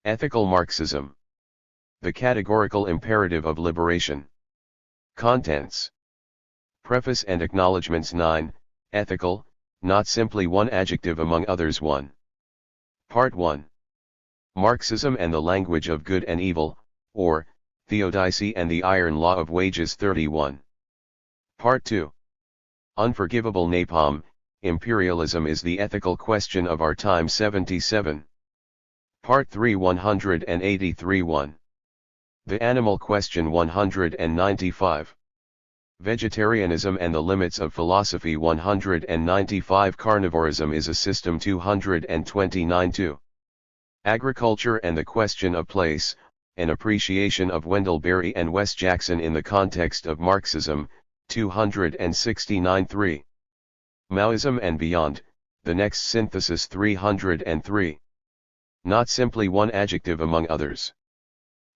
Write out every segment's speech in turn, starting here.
Ethical Marxism. The categorical imperative of liberation. Contents. Preface and Acknowledgements 9, Ethical, not simply one adjective among others 1. Part 1. Marxism and the Language of Good and Evil, or, Theodicy and the Iron Law of Wages 31. Part 2. Unforgivable Napalm, Imperialism is the Ethical Question of Our Time 77. Part 3 183 1. The Animal Question 195. Vegetarianism and the Limits of Philosophy 195. Carnivorism is a System 229 2. Agriculture and the Question of Place, an Appreciation of Wendell Berry and Wes Jackson in the Context of Marxism, 269 3. Maoism and Beyond, the Next Synthesis 303. Not simply one adjective among others.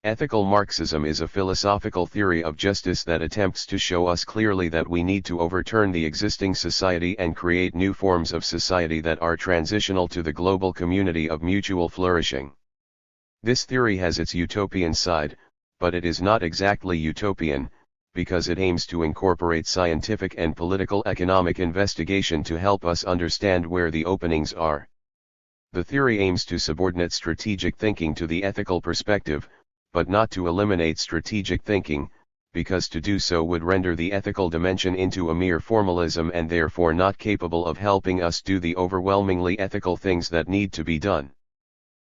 Ethical Marxism is a philosophical theory of justice that attempts to show us clearly that we need to overturn the existing society and create new forms of society that are transitional to the global community of mutual flourishing. This theory has its utopian side, but it is not exactly utopian, because it aims to incorporate scientific and political economic investigation to help us understand where the openings are. The theory aims to subordinate strategic thinking to the ethical perspective, but not to eliminate strategic thinking, because to do so would render the ethical dimension into a mere formalism and therefore not capable of helping us do the overwhelmingly ethical things that need to be done.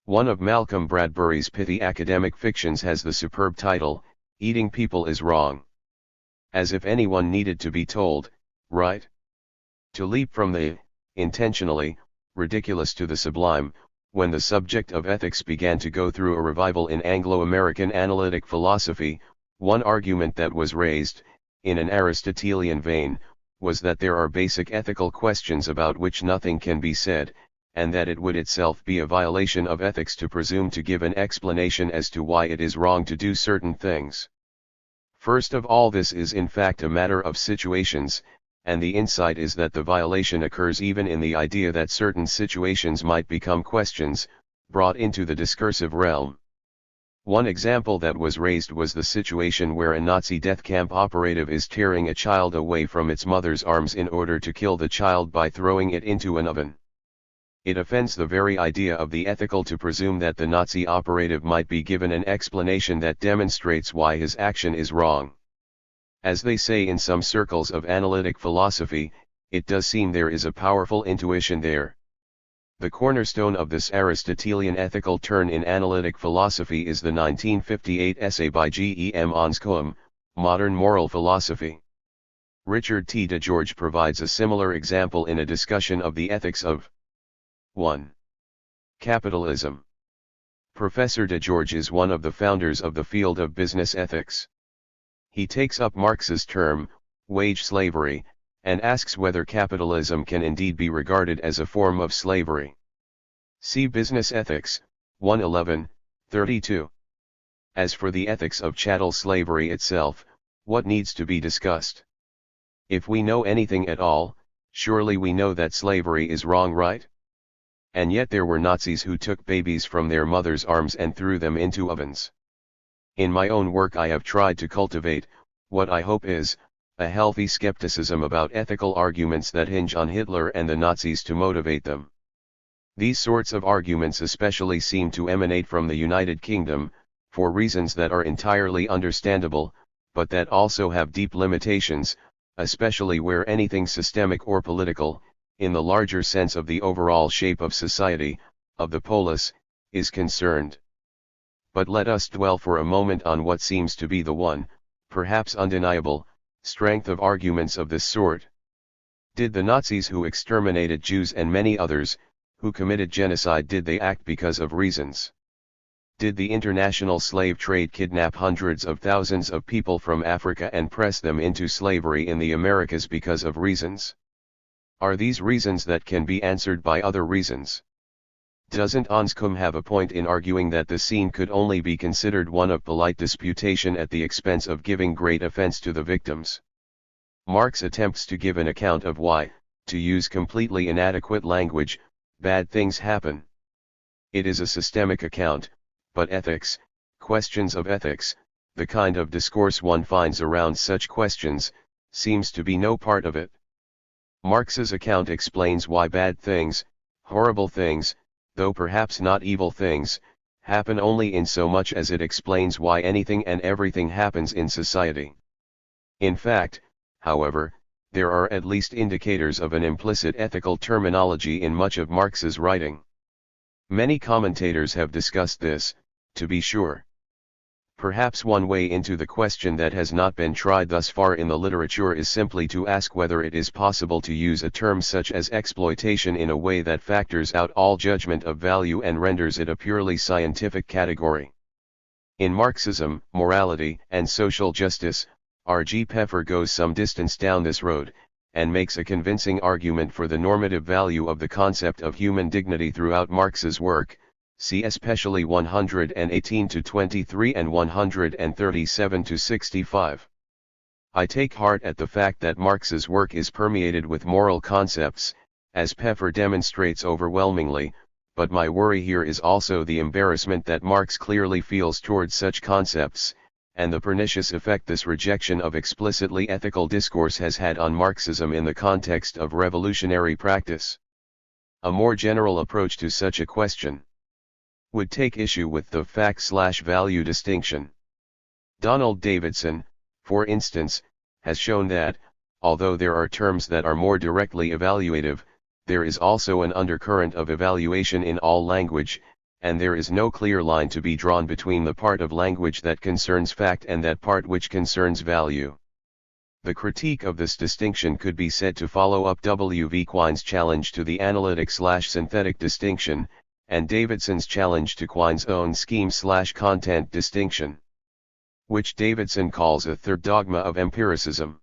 One of Malcolm Bradbury's pithy academic fictions has the superb title, Eating People is Wrong. As if anyone needed to be told, right? To leap from the, intentionally, ridiculous to the sublime, when the subject of ethics began to go through a revival in Anglo-American analytic philosophy, one argument that was raised, in an Aristotelian vein, was that there are basic ethical questions about which nothing can be said, and that it would itself be a violation of ethics to presume to give an explanation as to why it is wrong to do certain things. First of all, this is in fact a matter of situations, and the insight is that the violation occurs even in the idea that certain situations might become questions, brought into the discursive realm. One example that was raised was the situation where a Nazi death camp operative is tearing a child away from its mother's arms in order to kill the child by throwing it into an oven. It offends the very idea of the ethical to presume that the Nazi operative might be given an explanation that demonstrates why his action is wrong. As they say in some circles of analytic philosophy, it does seem there is a powerful intuition there. The cornerstone of this Aristotelian ethical turn in analytic philosophy is the 1958 essay by G.E.M. Anscombe, Modern Moral Philosophy. Richard T. DeGeorge provides a similar example in a discussion of the ethics of 1. Capitalism. Professor DeGeorge is one of the founders of the field of business ethics. He takes up Marx's term, wage slavery, and asks whether capitalism can indeed be regarded as a form of slavery. See Business Ethics, 111, 32. As for the ethics of chattel slavery itself, what needs to be discussed? If we know anything at all, surely we know that slavery is wrong, right? And yet there were Nazis who took babies from their mothers' arms and threw them into ovens. In my own work I have tried to cultivate, what I hope is, a healthy skepticism about ethical arguments that hinge on Hitler and the Nazis to motivate them. These sorts of arguments especially seem to emanate from the United Kingdom, for reasons that are entirely understandable, but that also have deep limitations, especially where anything systemic or political, in the larger sense of the overall shape of society, of the polis, is concerned. But let us dwell for a moment on what seems to be the one, perhaps undeniable, strength of arguments of this sort. Did the Nazis who exterminated Jews and many others, who committed genocide, did they act because of reasons? Did the international slave trade kidnap hundreds of thousands of people from Africa and press them into slavery in the Americas because of reasons? Are these reasons that can be answered by other reasons? Doesn't Anscombe have a point in arguing that the scene could only be considered one of polite disputation at the expense of giving great offense to the victims? Marx attempts to give an account of why, to use completely inadequate language, bad things happen. It is a systemic account, but ethics, questions of ethics, the kind of discourse one finds around such questions, seems to be no part of it. Marx's account explains why bad things, horrible things, though perhaps not evil things, happen only in so much as it explains why anything and everything happens in society. In fact, however, there are at least indicators of an implicit ethical terminology in much of Marx's writing. Many commentators have discussed this, to be sure. Perhaps one way into the question that has not been tried thus far in the literature is simply to ask whether it is possible to use a term such as exploitation in a way that factors out all judgment of value and renders it a purely scientific category. In Marxism, morality and social justice, R.G. Peffer goes some distance down this road, and makes a convincing argument for the normative value of the concept of human dignity throughout Marx's work. See especially 118-23 and 137-65. I take heart at the fact that Marx's work is permeated with moral concepts, as Peffer demonstrates overwhelmingly, but my worry here is also the embarrassment that Marx clearly feels towards such concepts, and the pernicious effect this rejection of explicitly ethical discourse has had on Marxism in the context of revolutionary practice. A more general approach to such a question would take issue with the fact/value distinction. Donald Davidson, for instance, has shown that, although there are terms that are more directly evaluative, there is also an undercurrent of evaluation in all language, and there is no clear line to be drawn between the part of language that concerns fact and that part which concerns value. The critique of this distinction could be said to follow up W. V. Quine's challenge to the analytic/synthetic distinction, and Davidson's challenge to Quine's own scheme/content distinction, which Davidson calls a third dogma of empiricism.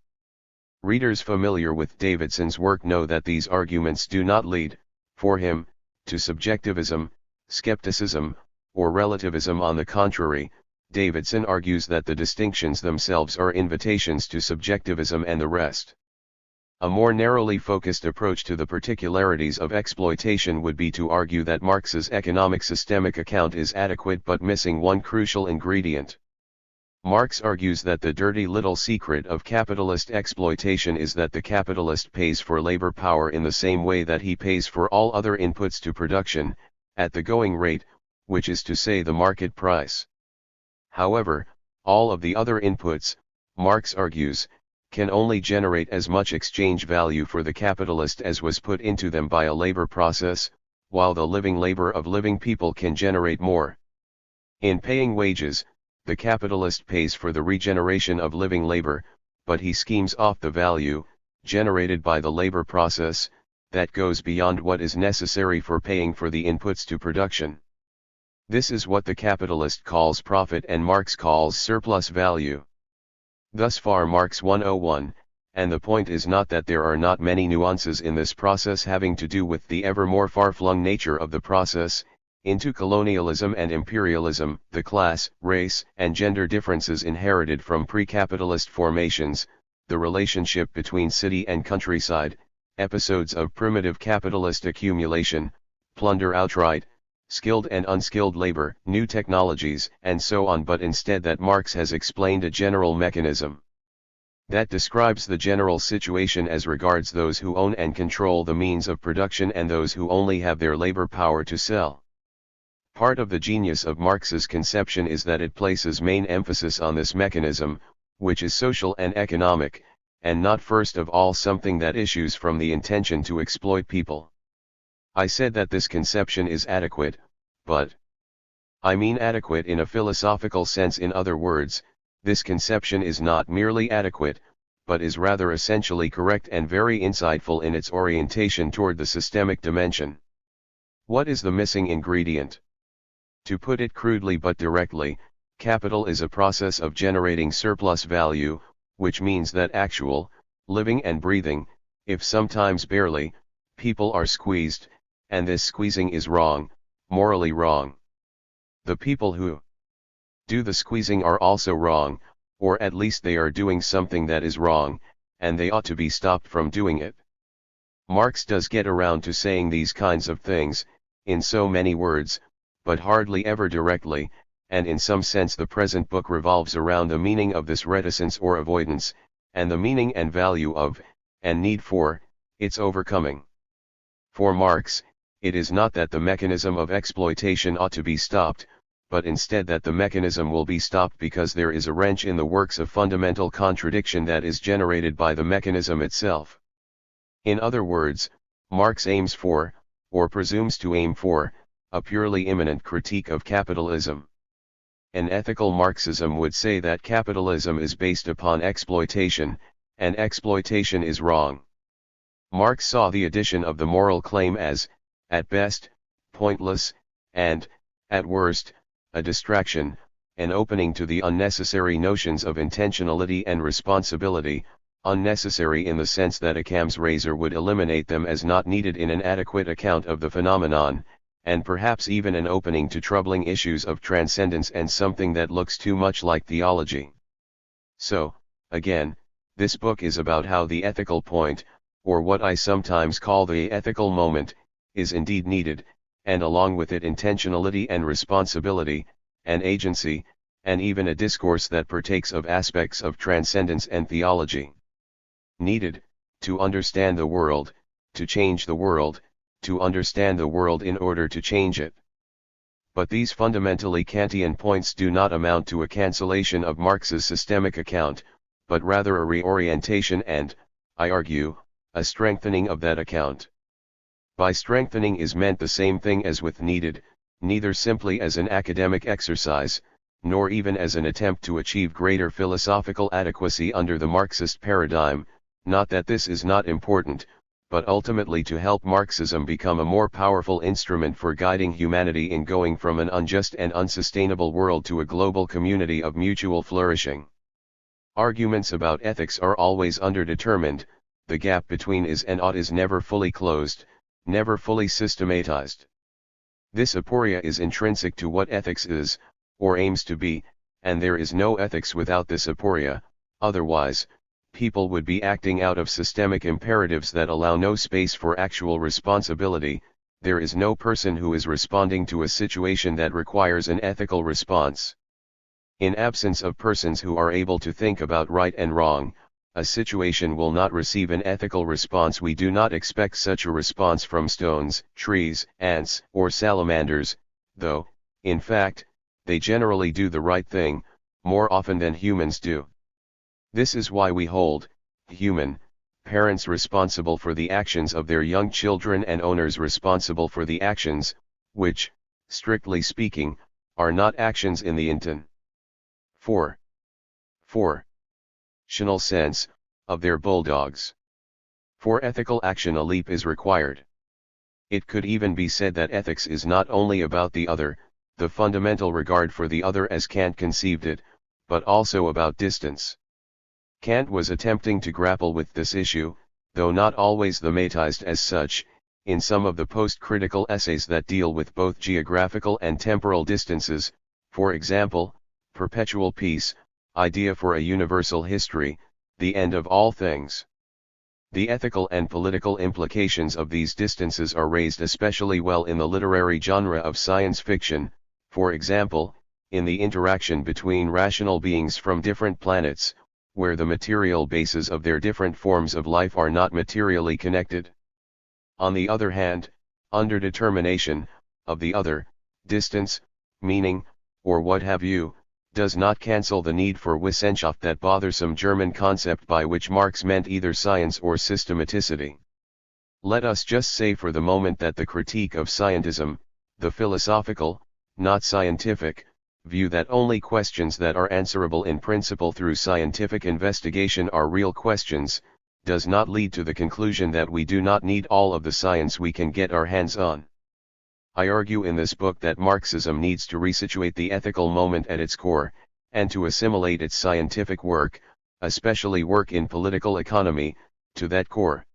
Readers familiar with Davidson's work know that these arguments do not lead, for him, to subjectivism, skepticism, or relativism. On the contrary, Davidson argues that the distinctions themselves are invitations to subjectivism and the rest. A more narrowly focused approach to the particularities of exploitation would be to argue that Marx's economic systemic account is adequate but missing one crucial ingredient. Marx argues that the dirty little secret of capitalist exploitation is that the capitalist pays for labor power in the same way that he pays for all other inputs to production, at the going rate, which is to say the market price. However, all of the other inputs, Marx argues, can only generate as much exchange value for the capitalist as was put into them by a labor process, while the living labor of living people can generate more. In paying wages, the capitalist pays for the regeneration of living labor, but he schemes off the value, generated by the labor process, that goes beyond what is necessary for paying for the inputs to production. This is what the capitalist calls profit and Marx calls surplus value. Thus far Marx 101, and the point is not that there are not many nuances in this process having to do with the ever more far-flung nature of the process, into colonialism and imperialism, the class, race, and gender differences inherited from pre-capitalist formations, the relationship between city and countryside, episodes of primitive capitalist accumulation, plunder outright, skilled and unskilled labor, new technologies, and so on, but instead that Marx has explained a general mechanism that describes the general situation as regards those who own and control the means of production and those who only have their labor power to sell. Part of the genius of Marx's conception is that it places main emphasis on this mechanism, which is social and economic, and not first of all something that issues from the intention to exploit people. I said that this conception is adequate, but I mean adequate in a philosophical sense. In other words, this conception is not merely adequate, but is rather essentially correct and very insightful in its orientation toward the systemic dimension. What is the missing ingredient? To put it crudely but directly, capital is a process of generating surplus value, which means that actual, living and breathing, if sometimes barely, people are squeezed, and this squeezing is wrong, morally wrong. The people who do the squeezing are also wrong, or at least they are doing something that is wrong, and they ought to be stopped from doing it. Marx does get around to saying these kinds of things, in so many words, but hardly ever directly, and in some sense the present book revolves around the meaning of this reticence or avoidance, and the meaning and value of, and need for, its overcoming. For Marx, it is not that the mechanism of exploitation ought to be stopped, but instead that the mechanism will be stopped because there is a wrench in the works of fundamental contradiction that is generated by the mechanism itself. In other words, Marx aims for, or presumes to aim for, a purely immanent critique of capitalism. An ethical Marxism would say that capitalism is based upon exploitation, and exploitation is wrong. Marx saw the addition of the moral claim as, at best, pointless, and, at worst, a distraction, an opening to the unnecessary notions of intentionality and responsibility, unnecessary in the sense that Occam's razor would eliminate them as not needed in an adequate account of the phenomenon, and perhaps even an opening to troubling issues of transcendence and something that looks too much like theology. So, again, this book is about how the ethical point, or what I sometimes call the ethical moment, is indeed needed, and along with it intentionality and responsibility, and agency, and even a discourse that partakes of aspects of transcendence and theology. Needed, to understand the world, to change the world, to understand the world in order to change it. But these fundamentally Kantian points do not amount to a cancellation of Marx's systemic account, but rather a reorientation and, I argue, a strengthening of that account. By strengthening is meant the same thing as with needed, neither simply as an academic exercise, nor even as an attempt to achieve greater philosophical adequacy under the Marxist paradigm, not that this is not important, but ultimately to help Marxism become a more powerful instrument for guiding humanity in going from an unjust and unsustainable world to a global community of mutual flourishing. Arguments about ethics are always underdetermined, the gap between is and ought is never fully closed, never fully systematized. This aporia is intrinsic to what ethics is, or aims to be, and there is no ethics without this aporia, otherwise, people would be acting out of systemic imperatives that allow no space for actual responsibility. There is no person who is responding to a situation that requires an ethical response. In absence of persons who are able to think about right and wrong, a situation will not receive an ethical response. We do not expect such a response from stones, trees, ants, or salamanders, though, in fact, they generally do the right thing, more often than humans do. This is why we hold, human, parents responsible for the actions of their young children and owners responsible for the actions, which, strictly speaking, are not actions in the intentional sense, of their bulldogs. For ethical action a leap is required. It could even be said that ethics is not only about the other, the fundamental regard for the other as Kant conceived it, but also about distance. Kant was attempting to grapple with this issue, though not always thematized as such, in some of the post-critical essays that deal with both geographical and temporal distances, for example, Perpetual Peace, Idea for a Universal History, The End of All Things. The ethical and political implications of these distances are raised especially well in the literary genre of science fiction, for example, in the interaction between rational beings from different planets, where the material bases of their different forms of life are not materially connected. On the other hand, underdetermination, of the other, distance, meaning, or what have you, does not cancel the need for Wissenschaft, that bothersome German concept by which Marx meant either science or systematicity. Let us just say for the moment that the critique of scientism, the philosophical, not scientific, view that only questions that are answerable in principle through scientific investigation are real questions, does not lead to the conclusion that we do not need all of the science we can get our hands on. I argue in this book that Marxism needs to resituate the ethical moment at its core, and to assimilate its scientific work, especially work in political economy, to that core.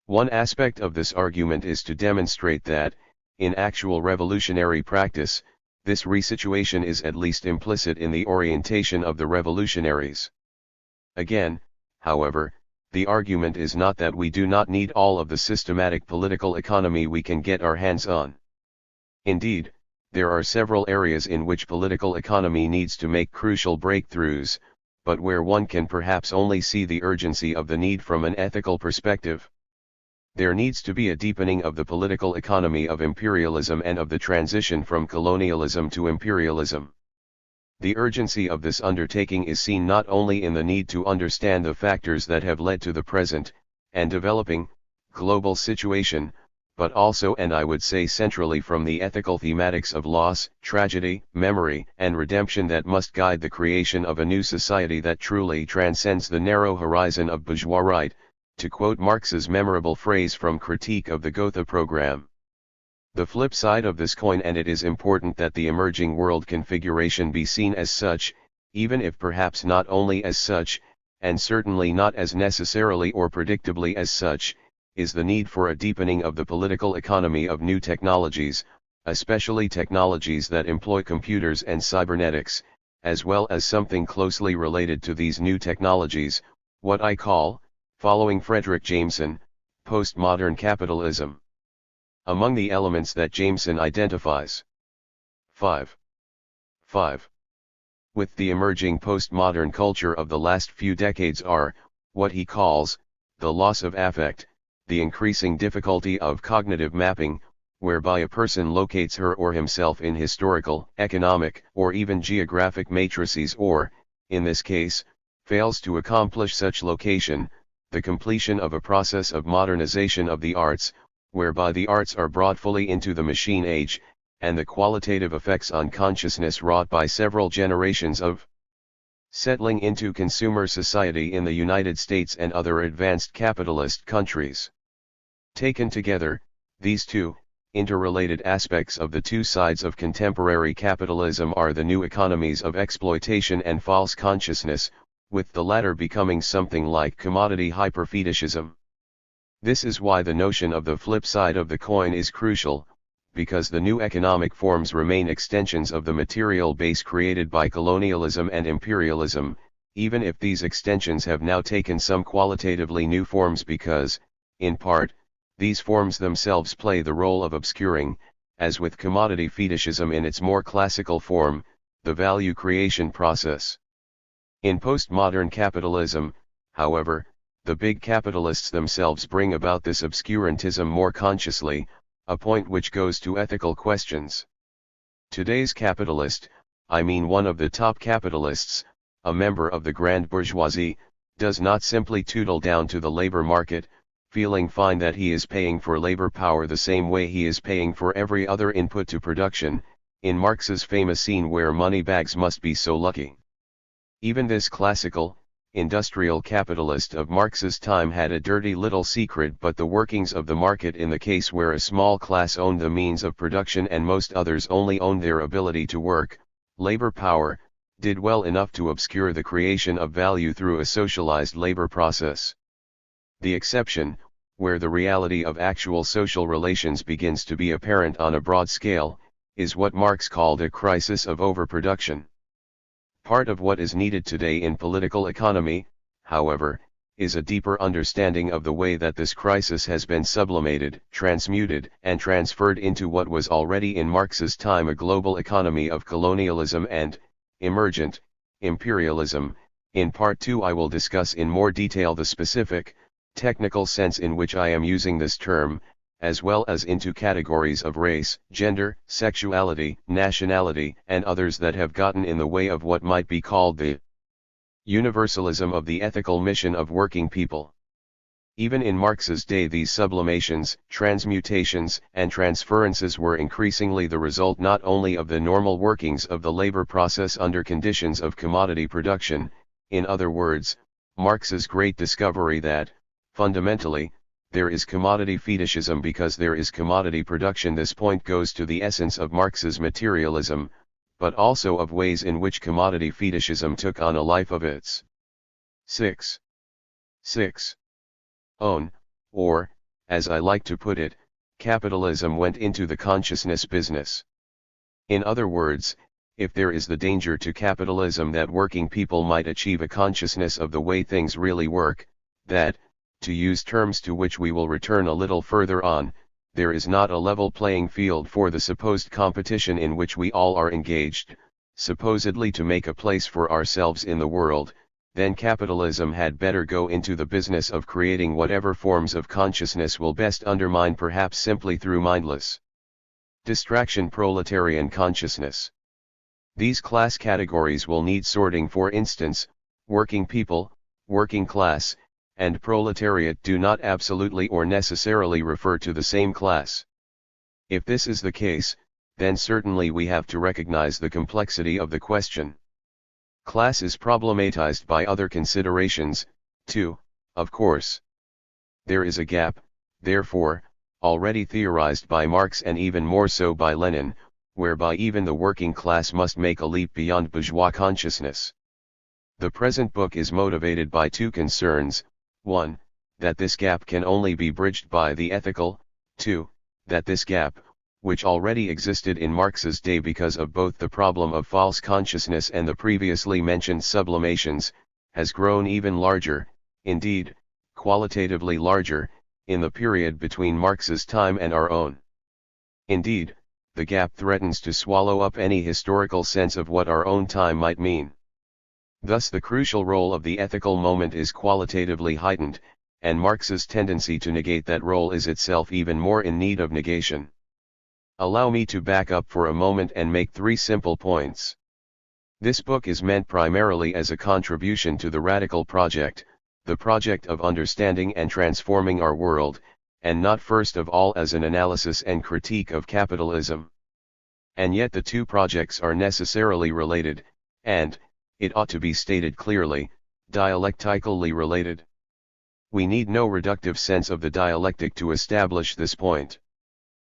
One aspect of this argument is to demonstrate that, in actual revolutionary practice, this resituation is at least implicit in the orientation of the revolutionaries. Again, however, the argument is not that we do not need all of the systematic political economy we can get our hands on. Indeed, There are several areas in which political economy needs to make crucial breakthroughs, but where one can perhaps only see the urgency of the need from an ethical perspective. There needs to be a deepening of the political economy of imperialism and of the transition from colonialism to imperialism. The urgency of this undertaking is seen not only in the need to understand the factors that have led to the present, and developing, global situation, but also, and I would say centrally, from the ethical thematics of loss, tragedy, memory, and redemption that must guide the creation of a new society that truly transcends the narrow horizon of bourgeois right, to quote Marx's memorable phrase from Critique of the Gotha Program. The flip side of this coin, and it is important that the emerging world configuration be seen as such, even if perhaps not only as such, and certainly not as necessarily or predictably as such, is the need for a deepening of the political economy of new technologies, especially technologies that employ computers and cybernetics, as well as something closely related to these new technologies, what I call, following Frederick Jameson, postmodern capitalism. Among the elements that Jameson identifies. 5. With the emerging postmodern culture of the last few decades are, what he calls, the loss of affect, the increasing difficulty of cognitive mapping, whereby a person locates her or himself in historical, economic, or even geographic matrices, or, in this case, fails to accomplish such location, the completion of a process of modernization of the arts, whereby the arts are brought fully into the machine age, and the qualitative effects on consciousness wrought by several generations of settling into consumer society in the United States and other advanced capitalist countries. Taken together, these two, interrelated aspects of the two sides of contemporary capitalism are the new economies of exploitation and false consciousness, with the latter becoming something like commodity hyperfetishism. This is why the notion of the flip side of the coin is crucial, because the new economic forms remain extensions of the material base created by colonialism and imperialism, even if these extensions have now taken some qualitatively new forms because, in part, these forms themselves play the role of obscuring, as with commodity fetishism in its more classical form, the value creation process. In postmodern capitalism, however, the big capitalists themselves bring about this obscurantism more consciously, a point which goes to ethical questions. Today's capitalist, I mean one of the top capitalists, a member of the grand bourgeoisie, does not simply tootle down to the labor market, feeling fine that he is paying for labor power the same way he is paying for every other input to production, in Marx's famous scene where money bags must be so lucky. Even this classical, industrial capitalist of Marx's time had a dirty little secret, but the workings of the market in the case where a small class owned the means of production and most others only owned their ability to work, labor power, did well enough to obscure the creation of value through a socialized labor process. The exception, where the reality of actual social relations begins to be apparent on a broad scale, is what Marx called a crisis of overproduction. Part of what is needed today in political economy, however, is a deeper understanding of the way that this crisis has been sublimated, transmuted, and transferred into what was already in Marx's time a global economy of colonialism and, emergent, imperialism. In Part 2 I will discuss in more detail the specific, technical sense in which I am using this term, as well as into categories of race, gender, sexuality, nationality, and others that have gotten in the way of what might be called the universalism of the ethical mission of working people. Even in Marx's day these sublimations, transmutations, and transferences were increasingly the result not only of the normal workings of the labor process under conditions of commodity production, in other words, Marx's great discovery that, fundamentally, there is commodity fetishism because there is commodity production. This point goes to the essence of Marx's materialism, but also of ways in which commodity fetishism took on a life of its 6. Own, or, as I like to put it, capitalism went into the consciousness business. In other words, if there is the danger to capitalism that working people might achieve a consciousness of the way things really work, that, to use terms to which we will return a little further on, there is not a level playing field for the supposed competition in which we all are engaged, supposedly to make a place for ourselves in the world, then capitalism had better go into the business of creating whatever forms of consciousness will best undermine, perhaps simply through mindless distraction, proletarian consciousness. These class categories will need sorting. For instance, working people, working class, and proletariat do not absolutely or necessarily refer to the same class. If this is the case, then certainly we have to recognize the complexity of the question. Class is problematized by other considerations, too, of course. There is a gap, therefore, already theorized by Marx and even more so by Lenin, whereby even the working class must make a leap beyond bourgeois consciousness. The present book is motivated by two concerns: 1, that this gap can only be bridged by the ethical; 2, that this gap, which already existed in Marx's day because of both the problem of false consciousness and the previously mentioned sublimations, has grown even larger, indeed, qualitatively larger, in the period between Marx's time and our own. Indeed, the gap threatens to swallow up any historical sense of what our own time might mean. Thus the crucial role of the ethical moment is qualitatively heightened, and Marx's tendency to negate that role is itself even more in need of negation. Allow me to back up for a moment and make three simple points. This book is meant primarily as a contribution to the radical project, the project of understanding and transforming our world, and not first of all as an analysis and critique of capitalism. And yet the two projects are necessarily related, and, it ought to be stated clearly, dialectically related. We need no reductive sense of the dialectic to establish this point.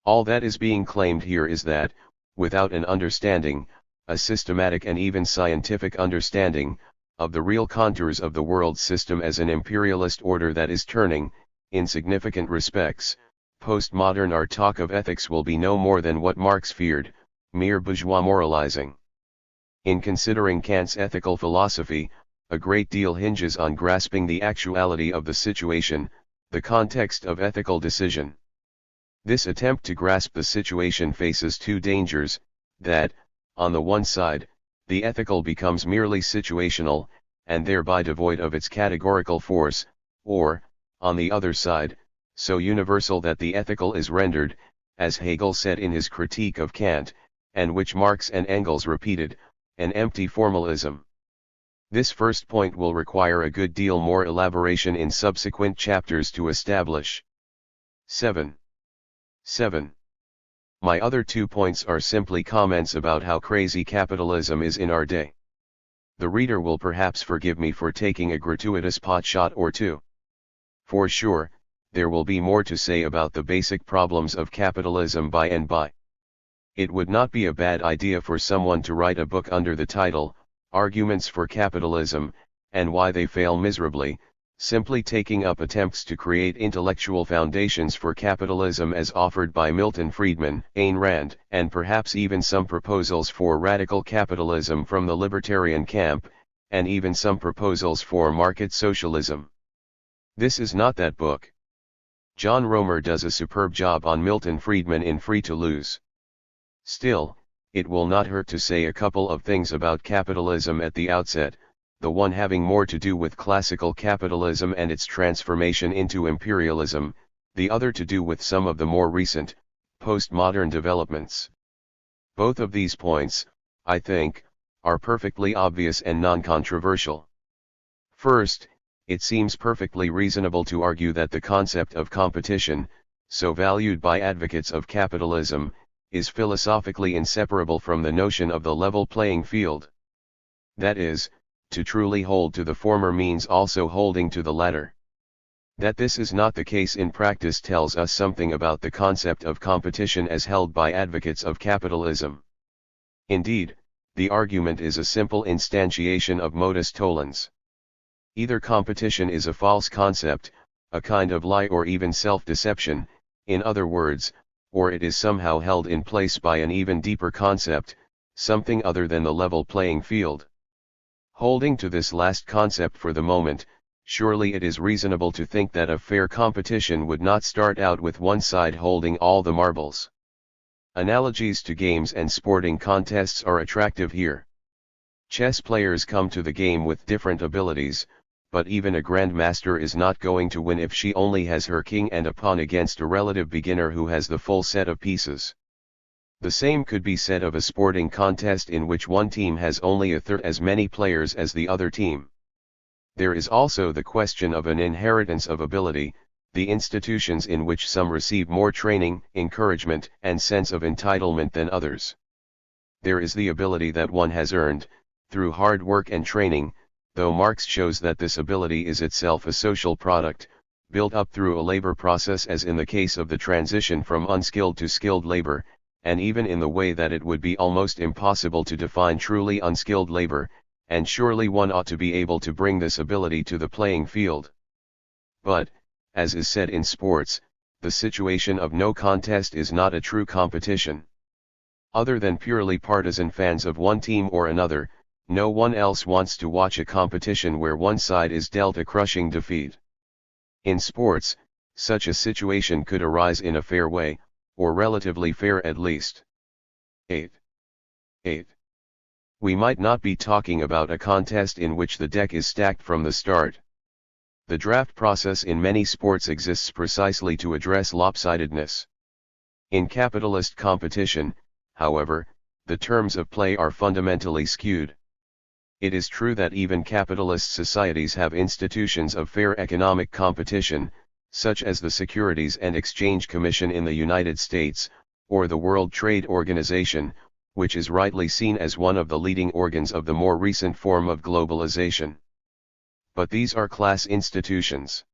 All that is being claimed here is that, without an understanding, a systematic and even scientific understanding, of the real contours of the world system as an imperialist order that is turning, in significant respects, postmodern, our talk of ethics will be no more than what Marx feared, mere bourgeois moralizing. In considering Kant's ethical philosophy, a great deal hinges on grasping the actuality of the situation, the context of ethical decision. This attempt to grasp the situation faces two dangers: that, on the one side, the ethical becomes merely situational, and thereby devoid of its categorical force, or, on the other side, so universal that the ethical is rendered, as Hegel said in his critique of Kant, and which Marx and Engels repeated, an empty formalism. This first point will require a good deal more elaboration in subsequent chapters to establish. 7. My other 2 points are simply comments about how crazy capitalism is in our day. The reader will perhaps forgive me for taking a gratuitous potshot or two. For sure, there will be more to say about the basic problems of capitalism by and by. It would not be a bad idea for someone to write a book under the title, Arguments for Capitalism, and Why They Fail Miserably, simply taking up attempts to create intellectual foundations for capitalism as offered by Milton Friedman, Ayn Rand, and perhaps even some proposals for radical capitalism from the libertarian camp, and even some proposals for market socialism. This is not that book. John Romer does a superb job on Milton Friedman in Free to Lose. Still, it will not hurt to say a couple of things about capitalism at the outset, the one having more to do with classical capitalism and its transformation into imperialism, the other to do with some of the more recent, postmodern developments. Both of these points, I think, are perfectly obvious and non-controversial. First, it seems perfectly reasonable to argue that the concept of competition, so valued by advocates of capitalism, is philosophically inseparable from the notion of the level playing field. That is, to truly hold to the former means also holding to the latter. That this is not the case in practice tells us something about the concept of competition as held by advocates of capitalism. Indeed, the argument is a simple instantiation of modus tollens. Either competition is a false concept, a kind of lie or even self-deception, in other words, or it is somehow held in place by an even deeper concept, something other than the level playing field. Holding to this last concept for the moment, surely it is reasonable to think that a fair competition would not start out with one side holding all the marbles. Analogies to games and sporting contests are attractive here. Chess players come to the game with different abilities, but even a grandmaster is not going to win if she only has her king and a pawn against a relative beginner who has the full set of pieces. The same could be said of a sporting contest in which one team has only a third as many players as the other team. There is also the question of an inheritance of ability, the institutions in which some receive more training, encouragement, and sense of entitlement than others. There is the ability that one has earned, through hard work and training, though Marx shows that this ability is itself a social product, built up through a labor process as in the case of the transition from unskilled to skilled labor, and even in the way that it would be almost impossible to define truly unskilled labor, and surely one ought to be able to bring this ability to the playing field. But, as is said in sports, the situation of no contest is not a true competition. Other than purely partisan fans of one team or another, no one else wants to watch a competition where one side is dealt a crushing defeat. In sports, such a situation could arise in a fair way, or relatively fair at least. 8. We might not be talking about a contest in which the deck is stacked from the start. The draft process in many sports exists precisely to address lopsidedness. In capitalist competition, however, the terms of play are fundamentally skewed. It is true that even capitalist societies have institutions of fair economic competition, such as the Securities and Exchange Commission in the United States, or the World Trade Organization, which is rightly seen as one of the leading organs of the more recent form of globalization. But these are class institutions.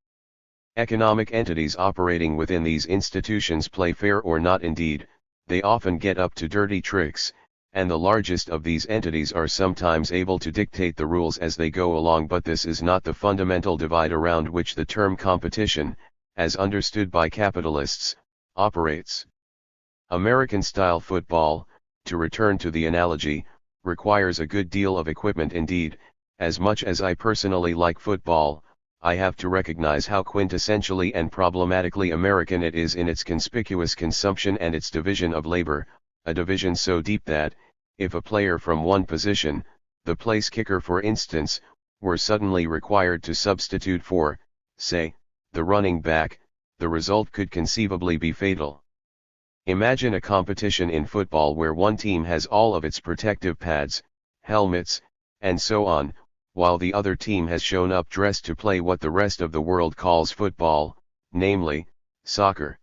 Economic entities operating within these institutions play fair or not. Indeed, they often get up to dirty tricks, and the largest of these entities are sometimes able to dictate the rules as they go along. But this is not the fundamental divide around which the term competition, as understood by capitalists, operates. American-style football, to return to the analogy, requires a good deal of equipment. Indeed, as much as I personally like football, I have to recognize how quintessentially and problematically American it is in its conspicuous consumption and its division of labor, a division so deep that, if a player from one position, the place kicker for instance, were suddenly required to substitute for, say, the running back, the result could conceivably be fatal. Imagine a competition in football where one team has all of its protective pads, helmets, and so on, while the other team has shown up dressed to play what the rest of the world calls football, namely, soccer.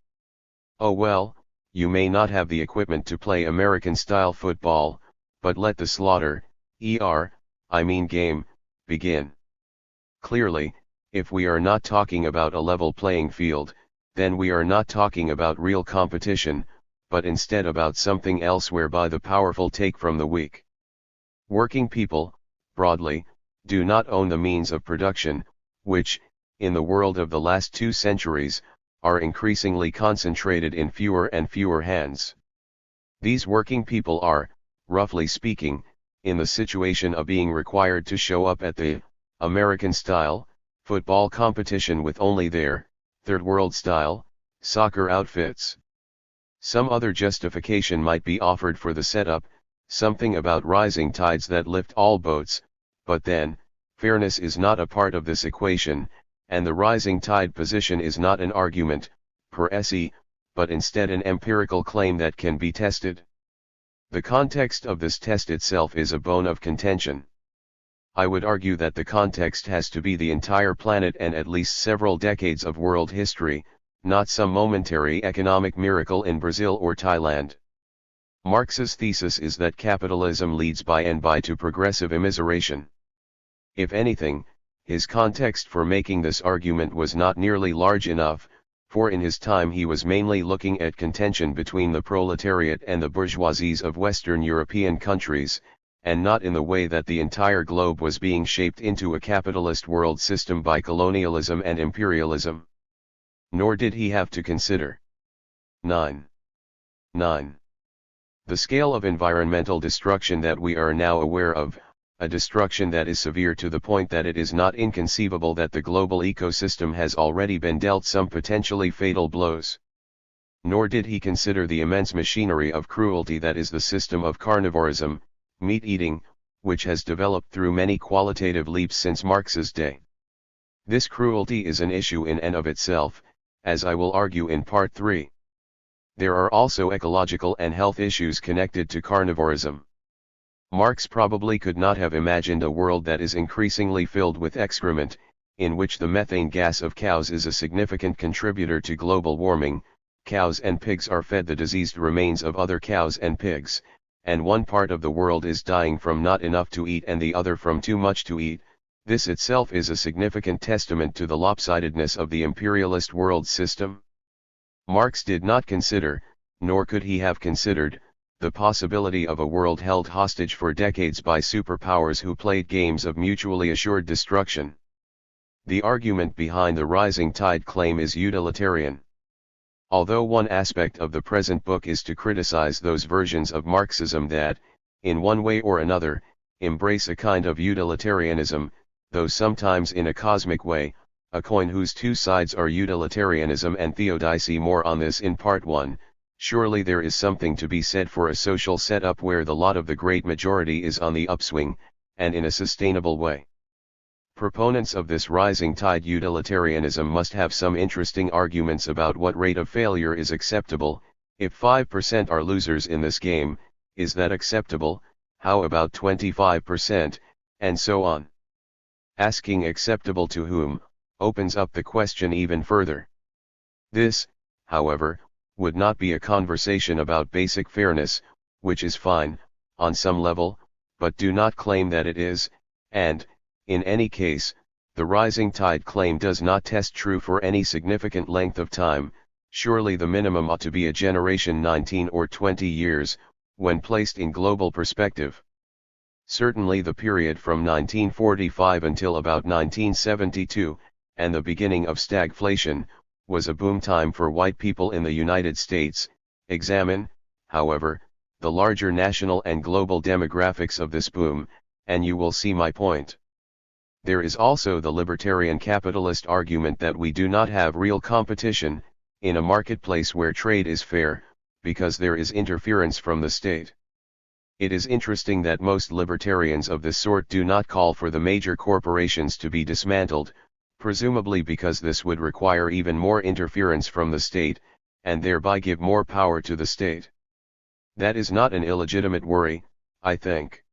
Oh well, you may not have the equipment to play American-style football, but let the slaughter, game, begin. Clearly, if we are not talking about a level playing field, then we are not talking about real competition, but instead about something else whereby the powerful take from the weak. Working people, broadly, do not own the means of production, which, in the world of the last 2 centuries, are increasingly concentrated in fewer and fewer hands. These working people are, roughly speaking, in the situation of being required to show up at the American-style football competition with only their third-world-style soccer outfits. Some other justification might be offered for the setup, something about rising tides that lift all boats, but then, fairness is not a part of this equation, and the rising tide position is not an argument, per se, but instead an empirical claim that can be tested. The context of this test itself is a bone of contention. I would argue that the context has to be the entire planet and at least several decades of world history, not some momentary economic miracle in Brazil or Thailand. Marx's thesis is that capitalism leads by and by to progressive immiseration. If anything, his context for making this argument was not nearly large enough, for in his time he was mainly looking at contention between the proletariat and the bourgeoisies of Western European countries, and not in the way that the entire globe was being shaped into a capitalist world system by colonialism and imperialism. Nor did he have to consider 9. The scale of environmental destruction that we are now aware of, a destruction that is severe to the point that it is not inconceivable that the global ecosystem has already been dealt some potentially fatal blows. Nor did he consider the immense machinery of cruelty that is the system of carnivorism, meat-eating, which has developed through many qualitative leaps since Marx's day. This cruelty is an issue in and of itself, as I will argue in Part 3. There are also ecological and health issues connected to carnivorism. Marx probably could not have imagined a world that is increasingly filled with excrement, in which the methane gas of cows is a significant contributor to global warming. Cows and pigs are fed the diseased remains of other cows and pigs, and one part of the world is dying from not enough to eat and the other from too much to eat. This itself is a significant testament to the lopsidedness of the imperialist world system. Marx did not consider, nor could he have considered, the possibility of a world held hostage for decades by superpowers who played games of mutually assured destruction. The argument behind the rising tide claim is utilitarian. Although one aspect of the present book is to criticize those versions of Marxism that, in one way or another, embrace a kind of utilitarianism, though sometimes in a cosmic way, a coin whose two sides are utilitarianism and theodicy. More on this in Part 1. Surely there is something to be said for a social setup where the lot of the great majority is on the upswing, and in a sustainable way. Proponents of this rising tide utilitarianism must have some interesting arguments about what rate of failure is acceptable. If 5% are losers in this game, is that acceptable? How about 25%, and so on? Asking acceptable to whom, opens up the question even further. This, however, would not be a conversation about basic fairness, which is fine, on some level, but do not claim that it is, and, in any case, the rising tide claim does not test true for any significant length of time. Surely the minimum ought to be a generation, 19 or 20 years, when placed in global perspective. Certainly the period from 1945 until about 1972, and the beginning of stagflation, was a boom time for white people in the United States. Examine, however, the larger national and global demographics of this boom, and you will see my point. There is also the libertarian capitalist argument that we do not have real competition, in a marketplace where trade is fair, because there is interference from the state. It is interesting that most libertarians of this sort do not call for the major corporations to be dismantled, presumably because this would require even more interference from the state, and thereby give more power to the state. That is not an illegitimate worry, I think.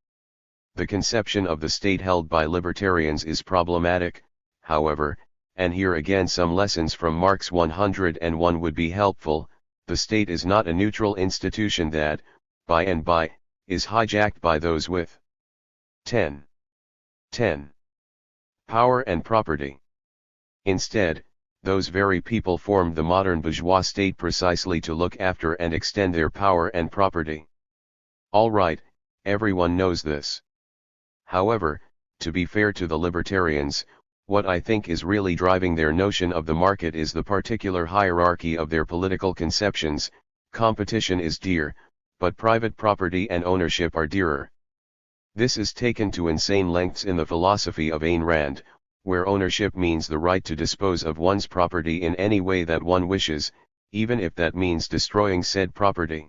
The conception of the state held by libertarians is problematic, however, and here again some lessons from Marx 101 would be helpful. The state is not a neutral institution that, by and by, is hijacked by those with 10. Power and property. Instead, those very people formed the modern bourgeois state precisely to look after and extend their power and property. All right, everyone knows this. However, to be fair to the libertarians, what I think is really driving their notion of the market is the particular hierarchy of their political conceptions. Competition is dear, but private property and ownership are dearer. This is taken to insane lengths in the philosophy of Ayn Rand, where ownership means the right to dispose of one's property in any way that one wishes, even if that means destroying said property.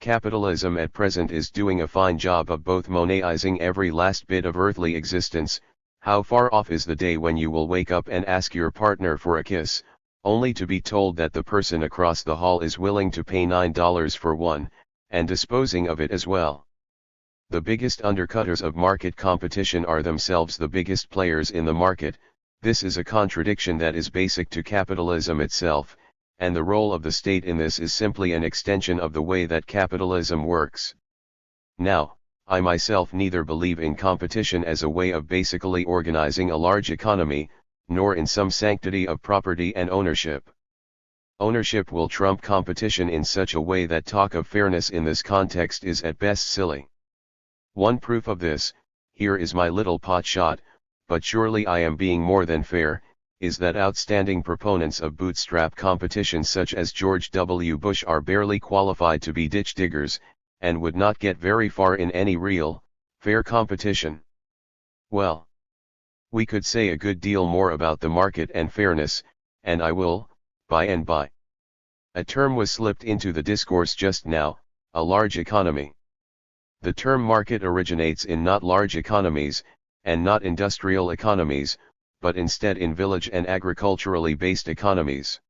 Capitalism at present is doing a fine job of both monetizing every last bit of earthly existence. How far off is the day when you will wake up and ask your partner for a kiss, only to be told that the person across the hall is willing to pay $9 for one, and disposing of it as well? The biggest undercutters of market competition are themselves the biggest players in the market. This is a contradiction that is basic to capitalism itself, and the role of the state in this is simply an extension of the way that capitalism works. Now, I myself neither believe in competition as a way of basically organizing a large economy, nor in some sanctity of property and ownership. Ownership will trump competition in such a way that talk of fairness in this context is at best silly. One proof of this, here is my little pot shot, but surely I am being more than fair, is that outstanding proponents of bootstrap competition such as George W. Bush are barely qualified to be ditch diggers, and would not get very far in any real, Fair competition. Well, we could say a good deal more about the market and fairness, and I will, by and by. A term was slipped into the discourse just now, a large economy. The term market originates in not large economies, and not industrial economies, but instead in village and agriculturally based economies.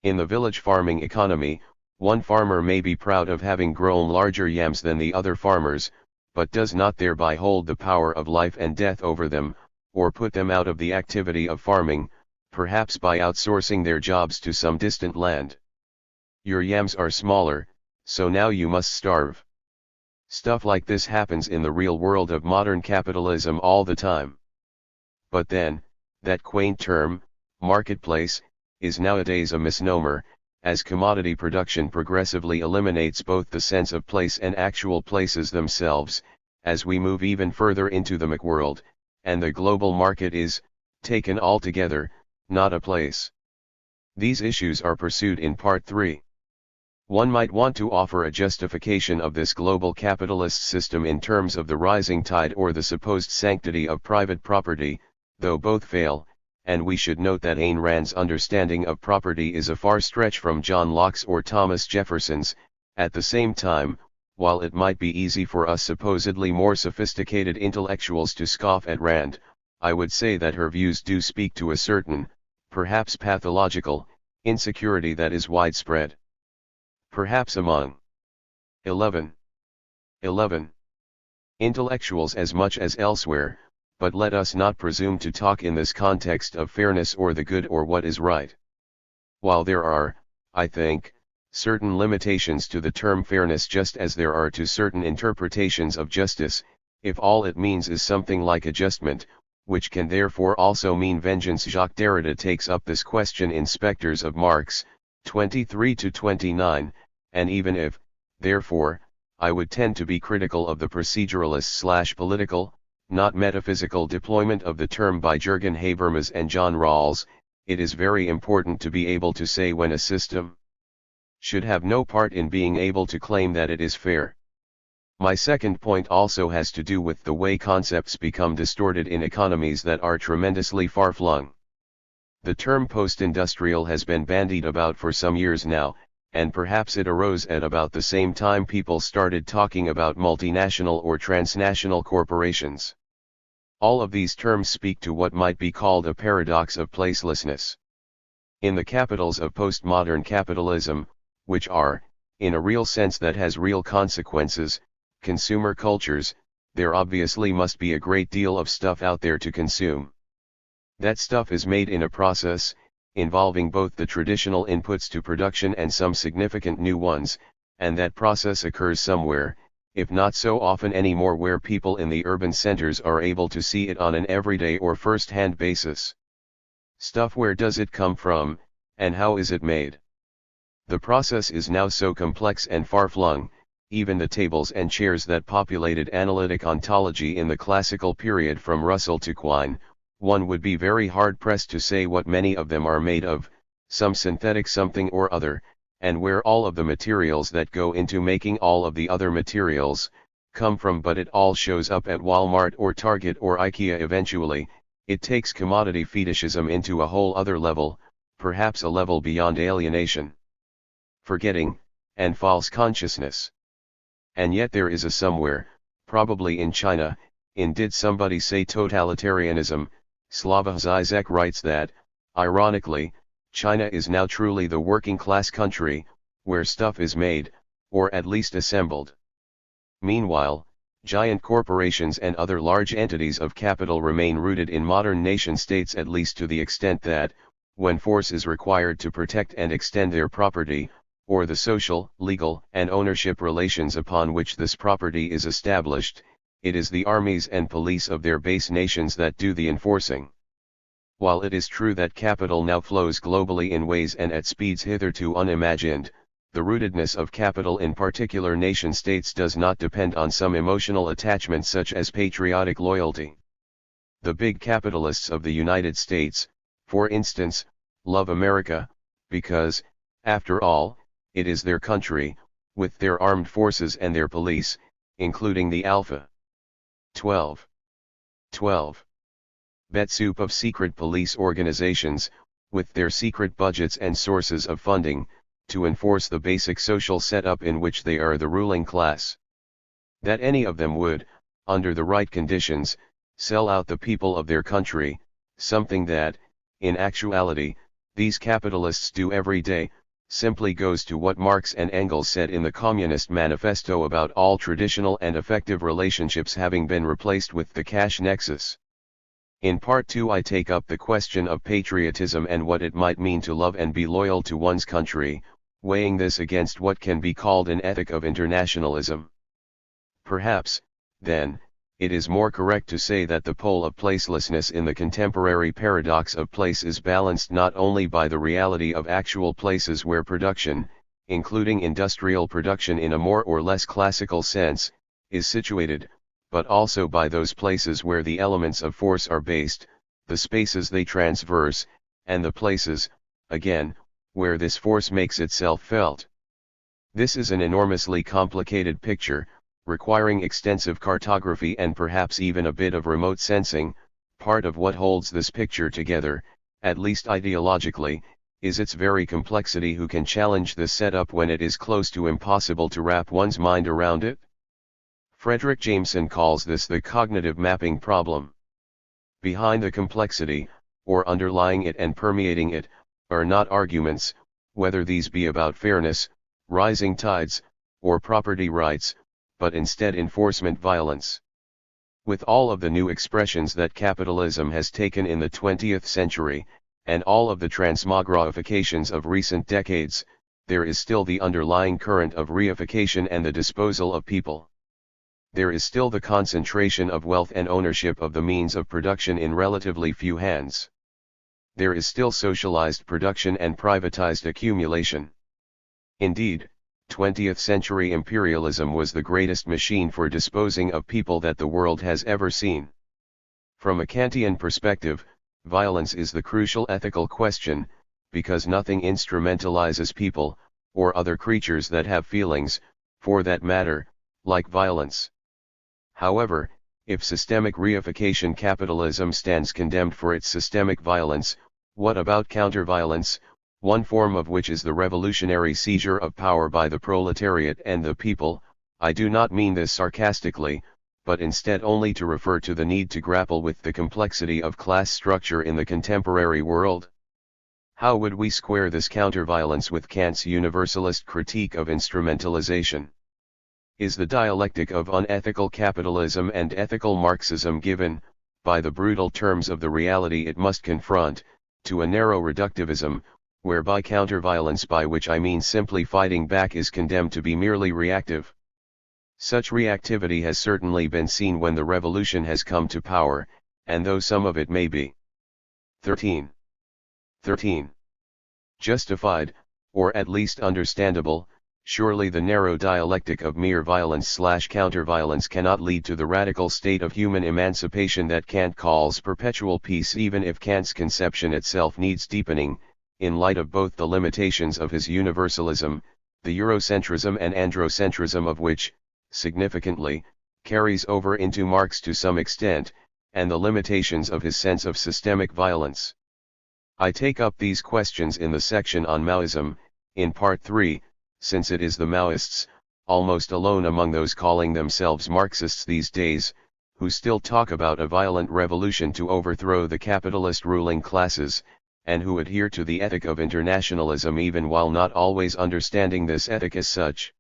In the village farming economy, one farmer may be proud of having grown larger yams than the other farmers, but does not thereby hold the power of life and death over them, or put them out of the activity of farming, perhaps by outsourcing their jobs to some distant land. Your yams are smaller, so now you must starve. Stuff like this happens in the real world of modern capitalism all the time. But then, that quaint term, marketplace, is nowadays a misnomer, as commodity production progressively eliminates both the sense of place and actual places themselves, as we move even further into the McWorld, and the global market is, taken altogether, not a place. These issues are pursued in Part 3. One might want to offer a justification of this global capitalist system in terms of the rising tide or the supposed sanctity of private property, though both fail, and we should note that Ayn Rand's understanding of property is a far stretch from John Locke's or Thomas Jefferson's. At the same time, while it might be easy for us supposedly more sophisticated intellectuals to scoff at Rand, I would say that her views do speak to a certain, perhaps pathological, insecurity that is widespread. Perhaps among 11 intellectuals as much as elsewhere, but let us not presume to talk in this context of fairness or the good or what is right. While there are, I think, certain limitations to the term fairness just as there are to certain interpretations of justice, if all it means is something like adjustment, which can therefore also mean vengeance. Jacques Derrida takes up this question in Spectres of Marx, 23-29, and even if, therefore, I would tend to be critical of the proceduralist/political, not metaphysical deployment of the term by Jürgen Habermas and John Rawls, it is very important to be able to say when a system should have no part in being able to claim that it is fair. My second point also has to do with the way concepts become distorted in economies that are tremendously far-flung. The term post-industrial has been bandied about for some years now, and perhaps it arose at about the same time people started talking about multinational or transnational corporations. All of these terms speak to what might be called a paradox of placelessness. In the capitals of postmodern capitalism, which are, in a real sense that has real consequences, consumer cultures, there obviously must be a great deal of stuff out there to consume. That stuff is made in a process, involving both the traditional inputs to production and some significant new ones, and that process occurs somewhere, if not so often anymore where people in the urban centers are able to see it on an everyday or first-hand basis. Stuff, where does it come from, and how is it made? The process is now so complex and far-flung, even the tables and chairs that populated analytic ontology in the classical period from Russell to Quine, one would be very hard-pressed to say what many of them are made of, some synthetic something or other, and where all of the materials that go into making all of the other materials come from, but it all shows up at Walmart or Target or IKEA eventually. It takes commodity fetishism into a whole other level, perhaps a level beyond alienation, forgetting, and false consciousness. And yet there is a somewhere, probably in China, in Did Somebody Say Totalitarianism? Slava Zizek writes that, ironically, China is now truly the working-class country, where stuff is made, or at least assembled. Meanwhile, giant corporations and other large entities of capital remain rooted in modern nation-states, at least to the extent that, when force is required to protect and extend their property, or the social, legal, and ownership relations upon which this property is established, it is the armies and police of their base nations that do the enforcing. While it is true that capital now flows globally in ways and at speeds hitherto unimagined, the rootedness of capital in particular nation-states does not depend on some emotional attachment such as patriotic loyalty. The big capitalists of the United States, for instance, love America, because, after all, it is their country, with their armed forces and their police, including the Alpha 12. 12. Bet soup of secret police organizations, with their secret budgets and sources of funding, to enforce the basic social setup in which they are the ruling class. That any of them would, under the right conditions, sell out the people of their country, something that, in actuality, these capitalists do every day, simply goes to what Marx and Engels said in the Communist Manifesto about all traditional and effective relationships having been replaced with the cash nexus. In part 2 I take up the question of patriotism and what it might mean to love and be loyal to one's country, weighing this against what can be called an ethic of internationalism. Perhaps, then, it is more correct to say that the pole of placelessness in the contemporary paradox of place is balanced not only by the reality of actual places where production, including industrial production in a more or less classical sense, is situated, but also by those places where the elements of force are based, the spaces they traverse, and the places, again, where this force makes itself felt. This is an enormously complicated picture, requiring extensive cartography and perhaps even a bit of remote sensing. Part of what holds this picture together, at least ideologically, is its very complexity. Who can challenge this setup when it is close to impossible to wrap one's mind around it? Frederick Jameson calls this the cognitive mapping problem. Behind the complexity, or underlying it and permeating it, are not arguments, whether these be about fairness, rising tides, or property rights, but instead enforcement violence. With all of the new expressions that capitalism has taken in the 20th century, and all of the transmogrifications of recent decades, there is still the underlying current of reification and the disposal of people. There is still the concentration of wealth and ownership of the means of production in relatively few hands. There is still socialized production and privatized accumulation. Indeed, 20th century imperialism was the greatest machine for disposing of people that the world has ever seen. From a Kantian perspective, violence is the crucial ethical question, because nothing instrumentalizes people, or other creatures that have feelings, for that matter, like violence. However, if systemic reification capitalism stands condemned for its systemic violence, what about counter-violence, one form of which is the revolutionary seizure of power by the proletariat and the people? I do not mean this sarcastically, but instead only to refer to the need to grapple with the complexity of class structure in the contemporary world. How would we square this counter-violence with Kant's universalist critique of instrumentalization? Is the dialectic of unethical capitalism and ethical Marxism given, by the brutal terms of the reality it must confront, to a narrow reductivism, whereby counter-violence, by which I mean simply fighting back, is condemned to be merely reactive? Such reactivity has certainly been seen when the revolution has come to power, and though some of it may be 13. Justified, or at least understandable, surely the narrow dialectic of mere violence/counter-violence cannot lead to the radical state of human emancipation that Kant calls perpetual peace, even if Kant's conception itself needs deepening, in light of both the limitations of his universalism, the Eurocentrism and androcentrism of which, significantly, carries over into Marx to some extent, and the limitations of his sense of systemic violence. I take up these questions in the section on Maoism, in part 3, since it is the Maoists, almost alone among those calling themselves Marxists these days, who still talk about a violent revolution to overthrow the capitalist ruling classes, and who adhere to the ethic of internationalism even while not always understanding this ethic as such.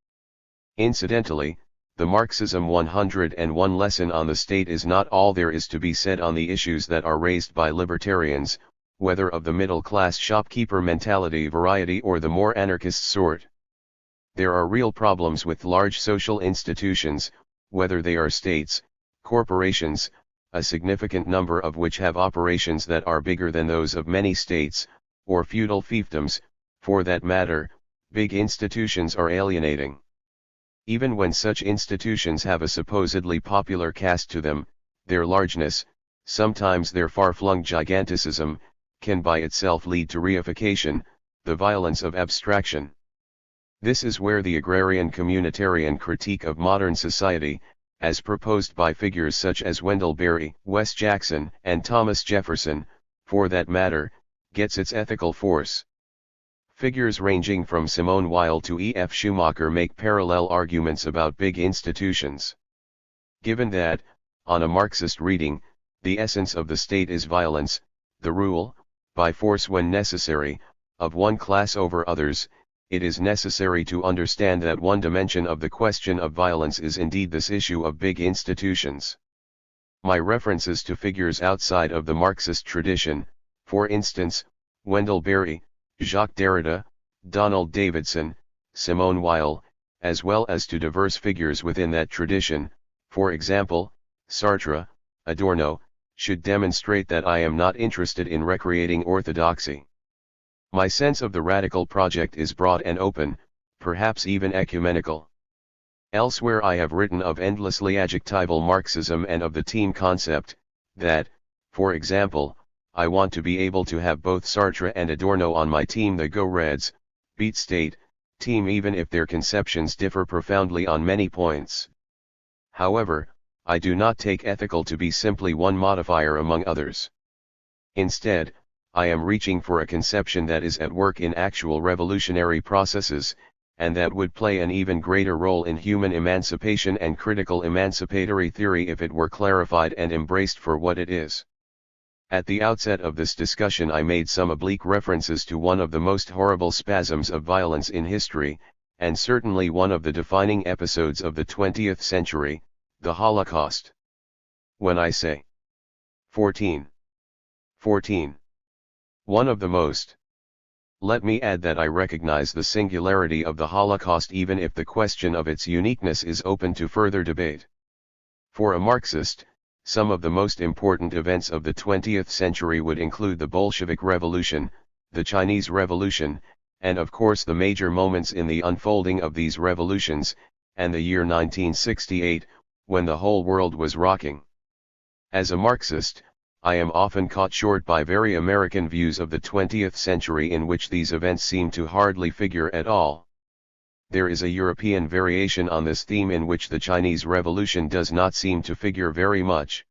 Incidentally, the Marxism 101 lesson on the state is not all there is to be said on the issues that are raised by libertarians, whether of the middle-class shopkeeper mentality variety or the more anarchist sort. There are real problems with large social institutions, whether they are states, corporations, a significant number of which have operations that are bigger than those of many states, or feudal fiefdoms. For that matter, big institutions are alienating. Even when such institutions have a supposedly popular cast to them, their largeness, sometimes their far-flung giganticism, can by itself lead to reification, the violence of abstraction. This is where the agrarian communitarian critique of modern society, as proposed by figures such as Wendell Berry, Wes Jackson, and Thomas Jefferson, for that matter, gets its ethical force. Figures ranging from Simone Weil to E.F. Schumacher make parallel arguments about big institutions. Given that, on a Marxist reading, the essence of the state is violence, the rule, by force when necessary, of one class over others, it is necessary to understand that one dimension of the question of violence is indeed this issue of big institutions. My references to figures outside of the Marxist tradition, for instance, Wendell Berry, Jacques Derrida, Donald Davidson, Simone Weil, as well as to diverse figures within that tradition, for example, Sartre, Adorno, should demonstrate that I am not interested in recreating orthodoxy. My sense of the radical project is broad and open, perhaps even ecumenical. Elsewhere I have written of endlessly adjectival Marxism and of the team concept, that, for example, I want to be able to have both Sartre and Adorno on my team, the Go Reds, beat state, team, even if their conceptions differ profoundly on many points. However, I do not take ethical to be simply one modifier among others. Instead, I am reaching for a conception that is at work in actual revolutionary processes, and that would play an even greater role in human emancipation and critical emancipatory theory if it were clarified and embraced for what it is. At the outset of this discussion I made some oblique references to one of the most horrible spasms of violence in history, and certainly one of the defining episodes of the 20th century, the Holocaust. When I say 14. One of the most. Let me add that I recognize the singularity of the Holocaust even if the question of its uniqueness is open to further debate. For a Marxist, some of the most important events of the 20th century would include the Bolshevik Revolution, the Chinese Revolution, and of course the major moments in the unfolding of these revolutions, and the year 1968, when the whole world was rocking. As a Marxist, I am often caught short by very American views of the 20th century in which these events seem to hardly figure at all. There is a European variation on this theme in which the Chinese Revolution does not seem to figure very much.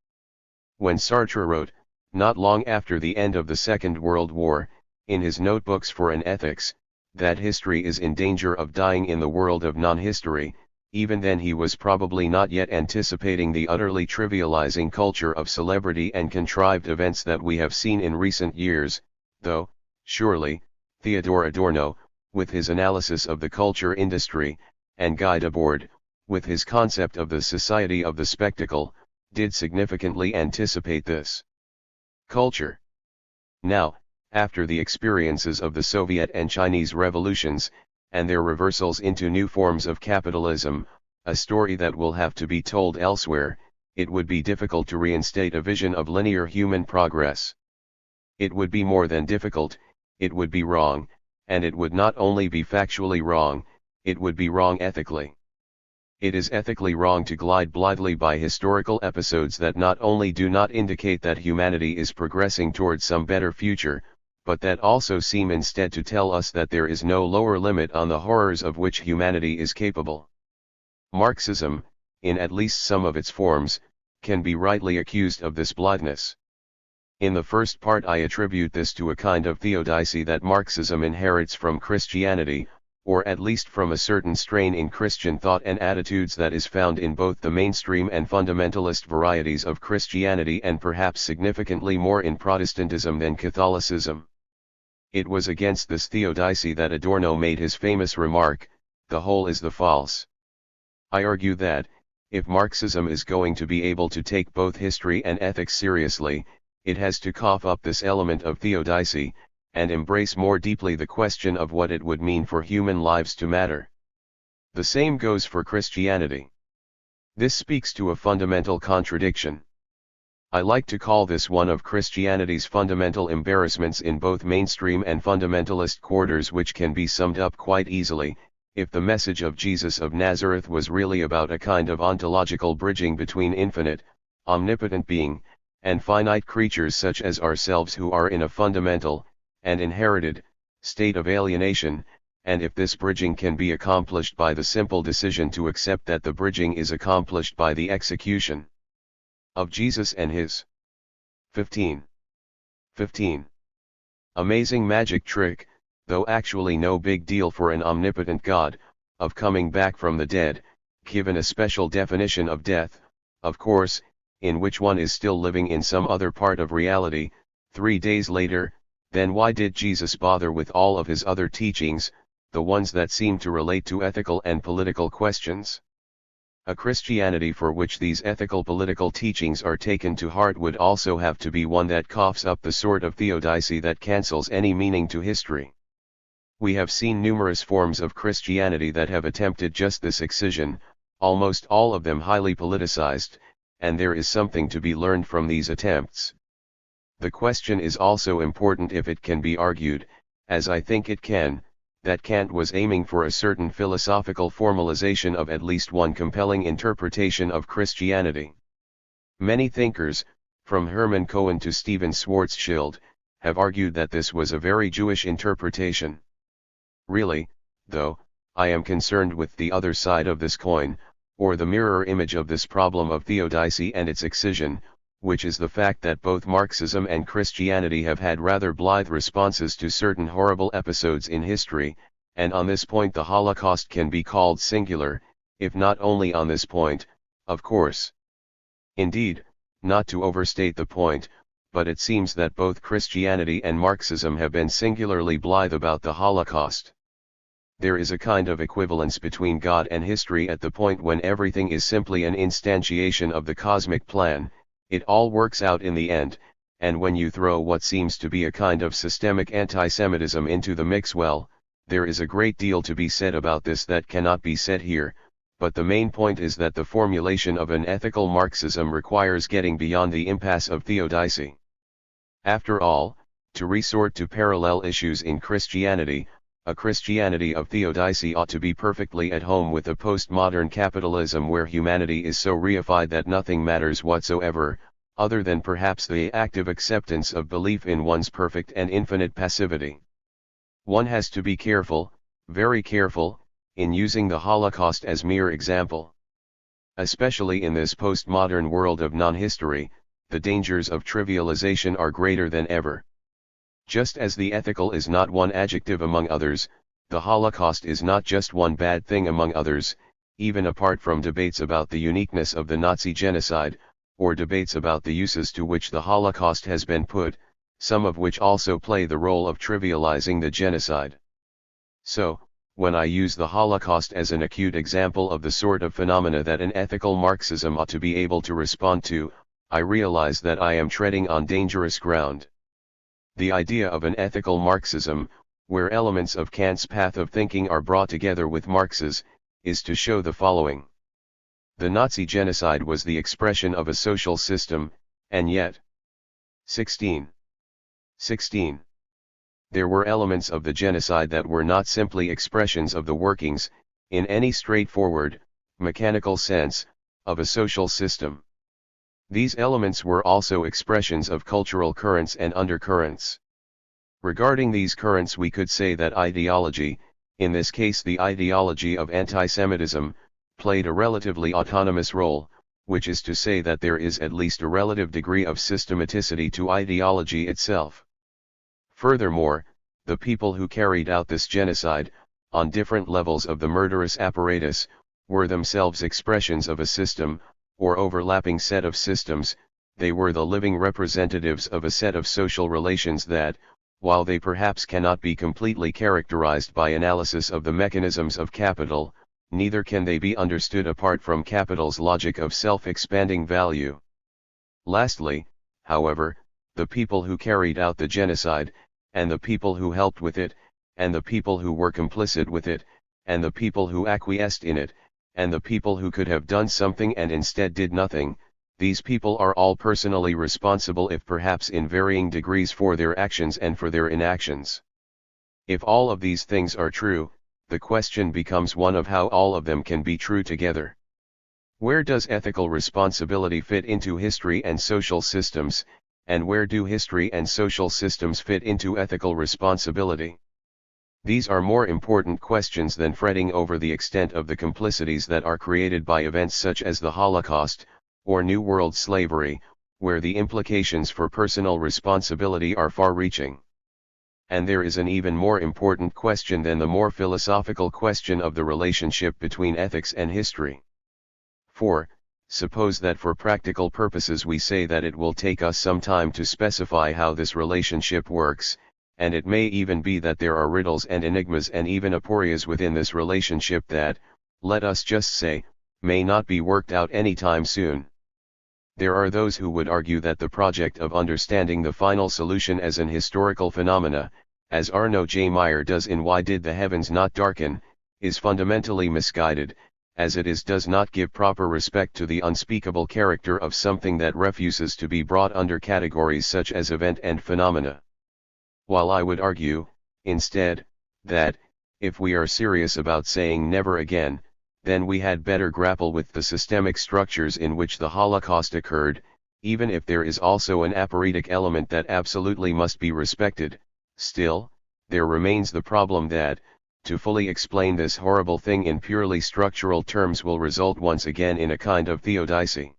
When Sartre wrote, not long after the end of the Second World War, in his notebooks for an ethics, that history is in danger of dying in the world of non-history, even then he was probably not yet anticipating the utterly trivializing culture of celebrity and contrived events that we have seen in recent years, though, surely, Theodore Adorno, with his analysis of the culture industry, and Guy Debord, with his concept of the society of the spectacle, did significantly anticipate this culture. Now, after the experiences of the Soviet and Chinese revolutions, and their reversals into new forms of capitalism, a story that will have to be told elsewhere, it would be difficult to reinstate a vision of linear human progress. It would be more than difficult, it would be wrong, and it would not only be factually wrong, it would be wrong ethically. It is ethically wrong to glide blithely by historical episodes that not only do not indicate that humanity is progressing towards some better future, but that also seem instead to tell us that there is no lower limit on the horrors of which humanity is capable. Marxism, in at least some of its forms, can be rightly accused of this blitheness. In the first part I attribute this to a kind of theodicy that Marxism inherits from Christianity, or at least from a certain strain in Christian thought and attitudes that is found in both the mainstream and fundamentalist varieties of Christianity and perhaps significantly more in Protestantism than Catholicism. It was against this theodicy that Adorno made his famous remark, "The whole is the false." I argue that, if Marxism is going to be able to take both history and ethics seriously, it has to cough up this element of theodicy, and embrace more deeply the question of what it would mean for human lives to matter. The same goes for Christianity. This speaks to a fundamental contradiction. I like to call this one of Christianity's fundamental embarrassments in both mainstream and fundamentalist quarters, which can be summed up quite easily. If the message of Jesus of Nazareth was really about a kind of ontological bridging between infinite, omnipotent being, and finite creatures such as ourselves who are in a fundamental, and inherited, state of alienation, and if this bridging can be accomplished by the simple decision to accept that the bridging is accomplished by the execution of Jesus and his 15. Amazing magic trick, though actually no big deal for an omnipotent God, of coming back from the dead, given a special definition of death, of course, in which one is still living in some other part of reality, 3 days later. Then why did Jesus bother with all of his other teachings, the ones that seem to relate to ethical and political questions? A Christianity for which these ethical political teachings are taken to heart would also have to be one that coughs up the sort of theodicy that cancels any meaning to history. We have seen numerous forms of Christianity that have attempted just this excision, almost all of them highly politicized, and there is something to be learned from these attempts. The question is also important if it can be argued, as I think it can, that Kant was aiming for a certain philosophical formalization of at least one compelling interpretation of Christianity. Many thinkers, from Hermann Cohen to Stephen Schwarzschild, have argued that this was a very Jewish interpretation. Really, though, I am concerned with the other side of this coin, or the mirror image of this problem of theodicy and its excision, which is the fact that both Marxism and Christianity have had rather blithe responses to certain horrible episodes in history, and on this point the Holocaust can be called singular, if not only on this point, of course. Indeed, not to overstate the point, but it seems that both Christianity and Marxism have been singularly blithe about the Holocaust. There is a kind of equivalence between God and history at the point when everything is simply an instantiation of the cosmic plan. It all works out in the end, and when you throw what seems to be a kind of systemic anti-Semitism into the mix, well, there is a great deal to be said about this that cannot be said here, but the main point is that the formulation of an ethical Marxism requires getting beyond the impasse of theodicy. After all, to resort to parallel issues in Christianity, a Christianity of theodicy ought to be perfectly at home with a postmodern capitalism where humanity is so reified that nothing matters whatsoever, other than perhaps the active acceptance of belief in one's perfect and infinite passivity. One has to be careful, very careful, in using the Holocaust as mere example. Especially in this postmodern world of non-history, the dangers of trivialization are greater than ever. Just as the ethical is not one adjective among others, the Holocaust is not just one bad thing among others, even apart from debates about the uniqueness of the Nazi genocide, or debates about the uses to which the Holocaust has been put, some of which also play the role of trivializing the genocide. So, when I use the Holocaust as an acute example of the sort of phenomena that an ethical Marxism ought to be able to respond to, I realize that I am treading on dangerous ground. The idea of an ethical Marxism, where elements of Kant's path of thinking are brought together with Marx's, is to show the following. The Nazi genocide was the expression of a social system, and yet 16. There were elements of the genocide that were not simply expressions of the workings, in any straightforward, mechanical sense, of a social system. These elements were also expressions of cultural currents and undercurrents. Regarding these currents, we could say that ideology, in this case the ideology of anti-Semitism, played a relatively autonomous role, which is to say that there is at least a relative degree of systematicity to ideology itself. Furthermore, the people who carried out this genocide, on different levels of the murderous apparatus, were themselves expressions of a system, or overlapping set of systems. They were the living representatives of a set of social relations that, while they perhaps cannot be completely characterized by analysis of the mechanisms of capital, neither can they be understood apart from capital's logic of self-expanding value. Lastly, however, the people who carried out the genocide, and the people who helped with it, and the people who were complicit with it, and the people who acquiesced in it, and the people who could have done something and instead did nothing, these people are all personally responsible, if perhaps in varying degrees, for their actions and for their inactions. If all of these things are true, the question becomes one of how all of them can be true together. Where does ethical responsibility fit into history and social systems, and where do history and social systems fit into ethical responsibility? These are more important questions than fretting over the extent of the complicities that are created by events such as the Holocaust, or New World slavery, where the implications for personal responsibility are far-reaching. And there is an even more important question than the more philosophical question of the relationship between ethics and history. For, suppose that for practical purposes we say that it will take us some time to specify how this relationship works, and it may even be that there are riddles and enigmas and even aporias within this relationship that, let us just say, may not be worked out anytime soon. There are those who would argue that the project of understanding the final solution as an historical phenomena, as Arno J. Meyer does in Why Did the Heavens Not Darken, is fundamentally misguided, as it does not give proper respect to the unspeakable character of something that refuses to be brought under categories such as event and phenomena. While I would argue, instead, that, if we are serious about saying never again, then we had better grapple with the systemic structures in which the Holocaust occurred, even if there is also an aporetic element that absolutely must be respected. Still, there remains the problem that, to fully explain this horrible thing in purely structural terms will result once again in a kind of theodicy.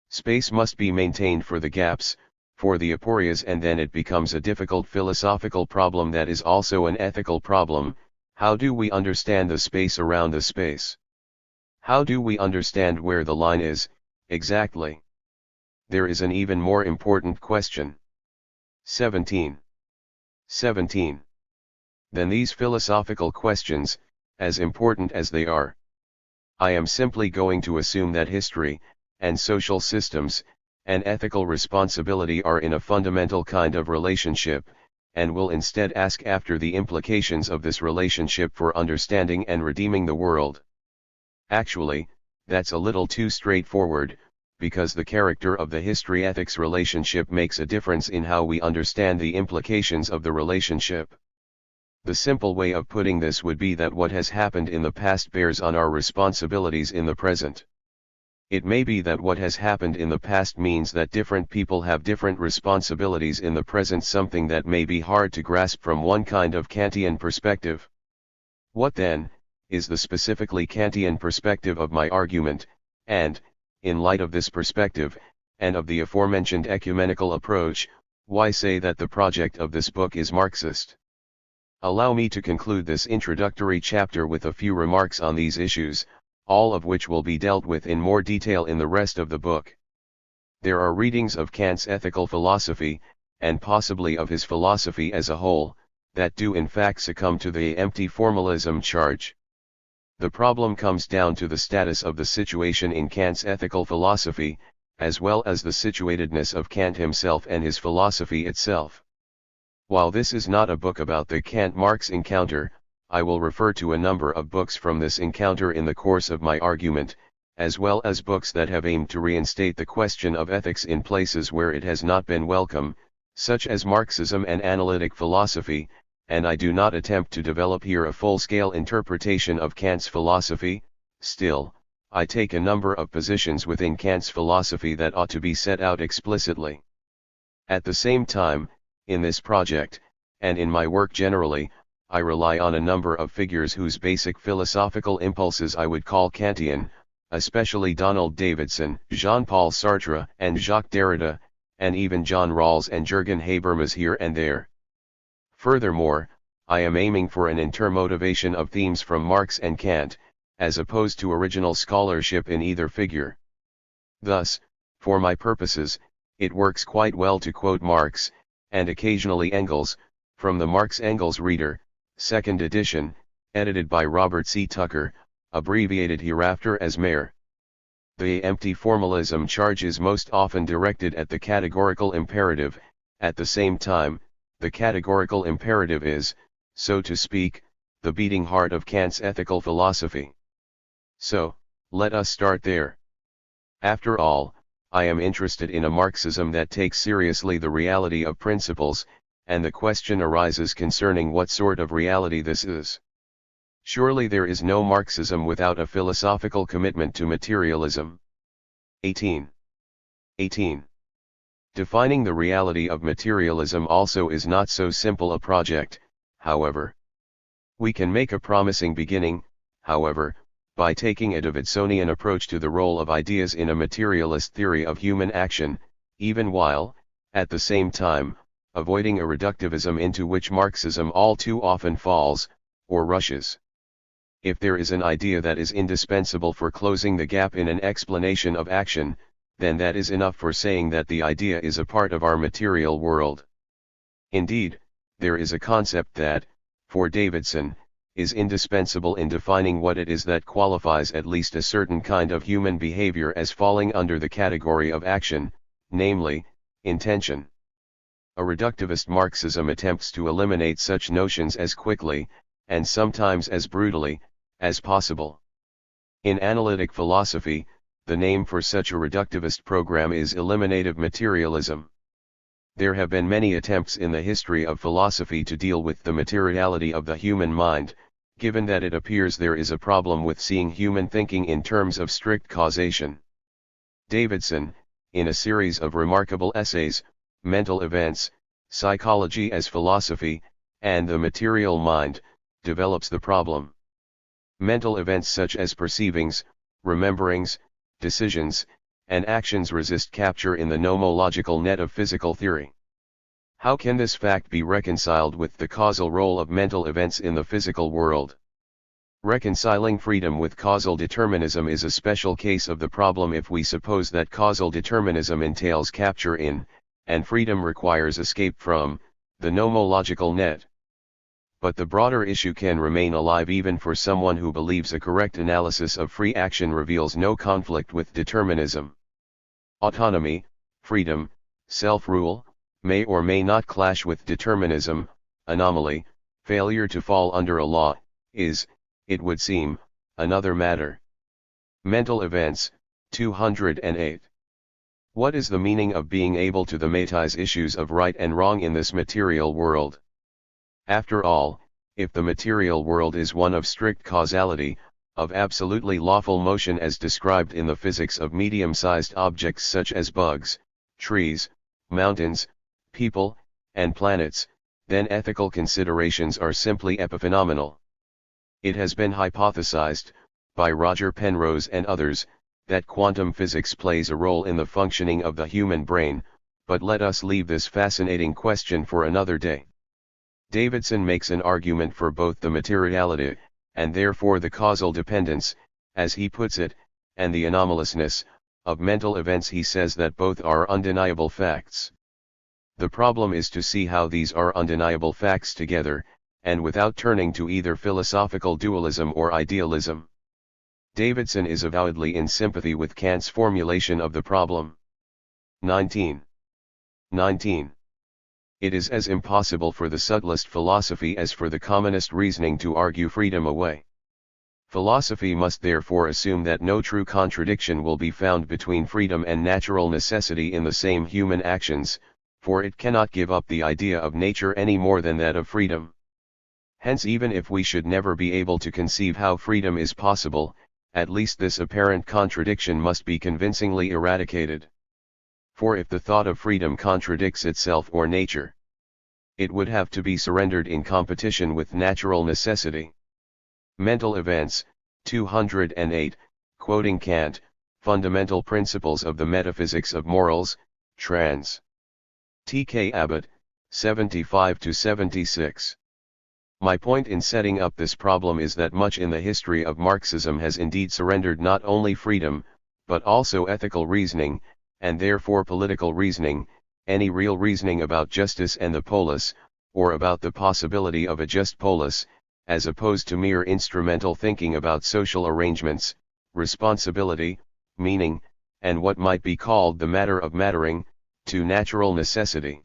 Space must be maintained for the gaps, for the aporias, and then it becomes a difficult philosophical problem that is also an ethical problem. How do we understand the space around the space? How do we understand where the line is, exactly? There is an even more important question. 17. Then these philosophical questions, as important as they are. I am simply going to assume that history, and social systems, and ethical responsibility are in a fundamental kind of relationship, and will instead ask after the implications of this relationship for understanding and redeeming the world. Actually, that's a little too straightforward, because the character of the history-ethics relationship makes a difference in how we understand the implications of the relationship. The simple way of putting this would be that what has happened in the past bears on our responsibilities in the present. It may be that what has happened in the past means that different people have different responsibilities in the present, something that may be hard to grasp from one kind of Kantian perspective. What then, is the specifically Kantian perspective of my argument, and, in light of this perspective, and of the aforementioned ecumenical approach, why say that the project of this book is Marxist? Allow me to conclude this introductory chapter with a few remarks on these issues, all of which will be dealt with in more detail in the rest of the book. There are readings of Kant's ethical philosophy, and possibly of his philosophy as a whole, that do in fact succumb to the empty formalism charge. The problem comes down to the status of the situation in Kant's ethical philosophy, as well as the situatedness of Kant himself and his philosophy itself. While this is not a book about the Kant-Marx encounter, I will refer to a number of books from this encounter in the course of my argument, as well as books that have aimed to reinstate the question of ethics in places where it has not been welcome, such as Marxism and analytic philosophy, and I do not attempt to develop here a full-scale interpretation of Kant's philosophy. Still, I take a number of positions within Kant's philosophy that ought to be set out explicitly. At the same time, in this project, and in my work generally, I rely on a number of figures whose basic philosophical impulses I would call Kantian, especially Donald Davidson, Jean-Paul Sartre, and Jacques Derrida, and even John Rawls and Jürgen Habermas here and there. Furthermore, I am aiming for an intermotivation of themes from Marx and Kant, as opposed to original scholarship in either figure. Thus, for my purposes, it works quite well to quote Marx, and occasionally Engels, from the Marx-Engels Reader, 2nd edition, edited by Robert C. Tucker, abbreviated hereafter as Mayer. The empty formalism charge is most often directed at the categorical imperative. At the same time, the categorical imperative is, so to speak, the beating heart of Kant's ethical philosophy. So, let us start there. After all, I am interested in a Marxism that takes seriously the reality of principles, and the question arises concerning what sort of reality this is. Surely there is no Marxism without a philosophical commitment to materialism. 18. Defining the reality of materialism also is not so simple a project, however. We can make a promising beginning, however, by taking a Davidsonian approach to the role of ideas in a materialist theory of human action, even while, at the same time, avoiding a reductivism into which Marxism all too often falls, or rushes. If there is an idea that is indispensable for closing the gap in an explanation of action, then that is enough for saying that the idea is a part of our material world. Indeed, there is a concept that, for Davidson, is indispensable in defining what it is that qualifies at least a certain kind of human behavior as falling under the category of action, namely, intention. A reductivist Marxism attempts to eliminate such notions as quickly, and sometimes as brutally, as possible. In analytic philosophy, the name for such a reductivist program is eliminative materialism. There have been many attempts in the history of philosophy to deal with the materiality of the human mind, given that it appears there is a problem with seeing human thinking in terms of strict causation. Davidson, in a series of remarkable essays, Mental Events, Psychology as Philosophy, and the Material Mind, develops the problem. Mental events such as perceivings, rememberings, decisions, and actions resist capture in the nomological net of physical theory. How can this fact be reconciled with the causal role of mental events in the physical world? Reconciling freedom with causal determinism is a special case of the problem if we suppose that causal determinism entails capture in, and freedom requires escape from, the nomological net. But the broader issue can remain alive even for someone who believes a correct analysis of free action reveals no conflict with determinism. Autonomy, freedom, self-rule, may or may not clash with determinism. Anomaly, failure to fall under a law, is, it would seem, another matter. Mental Events, 208. What is the meaning of being able to thematize issues of right and wrong in this material world? After all, if the material world is one of strict causality, of absolutely lawful motion as described in the physics of medium-sized objects such as bugs, trees, mountains, people, and planets, then ethical considerations are simply epiphenomenal. It has been hypothesized, by Roger Penrose and others, that quantum physics plays a role in the functioning of the human brain, but let us leave this fascinating question for another day. Davidson makes an argument for both the materiality, and therefore the causal dependence, as he puts it, and the anomalousness, of mental events. He says that both are undeniable facts. The problem is to see how these are undeniable facts together, and without turning to either philosophical dualism or idealism. Davidson is avowedly in sympathy with Kant's formulation of the problem. 19. It is as impossible for the subtlest philosophy as for the commonest reasoning to argue freedom away. Philosophy must therefore assume that no true contradiction will be found between freedom and natural necessity in the same human actions, for it cannot give up the idea of nature any more than that of freedom. Hence, even if we should never be able to conceive how freedom is possible, at least this apparent contradiction must be convincingly eradicated. For if the thought of freedom contradicts itself or nature, it would have to be surrendered in competition with natural necessity. Mental Events, 208, quoting Kant, Fundamental Principles of the Metaphysics of Morals, trans. T.K. Abbott, 75-76. My point in setting up this problem is that much in the history of Marxism has indeed surrendered not only freedom, but also ethical reasoning, and therefore political reasoning, any real reasoning about justice and the polis, or about the possibility of a just polis, as opposed to mere instrumental thinking about social arrangements, responsibility, meaning, and what might be called the matter of mattering, to natural necessity.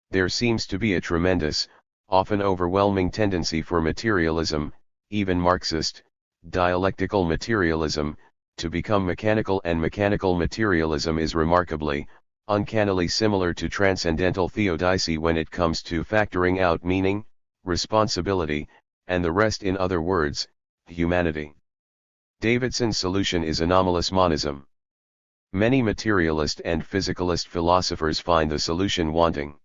There seems to be a tremendous, often overwhelming tendency for materialism, even Marxist, dialectical materialism, to become mechanical, and mechanical materialism is remarkably, uncannily similar to transcendental theodicy when it comes to factoring out meaning, responsibility, and the rest, in other words, humanity. Davidson's solution is anomalous monism. Many materialist and physicalist philosophers find the solution wanting.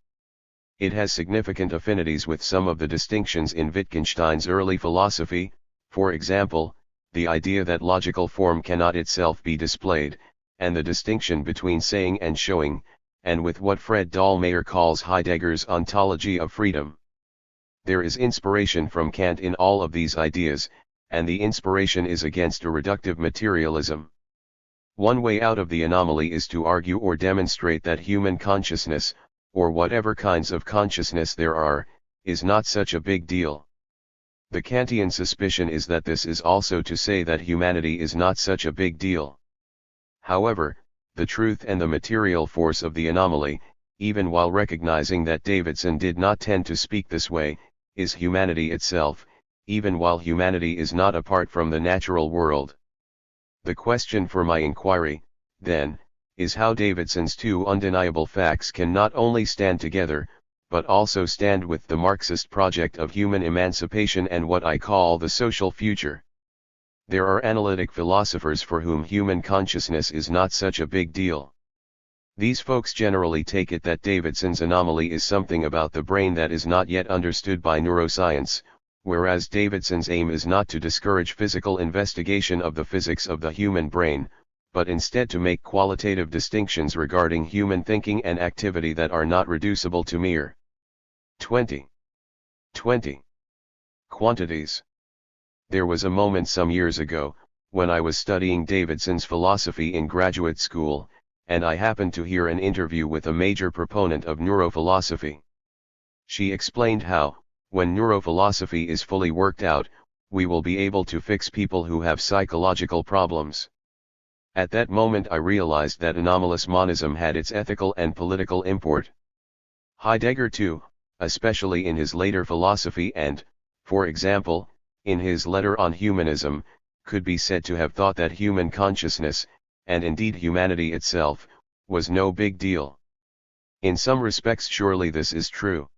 It has significant affinities with some of the distinctions in Wittgenstein's early philosophy, for example, the idea that logical form cannot itself be displayed, and the distinction between saying and showing, and with what Fred Dahlmeyer calls Heidegger's ontology of freedom. There is inspiration from Kant in all of these ideas, and the inspiration is against a reductive materialism. One way out of the anomaly is to argue or demonstrate that human consciousness, or whatever kinds of consciousness there are, is not such a big deal. The Kantian suspicion is that this is also to say that humanity is not such a big deal. However, the truth and the material force of the anomaly, even while recognizing that Davidson did not tend to speak this way, is humanity itself, even while humanity is not apart from the natural world. The question for my inquiry, then, is how Davidson's two undeniable facts can not only stand together, but also stand with the Marxist project of human emancipation and what I call the social future. There are analytic philosophers for whom human consciousness is not such a big deal. These folks generally take it that Davidson's anomaly is something about the brain that is not yet understood by neuroscience, whereas Davidson's aim is not to discourage physical investigation of the physics of the human brain, but instead to make qualitative distinctions regarding human thinking and activity that are not reducible to mere 20 quantities. There was a moment some years ago, when I was studying Davidson's philosophy in graduate school, and I happened to hear an interview with a major proponent of neurophilosophy. She explained how, when neurophilosophy is fully worked out, we will be able to fix people who have psychological problems. At that moment I realized that anomalous monism had its ethical and political import. Heidegger too, especially in his later philosophy and, for example, in his letter on humanism, could be said to have thought that human consciousness, and indeed humanity itself, was no big deal. In some respects surely this is true.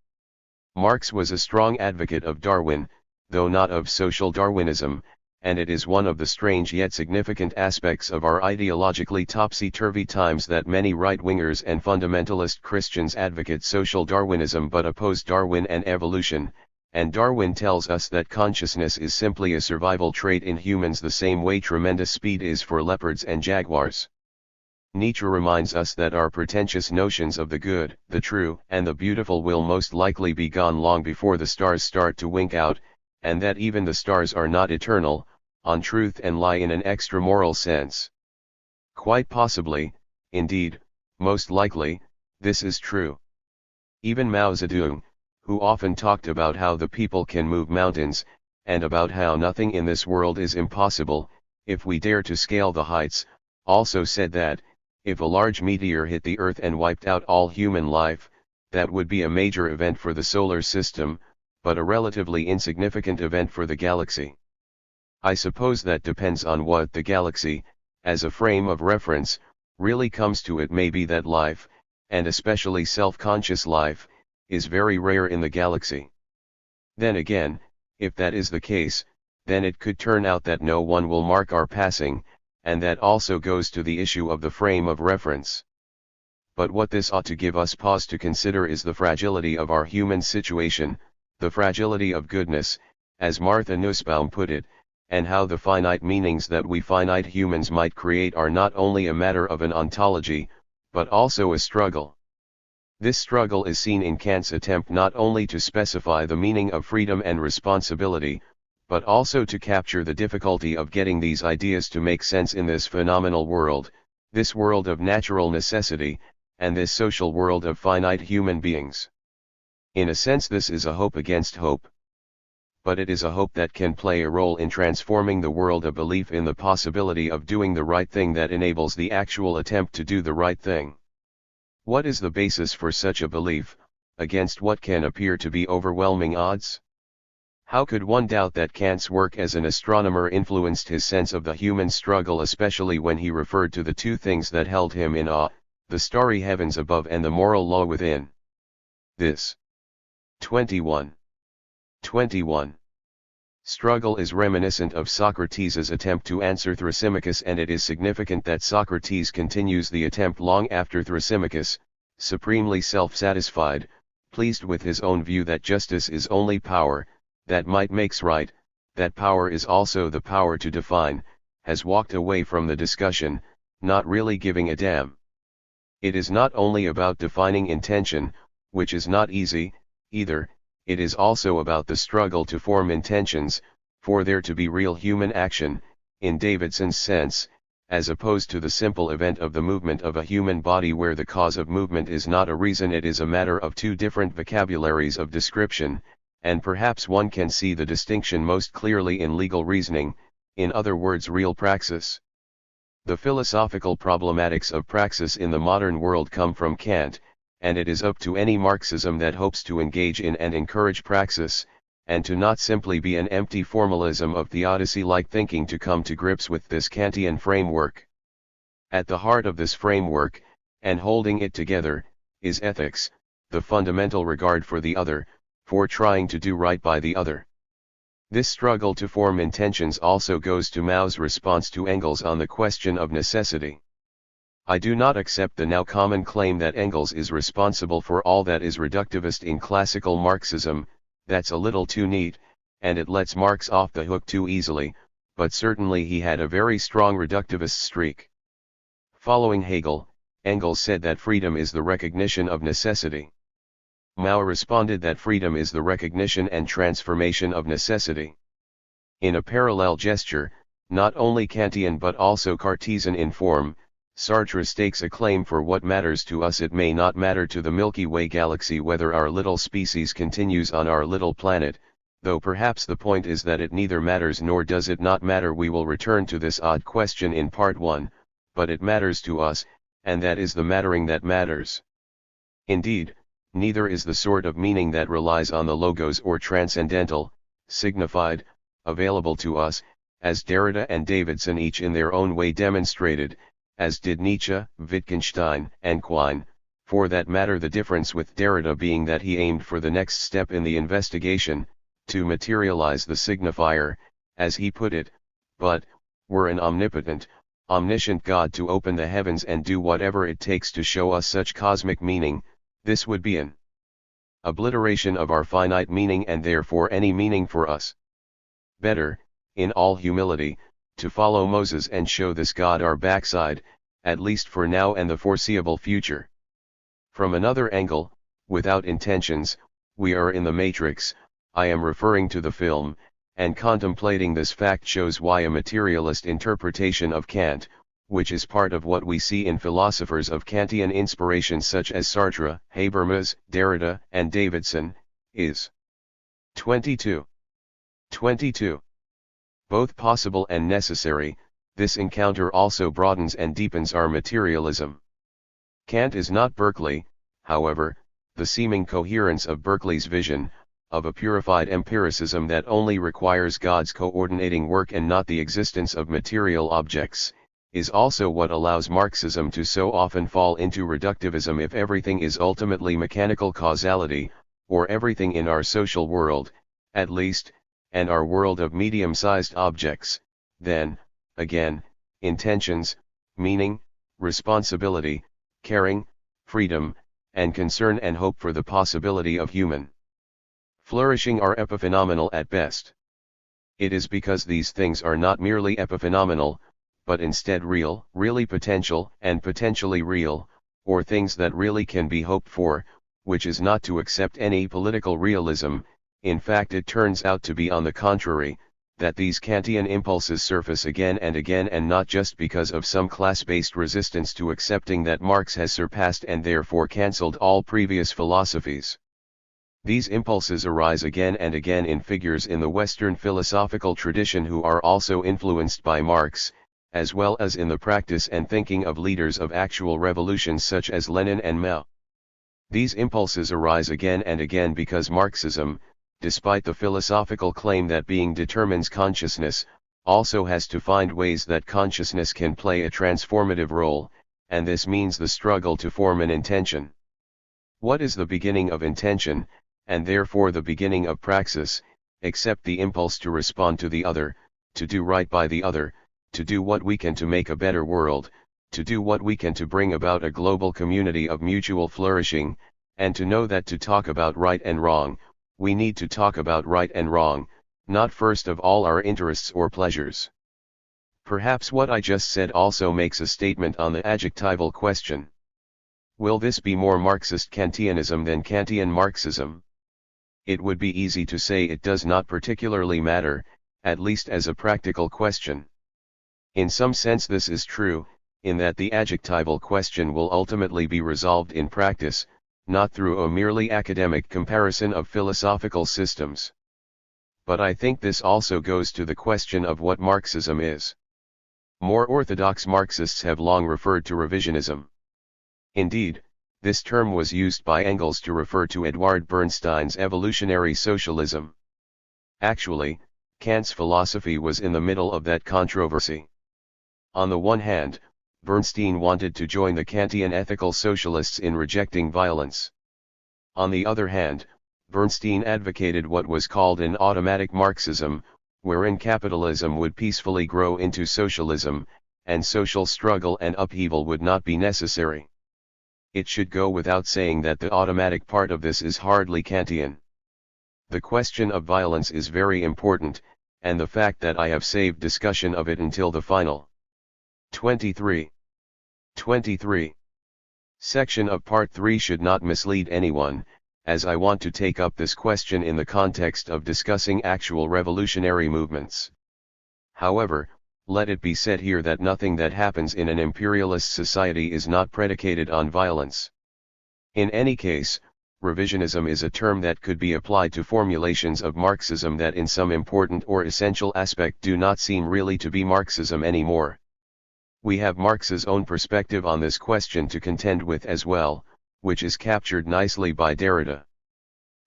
Marx was a strong advocate of Darwin, though not of social Darwinism, and it is one of the strange yet significant aspects of our ideologically topsy-turvy times that many right-wingers and fundamentalist Christians advocate social Darwinism but oppose Darwin and evolution, and Darwin tells us that consciousness is simply a survival trait in humans the same way tremendous speed is for leopards and jaguars. Nietzsche reminds us that our pretentious notions of the good, the true, and the beautiful will most likely be gone long before the stars start to wink out, and that even the stars are not eternal, on truth and lie in an extra-moral sense. Quite possibly, indeed, most likely, this is true. Even Mao Zedong, who often talked about how the people can move mountains, and about how nothing in this world is impossible, if we dare to scale the heights, also said that, if a large meteor hit the Earth and wiped out all human life, that would be a major event for the solar system, but a relatively insignificant event for the galaxy. I suppose that depends on what the galaxy, as a frame of reference, really comes to. It may be that life, and especially self-conscious life, is very rare in the galaxy. Then again, if that is the case, then it could turn out that no one will mark our passing, and that also goes to the issue of the frame of reference. But what this ought to give us pause to consider is the fragility of our human situation, the fragility of goodness, as Martha Nussbaum put it, and how the finite meanings that we finite humans might create are not only a matter of an ontology, but also a struggle. This struggle is seen in Kant's attempt not only to specify the meaning of freedom and responsibility, but also to capture the difficulty of getting these ideas to make sense in this phenomenal world, this world of natural necessity, and this social world of finite human beings. In a sense this is a hope against hope. But it is a hope that can play a role in transforming the world, a belief in the possibility of doing the right thing that enables the actual attempt to do the right thing. What is the basis for such a belief, against what can appear to be overwhelming odds? How could one doubt that Kant's work as an astronomer influenced his sense of the human struggle, especially when he referred to the two things that held him in awe, the starry heavens above and the moral law within? This 21 struggle is reminiscent of Socrates' attempt to answer Thrasymachus, and it is significant that Socrates continues the attempt long after Thrasymachus, supremely self-satisfied, pleased with his own view that justice is only power, that might makes right, that power is also the power to define, has walked away from the discussion, not really giving a damn. It is not only about defining intention, which is not easy, either, it is also about the struggle to form intentions, for there to be real human action, in Davidson's sense, as opposed to the simple event of the movement of a human body where the cause of movement is not a reason. It is a matter of two different vocabularies of description, and perhaps one can see the distinction most clearly in legal reasoning, in other words real praxis. The philosophical problematics of praxis in the modern world come from Kant, and it is up to any Marxism that hopes to engage in and encourage praxis, and to not simply be an empty formalism of theodicy-like thinking to come to grips with this Kantian framework. At the heart of this framework, and holding it together, is ethics, the fundamental regard for the other, for trying to do right by the other. This struggle to form intentions also goes to Mao's response to Engels on the question of necessity. I do not accept the now common claim that Engels is responsible for all that is reductivist in classical Marxism. That's a little too neat, and it lets Marx off the hook too easily, but certainly he had a very strong reductivist streak. Following Hegel, Engels said that freedom is the recognition of necessity. Mao responded that freedom is the recognition and transformation of necessity. In a parallel gesture, not only Kantian but also Cartesian in form, Sartre stakes a claim for what matters to us. It may not matter to the Milky Way galaxy whether our little species continues on our little planet, though perhaps the point is that it neither matters nor does it not matter. We will return to this odd question in part 1, but it matters to us, and that is the mattering that matters. Indeed, neither is the sort of meaning that relies on the logos or transcendental, signified, available to us, as Derrida and Davidson each in their own way demonstrated, as did Nietzsche, Wittgenstein, and Quine, for that matter, the difference with Derrida being that he aimed for the next step in the investigation, to materialize the signifier, as he put it, but, were an omnipotent, omniscient God to open the heavens and do whatever it takes to show us such cosmic meaning, this would be an obliteration of our finite meaning and therefore any meaning for us. Better, in all humility, to follow Moses and show this God our backside, at least for now and the foreseeable future. From another angle, without intentions, we are in the matrix. I am referring to the film, and contemplating this fact shows why a materialist interpretation of Kant, which is part of what we see in philosophers of Kantian inspiration such as Sartre, Habermas, Derrida, and Davidson, is 22. Both possible and necessary. This encounter also broadens and deepens our materialism. Kant is not Berkeley, however. The seeming coherence of Berkeley's vision, of a purified empiricism that only requires God's coordinating work and not the existence of material objects, is also what allows Marxism to so often fall into reductivism. If everything is ultimately mechanical causality, or everything in our social world, at least, and our world of medium-sized objects, then, again, intentions, meaning, responsibility, caring, freedom, and concern and hope for the possibility of human flourishing are epiphenomenal at best. It is because these things are not merely epiphenomenal, but instead real, really potential, and potentially real, or things that really can be hoped for, which is not to accept any political realism. In fact, it turns out to be on the contrary, that these Kantian impulses surface again and not just because of some class-based resistance to accepting that Marx has surpassed and therefore cancelled all previous philosophies. These impulses arise again and again in figures in the Western philosophical tradition who are also influenced by Marx, as well as in the practice and thinking of leaders of actual revolutions such as Lenin and Mao. These impulses arise again and again because Marxism, despite the philosophical claim that being determines consciousness, also has to find ways that consciousness can play a transformative role, and this means the struggle to form an intention. What is the beginning of intention, and therefore the beginning of praxis, except the impulse to respond to the other, to do right by the other, to do what we can to make a better world, to do what we can to bring about a global community of mutual flourishing, And to know that to talk about right and wrong, we need to talk about right and wrong, not first of all our interests or pleasures. Perhaps what I just said also makes a statement on the adjectival question. Will this be more Marxist Kantianism than Kantian Marxism? It would be easy to say it does not particularly matter, at least as a practical question. In some sense this is true, in that the adjectival question will ultimately be resolved in practice, not through a merely academic comparison of philosophical systems. But I think this also goes to the question of what Marxism is. More orthodox Marxists have long referred to revisionism. Indeed, this term was used by Engels to refer to Edward Bernstein's evolutionary socialism. Actually, Kant's philosophy was in the middle of that controversy. On the one hand, Bernstein wanted to join the Kantian ethical socialists in rejecting violence. On the other hand, Bernstein advocated what was called an automatic Marxism, wherein capitalism would peacefully grow into socialism, and social struggle and upheaval would not be necessary. It should go without saying that the automatic part of this is hardly Kantian. The question of violence is very important, and the fact that I have saved discussion of it until the final 23 section of Part 3 should not mislead anyone, as I want to take up this question in the context of discussing actual revolutionary movements. However, let it be said here that nothing that happens in an imperialist society is not predicated on violence. In any case, revisionism is a term that could be applied to formulations of Marxism that in some important or essential aspect do not seem really to be Marxism anymore. We have Marx's own perspective on this question to contend with as well, which is captured nicely by Derrida.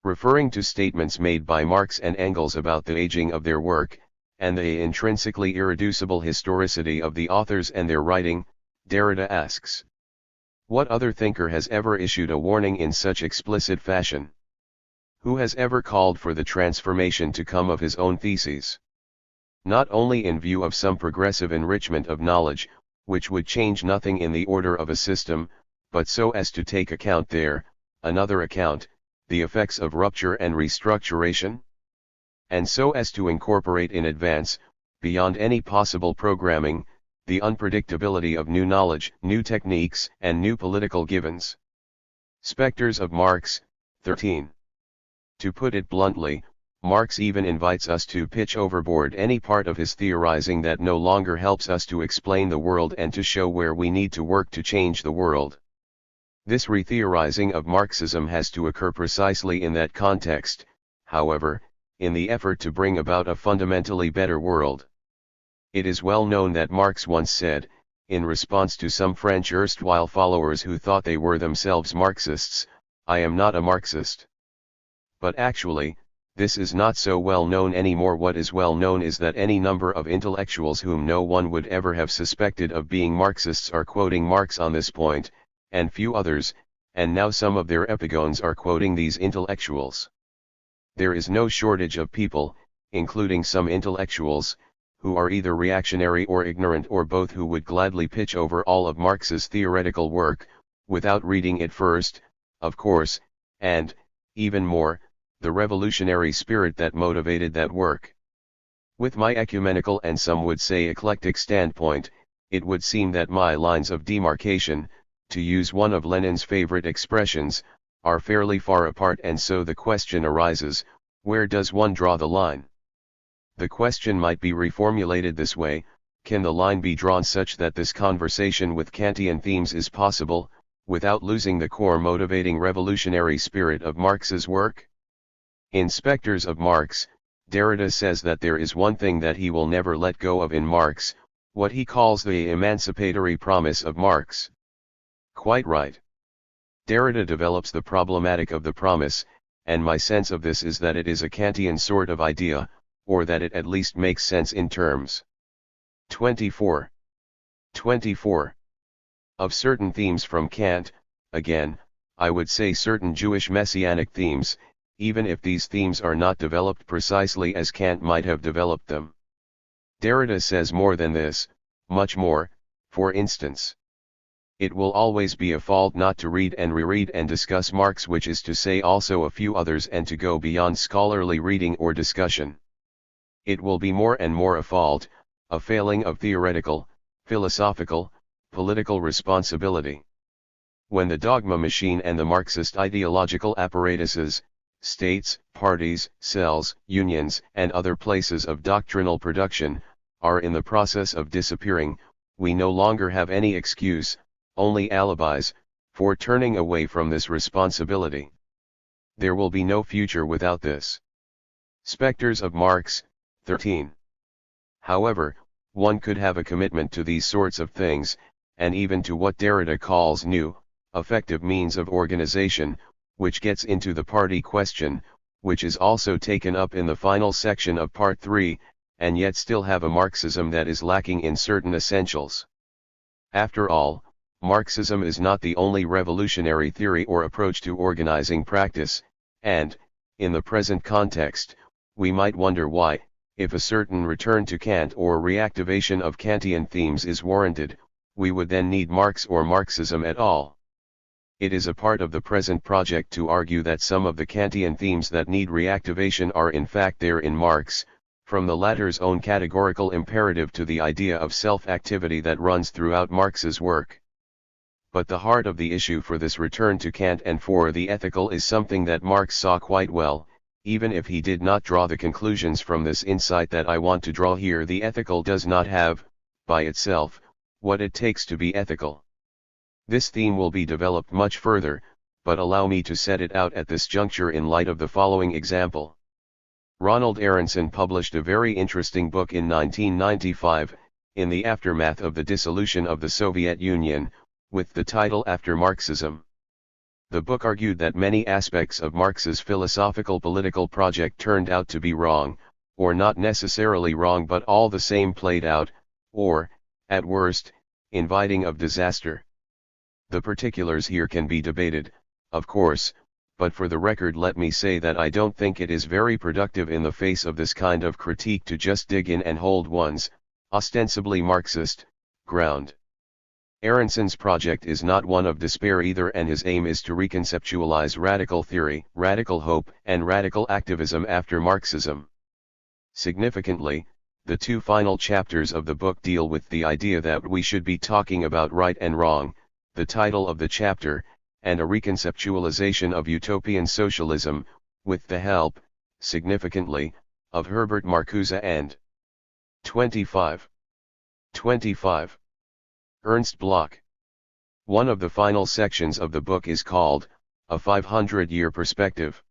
Referring to statements made by Marx and Engels about the aging of their work, and the intrinsically irreducible historicity of the authors and their writing, Derrida asks, what other thinker has ever issued a warning in such explicit fashion? Who has ever called for the transformation to come of his own theses? Not only in view of some progressive enrichment of knowledge, which would change nothing in the order of a system, but so as to take account another account, the effects of rupture and restructuration? And so as to incorporate in advance, beyond any possible programming, the unpredictability of new knowledge, new techniques, and new political givens. Spectres of Marx, 13. To put it bluntly, Marx even invites us to pitch overboard any part of his theorizing that no longer helps us to explain the world and to show where we need to work to change the world. This retheorizing of Marxism has to occur precisely in that context, however, in the effort to bring about a fundamentally better world. It is well known that Marx once said, in response to some French erstwhile followers who thought they were themselves Marxists, "I am not a Marxist." But actually, this is not so well known anymore. What is well known is that any number of intellectuals whom no one would ever have suspected of being Marxists are quoting Marx on this point, and few others, and now some of their epigones are quoting these intellectuals. There is no shortage of people, including some intellectuals, who are either reactionary or ignorant or both, who would gladly pitch over all of Marx's theoretical work, without reading it first, of course, and, even more, the revolutionary spirit that motivated that work. With my ecumenical and some would say eclectic standpoint, it would seem that my lines of demarcation, to use one of Lenin's favorite expressions, are fairly far apart, and so the question arises, where does one draw the line? The question might be reformulated this way: can the line be drawn such that this conversation with Kantian themes is possible, without losing the core motivating revolutionary spirit of Marx's work? In Spectres of Marx, Derrida says that there is one thing that he will never let go of in Marx, what he calls the emancipatory promise of Marx. Quite right. Derrida develops the problematic of the promise, and my sense of this is that it is a Kantian sort of idea, or that it at least makes sense in terms 24 of certain themes from Kant. Again, I would say certain Jewish messianic themes, even if these themes are not developed precisely as Kant might have developed them. Derrida says more than this, much more, for instance. It will always be a fault not to read and reread and discuss Marx, which is to say also a few others, and to go beyond scholarly reading or discussion. It will be more and more a fault, a failing of theoretical, philosophical, political responsibility. When the dogma machine and the Marxist ideological apparatuses, states, parties, cells, unions, and other places of doctrinal production, are in the process of disappearing, we no longer have any excuse, only alibis, for turning away from this responsibility. There will be no future without this. Spectres of Marx, 13. However, one could have a commitment to these sorts of things, and even to what Derrida calls new, effective means of organization, which gets into the party question, which is also taken up in the final section of Part 3, and yet still have a Marxism that is lacking in certain essentials. After all, Marxism is not the only revolutionary theory or approach to organizing practice, and, in the present context, we might wonder why, if a certain return to Kant or reactivation of Kantian themes is warranted, we would then need Marx or Marxism at all. It is a part of the present project to argue that some of the Kantian themes that need reactivation are in fact there in Marx, from the latter's own categorical imperative to the idea of self-activity that runs throughout Marx's work. But the heart of the issue for this return to Kant and for the ethical is something that Marx saw quite well, even if he did not draw the conclusions from this insight that I want to draw here. The ethical does not have, by itself, what it takes to be ethical. This theme will be developed much further, but allow me to set it out at this juncture in light of the following example. Ronald Aronson published a very interesting book in 1995, in the aftermath of the dissolution of the Soviet Union, with the title After Marxism. The book argued that many aspects of Marx's philosophical political project turned out to be wrong, or not necessarily wrong but all the same played out, or, at worst, inviting of disaster. The particulars here can be debated, of course, but for the record let me say that I don't think it is very productive in the face of this kind of critique to just dig in and hold one's, ostensibly Marxist, ground. Aronson's project is not one of despair either, and his aim is to reconceptualize radical theory, radical hope, and radical activism after Marxism. Significantly, the two final chapters of the book deal with the idea that we should be talking about right and wrong, the title of the chapter, and a reconceptualization of utopian socialism, with the help, significantly, of Herbert Marcuse and 25. Ernst Bloch. One of the final sections of the book is called, A 500-Year Perspective.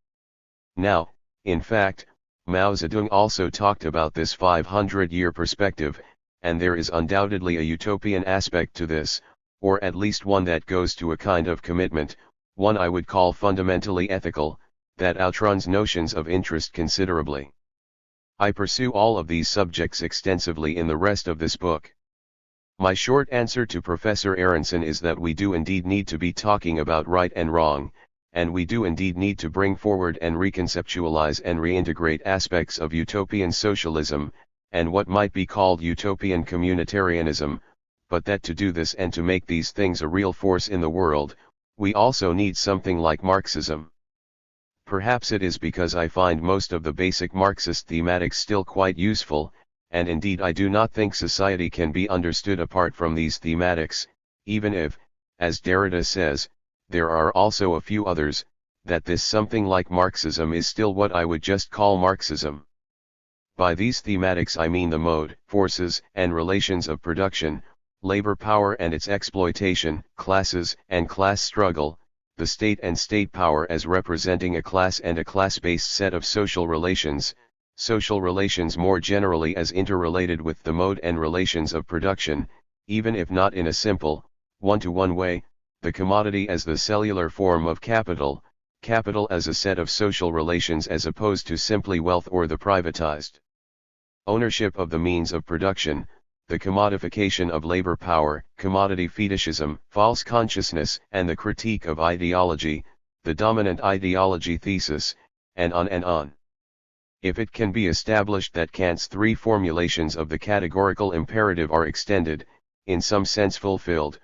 Now, in fact, Mao Zedong also talked about this 500-year perspective, and there is undoubtedly a utopian aspect to this, or at least one that goes to a kind of commitment, one I would call fundamentally ethical, that outruns notions of interest considerably. I pursue all of these subjects extensively in the rest of this book. My short answer to Professor Aronson is that we do indeed need to be talking about right and wrong, and we do indeed need to bring forward and reconceptualize and reintegrate aspects of utopian socialism, and what might be called utopian communitarianism, but that to do this and to make these things a real force in the world, we also need something like Marxism. Perhaps it is because I find most of the basic Marxist thematics still quite useful, and indeed I do not think society can be understood apart from these thematics, even if, as Derrida says, there are also a few others, that this something like Marxism is still what I would just call Marxism. By these thematics I mean the mode, forces, and relations of production, labor power and its exploitation, classes and class struggle, the state and state power as representing a class and a class-based set of social relations more generally as interrelated with the mode and relations of production, even if not in a simple, one-to-one way, the commodity as the cellular form of capital, capital as a set of social relations as opposed to simply wealth or the privatized ownership of the means of production, the commodification of labor power, commodity fetishism, false consciousness, and the critique of ideology, the dominant ideology thesis, and on and on. If it can be established that Kant's three formulations of the categorical imperative are extended, in some sense fulfilled,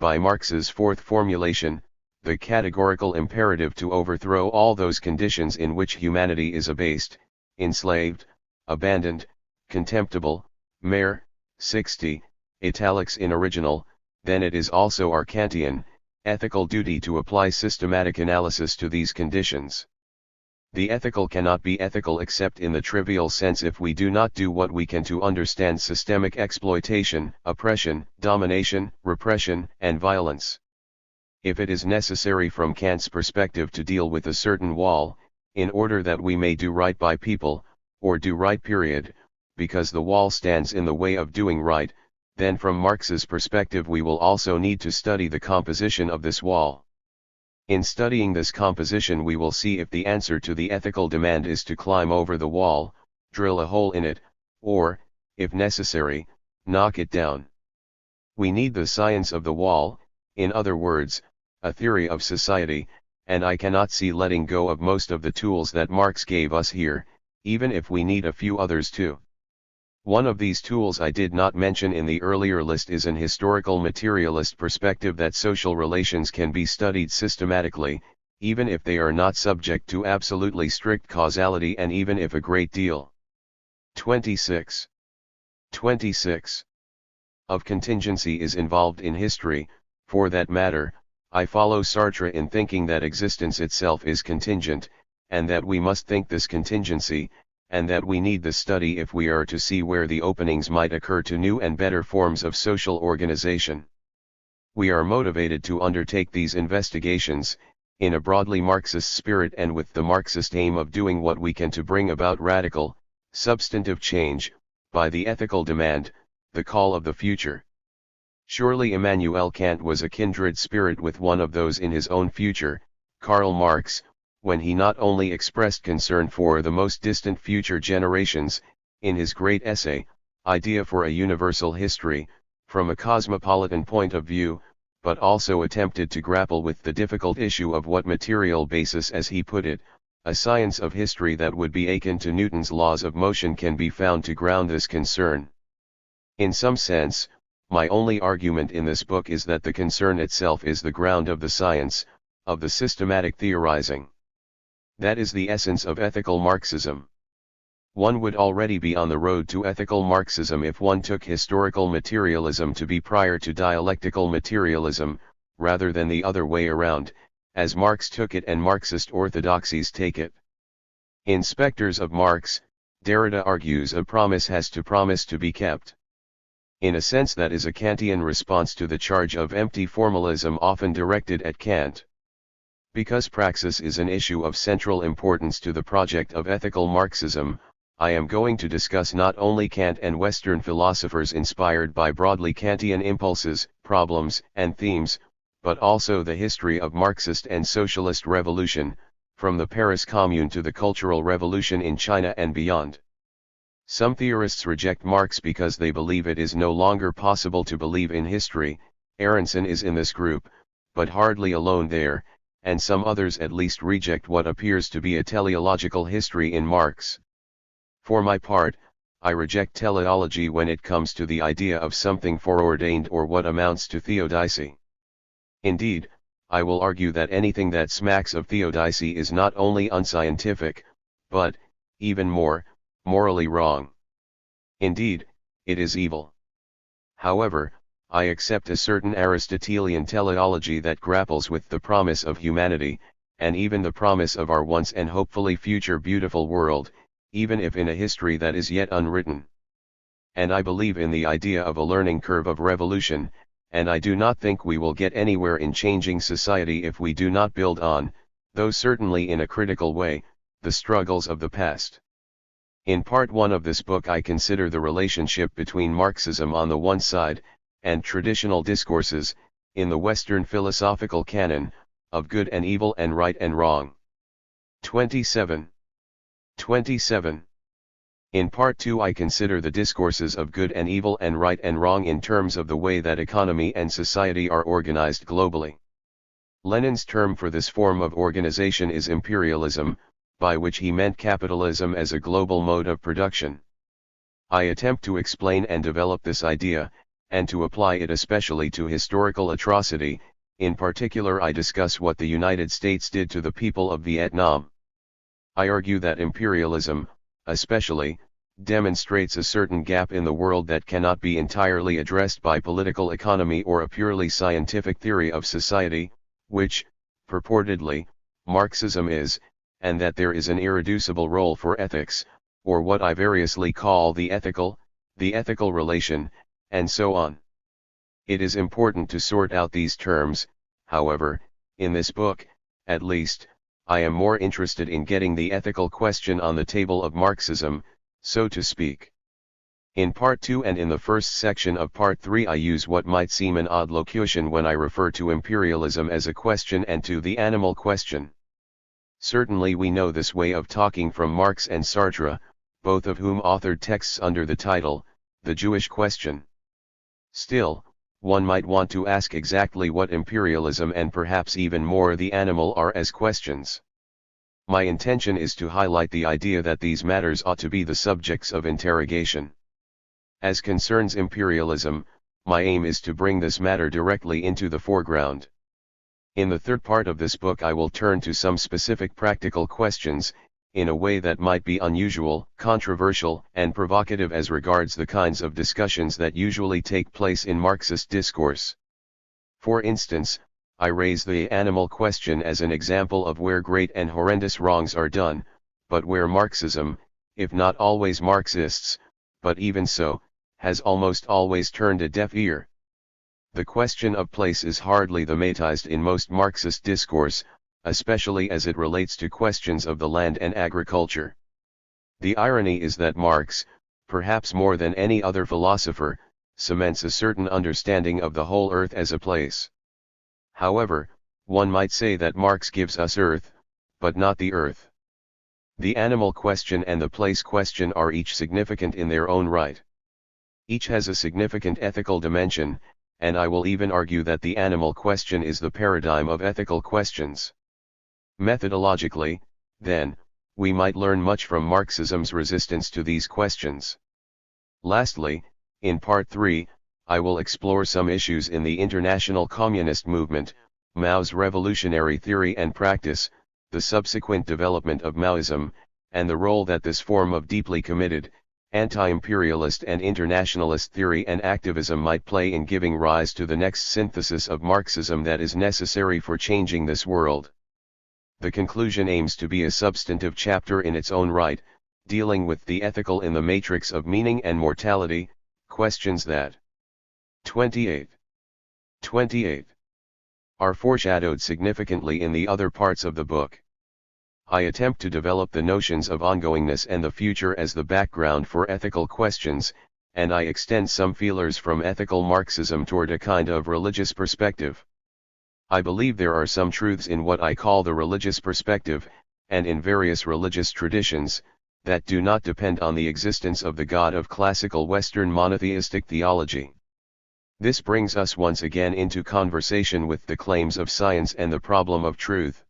by Marx's fourth formulation, the categorical imperative to overthrow all those conditions in which humanity is abased, enslaved, abandoned, contemptible, mere, 60, italics in original, then it is also our Kantian, ethical duty to apply systematic analysis to these conditions. The ethical cannot be ethical except in the trivial sense if we do not do what we can to understand systemic exploitation, oppression, domination, repression, and violence. If it is necessary from Kant's perspective to deal with a certain wall, in order that we may do right by people, or do right period, because the wall stands in the way of doing right, then from Marx's perspective we will also need to study the composition of this wall. In studying this composition we will see if the answer to the ethical demand is to climb over the wall, drill a hole in it, or, if necessary, knock it down. We need the science of the wall, in other words, a theory of society, and I cannot see letting go of most of the tools that Marx gave us here, even if we need a few others too. One of these tools I did not mention in the earlier list is an historical materialist perspective that social relations can be studied systematically, even if they are not subject to absolutely strict causality and even if a great deal 26 of contingency is involved in history. For that matter, I follow Sartre in thinking that existence itself is contingent, and that we must think this contingency, and that we need the study if we are to see where the openings might occur to new and better forms of social organization. We are motivated to undertake these investigations, in a broadly Marxist spirit and with the Marxist aim of doing what we can to bring about radical, substantive change, by the ethical demand, the call of the future. Surely Immanuel Kant was a kindred spirit with one of those in his own future, Karl Marx, when he not only expressed concern for the most distant future generations, in his great essay, Idea for a Universal History, from a cosmopolitan point of view, but also attempted to grapple with the difficult issue of what material basis, as he put it, a science of history that would be akin to Newton's laws of motion can be found to ground this concern. In some sense, my only argument in this book is that the concern itself is the ground of the science, of the systematic theorizing. That is the essence of ethical Marxism. One would already be on the road to ethical Marxism if one took historical materialism to be prior to dialectical materialism, rather than the other way around, as Marx took it and Marxist orthodoxies take it. In Spectres of Marx, Derrida argues a promise has to promise to be kept. In a sense that is a Kantian response to the charge of empty formalism often directed at Kant. Because praxis is an issue of central importance to the project of ethical Marxism, I am going to discuss not only Kant and Western philosophers inspired by broadly Kantian impulses, problems, and themes, but also the history of Marxist and socialist revolution, from the Paris Commune to the Cultural Revolution in China and beyond. Some theorists reject Marx because they believe it is no longer possible to believe in history. Aronson is in this group, but hardly alone there, and some others at least reject what appears to be a teleological history in Marx. For my part, I reject teleology when it comes to the idea of something foreordained or what amounts to theodicy. Indeed, I will argue that anything that smacks of theodicy is not only unscientific, but, even more, morally wrong. Indeed, it is evil. However, I accept a certain Aristotelian teleology that grapples with the promise of humanity, and even the promise of our once and hopefully future beautiful world, even if in a history that is yet unwritten. And I believe in the idea of a learning curve of revolution, and I do not think we will get anywhere in changing society if we do not build on, though certainly in a critical way, the struggles of the past. In part 1 of this book I consider the relationship between Marxism on the one side, and traditional discourses, in the Western philosophical canon, of good and evil and right and wrong. 27. In part 2 I consider the discourses of good and evil and right and wrong in terms of the way that economy and society are organized globally. Lenin's term for this form of organization is imperialism, by which he meant capitalism as a global mode of production. I attempt to explain and develop this idea, and to apply it especially to historical atrocity. In particular, I discuss what the United States did to the people of Vietnam. I argue that imperialism, especially, demonstrates a certain gap in the world that cannot be entirely addressed by political economy or a purely scientific theory of society, which, purportedly, Marxism is, and that there is an irreducible role for ethics, or what I variously call the ethical relation, and so on. It is important to sort out these terms. However, in this book, at least, I am more interested in getting the ethical question on the table of Marxism, so to speak. In Part 2 and in the first section of Part 3 I use what might seem an odd locution when I refer to imperialism as a question and to the animal question. Certainly we know this way of talking from Marx and Sartre, both of whom authored texts under the title, The Jewish Question. Still, one might want to ask exactly what imperialism and perhaps even more the animal are as questions. My intention is to highlight the idea that these matters ought to be the subjects of interrogation. As concerns imperialism, my aim is to bring this matter directly into the foreground. In the third part of this book I will turn to some specific practical questions, in a way that might be unusual, controversial, and provocative as regards the kinds of discussions that usually take place in Marxist discourse. For instance, I raise the animal question as an example of where great and horrendous wrongs are done, but where Marxism, if not always Marxists, but even so, has almost always turned a deaf ear. The question of place is hardly thematized in most Marxist discourse, especially as it relates to questions of the land and agriculture. The irony is that Marx, perhaps more than any other philosopher, cements a certain understanding of the whole earth as a place. However, one might say that Marx gives us earth, but not the earth. The animal question and the place question are each significant in their own right. Each has a significant ethical dimension, and I will even argue that the animal question is the paradigm of ethical questions. Methodologically, then, we might learn much from Marxism's resistance to these questions. Lastly, in Part 3, I will explore some issues in the international communist movement, Mao's revolutionary theory and practice, the subsequent development of Maoism, and the role that this form of deeply committed, anti-imperialist and internationalist theory and activism might play in giving rise to the next synthesis of Marxism that is necessary for changing this world. The conclusion aims to be a substantive chapter in its own right, dealing with the ethical in the matrix of meaning and mortality, questions that 28 are foreshadowed significantly in the other parts of the book. I attempt to develop the notions of ongoingness and the future as the background for ethical questions, and I extend some feelers from ethical Marxism toward a kind of religious perspective. I believe there are some truths in what I call the religious perspective, and in various religious traditions, that do not depend on the existence of the God of classical Western monotheistic theology. This brings us once again into conversation with the claims of science and the problem of truth.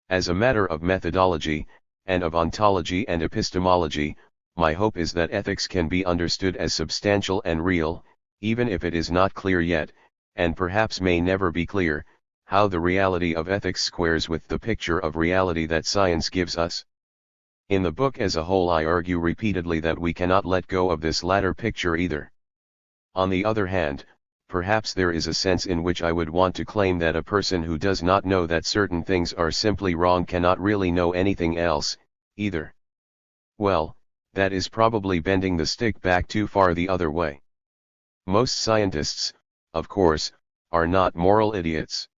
As a matter of methodology, and of ontology and epistemology, my hope is that ethics can be understood as substantial and real, even if it is not clear yet, and perhaps may never be clear, how the reality of ethics squares with the picture of reality that science gives us. In the book as a whole I argue repeatedly that we cannot let go of this latter picture either. On the other hand, perhaps there is a sense in which I would want to claim that a person who does not know that certain things are simply wrong cannot really know anything else, either. Well, that is probably bending the stick back too far the other way. Most scientists, of course, are not moral idiots.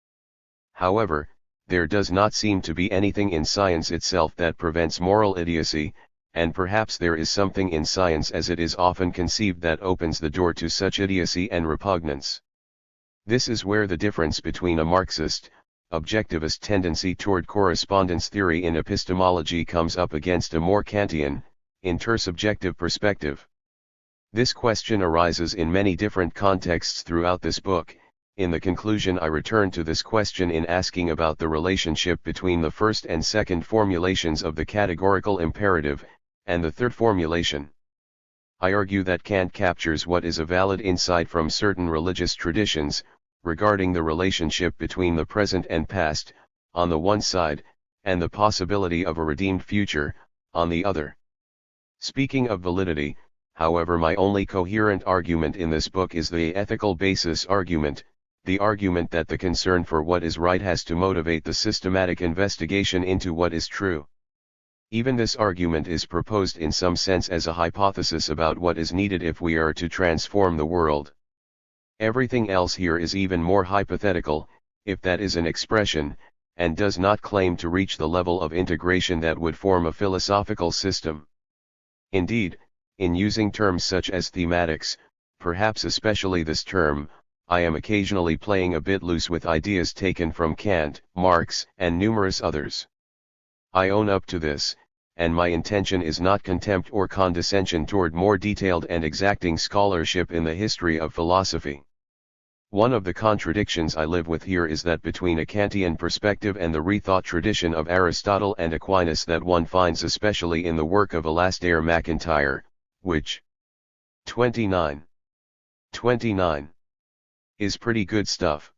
However, there does not seem to be anything in science itself that prevents moral idiocy, and perhaps there is something in science as it is often conceived that opens the door to such idiocy and repugnance. This is where the difference between a Marxist, objectivist tendency toward correspondence theory in epistemology comes up against a more Kantian, intersubjective perspective. This question arises in many different contexts throughout this book. In the conclusion I return to this question in asking about the relationship between the first and second formulations of the categorical imperative, and the third formulation. I argue that Kant captures what is a valid insight from certain religious traditions, regarding the relationship between the present and past, on the one side, and the possibility of a redeemed future, on the other. Speaking of validity, however, my only coherent argument in this book is the ethical basis argument, the argument that the concern for what is right has to motivate the systematic investigation into what is true. Even this argument is proposed in some sense as a hypothesis about what is needed if we are to transform the world. Everything else here is even more hypothetical, if that is an expression, and does not claim to reach the level of integration that would form a philosophical system. Indeed, in using terms such as thematics, perhaps especially this term, I am occasionally playing a bit loose with ideas taken from Kant, Marx, and numerous others. I own up to this, and my intention is not contempt or condescension toward more detailed and exacting scholarship in the history of philosophy. One of the contradictions I live with here is that between a Kantian perspective and the rethought tradition of Aristotle and Aquinas that one finds especially in the work of Alasdair MacIntyre, which 29 is pretty good stuff.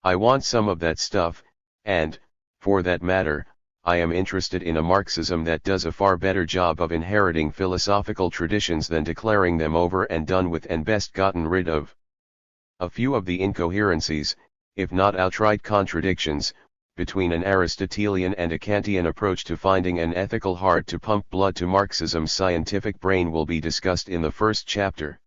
I want some of that stuff, and, for that matter, I am interested in a Marxism that does a far better job of inheriting philosophical traditions than declaring them over and done with and best gotten rid of. A few of the incoherencies, if not outright contradictions, between an Aristotelian and a Kantian approach to finding an ethical heart to pump blood to Marxism's scientific brain will be discussed in the first chapter.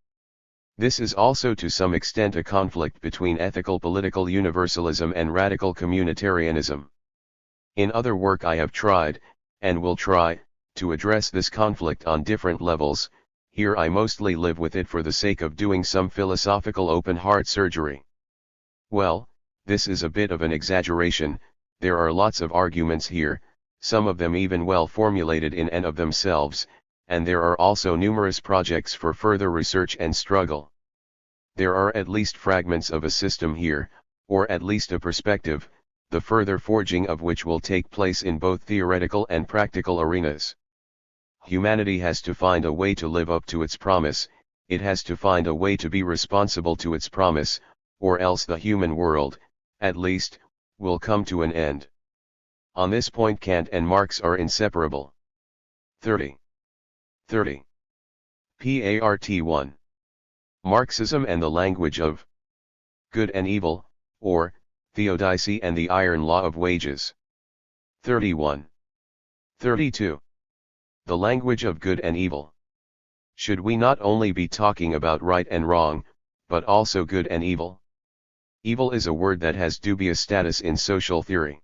This is also to some extent a conflict between ethical political universalism and radical communitarianism. In other work I have tried, and will try, to address this conflict on different levels. Here I mostly live with it for the sake of doing some philosophical open-heart surgery. Well, this is a bit of an exaggeration, there are lots of arguments here, some of them even well formulated in and of themselves, and there are also numerous projects for further research and struggle. There are at least fragments of a system here, or at least a perspective, the further forging of which will take place in both theoretical and practical arenas. Humanity has to find a way to live up to its promise, it has to find a way to be responsible to its promise, or else the human world, at least, will come to an end. On this point Kant and Marx are inseparable. 30. Part 1. Marxism and the language of good and evil, or theodicy and the iron law of wages. 31. 32. The language of good and evil. Should we not only be talking about right and wrong, but also good and evil? Evil is a word that has dubious status in social theory.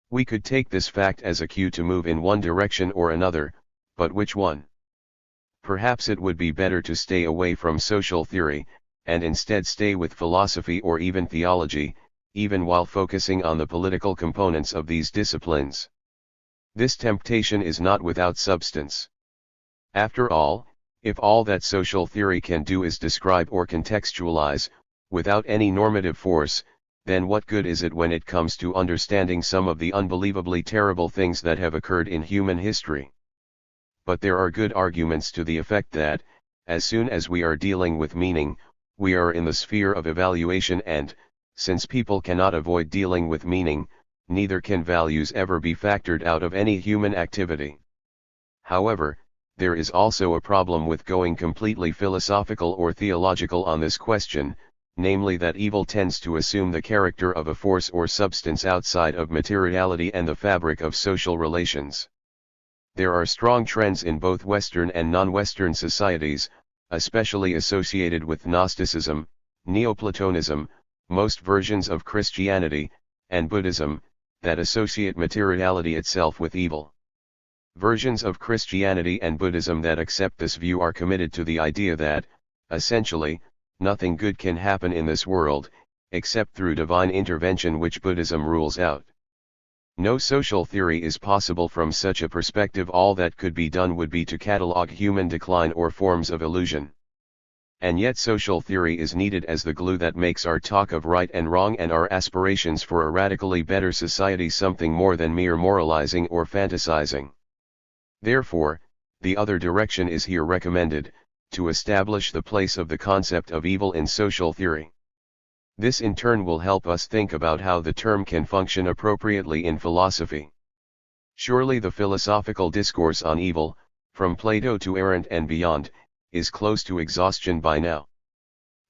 We could take this fact as a cue to move in one direction or another, but which one? Perhaps it would be better to stay away from social theory, and instead stay with philosophy or even theology, even while focusing on the political components of these disciplines. This temptation is not without substance. After all, if all that social theory can do is describe or contextualize, without any normative force, then what good is it when it comes to understanding some of the unbelievably terrible things that have occurred in human history? But there are good arguments to the effect that, as soon as we are dealing with meaning, we are in the sphere of evaluation and, since people cannot avoid dealing with meaning, neither can values ever be factored out of any human activity. However, there is also a problem with going completely philosophical or theological on this question, namely that evil tends to assume the character of a force or substance outside of materiality and the fabric of social relations. There are strong trends in both Western and non-Western societies, especially associated with Gnosticism, Neoplatonism, most versions of Christianity, and Buddhism, that associate materiality itself with evil. Versions of Christianity and Buddhism that accept this view are committed to the idea that, essentially, nothing good can happen in this world, except through divine intervention, which Buddhism rules out. No social theory is possible from such a perspective. All that could be done would be to catalog human decline or forms of illusion. And yet social theory is needed as the glue that makes our talk of right and wrong and our aspirations for a radically better society something more than mere moralizing or fantasizing. Therefore, the other direction is here recommended, to establish the place of the concept of evil in social theory. This in turn will help us think about how the term can function appropriately in philosophy. Surely the philosophical discourse on evil, from Plato to Arendt and beyond, is close to exhaustion by now.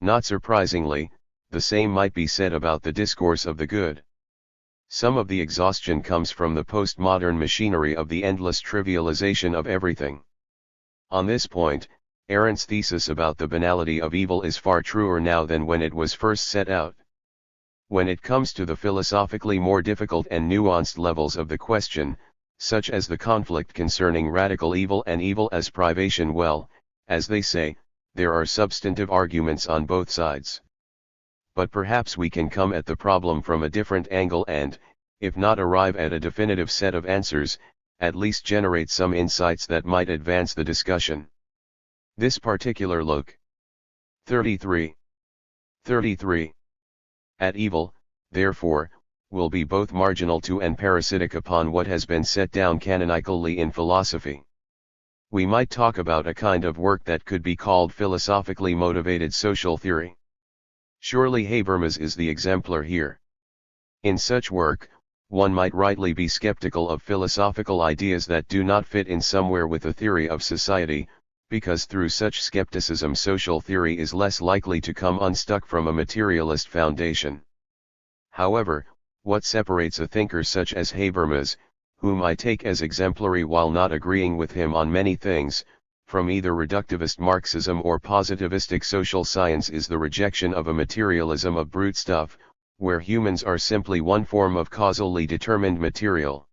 Not surprisingly, the same might be said about the discourse of the good. Some of the exhaustion comes from the postmodern machinery of the endless trivialization of everything. On this point, Arendt's thesis about the banality of evil is far truer now than when it was first set out. When it comes to the philosophically more difficult and nuanced levels of the question, such as the conflict concerning radical evil and evil as privation, well, as they say, there are substantive arguments on both sides. But perhaps we can come at the problem from a different angle and, if not arrive at a definitive set of answers, at least generate some insights that might advance the discussion. This particular look. 33. At evil, therefore, will be both marginal to and parasitic upon what has been set down canonically in philosophy. We might talk about a kind of work that could be called philosophically motivated social theory. Surely Habermas is the exemplar here. In such work, one might rightly be skeptical of philosophical ideas that do not fit in somewhere with a theory of society, because through such skepticism social theory is less likely to come unstuck from a materialist foundation. However, what separates a thinker such as Habermas, whom I take as exemplary while not agreeing with him on many things, from either reductivist Marxism or positivistic social science is the rejection of a materialism of brute stuff, where humans are simply one form of causally determined material.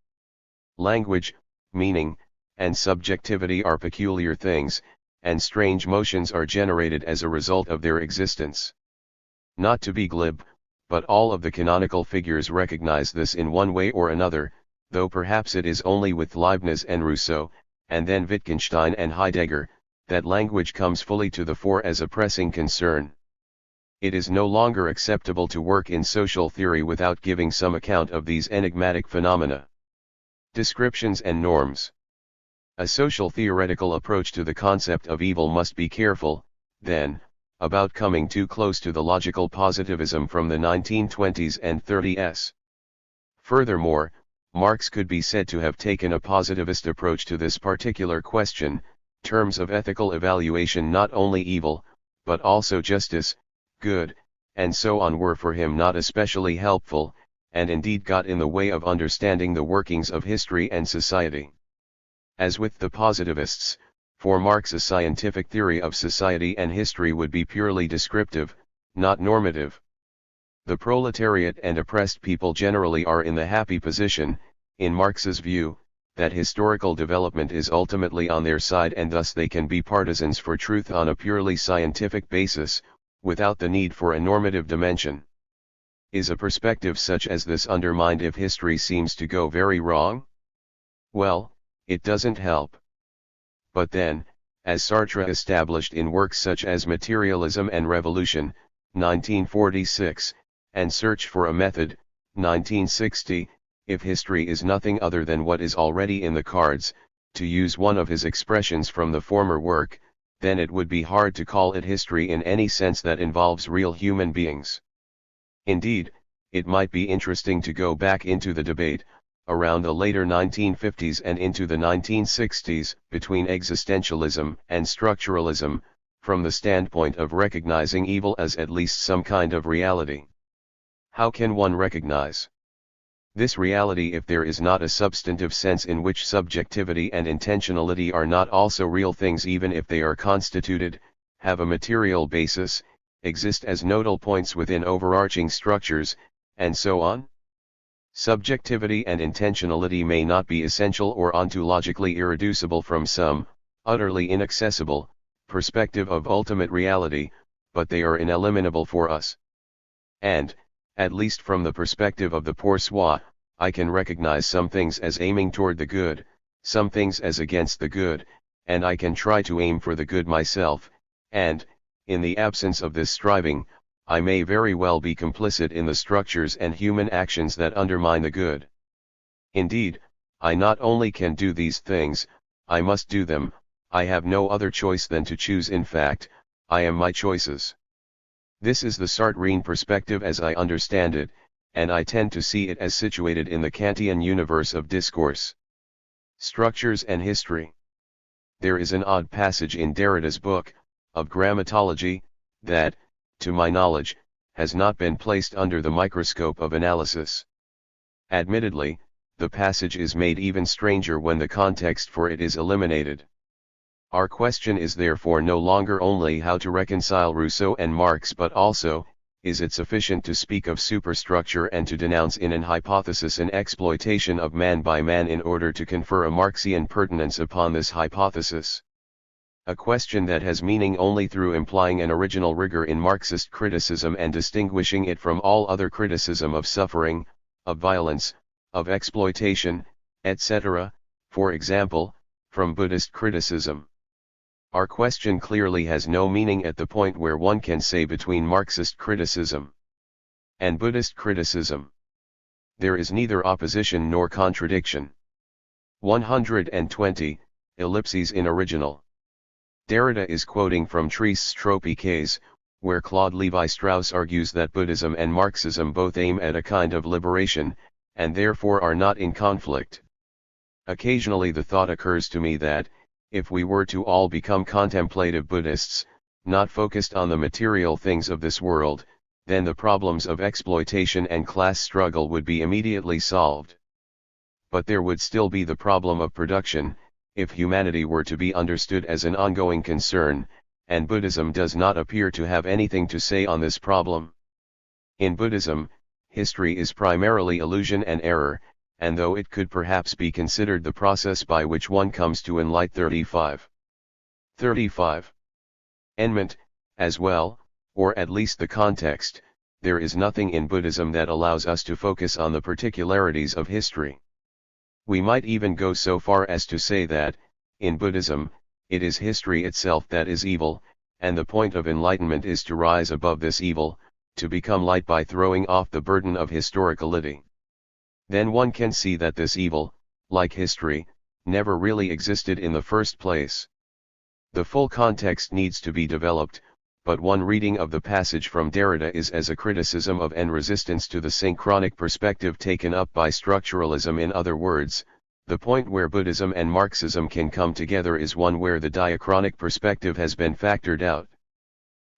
Language, meaning, and subjectivity are peculiar things, and strange motions are generated as a result of their existence. Not to be glib, but all of the canonical figures recognize this in one way or another, though perhaps it is only with Leibniz and Rousseau, and then Wittgenstein and Heidegger, that language comes fully to the fore as a pressing concern. It is no longer acceptable to work in social theory without giving some account of these enigmatic phenomena. Descriptions and norms. A social theoretical approach to the concept of evil must be careful, then, about coming too close to the logical positivism from the 1920s and 30s. Furthermore, Marx could be said to have taken a positivist approach to this particular question. Terms of ethical evaluation, not only evil, but also justice, good, and so on, were for him not especially helpful, and indeed got in the way of understanding the workings of history and society. As with the positivists, for Marx a scientific theory of society and history would be purely descriptive, not normative. The proletariat and oppressed people generally are in the happy position, in Marx's view, that historical development is ultimately on their side, and thus they can be partisans for truth on a purely scientific basis, without the need for a normative dimension. Is a perspective such as this undermined if history seems to go very wrong? Well, it doesn't help. But then, as Sartre established in works such as Materialism and Revolution, 1946, and Search for a Method, 1960, if history is nothing other than what is already in the cards, to use one of his expressions from the former work, then it would be hard to call it history in any sense that involves real human beings. Indeed, it might be interesting to go back into the debate, around the later 1950s and into the 1960s, between existentialism and structuralism, from the standpoint of recognizing evil as at least some kind of reality. How can one recognize this reality if there is not a substantive sense in which subjectivity and intentionality are not also real things, even if they are constituted, have a material basis, exist as nodal points within overarching structures, and so on? Subjectivity and intentionality may not be essential or ontologically irreducible from some, utterly inaccessible, perspective of ultimate reality, but they are ineliminable for us. And, at least from the perspective of the bourgeois, I can recognize some things as aiming toward the good, some things as against the good, and I can try to aim for the good myself, and, in the absence of this striving, I may very well be complicit in the structures and human actions that undermine the good. Indeed, I not only can do these things, I must do them, I have no other choice than to choose. In fact, I am my choices. This is the Sartrean perspective as I understand it, and I tend to see it as situated in the Kantian universe of discourse, structures and history. There is an odd passage in Derrida's book, of grammatology, that, to my knowledge, has not been placed under the microscope of analysis. Admittedly, the passage is made even stranger when the context for it is eliminated. Our question is therefore no longer only how to reconcile Rousseau and Marx, but also, is it sufficient to speak of superstructure and to denounce in an hypothesis an exploitation of man by man in order to confer a Marxian pertinence upon this hypothesis? A question that has meaning only through implying an original rigor in Marxist criticism and distinguishing it from all other criticism of suffering, of violence, of exploitation, etc., for example, from Buddhist criticism. Our question clearly has no meaning at the point where one can say between Marxist criticism and Buddhist criticism. There is neither opposition nor contradiction. 120, ellipses in original. Derrida is quoting from Tristes Tropiques, where Claude Lévi-Strauss argues that Buddhism and Marxism both aim at a kind of liberation, and therefore are not in conflict. Occasionally the thought occurs to me that, if we were to all become contemplative Buddhists, not focused on the material things of this world, then the problems of exploitation and class struggle would be immediately solved. But there would still be the problem of production, if humanity were to be understood as an ongoing concern, and Buddhism does not appear to have anything to say on this problem. In Buddhism, history is primarily illusion and error, and though it could perhaps be considered the process by which one comes to enlightenment. 35. Enment, as well, or at least the context, there is nothing in Buddhism that allows us to focus on the particularities of history. We might even go so far as to say that, in Buddhism, it is history itself that is evil, and the point of enlightenment is to rise above this evil, to become light by throwing off the burden of historicality. Then one can see that this evil, like history, never really existed in the first place. The full context needs to be developed, but one reading of the passage from Derrida is as a criticism of and resistance to the synchronic perspective taken up by structuralism. In other words, the point where Buddhism and Marxism can come together is one where the diachronic perspective has been factored out.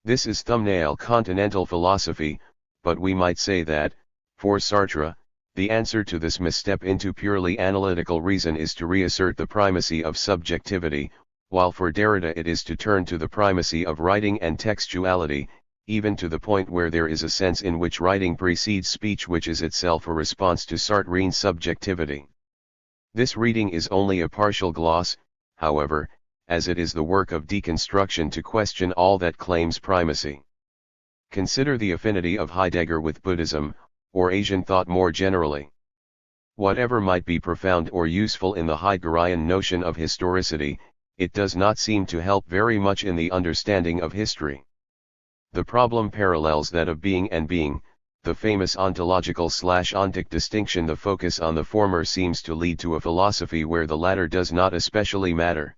This is thumbnail continental philosophy, but we might say that, for Sartre, the answer to this misstep into purely analytical reason is to reassert the primacy of subjectivity, while for Derrida it is to turn to the primacy of writing and textuality, even to the point where there is a sense in which writing precedes speech, which is itself a response to Sartrean subjectivity. This reading is only a partial gloss, however, as it is the work of deconstruction to question all that claims primacy. Consider the affinity of Heidegger with Buddhism, or Asian thought more generally. Whatever might be profound or useful in the Heideggerian notion of historicity, it does not seem to help very much in the understanding of history. The problem parallels that of being and being, the famous ontological/ontic distinction. The focus on the former seems to lead to a philosophy where the latter does not especially matter.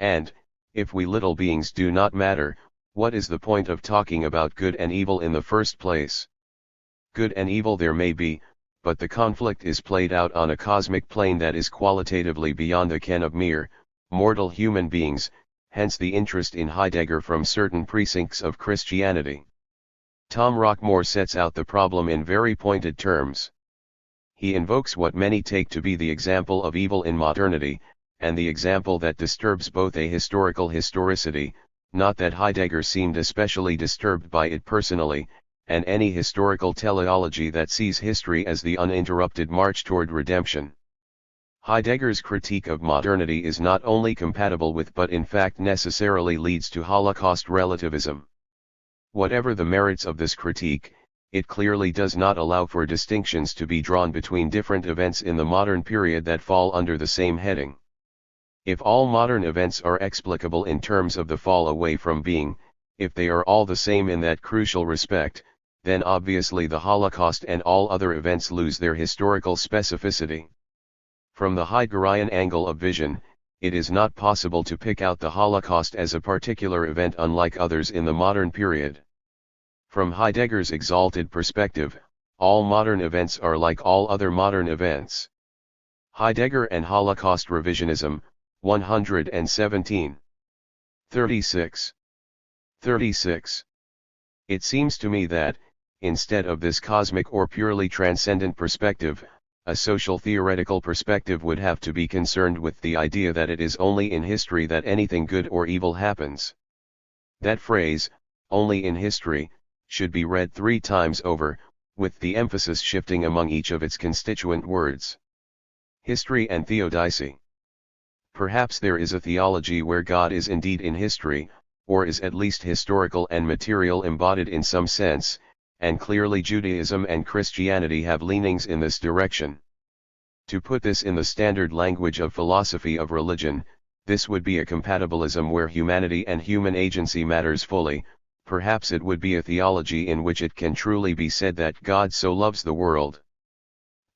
And, if we little beings do not matter, what is the point of talking about good and evil in the first place? Good and evil there may be, but the conflict is played out on a cosmic plane that is qualitatively beyond the ken of mere, mortal human beings, hence the interest in Heidegger from certain precincts of Christianity. Tom Rockmore sets out the problem in very pointed terms. He invokes what many take to be the example of evil in modernity, and the example that disturbs both a historical historicity, not that Heidegger seemed especially disturbed by it personally, and any historical teleology that sees history as the uninterrupted march toward redemption. Heidegger's critique of modernity is not only compatible with but in fact necessarily leads to Holocaust relativism. Whatever the merits of this critique, it clearly does not allow for distinctions to be drawn between different events in the modern period that fall under the same heading. If all modern events are explicable in terms of the fall away from being, if they are all the same in that crucial respect, then obviously the Holocaust and all other events lose their historical specificity. From the Heideggerian angle of vision, it is not possible to pick out the Holocaust as a particular event unlike others in the modern period. From Heidegger's exalted perspective, all modern events are like all other modern events. Heidegger and Holocaust Revisionism, 117. 36. 36. It seems to me that, instead of this cosmic or purely transcendent perspective, a social theoretical perspective would have to be concerned with the idea that it is only in history that anything good or evil happens. That phrase, only in history, should be read 3 times over, with the emphasis shifting among each of its constituent words. History and theodicy. Perhaps there is a theology where God is indeed in history, or is at least historical and material embodied in some sense, and clearly Judaism and Christianity have leanings in this direction. To put this in the standard language of philosophy of religion, this would be a compatibilism where humanity and human agency matters fully. Perhaps it would be a theology in which it can truly be said that God so loves the world.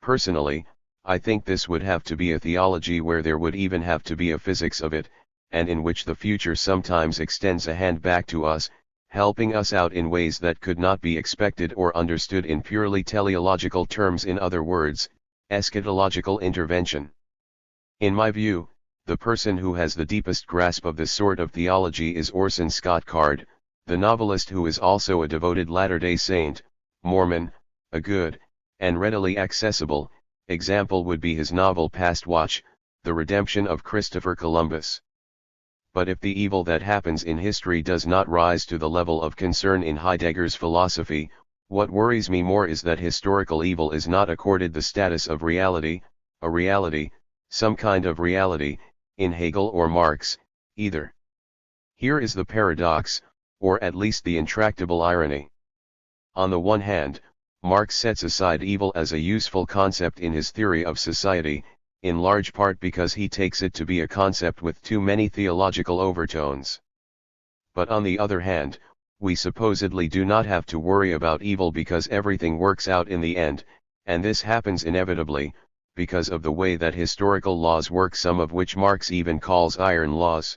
Personally, I think this would have to be a theology where there would even have to be a physics of it, and in which the future sometimes extends a hand back to us, helping us out in ways that could not be expected or understood in purely teleological terms, in other words, eschatological intervention. In my view, the person who has the deepest grasp of this sort of theology is Orson Scott Card, the novelist who is also a devoted Latter-day Saint, Mormon. A good, and readily accessible, example would be his novel Past Watch, The Redemption of Christopher Columbus. But if the evil that happens in history does not rise to the level of concern in Heidegger's philosophy, what worries me more is that historical evil is not accorded the status of reality, a reality, some kind of reality, in Hegel or Marx, either. Here is the paradox, or at least the intractable irony. On the one hand, Marx sets aside evil as a useful concept in his theory of society, in large part because he takes it to be a concept with too many theological overtones. But on the other hand, we supposedly do not have to worry about evil because everything works out in the end, and this happens inevitably, because of the way that historical laws work, some of which Marx even calls iron laws.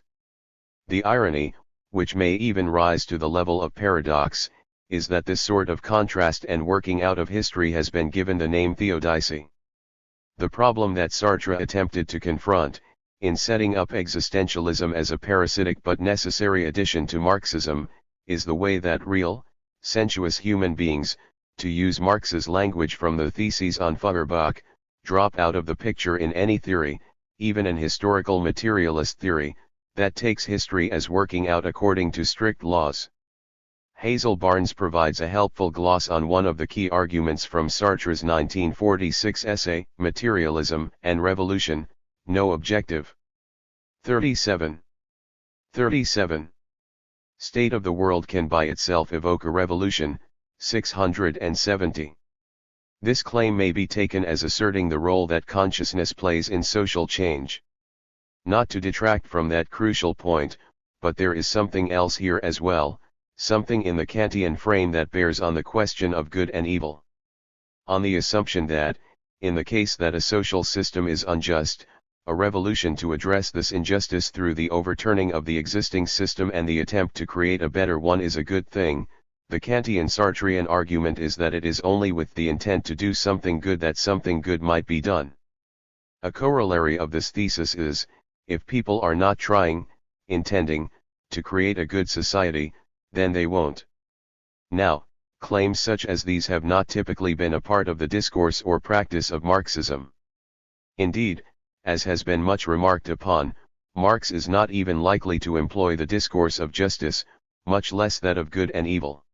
The irony, which may even rise to the level of paradox, is that this sort of contrast and working out of history has been given the name theodicy. The problem that Sartre attempted to confront, in setting up existentialism as a parasitic but necessary addition to Marxism, is the way that real, sensuous human beings, to use Marx's language from the Theses on Feuerbach, drop out of the picture in any theory, even an historical materialist theory, that takes history as working out according to strict laws. Hazel Barnes provides a helpful gloss on one of the key arguments from Sartre's 1946 essay, Materialism and Revolution, No Objective. 37. 37. State of the world can by itself evoke a revolution, 670. This claim may be taken as asserting the role that consciousness plays in social change. Not to detract from that crucial point, but there is something else here as well, something in the Kantian frame that bears on the question of good and evil. On the assumption that, in the case that a social system is unjust, a revolution to address this injustice through the overturning of the existing system and the attempt to create a better one is a good thing, the Kantian Sartrean argument is that it is only with the intent to do something good that something good might be done. A corollary of this thesis is, if people are not trying, intending, to create a good society, then they won't. Now, claims such as these have not typically been a part of the discourse or practice of Marxism. Indeed, as has been much remarked upon, Marx is not even likely to employ the discourse of justice, much less that of good and evil.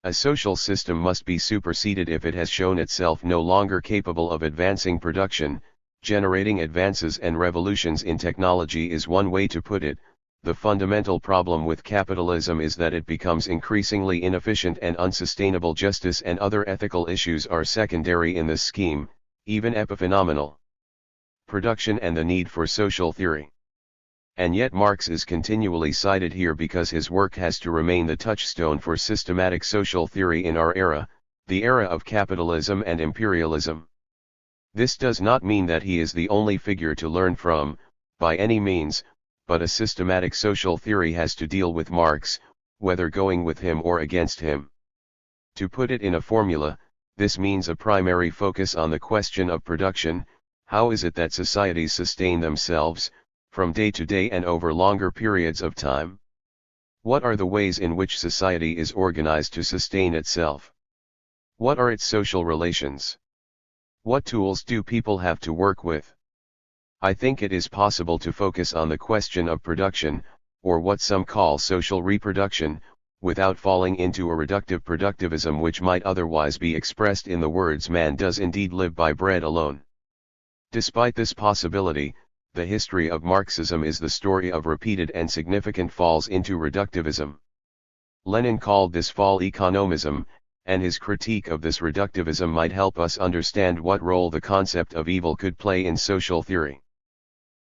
A social system must be superseded if it has shown itself no longer capable of advancing production. Generating advances and revolutions in technology is one way to put it. The fundamental problem with capitalism is that it becomes increasingly inefficient and unsustainable. Justice and other ethical issues are secondary in this scheme, even epiphenomenal. Production and the need for social theory. And yet Marx is continually cited here because his work has to remain the touchstone for systematic social theory in our era, the era of capitalism and imperialism. This does not mean that he is the only figure to learn from, by any means, but a systematic social theory has to deal with Marx, whether going with him or against him. To put it in a formula, this means a primary focus on the question of production. How is it that societies sustain themselves, from day to day and over longer periods of time? What are the ways in which society is organized to sustain itself? What are its social relations? What tools do people have to work with? I think it is possible to focus on the question of production, or what some call social reproduction, without falling into a reductive productivism which might otherwise be expressed in the words "man does indeed live by bread alone." Despite this possibility, the history of Marxism is the story of repeated and significant falls into reductivism. Lenin called this fall economism, and his critique of this reductivism might help us understand what role the concept of evil could play in social theory.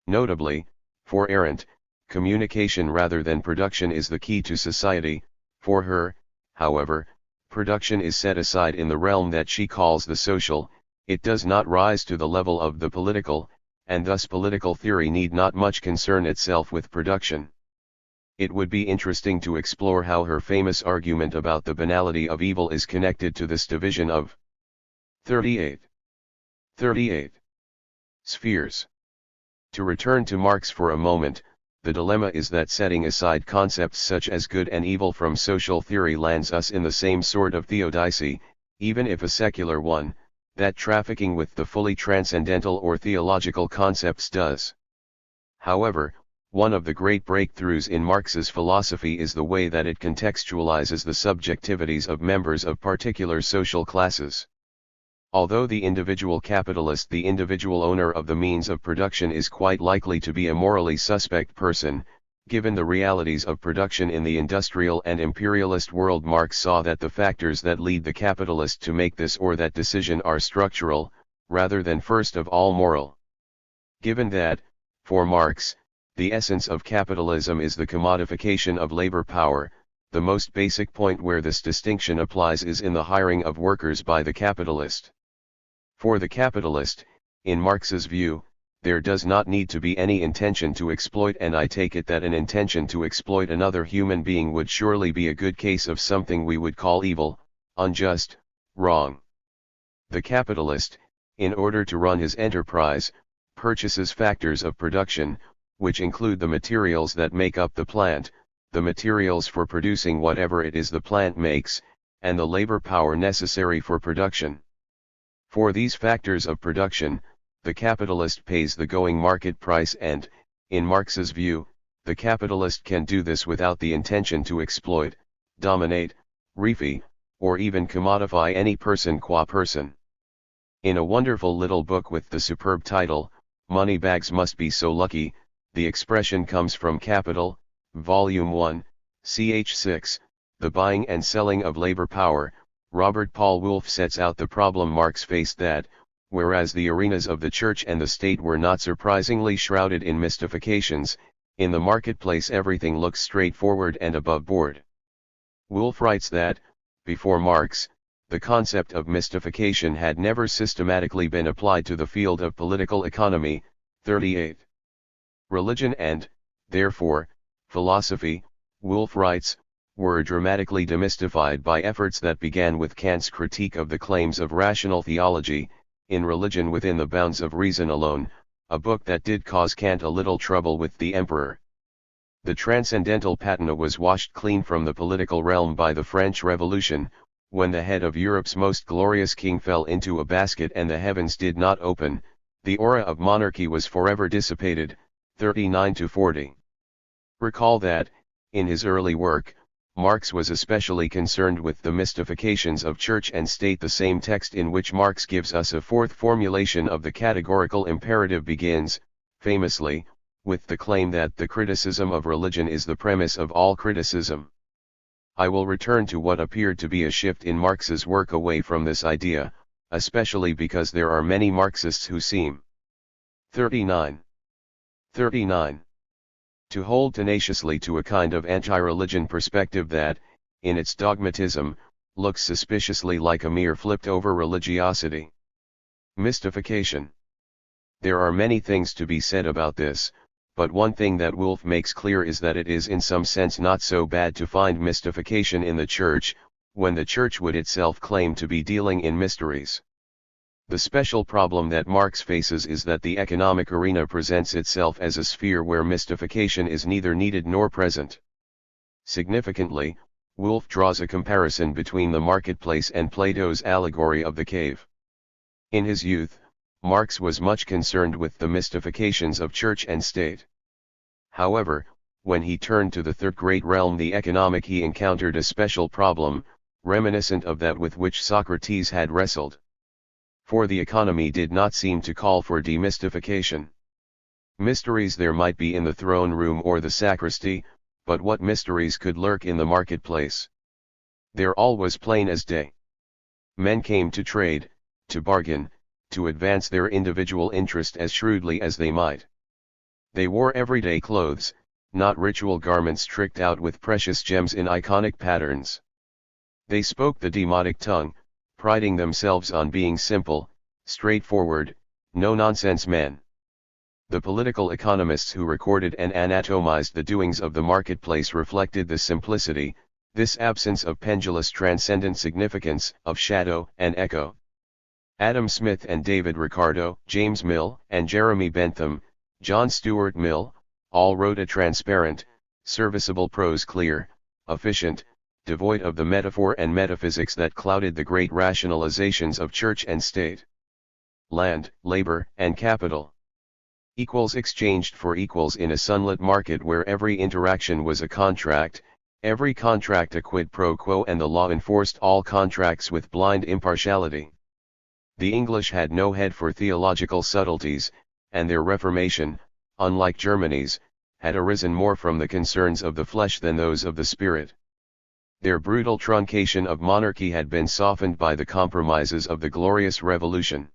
Notably, for Arendt, communication rather than production is the key to society. For her, however, production is set aside in the realm that she calls the social. It does not rise to the level of the political, and thus political theory need not much concern itself with production. It would be interesting to explore how her famous argument about the banality of evil is connected to this division of 38 spheres. To return to Marx for a moment, the dilemma is that setting aside concepts such as good and evil from social theory lands us in the same sort of theodicy, even if a secular one, that trafficking with the fully transcendental or theological concepts does. However, one of the great breakthroughs in Marx's philosophy is the way that it contextualizes the subjectivities of members of particular social classes. Although the individual capitalist, the individual owner of the means of production, is quite likely to be a morally suspect person, given the realities of production in the industrial and imperialist world, Marx saw that the factors that lead the capitalist to make this or that decision are structural, rather than first of all moral. Given that, for Marx, the essence of capitalism is the commodification of labor power, the most basic point where this distinction applies is in the hiring of workers by the capitalist. For the capitalist, in Marx's view, there does not need to be any intention to exploit, and I take it that an intention to exploit another human being would surely be a good case of something we would call evil, unjust, wrong. The capitalist, in order to run his enterprise, purchases factors of production, which include the materials that make up the plant, the materials for producing whatever it is the plant makes, and the labor power necessary for production. For these factors of production, the capitalist pays the going market price, and, in Marx's view, the capitalist can do this without the intention to exploit, dominate, refy, or even commodify any person qua person. In a wonderful little book with the superb title, "Moneybags Must Be So Lucky," the expression comes from Capital, Volume 1, ch. 6, The Buying and Selling of Labor Power. Robert Paul Wolff sets out the problem Marx faced, that, whereas the arenas of the church and the state were not surprisingly shrouded in mystifications, in the marketplace everything looks straightforward and above board. Wolff writes that, before Marx, the concept of mystification had never systematically been applied to the field of political economy. 38. Religion and, therefore, philosophy, Wolff writes, were dramatically demystified by efforts that began with Kant's critique of the claims of rational theology, in Religion Within the Bounds of Reason Alone, a book that did cause Kant a little trouble with the emperor. The transcendental patina was washed clean from the political realm by the French Revolution, when the head of Europe's most glorious king fell into a basket and the heavens did not open. The aura of monarchy was forever dissipated. 39-40. Recall that, in his early work, Marx was especially concerned with the mystifications of church and state. The same text in which Marx gives us a fourth formulation of the categorical imperative begins, famously, with the claim that the criticism of religion is the premise of all criticism. I will return to what appeared to be a shift in Marx's work away from this idea, especially because there are many Marxists who seem 39 to hold tenaciously to a kind of anti-religion perspective that, in its dogmatism, looks suspiciously like a mere flipped-over religiosity. Mystification. There are many things to be said about this, but one thing that Wolff makes clear is that it is in some sense not so bad to find mystification in the church, when the church would itself claim to be dealing in mysteries. The special problem that Marx faces is that the economic arena presents itself as a sphere where mystification is neither needed nor present. Significantly, Wolff draws a comparison between the marketplace and Plato's allegory of the cave. In his youth, Marx was much concerned with the mystifications of church and state. However, when he turned to the third great realm, the economic, he encountered a special problem, reminiscent of that with which Socrates had wrestled. For the economy did not seem to call for demystification. Mysteries there might be in the throne room or the sacristy, but what mysteries could lurk in the marketplace? There all was plain as day. Men came to trade, to bargain, to advance their individual interest as shrewdly as they might. They wore everyday clothes, not ritual garments tricked out with precious gems in iconic patterns. They spoke the demotic tongue, priding themselves on being simple, straightforward, no-nonsense men. The political economists who recorded and anatomized the doings of the marketplace reflected this simplicity, this absence of pendulous transcendent significance, of shadow and echo. Adam Smith and David Ricardo, James Mill and Jeremy Bentham, John Stuart Mill, all wrote a transparent, serviceable prose, clear, efficient, devoid of the metaphor and metaphysics that clouded the great rationalizations of church and state. Land, labor, and capital. Equals exchanged for equals in a sunlit market where every interaction was a contract, every contract a quid pro quo, and the law enforced all contracts with blind impartiality. The English had no head for theological subtleties, and their Reformation, unlike Germany's, had arisen more from the concerns of the flesh than those of the spirit. Their brutal truncation of monarchy had been softened by the compromises of the Glorious Revolution.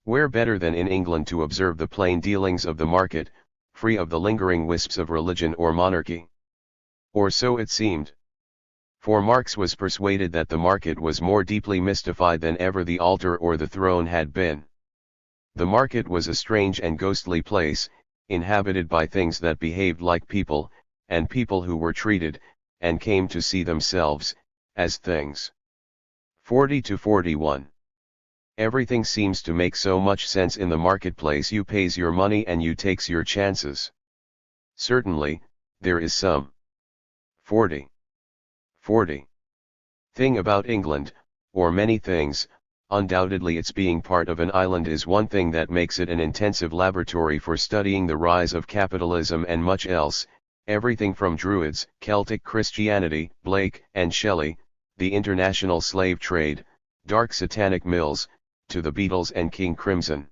Where better than in England to observe the plain dealings of the market, free of the lingering wisps of religion or monarchy? Or so it seemed. For Marx was persuaded that the market was more deeply mystified than ever the altar or the throne had been. The market was a strange and ghostly place, inhabited by things that behaved like people, and people who were treated, and came to see themselves, as things. 40-41. Everything seems to make so much sense in the marketplace. You pays your money and you takes your chances. Certainly, there is some 40 thing about England, or many things. Undoubtedly its being part of an island is one thing that makes it an intensive laboratory for studying the rise of capitalism and much else, everything from Druids, Celtic Christianity, Blake and Shelley, the international slave trade, dark satanic mills, to the Beatles and King Crimson.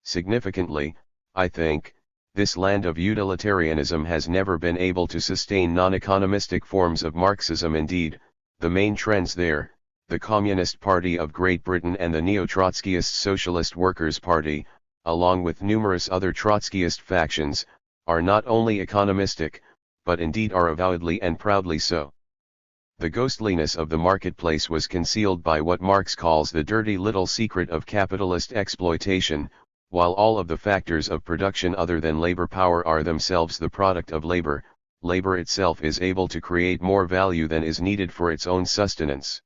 Significantly, I think, this land of utilitarianism has never been able to sustain non-economistic forms of Marxism. Indeed, the main trends there, the Communist Party of Great Britain and the Neo-Trotskyist Socialist Workers' Party, along with numerous other Trotskyist factions, are not only economistic, but indeed are avowedly and proudly so. The ghostliness of the marketplace was concealed by what Marx calls the dirty little secret of capitalist exploitation, while all of the factors of production other than labor power are themselves the product of labor. Labor itself is able to create more value than is needed for its own sustenance.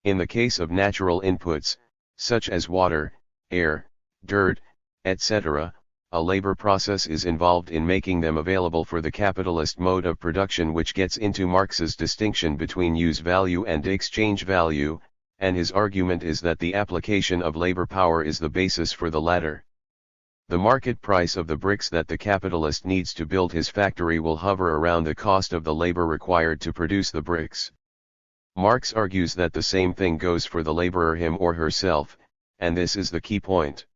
In the case of natural inputs, such as water, air, dirt, etc., a labor process is involved in making them available for the capitalist mode of production, which gets into Marx's distinction between use value and exchange value, and his argument is that the application of labor power is the basis for the latter. The market price of the bricks that the capitalist needs to build his factory will hover around the cost of the labor required to produce the bricks. Marx argues that the same thing goes for the laborer, him or herself, and this is the key point.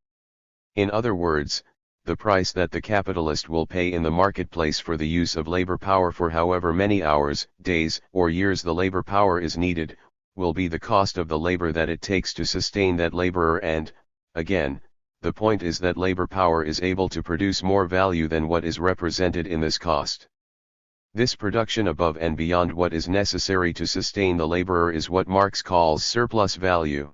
In other words, the price that the capitalist will pay in the marketplace for the use of labor power for however many hours, days, or years the labor power is needed, will be the cost of the labor that it takes to sustain that laborer. And, again, the point is that labor power is able to produce more value than what is represented in this cost. This production above and beyond what is necessary to sustain the laborer is what Marx calls surplus value.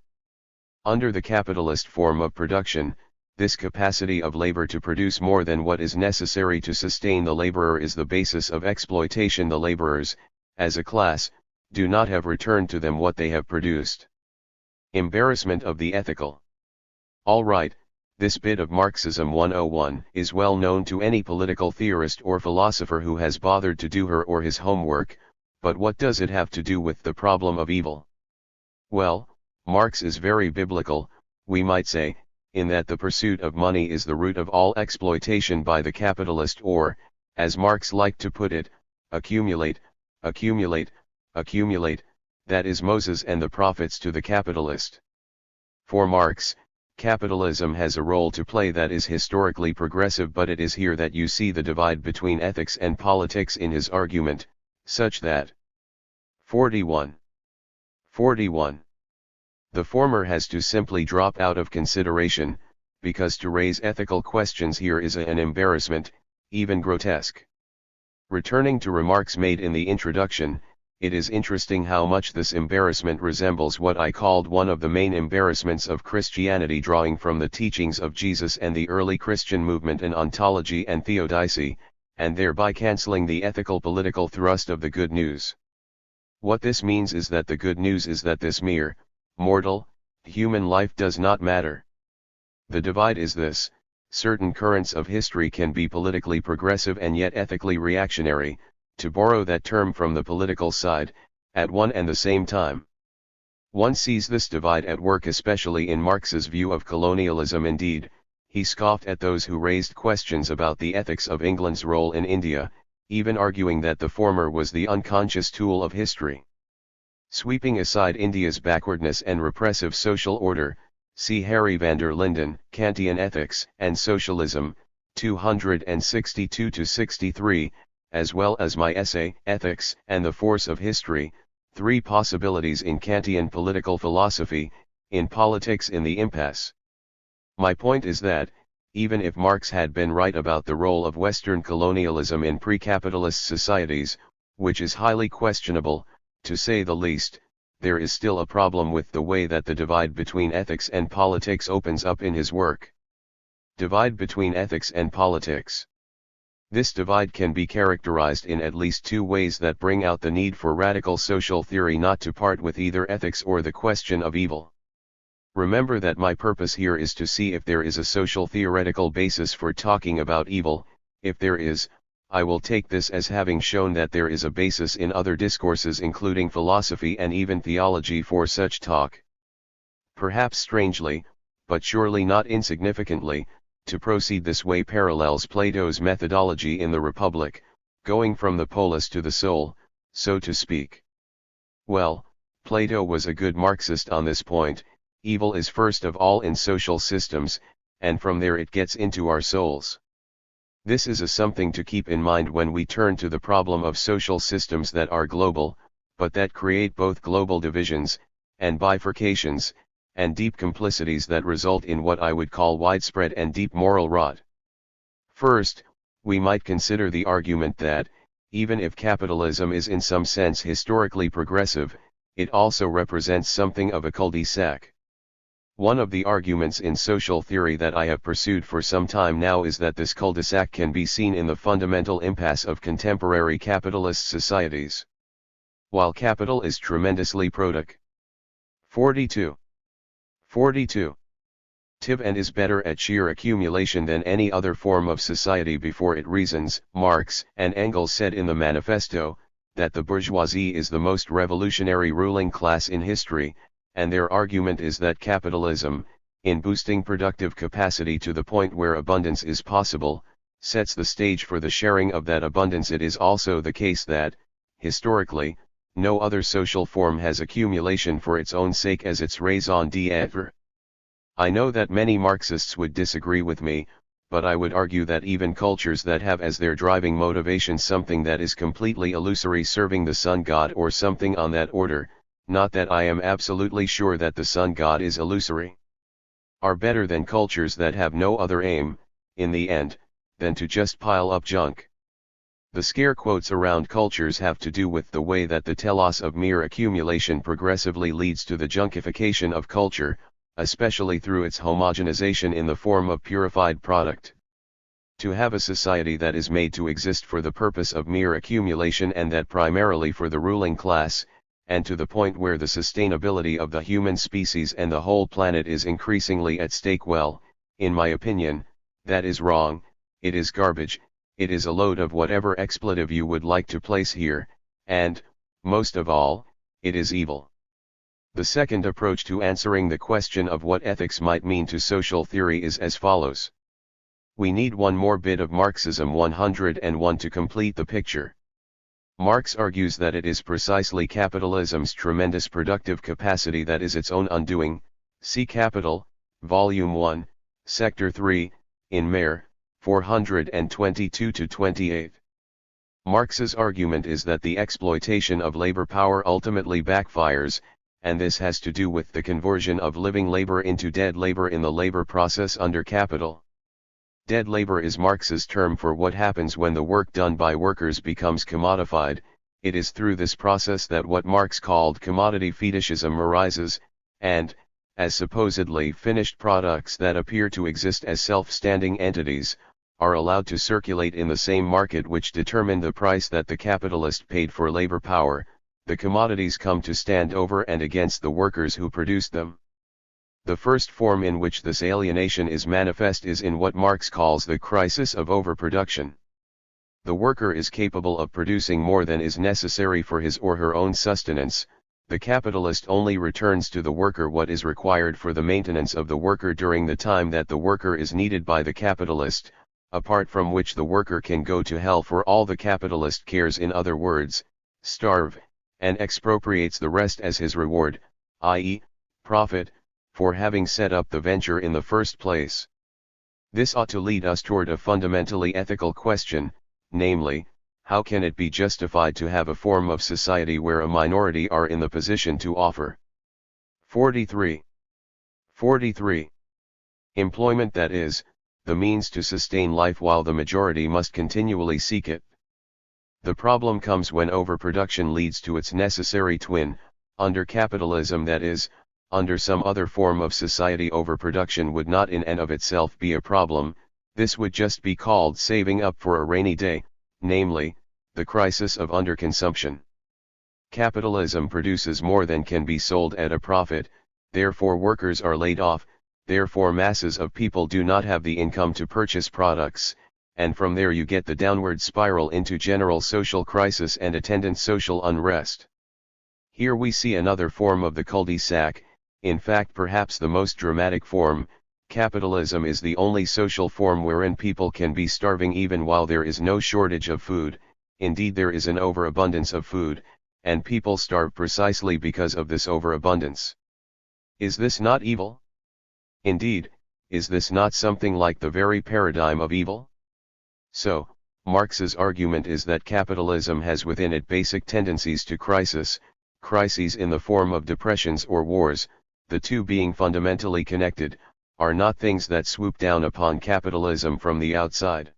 Under the capitalist form of production, This capacity of labor to produce more than what is necessary to sustain the laborer is the basis of exploitation. The laborers, as a class, do not have returned to them what they have produced. Embarrassment of the ethical. All right, this bit of Marxism 101 is well known to any political theorist or philosopher who has bothered to do her or his homework, but what does it have to do with the problem of evil? Well, Marx is very biblical, we might say, in that the pursuit of money is the root of all exploitation by the capitalist, or, as Marx liked to put it, accumulate, accumulate, accumulate, that is Moses and the prophets to the capitalist. For Marx, capitalism has a role to play that is historically progressive, but it is here that you see the divide between ethics and politics in his argument, such that 41. The former has to simply drop out of consideration, because to raise ethical questions here is an embarrassment, even grotesque. Returning to remarks made in the introduction, it is interesting how much this embarrassment resembles what I called one of the main embarrassments of Christianity, drawing from the teachings of Jesus and the early Christian movement in ontology and theodicy, and thereby cancelling the ethical political thrust of the good news. What this means is that the good news is that this mere, mortal, human life does not matter. The divide is this: certain currents of history can be politically progressive and yet ethically reactionary, to borrow that term from the political side, at one and the same time. One sees this divide at work especially in Marx's view of colonialism. Indeed, he scoffed at those who raised questions about the ethics of England's role in India, even arguing that the former was the unconscious tool of history. Sweeping aside India's backwardness and repressive social order, see Harry van der Linden, Kantian Ethics and Socialism, 262-63, as well as my essay, Ethics and the Force of History, 3 Possibilities in Kantian Political Philosophy, in Politics in the Impasse. My point is that, even if Marx had been right about the role of Western colonialism in pre-capitalist societies, which is highly questionable, to say the least, there is still a problem with the way that the divide between ethics and politics opens up in his work. Divide between ethics and politics. This divide can be characterized in at least 2 ways that bring out the need for radical social theory not to part with either ethics or the question of evil. Remember that my purpose here is to see if there is a social theoretical basis for talking about evil. If there is, I will take this as having shown that there is a basis in other discourses including philosophy and even theology for such talk. Perhaps strangely, but surely not insignificantly, to proceed this way parallels Plato's methodology in the Republic, going from the polis to the soul, so to speak. Well, Plato was a good Marxist on this point. Evil is first of all in social systems, and from there it gets into our souls. This is a something to keep in mind when we turn to the problem of social systems that are global, but that create both global divisions, and bifurcations, and deep complicities that result in what I would call widespread and deep moral rot. First, we might consider the argument that, even if capitalism is in some sense historically progressive, it also represents something of a cul-de-sac. One of the arguments in social theory that I have pursued for some time now is that this cul-de-sac can be seen in the fundamental impasse of contemporary capitalist societies. While capital is tremendously productive, 42. Tiv and is better at sheer accumulation than any other form of society before it reasons. Marx and Engels said in the manifesto, that the bourgeoisie is the most revolutionary ruling class in history, and their argument is that capitalism, in boosting productive capacity to the point where abundance is possible, sets the stage for the sharing of that abundance. It is also the case that, historically, no other social form has accumulation for its own sake as its raison d'être. I know that many Marxists would disagree with me, but I would argue that even cultures that have as their driving motivation something that is completely illusory, serving the sun god or something on that order, not that I am absolutely sure that the sun god is illusory, are better than cultures that have no other aim, in the end, than to just pile up junk. The scare quotes around cultures have to do with the way that the telos of mere accumulation progressively leads to the junkification of culture, especially through its homogenization in the form of purified product. To have a society that is made to exist for the purpose of mere accumulation and that primarily for the ruling class, and to the point where the sustainability of the human species and the whole planet is increasingly at stake, well, in my opinion, that is wrong, it is garbage, it is a load of whatever expletive you would like to place here, and, most of all, it is evil. The second approach to answering the question of what ethics might mean to social theory is as follows. We need one more bit of Marxism 101 to complete the picture. Marx argues that it is precisely capitalism's tremendous productive capacity that is its own undoing. See Capital, Volume 1, Sector 3, in Mayer, 422-28. Marx's argument is that the exploitation of labor power ultimately backfires, and this has to do with the conversion of living labor into dead labor in the labor process under capital. Dead labor is Marx's term for what happens when the work done by workers becomes commodified. It is through this process that what Marx called commodity fetishism arises, and, as supposedly finished products that appear to exist as self-standing entities, are allowed to circulate in the same market which determined the price that the capitalist paid for labor power, the commodities come to stand over and against the workers who produced them. The first form in which this alienation is manifest is in what Marx calls the crisis of overproduction. The worker is capable of producing more than is necessary for his or her own sustenance. The capitalist only returns to the worker what is required for the maintenance of the worker during the time that the worker is needed by the capitalist, apart from which the worker can go to hell for all the capitalist cares, in other words, starve, and expropriates the rest as his reward, i.e., profit, for having set up the venture in the first place. This ought to lead us toward a fundamentally ethical question, namely, how can it be justified to have a form of society where a minority are in the position to offer 43. Employment, that is, the means to sustain life while the majority must continually seek it. The problem comes when overproduction leads to its necessary twin. Under capitalism, that is, under some other form of society, overproduction would not in and of itself be a problem. This would just be called saving up for a rainy day, namely, the crisis of underconsumption. Capitalism produces more than can be sold at a profit, therefore workers are laid off, therefore masses of people do not have the income to purchase products, and from there you get the downward spiral into general social crisis and attendant social unrest. Here we see another form of the cul-de-sac. In fact, perhaps the most dramatic form. Capitalism is the only social form wherein people can be starving even while there is no shortage of food. Indeed, there is an overabundance of food, and people starve precisely because of this overabundance. Is this not evil? Indeed, is this not something like the very paradigm of evil? So, Marx's argument is that capitalism has within it basic tendencies to crises in the form of depressions or wars. The two, being fundamentally connected, are not things that swoop down upon capitalism from the outside.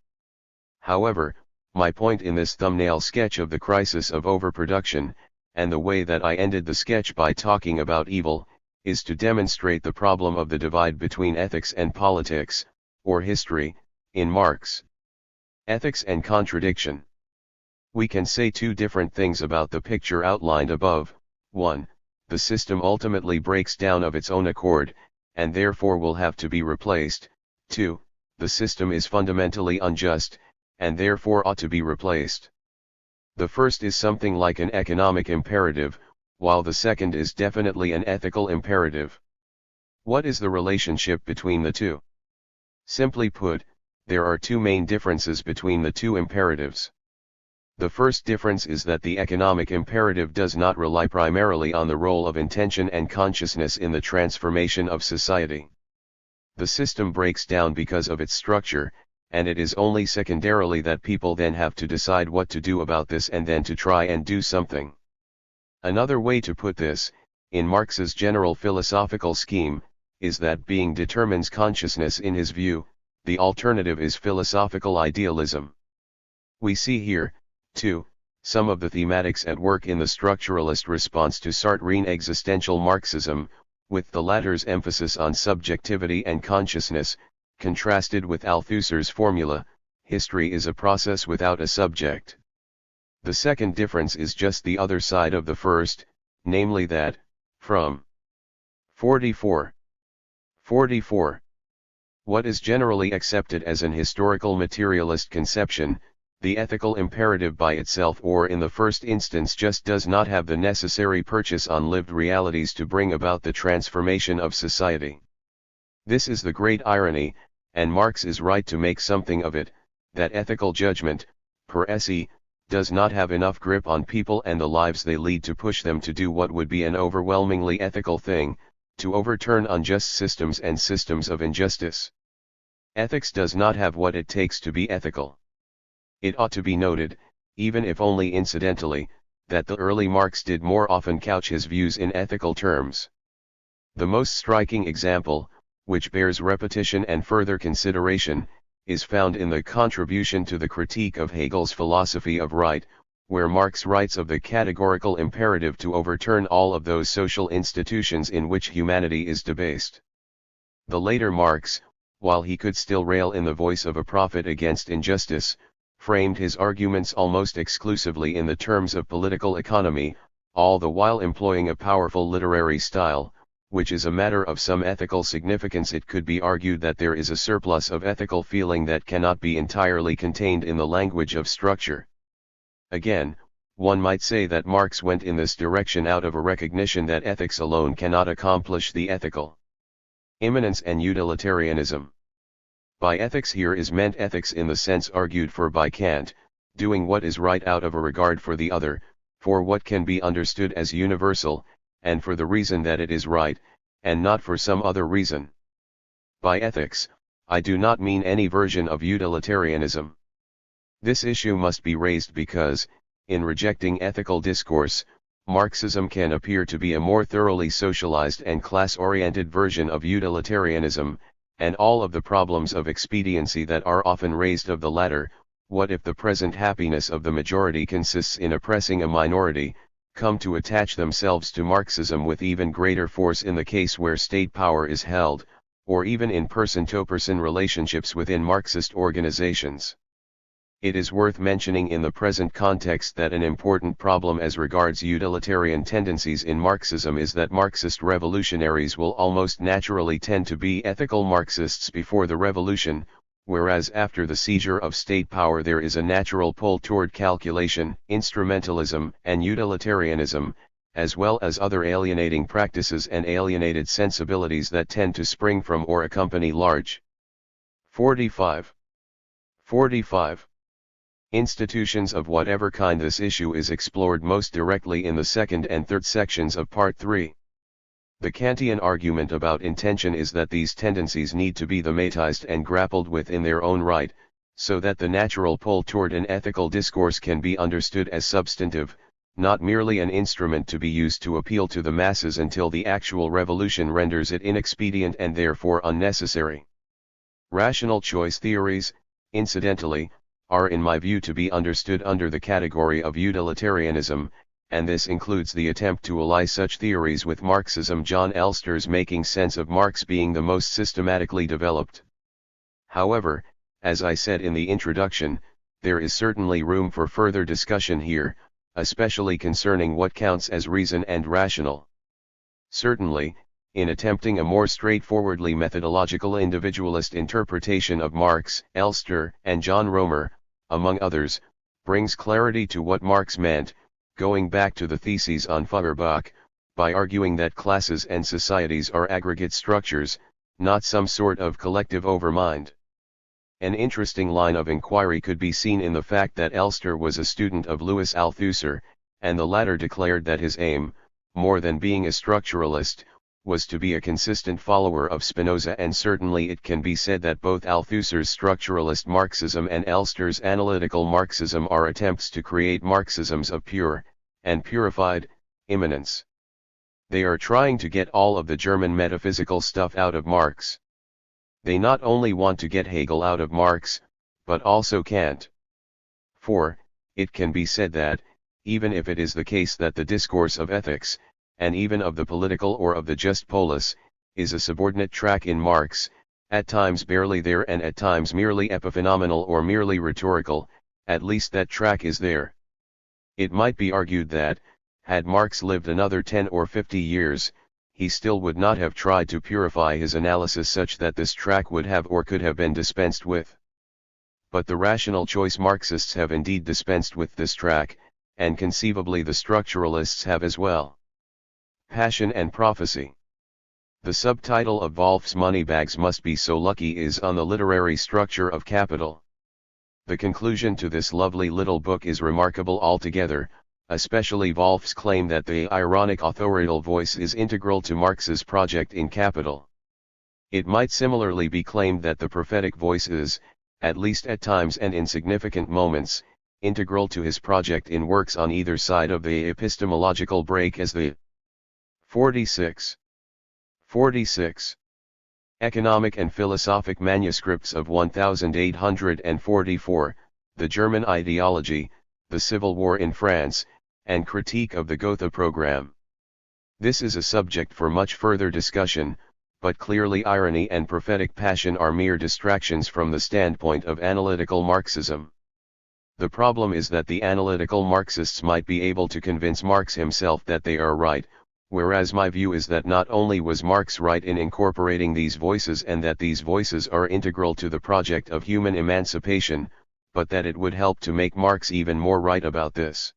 However, my point in this thumbnail sketch of the crisis of overproduction, and the way that I ended the sketch by talking about evil, is to demonstrate the problem of the divide between ethics and politics, or history, in Marx. Ethics and contradiction. We can say two different things about the picture outlined above. 1. The system ultimately breaks down of its own accord, and therefore will have to be replaced. 2. The system is fundamentally unjust, and therefore ought to be replaced. The first is something like an economic imperative, while the second is definitely an ethical imperative. What is the relationship between the two? Simply put, there are two main differences between the two imperatives. The first difference is that the economic imperative does not rely primarily on the role of intention and consciousness in the transformation of society. The system breaks down because of its structure, and it is only secondarily that people then have to decide what to do about this and then to try and do something. Another way to put this, in Marx's general philosophical scheme, is that being determines consciousness in his view. The alternative is philosophical idealism. We see here, too, some of the thematics at work in the structuralist response to Sartrean existential Marxism, with the latter's emphasis on subjectivity and consciousness, contrasted with Althusser's formula, history is a process without a subject. The second difference is just the other side of the first, namely that, from 44. What is generally accepted as an historical materialist conception, the ethical imperative by itself or in the first instance just does not have the necessary purchase on lived realities to bring about the transformation of society. This is the great irony, and Marx is right to make something of it, that ethical judgment, per se, does not have enough grip on people and the lives they lead to push them to do what would be an overwhelmingly ethical thing, to overturn unjust systems and systems of injustice. Ethics does not have what it takes to be ethical. It ought to be noted, even if only incidentally, that the early Marx did more often couch his views in ethical terms. The most striking example, which bears repetition and further consideration, is found in the contribution to the critique of Hegel's philosophy of right, where Marx writes of the categorical imperative to overturn all of those social institutions in which humanity is debased. The later Marx, while he could still rail in the voice of a prophet against injustice, framed his arguments almost exclusively in the terms of political economy, all the while employing a powerful literary style, which is a matter of some ethical significance. It could be argued that there is a surplus of ethical feeling that cannot be entirely contained in the language of structure. Again, one might say that Marx went in this direction out of a recognition that ethics alone cannot accomplish the ethical. Immanence and utilitarianism. By ethics here is meant ethics in the sense argued for by Kant, doing what is right out of a regard for the other, for what can be understood as universal, and for the reason that it is right, and not for some other reason. By ethics, I do not mean any version of utilitarianism. This issue must be raised because, in rejecting ethical discourse, Marxism can appear to be a more thoroughly socialized and class-oriented version of utilitarianism, and all of the problems of expediency that are often raised of the latter, what if the present happiness of the majority consists in oppressing a minority, come to attach themselves to Marxism with even greater force in the case where state power is held, or even in person-to-person relationships within Marxist organizations. It is worth mentioning in the present context that an important problem as regards utilitarian tendencies in Marxism is that Marxist revolutionaries will almost naturally tend to be ethical Marxists before the revolution, whereas after the seizure of state power there is a natural pull toward calculation, instrumentalism, and utilitarianism, as well as other alienating practices and alienated sensibilities that tend to spring from or accompany large 45. Institutions of whatever kind. This issue is explored most directly in the second and third sections of Part 3. The Kantian argument about intention is that these tendencies need to be thematized and grappled with in their own right, so that the natural pull toward an ethical discourse can be understood as substantive, not merely an instrument to be used to appeal to the masses until the actual revolution renders it inexpedient and therefore unnecessary. Rational choice theories, incidentally, are in my view to be understood under the category of utilitarianism, and this includes the attempt to ally such theories with Marxism. John Elster's Making Sense of Marx being the most systematically developed. However, as I said in the introduction, there is certainly room for further discussion here, especially concerning what counts as reason and rational. Certainly, in attempting a more straightforwardly methodological individualist interpretation of Marx, Elster and John Romer, among others, brings clarity to what Marx meant, going back to the theses on Feuerbach, by arguing that classes and societies are aggregate structures, not some sort of collective overmind. An interesting line of inquiry could be seen in the fact that Elster was a student of Louis Althusser, and the latter declared that his aim, more than being a structuralist, was to be a consistent follower of Spinoza, and certainly it can be said that both Althusser's structuralist Marxism and Elster's analytical Marxism are attempts to create Marxisms of pure, and purified, immanence. They are trying to get all of the German metaphysical stuff out of Marx. They not only want to get Hegel out of Marx, but also Kant. For, it can be said that, even if it is the case that the discourse of ethics, and even of the political or of the just polis, is a subordinate track in Marx, at times barely there and at times merely epiphenomenal or merely rhetorical, at least that track is there. It might be argued that, had Marx lived another 10 or 50 years, he still would not have tried to purify his analysis such that this track would have or could have been dispensed with. But the rational choice Marxists have indeed dispensed with this track, and conceivably the structuralists have as well. Passion and Prophecy. The subtitle of Wolff's Moneybags Must Be So Lucky is on the literary structure of capital. The conclusion to this lovely little book is remarkable altogether, especially Wolff's claim that the ironic authorial voice is integral to Marx's project in Capital. It might similarly be claimed that the prophetic voice is, at least at times and in significant moments, integral to his project in works on either side of the epistemological break as the 46. Economic and Philosophic Manuscripts of 1844, The German Ideology, The Civil War in France, and Critique of the Gotha Programme. This is a subject for much further discussion, but clearly irony and prophetic passion are mere distractions from the standpoint of analytical Marxism. The problem is that the analytical Marxists might be able to convince Marx himself that they are right, whereas my view is that not only was Marx right in incorporating these voices and that these voices are integral to the project of human emancipation, but that it would help to make Marx even more right about this.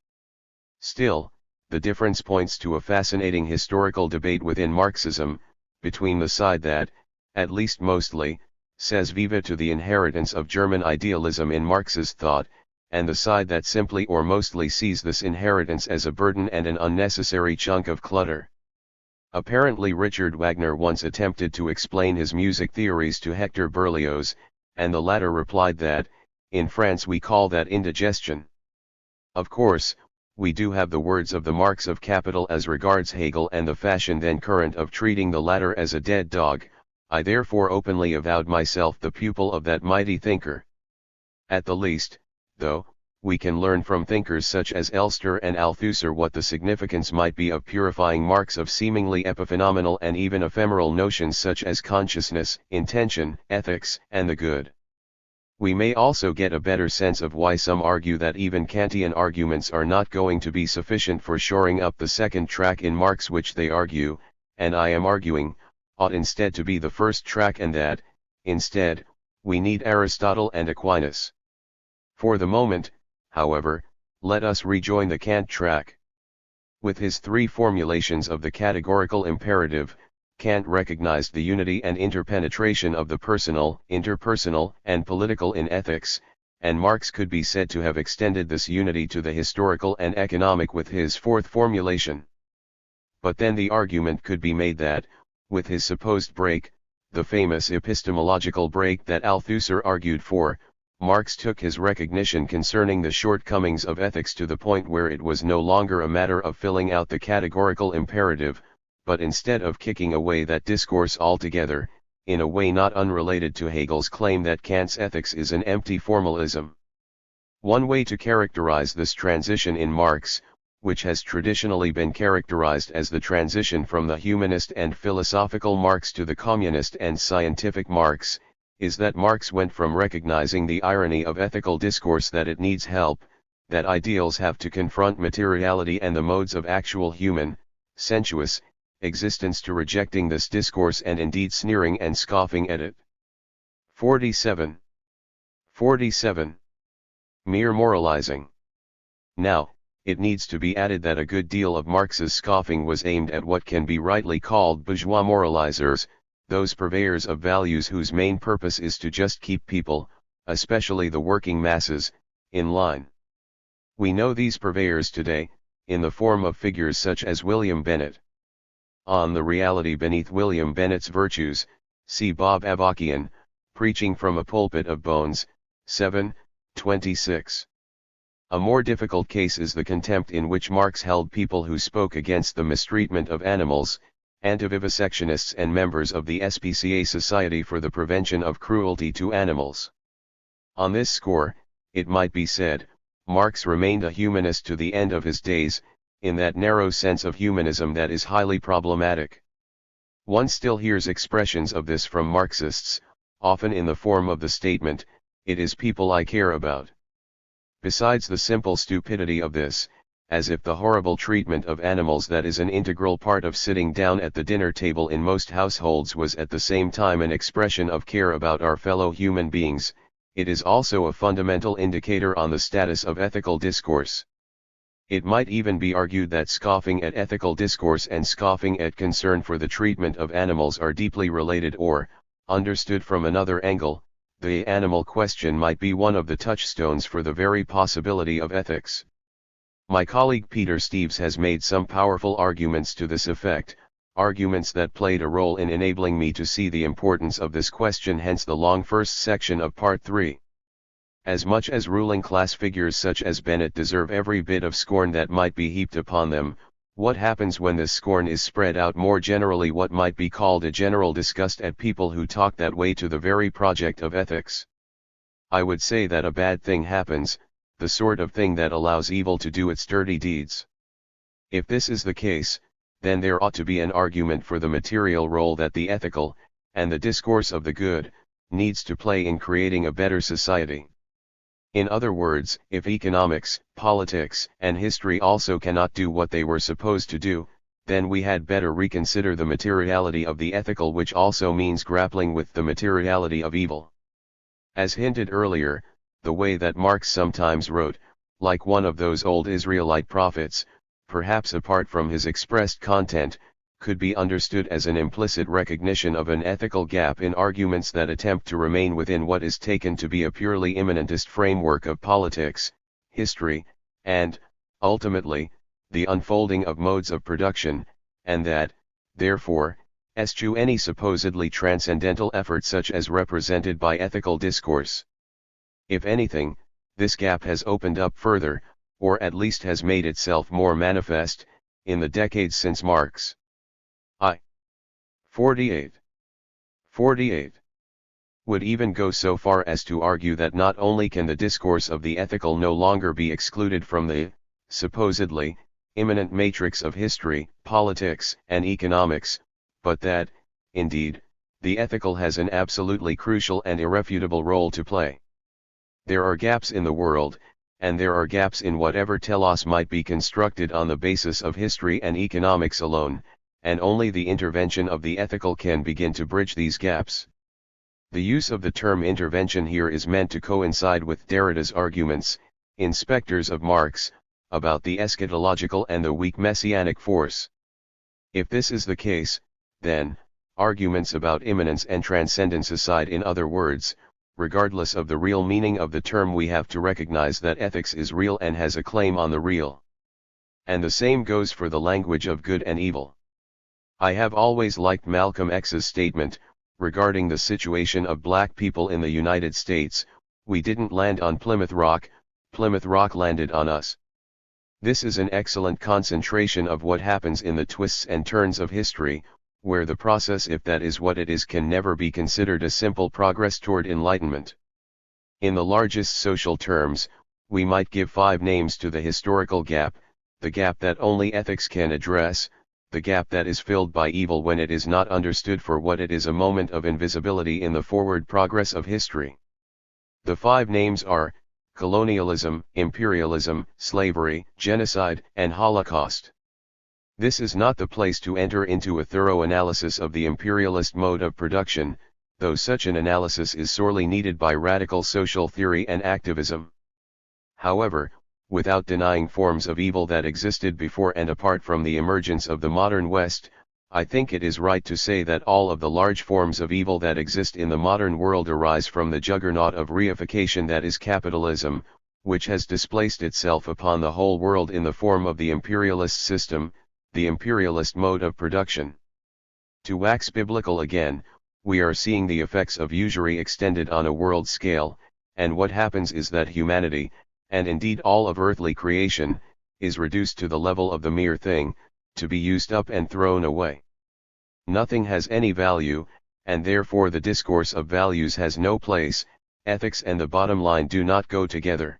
Still, the difference points to a fascinating historical debate within Marxism, between the side that, at least mostly, says viva to the inheritance of German idealism in Marx's thought, and the side that simply or mostly sees this inheritance as a burden and an unnecessary chunk of clutter. Apparently Richard Wagner once attempted to explain his music theories to Hector Berlioz, and the latter replied that, in France we call that indigestion. Of course, we do have the words of the Marx of Capital as regards Hegel and the fashion then current of treating the latter as a dead dog. I therefore openly avowed myself the pupil of that mighty thinker. At the least, though, we can learn from thinkers such as Elster and Althusser what the significance might be of purifying Marx of seemingly epiphenomenal and even ephemeral notions such as consciousness, intention, ethics, and the good. We may also get a better sense of why some argue that even Kantian arguments are not going to be sufficient for shoring up the second track in Marx which they argue, and I am arguing, ought instead to be the first track, and that, instead, we need Aristotle and Aquinas. For the moment, however, let us rejoin the Kant track. With his three formulations of the categorical imperative, Kant recognized the unity and interpenetration of the personal, interpersonal, and political in ethics, and Marx could be said to have extended this unity to the historical and economic with his fourth formulation. But then the argument could be made that, with his supposed break, the famous epistemological break that Althusser argued for, Marx took his recognition concerning the shortcomings of ethics to the point where it was no longer a matter of filling out the categorical imperative, but instead of kicking away that discourse altogether, in a way not unrelated to Hegel's claim that Kant's ethics is an empty formalism. One way to characterize this transition in Marx, which has traditionally been characterized as the transition from the humanist and philosophical Marx to the communist and scientific Marx, is that Marx went from recognizing the irony of ethical discourse that it needs help, that ideals have to confront materiality and the modes of actual human, sensuous, existence, to rejecting this discourse and indeed sneering and scoffing at it. 47. Mere moralizing. Now, it needs to be added that a good deal of Marx's scoffing was aimed at what can be rightly called bourgeois moralizers, those purveyors of values whose main purpose is to just keep people, especially the working masses, in line. We know these purveyors today, in the form of figures such as William Bennett. On the reality beneath William Bennett's virtues, see Bob Avakian, Preaching from a Pulpit of Bones, 7:26. A more difficult case is the contempt in which Marx held people who spoke against the mistreatment of animals, anti-vivisectionists and members of the SPCA Society for the Prevention of Cruelty to Animals. On this score, it might be said, Marx remained a humanist to the end of his days, in that narrow sense of humanism that is highly problematic. One still hears expressions of this from Marxists, often in the form of the statement, "It is people I care about." Besides the simple stupidity of this, as if the horrible treatment of animals that is an integral part of sitting down at the dinner table in most households was at the same time an expression of care about our fellow human beings, it is also a fundamental indicator on the status of ethical discourse. It might even be argued that scoffing at ethical discourse and scoffing at concern for the treatment of animals are deeply related, or, understood from another angle, the animal question might be one of the touchstones for the very possibility of ethics. My colleague Peter Steeves has made some powerful arguments to this effect, arguments that played a role in enabling me to see the importance of this question, hence the long first section of Part 3. As much as ruling class figures such as Bennett deserve every bit of scorn that might be heaped upon them, what happens when this scorn is spread out more generally, what might be called a general disgust at people who talk that way to the very project of ethics? I would say that a bad thing happens, the sort of thing that allows evil to do its dirty deeds. If this is the case, then there ought to be an argument for the material role that the ethical, and the discourse of the good, needs to play in creating a better society. In other words, if economics, politics, and history also cannot do what they were supposed to do, then we had better reconsider the materiality of the ethical, which also means grappling with the materiality of evil. As hinted earlier, the way that Marx sometimes wrote, like one of those old Israelite prophets, perhaps apart from his expressed content, could be understood as an implicit recognition of an ethical gap in arguments that attempt to remain within what is taken to be a purely immanentist framework of politics, history, and, ultimately, the unfolding of modes of production, and that, therefore, eschew any supposedly transcendental effort such as represented by ethical discourse. If anything, this gap has opened up further, or at least has made itself more manifest, in the decades since Marx. 48 would even go so far as to argue that not only can the discourse of the ethical no longer be excluded from the, supposedly, immanent matrix of history, politics, and economics, but that, indeed, the ethical has an absolutely crucial and irrefutable role to play. There are gaps in the world, and there are gaps in whatever telos might be constructed on the basis of history and economics alone, and only the intervention of the ethical can begin to bridge these gaps. The use of the term intervention here is meant to coincide with Derrida's arguments, in Spectres of Marx, about the eschatological and the weak messianic force. If this is the case, then, arguments about immanence and transcendence aside, in other words, regardless of the real meaning of the term, we have to recognize that ethics is real and has a claim on the real. And the same goes for the language of good and evil. I have always liked Malcolm X's statement, regarding the situation of black people in the United States, "We didn't land on Plymouth Rock landed on us." This is an excellent concentration of what happens in the twists and turns of history, where the process, if that is what it is, can never be considered a simple progress toward enlightenment. In the largest social terms, we might give 5 names to the historical gap, the gap that only ethics can address, the gap that is filled by evil when it is not understood for what it is, a moment of invisibility in the forward progress of history. The 5 names are colonialism, imperialism, slavery, genocide, and Holocaust. This is not the place to enter into a thorough analysis of the imperialist mode of production, though such an analysis is sorely needed by radical social theory and activism. However, without denying forms of evil that existed before and apart from the emergence of the modern West, I think it is right to say that all of the large forms of evil that exist in the modern world arise from the juggernaut of reification that is capitalism, which has displaced itself upon the whole world in the form of the imperialist system, the imperialist mode of production. To wax biblical again, we are seeing the effects of usury extended on a world scale, and what happens is that humanity, and indeed all of earthly creation, is reduced to the level of the mere thing, to be used up and thrown away. Nothing has any value, and therefore the discourse of values has no place. Ethics and the bottom line do not go together.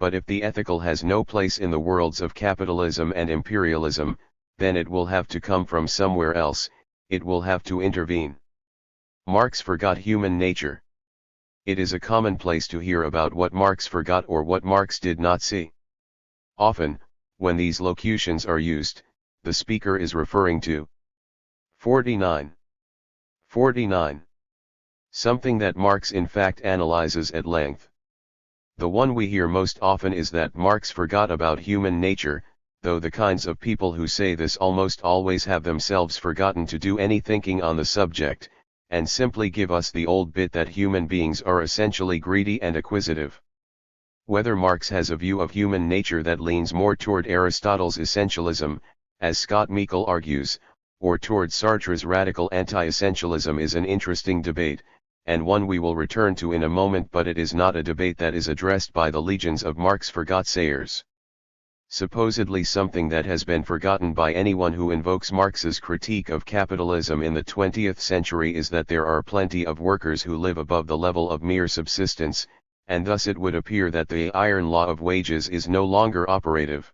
But if the ethical has no place in the worlds of capitalism and imperialism, then it will have to come from somewhere else, it will have to intervene. Marx forgot human nature. It is a commonplace to hear about what Marx forgot or what Marx did not see. Often, when these locutions are used, the speaker is referring to 49. Something that Marx in fact analyzes at length. The one we hear most often is that Marx forgot about human nature, though the kinds of people who say this almost always have themselves forgotten to do any thinking on the subject, and simply give us the old bit that human beings are essentially greedy and acquisitive. Whether Marx has a view of human nature that leans more toward Aristotle's essentialism, as Scott Meikle argues, or toward Sartre's radical anti-essentialism is an interesting debate, and one we will return to in a moment, but it is not a debate that is addressed by the legions of Marx forgot sayers. Supposedly something that has been forgotten by anyone who invokes Marx's critique of capitalism in the 20th century is that there are plenty of workers who live above the level of mere subsistence, and thus it would appear that the iron law of wages is no longer operative.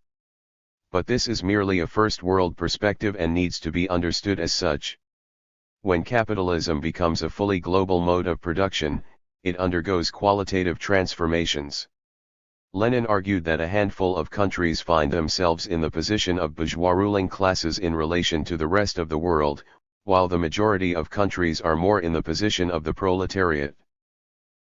But this is merely a first-world perspective and needs to be understood as such. When capitalism becomes a fully global mode of production, it undergoes qualitative transformations. Lenin argued that a handful of countries find themselves in the position of bourgeois ruling classes in relation to the rest of the world, while the majority of countries are more in the position of the proletariat.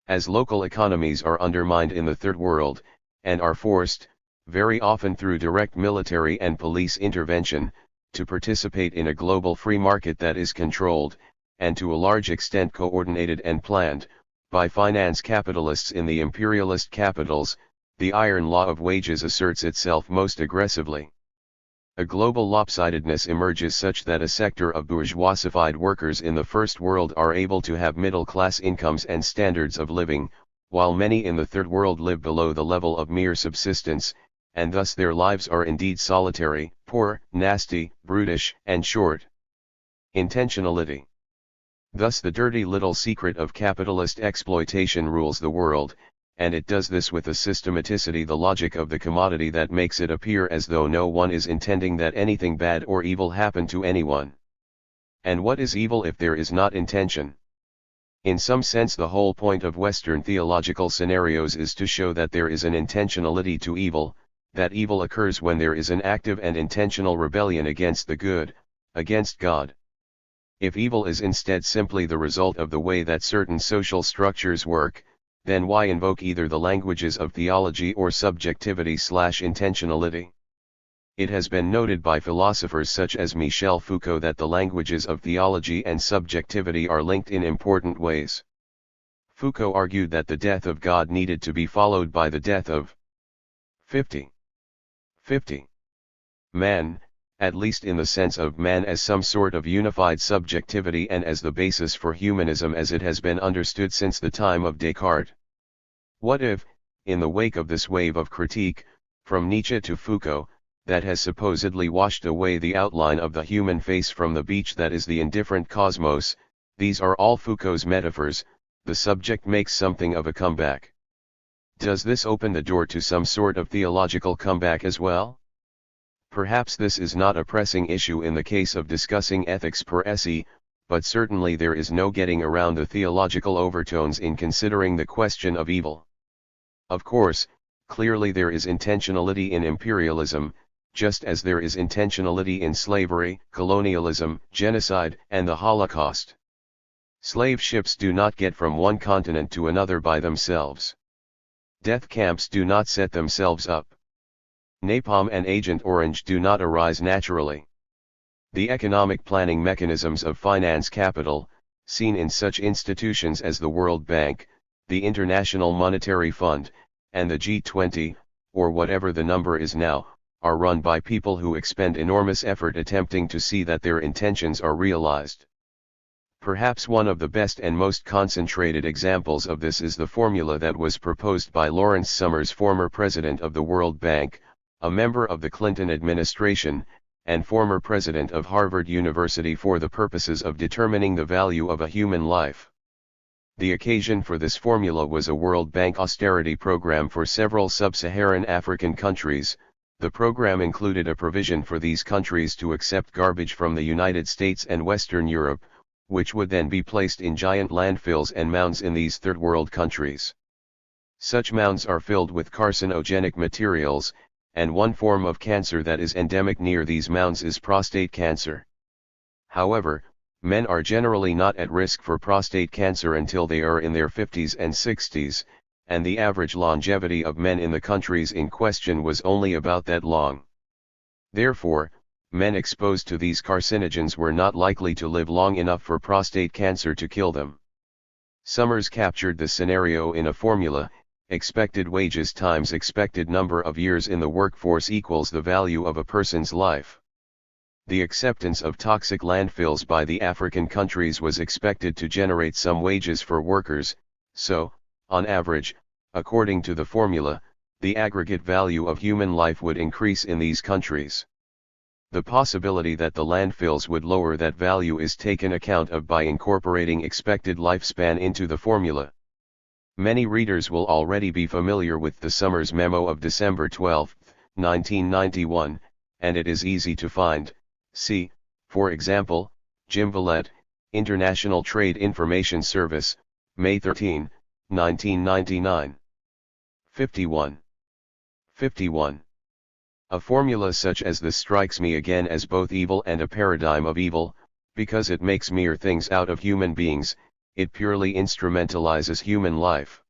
As local economies are undermined in the Third World, and are forced, very often through direct military and police intervention, to participate in a global free market that is controlled, and to a large extent coordinated and planned, by finance capitalists in the imperialist capitals, the iron law of wages asserts itself most aggressively. A global lopsidedness emerges such that a sector of bourgeoisified workers in the First World are able to have middle-class incomes and standards of living, while many in the Third World live below the level of mere subsistence, and thus their lives are indeed solitary, poor, nasty, brutish, and short. Intentionality. Thus the dirty little secret of capitalist exploitation rules the world, and it does this with a systematicity, the logic of the commodity, that makes it appear as though no one is intending that anything bad or evil happen to anyone. And what is evil if there is not intention? In some sense the whole point of Western theological scenarios is to show that there is an intentionality to evil, that evil occurs when there is an active and intentional rebellion against the good, against God. If evil is instead simply the result of the way that certain social structures work, then why invoke either the languages of theology or subjectivity/intentionality? It has been noted by philosophers such as Michel Foucault that the languages of theology and subjectivity are linked in important ways. Foucault argued that the death of God needed to be followed by the death of 50 man, at least in the sense of man as some sort of unified subjectivity and as the basis for humanism as it has been understood since the time of Descartes. What if, in the wake of this wave of critique, from Nietzsche to Foucault, that has supposedly washed away the outline of the human face from the beach that is the indifferent cosmos, these are all Foucault's metaphors, the subject makes something of a comeback? Does this open the door to some sort of theological comeback as well? Perhaps this is not a pressing issue in the case of discussing ethics per se, but certainly there is no getting around the theological overtones in considering the question of evil. Of course, clearly there is intentionality in imperialism, just as there is intentionality in slavery, colonialism, genocide, and the Holocaust. Slave ships do not get from one continent to another by themselves. Death camps do not set themselves up. Napalm and Agent Orange do not arise naturally. The economic planning mechanisms of finance capital, seen in such institutions as the World Bank, the International Monetary Fund, and the G20, or whatever the number is now, are run by people who expend enormous effort attempting to see that their intentions are realized. Perhaps one of the best and most concentrated examples of this is the formula that was proposed by Lawrence Summers, former president of the World Bank, a member of the Clinton administration, and former president of Harvard University, for the purposes of determining the value of a human life. The occasion for this formula was a World Bank austerity program for several sub-Saharan African countries. The program included a provision for these countries to accept garbage from the United States and Western Europe, which would then be placed in giant landfills and mounds in these third world countries. Such mounds are filled with carcinogenic materials, and one form of cancer that is endemic near these mounds is prostate cancer. However, men are generally not at risk for prostate cancer until they are in their 50s and 60s, and the average longevity of men in the countries in question was only about that long. Therefore, men exposed to these carcinogens were not likely to live long enough for prostate cancer to kill them. Summers captured the scenario in a formula: expected wages times expected number of years in the workforce equals the value of a person's life. The acceptance of toxic landfills by the African countries was expected to generate some wages for workers, so, on average, according to the formula, the aggregate value of human life would increase in these countries. The possibility that the landfills would lower that value is taken account of by incorporating expected lifespan into the formula. Many readers will already be familiar with the Summers memo of December 12, 1991, and it is easy to find. See, for example, Jim Vallette, International Trade Information Service, May 13, 1999. 51. 51. A formula such as this strikes me again as both evil and a paradigm of evil, because it makes mere things out of human beings. It purely instrumentalizes human life.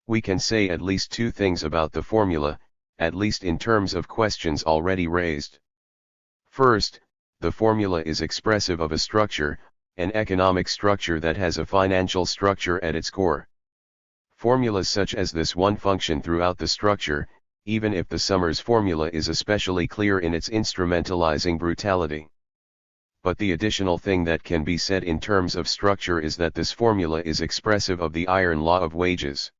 We can say at least two things about the formula, at least in terms of questions already raised. First, the formula is expressive of a structure, an economic structure that has a financial structure at its core. Formulas such as this one function throughout the structure, even if the Summers formula is especially clear in its instrumentalizing brutality. But the additional thing that can be said in terms of structure is that this formula is expressive of the iron law of wages.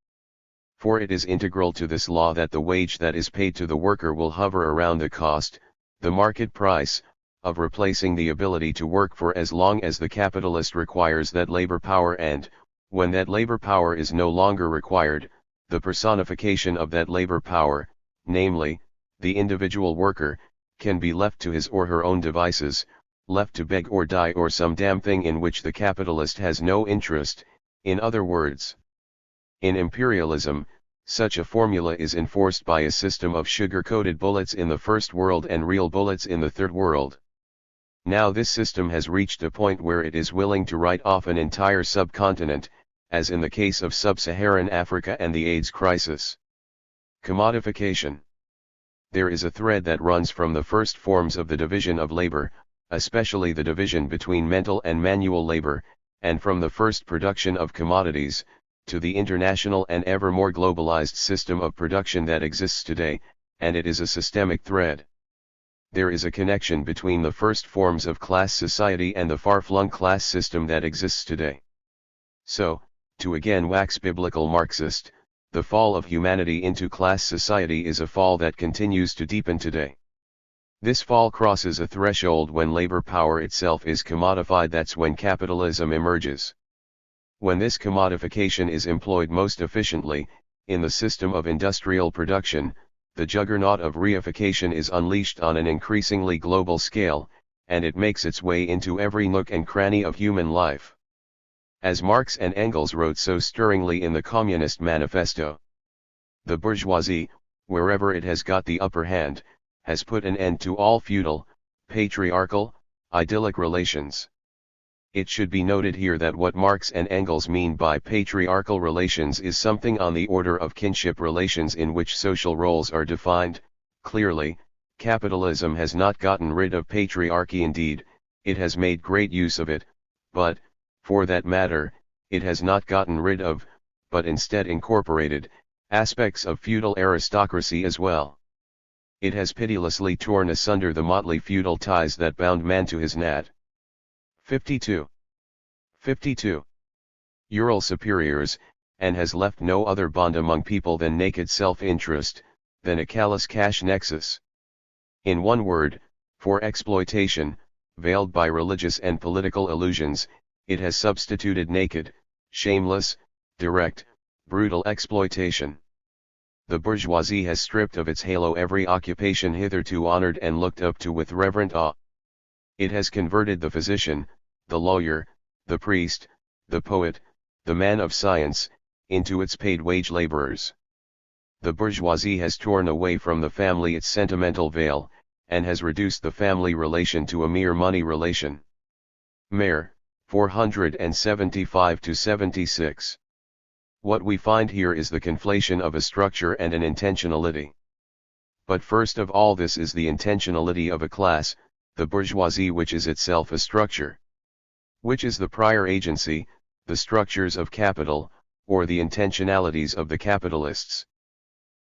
For it is integral to this law that the wage that is paid to the worker will hover around the cost, the market price, of replacing the ability to work for as long as the capitalist requires that labor power, and, when that labor power is no longer required, the personification of that labor power, namely, the individual worker, can be left to his or her own devices, left to beg or die or some damn thing in which the capitalist has no interest. In other words, in imperialism, such a formula is enforced by a system of sugar-coated bullets in the first world and real bullets in the third world. Now this system has reached a point where it is willing to write off an entire subcontinent, as in the case of sub-Saharan Africa and the AIDS crisis. Commodification. There is a thread that runs from the first forms of the division of labor, especially the division between mental and manual labor, and from the first production of commodities, to the international and ever more globalized system of production that exists today, and it is a systemic thread. There is a connection between the first forms of class society and the far-flung class system that exists today. So, to again wax biblical Marxist, the fall of humanity into class society is a fall that continues to deepen today. This fall crosses a threshold when labor power itself is commodified. That's when capitalism emerges. When this commodification is employed most efficiently, in the system of industrial production, the juggernaut of reification is unleashed on an increasingly global scale, and it makes its way into every nook and cranny of human life. As Marx and Engels wrote so stirringly in the Communist Manifesto, the bourgeoisie, wherever it has got the upper hand, has put an end to all feudal, patriarchal, idyllic relations. It should be noted here that what Marx and Engels mean by patriarchal relations is something on the order of kinship relations in which social roles are defined. Clearly, capitalism has not gotten rid of patriarchy. Indeed, it has made great use of it, but, for that matter, it has not gotten rid of, but instead incorporated, aspects of feudal aristocracy as well. It has pitilessly torn asunder the motley feudal ties that bound man to his nat. 52. 52. Ural superiors, and has left no other bond among people than naked self-interest, than a callous cash nexus. In one word, for exploitation, veiled by religious and political illusions, it has substituted naked, shameless, direct, brutal exploitation. The bourgeoisie has stripped of its halo every occupation hitherto honored and looked up to with reverent awe. It has converted the physician, the lawyer, the priest, the poet, the man of science, into its paid wage laborers. The bourgeoisie has torn away from the family its sentimental veil, and has reduced the family relation to a mere money relation. Mayer, 475-76. What we find here is the conflation of a structure and an intentionality. But first of all, this is the intentionality of a class, the bourgeoisie, which is itself a structure. Which is the prior agency, the structures of capital, or the intentionalities of the capitalists?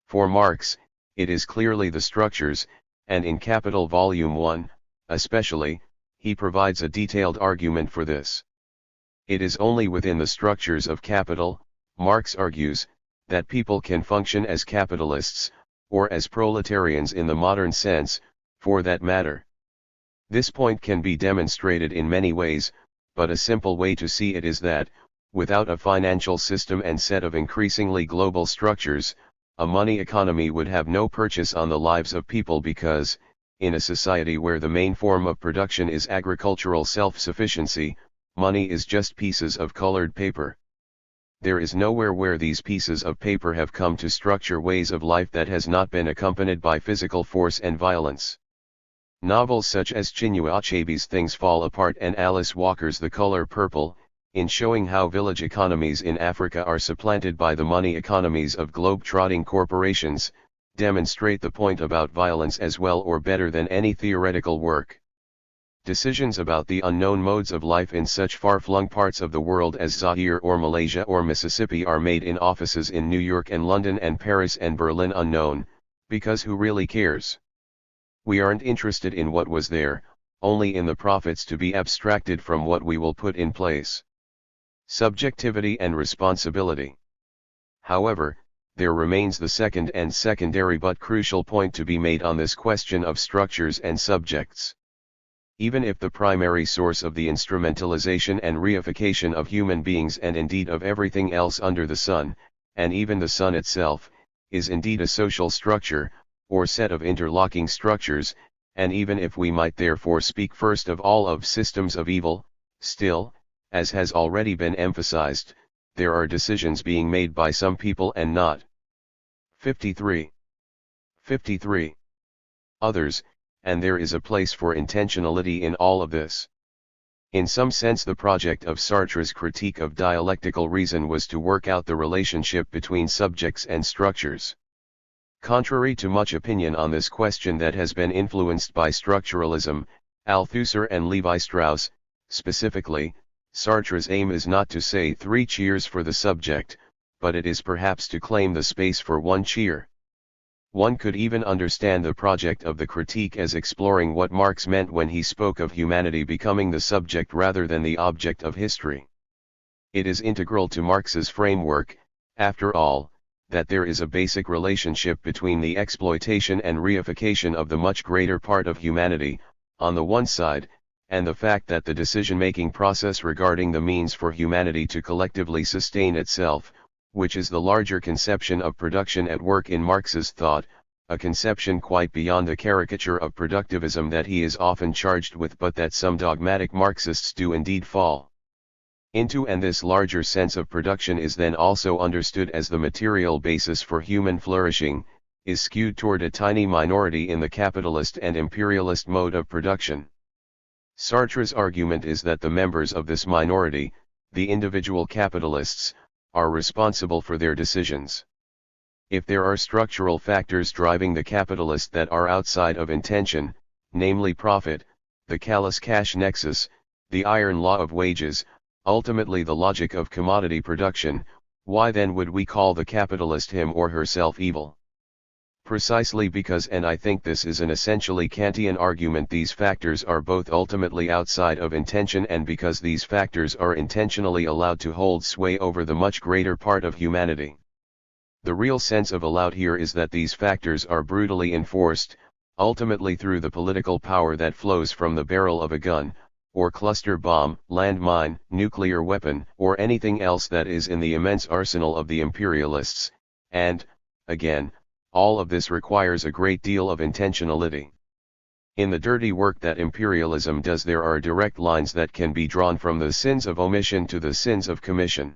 For Marx, it is clearly the structures, and in Capital Volume 1, especially, he provides a detailed argument for this. It is only within the structures of capital, Marx argues, that people can function as capitalists, or as proletarians in the modern sense, for that matter. This point can be demonstrated in many ways, but a simple way to see it is that, without a financial system and set of increasingly global structures, a money economy would have no purchase on the lives of people because, in a society where the main form of production is agricultural self-sufficiency, money is just pieces of colored paper. There is nowhere where these pieces of paper have come to structure ways of life that has not been accompanied by physical force and violence. Novels such as Chinua Achebe's Things Fall Apart and Alice Walker's The Color Purple, in showing how village economies in Africa are supplanted by the money economies of globe-trotting corporations, demonstrate the point about violence as well or better than any theoretical work. Decisions about the unknown modes of life in such far-flung parts of the world as Zaire or Malaysia or Mississippi are made in offices in New York and London and Paris and Berlin unknown, because who really cares? We aren't interested in what was there, only in the profits to be abstracted from what we will put in place. Subjectivity and responsibility. However, there remains the second and secondary but crucial point to be made on this question of structures and subjects. Even if the primary source of the instrumentalization and reification of human beings and indeed of everything else under the sun, and even the sun itself, is indeed a social structure, or set of interlocking structures, and even if we might therefore speak first of all of systems of evil, still, as has already been emphasized, there are decisions being made by some people and not 53 others, and there is a place for intentionality in all of this. In some sense, the project of Sartre's critique of dialectical reason was to work out the relationship between subjects and structures. Contrary to much opinion on this question that has been influenced by structuralism, Althusser and Levi-Strauss, specifically, Sartre's aim is not to say 3 cheers for the subject, but it is perhaps to claim the space for 1 cheer. One could even understand the project of the critique as exploring what Marx meant when he spoke of humanity becoming the subject rather than the object of history. It is integral to Marx's framework, after all, that there is a basic relationship between the exploitation and reification of the much greater part of humanity, on the one side, and the fact that the decision-making process regarding the means for humanity to collectively sustain itself, which is the larger conception of production at work in Marx's thought, a conception quite beyond the caricature of productivism that he is often charged with but that some dogmatic Marxists do indeed fall into, and this larger sense of production is then also understood as the material basis for human flourishing, is skewed toward a tiny minority in the capitalist and imperialist mode of production. Sartre's argument is that the members of this minority, the individual capitalists, are responsible for their decisions. If there are structural factors driving the capitalist that are outside of intention, namely profit, the callous cash nexus, the iron law of wages, ultimately the logic of commodity production, why then would we call the capitalist him or herself evil? Precisely because, and I think this is an essentially Kantian argument, these factors are both ultimately outside of intention, and because these factors are intentionally allowed to hold sway over the much greater part of humanity. The real sense of allowed here is that these factors are brutally enforced, ultimately through the political power that flows from the barrel of a gun, or cluster bomb, landmine, nuclear weapon, or anything else that is in the immense arsenal of the imperialists, and, again, all of this requires a great deal of intentionality. In the dirty work that imperialism does, there are direct lines that can be drawn from the sins of omission to the sins of commission.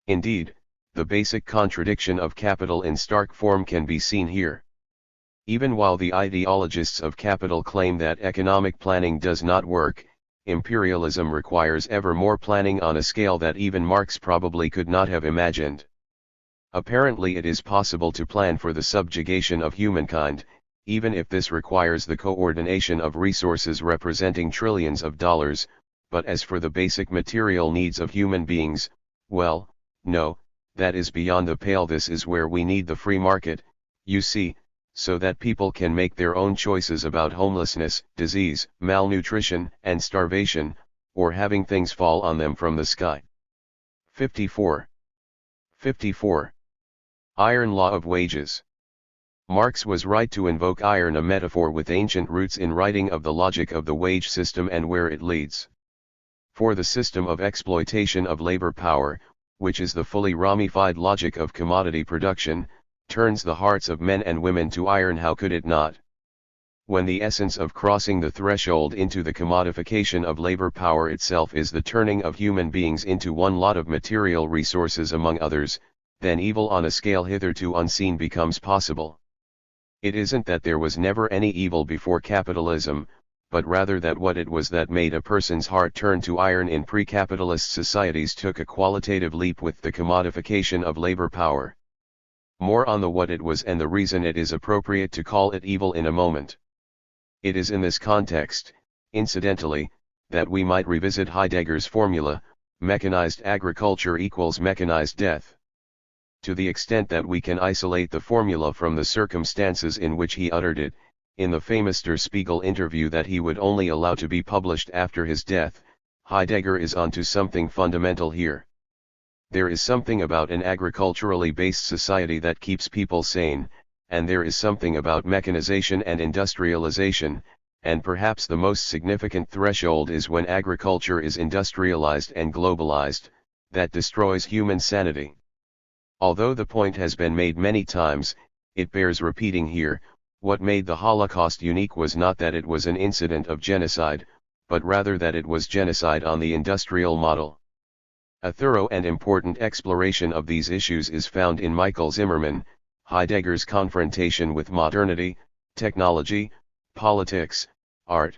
Indeed, the basic contradiction of capital in stark form can be seen here. Even while the ideologists of capital claim that economic planning does not work, imperialism requires ever more planning on a scale that even Marx probably could not have imagined. Apparently it is possible to plan for the subjugation of humankind, even if this requires the coordination of resources representing trillions of dollars, but as for the basic material needs of human beings, well, no, that is beyond the pale. This is where we need the free market, you see, so that people can make their own choices about homelessness, disease, malnutrition, and starvation, or having things fall on them from the sky. 54. Iron law of wages. Marx was right to invoke iron, a metaphor with ancient roots in writing of the logic of the wage system and where it leads. For the system of exploitation of labor power, which is the fully ramified logic of commodity production, turns the hearts of men and women to iron. How could it not? When the essence of crossing the threshold into the commodification of labor power itself is the turning of human beings into one lot of material resources among others, then evil on a scale hitherto unseen becomes possible. It isn't that there was never any evil before capitalism, but rather that what it was that made a person's heart turn to iron in pre-capitalist societies took a qualitative leap with the commodification of labor power. More on the what it was and the reason it is appropriate to call it evil in a moment. It is in this context, incidentally, that we might revisit Heidegger's formula, mechanized agriculture equals mechanized death. To the extent that we can isolate the formula from the circumstances in which he uttered it, in the famous Der Spiegel interview that he would only allow to be published after his death, Heidegger is onto something fundamental here. There is something about an agriculturally based society that keeps people sane, and there is something about mechanization and industrialization, and perhaps the most significant threshold is when agriculture is industrialized and globalized, that destroys human sanity. Although the point has been made many times, it bears repeating here. What made the Holocaust unique was not that it was an incident of genocide, but rather that it was genocide on the industrial model. A thorough and important exploration of these issues is found in Michael Zimmerman, Heidegger's confrontation with modernity, technology, politics, art.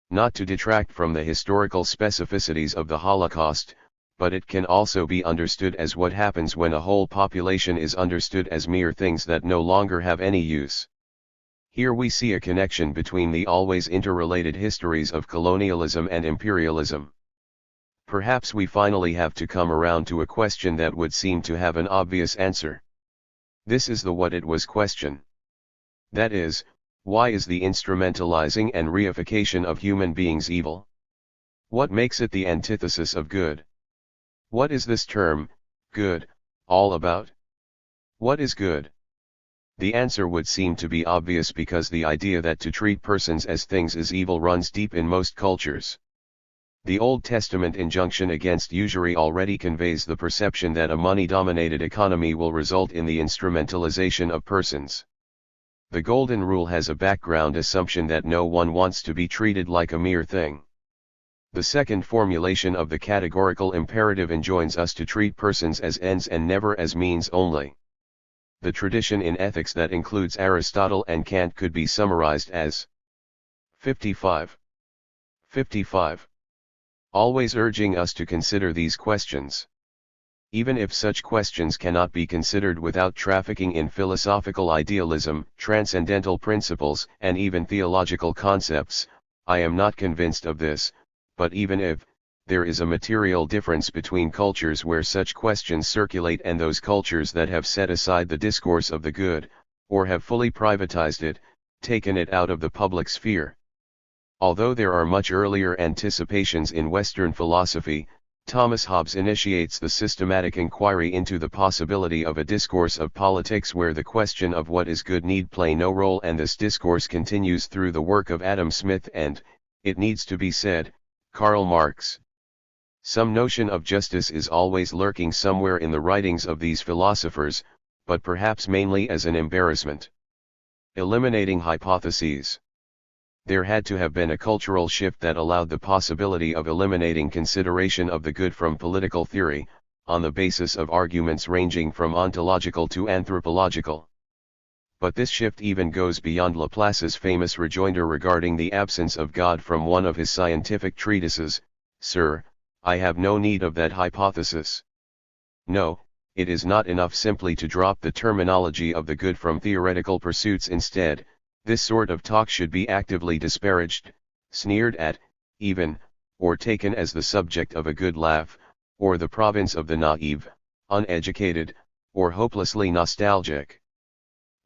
Not to detract from the historical specificities of the Holocaust, but it can also be understood as what happens when a whole population is understood as mere things that no longer have any use. Here we see a connection between the always interrelated histories of colonialism and imperialism. Perhaps we finally have to come around to a question that would seem to have an obvious answer. This is the what it was question. That is, why is the instrumentalizing and reification of human beings evil? What makes it the antithesis of good? What is this term, good, all about? What is good? The answer would seem to be obvious because the idea that to treat persons as things is evil runs deep in most cultures. The Old Testament injunction against usury already conveys the perception that a money-dominated economy will result in the instrumentalization of persons. The Golden Rule has a background assumption that no one wants to be treated like a mere thing. The second formulation of the categorical imperative enjoins us to treat persons as ends and never as means only. The tradition in ethics that includes Aristotle and Kant could be summarized as 55. Always urging us to consider these questions. Even if such questions cannot be considered without trafficking in philosophical idealism, transcendental principles, and even theological concepts, I am not convinced of this. But even if, there is a material difference between cultures where such questions circulate and those cultures that have set aside the discourse of the good, or have fully privatized it, taken it out of the public sphere. Although there are much earlier anticipations in Western philosophy, Thomas Hobbes initiates the systematic inquiry into the possibility of a discourse of politics where the question of what is good need play no role, and this discourse continues through the work of Adam Smith and, it needs to be said, Karl Marx. Some notion of justice is always lurking somewhere in the writings of these philosophers, but perhaps mainly as an embarrassment. Eliminating hypotheses. There had to have been a cultural shift that allowed the possibility of eliminating consideration of the good from political theory, on the basis of arguments ranging from ontological to anthropological. But this shift even goes beyond Laplace's famous rejoinder regarding the absence of God from one of his scientific treatises: "Sir, I have no need of that hypothesis." No, it is not enough simply to drop the terminology of the good from theoretical pursuits. Instead, this sort of talk should be actively disparaged, sneered at, even, or taken as the subject of a good laugh, or the province of the naive, uneducated, or hopelessly nostalgic.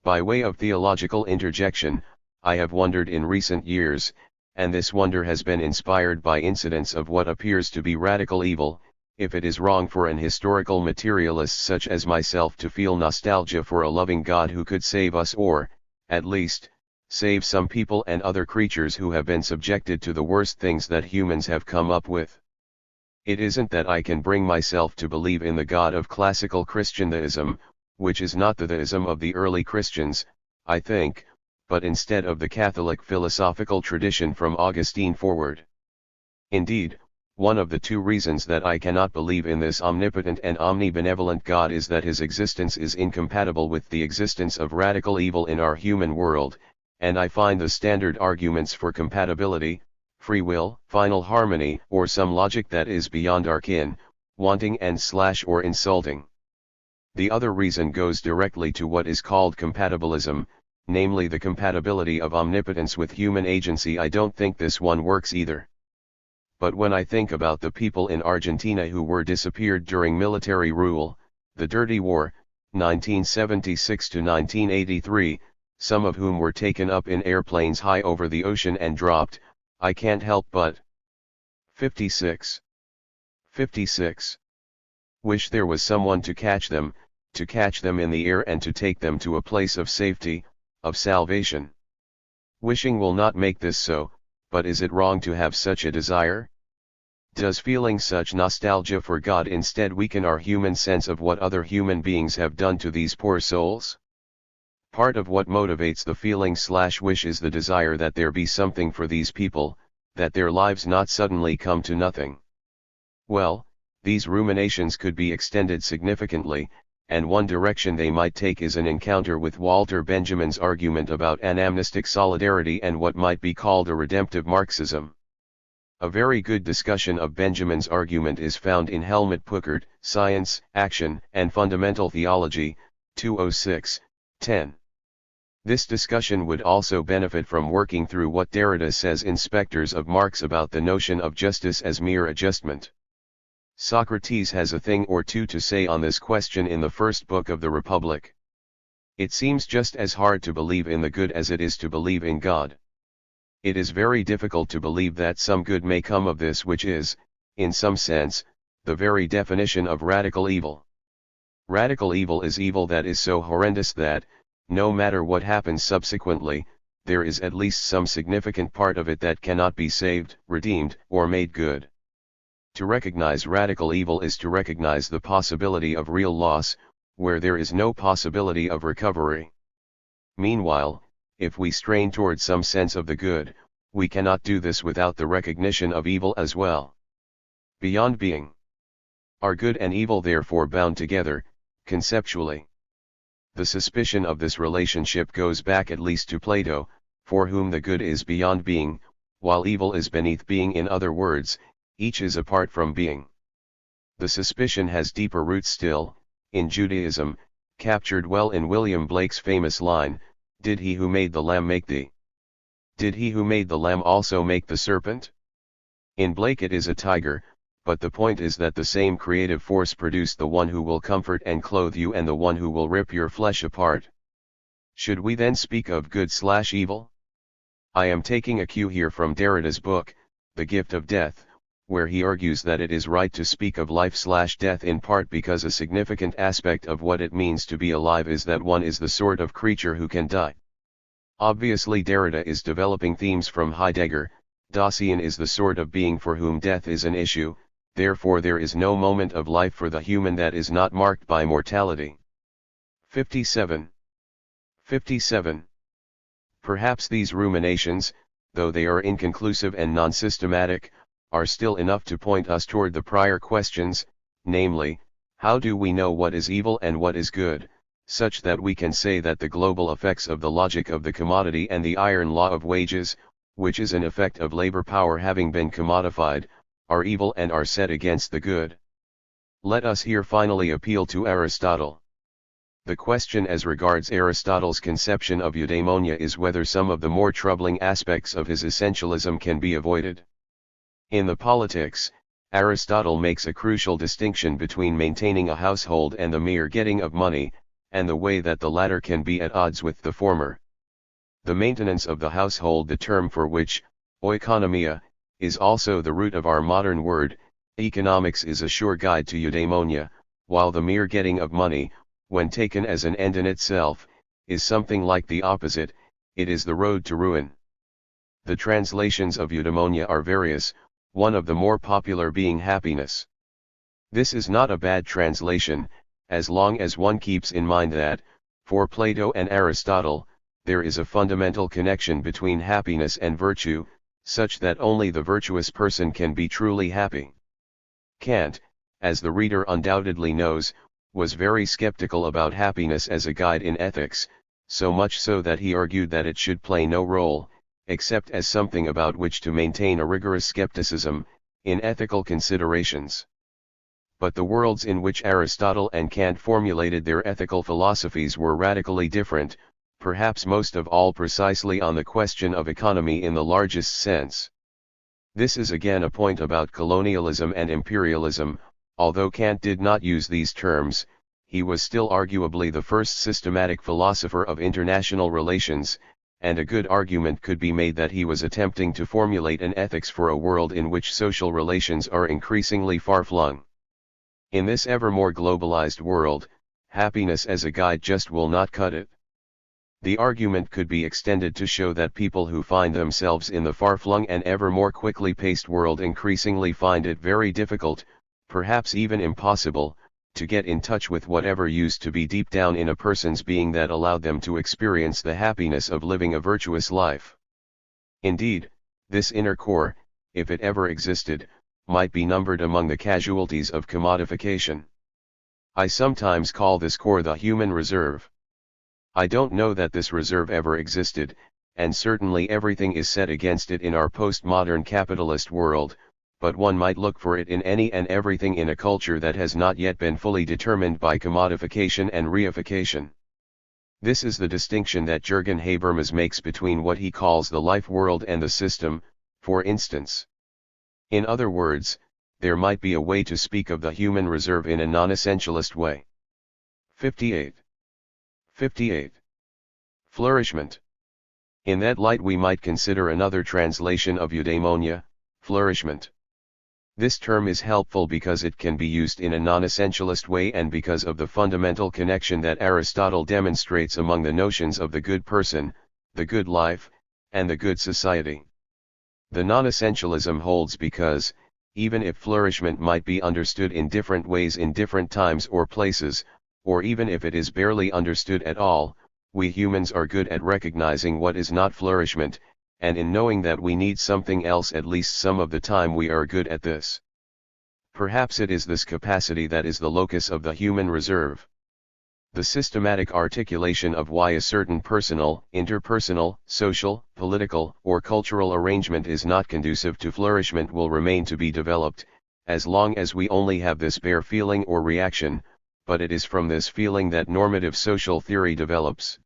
By way of theological interjection, I have wondered in recent years, and this wonder has been inspired by incidents of what appears to be radical evil, if it is wrong for an historical materialist such as myself to feel nostalgia for a loving God who could save us, or, at least, save some people and other creatures who have been subjected to the worst things that humans have come up with. It isn't that I can bring myself to believe in the God of classical Christian theism, which is not the theism of the early Christians, I think, but instead of the Catholic philosophical tradition from Augustine forward. Indeed, one of the two reasons that I cannot believe in this omnipotent and omnibenevolent God is that his existence is incompatible with the existence of radical evil in our human world, and I find the standard arguments for compatibility, free will, final harmony, or some logic that is beyond our ken, wanting and or insulting. The other reason goes directly to what is called compatibilism, namely the compatibility of omnipotence with human agency. I don't think this one works either. But when I think about the people in Argentina who were disappeared during military rule, the Dirty War, 1976 to 1983, some of whom were taken up in airplanes high over the ocean and dropped, I can't help but 56. Wish there was someone to catch them in the air and to take them to a place of safety, of salvation. Wishing will not make this so, but is it wrong to have such a desire? Does feeling such nostalgia for God instead weaken our human sense of what other human beings have done to these poor souls? Part of what motivates the feeling/wish is the desire that there be something for these people, that their lives not suddenly come to nothing. Well, these ruminations could be extended significantly, and one direction they might take is an encounter with Walter Benjamin's argument about anamnestic solidarity and what might be called a redemptive Marxism. A very good discussion of Benjamin's argument is found in Helmut Puckert, Science, Action, and Fundamental Theology, 206-10. This discussion would also benefit from working through what Derrida says in Spectres of Marx about the notion of justice as mere adjustment. Socrates has a thing or two to say on this question in the first book of the Republic. It seems just as hard to believe in the good as it is to believe in God. It is very difficult to believe that some good may come of this which is, in some sense, the very definition of radical evil. Radical evil is evil that is so horrendous that, no matter what happens subsequently, there is at least some significant part of it that cannot be saved, redeemed, or made good. To recognize radical evil is to recognize the possibility of real loss, where there is no possibility of recovery. Meanwhile, if we strain toward some sense of the good, we cannot do this without the recognition of evil as well. Beyond being. Are good and evil therefore bound together, conceptually? The suspicion of this relationship goes back at least to Plato, for whom the good is beyond being, while evil is beneath being. In other words, each is apart from being. The suspicion has deeper roots still, in Judaism, captured well in William Blake's famous line, "Did he who made the lamb make thee? Did he who made the lamb also make the serpent?" In Blake it is a tiger, but the point is that the same creative force produced the one who will comfort and clothe you and the one who will rip your flesh apart. Should we then speak of good/evil? I am taking a cue here from Derrida's book, The Gift of Death, where he argues that it is right to speak of life/death in part because a significant aspect of what it means to be alive is that one is the sort of creature who can die. Obviously Derrida is developing themes from Heidegger, Dasein is the sort of being for whom death is an issue, therefore there is no moment of life for the human that is not marked by mortality. 57. 57. Perhaps these ruminations, though they are inconclusive and non-systematic, are still enough to point us toward the prior questions, namely, how do we know what is evil and what is good, such that we can say that the global effects of the logic of the commodity and the iron law of wages, which is an effect of labor power having been commodified, are evil and are set against the good? Let us here finally appeal to Aristotle. The question as regards Aristotle's conception of eudaimonia is whether some of the more troubling aspects of his essentialism can be avoided. In the Politics, Aristotle makes a crucial distinction between maintaining a household and the mere getting of money, and the way that the latter can be at odds with the former. The maintenance of the household, the term for which, oikonomia, is also the root of our modern word, economics, is a sure guide to eudaimonia, while the mere getting of money, when taken as an end in itself, is something like the opposite, it is the road to ruin. The translations of eudaimonia are various, one of the more popular being happiness. This is not a bad translation, as long as one keeps in mind that, for Plato and Aristotle, there is a fundamental connection between happiness and virtue, such that only the virtuous person can be truly happy. Kant, as the reader undoubtedly knows, was very skeptical about happiness as a guide in ethics, so much so that he argued that it should play no role, except as something about which to maintain a rigorous skepticism, in ethical considerations. But the worlds in which Aristotle and Kant formulated their ethical philosophies were radically different, perhaps most of all precisely on the question of economy in the largest sense. This is again a point about colonialism and imperialism. Although Kant did not use these terms, he was still arguably the first systematic philosopher of international relations, and a good argument could be made that he was attempting to formulate an ethics for a world in which social relations are increasingly far-flung. In this ever more globalized world, happiness as a guide just will not cut it. The argument could be extended to show that people who find themselves in the far-flung and ever more quickly paced world increasingly find it very difficult, perhaps even impossible, to get in touch with whatever used to be deep down in a person's being that allowed them to experience the happiness of living a virtuous life. Indeed, this inner core, if it ever existed, might be numbered among the casualties of commodification. I sometimes call this core the human reserve. I don't know that this reserve ever existed, and certainly everything is set against it in our postmodern capitalist world, but one might look for it in any and everything in a culture that has not yet been fully determined by commodification and reification. This is the distinction that Jürgen Habermas makes between what he calls the life world and the system, for instance. In other words, there might be a way to speak of the human reserve in a non-essentialist way. 58. 58. Flourishment. In that light we might consider another translation of eudaimonia, flourishment. This term is helpful because it can be used in a non-essentialist way and because of the fundamental connection that Aristotle demonstrates among the notions of the good person, the good life, and the good society. The non-essentialism holds because, even if flourishment might be understood in different ways in different times or places, or even if it is barely understood at all, we humans are good at recognizing what is not flourishment, and in knowing that we need something else at least some of the time we are good at this. Perhaps it is this capacity that is the locus of the human reserve. The systematic articulation of why a certain personal, interpersonal, social, political, or cultural arrangement is not conducive to flourishment will remain to be developed, as long as we only have this bare feeling or reaction, but it is from this feeling that normative social theory develops.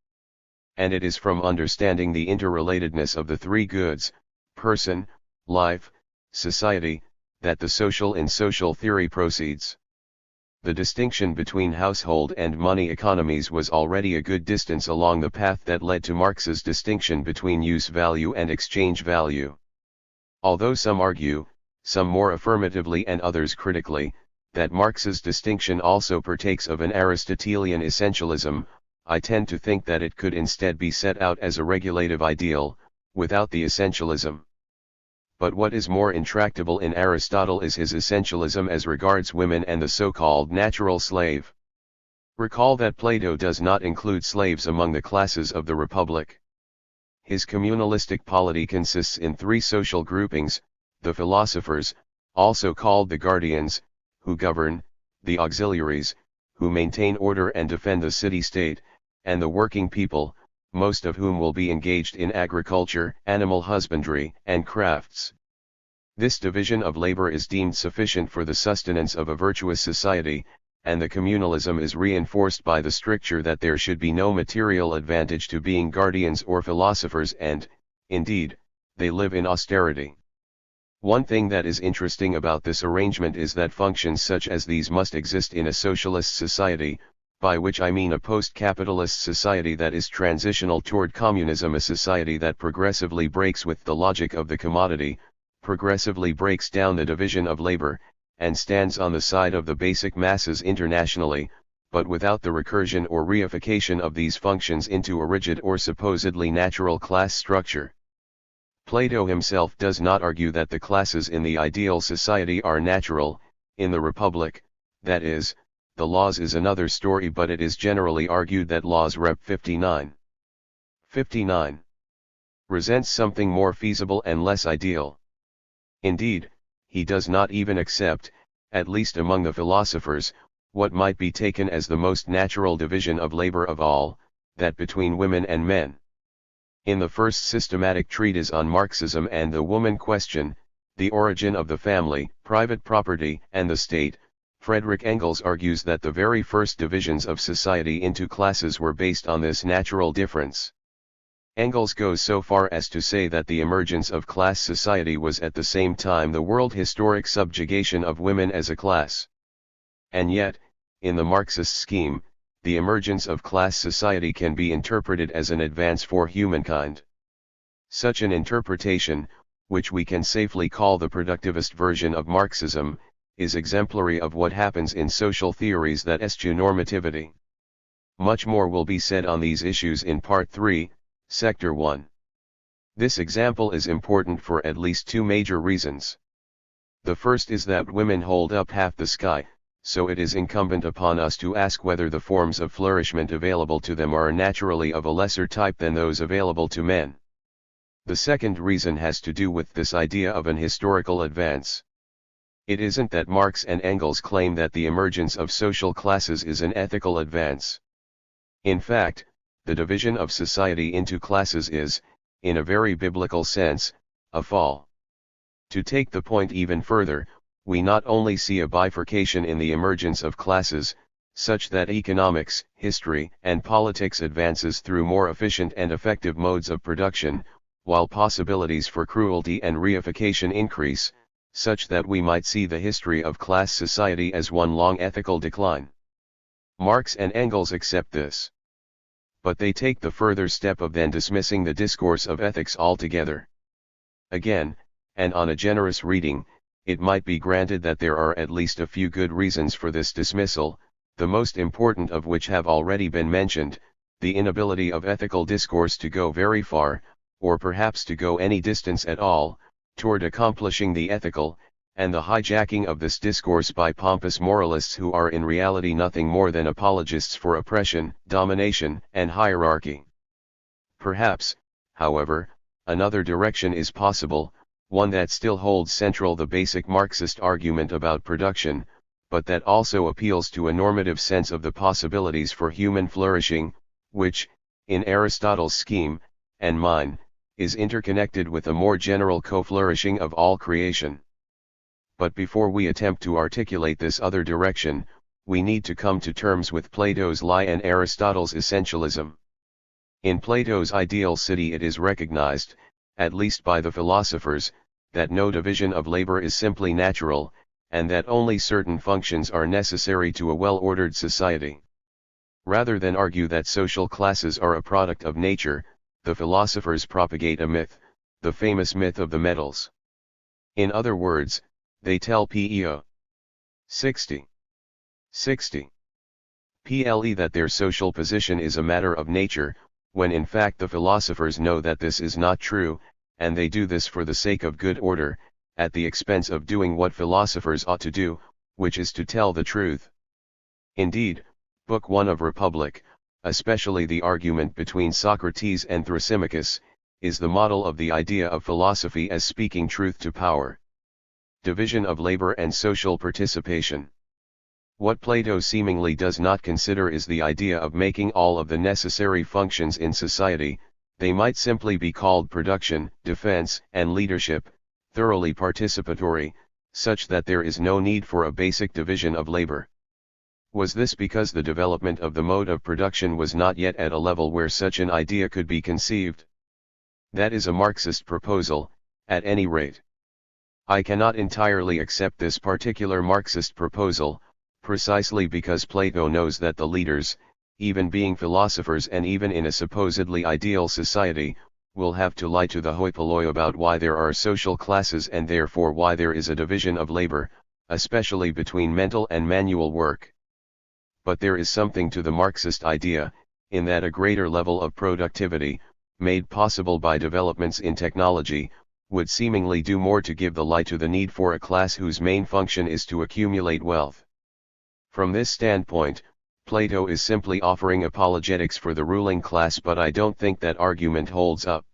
And it is from understanding the interrelatedness of the three goods, person, life, society, that the social in social theory proceeds. The distinction between household and money economies was already a good distance along the path that led to Marx's distinction between use value and exchange value. Although some argue, some more affirmatively and others critically, that Marx's distinction also partakes of an Aristotelian essentialism, I tend to think that it could instead be set out as a regulative ideal, without the essentialism. but what is more intractable in Aristotle is his essentialism as regards women and the so-called natural slave. Recall that Plato does not include slaves among the classes of the Republic. His communalistic polity consists in three social groupings: the philosophers, also called the guardians, who govern, the auxiliaries, who maintain order and defend the city-state, and the working people, most of whom will be engaged in agriculture, animal husbandry, and crafts. This division of labor is deemed sufficient for the sustenance of a virtuous society, and the communalism is reinforced by the stricture that there should be no material advantage to being guardians or philosophers, and, indeed, they live in austerity. One thing that is interesting about this arrangement is that functions such as these must exist in a socialist society, by which I mean a post-capitalist society that is transitional toward communism, a society that progressively breaks with the logic of the commodity, progressively breaks down the division of labor, and stands on the side of the basic masses internationally, but without the recursion or reification of these functions into a rigid or supposedly natural class structure. Plato himself does not argue that the classes in the ideal society are natural. In the Republic, that is, the laws is another story, but it is generally argued that laws Rep. 59 resents something more feasible and less ideal. Indeed, he does not even accept, at least among the philosophers, what might be taken as the most natural division of labor of all, that between women and men. In the first systematic treatise on Marxism and the woman question, The Origin of the Family, Private Property and the State, Friedrich Engels argues that the very first divisions of society into classes were based on this natural difference. Engels goes so far as to say that the emergence of class society was at the same time the world historic subjugation of women as a class. And yet, in the Marxist scheme, the emergence of class society can be interpreted as an advance for humankind. Such an interpretation, which we can safely call the productivist version of Marxism, is exemplary of what happens in social theories that eschew normativity. Much more will be said on these issues in Part 3, Sector 1. This example is important for at least two major reasons. The first is that women hold up half the sky, so it is incumbent upon us to ask whether the forms of flourishment available to them are naturally of a lesser type than those available to men. The second reason has to do with this idea of an historical advance. It isn't that Marx and Engels claim that the emergence of social classes is an ethical advance. In fact, the division of society into classes is, in a very biblical sense, a fall. To take the point even further, we not only see a bifurcation in the emergence of classes, such that economics, history, and politics advances through more efficient and effective modes of production, while possibilities for cruelty and reification increase, such that we might see the history of class society as one long ethical decline. Marx and Engels accept this. But they take the further step of then dismissing the discourse of ethics altogether. Again, and on a generous reading, it might be granted that there are at least a few good reasons for this dismissal, the most important of which have already been mentioned: the inability of ethical discourse to go very far, or perhaps to go any distance at all, toward accomplishing the ethical, and the hijacking of this discourse by pompous moralists who are in reality nothing more than apologists for oppression, domination, and hierarchy. Perhaps, however, another direction is possible, one that still holds central the basic Marxist argument about production, but that also appeals to a normative sense of the possibilities for human flourishing, which, in Aristotle's scheme, and mine, is interconnected with a more general co-flourishing of all creation. But before we attempt to articulate this other direction, we need to come to terms with Plato's lie and Aristotle's essentialism. In Plato's ideal city it is recognized, at least by the philosophers, that no division of labor is simply natural, and that only certain functions are necessary to a well-ordered society. Rather than argue that social classes are a product of nature, the philosophers propagate a myth, the famous myth of the metals. In other words, they tell PEO 60 PLE that their social position is a matter of nature, when in fact the philosophers know that this is not true, and they do this for the sake of good order, at the expense of doing what philosophers ought to do, which is to tell the truth. Indeed, Book 1 of Republic, especially the argument between Socrates and Thrasymachus, is the model of the idea of philosophy as speaking truth to power. Division of labor and social participation. What Plato seemingly does not consider is the idea of making all of the necessary functions in society, they might simply be called production, defense, and leadership, thoroughly participatory, such that there is no need for a basic division of labor. Was this because the development of the mode of production was not yet at a level where such an idea could be conceived? That is a Marxist proposal, at any rate. I cannot entirely accept this particular Marxist proposal, precisely because Plato knows that the leaders, even being philosophers and even in a supposedly ideal society, will have to lie to the hoi polloi about why there are social classes and therefore why there is a division of labor, especially between mental and manual work. But there is something to the Marxist idea, in that a greater level of productivity, made possible by developments in technology, would seemingly do more to give the lie to the need for a class whose main function is to accumulate wealth. From this standpoint, Plato is simply offering apologetics for the ruling class, but I don't think that argument holds up.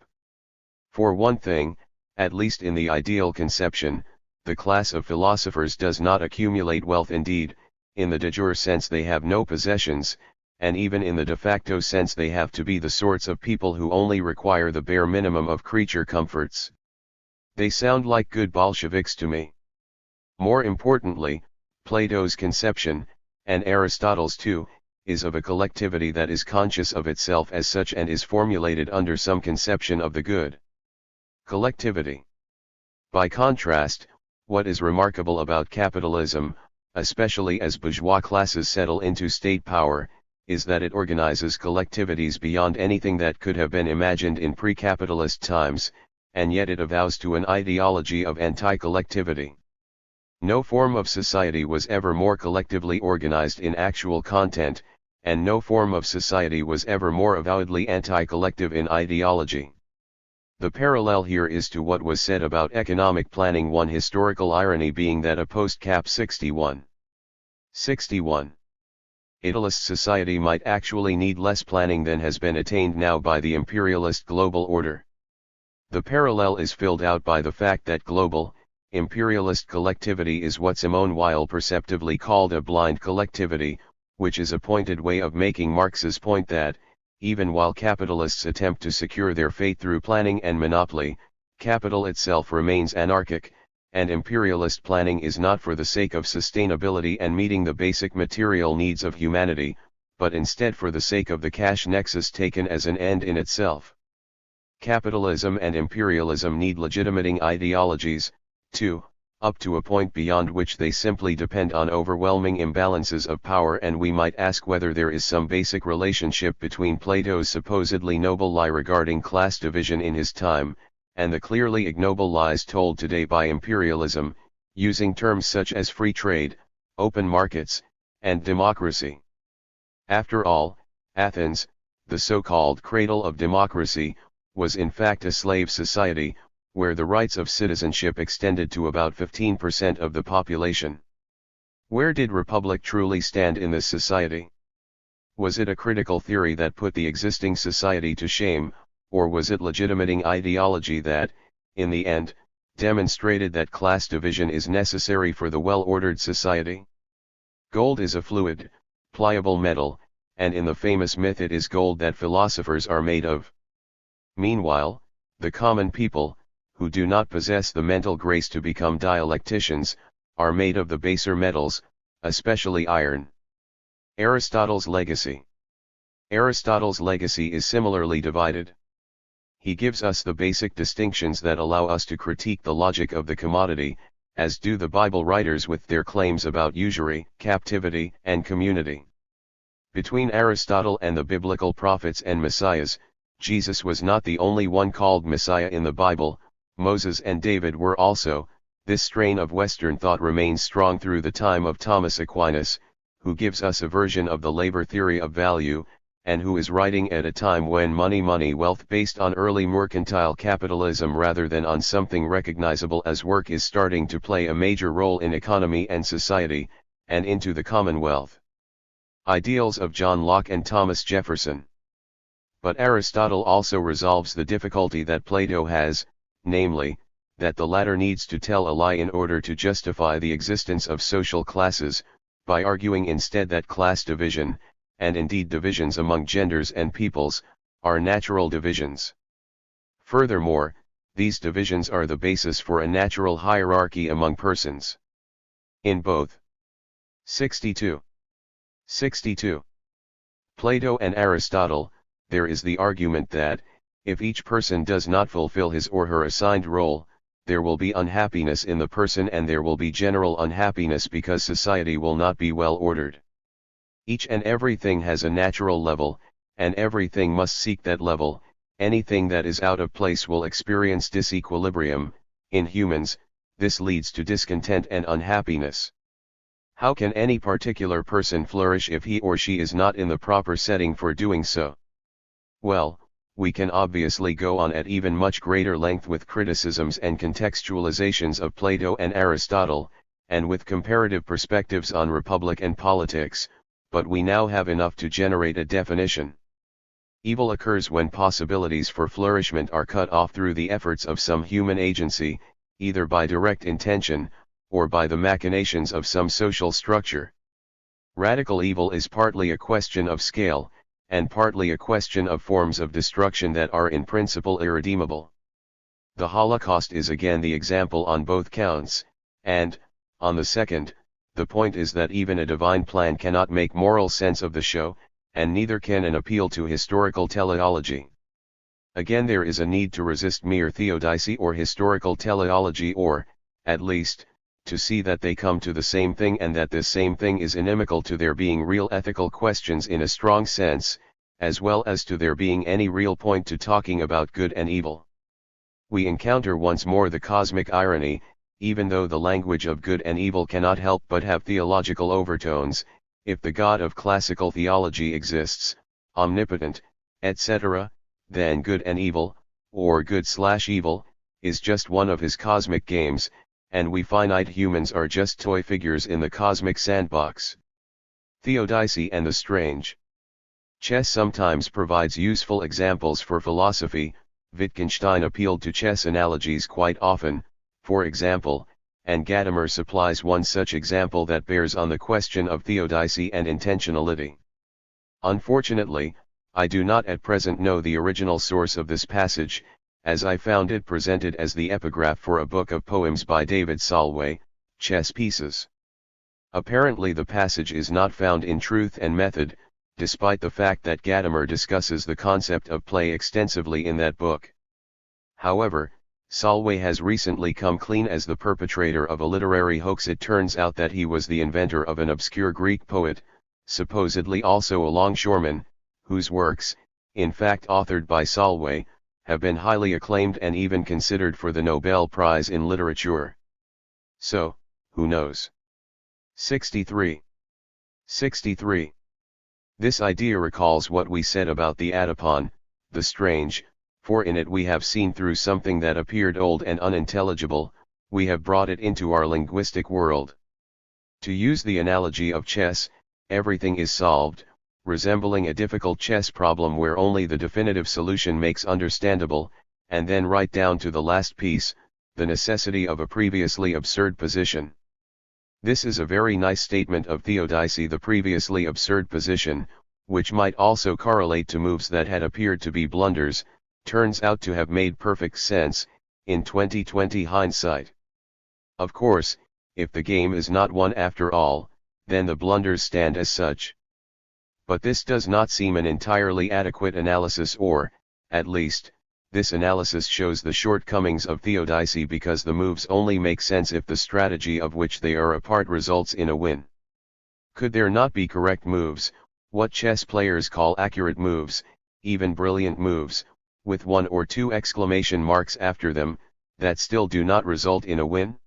For one thing, at least in the ideal conception, the class of philosophers does not accumulate wealth. Indeed, in the de jure sense they have no possessions, and even in the de facto sense they have to be the sorts of people who only require the bare minimum of creature comforts. They sound like good Bolsheviks to me. More importantly, Plato's conception, and Aristotle's too, is of a collectivity that is conscious of itself as such and is formulated under some conception of the good. Collectivity. By contrast, what is remarkable about capitalism, especially as bourgeois classes settle into state power, is that it organizes collectivities beyond anything that could have been imagined in pre-capitalist times, and yet it avows to an ideology of anti-collectivity. No form of society was ever more collectively organized in actual content, and no form of society was ever more avowedly anti-collective in ideology. The parallel here is to what was said about economic planning, one historical irony being that a post-cap 61 italist society might actually need less planning than has been attained now by the imperialist global order. The parallel is filled out by the fact that global, imperialist collectivity is what Simone Weil perceptively called a blind collectivity, which is a pointed way of making Marx's point that, even while capitalists attempt to secure their fate through planning and monopoly, capital itself remains anarchic, and imperialist planning is not for the sake of sustainability and meeting the basic material needs of humanity, but instead for the sake of the cash nexus taken as an end in itself. Capitalism and imperialism need legitimating ideologies, too, up to a point beyond which they simply depend on overwhelming imbalances of power, and we might ask whether there is some basic relationship between Plato's supposedly noble lie regarding class division in his time, and the clearly ignoble lies told today by imperialism, using terms such as free trade, open markets, and democracy. After all, Athens, the so-called cradle of democracy, was in fact a slave society, where the rights of citizenship extended to about 15% of the population. Where did republic truly stand in this society? Was it a critical theory that put the existing society to shame, or was it legitimating ideology that, in the end, demonstrated that class division is necessary for the well-ordered society? Gold is a fluid, pliable metal, and in the famous myth it is gold that philosophers are made of. Meanwhile, the common people, who do not possess the mental grace to become dialecticians, are made of the baser metals, especially iron. Aristotle's legacy. Aristotle's legacy is similarly divided. He gives us the basic distinctions that allow us to critique the logic of the commodity, as do the Bible writers with their claims about usury, captivity, and community. Between Aristotle and the biblical prophets and messiahs, Jesus was not the only one called Messiah in the Bible. Moses and David were also. This strain of Western thought remains strong through the time of Thomas Aquinas, who gives us a version of the labor theory of value, and who is writing at a time when money wealth based on early mercantile capitalism rather than on something recognizable as work is starting to play a major role in economy and society, and into the Commonwealth. Ideals of John Locke and Thomas Jefferson. But Aristotle also resolves the difficulty that Plato has, namely, that the latter needs to tell a lie in order to justify the existence of social classes, by arguing instead that class division, and indeed divisions among genders and peoples, are natural divisions. Furthermore, these divisions are the basis for a natural hierarchy among persons. In both 62. Plato and Aristotle, there is the argument that, if each person does not fulfill his or her assigned role, there will be unhappiness in the person and there will be general unhappiness because society will not be well ordered. Each and everything has a natural level, and everything must seek that level. Anything that is out of place will experience disequilibrium. In humans, this leads to discontent and unhappiness. How can any particular person flourish if he or she is not in the proper setting for doing so? Well, we can obviously go on at even much greater length with criticisms and contextualizations of Plato and Aristotle, and with comparative perspectives on republic and politics, but we now have enough to generate a definition. Evil occurs when possibilities for flourishment are cut off through the efforts of some human agency, either by direct intention, or by the machinations of some social structure. Radical evil is partly a question of scale, and partly a question of forms of destruction that are in principle irredeemable. The Holocaust is again the example on both counts, and, on the second, the point is that even a divine plan cannot make moral sense of the show, and neither can an appeal to historical teleology. Again, there is a need to resist mere theodicy or historical teleology, or, at least, to see that they come to the same thing and that this same thing is inimical to there being real ethical questions in a strong sense, as well as to there being any real point to talking about good and evil. We encounter once more the cosmic irony, even though the language of good and evil cannot help but have theological overtones. If the God of classical theology exists, omnipotent, etc., then good and evil, or good/evil, is just one of his cosmic games, and we finite humans are just toy figures in the cosmic sandbox. Theodicy and the strange. Chess sometimes provides useful examples for philosophy. Wittgenstein appealed to chess analogies quite often, for example, and Gadamer supplies one such example that bears on the question of theodicy and intentionality. Unfortunately, I do not at present know the original source of this passage, as I found it presented as the epigraph for a book of poems by David Solway, Chess Pieces. Apparently the passage is not found in Truth and Method, despite the fact that Gadamer discusses the concept of play extensively in that book. However, Solway has recently come clean as the perpetrator of a literary hoax. It turns out that he was the inventor of an obscure Greek poet, supposedly also a longshoreman, whose works, in fact authored by Solway, have been highly acclaimed and even considered for the Nobel Prize in Literature. So, who knows? 63. This idea recalls what we said about the Adipon, the strange, for in it we have seen through something that appeared old and unintelligible, we have brought it into our linguistic world. To use the analogy of chess, everything is solved, resembling a difficult chess problem where only the definitive solution makes understandable, and then right down to the last piece, the necessity of a previously absurd position. This is a very nice statement of theodicy. The previously absurd position, which might also correlate to moves that had appeared to be blunders, turns out to have made perfect sense, in 2020 hindsight. Of course, if the game is not won after all, then the blunders stand as such. But this does not seem an entirely adequate analysis, or, at least, this analysis shows the shortcomings of theodicy because the moves only make sense if the strategy of which they are a part results in a win. Could there not be correct moves, what chess players call accurate moves, even brilliant moves, with one or two exclamation marks after them, that still do not result in a win?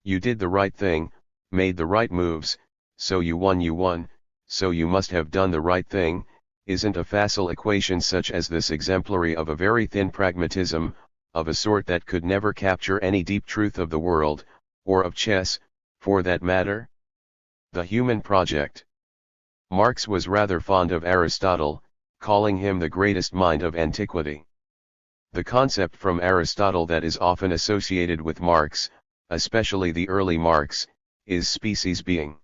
You did the right thing, made the right moves, so you won, so you must have done the right thing, isn't a facile equation such as this exemplary of a very thin pragmatism, of a sort that could never capture any deep truth of the world, or of chess, for that matter? The human project. Marx was rather fond of Aristotle, calling him the greatest mind of antiquity. The concept from Aristotle that is often associated with Marx, especially the early Marx, is species being.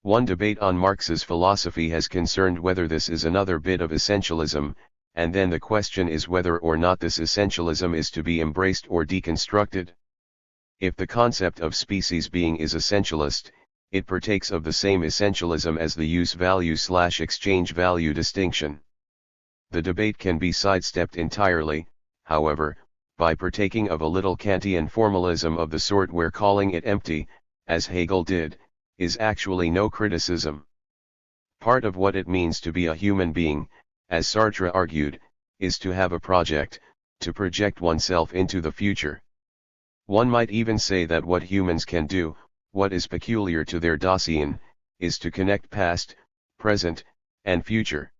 One debate on Marx's philosophy has concerned whether this is another bit of essentialism, and then the question is whether or not this essentialism is to be embraced or deconstructed. If the concept of species being is essentialist, it partakes of the same essentialism as the use value/exchange value distinction. The debate can be sidestepped entirely, however, by partaking of a little Kantian formalism of the sort where calling it empty, as Hegel did, is actually no criticism. Part of what it means to be a human being, as Sartre argued, is to have a project, to project oneself into the future. One might even say that what humans can do, what is peculiar to their Dasein, is to connect past, present, and future.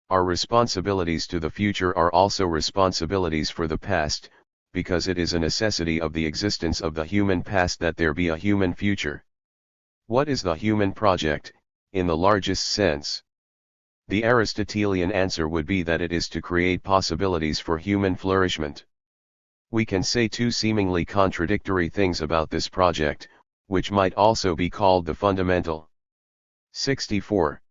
Our responsibilities to the future are also responsibilities for the past, because it is a necessity of the existence of the human past that there be a human future. What is the human project, in the largest sense? The Aristotelian answer would be that it is to create possibilities for human flourishment. We can say two seemingly contradictory things about this project, which might also be called the fundamental. 64.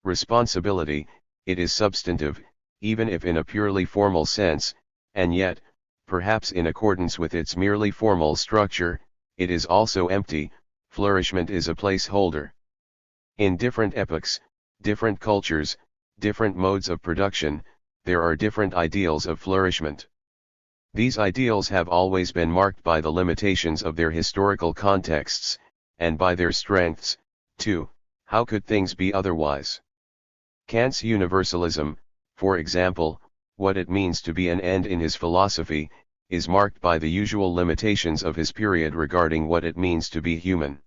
Responsibility, it is substantive, even if in a purely formal sense, and yet, perhaps in accordance with its merely formal structure, it is also empty. Flourishment is a placeholder. In different epochs, different cultures, different modes of production, there are different ideals of flourishment. These ideals have always been marked by the limitations of their historical contexts, and by their strengths, too. How could things be otherwise? Kant's universalism, for example, what it means to be an end in his philosophy, is marked by the usual limitations of his period regarding what it means to be human.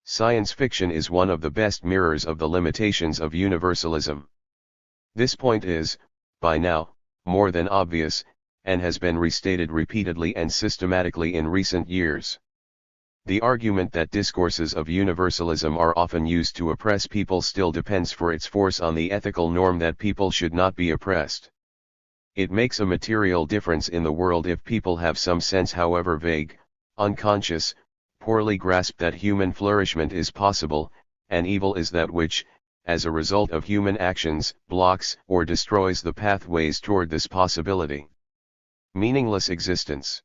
Science fiction is one of the best mirrors of the limitations of universalism. This point is, by now, more than obvious, and has been restated repeatedly and systematically in recent years. The argument that discourses of universalism are often used to oppress people still depends for its force on the ethical norm that people should not be oppressed. It makes a material difference in the world if people have some sense, however vague, unconscious, poorly grasped, that human flourishment is possible, and evil is that which, as a result of human actions, blocks or destroys the pathways toward this possibility. Meaningless existence.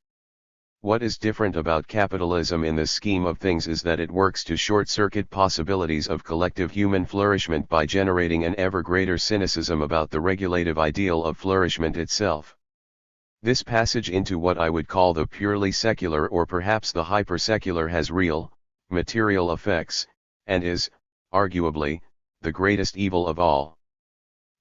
What is different about capitalism in this scheme of things is that it works to short-circuit possibilities of collective human flourishment by generating an ever greater cynicism about the regulative ideal of flourishment itself. This passage into what I would call the purely secular or perhaps the hyper-secular has real, material effects, and is, arguably, the greatest evil of all.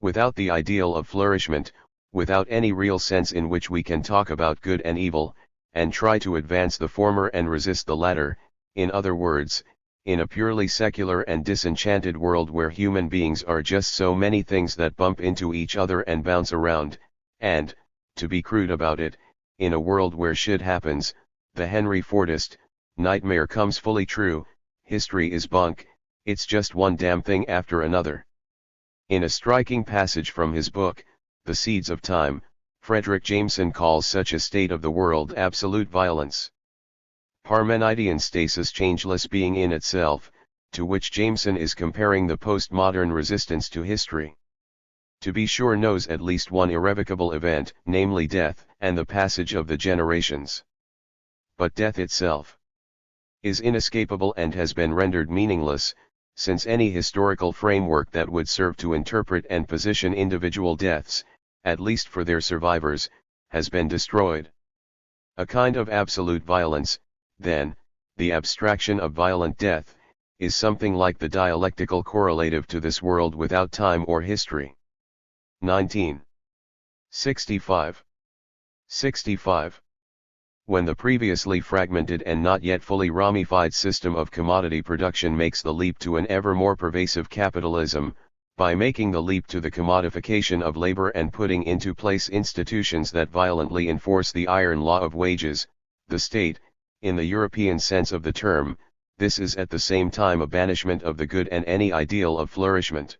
Without the ideal of flourishment, without any real sense in which we can talk about good and evil, and try to advance the former and resist the latter, in other words, in a purely secular and disenchanted world where human beings are just so many things that bump into each other and bounce around, and, to be crude about it, in a world where shit happens, the Henry Fordist nightmare comes fully true. History is bunk, it's just one damn thing after another. In a striking passage from his book, The Seeds of Time, Frederick Jameson calls such a state of the world absolute violence. Parmenidean stasis, changeless being in itself, to which Jameson is comparing the postmodern resistance to history. To be sure knows at least one irrevocable event, namely death, and the passage of the generations. But death itself is inescapable and has been rendered meaningless, since any historical framework that would serve to interpret and position individual deaths, at least for their survivors, has been destroyed. A kind of absolute violence, then, the abstraction of violent death, is something like the dialectical correlative to this world without time or history. 19. 65. When the previously fragmented and not yet fully ramified system of commodity production makes the leap to an ever more pervasive capitalism, by making the leap to the commodification of labor and putting into place institutions that violently enforce the iron law of wages, the state, in the European sense of the term, this is at the same time a banishment of the good and any ideal of flourishment.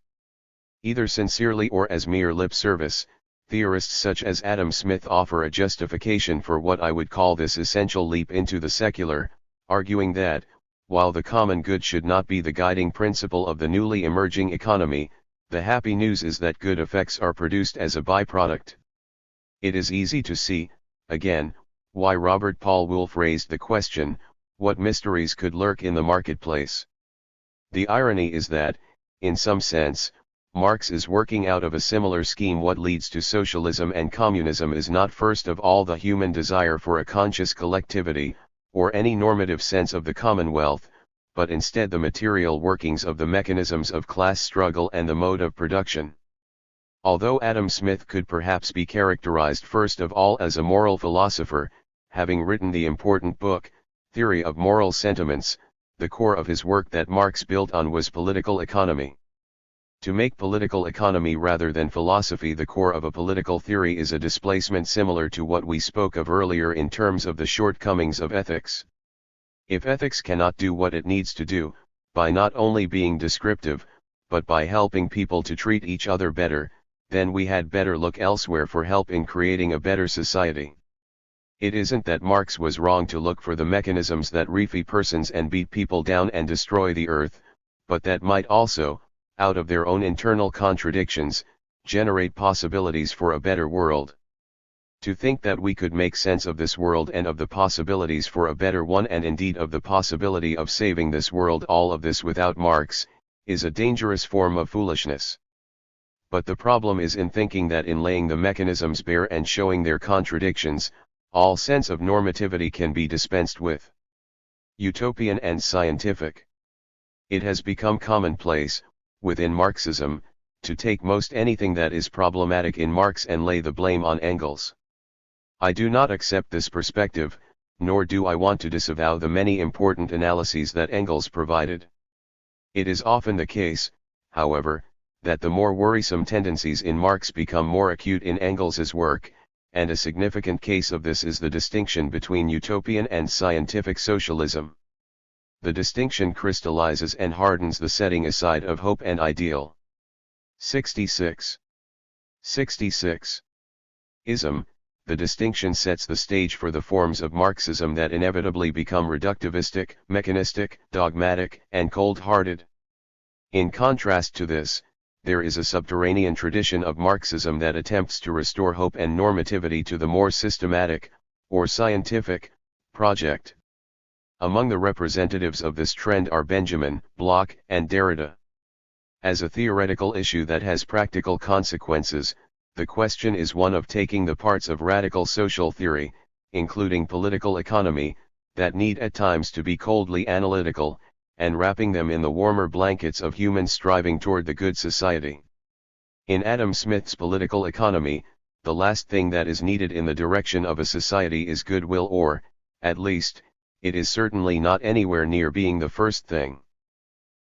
Either sincerely or as mere lip service, theorists such as Adam Smith offer a justification for what I would call this essential leap into the secular, arguing that, while the common good should not be the guiding principle of the newly emerging economy, the happy news is that good effects are produced as a byproduct. It is easy to see, again, why Robert Paul Wolff raised the question, what mysteries could lurk in the marketplace? The irony is that, in some sense, Marx is working out of a similar scheme. What leads to socialism and communism is not first of all the human desire for a conscious collectivity, or any normative sense of the commonwealth, but instead the material workings of the mechanisms of class struggle and the mode of production. Although Adam Smith could perhaps be characterized first of all as a moral philosopher, having written the important book, Theory of Moral Sentiments, the core of his work that Marx built on was political economy. To make political economy rather than philosophy the core of a political theory is a displacement similar to what we spoke of earlier in terms of the shortcomings of ethics. If ethics cannot do what it needs to do, by not only being descriptive, but by helping people to treat each other better, then we had better look elsewhere for help in creating a better society. It isn't that Marx was wrong to look for the mechanisms that refy persons and beat people down and destroy the earth, but that might also, out of their own internal contradictions, generate possibilities for a better world. To think that we could make sense of this world and of the possibilities for a better one and indeed of the possibility of saving this world, all of this without Marx, is a dangerous form of foolishness. But the problem is in thinking that in laying the mechanisms bare and showing their contradictions, all sense of normativity can be dispensed with. Utopian and scientific. It has become commonplace, within Marxism, to take most anything that is problematic in Marx and lay the blame on Engels. I do not accept this perspective, nor do I want to disavow the many important analyses that Engels provided. It is often the case, however, that the more worrisome tendencies in Marx become more acute in Engels's work, and a significant case of this is the distinction between utopian and scientific socialism. The distinction crystallizes and hardens the setting aside of hope and ideal. 66. Ism. The distinction sets the stage for the forms of Marxism that inevitably become reductivistic, mechanistic, dogmatic, and cold-hearted. In contrast to this, there is a subterranean tradition of Marxism that attempts to restore hope and normativity to the more systematic, or scientific, project. Among the representatives of this trend are Benjamin, Bloch, and Derrida. As a theoretical issue that has practical consequences, the question is one of taking the parts of radical social theory, including political economy, that need at times to be coldly analytical, and wrapping them in the warmer blankets of human striving toward the good society. In Adam Smith's political economy, the last thing that is needed in the direction of a society is goodwill, or, at least, it is certainly not anywhere near being the first thing.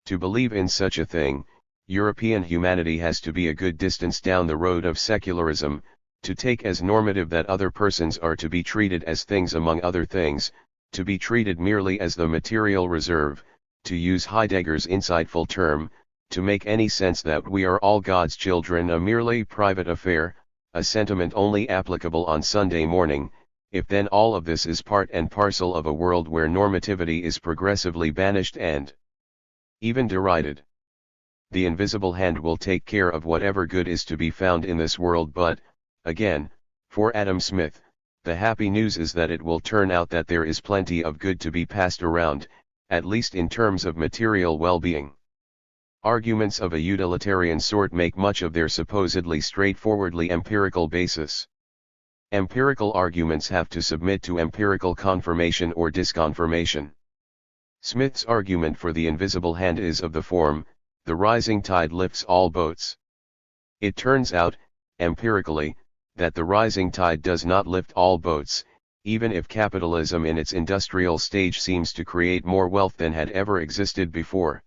To believe in such a thing, European humanity has to be a good distance down the road of secularism, to take as normative that other persons are to be treated as things among other things, to be treated merely as the material reserve, to use Heidegger's insightful term, to make any sense that we are all God's children a merely private affair, a sentiment only applicable on Sunday morning, if then all of this is part and parcel of a world where normativity is progressively banished and even derided. The invisible hand will take care of whatever good is to be found in this world, but, again, for Adam Smith, the happy news is that it will turn out that there is plenty of good to be passed around, at least in terms of material well-being. Arguments of a utilitarian sort make much of their supposedly straightforwardly empirical basis. Empirical arguments have to submit to empirical confirmation or disconfirmation. Smith's argument for the invisible hand is of the form, the rising tide lifts all boats. It turns out, empirically, that the rising tide does not lift all boats, even if capitalism in its industrial stage seems to create more wealth than had ever existed before.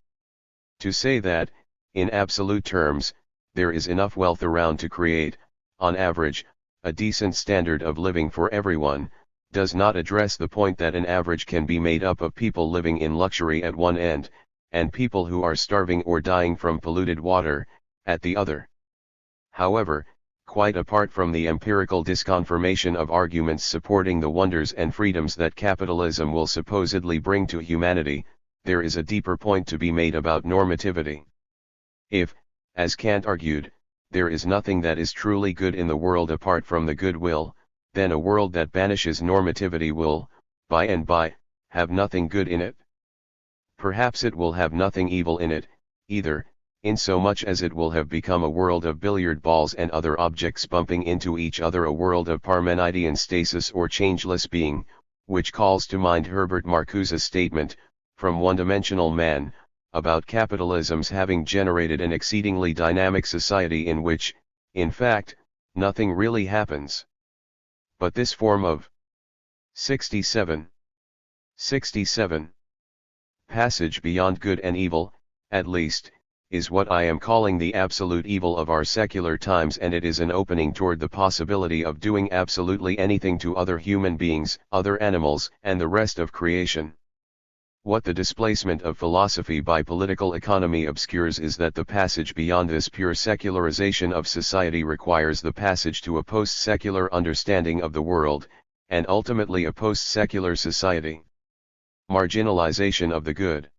To say that, in absolute terms, there is enough wealth around to create, on average, a decent standard of living for everyone, does not address the point that an average can be made up of people living in luxury at one end, and people who are starving or dying from polluted water, at the other. However, quite apart from the empirical disconfirmation of arguments supporting the wonders and freedoms that capitalism will supposedly bring to humanity, there is a deeper point to be made about normativity. If, as Kant argued, there is nothing that is truly good in the world apart from the good will, then a world that banishes normativity will, by and by, have nothing good in it. Perhaps it will have nothing evil in it, either, insomuch as it will have become a world of billiard balls and other objects bumping into each other, a world of Parmenidean stasis or changeless being, which calls to mind Herbert Marcuse's statement, from one-dimensional man, about capitalism's having generated an exceedingly dynamic society in which, in fact, nothing really happens. But this form of 67 passage beyond good and evil, at least, is what I am calling the absolute evil of our secular times, and it is an opening toward the possibility of doing absolutely anything to other human beings, other animals, and the rest of creation. What the displacement of philosophy by political economy obscures is that the passage beyond this pure secularization of society requires the passage to a post-secular understanding of the world, and ultimately a post-secular society. Marginalization of the good.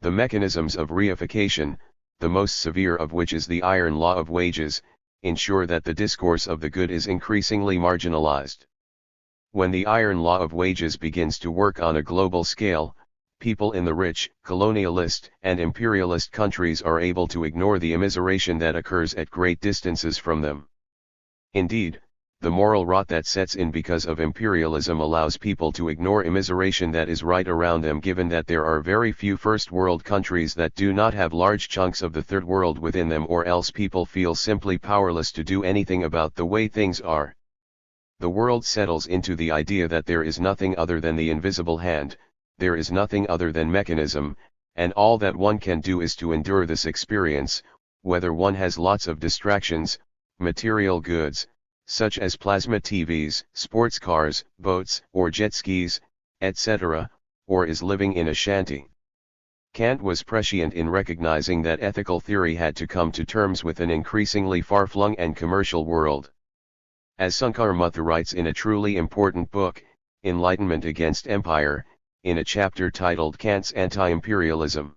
The mechanisms of reification, the most severe of which is the iron law of wages, ensure that the discourse of the good is increasingly marginalized. When the iron law of wages begins to work on a global scale, people in the rich, colonialist, and imperialist countries are able to ignore the immiseration that occurs at great distances from them. Indeed, the moral rot that sets in because of imperialism allows people to ignore immiseration that is right around them, given that there are very few first world countries that do not have large chunks of the third world within them, or else people feel simply powerless to do anything about the way things are. The world settles into the idea that there is nothing other than the invisible hand, there is nothing other than mechanism, and all that one can do is to endure this experience, whether one has lots of distractions, material goods, such as plasma TVs, sports cars, boats, or jet skis, etc., or is living in a shanty. Kant was prescient in recognizing that ethical theory had to come to terms with an increasingly far-flung and commercial world. As Sunkar Muthu writes in a truly important book, Enlightenment Against Empire, in a chapter titled Kant's Anti-Imperialism.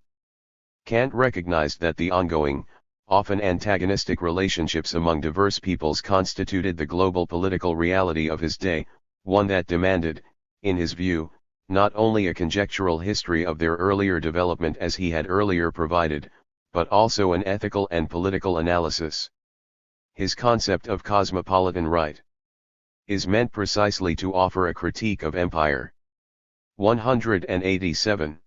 Kant recognized that the ongoing, often antagonistic relationships among diverse peoples constituted the global political reality of his day, one that demanded, in his view, not only a conjectural history of their earlier development as he had earlier provided, but also an ethical and political analysis. His concept of cosmopolitan right is meant precisely to offer a critique of empire. 187.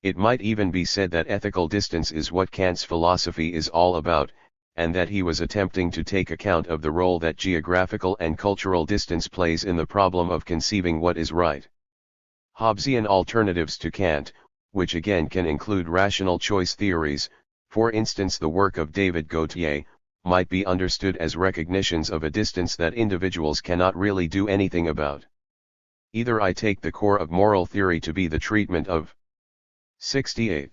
It might even be said that ethical distance is what Kant's philosophy is all about, and that he was attempting to take account of the role that geographical and cultural distance plays in the problem of conceiving what is right. Hobbesian alternatives to Kant, which again can include rational choice theories, for instance the work of David Gautier, might be understood as recognitions of a distance that individuals cannot really do anything about. Either I take the core of moral theory to be the treatment of 68.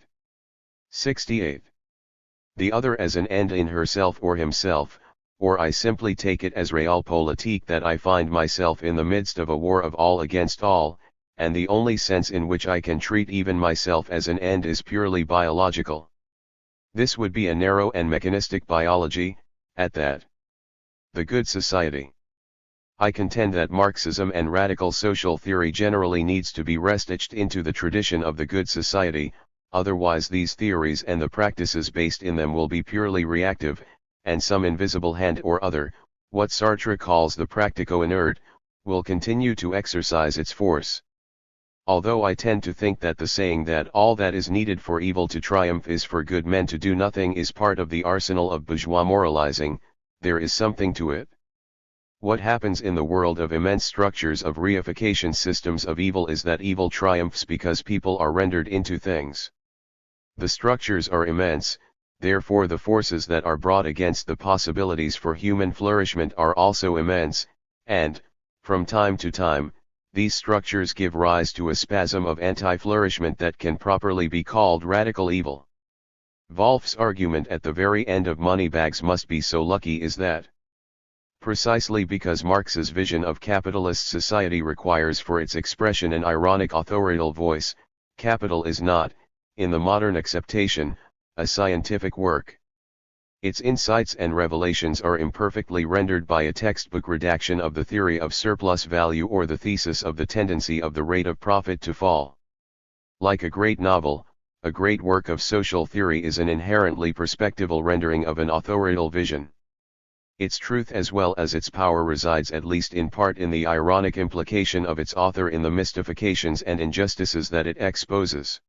The other as an end in herself or himself, or I simply take it as realpolitik that I find myself in the midst of a war of all against all, and the only sense in which I can treat even myself as an end is purely biological. This would be a narrow and mechanistic biology, at that. The good society. I contend that Marxism and radical social theory generally needs to be restitched into the tradition of the good society, otherwise these theories and the practices based in them will be purely reactive, and some invisible hand or other, what Sartre calls the practico-inert, will continue to exercise its force. Although I tend to think that the saying that all that is needed for evil to triumph is for good men to do nothing is part of the arsenal of bourgeois moralizing, there is something to it. What happens in the world of immense structures of reification systems of evil is that evil triumphs because people are rendered into things. The structures are immense, therefore the forces that are brought against the possibilities for human flourishment are also immense, and, from time to time, these structures give rise to a spasm of anti-flourishment that can properly be called radical evil. Wolff's argument at the very end of Moneybags Must Be So Lucky is that precisely because Marx's vision of capitalist society requires for its expression an ironic authorial voice, capital is not, in the modern acceptation, a scientific work. Its insights and revelations are imperfectly rendered by a textbook redaction of the theory of surplus value or the thesis of the tendency of the rate of profit to fall. Like a great novel, a great work of social theory is an inherently perspectival rendering of an authorial vision. Its truth as well as its power resides at least in part in the ironic implication of its author in the mystifications and injustices that it exposes.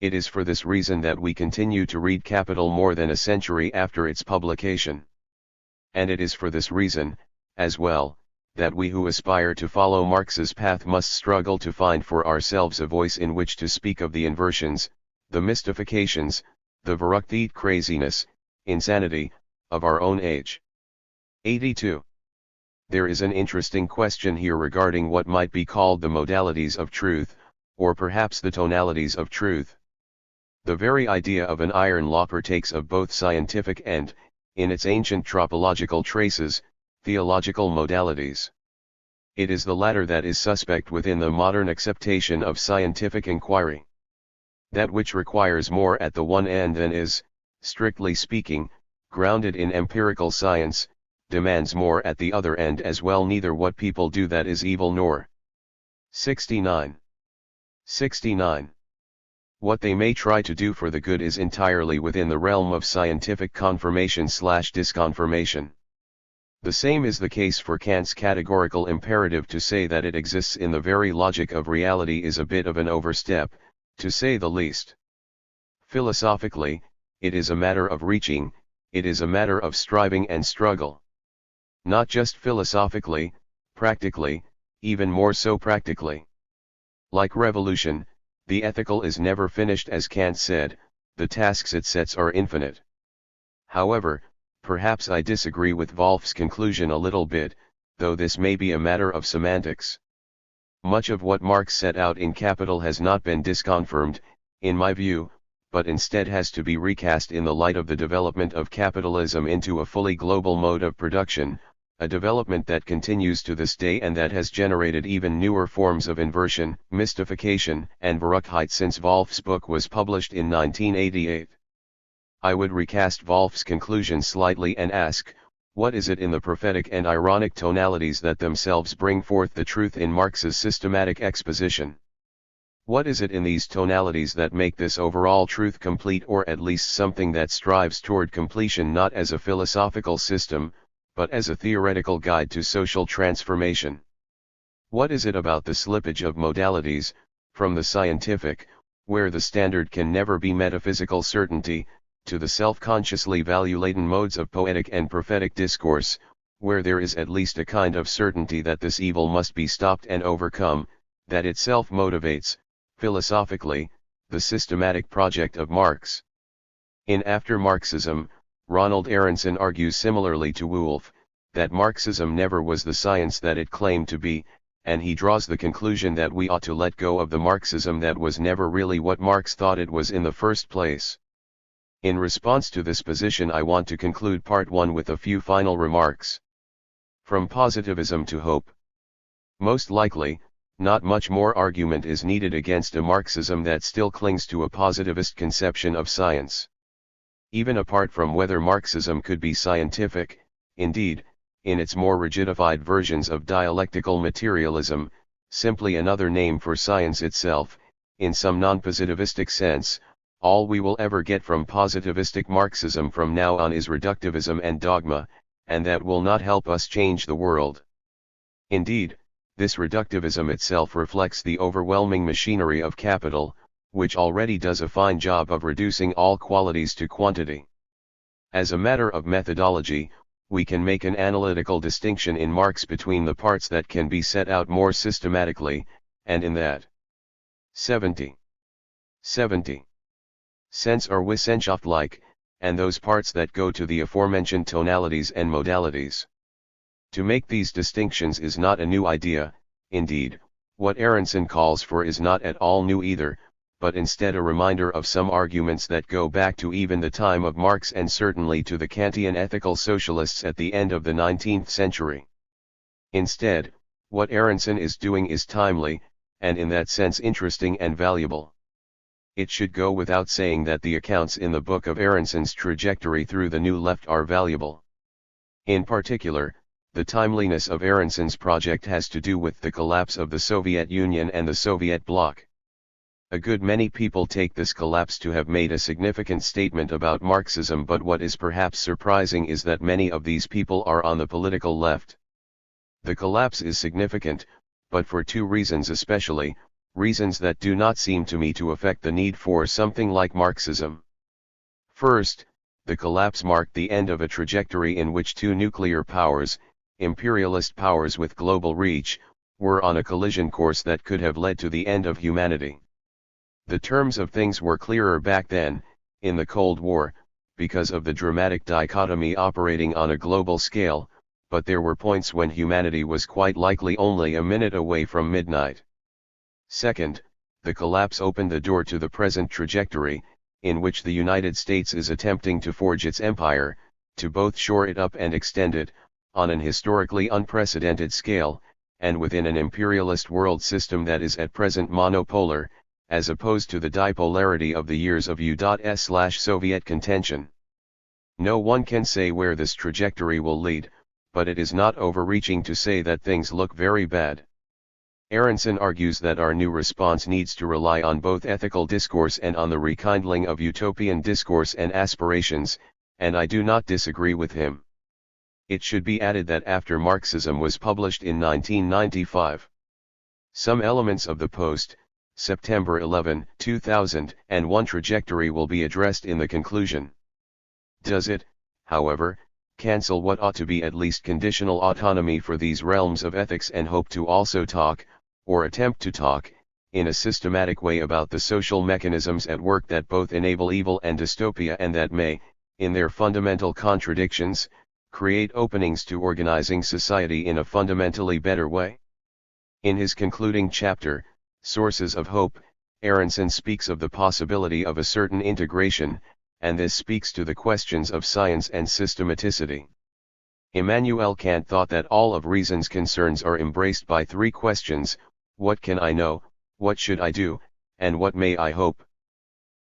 It is for this reason that we continue to read Capital more than a century after its publication. And it is for this reason, as well, that we who aspire to follow Marx's path must struggle to find for ourselves a voice in which to speak of the inversions, the mystifications, the Verrücktheit craziness, insanity, of our own age. 82. There is an interesting question here regarding what might be called the modalities of truth, or perhaps the tonalities of truth. The very idea of an iron law partakes of both scientific and, in its ancient tropological traces, theological modalities. It is the latter that is suspect within the modern acceptation of scientific inquiry. That which requires more at the one end than is, strictly speaking, grounded in empirical science, demands more at the other end as well. Neither what people do that is evil nor 69. What they may try to do for the good is entirely within the realm of scientific confirmation/disconfirmation. The same is the case for Kant's categorical imperative. To say that it exists in the very logic of reality is a bit of an overstep, to say the least. Philosophically, it is a matter of reaching, it is a matter of striving and struggle. Not just philosophically, practically, even more so practically. Like revolution, the ethical is never finished, as Kant said, the tasks it sets are infinite. However, perhaps I disagree with Wolff's conclusion a little bit, though this may be a matter of semantics. Much of what Marx set out in Capital has not been disconfirmed, in my view, but instead has to be recast in the light of the development of capitalism into a fully global mode of production, a development that continues to this day and that has generated even newer forms of inversion, mystification, and Verrücktheit since Wolff's book was published in 1988. I would recast Wolff's conclusion slightly and ask, what is it in the prophetic and ironic tonalities that themselves bring forth the truth in Marx's systematic exposition? What is it in these tonalities that make this overall truth complete, or at least something that strives toward completion, not as a philosophical system, but as a theoretical guide to social transformation? What is it about the slippage of modalities, from the scientific, where the standard can never be metaphysical certainty, to the self-consciously value-laden modes of poetic and prophetic discourse, where there is at least a kind of certainty that this evil must be stopped and overcome, that itself motivates, philosophically, the systematic project of Marx? In After Marxism, Ronald Aronson argues similarly to Wolff, that Marxism never was the science that it claimed to be, and he draws the conclusion that we ought to let go of the Marxism that was never really what Marx thought it was in the first place. In response to this position, I want to conclude part 1 with a few final remarks. From positivism to hope. Most likely, not much more argument is needed against a Marxism that still clings to a positivist conception of science. Even apart from whether Marxism could be scientific, indeed, in its more rigidified versions of dialectical materialism, simply another name for science itself, in some non-positivistic sense, all we will ever get from positivistic Marxism from now on is reductivism and dogma, and that will not help us change the world. Indeed, this reductivism itself reflects the overwhelming machinery of capital, which already does a fine job of reducing all qualities to quantity. As a matter of methodology, we can make an analytical distinction in Marx between the parts that can be set out more systematically, and in that 70 sense or Wissenschaft-like, and those parts that go to the aforementioned tonalities and modalities. To make these distinctions is not a new idea, indeed, what Aronson calls for is not at all new either, but instead a reminder of some arguments that go back to even the time of Marx and certainly to the Kantian ethical socialists at the end of the 19th century. Instead, what Aronson is doing is timely, and in that sense interesting and valuable. It should go without saying that the accounts in the book of Aronson's trajectory through the New Left are valuable. In particular, the timeliness of Aronson's project has to do with the collapse of the Soviet Union and the Soviet bloc. A good many people take this collapse to have made a significant statement about Marxism, but what is perhaps surprising is that many of these people are on the political left. The collapse is significant, but for two reasons especially, reasons that do not seem to me to affect the need for something like Marxism. First, the collapse marked the end of a trajectory in which two nuclear powers, imperialist powers with global reach, were on a collision course that could have led to the end of humanity. The terms of things were clearer back then, in the Cold War, because of the dramatic dichotomy operating on a global scale, but there were points when humanity was quite likely only a minute away from midnight. Second, the collapse opened the door to the present trajectory, in which the United States is attempting to forge its empire, to both shore it up and extend it, on an historically unprecedented scale, and within an imperialist world system that is at present monopolar, as opposed to the dipolarity of the years of U.S/Soviet contention. No one can say where this trajectory will lead, but it is not overreaching to say that things look very bad. Aronson argues that our new response needs to rely on both ethical discourse and on the rekindling of utopian discourse and aspirations, and I do not disagree with him. It should be added that after Marxism was published in 1995, some elements of the post-September 11, 2001 trajectory will be addressed in the conclusion. Does it, however, cancel what ought to be at least conditional autonomy for these realms of ethics and hope to also talk, or attempt to talk, in a systematic way about the social mechanisms at work that both enable evil and dystopia and that may, in their fundamental contradictions, create openings to organizing society in a fundamentally better way? In his concluding chapter, Sources of Hope, Aronson speaks of the possibility of a certain integration, and this speaks to the questions of science and systematicity. Immanuel Kant thought that all of reason's concerns are embraced by three questions: what can I know, what should I do, and what may I hope?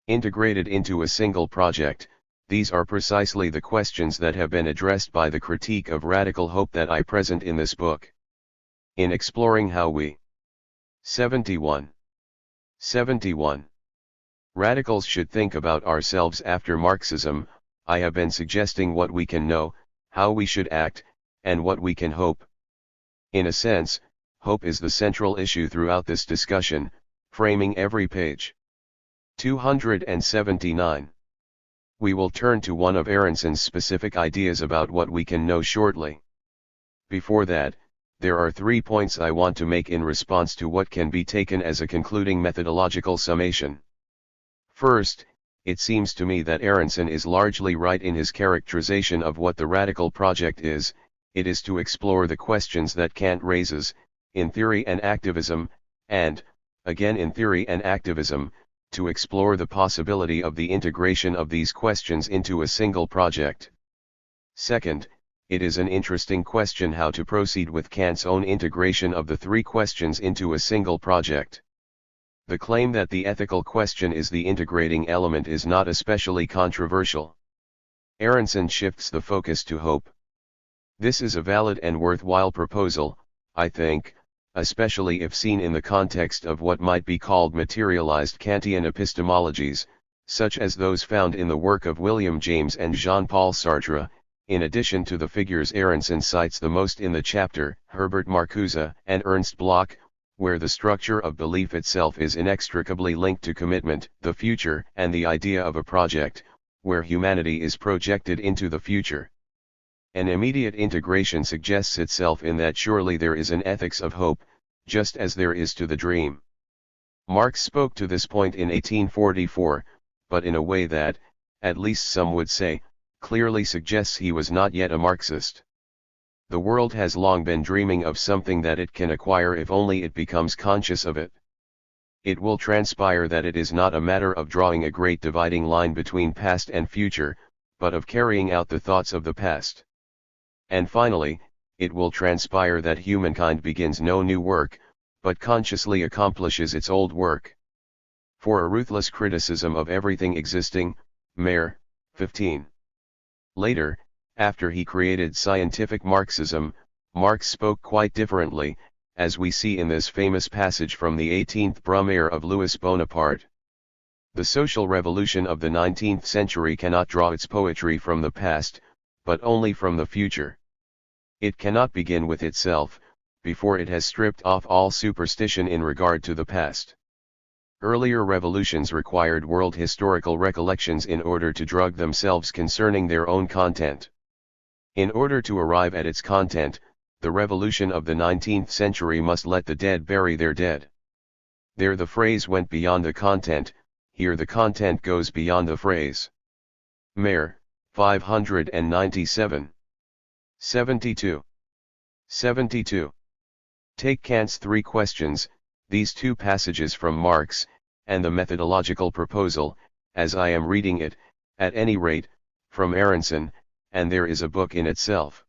Integrated into a single project, these are precisely the questions that have been addressed by the critique of radical hope that I present in this book. In exploring how we 71. Radicals should think about ourselves after Marxism, I have been suggesting what we can know, how we should act, and what we can hope. In a sense, hope is the central issue throughout this discussion, framing every page. 279. We will turn to one of Aronson's specific ideas about what we can know shortly. Before that, there are 3 points I want to make in response to what can be taken as a concluding methodological summation. First, it seems to me that Aronson is largely right in his characterization of what the radical project is. It is to explore the questions that Kant raises, in theory and activism, and, again in theory and activism, to explore the possibility of the integration of these questions into a single project. Second, it is an interesting question how to proceed with Kant's own integration of the 3 questions into a single project. The claim that the ethical question is the integrating element is not especially controversial. Aronson shifts the focus to hope. This is a valid and worthwhile proposal, I think, especially if seen in the context of what might be called materialized Kantian epistemologies, such as those found in the work of William James and Jean-Paul Sartre, in addition to the figures Aronson cites the most in the chapter, Herbert Marcuse and Ernst Bloch, where the structure of belief itself is inextricably linked to commitment, the future, and the idea of a project, where humanity is projected into the future. An immediate integration suggests itself in that surely there is an ethics of hope, just as there is to the dream. Marx spoke to this point in 1844, but in a way that, at least some would say, clearly suggests he was not yet a Marxist. The world has long been dreaming of something that it can acquire if only it becomes conscious of it. It will transpire that it is not a matter of drawing a great dividing line between past and future, but of carrying out the thoughts of the past. And finally, it will transpire that humankind begins no new work, but consciously accomplishes its old work. For a ruthless criticism of everything existing, Mayer, 15. Later, after he created scientific Marxism, Marx spoke quite differently, as we see in this famous passage from the 18th Brumaire of Louis Bonaparte. The social revolution of the 19th century cannot draw its poetry from the past, but only from the future. It cannot begin with itself, before it has stripped off all superstition in regard to the past. Earlier revolutions required world historical recollections in order to drug themselves concerning their own content. In order to arrive at its content, the revolution of the 19th century must let the dead bury their dead. There the phrase went beyond the content, here the content goes beyond the phrase. Mayer, 597. 72. 72. Take Kant's Three Questions, these two passages from Marx, and the methodological proposal, as I am reading it, at any rate, from Aronson, and there is a book in itself.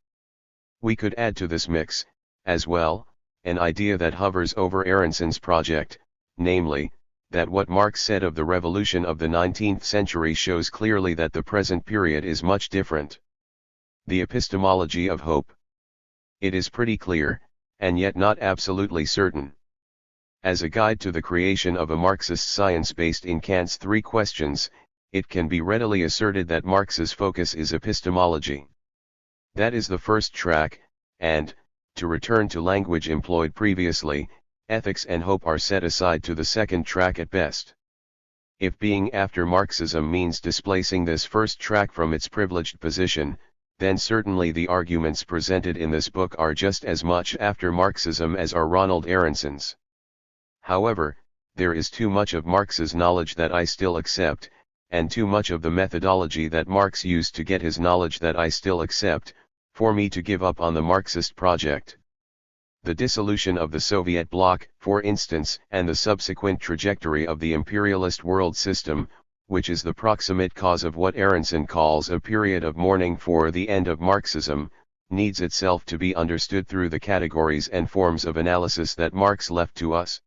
We could add to this mix, as well, an idea that hovers over Aronson's project, namely, that what Marx said of the revolution of the 19th century shows clearly that the present period is much different. The epistemology of hope. It is pretty clear, and yet not absolutely certain. As a guide to the creation of a Marxist science based in Kant's Three Questions, it can be readily asserted that Marx's focus is epistemology. That is the first track, and, to return to language employed previously, ethics and hope are set aside to the second track at best. If being after Marxism means displacing this first track from its privileged position, then certainly the arguments presented in this book are just as much after Marxism as are Ronald Aronson's. However, there is too much of Marx's knowledge that I still accept, and too much of the methodology that Marx used to get his knowledge that I still accept, for me to give up on the Marxist project. The dissolution of the Soviet bloc, for instance, and the subsequent trajectory of the imperialist world system, which is the proximate cause of what Aronson calls a period of mourning for the end of Marxism, needs itself to be understood through the categories and forms of analysis that Marx left to us.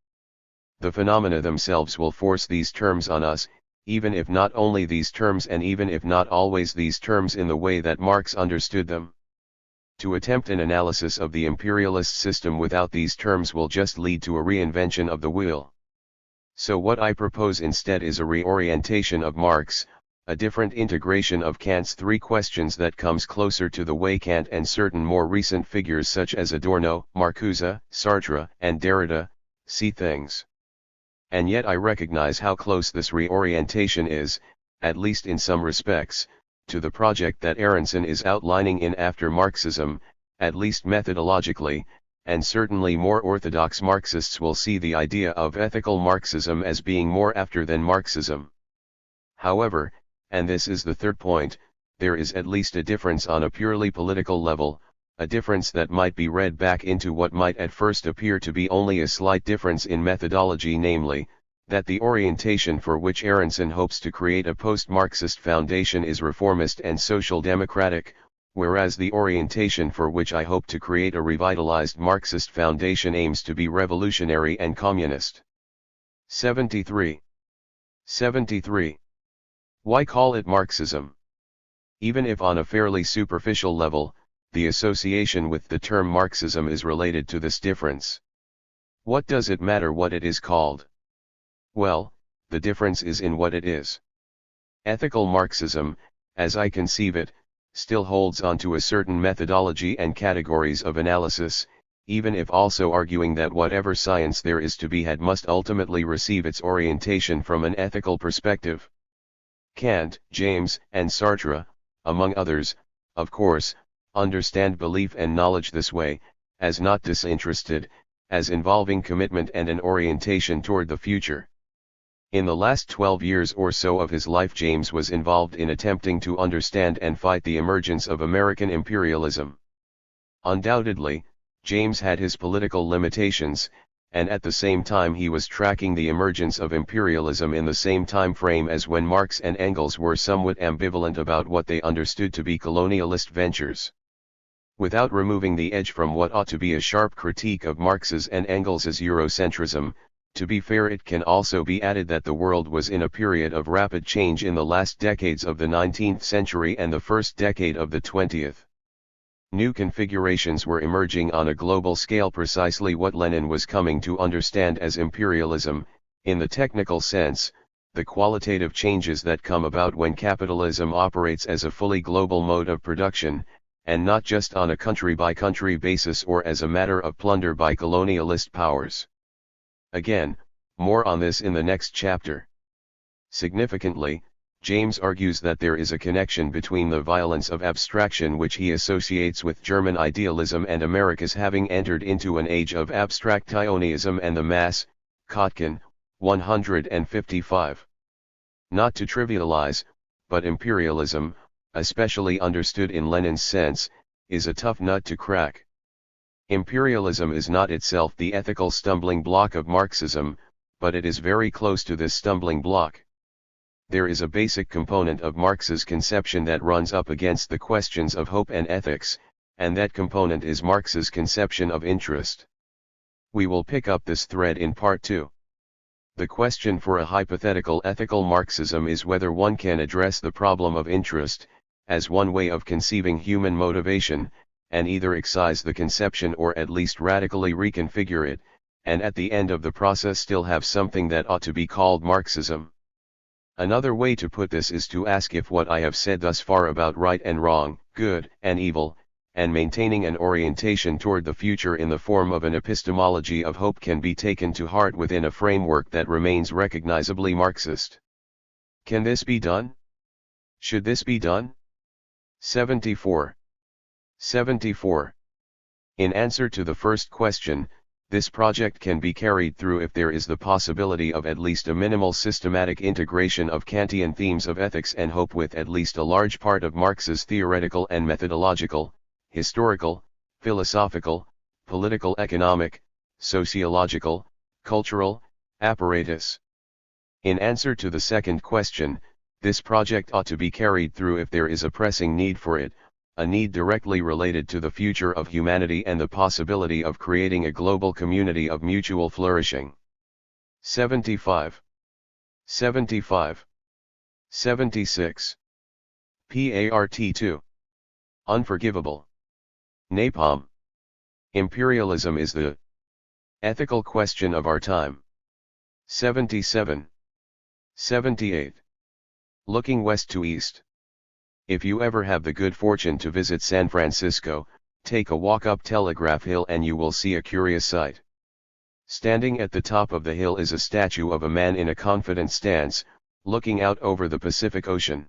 The phenomena themselves will force these terms on us, even if not only these terms and even if not always these terms in the way that Marx understood them. To attempt an analysis of the imperialist system without these terms will just lead to a reinvention of the wheel. So what I propose instead is a reorientation of Marx, a different integration of Kant's Three Questions that comes closer to the way Kant and certain more recent figures such as Adorno, Marcuse, Sartre, and Derrida see things. And yet I recognize how close this reorientation is, at least in some respects, to the project that Aronson is outlining in After Marxism, at least methodologically, and certainly more orthodox Marxists will see the idea of ethical Marxism as being more after than Marxism. However, and this is the third point, there is at least a difference on a purely political level, a difference that might be read back into what might at first appear to be only a slight difference in methodology, namely, that the orientation for which Aronson hopes to create a post-Marxist foundation is reformist and social democratic, whereas the orientation for which I hope to create a revitalized Marxist foundation aims to be revolutionary and communist. 73. 73. Why call it Marxism? Even if on a fairly superficial level, the association with the term Marxism is related to this difference. What does it matter what it is called? Well, the difference is in what it is. Ethical Marxism, as I conceive it, still holds on to a certain methodology and categories of analysis, even if also arguing that whatever science there is to be had must ultimately receive its orientation from an ethical perspective. Kant, James, and Sartre, among others, of course, understand belief and knowledge this way, as not disinterested, as involving commitment and an orientation toward the future. In the last 12 years or so of his life, James was involved in attempting to understand and fight the emergence of American imperialism. Undoubtedly, James had his political limitations, and at the same time he was tracking the emergence of imperialism in the same time frame as when Marx and Engels were somewhat ambivalent about what they understood to be colonialist ventures. Without removing the edge from what ought to be a sharp critique of Marx's and Engels's Eurocentrism, to be fair, it can also be added that the world was in a period of rapid change in the last decades of the 19th century and the first decade of the 20th. New configurations were emerging on a global scale, precisely what Lenin was coming to understand as imperialism, in the technical sense, the qualitative changes that come about when capitalism operates as a fully global mode of production, and not just on a country-by-country basis or as a matter of plunder by colonialist powers. Again, more on this in the next chapter. Significantly, James argues that there is a connection between the violence of abstraction which he associates with German idealism and America's having entered into an age of abstractionism and the mass, Kotkin, 155. Not to trivialize, but imperialism, especially understood in Lenin's sense, is a tough nut to crack. Imperialism is not itself the ethical stumbling block of Marxism, but it is very close to this stumbling block. There is a basic component of Marx's conception that runs up against the questions of hope and ethics, and that component is Marx's conception of interest. We will pick up this thread in part 2. The question for a hypothetical ethical Marxism is whether one can address the problem of interest, as one way of conceiving human motivation, and either excise the conception or at least radically reconfigure it, and at the end of the process still have something that ought to be called Marxism. Another way to put this is to ask if what I have said thus far about right and wrong, good and evil, and maintaining an orientation toward the future in the form of an epistemology of hope can be taken to heart within a framework that remains recognizably Marxist. Can this be done? Should this be done? 74. In answer to the first question, this project can be carried through if there is the possibility of at least a minimal systematic integration of Kantian themes of ethics and hope with at least a large part of Marx's theoretical and methodological, historical, philosophical, political, economic, sociological, cultural, apparatus. In answer to the second question, this project ought to be carried through if there is a pressing need for it, a need directly related to the future of humanity and the possibility of creating a global community of mutual flourishing. 75. 76. Part 2. Unforgivable. Napalm. Imperialism is the ethical question of our time. 77. 78. Looking west to east. If you ever have the good fortune to visit San Francisco, take a walk up Telegraph Hill and you will see a curious sight. Standing at the top of the hill is a statue of a man in a confident stance, looking out over the Pacific Ocean.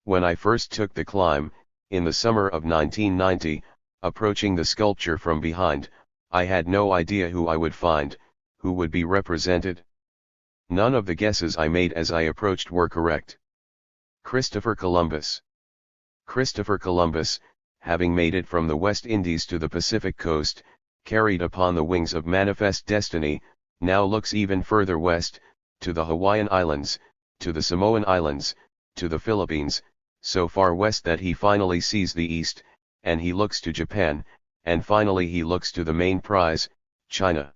When I first took the climb, in the summer of 1990, approaching the sculpture from behind, I had no idea who I would find, who would be represented. None of the guesses I made as I approached were correct. Christopher Columbus. Christopher Columbus, having made it from the West Indies to the Pacific coast, carried upon the wings of manifest destiny, now looks even further west, to the Hawaiian Islands, to the Samoan Islands, to the Philippines, so far west that he finally sees the east, and he looks to Japan, and finally he looks to the main prize, China.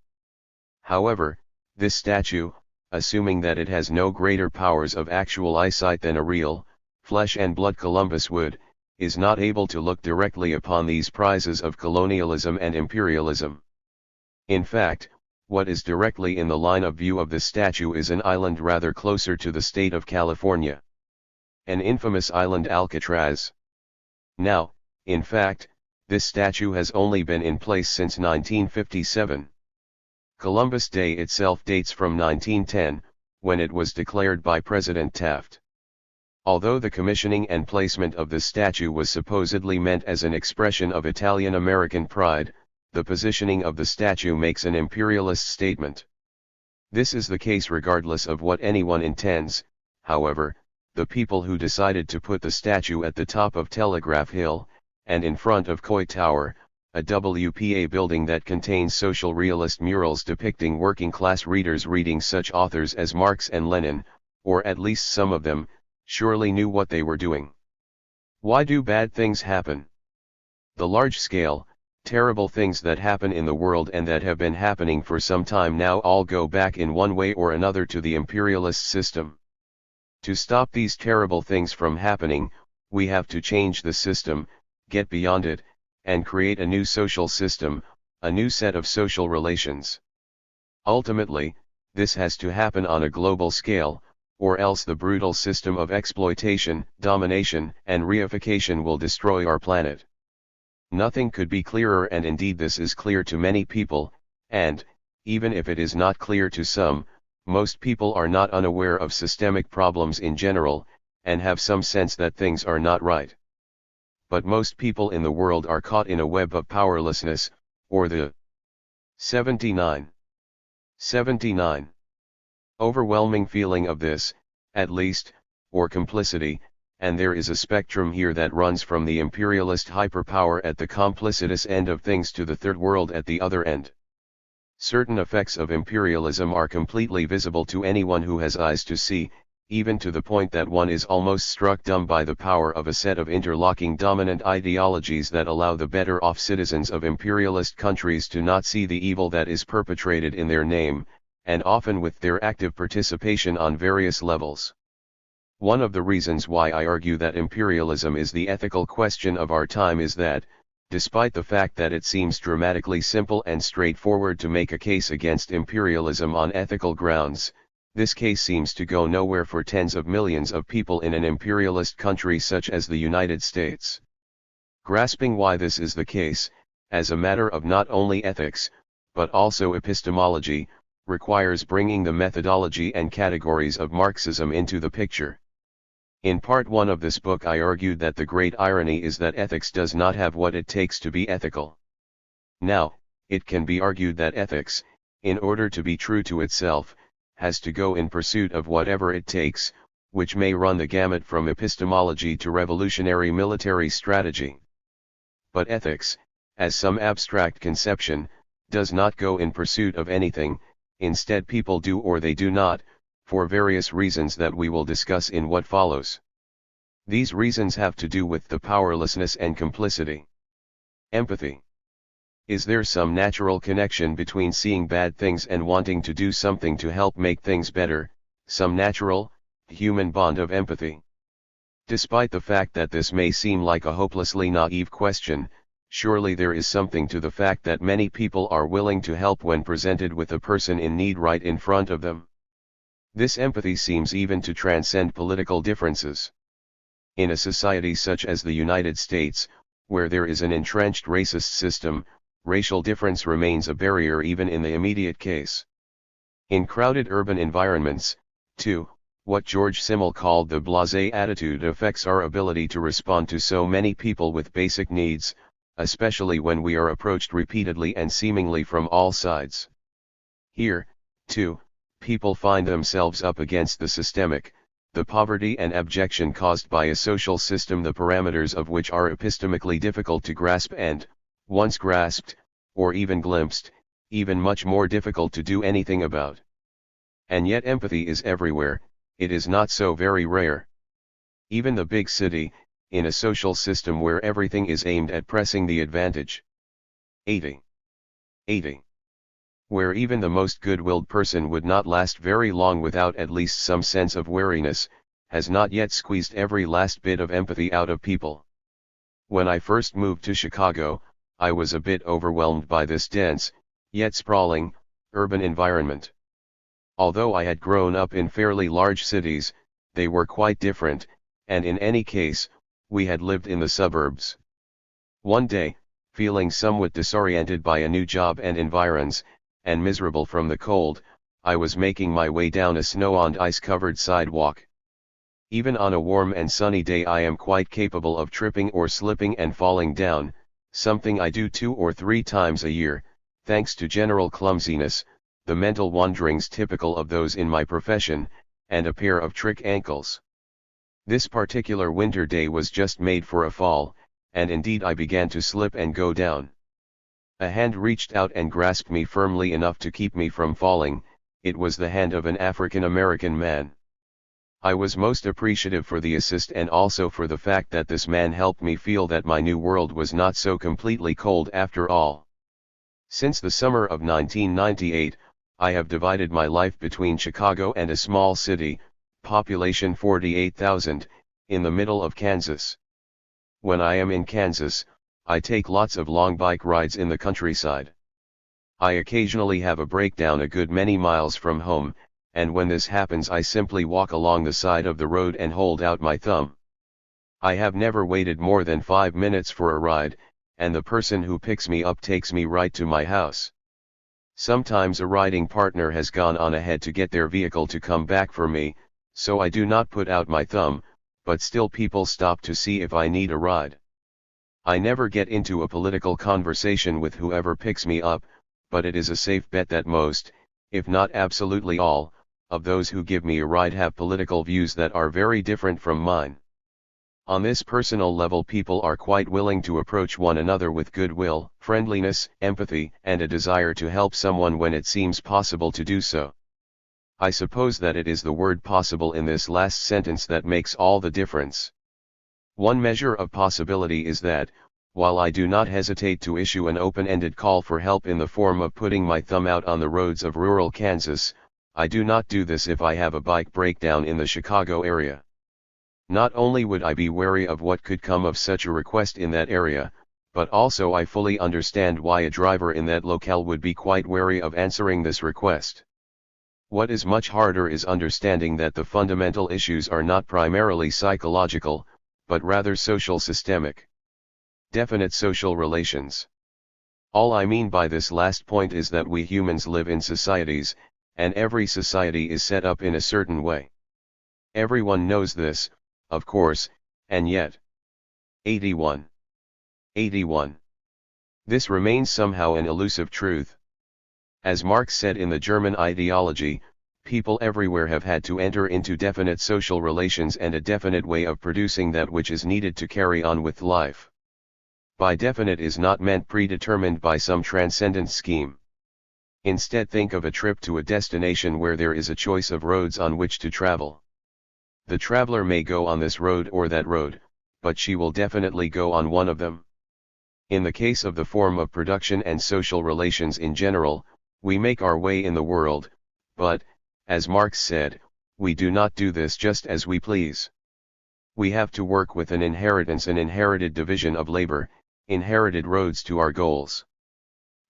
However, this statue, assuming that it has no greater powers of actual eyesight than a real, flesh and blood Columbus would, is not able to look directly upon these prizes of colonialism and imperialism. In fact, what is directly in the line of view of this statue is an island rather closer to the state of California. An infamous island, Alcatraz. Now, in fact, this statue has only been in place since 1957. Columbus Day itself dates from 1910, when it was declared by President Taft. Although the commissioning and placement of the statue was supposedly meant as an expression of Italian-American pride, the positioning of the statue makes an imperialist statement. This is the case regardless of what anyone intends. However, the people who decided to put the statue at the top of Telegraph Hill, and in front of Coy Tower, a WPA building that contains social realist murals depicting working-class readers reading such authors as Marx and Lenin, or at least some of them, surely knew what they were doing. Why do bad things happen? The large-scale, terrible things that happen in the world and that have been happening for some time now all go back in one way or another to the imperialist system. To stop these terrible things from happening, we have to change the system, get beyond it, and create a new social system, a new set of social relations. Ultimately, this has to happen on a global scale, or else the brutal system of exploitation, domination, and reification will destroy our planet. Nothing could be clearer, and indeed this is clear to many people, and, even if it is not clear to some, most people are not unaware of systemic problems in general, and have some sense that things are not right. But most people in the world are caught in a web of powerlessness, or the 79 overwhelming feeling of this, at least, or complicity, and there is a spectrum here that runs from the imperialist hyperpower at the complicitous end of things to the third world at the other end. Certain effects of imperialism are completely visible to anyone who has eyes to see, even to the point that one is almost struck dumb by the power of a set of interlocking dominant ideologies that allow the better-off citizens of imperialist countries to not see the evil that is perpetrated in their name, and often with their active participation on various levels. One of the reasons why I argue that imperialism is the ethical question of our time is that, despite the fact that it seems dramatically simple and straightforward to make a case against imperialism on ethical grounds, this case seems to go nowhere for tens of millions of people in an imperialist country such as the United States. Grasping why this is the case, as a matter of not only ethics, but also epistemology, requires bringing the methodology and categories of Marxism into the picture. In part 1 of this book I argued that the great irony is that ethics does not have what it takes to be ethical. Now, it can be argued that ethics, in order to be true to itself, has to go in pursuit of whatever it takes, which may run the gamut from epistemology to revolutionary military strategy. But ethics, as some abstract conception, does not go in pursuit of anything. Instead people do or they do not, for various reasons that we will discuss in what follows. These reasons have to do with the powerlessness and complicity. Empathy. Is there some natural connection between seeing bad things and wanting to do something to help make things better, some natural, human bond of empathy? Despite the fact that this may seem like a hopelessly naive question, surely there is something to the fact that many people are willing to help when presented with a person in need right in front of them. This empathy seems even to transcend political differences. In a society such as the United States, where there is an entrenched racist system, racial difference remains a barrier even in the immediate case. In crowded urban environments, too, what George Simmel called the blasé attitude affects our ability to respond to so many people with basic needs, especially when we are approached repeatedly and seemingly from all sides. Here, too, people find themselves up against the systemic, the poverty and abjection caused by a social system the parameters of which are epistemically difficult to grasp and, once grasped, or even glimpsed, even much more difficult to do anything about. And yet empathy is everywhere, it is not so very rare. Even the big city, in a social system where everything is aimed at pressing the advantage. 80. Where even the most good-willed person would not last very long without at least some sense of wariness, has not yet squeezed every last bit of empathy out of people. When I first moved to Chicago, I was a bit overwhelmed by this dense, yet sprawling, urban environment. Although I had grown up in fairly large cities, they were quite different, and in any case, we had lived in the suburbs. One day, feeling somewhat disoriented by a new job and environs, and miserable from the cold, I was making my way down a snow and ice-covered sidewalk. Even on a warm and sunny day I am quite capable of tripping or slipping and falling down, something I do 2 or 3 times a year, thanks to general clumsiness, the mental wanderings typical of those in my profession, and a pair of trick ankles. This particular winter day was just made for a fall, and indeed I began to slip and go down. A hand reached out and grasped me firmly enough to keep me from falling. It was the hand of an African American man. I was most appreciative for the assist and also for the fact that this man helped me feel that my new world was not so completely cold after all. Since the summer of 1998, I have divided my life between Chicago and a small city, population 48,000, in the middle of Kansas. When I am in Kansas, I take lots of long bike rides in the countryside. I occasionally have a breakdown a good many miles from home, and when this happens I simply walk along the side of the road and hold out my thumb. I have never waited more than 5 minutes for a ride, and the person who picks me up takes me right to my house. Sometimes a riding partner has gone on ahead to get their vehicle to come back for me, so I do not put out my thumb, but still people stop to see if I need a ride. I never get into a political conversation with whoever picks me up, but it is a safe bet that most, if not absolutely all, of those who give me a ride have political views that are very different from mine. On this personal level, people are quite willing to approach one another with goodwill, friendliness, empathy, and a desire to help someone when it seems possible to do so. I suppose that it is the word possible in this last sentence that makes all the difference. One measure of possibility is that, while I do not hesitate to issue an open-ended call for help in the form of putting my thumb out on the roads of rural Kansas, I do not do this if I have a bike breakdown in the Chicago area. Not only would I be wary of what could come of such a request in that area, but also I fully understand why a driver in that locale would be quite wary of answering this request. What is much harder is understanding that the fundamental issues are not primarily psychological, but rather social systemic. Definite social relations. All I mean by this last point is that we humans live in societies, and every society is set up in a certain way. Everyone knows this, of course, and yet. 81. This remains somehow an elusive truth. As Marx said in the German ideology, people everywhere have had to enter into definite social relations and a definite way of producing that which is needed to carry on with life. By definite is not meant predetermined by some transcendent scheme. Instead, think of a trip to a destination where there is a choice of roads on which to travel. The traveler may go on this road or that road, but she will definitely go on one of them. In the case of the form of production and social relations in general, we make our way in the world, but, as Marx said, we do not do this just as we please. We have to work with an inheritance, an inherited division of labor, inherited roads to our goals.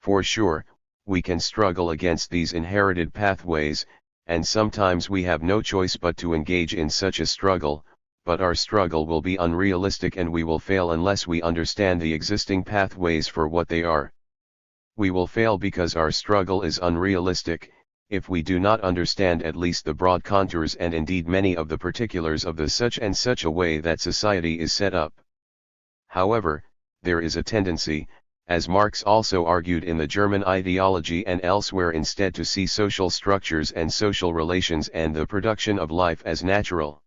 For sure, we can struggle against these inherited pathways, and sometimes we have no choice but to engage in such a struggle, but our struggle will be unrealistic and we will fail unless we understand the existing pathways for what they are. We will fail because our struggle is unrealistic, if we do not understand at least the broad contours and indeed many of the particulars of the such and such a way that society is set up. However, there is a tendency, as Marx also argued in the German ideology and elsewhere, instead to see social structures and social relations and the production of life as natural.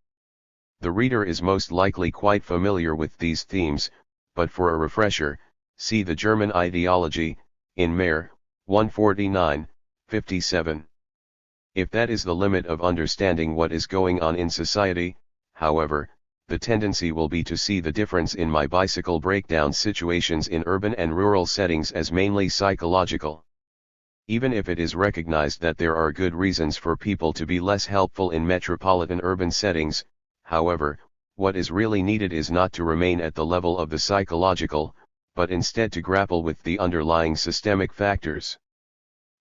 The reader is most likely quite familiar with these themes, but for a refresher, see the German ideology, in Mayer, 149, 57. If that is the limit of understanding what is going on in society, however, the tendency will be to see the difference in my bicycle breakdown situations in urban and rural settings as mainly psychological. Even if it is recognized that there are good reasons for people to be less helpful in metropolitan urban settings, however, what is really needed is not to remain at the level of the psychological, but instead to grapple with the underlying systemic factors.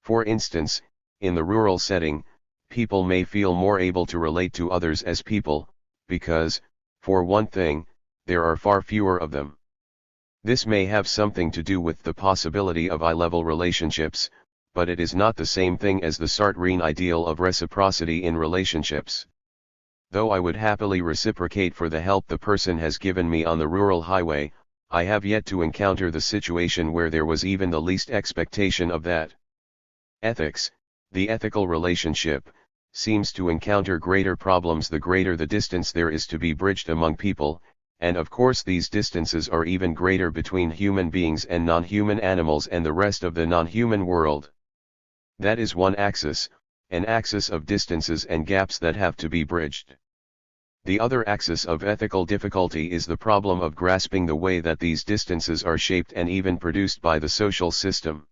For instance, in the rural setting, people may feel more able to relate to others as people, because, for one thing, there are far fewer of them. This may have something to do with the possibility of eye-level relationships, but it is not the same thing as the Sartrean ideal of reciprocity in relationships. Though I would happily reciprocate for the help the person has given me on the rural highway, I have yet to encounter the situation where there was even the least expectation of that. Ethics, the ethical relationship, seems to encounter greater problems the greater the distance there is to be bridged among people, and of course these distances are even greater between human beings and non-human animals and the rest of the non-human world. That is one axis, an axis of distances and gaps that have to be bridged. The other axis of ethical difficulty is the problem of grasping the way that these distances are shaped and even produced by the social system.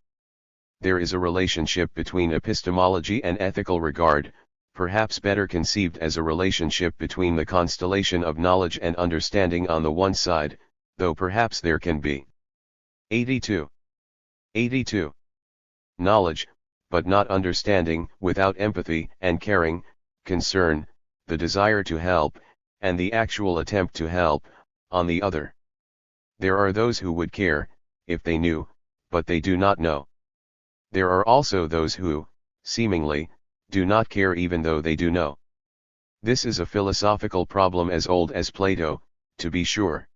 There is a relationship between epistemology and ethical regard, perhaps better conceived as a relationship between the constellation of knowledge and understanding on the one side, though perhaps there can be 82. Knowledge, but not understanding, without empathy and caring, concern, the desire to help, and the actual attempt to help, on the other. There are those who would care, if they knew, but they do not know. There are also those who, seemingly, do not care even though they do know. This is a philosophical problem as old as Plato, to be sure.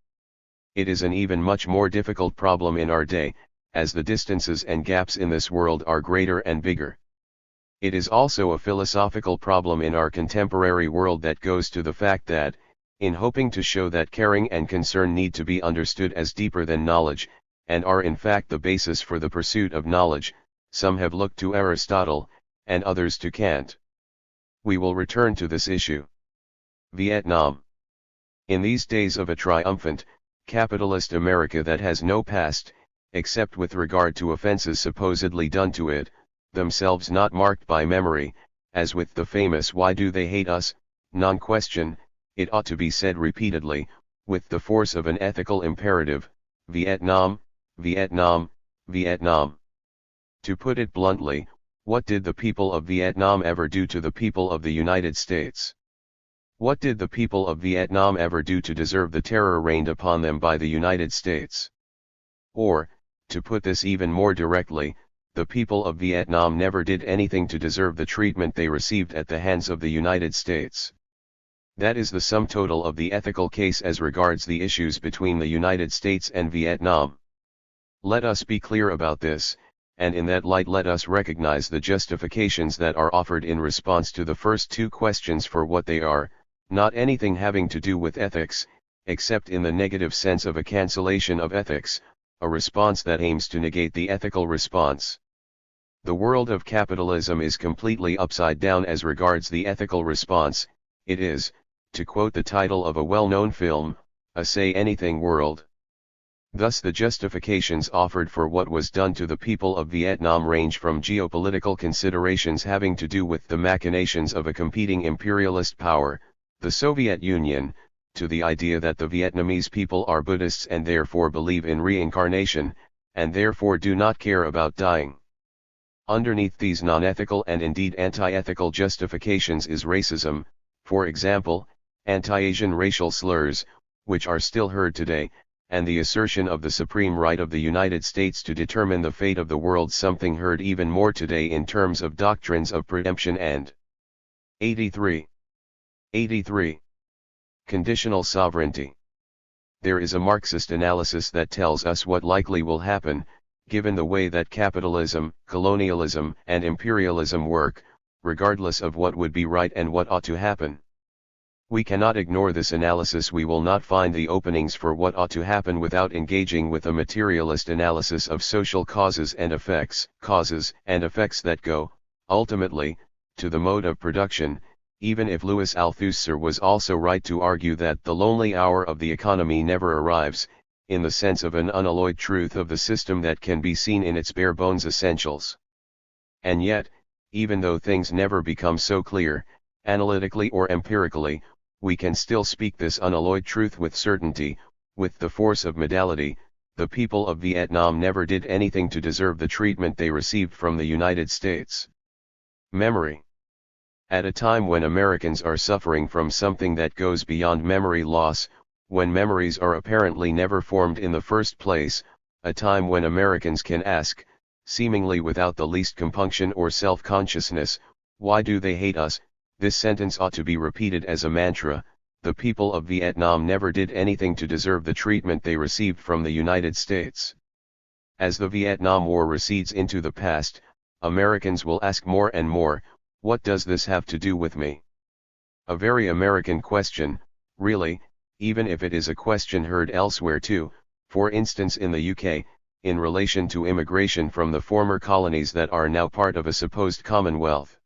It is an even much more difficult problem in our day, as the distances and gaps in this world are greater and bigger. It is also a philosophical problem in our contemporary world that goes to the fact that, in hoping to show that caring and concern need to be understood as deeper than knowledge, and are in fact the basis for the pursuit of knowledge, some have looked to Aristotle, and others to Kant. We will return to this issue. Vietnam. In these days of a triumphant, capitalist America that has no past, except with regard to offenses supposedly done to it, themselves not marked by memory, as with the famous "Why do they hate us?" non-question, it ought to be said repeatedly, with the force of an ethical imperative, Vietnam, Vietnam, Vietnam. To put it bluntly, what did the people of Vietnam ever do to the people of the United States? What did the people of Vietnam ever do to deserve the terror rained upon them by the United States? Or, to put this even more directly, the people of Vietnam never did anything to deserve the treatment they received at the hands of the United States. That is the sum total of the ethical case as regards the issues between the United States and Vietnam. Let us be clear about this, and in that light let us recognize the justifications that are offered in response to the first two questions for what they are, not anything having to do with ethics, except in the negative sense of a cancellation of ethics, a response that aims to negate the ethical response. The world of capitalism is completely upside down as regards the ethical response. It is, to quote the title of a well-known film, a say anything world. Thus the justifications offered for what was done to the people of Vietnam range from geopolitical considerations having to do with the machinations of a competing imperialist power, the Soviet Union, to the idea that the Vietnamese people are Buddhists and therefore believe in reincarnation, and therefore do not care about dying. Underneath these non-ethical and indeed anti-ethical justifications is racism, for example, anti-Asian racial slurs, which are still heard today, and the assertion of the supreme right of the United States to determine the fate of the world, something heard even more today in terms of doctrines of preemption and 83. Conditional sovereignty. There is a Marxist analysis that tells us what likely will happen, given the way that capitalism, colonialism, and imperialism work, regardless of what would be right and what ought to happen. We cannot ignore this analysis. We will not find the openings for what ought to happen without engaging with a materialist analysis of social causes and effects that go, ultimately, to the mode of production, even if Louis Althusser was also right to argue that the lonely hour of the economy never arrives, in the sense of an unalloyed truth of the system that can be seen in its bare bones essentials. And yet, even though things never become so clear, analytically or empirically, we can still speak this unalloyed truth with certainty, with the force of modality. The people of Vietnam never did anything to deserve the treatment they received from the United States. Memory. At a time when Americans are suffering from something that goes beyond memory loss, when memories are apparently never formed in the first place, a time when Americans can ask, seemingly without the least compunction or self-consciousness, why do they hate us, This sentence ought to be repeated as a mantra: the people of Vietnam never did anything to deserve the treatment they received from the United States. As the Vietnam War recedes into the past, Americans will ask more and more, what does this have to do with me? A very American question, really, even if it is a question heard elsewhere too, for instance in the UK, in relation to immigration from the former colonies that are now part of a supposed Commonwealth.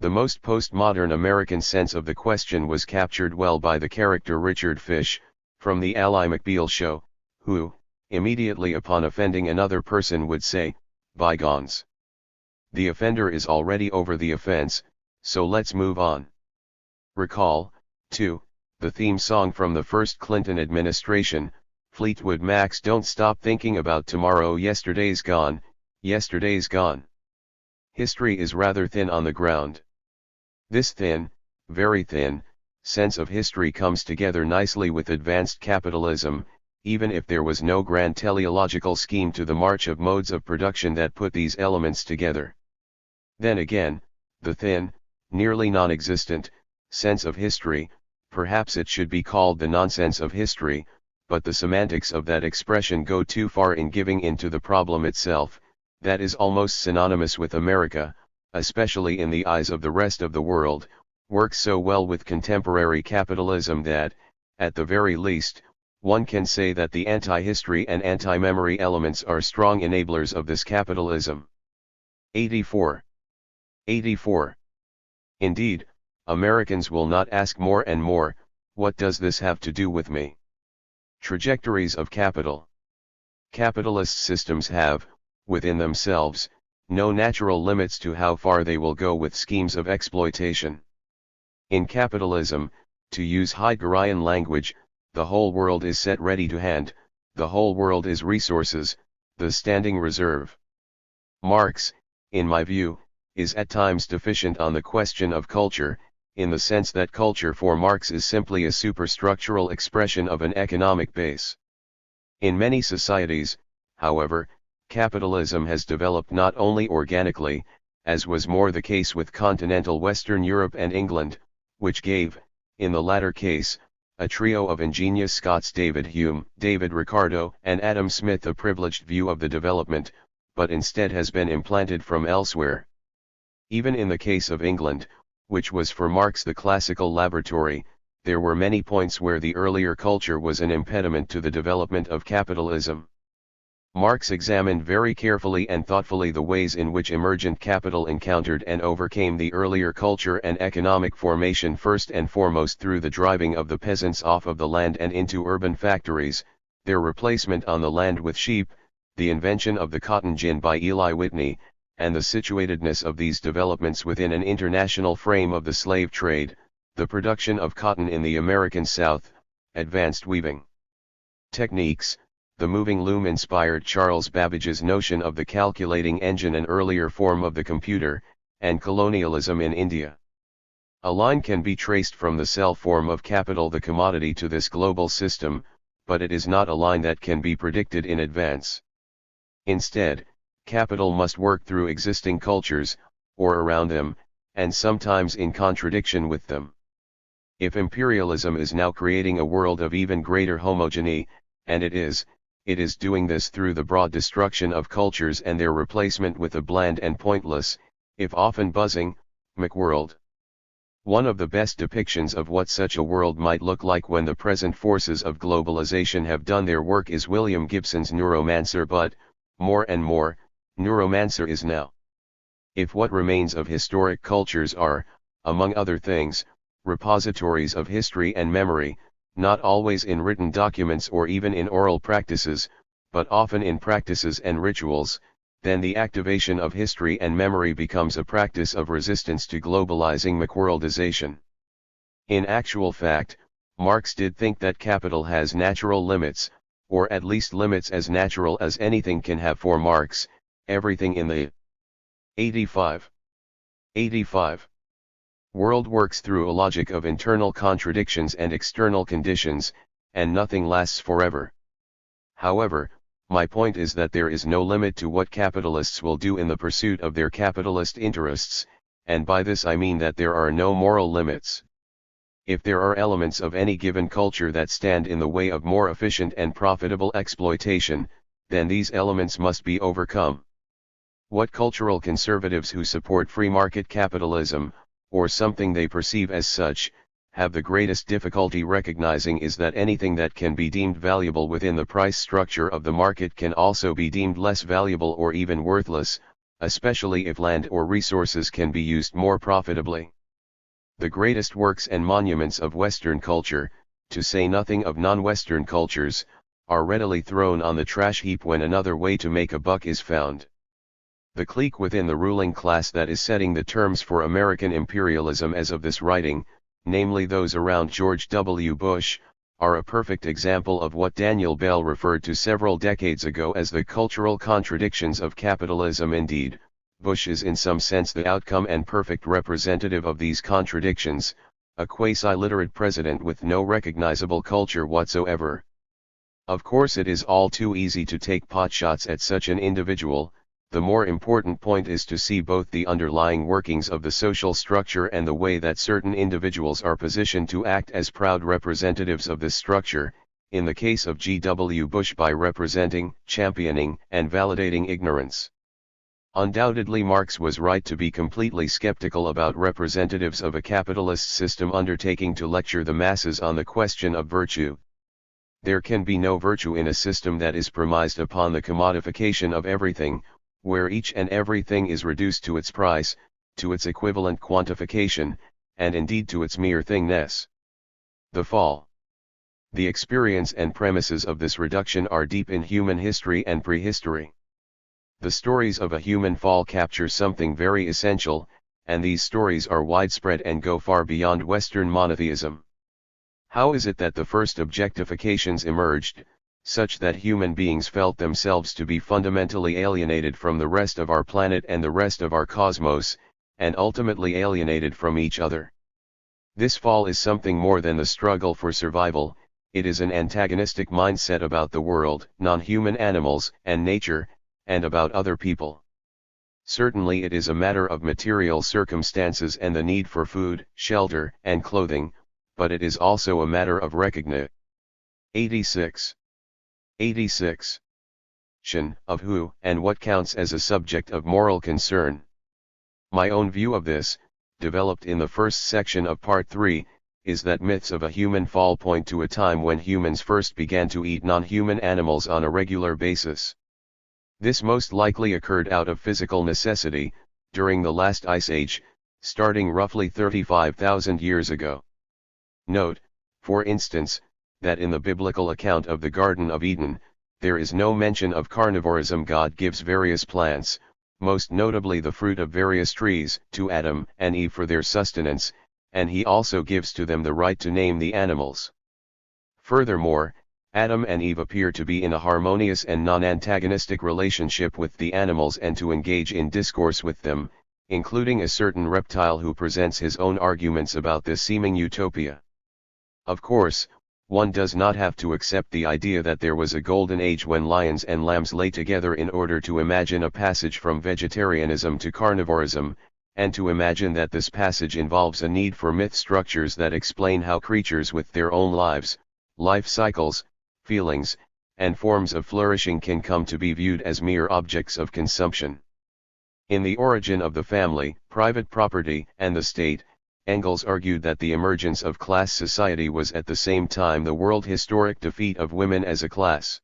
The most postmodern American sense of the question was captured well by the character Richard Fish, from the Ally McBeal show, who, immediately upon offending another person would say, bygones. The offender is already over the offense, so let's move on. Recall, too, the theme song from the first Clinton administration, Fleetwood Mac's Don't Stop Thinking About Tomorrow. Yesterday's gone, yesterday's gone. History is rather thin on the ground. This thin, very thin, sense of history comes together nicely with advanced capitalism, even if there was no grand teleological scheme to the march of modes of production that put these elements together. Then again, the thin, nearly non-existent, sense of history, perhaps it should be called the nonsense of history, but the semantics of that expression go too far in giving in to the problem itself, that is almost synonymous with America, especially in the eyes of the rest of the world, works so well with contemporary capitalism that, at the very least, one can say that the anti-history and anti-memory elements are strong enablers of this capitalism. 84. Indeed, Americans will not ask more and more, what does this have to do with me? Trajectories of capital. Capitalist systems have, within themselves, no natural limits to how far they will go with schemes of exploitation. In capitalism, to use Heideggerian language, the whole world is set ready to hand, the whole world is resources, the standing reserve. Marx, in my view, is at times deficient on the question of culture, in the sense that culture for Marx is simply a superstructural expression of an economic base. In many societies, however, capitalism has developed not only organically, as was more the case with continental Western Europe and England, which gave, in the latter case, a trio of ingenious Scots David Hume, David Ricardo, and Adam Smith a privileged view of the development, but instead has been implanted from elsewhere. Even in the case of England, which was for Marx the classical laboratory, there were many points where the earlier culture was an impediment to the development of capitalism. Marx examined very carefully and thoughtfully the ways in which emergent capital encountered and overcame the earlier culture and economic formation, first and foremost through the driving of the peasants off of the land and into urban factories, their replacement on the land with sheep, the invention of the cotton gin by Eli Whitney, and the situatedness of these developments within an international frame of the slave trade, the production of cotton in the American South, advanced weaving techniques. The moving loom inspired Charles Babbage's notion of the calculating engine, an earlier form of the computer, and colonialism in India. A line can be traced from the cell form of capital, the commodity, to this global system, but it is not a line that can be predicted in advance. Instead, capital must work through existing cultures, or around them, and sometimes in contradiction with them. If imperialism is now creating a world of even greater homogeneity, and it is doing this through the broad destruction of cultures and their replacement with a bland and pointless, if often buzzing, McWorld. One of the best depictions of what such a world might look like when the present forces of globalization have done their work is William Gibson's Neuromancer, but, more and more, Neuromancer is now. If what remains of historic cultures are, among other things, repositories of history and memory, not always in written documents or even in oral practices, but often in practices and rituals, then the activation of history and memory becomes a practice of resistance to globalizing McWorldization. In actual fact, Marx did think that capital has natural limits, or at least limits as natural as anything can have. For Marx, everything in the 85 world works through a logic of internal contradictions and external conditions, and nothing lasts forever. However, my point is that there is no limit to what capitalists will do in the pursuit of their capitalist interests, and by this I mean that there are no moral limits. If there are elements of any given culture that stand in the way of more efficient and profitable exploitation, then these elements must be overcome. What cultural conservatives who support free market capitalism, or something they perceive as such, have the greatest difficulty recognizing is that anything that can be deemed valuable within the price structure of the market can also be deemed less valuable or even worthless, especially if land or resources can be used more profitably. The greatest works and monuments of Western culture, to say nothing of non-Western cultures, are readily thrown on the trash heap when another way to make a buck is found. The clique within the ruling class that is setting the terms for American imperialism as of this writing, namely those around George W. Bush, are a perfect example of what Daniel Bell referred to several decades ago as the cultural contradictions of capitalism. Indeed, Bush is in some sense the outcome and perfect representative of these contradictions, a quasi-literate president with no recognizable culture whatsoever. Of course it is all too easy to take potshots at such an individual. The more important point is to see both the underlying workings of the social structure and the way that certain individuals are positioned to act as proud representatives of this structure, in the case of G. W. Bush by representing, championing, and validating ignorance. Undoubtedly Marx was right to be completely skeptical about representatives of a capitalist system undertaking to lecture the masses on the question of virtue. There can be no virtue in a system that is premised upon the commodification of everything, where each and everything is reduced to its price, to its equivalent quantification, and indeed to its mere thingness. The fall. The experience and premises of this reduction are deep in human history and prehistory. The stories of a human fall capture something very essential, and these stories are widespread and go far beyond Western monotheism. How is it that the first objectifications emerged, such that human beings felt themselves to be fundamentally alienated from the rest of our planet and the rest of our cosmos, and ultimately alienated from each other? This fall is something more than the struggle for survival, it is an antagonistic mindset about the world, non-human animals, and nature, and about other people. Certainly it is a matter of material circumstances and the need for food, shelter, and clothing, but it is also a matter of recognition. 86. Of who and what counts as a subject of moral concern. My own view of this, developed in the first section of Part 3, is that myths of a human fall point to a time when humans first began to eat non-human animals on a regular basis. This most likely occurred out of physical necessity, during the last ice age, starting roughly 35,000 years ago. Note, for instance, that in the biblical account of the Garden of Eden, there is no mention of carnivorism. God gives various plants, most notably the fruit of various trees, to Adam and Eve for their sustenance, and he also gives to them the right to name the animals. Furthermore, Adam and Eve appear to be in a harmonious and non-antagonistic relationship with the animals and to engage in discourse with them, including a certain reptile who presents his own arguments about this seeming utopia. Of course, one does not have to accept the idea that there was a golden age when lions and lambs lay together in order to imagine a passage from vegetarianism to carnivorism, and to imagine that this passage involves a need for myth structures that explain how creatures with their own lives, life cycles, feelings, and forms of flourishing can come to be viewed as mere objects of consumption. In The Origin of the Family, Private Property and the State, Engels argued that the emergence of class society was at the same time the world historic defeat of women as a class.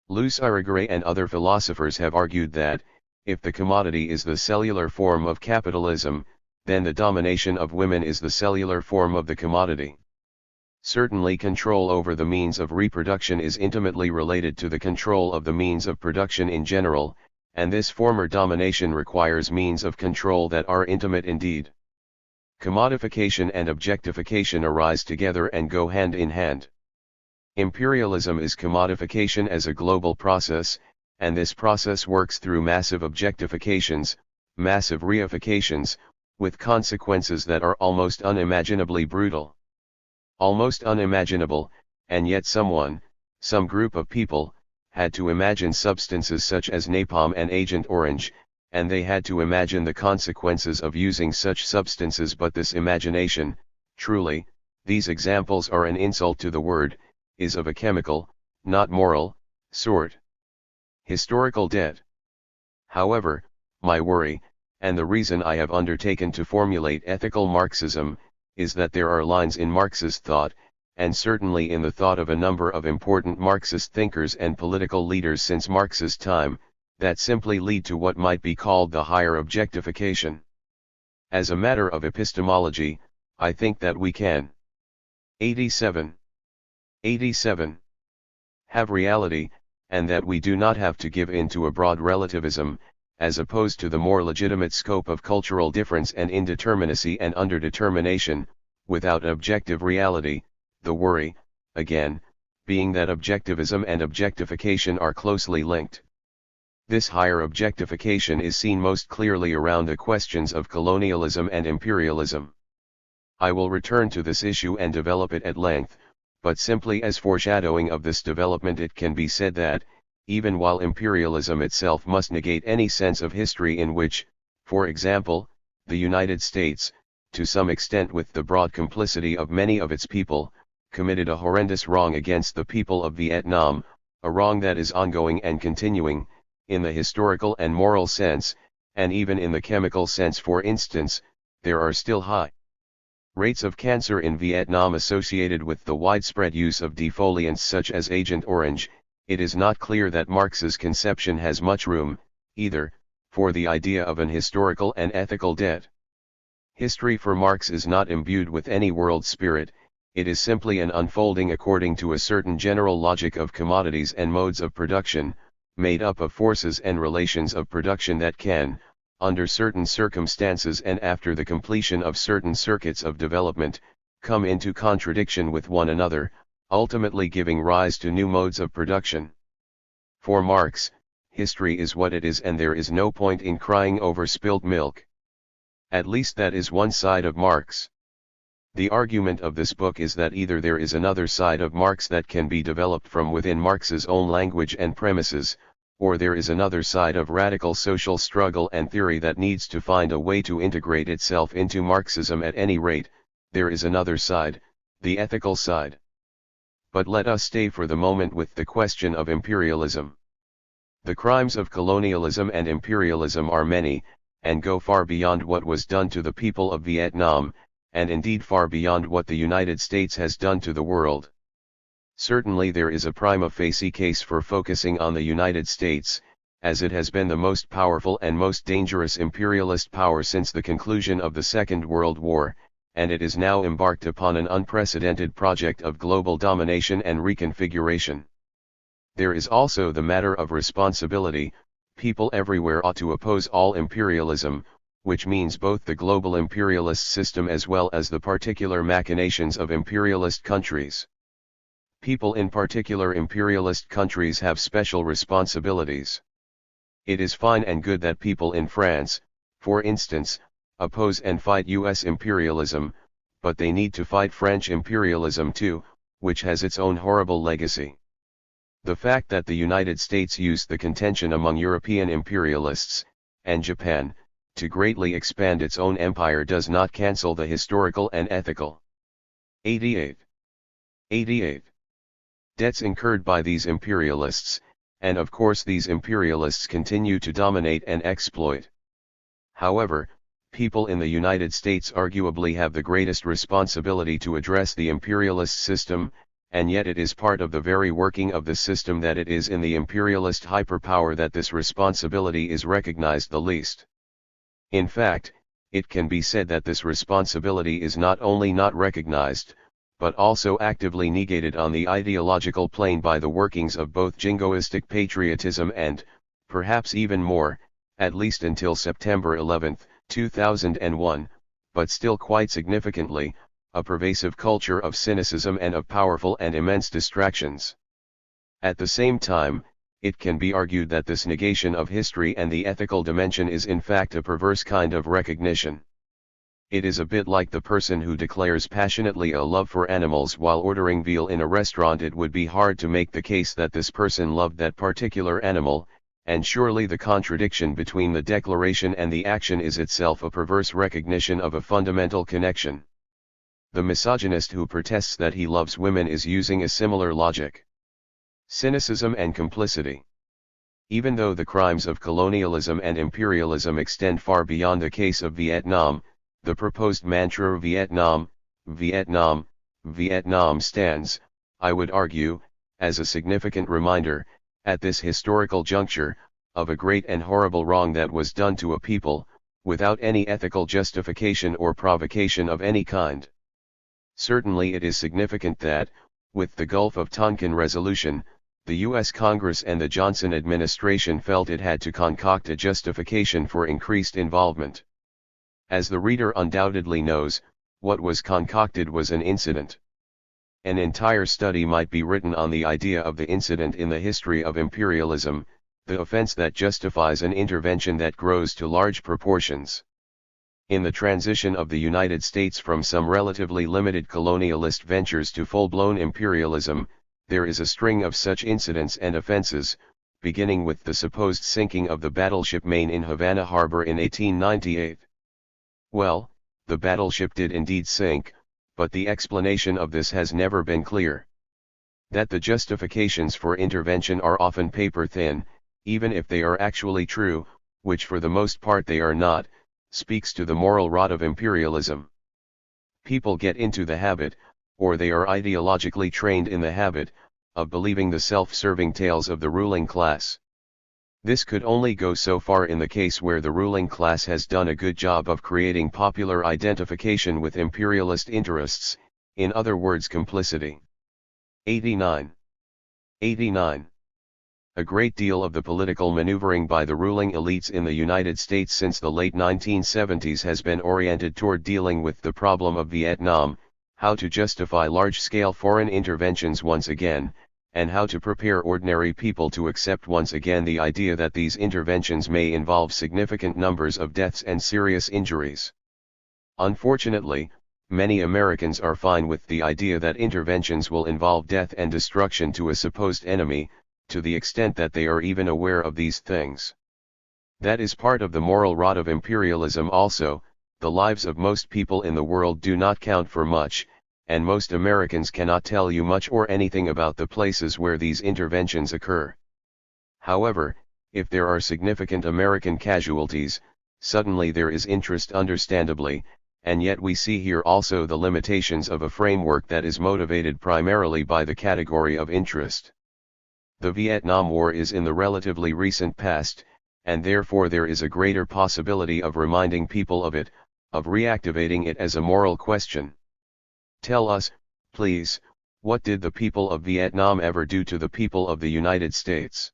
Luce Irigaray and other philosophers have argued that, if the commodity is the cellular form of capitalism, then the domination of women is the cellular form of the commodity. Certainly control over the means of reproduction is intimately related to the control of the means of production in general, and this former domination requires means of control that are intimate indeed. Commodification and objectification arise together and go hand in hand. Imperialism is commodification as a global process, and this process works through massive objectifications, massive reifications, with consequences that are almost unimaginably brutal. Almost unimaginable, and yet some group of people, had to imagine substances such as napalm and Agent Orange, and they had to imagine the consequences of using such substances, but this imagination, truly, these examples are an insult to the word, is of a chemical, not moral, sort. Historical debt. However, my worry, and the reason I have undertaken to formulate ethical Marxism, is that there are lines in Marxist thought, and certainly in the thought of a number of important Marxist thinkers and political leaders since Marx's time, that simply lead to what might be called the higher objectification. As a matter of epistemology, I think that we can 87. Have reality, and that we do not have to give in to a broad relativism, as opposed to the more legitimate scope of cultural difference and indeterminacy and underdetermination, without objective reality, the worry, again, being that objectivism and objectification are closely linked. This higher objectification is seen most clearly around the questions of colonialism and imperialism. I will return to this issue and develop it at length, but simply as foreshadowing of this development it can be said that, even while imperialism itself must negate any sense of history in which, for example, the United States, to some extent with the broad complicity of many of its people, committed a horrendous wrong against the people of Vietnam, a wrong that is ongoing and continuing, in the historical and moral sense, and even in the chemical sense. For instance, there are still high rates of cancer in Vietnam associated with the widespread use of defoliants such as Agent Orange. It is not clear that Marx's conception has much room, either, for the idea of an historical and ethical debt. History for Marx is not imbued with any world spirit, it is simply an unfolding according to a certain general logic of commodities and modes of production, made up of forces and relations of production that can, under certain circumstances and after the completion of certain circuits of development, come into contradiction with one another, ultimately giving rise to new modes of production. For Marx, history is what it is, and there is no point in crying over spilt milk. At least that is one side of Marx. The argument of this book is that either there is another side of Marx that can be developed from within Marx's own language and premises, or there is another side of radical social struggle and theory that needs to find a way to integrate itself into Marxism. At any rate, there is another side, the ethical side. But let us stay for the moment with the question of imperialism. The crimes of colonialism and imperialism are many, and go far beyond what was done to the people of Vietnam, and indeed far beyond what the United States has done to the world. Certainly there is a prima facie case for focusing on the United States, as it has been the most powerful and most dangerous imperialist power since the conclusion of the Second World War, and it is now embarked upon an unprecedented project of global domination and reconfiguration. There is also the matter of responsibility. People everywhere ought to oppose all imperialism, which means both the global imperialist system as well as the particular machinations of imperialist countries. People in particular imperialist countries have special responsibilities. It is fine and good that people in France, for instance, oppose and fight US imperialism, but they need to fight French imperialism too, which has its own horrible legacy. The fact that the United States used the contention among European imperialists, and Japan, to greatly expand its own empire does not cancel the historical and ethical. 88. Debts incurred by these imperialists, and of course these imperialists continue to dominate and exploit. However, people in the United States arguably have the greatest responsibility to address the imperialist system, and yet it is part of the very working of the system that it is in the imperialist hyperpower that this responsibility is recognized the least. In fact, it can be said that this responsibility is not only not recognized, but also actively negated on the ideological plane by the workings of both jingoistic patriotism and, perhaps even more, at least until September 11, 2001, but still quite significantly, a pervasive culture of cynicism and of powerful and immense distractions. At the same time, it can be argued that this negation of history and the ethical dimension is in fact a perverse kind of recognition. It is a bit like the person who declares passionately a love for animals while ordering veal in a restaurant. It would be hard to make the case that this person loved that particular animal, and surely the contradiction between the declaration and the action is itself a perverse recognition of a fundamental connection. The misogynist who protests that he loves women is using a similar logic. Cynicism and complicity. Even though the crimes of colonialism and imperialism extend far beyond the case of Vietnam, the proposed mantra Vietnam, Vietnam, Vietnam stands, I would argue, as a significant reminder, at this historical juncture, of a great and horrible wrong that was done to a people, without any ethical justification or provocation of any kind. Certainly it is significant that, with the Gulf of Tonkin resolution, the U.S. Congress and the Johnson administration felt it had to concoct a justification for increased involvement. As the reader undoubtedly knows, what was concocted was an incident. An entire study might be written on the idea of the incident in the history of imperialism, the offense that justifies an intervention that grows to large proportions. In the transition of the United States from some relatively limited colonialist ventures to full-blown imperialism, there is a string of such incidents and offenses, beginning with the supposed sinking of the battleship Maine in Havana Harbor in 1898. Well, the battleship did indeed sink, but the explanation of this has never been clear. That the justifications for intervention are often paper-thin, even if they are actually true, which for the most part they are not, speaks to the moral rot of imperialism. People get into the habit, or they are ideologically trained in the habit, of believing the self-serving tales of the ruling class. This could only go so far in the case where the ruling class has done a good job of creating popular identification with imperialist interests, in other words complicity. 89. A great deal of the political maneuvering by the ruling elites in the United States since the late 1970s has been oriented toward dealing with the problem of Vietnam, how to justify large-scale foreign interventions once again, and how to prepare ordinary people to accept once again the idea that these interventions may involve significant numbers of deaths and serious injuries. Unfortunately, many Americans are fine with the idea that interventions will involve death and destruction to a supposed enemy, to the extent that they are even aware of these things. That is part of the moral rot of imperialism also. The lives of most people in the world do not count for much, and most Americans cannot tell you much or anything about the places where these interventions occur. However, if there are significant American casualties, suddenly there is interest understandably, and yet we see here also the limitations of a framework that is motivated primarily by the category of interest. The Vietnam War is in the relatively recent past, and therefore there is a greater possibility of reminding people of it, of reactivating it as a moral question. Tell us, please, what did the people of Vietnam ever do to the people of the United States?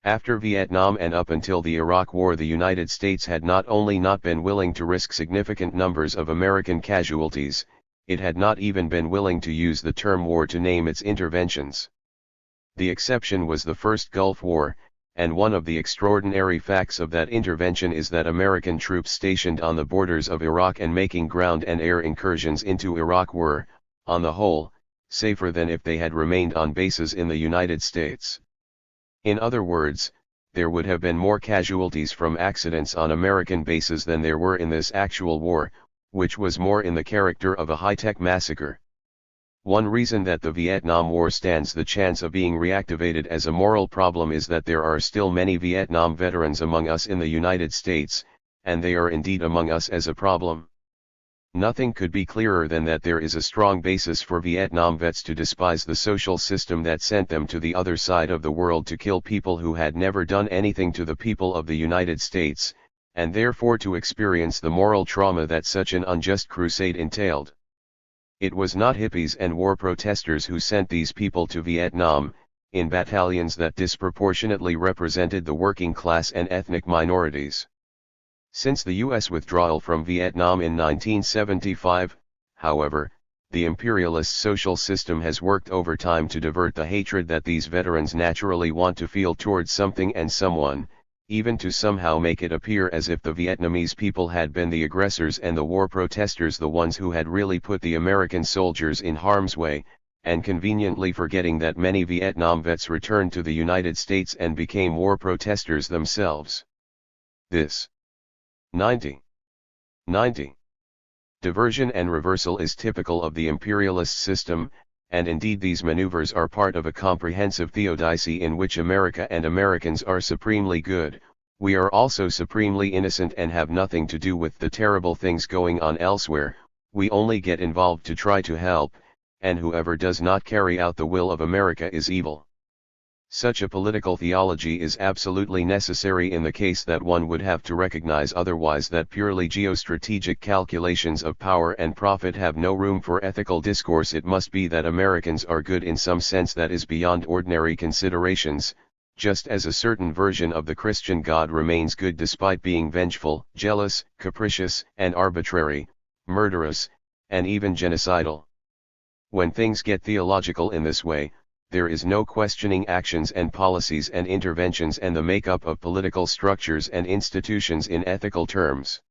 After Vietnam and up until the Iraq War, the United States had not only not been willing to risk significant numbers of American casualties, it had not even been willing to use the term war to name its interventions. The exception was the First Gulf War, and one of the extraordinary facts of that intervention is that American troops stationed on the borders of Iraq and making ground and air incursions into Iraq were, on the whole, safer than if they had remained on bases in the United States. In other words, there would have been more casualties from accidents on American bases than there were in this actual war, which was more in the character of a high-tech massacre. One reason that the Vietnam War stands the chance of being reactivated as a moral problem is that there are still many Vietnam veterans among us in the United States, and they are indeed among us as a problem. Nothing could be clearer than that there is a strong basis for Vietnam vets to despise the social system that sent them to the other side of the world to kill people who had never done anything to the people of the United States, and therefore to experience the moral trauma that such an unjust crusade entailed. It was not hippies and war protesters who sent these people to Vietnam, in battalions that disproportionately represented the working class and ethnic minorities. Since the U.S. withdrawal from Vietnam in 1975, however, the imperialist social system has worked overtime to divert the hatred that these veterans naturally want to feel towards something and someone, even to somehow make it appear as if the Vietnamese people had been the aggressors and the war protesters the ones who had really put the American soldiers in harm's way, and conveniently forgetting that many Vietnam vets returned to the United States and became war protesters themselves. This 90 diversion and reversal is typical of the imperialist system, and indeed these maneuvers are part of a comprehensive theodicy in which America and Americans are supremely good. We are also supremely innocent and have nothing to do with the terrible things going on elsewhere. We only get involved to try to help, and whoever does not carry out the will of America is evil. Such a political theology is absolutely necessary in the case that one would have to recognize otherwise that purely geostrategic calculations of power and profit have no room for ethical discourse. It must be that Americans are good in some sense that is beyond ordinary considerations, just as a certain version of the Christian God remains good despite being vengeful, jealous, capricious, and arbitrary, murderous, and even genocidal. When things get theological in this way, there is no questioning actions and policies and interventions and the makeup of political structures and institutions in ethical terms.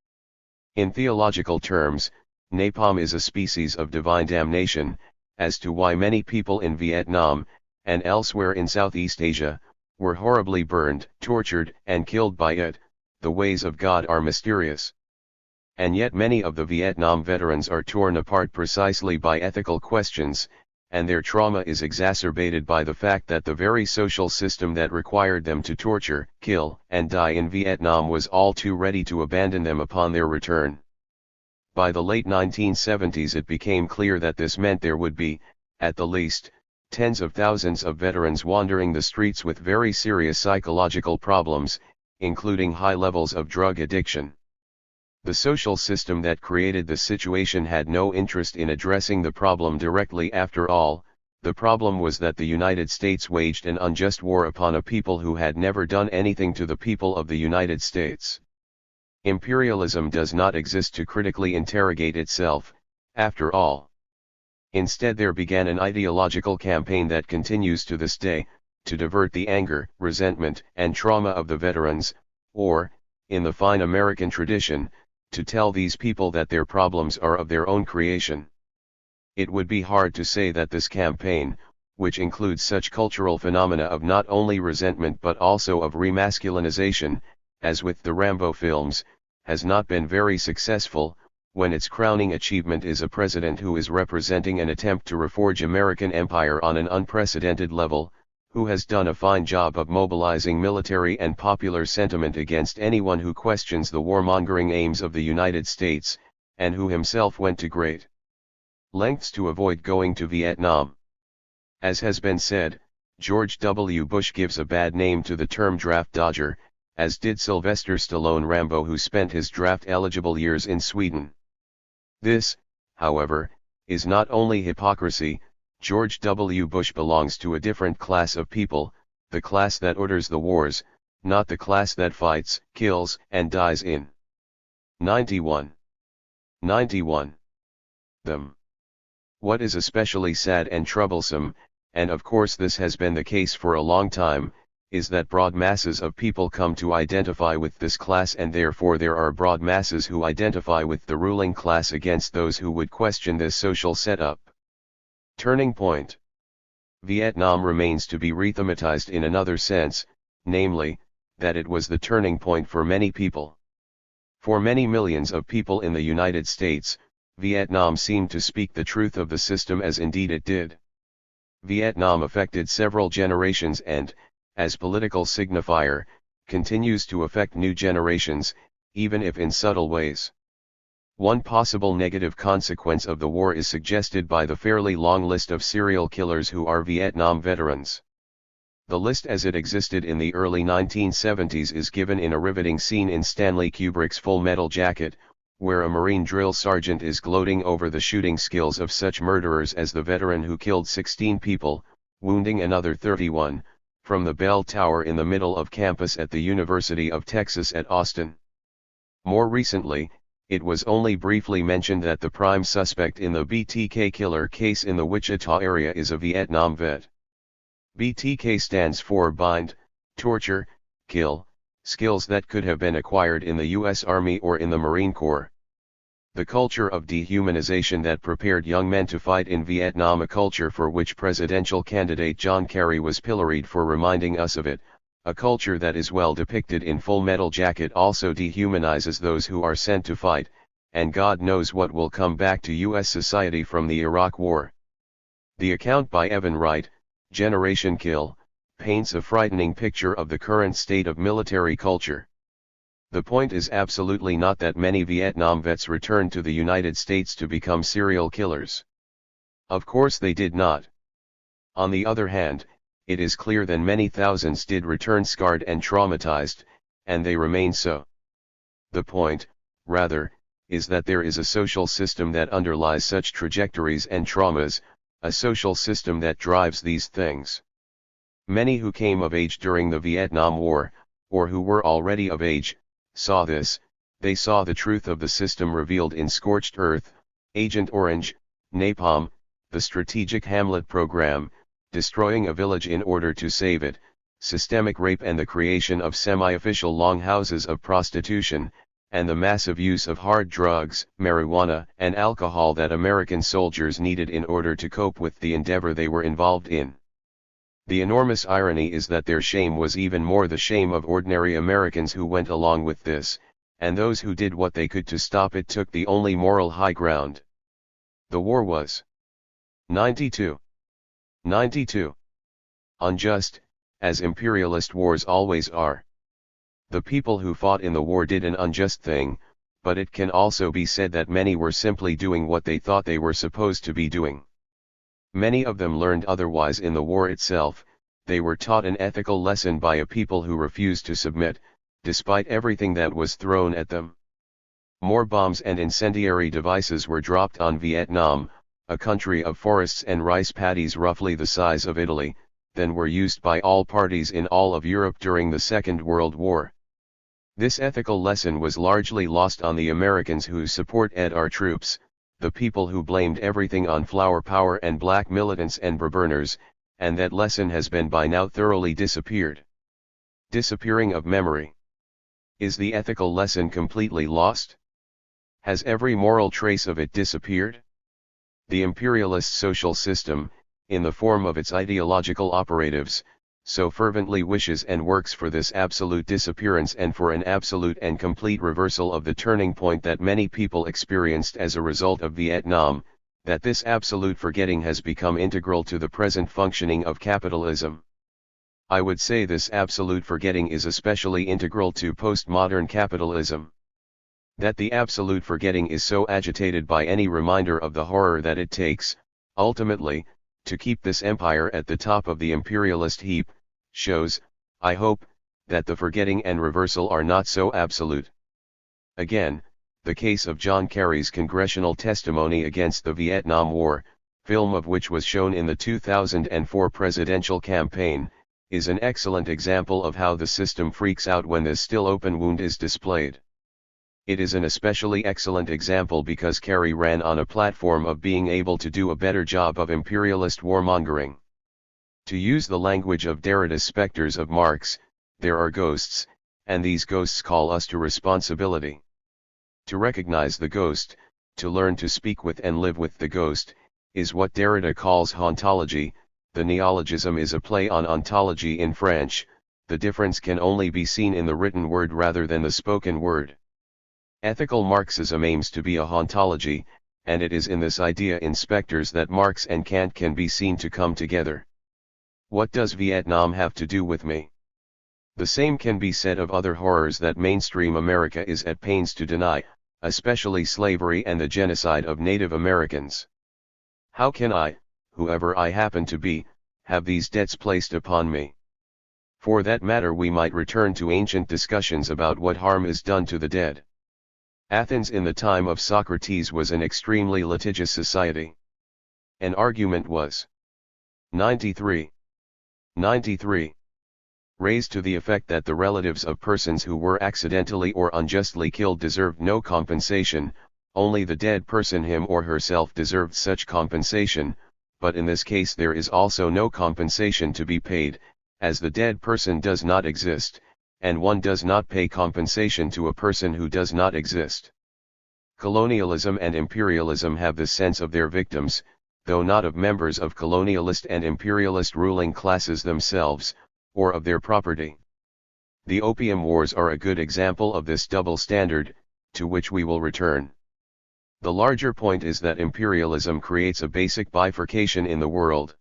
In theological terms, napalm is a species of divine damnation, as to why many people in Vietnam, and elsewhere in Southeast Asia, were horribly burned, tortured, and killed by it. The ways of God are mysterious. And yet many of the Vietnam veterans are torn apart precisely by ethical questions, and their trauma is exacerbated by the fact that the very social system that required them to torture, kill, and die in Vietnam was all too ready to abandon them upon their return. By the late 1970s it became clear that this meant there would be, at the least, tens of thousands of veterans wandering the streets with very serious psychological problems, including high levels of drug addiction. The social system that created the situation had no interest in addressing the problem directly. After all, the problem was that the United States waged an unjust war upon a people who had never done anything to the people of the United States. Imperialism does not exist to critically interrogate itself, after all. Instead there began an ideological campaign that continues to this day, to divert the anger, resentment, and trauma of the veterans, or, in the fine American tradition, to tell these people that their problems are of their own creation. It would be hard to say that this campaign, which includes such cultural phenomena of not only resentment but also of remasculinization, as with the Rambo films, has not been very successful, when its crowning achievement is a president who is representing an attempt to reforge American empire on an unprecedented level, who has done a fine job of mobilizing military and popular sentiment against anyone who questions the warmongering aims of the United States, and who himself went to great lengths to avoid going to Vietnam. As has been said, George W. Bush gives a bad name to the term draft dodger, as did Sylvester Stallone Rambo, who spent his draft-eligible years in Sweden. This, however, is not only hypocrisy. George W. Bush belongs to a different class of people, the class that orders the wars, not the class that fights, kills, and dies in 91 them. What is especially sad and troublesome, and of course this has been the case for a long time, is that broad masses of people come to identify with this class, and therefore there are broad masses who identify with the ruling class against those who would question this social setup. Turning point. Vietnam remains to be rethematized in another sense, namely, that it was the turning point for many people. For many millions of people in the United States, Vietnam seemed to speak the truth of the system, as indeed it did. Vietnam affected several generations and, as political signifier, continues to affect new generations, even if in subtle ways. One possible negative consequence of the war is suggested by the fairly long list of serial killers who are Vietnam veterans. The list as it existed in the early 1970s is given in a riveting scene in Stanley Kubrick's Full Metal Jacket, where a Marine drill sergeant is gloating over the shooting skills of such murderers as the veteran who killed 16 people, wounding another 31, from the bell tower in the middle of campus at the University of Texas at Austin. More recently, it was only briefly mentioned that the prime suspect in the BTK killer case in the Wichita area is a Vietnam vet. BTK stands for bind, torture, kill, skills that could have been acquired in the U.S. Army or in the Marine Corps. The culture of dehumanization that prepared young men to fight in Vietnam, a culture for which presidential candidate John Kerry was pilloried for reminding us of it, a culture that is well depicted in Full Metal Jacket, also dehumanizes those who are sent to fight, and God knows what will come back to U.S. society from the Iraq War. The account by Evan Wright, Generation Kill, paints a frightening picture of the current state of military culture. The point is absolutely not that many Vietnam vets returned to the United States to become serial killers. Of course they did not. On the other hand, it is clear that many thousands did return scarred and traumatized, and they remain so. The point, rather, is that there is a social system that underlies such trajectories and traumas, a social system that drives these things. Many who came of age during the Vietnam War, or who were already of age, saw this. They saw the truth of the system revealed in Scorched Earth, Agent Orange, Napalm, the Strategic Hamlet Program, destroying a village in order to save it, systemic rape and the creation of semi-official longhouses of prostitution, and the massive use of hard drugs, marijuana, and alcohol that American soldiers needed in order to cope with the endeavor they were involved in. The enormous irony is that their shame was even more the shame of ordinary Americans who went along with this, and those who did what they could to stop it took the only moral high ground. The war was 92. Unjust, as imperialist wars always are. The people who fought in the war did an unjust thing, but it can also be said that many were simply doing what they thought they were supposed to be doing. Many of them learned otherwise in the war itself. They were taught an ethical lesson by a people who refused to submit, despite everything that was thrown at them. More bombs and incendiary devices were dropped on Vietnam, a country of forests and rice paddies roughly the size of Italy, than were used by all parties in all of Europe during the Second World War. This ethical lesson was largely lost on the Americans who supported our troops, the people who blamed everything on flower power and black militants and burners, and that lesson has been by now thoroughly disappeared. Disappearing of memory. Is the ethical lesson completely lost? Has every moral trace of it disappeared? The imperialist social system, in the form of its ideological operatives, so fervently wishes and works for this absolute disappearance and for an absolute and complete reversal of the turning point that many people experienced as a result of Vietnam, that this absolute forgetting has become integral to the present functioning of capitalism. I would say this absolute forgetting is especially integral to postmodern capitalism. That the absolute forgetting is so agitated by any reminder of the horror that it takes, ultimately, to keep this empire at the top of the imperialist heap, shows, I hope, that the forgetting and reversal are not so absolute. Again, the case of John Kerry's congressional testimony against the Vietnam War, film of which was shown in the 2004 presidential campaign, is an excellent example of how the system freaks out when this still open wound is displayed. It is an especially excellent example because Kerry ran on a platform of being able to do a better job of imperialist warmongering. To use the language of Derrida's specters of Marx, there are ghosts, and these ghosts call us to responsibility. To recognize the ghost, to learn to speak with and live with the ghost, is what Derrida calls hauntology. The neologism is a play on ontology in French. The difference can only be seen in the written word rather than the spoken word. Ethical Marxism aims to be a hauntology, and it is in this idea in Spectres that Marx and Kant can be seen to come together. What does Vietnam have to do with me? The same can be said of other horrors that mainstream America is at pains to deny, especially slavery and the genocide of Native Americans. How can I, whoever I happen to be, have these debts placed upon me? For that matter, we might return to ancient discussions about what harm is done to the dead. Athens in the time of Socrates was an extremely litigious society. An argument was 93 raised to the effect that the relatives of persons who were accidentally or unjustly killed deserved no compensation, only the dead person him or herself deserved such compensation, but in this case there is also no compensation to be paid, as the dead person does not exist, and one does not pay compensation to a person who does not exist. Colonialism and imperialism have the sense of their victims, though not of members of colonialist and imperialist ruling classes themselves, or of their property. The Opium Wars are a good example of this double standard, to which we will return. The larger point is that imperialism creates a basic bifurcation in the world.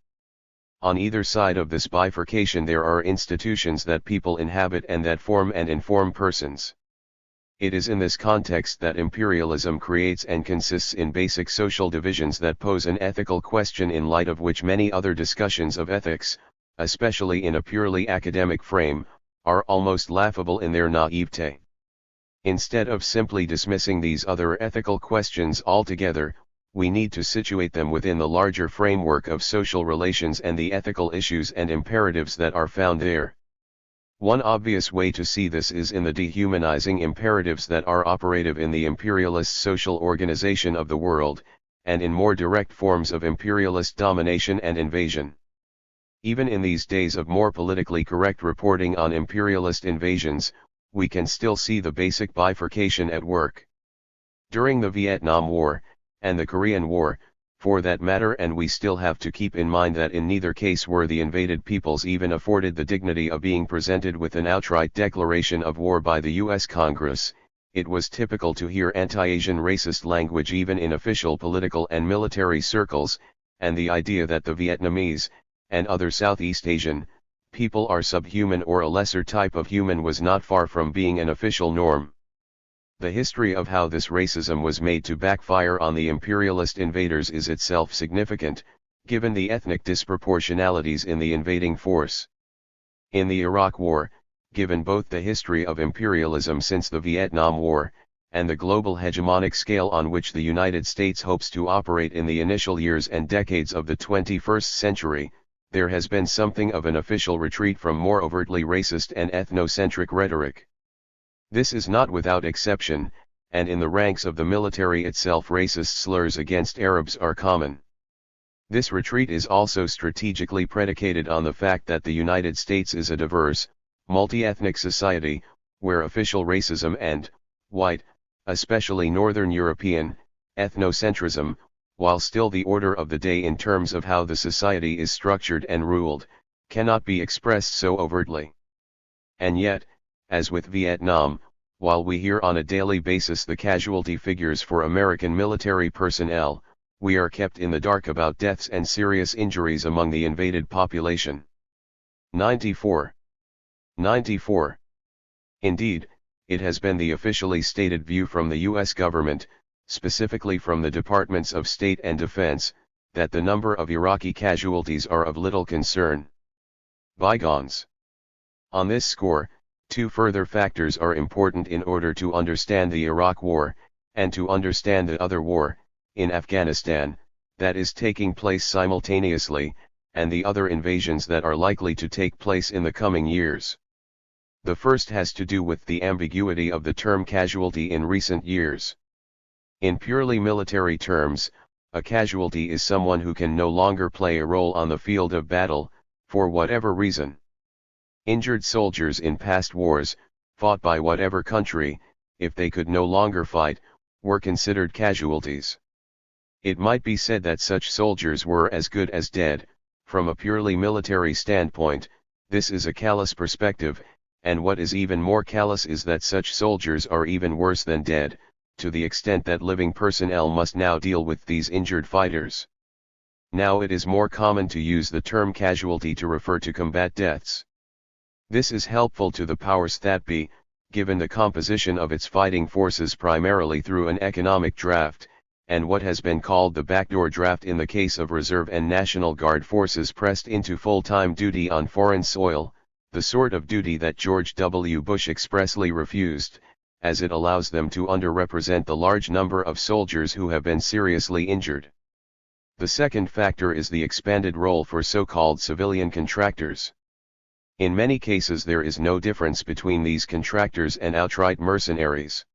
On either side of this bifurcation there are institutions that people inhabit and that form and inform persons. It is in this context that imperialism creates and consists in basic social divisions that pose an ethical question in light of which many other discussions of ethics, especially in a purely academic frame, are almost laughable in their naivete. Instead of simply dismissing these other ethical questions altogether, we need to situate them within the larger framework of social relations and the ethical issues and imperatives that are found there. One obvious way to see this is in the dehumanizing imperatives that are operative in the imperialist social organization of the world, and in more direct forms of imperialist domination and invasion. Even in these days of more politically correct reporting on imperialist invasions, we can still see the basic bifurcation at work. During the Vietnam War, and the Korean War, for that matter, and we still have to keep in mind that in neither case were the invaded peoples even afforded the dignity of being presented with an outright declaration of war by the U.S. Congress, it was typical to hear anti-Asian racist language even in official political and military circles, and the idea that the Vietnamese, and other Southeast Asian, people are subhuman or a lesser type of human was not far from being an official norm. The history of how this racism was made to backfire on the imperialist invaders is itself significant, given the ethnic disproportionalities in the invading force. In the Iraq War, given both the history of imperialism since the Vietnam War, and the global hegemonic scale on which the United States hopes to operate in the initial years and decades of the 21st century, there has been something of an official retreat from more overtly racist and ethnocentric rhetoric. This is not without exception, and in the ranks of the military itself racist slurs against Arabs are common. This retreat is also strategically predicated on the fact that the United States is a diverse, multi-ethnic society, where official racism and, white, especially Northern European, ethnocentrism, while still the order of the day in terms of how the society is structured and ruled, cannot be expressed so overtly. And yet, as with Vietnam, while we hear on a daily basis the casualty figures for American military personnel, we are kept in the dark about deaths and serious injuries among the invaded population. 94. Indeed, it has been the officially stated view from the U.S. government, specifically from the Departments of State and Defense, that the number of Iraqi casualties are of little concern. Bygones. On this score, two further factors are important in order to understand the Iraq War, and to understand the other war, in Afghanistan, that is taking place simultaneously, and the other invasions that are likely to take place in the coming years. The first has to do with the ambiguity of the term casualty in recent years. In purely military terms, a casualty is someone who can no longer play a role on the field of battle, for whatever reason. Injured soldiers in past wars, fought by whatever country, if they could no longer fight, were considered casualties. It might be said that such soldiers were as good as dead. From a purely military standpoint, this is a callous perspective, and what is even more callous is that such soldiers are even worse than dead, to the extent that living personnel must now deal with these injured fighters. Now it is more common to use the term casualty to refer to combat deaths. This is helpful to the powers that be, given the composition of its fighting forces primarily through an economic draft, and what has been called the backdoor draft in the case of Reserve and National Guard forces pressed into full-time duty on foreign soil, the sort of duty that George W. Bush expressly refused, as it allows them to underrepresent the large number of soldiers who have been seriously injured. The second factor is the expanded role for so-called civilian contractors. In many cases there is no difference between these contractors and outright mercenaries.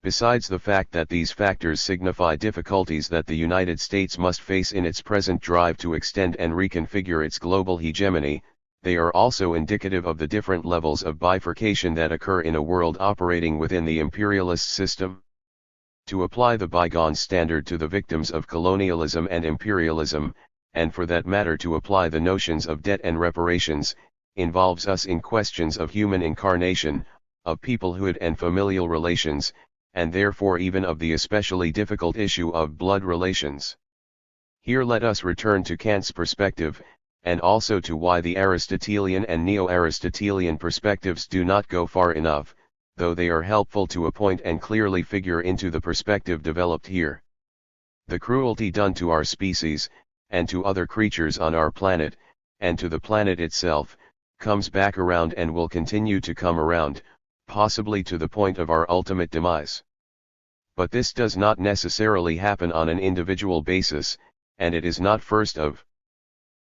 Besides the fact that these factors signify difficulties that the United States must face in its present drive to extend and reconfigure its global hegemony, they are also indicative of the different levels of bifurcation that occur in a world operating within the imperialist system. to apply the bygone standard to the victims of colonialism and imperialism, and for that matter to apply the notions of debt and reparations, involves us in questions of human incarnation, of peoplehood and familial relations, and therefore even of the especially difficult issue of blood relations. Here let us return to Kant's perspective, and also to why the Aristotelian and Neo-Aristotelian perspectives do not go far enough, though they are helpful to a point and clearly figure into the perspective developed here. The cruelty done to our species, and to other creatures on our planet, and to the planet itself, comes back around and will continue to come around, possibly to the point of our ultimate demise. But this does not necessarily happen on an individual basis, and it is not first of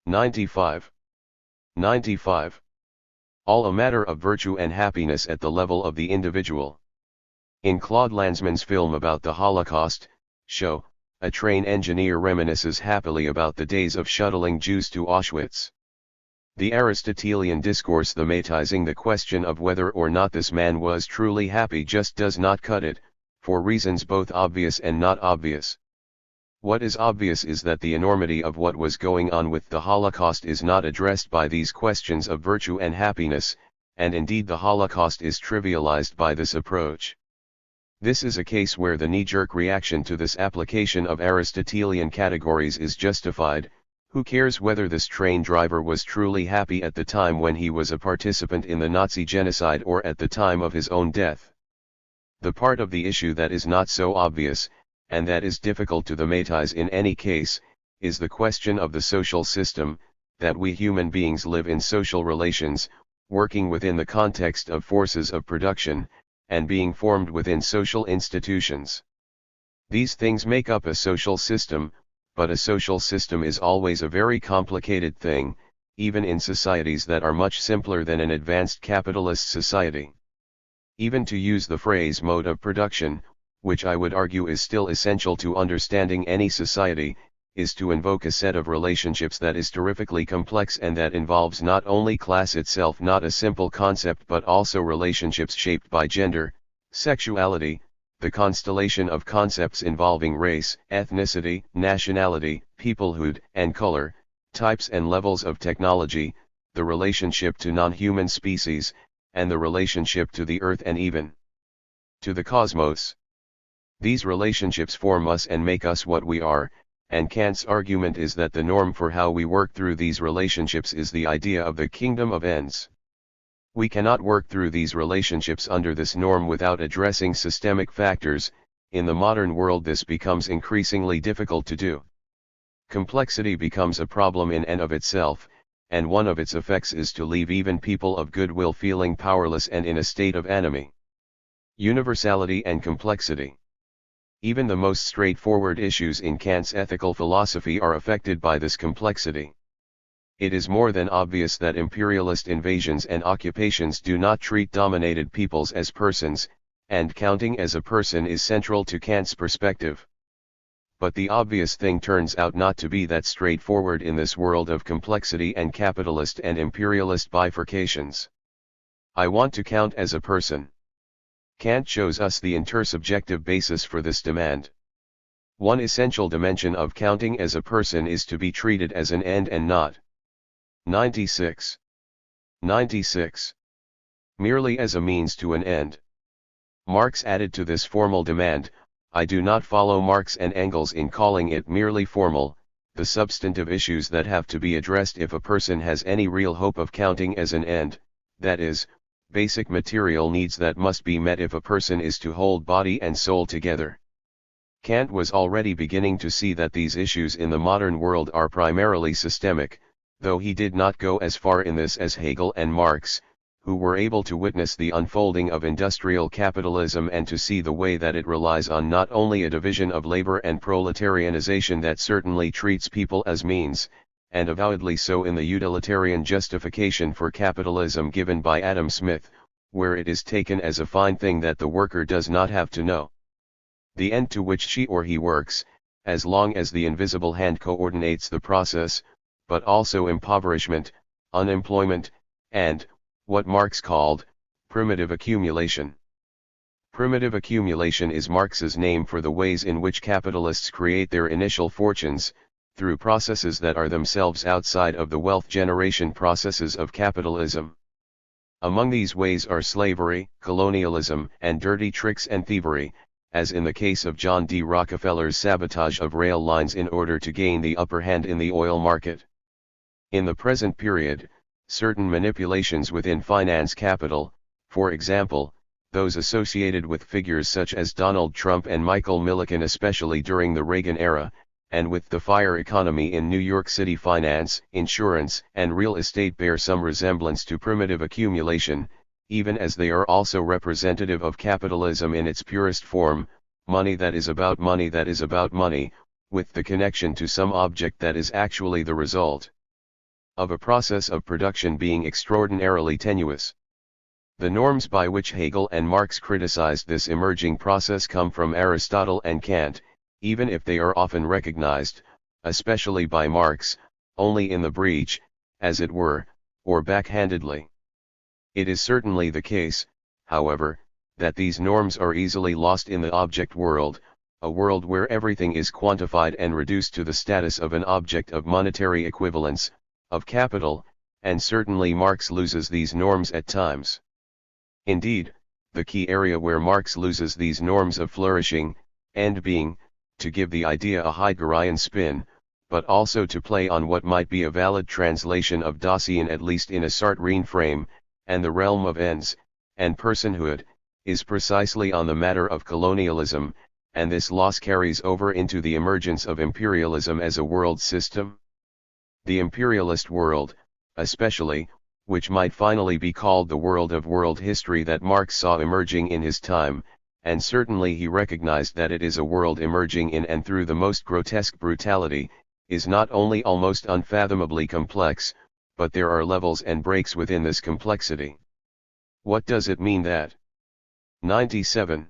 95. All a matter of virtue and happiness at the level of the individual. In Claude Lanzmann's film about the Holocaust, show, a train engineer reminisces happily about the days of shuttling Jews to Auschwitz. The Aristotelian discourse thematizing the question of whether or not this man was truly happy just does not cut it, for reasons both obvious and not obvious. What is obvious is that the enormity of what was going on with the Holocaust is not addressed by these questions of virtue and happiness, and indeed the Holocaust is trivialized by this approach. This is a case where the knee-jerk reaction to this application of Aristotelian categories is justified. Who cares whether this train driver was truly happy at the time when he was a participant in the Nazi genocide or at the time of his own death? The part of the issue that is not so obvious, and that is difficult to thematize in any case, is the question of the social system, that we human beings live in social relations, working within the context of forces of production, and being formed within social institutions. These things make up a social system, but a social system is always a very complicated thing, even in societies that are much simpler than an advanced capitalist society. Even to use the phrase mode of production, which I would argue is still essential to understanding any society, is to invoke a set of relationships that is terrifically complex and that involves not only class itself, not a simple concept, but also relationships shaped by gender, sexuality, the constellation of concepts involving race, ethnicity, nationality, peoplehood, and color, types and levels of technology, the relationship to non-human species, and the relationship to the earth and even to the cosmos. These relationships form us and make us what we are, and Kant's argument is that the norm for how we work through these relationships is the idea of the kingdom of ends. We cannot work through these relationships under this norm without addressing systemic factors. In the modern world this becomes increasingly difficult to do. Complexity becomes a problem in and of itself, and one of its effects is to leave even people of goodwill feeling powerless and in a state of anomie. Universality and complexity. Even the most straightforward issues in Kant's ethical philosophy are affected by this complexity. It is more than obvious that imperialist invasions and occupations do not treat dominated peoples as persons, and counting as a person is central to Kant's perspective. But the obvious thing turns out not to be that straightforward in this world of complexity and capitalist and imperialist bifurcations. I want to count as a person. Kant shows us the intersubjective basis for this demand. One essential dimension of counting as a person is to be treated as an end and not 96. Merely as a means to an end. Marx added to this formal demand. I do not follow Marx and Engels in calling it merely formal, the substantive issues that have to be addressed if a person has any real hope of counting as an end, that is, basic material needs that must be met if a person is to hold body and soul together. Kant was already beginning to see that these issues in the modern world are primarily systemic, though he did not go as far in this as Hegel and Marx, who were able to witness the unfolding of industrial capitalism and to see the way that it relies on not only a division of labor and proletarianization that certainly treats people as means, and avowedly so in the utilitarian justification for capitalism given by Adam Smith, where it is taken as a fine thing that the worker does not have to know the end to which she or he works, as long as the invisible hand coordinates the process, but also impoverishment, unemployment, and, what Marx called, primitive accumulation. Primitive accumulation is Marx's name for the ways in which capitalists create their initial fortunes, through processes that are themselves outside of the wealth generation processes of capitalism. Among these ways are slavery, colonialism, and dirty tricks and thievery, as in the case of John D. Rockefeller's sabotage of rail lines in order to gain the upper hand in the oil market. In the present period, certain manipulations within finance capital, for example, those associated with figures such as Donald Trump and Michael Milliken, especially during the Reagan era, and with the fire economy in New York City finance, insurance, and real estate, bear some resemblance to primitive accumulation, even as they are also representative of capitalism in its purest form, money that is about money that is about money, with the connection to some object that is actually the result of a process of production being extraordinarily tenuous. The norms by which Hegel and Marx criticized this emerging process come from Aristotle and Kant, even if they are often recognized, especially by Marx, only in the breach, as it were, or backhandedly. It is certainly the case, however, that these norms are easily lost in the object world, a world where everything is quantified and reduced to the status of an object of monetary equivalence, of capital, and certainly Marx loses these norms at times. Indeed, the key area where Marx loses these norms of flourishing, and being, to give the idea a Heideggerian spin, but also to play on what might be a valid translation of Dasein at least in a Sartrean frame, and the realm of ends, and personhood, is precisely on the matter of colonialism, and this loss carries over into the emergence of imperialism as a world system. The imperialist world, especially, which might finally be called the world of world history that Marx saw emerging in his time, and certainly he recognized that it is a world emerging in and through the most grotesque brutality, is not only almost unfathomably complex, but there are levels and breaks within this complexity. What does it mean that 97.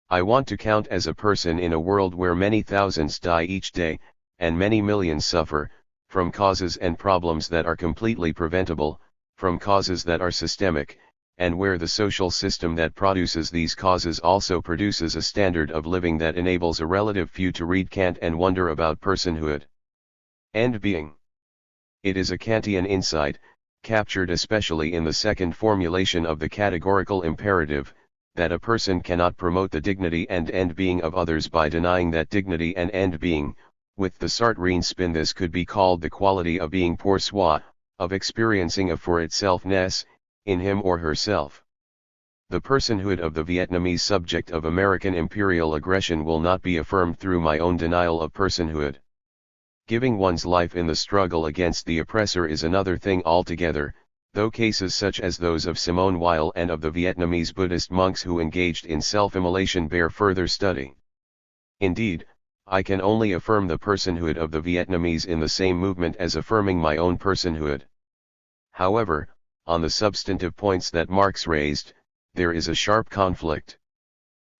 I want to count as a person in a world where many thousands die each day, and many millions suffer, from causes and problems that are completely preventable, from causes that are systemic, and where the social system that produces these causes also produces a standard of living that enables a relative few to read Kant and wonder about personhood and being. It is a Kantian insight, captured especially in the second formulation of the categorical imperative, that a person cannot promote the dignity and end being of others by denying that dignity and end being. With the Sartrean spin, this could be called the quality of being pour soi, of experiencing a for itselfness, in him or herself. The personhood of the Vietnamese subject of American imperial aggression will not be affirmed through my own denial of personhood. Giving one's life in the struggle against the oppressor is another thing altogether, though cases such as those of Simone Weil and of the Vietnamese Buddhist monks who engaged in self-immolation bear further study. Indeed, I can only affirm the personhood of the Vietnamese in the same movement as affirming my own personhood. However, on the substantive points that Marx raised, there is a sharp conflict.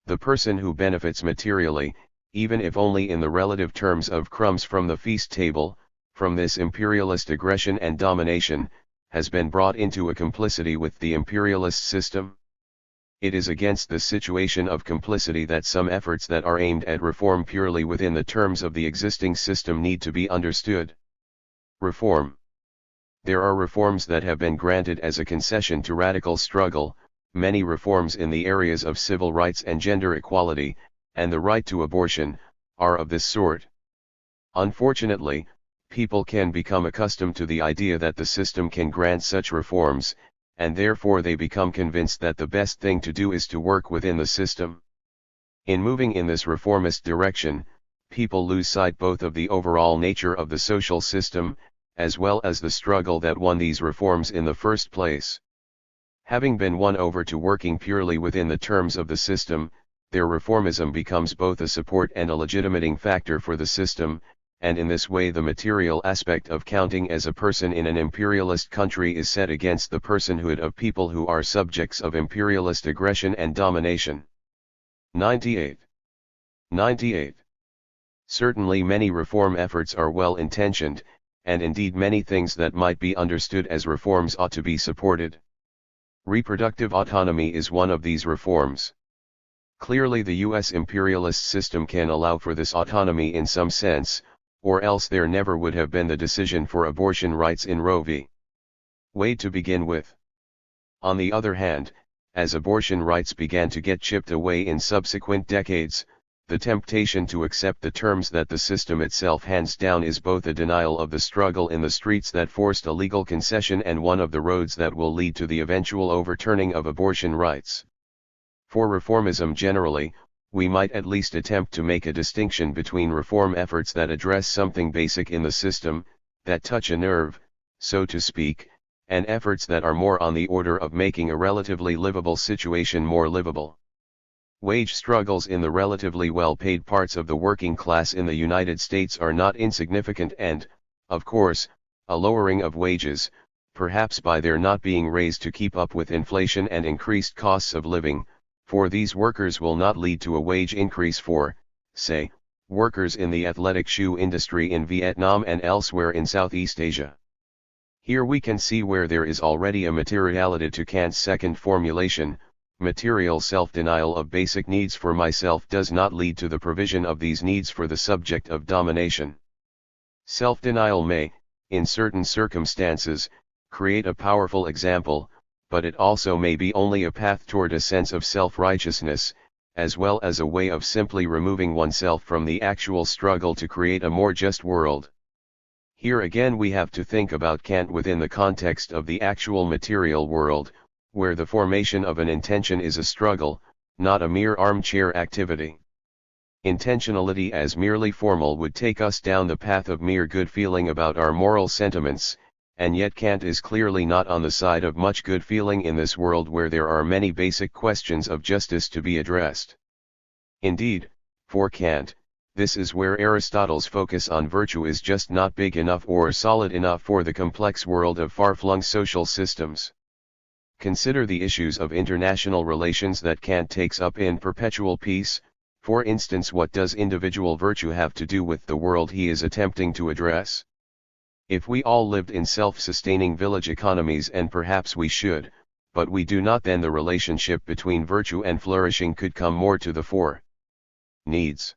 The person who benefits materially, even if only in the relative terms of crumbs from the feast table, from this imperialist aggression and domination, has been brought into a complicity with the imperialist system. It is against this situation of complicity that some efforts that are aimed at reform purely within the terms of the existing system need to be understood. Reform. There are reforms that have been granted as a concession to radical struggle, many reforms in the areas of civil rights and gender equality, and the right to abortion, are of this sort. Unfortunately, people can become accustomed to the idea that the system can grant such reforms, and therefore they become convinced that the best thing to do is to work within the system. In moving in this reformist direction, people lose sight both of the overall nature of the social system, as well as the struggle that won these reforms in the first place. Having been won over to working purely within the terms of the system, their reformism becomes both a support and a legitimating factor for the system, and in this way the material aspect of counting as a person in an imperialist country is set against the personhood of people who are subjects of imperialist aggression and domination. 98. Certainly many reform efforts are well intentioned, and indeed many things that might be understood as reforms ought to be supported. Reproductive autonomy is one of these reforms. Clearly the US imperialist system can allow for this autonomy in some sense, or else there never would have been the decision for abortion rights in Roe v. Wade to begin with. On the other hand, as abortion rights began to get chipped away in subsequent decades, the temptation to accept the terms that the system itself hands down is both a denial of the struggle in the streets that forced a legal concession and one of the roads that will lead to the eventual overturning of abortion rights. For reformism generally, we might at least attempt to make a distinction between reform efforts that address something basic in the system, that touch a nerve, so to speak, and efforts that are more on the order of making a relatively livable situation more livable. Wage struggles in the relatively well-paid parts of the working class in the United States are not insignificant and, of course, a lowering of wages, perhaps by their not being raised to keep up with inflation and increased costs of living, for these workers will not lead to a wage increase for, say, workers in the athletic shoe industry in Vietnam and elsewhere in Southeast Asia. Here we can see where there is already a materiality to Kant's second formulation. Material self-denial of basic needs for myself does not lead to the provision of these needs for the subject of domination. Self-denial may, in certain circumstances, create a powerful example, but it also may be only a path toward a sense of self-righteousness, as well as a way of simply removing oneself from the actual struggle to create a more just world. Here again we have to think about Kant within the context of the actual material world, where the formation of an intention is a struggle, not a mere armchair activity. Intentionality as merely formal would take us down the path of mere good feeling about our moral sentiments, and yet Kant is clearly not on the side of much good feeling in this world where there are many basic questions of justice to be addressed. Indeed, for Kant, this is where Aristotle's focus on virtue is just not big enough or solid enough for the complex world of far-flung social systems. Consider the issues of international relations that Kant takes up in Perpetual Peace. For instance, what does individual virtue have to do with the world he is attempting to address? If we all lived in self-sustaining village economies, and perhaps we should, but we do not, then the relationship between virtue and flourishing could come more to the fore. Needs.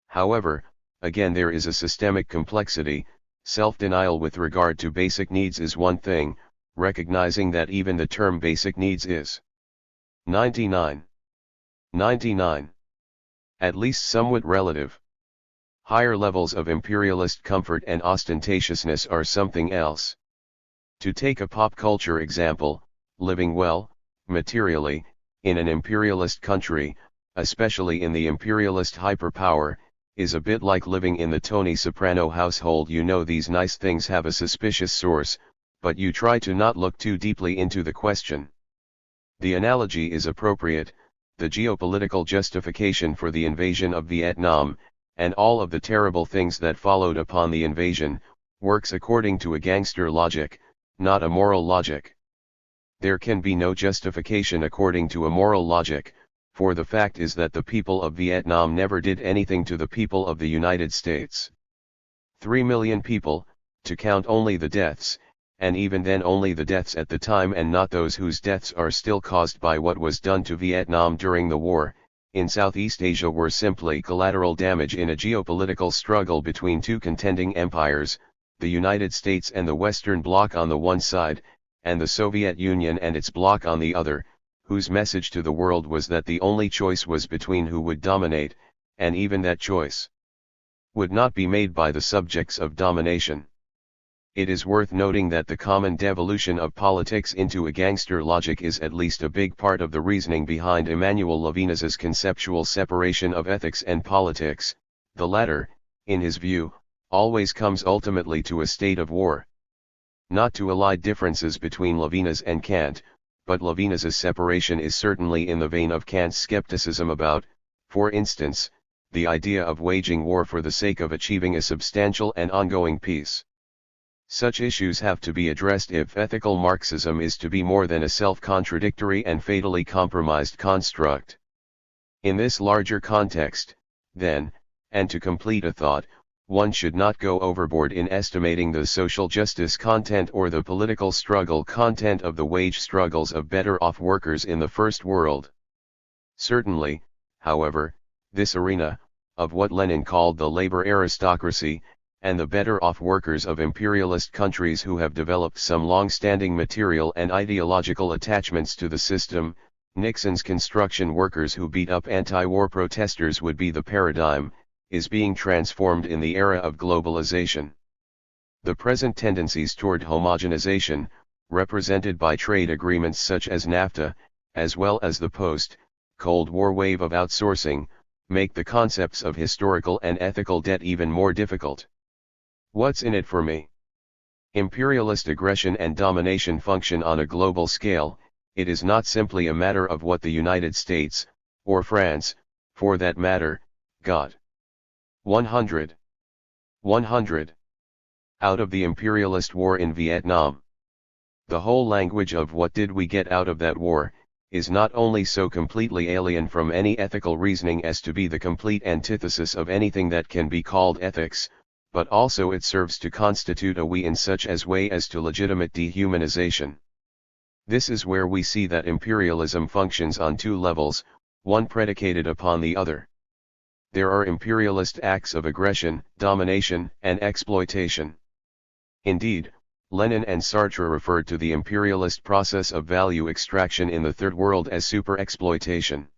However, again there is a systemic complexity. Self-denial with regard to basic needs is one thing, recognizing that even the term basic needs is 99. At least somewhat relative. Higher levels of imperialist comfort and ostentatiousness are something else. To take a pop culture example, living well, materially, in an imperialist country, especially in the imperialist hyperpower, is a bit like living in the Tony Soprano household. You know these nice things have a suspicious source, but you try to not look too deeply into the question. The analogy is appropriate. The geopolitical justification for the invasion of Vietnam, and all of the terrible things that followed upon the invasion, works according to a gangster logic, not a moral logic. There can be no justification according to a moral logic, for the fact is that the people of Vietnam never did anything to the people of the United States. 3 million people, to count only the deaths, and even then only the deaths at the time and not those whose deaths are still caused by what was done to Vietnam during the war, in Southeast Asia were simply collateral damage in a geopolitical struggle between two contending empires, the United States and the Western Bloc on the one side, and the Soviet Union and its bloc on the other, whose message to the world was that the only choice was between who would dominate, and even that choice would not be made by the subjects of domination. It is worth noting that the common devolution of politics into a gangster logic is at least a big part of the reasoning behind Emmanuel Levinas's conceptual separation of ethics and politics. The latter, in his view, always comes ultimately to a state of war. Not to elide differences between Levinas and Kant, but Levinas's separation is certainly in the vein of Kant's skepticism about, for instance, the idea of waging war for the sake of achieving a substantial and ongoing peace. Such issues have to be addressed if ethical Marxism is to be more than a self-contradictory and fatally compromised construct. In this larger context, then, and to complete a thought, one should not go overboard in estimating the social justice content or the political struggle content of the wage struggles of better-off workers in the First World. Certainly, however, this arena, of what Lenin called the labor aristocracy, and the better-off workers of imperialist countries who have developed some long-standing material and ideological attachments to the system, Nixon's construction workers who beat up anti-war protesters would be the paradigm, is being transformed in the era of globalization. The present tendencies toward homogenization, represented by trade agreements such as NAFTA, as well as the post-Cold War wave of outsourcing, make the concepts of historical and ethical debt even more difficult. What's in it for me? Imperialist aggression and domination function on a global scale. It is not simply a matter of what the United States, or France, for that matter, got. 100 out of the imperialist war in Vietnam. The whole language of what did we get out of that war, is not only so completely alien from any ethical reasoning as to be the complete antithesis of anything that can be called ethics, but also it serves to constitute a we in such as way as to legitimate dehumanization. This is where we see that imperialism functions on two levels, one predicated upon the other. There are imperialist acts of aggression, domination, and exploitation. Indeed, Lenin and Sartre referred to the imperialist process of value extraction in the Third World as super-exploitation.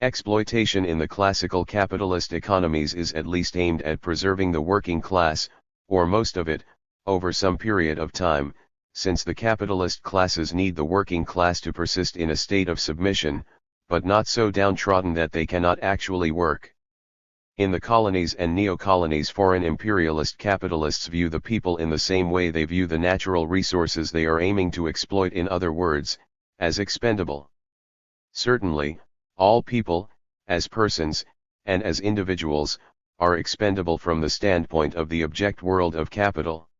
Exploitation in the classical capitalist economies is at least aimed at preserving the working class, or most of it, over some period of time, since the capitalist classes need the working class to persist in a state of submission, but not so downtrodden that they cannot actually work. In the colonies and neo-colonies, foreign imperialist capitalists view the people in the same way they view the natural resources they are aiming to exploit, in other words, as expendable. Certainly, all people, as persons, and as individuals, are expendable from the standpoint of the object world of capital.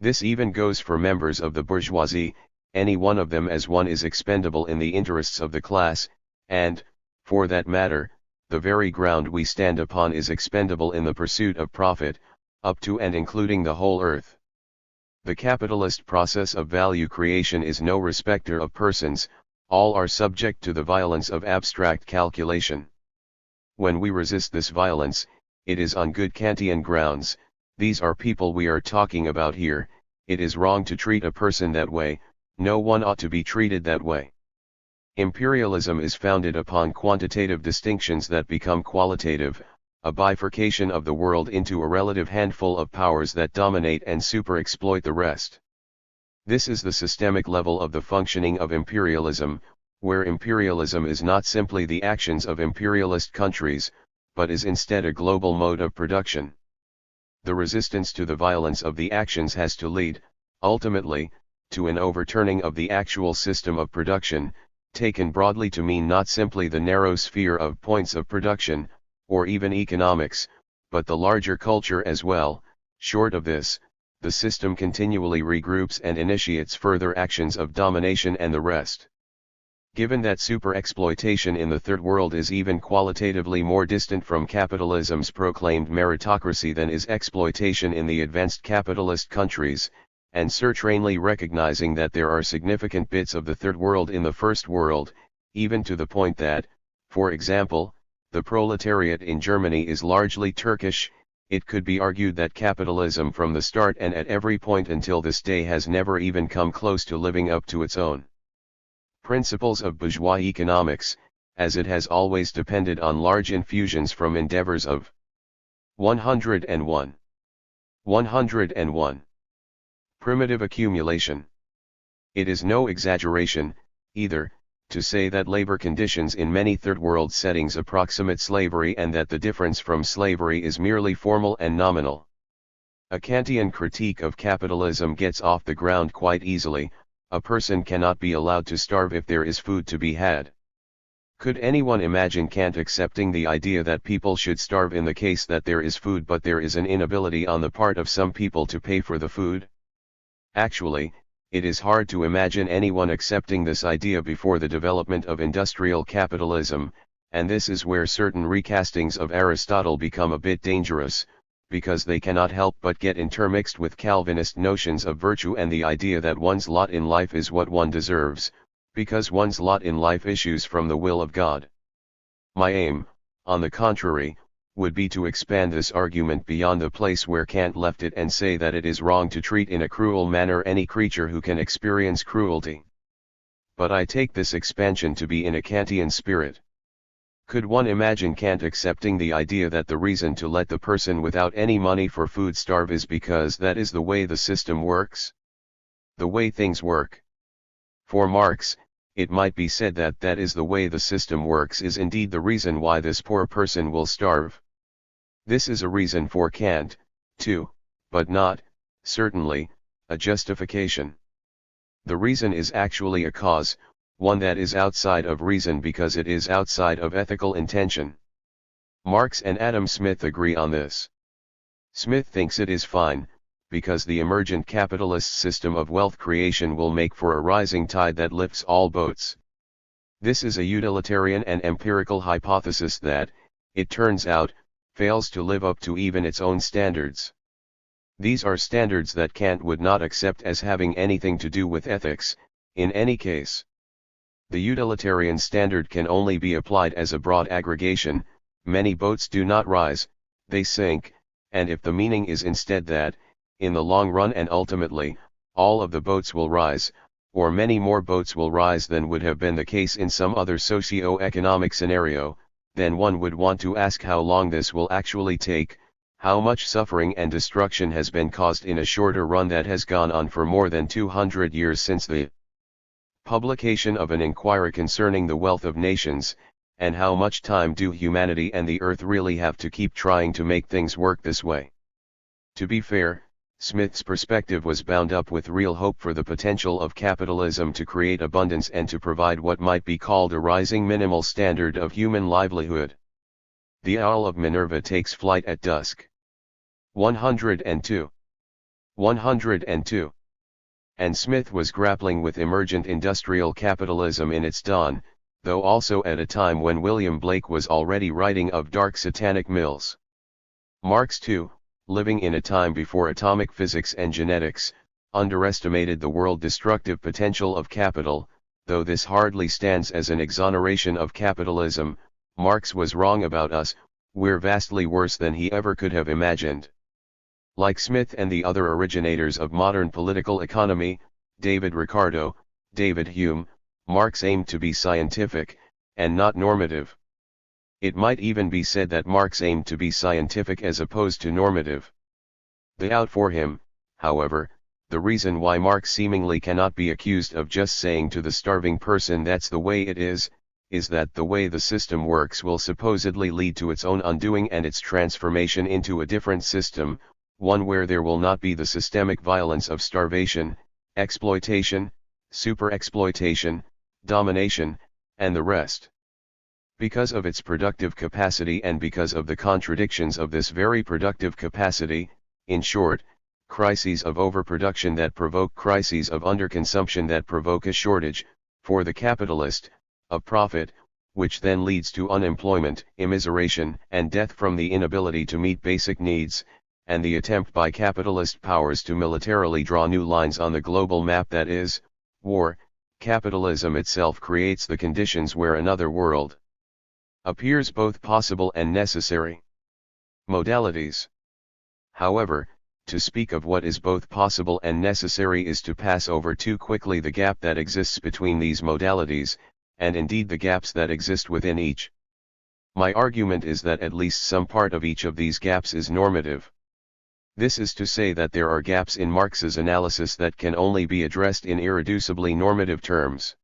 This even goes for members of the bourgeoisie, any one of them as one is expendable in the interests of the class, and, for that matter, the very ground we stand upon is expendable in the pursuit of profit, up to and including the whole earth. The capitalist process of value creation is no respecter of persons, all are subject to the violence of abstract calculation. When we resist this violence, it is on good Kantian grounds. These are people we are talking about here. It is wrong to treat a person that way, no one ought to be treated that way. Imperialism is founded upon quantitative distinctions that become qualitative, a bifurcation of the world into a relative handful of powers that dominate and super-exploit the rest. This is the systemic level of the functioning of imperialism, where imperialism is not simply the actions of imperialist countries, but is instead a global mode of production. The resistance to the violence of the actions has to lead, ultimately, to an overturning of the actual system of production, taken broadly to mean not simply the narrow sphere of points of production, or even economics, but the larger culture as well. Short of this, the system continually regroups and initiates further actions of domination and the rest. Given that super-exploitation in the Third World is even qualitatively more distant from capitalism's proclaimed meritocracy than is exploitation in the advanced capitalist countries, and certainly recognizing that there are significant bits of the Third World in the First World, even to the point that, for example, the proletariat in Germany is largely Turkish, it could be argued that capitalism from the start and at every point until this day has never even come close to living up to its own principles of bourgeois economics, as it has always depended on large infusions from endeavors of 101. Primitive accumulation. It is no exaggeration, either, to say that labor conditions in many Third World settings approximate slavery and that the difference from slavery is merely formal and nominal. A Kantian critique of capitalism gets off the ground quite easily. A person cannot be allowed to starve if there is food to be had. Could anyone imagine Kant accepting the idea that people should starve in the case that there is food but there is an inability on the part of some people to pay for the food? Actually, it is hard to imagine anyone accepting this idea before the development of industrial capitalism, and this is where certain recastings of Aristotle become a bit dangerous, because they cannot help but get intermixed with Calvinist notions of virtue and the idea that one's lot in life is what one deserves, because one's lot in life issues from the will of God. My aim, on the contrary, would be to expand this argument beyond the place where Kant left it and say that it is wrong to treat in a cruel manner any creature who can experience cruelty. But I take this expansion to be in a Kantian spirit. Could one imagine Kant accepting the idea that the reason to let the person without any money for food starve is because that is the way the system works? The way things work. For Marx, it might be said that that is the way the system works is indeed the reason why this poor person will starve. This is a reason for Kant, too, but not, certainly, a justification. The reason is actually a cause, one that is outside of reason because it is outside of ethical intention. Marx and Adam Smith agree on this. Smith thinks it is fine, because the emergent capitalist system of wealth creation will make for a rising tide that lifts all boats. This is a utilitarian and empirical hypothesis that, it turns out, fails to live up to even its own standards. These are standards that Kant would not accept as having anything to do with ethics, in any case. The utilitarian standard can only be applied as a broad aggregation: many boats do not rise, they sink, and if the meaning is instead that, in the long run and ultimately, all of the boats will rise, or many more boats will rise than would have been the case in some other socio-economic scenario, then one would want to ask how long this will actually take, how much suffering and destruction has been caused in a shorter run that has gone on for more than 200 years since the publication of an inquiry concerning the wealth of nations, and how much time do humanity and the earth really have to keep trying to make things work this way. To be fair, Smith's perspective was bound up with real hope for the potential of capitalism to create abundance and to provide what might be called a rising minimal standard of human livelihood. The owl of Minerva takes flight at dusk. 102. 102. And Smith was grappling with emergent industrial capitalism in its dawn, though also at a time when William Blake was already writing of dark satanic mills. Marx too, living in a time before atomic physics and genetics, underestimated the world-destructive potential of capital. Though this hardly stands as an exoneration of capitalism, Marx was wrong about us: we're vastly worse than he ever could have imagined. Like Smith and the other originators of modern political economy, David Ricardo, David Hume, Marx aimed to be scientific, and not normative. It might even be said that Marx aimed to be scientific as opposed to normative. The out for him, however, the reason why Marx seemingly cannot be accused of just saying to the starving person that's the way it is that the way the system works will supposedly lead to its own undoing and its transformation into a different system, one where there will not be the systemic violence of starvation, exploitation, super-exploitation, domination, and the rest. Because of its productive capacity and because of the contradictions of this very productive capacity, in short, crises of overproduction that provoke crises of underconsumption that provoke a shortage, for the capitalist, of profit, which then leads to unemployment, immiseration, and death from the inability to meet basic needs, and the attempt by capitalist powers to militarily draw new lines on the global map, that is, war. Capitalism itself creates the conditions where another world appears both possible and necessary. Modalities. However, to speak of what is both possible and necessary is to pass over too quickly the gap that exists between these modalities, and indeed the gaps that exist within each. My argument is that at least some part of each of these gaps is normative. This is to say that there are gaps in Marx's analysis that can only be addressed in irreducibly normative terms.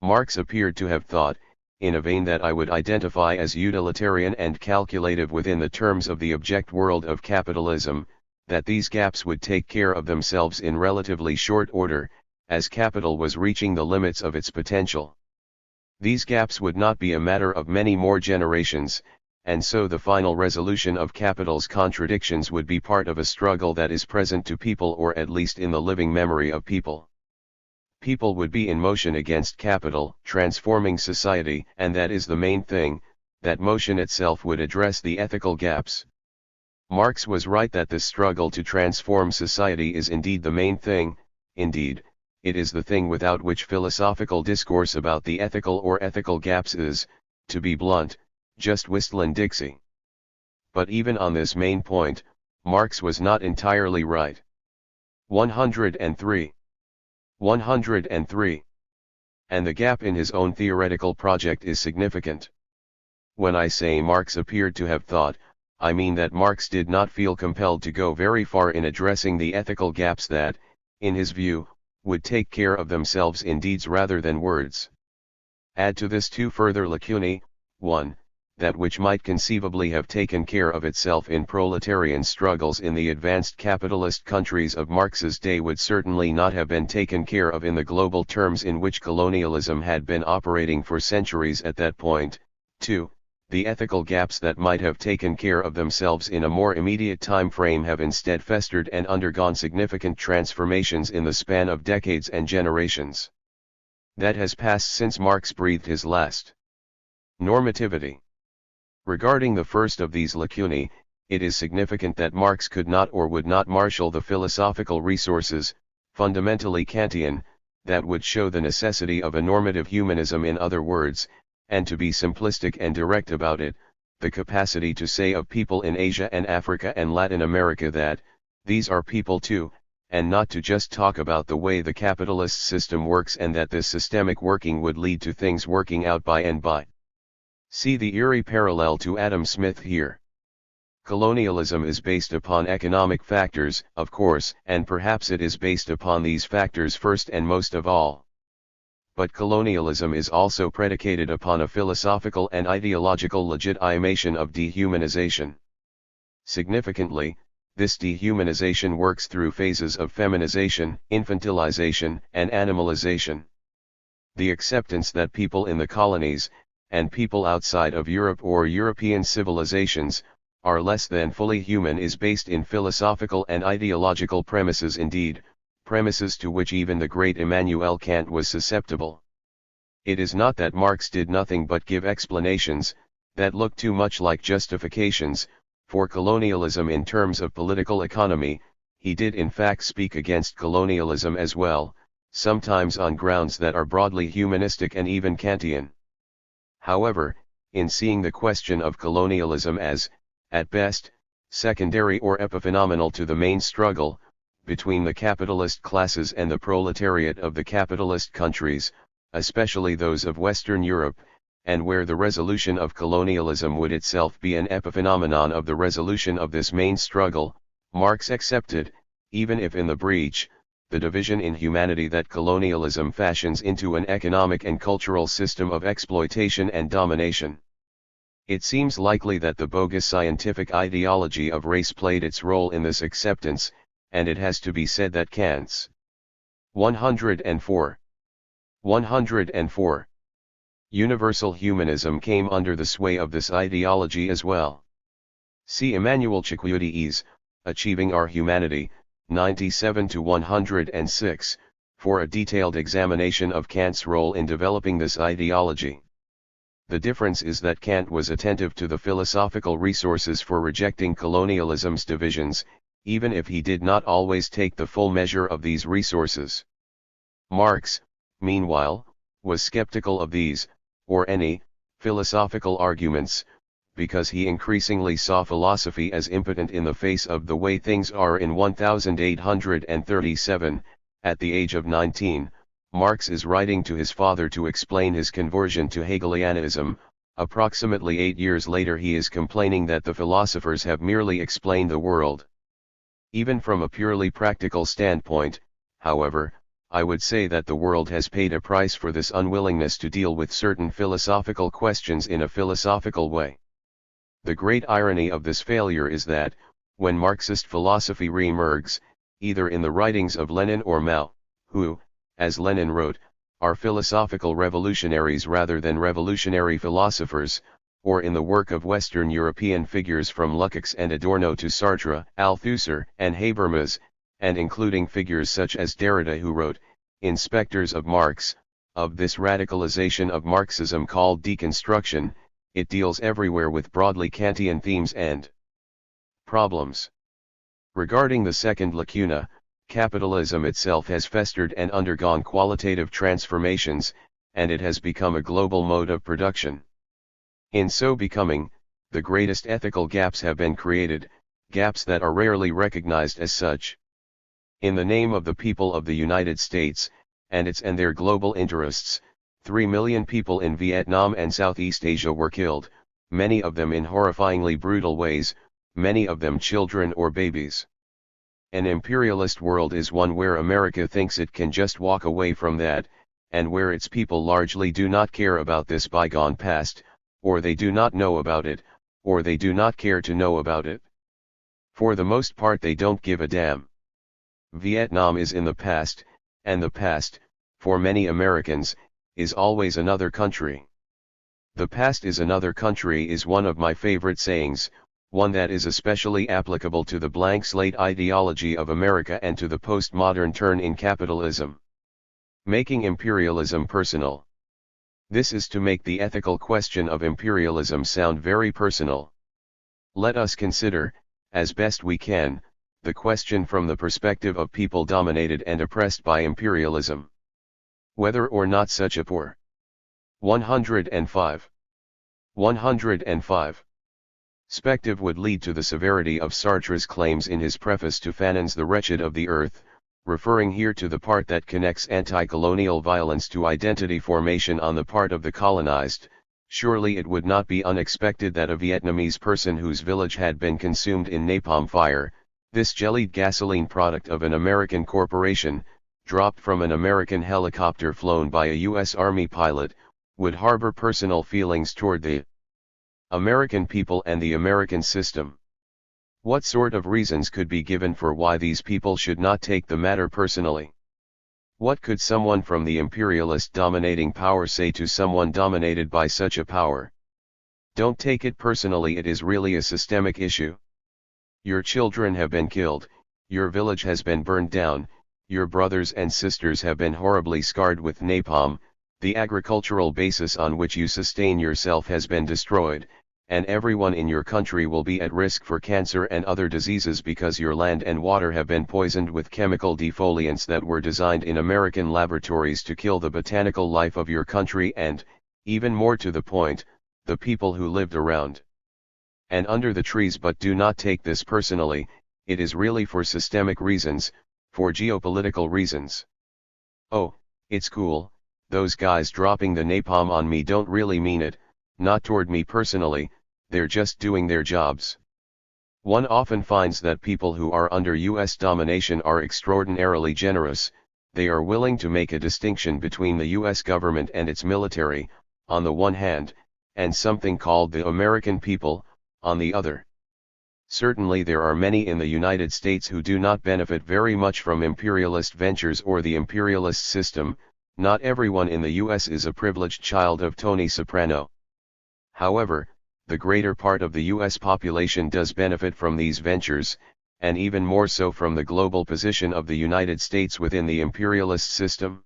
Marx appeared to have thought, in a vein that I would identify as utilitarian and calculative within the terms of the object world of capitalism, that these gaps would take care of themselves in relatively short order, as capital was reaching the limits of its potential. These gaps would not be a matter of many more generations, and so the final resolution of capital's contradictions would be part of a struggle that is present to people, or at least in the living memory of people. People would be in motion against capital, transforming society, and that is the main thing. That motion itself would address the ethical gaps. Marx was right that this struggle to transform society is indeed the main thing, indeed, it is the thing without which philosophical discourse about the ethical or ethical gaps is, to be blunt, just Whistling-Dixie. But even on this main point, Marx was not entirely right. 103. 103. And the gap in his own theoretical project is significant. When I say Marx appeared to have thought, I mean that Marx did not feel compelled to go very far in addressing the ethical gaps that, in his view, would take care of themselves in deeds rather than words. Add to this two further lacunae: 1. That which might conceivably have taken care of itself in proletarian struggles in the advanced capitalist countries of Marx's day would certainly not have been taken care of in the global terms in which colonialism had been operating for centuries at that point. 2. The ethical gaps that might have taken care of themselves in a more immediate time frame have instead festered and undergone significant transformations in the span of decades and generations. That has passed since Marx breathed his last. Normativity. Regarding the first of these lacunae, it is significant that Marx could not or would not marshal the philosophical resources, fundamentally Kantian, that would show the necessity of a normative humanism, in other words, and to be simplistic and direct about it, the capacity to say of people in Asia and Africa and Latin America that, these are people too, and not to just talk about the way the capitalist system works and that this systemic working would lead to things working out by and by. See the eerie parallel to Adam Smith here. Colonialism is based upon economic factors, of course, and perhaps it is based upon these factors first and most of all. But colonialism is also predicated upon a philosophical and ideological legitimation of dehumanization. Significantly, this dehumanization works through phases of feminization, infantilization, and animalization. The acceptance that people in the colonies, and people outside of Europe or European civilizations, are less than fully human is based in philosophical and ideological premises, indeed, premises to which even the great Immanuel Kant was susceptible. It is not that Marx did nothing but give explanations, that look too much like justifications, for colonialism in terms of political economy. He did in fact speak against colonialism as well, sometimes on grounds that are broadly humanistic and even Kantian. However, in seeing the question of colonialism as, at best, secondary or epiphenomenal to the main struggle, between the capitalist classes and the proletariat of the capitalist countries, especially those of Western Europe, and where the resolution of colonialism would itself be an epiphenomenon of the resolution of this main struggle, Marx accepted, even if in the breach, the division in humanity that colonialism fashions into an economic and cultural system of exploitation and domination. It seems likely that the bogus scientific ideology of race played its role in this acceptance, and it has to be said that Kant's 104. Universal humanism came under the sway of this ideology as well. See Emmanuel Chikwiudi's Achieving Our Humanity, 97-106, for a detailed examination of Kant's role in developing this ideology. The difference is that Kant was attentive to the philosophical resources for rejecting colonialism's divisions, even if he did not always take the full measure of these resources. Marx, meanwhile, was skeptical of these, or any, philosophical arguments, because he increasingly saw philosophy as impotent in the face of the way things are. In 1837, at the age of 19, Marx is writing to his father to explain his conversion to Hegelianism. Approximately 8 years later he is complaining that the philosophers have merely explained the world. Even from a purely practical standpoint, however, I would say that the world has paid a price for this unwillingness to deal with certain philosophical questions in a philosophical way. The great irony of this failure is that, when Marxist philosophy re-emerges, either in the writings of Lenin or Mao, who, as Lenin wrote, are philosophical revolutionaries rather than revolutionary philosophers, or in the work of Western European figures from Lukács and Adorno to Sartre, Althusser, and Habermas, and including figures such as Derrida, who wrote, Inspectors of Marx, of this radicalization of Marxism called deconstruction. It deals everywhere with broadly Kantian themes and problems. Regarding the second lacuna, capitalism itself has festered and undergone qualitative transformations, and it has become a global mode of production. In so becoming, the greatest ethical gaps have been created, gaps that are rarely recognized as such. In the name of the people of the United States, and its and their global interests, 3 million people in Vietnam and Southeast Asia were killed, many of them in horrifyingly brutal ways, many of them children or babies. An imperialist world is one where America thinks it can just walk away from that, and where its people largely do not care about this bygone past, or they do not know about it, or they do not care to know about it. For the most part they don't give a damn. Vietnam is in the past, and the past, for many Americans, is always another country. The past is another country is one of my favorite sayings, one that is especially applicable to the blank slate ideology of America and to the postmodern turn in capitalism. Making imperialism personal. This is to make the ethical question of imperialism sound very personal. Let us consider, as best we can, the question from the perspective of people dominated and oppressed by imperialism. Whether or not such a poor 105 perspective would lead to the severity of Sartre's claims in his preface to Fanon's The Wretched of the Earth, referring here to the part that connects anti-colonial violence to identity formation on the part of the colonized. Surely it would not be unexpected that a Vietnamese person whose village had been consumed in napalm fire, this jellied gasoline product of an American corporation, dropped from an American helicopter flown by a U.S. Army pilot, would harbor personal feelings toward the American people and the American system. What sort of reasons could be given for why these people should not take the matter personally? What could someone from the imperialist dominating power say to someone dominated by such a power? Don't take it personally, it is really a systemic issue. Your children have been killed, your village has been burned down, your brothers and sisters have been horribly scarred with napalm, the agricultural basis on which you sustain yourself has been destroyed, and everyone in your country will be at risk for cancer and other diseases because your land and water have been poisoned with chemical defoliants that were designed in American laboratories to kill the botanical life of your country and, even more to the point, the people who lived around and under the trees. But do not take this personally, it is really for systemic reasons, for geopolitical reasons. Oh, it's cool, those guys dropping the napalm on me don't really mean it, not toward me personally, they're just doing their jobs. One often finds that people who are under US domination are extraordinarily generous, they are willing to make a distinction between the US government and its military, on the one hand, and something called the American people, on the other. Certainly there are many in the United States who do not benefit very much from imperialist ventures or the imperialist system. Not everyone in the US is a privileged child of Tony Soprano. However, the greater part of the US population does benefit from these ventures, and even more so from the global position of the United States within the imperialist system.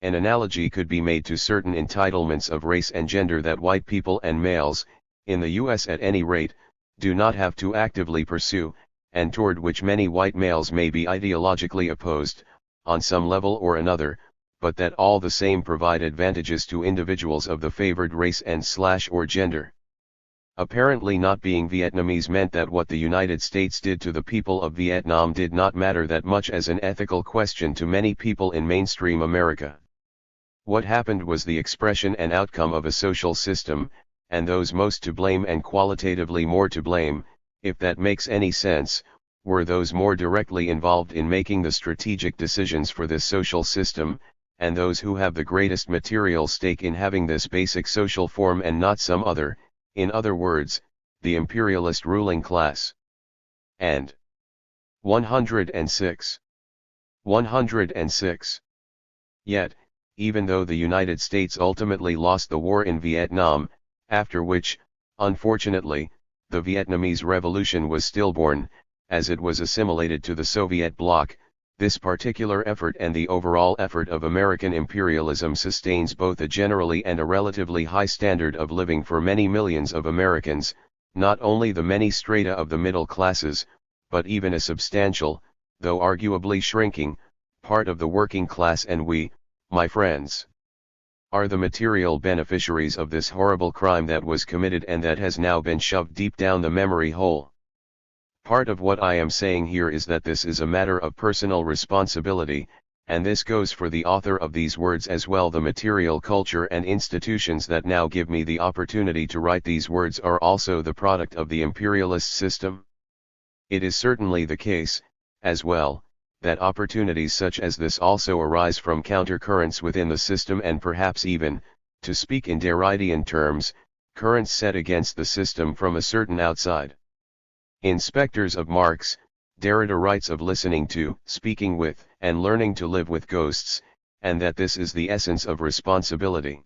An analogy could be made to certain entitlements of race and gender that white people and males, in the US at any rate, do not have to actively pursue, and toward which many white males may be ideologically opposed, on some level or another, but that all the same provide advantages to individuals of the favored race and/or gender. Apparently not being Vietnamese meant that what the United States did to the people of Vietnam did not matter that much as an ethical question to many people in mainstream America. What happened was the expression and outcome of a social system, and those most to blame and qualitatively more to blame, if that makes any sense, were those more directly involved in making the strategic decisions for this social system, and those who have the greatest material stake in having this basic social form and not some other, in other words, the imperialist ruling class. And 106. Yet, even though the United States ultimately lost the war in Vietnam, after which, unfortunately, the Vietnamese Revolution was stillborn, as it was assimilated to the Soviet bloc, this particular effort and the overall effort of American imperialism sustains both a generally and a relatively high standard of living for many millions of Americans, not only the many strata of the middle classes, but even a substantial, though arguably shrinking, part of the working class, and we, my friends, are the material beneficiaries of this horrible crime that was committed and that has now been shoved deep down the memory hole. Part of what I am saying here is that this is a matter of personal responsibility, and this goes for the author of these words as well. The material culture and institutions that now give me the opportunity to write these words are also the product of the imperialist system. It is certainly the case, as well, that opportunities such as this also arise from countercurrents within the system, and perhaps even, to speak in Derridian terms, currents set against the system from a certain outside. In Spectres of Marx, Derrida writes of listening to, speaking with, and learning to live with ghosts, and that this is the essence of responsibility.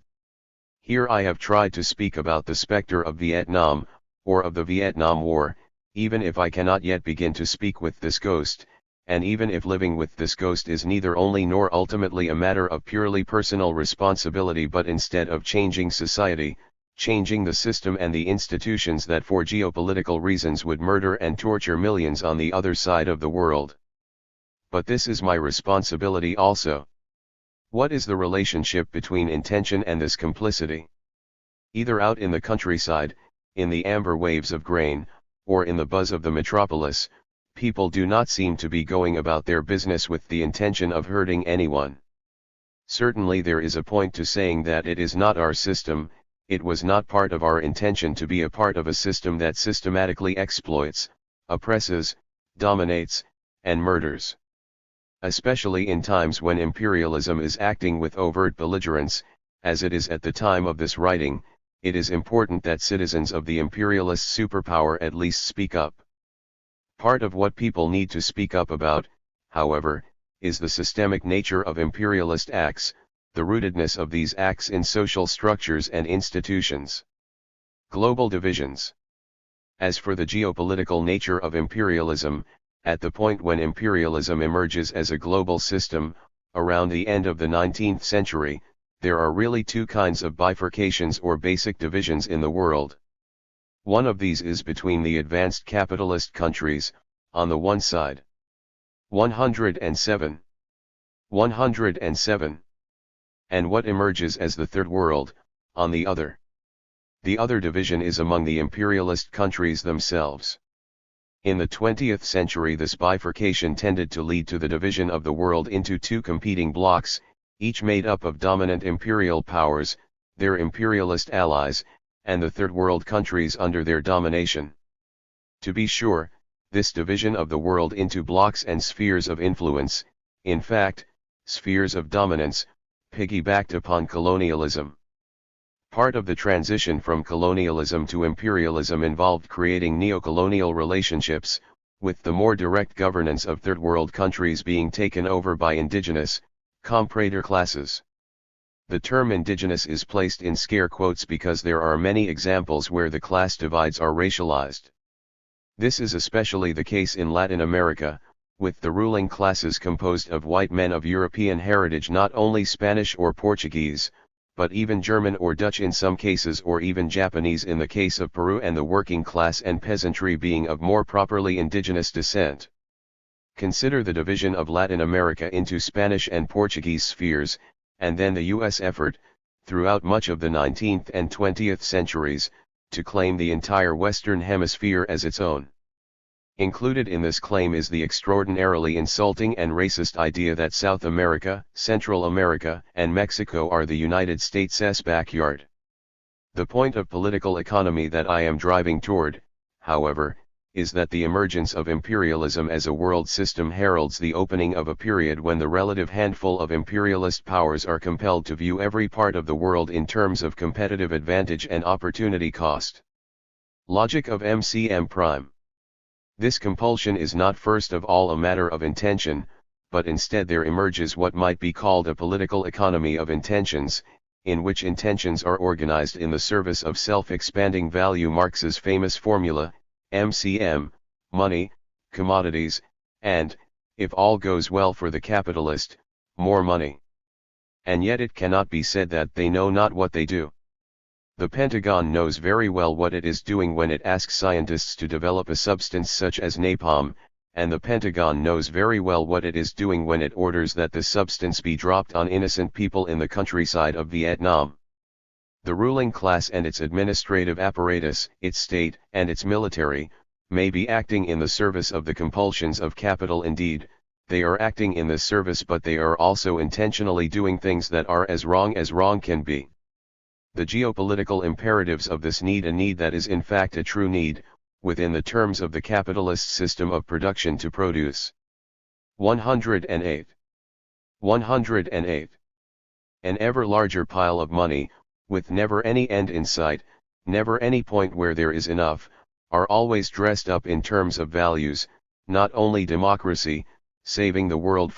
Here I have tried to speak about the specter of Vietnam, or of the Vietnam War, even if I cannot yet begin to speak with this ghost, and even if living with this ghost is neither only nor ultimately a matter of purely personal responsibility, but instead of changing society, changing the system and the institutions that for geopolitical reasons would murder and torture millions on the other side of the world. But this is my responsibility also. What is the relationship between intention and this complicity? Either out in the countryside, in the amber waves of grain, or in the buzz of the metropolis, people do not seem to be going about their business with the intention of hurting anyone. Certainly there is a point to saying that it is not our system. It was not part of our intention to be a part of a system that systematically exploits, oppresses, dominates, and murders. Especially in times when imperialism is acting with overt belligerence, as it is at the time of this writing, it is important that citizens of the imperialist superpower at least speak up. Part of what people need to speak up about, however, is the systemic nature of imperialist acts, the rootedness of these acts in social structures and institutions. Global divisions. As for the geopolitical nature of imperialism, at the point when imperialism emerges as a global system, around the end of the 19th century, there are really two kinds of bifurcations or basic divisions in the world. One of these is between the advanced capitalist countries, on the one side. 107. 107. And what emerges as the Third World, on the other. The other division is among the imperialist countries themselves. In the 20th century this bifurcation tended to lead to the division of the world into two competing blocks, each made up of dominant imperial powers, their imperialist allies, and the Third World countries under their domination. To be sure, this division of the world into blocks and spheres of influence, in fact, spheres of dominance, piggybacked upon colonialism. Part of the transition from colonialism to imperialism involved creating neocolonial relationships, with the more direct governance of Third World countries being taken over by indigenous, comprador classes. The term indigenous is placed in scare quotes because there are many examples where the class divides are racialized. This is especially the case in Latin America, with the ruling classes composed of white men of European heritage, not only Spanish or Portuguese, but even German or Dutch in some cases, or even Japanese in the case of Peru, and the working class and peasantry being of more properly indigenous descent. Consider the division of Latin America into Spanish and Portuguese spheres, and then the U.S. effort, throughout much of the 19th and 20th centuries, to claim the entire Western Hemisphere as its own. Included in this claim is the extraordinarily insulting and racist idea that South America, Central America, and Mexico are the United States' backyard. The point of political economy that I am driving toward, however, is that the emergence of imperialism as a world system heralds the opening of a period when the relative handful of imperialist powers are compelled to view every part of the world in terms of competitive advantage and opportunity cost. Logic of MCM prime. This compulsion is not first of all a matter of intention, but instead there emerges what might be called a political economy of intentions, in which intentions are organized in the service of self-expanding value. Marx's famous formula, MCM, money, commodities, and, if all goes well for the capitalist, more money. And yet it cannot be said that they know not what they do. The Pentagon knows very well what it is doing when it asks scientists to develop a substance such as napalm, and the Pentagon knows very well what it is doing when it orders that the substance be dropped on innocent people in the countryside of Vietnam. The ruling class and its administrative apparatus, its state, and its military, may be acting in the service of the compulsions of capital. Indeed, they are acting in this service, but they are also intentionally doing things that are as wrong can be. The geopolitical imperatives of this need, a need that is in fact a true need, within the terms of the capitalist system of production to produce. 108. 108. An ever larger pile of money, with never any end in sight, never any point where there is enough, are always dressed up in terms of values, not only democracy, saving the world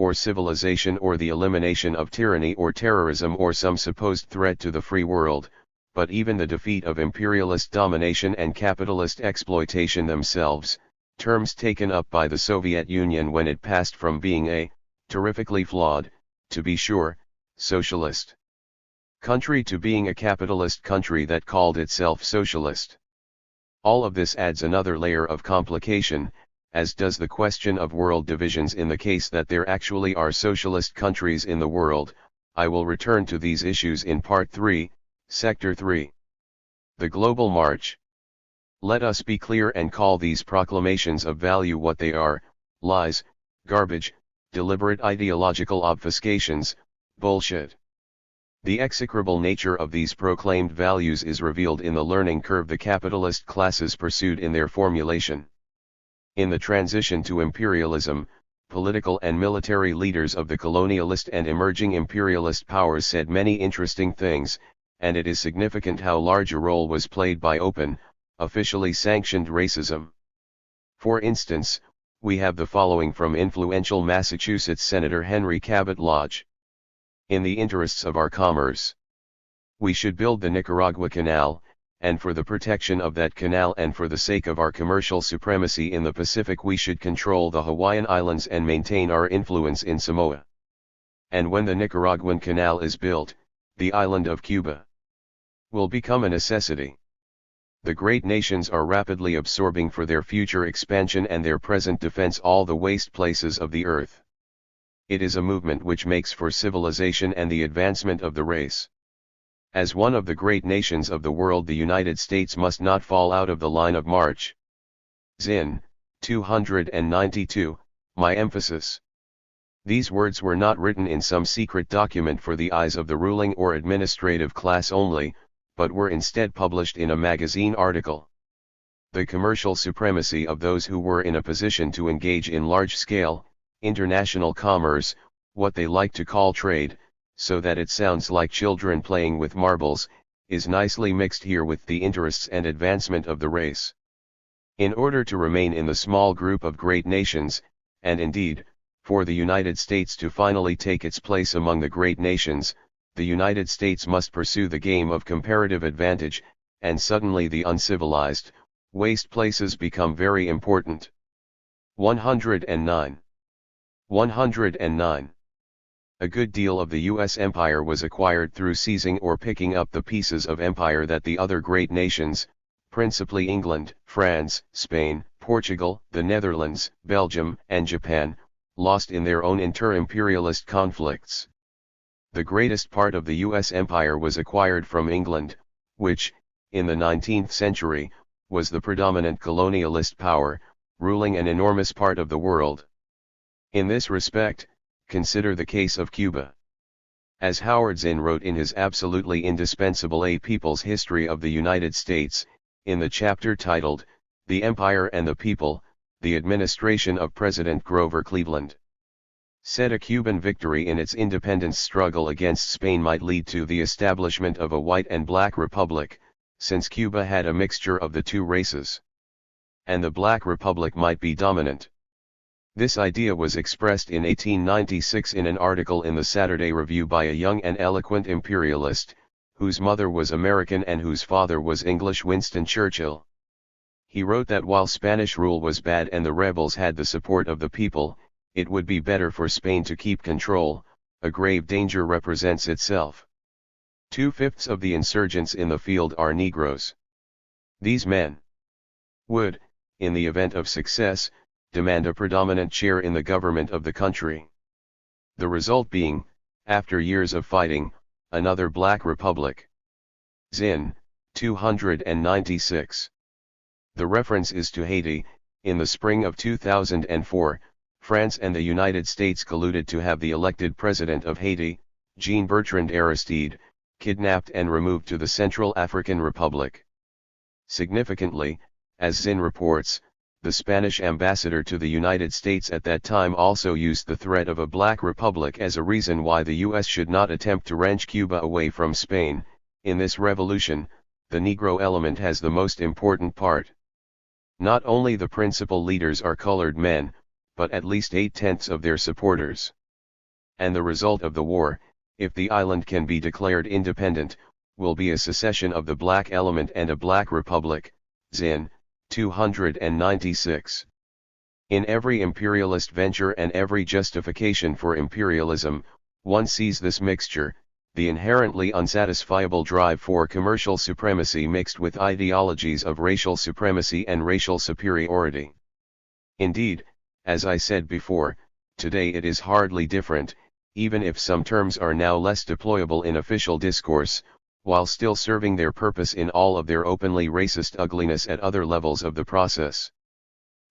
or civilization, or the elimination of tyranny or terrorism or some supposed threat to the free world, but even the defeat of imperialist domination and capitalist exploitation themselves, terms taken up by the Soviet Union when it passed from being a, terrifically flawed, to be sure, socialist country to being a capitalist country that called itself socialist. All of this adds another layer of complication, as does the question of world divisions in the case that there actually are socialist countries in the world. I will return to these issues in Part 3, Sector 3. The Global March. Let us be clear and call these proclamations of value what they are: lies, garbage, deliberate ideological obfuscations, bullshit. The execrable nature of these proclaimed values is revealed in the learning curve the capitalist classes pursued in their formulation. In the transition to imperialism, political and military leaders of the colonialist and emerging imperialist powers said many interesting things, and it is significant how large a role was played by open, officially sanctioned racism. For instance, we have the following from influential Massachusetts Senator Henry Cabot Lodge. In the interests of our commerce, we should build the Nicaragua Canal, and for the protection of that canal and for the sake of our commercial supremacy in the Pacific we should control the Hawaiian Islands and maintain our influence in Samoa. And when the Nicaraguan Canal is built, the island of Cuba will become a necessity. The great nations are rapidly absorbing for their future expansion and their present defense all the waste places of the earth. It is a movement which makes for civilization and the advancement of the race. As one of the great nations of the world, the United States must not fall out of the line of march. Zinn, 292, my emphasis. These words were not written in some secret document for the eyes of the ruling or administrative class only, but were instead published in a magazine article. The commercial supremacy of those who were in a position to engage in large-scale, international commerce, what they like to call trade, so that it sounds like children playing with marbles, is nicely mixed here with the interests and advancement of the race. In order to remain in the small group of great nations, and indeed, for the United States to finally take its place among the great nations, the United States must pursue the game of comparative advantage, and suddenly the uncivilized, waste places become very important. 109. 109. A good deal of the U.S. empire was acquired through seizing or picking up the pieces of empire that the other great nations, principally England, France, Spain, Portugal, the Netherlands, Belgium, and Japan, lost in their own inter-imperialist conflicts. The greatest part of the U.S. empire was acquired from England, which, in the 19th century, was the predominant colonialist power, ruling an enormous part of the world. In this respect, consider the case of Cuba. As Howard Zinn wrote in his absolutely indispensable A People's History of the United States, in the chapter titled, The Empire and the People, the Administration of President Grover Cleveland, said a Cuban victory in its independence struggle against Spain might lead to the establishment of a white and black republic, since Cuba had a mixture of the two races. And the black republic might be dominant. This idea was expressed in 1896 in an article in the Saturday Review by a young and eloquent imperialist, whose mother was American and whose father was English, Winston Churchill. He wrote that while Spanish rule was bad and the rebels had the support of the people, it would be better for Spain to keep control. A grave danger represents itself. 2/5 of the insurgents in the field are Negroes. These men would, in the event of success, demand a predominant share in the government of the country. The result being, after years of fighting, another black republic. Zinn, 296. The reference is to Haiti. In the spring of 2004, France and the United States colluded to have the elected president of Haiti, Jean-Bertrand Aristide, kidnapped and removed to the Central African Republic. Significantly, as Zinn reports, the Spanish ambassador to the United States at that time also used the threat of a black republic as a reason why the US should not attempt to wrench Cuba away from Spain. In this revolution, the Negro element has the most important part. Not only the principal leaders are colored men, but at least 8/10 of their supporters. And the result of the war, if the island can be declared independent, will be a secession of the black element and a black republic. Zinn, 296. In every imperialist venture and every justification for imperialism, one sees this mixture, the inherently unsatisfiable drive for commercial supremacy mixed with ideologies of racial supremacy and racial superiority. Indeed, as I said before, today it is hardly different, even if some terms are now less deployable in official discourse, while still serving their purpose in all of their openly racist ugliness at other levels of the process.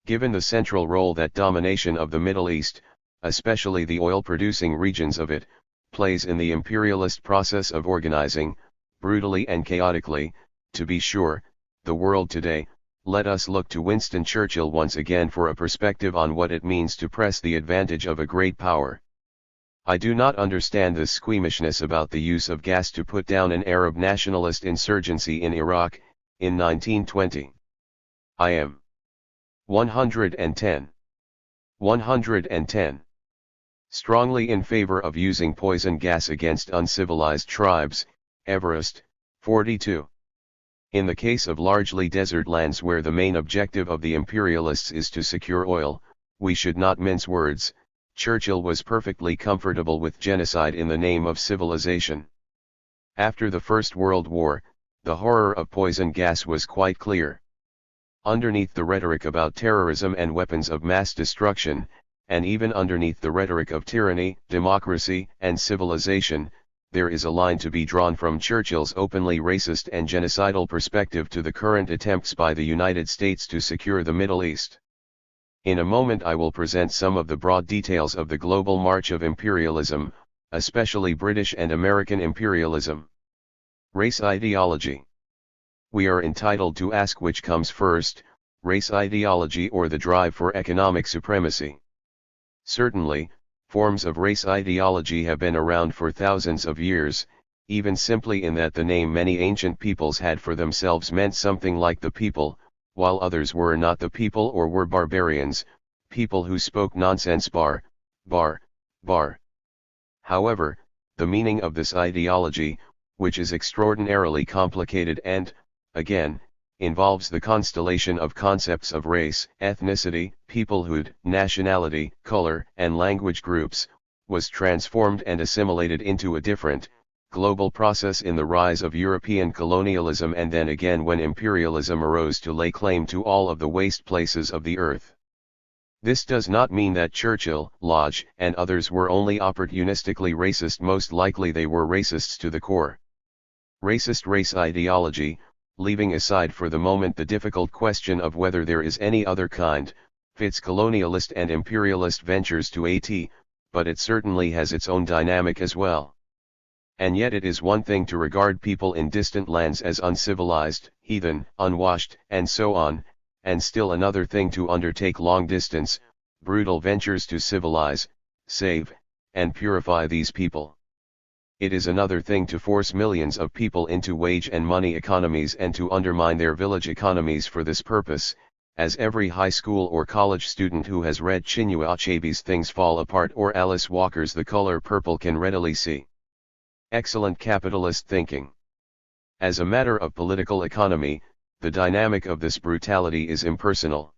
Given the central role that domination of the Middle East, especially the oil-producing regions of it, plays in the imperialist process of organizing, brutally and chaotically, to be sure, the world today, let us look to Winston Churchill once again for a perspective on what it means to press the advantage of a great power. I do not understand this squeamishness about the use of gas to put down an Arab nationalist insurgency in Iraq, in 1920. I am 110. 110. Strongly in favor of using poison gas against uncivilized tribes. Everest, 42. In the case of largely desert lands where the main objective of the imperialists is to secure oil, we should not mince words. Churchill was perfectly comfortable with genocide in the name of civilization. After the First World War, the horror of poison gas was quite clear. Underneath the rhetoric about terrorism and weapons of mass destruction, and even underneath the rhetoric of tyranny, democracy, and civilization, there is a line to be drawn from Churchill's openly racist and genocidal perspective to the current attempts by the United States to secure the Middle East. In a moment I will present some of the broad details of the global march of imperialism, especially British and American imperialism. Race ideology. We are entitled to ask which comes first, race ideology or the drive for economic supremacy. Certainly, forms of race ideology have been around for thousands of years, even simply in that the name many ancient peoples had for themselves meant something like the people, while others were not the people or were barbarians, people who spoke nonsense bar. However, the meaning of this ideology, which is extraordinarily complicated and, again, involves the constellation of concepts of race, ethnicity, peoplehood, nationality, color, and language groups, was transformed and assimilated into a different, global process in the rise of European colonialism and then again when imperialism arose to lay claim to all of the waste places of the earth. This does not mean that Churchill, Lodge, and others were only opportunistically racist. Most likely they were racists to the core. Racist race ideology, leaving aside for the moment the difficult question of whether there is any other kind, fits colonialist and imperialist ventures to a T, but it certainly has its own dynamic as well. And yet it is one thing to regard people in distant lands as uncivilized, heathen, unwashed, and so on, and still another thing to undertake long-distance, brutal ventures to civilize, save, and purify these people. It is another thing to force millions of people into wage and money economies and to undermine their village economies for this purpose, as every high school or college student who has read Chinua Achebe's Things Fall Apart or Alice Walker's The Color Purple can readily see. Excellent capitalist thinking. As a matter of political economy, the dynamic of this brutality is impersonal.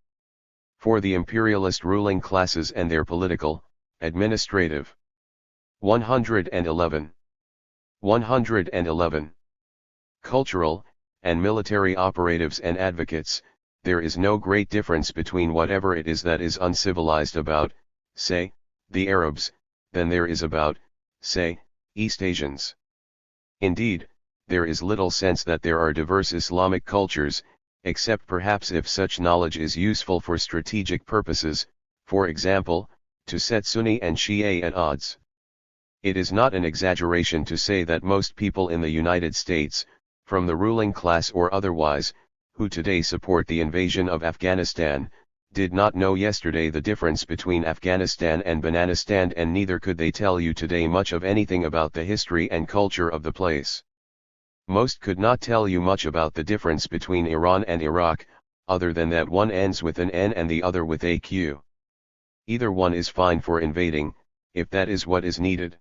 For the imperialist ruling classes and their political, administrative. 111. 111. Cultural and military operatives and advocates. There is no great difference between whatever it is that is uncivilized about, say, the Arabs, than there is about, say, East Asians. Indeed, there is little sense that there are diverse Islamic cultures, except perhaps if such knowledge is useful for strategic purposes, for example, to set Sunni and Shia at odds. It is not an exaggeration to say that most people in the United States, from the ruling class or otherwise, who today support the invasion of Afghanistan, did not know yesterday the difference between Afghanistan and Bananistan, and neither could they tell you today much of anything about the history and culture of the place. Most could not tell you much about the difference between Iran and Iraq, other than that one ends with an N and the other with a Q. Either one is fine for invading, if that is what is needed.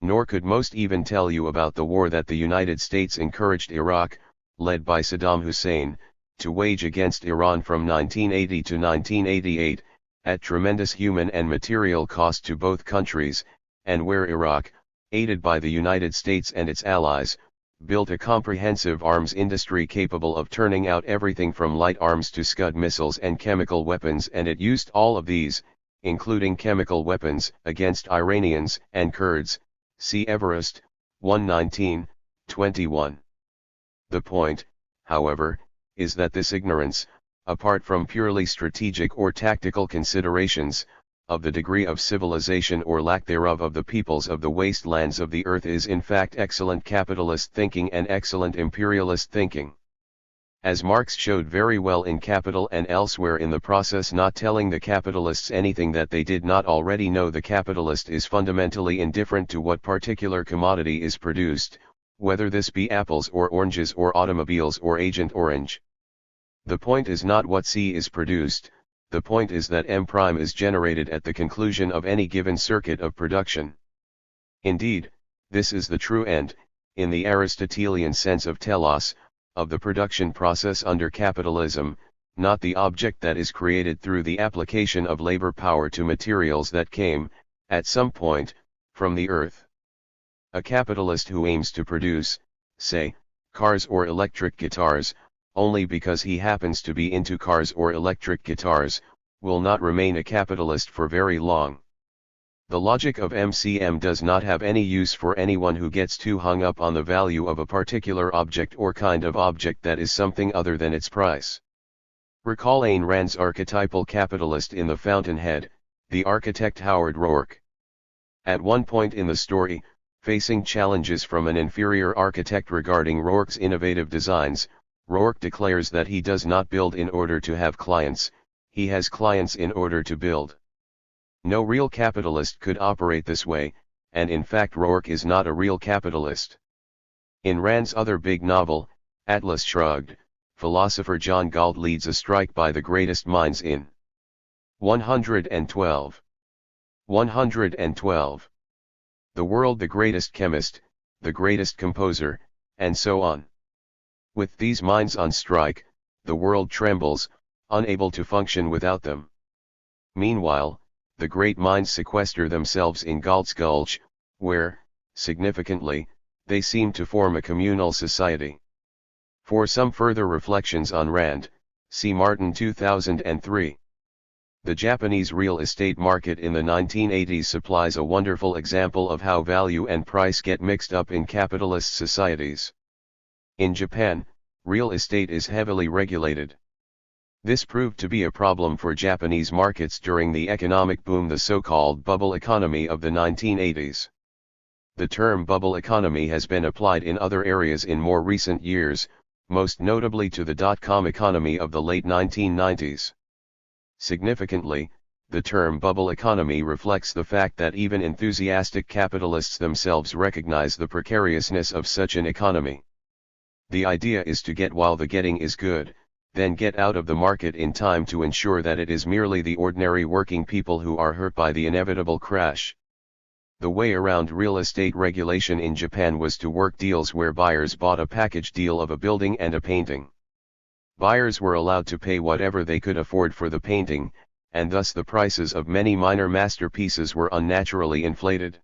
Nor could most even tell you about the war that the United States encouraged Iraq, led by Saddam Hussein, to wage against Iran from 1980 to 1988, at tremendous human and material cost to both countries, and where Iraq, aided by the United States and its allies, built a comprehensive arms industry capable of turning out everything from light arms to Scud missiles and chemical weapons, and it used all of these, including chemical weapons, against Iranians and Kurds. See Everest, 119-21. The point, however, is that this ignorance, apart from purely strategic or tactical considerations, of the degree of civilization or lack thereof of the peoples of the wastelands of the earth, is in fact excellent capitalist thinking and excellent imperialist thinking. As Marx showed very well in Capital and elsewhere in the process, not telling the capitalists anything that they did not already know, the capitalist is fundamentally indifferent to what particular commodity is produced, whether this be apples or oranges or automobiles or Agent Orange. The point is not what C is produced, the point is that M' is generated at the conclusion of any given circuit of production. Indeed, this is the true end, in the Aristotelian sense of telos, of the production process under capitalism, not the object that is created through the application of labor power to materials that came, at some point, from the earth. A capitalist who aims to produce, say, cars or electric guitars, only because he happens to be into cars or electric guitars, will not remain a capitalist for very long. The logic of MCM does not have any use for anyone who gets too hung up on the value of a particular object or kind of object that is something other than its price. Recall Ayn Rand's archetypal capitalist in The Fountainhead, the architect Howard Rourke. At one point in the story, facing challenges from an inferior architect regarding Rourke's innovative designs, Rourke declares that he does not build in order to have clients, he has clients in order to build. No real capitalist could operate this way, and in fact Rourke is not a real capitalist. In Rand's other big novel, Atlas Shrugged, philosopher John Galt leads a strike by the greatest minds in 112. 112. The world, the greatest chemist, the greatest composer, and so on. With these minds on strike, the world trembles, unable to function without them. Meanwhile, the great minds sequester themselves in Galt's Gulch, where, significantly, they seem to form a communal society. For some further reflections on Rand, see Martin 2003. The Japanese real estate market in the 1980s supplies a wonderful example of how value and price get mixed up in capitalist societies. In Japan, real estate is heavily regulated. This proved to be a problem for Japanese markets during the economic boom, the so-called bubble economy of the 1980s. The term bubble economy has been applied in other areas in more recent years, most notably to the dot-com economy of the late 1990s. Significantly, the term bubble economy reflects the fact that even enthusiastic capitalists themselves recognize the precariousness of such an economy. The idea is to get while the getting is good, then get out of the market in time to ensure that it is merely the ordinary working people who are hurt by the inevitable crash. The way around real estate regulation in Japan was to work deals where buyers bought a package deal of a building and a painting. Buyers were allowed to pay whatever they could afford for the painting, and thus the prices of many minor masterpieces were unnaturally inflated.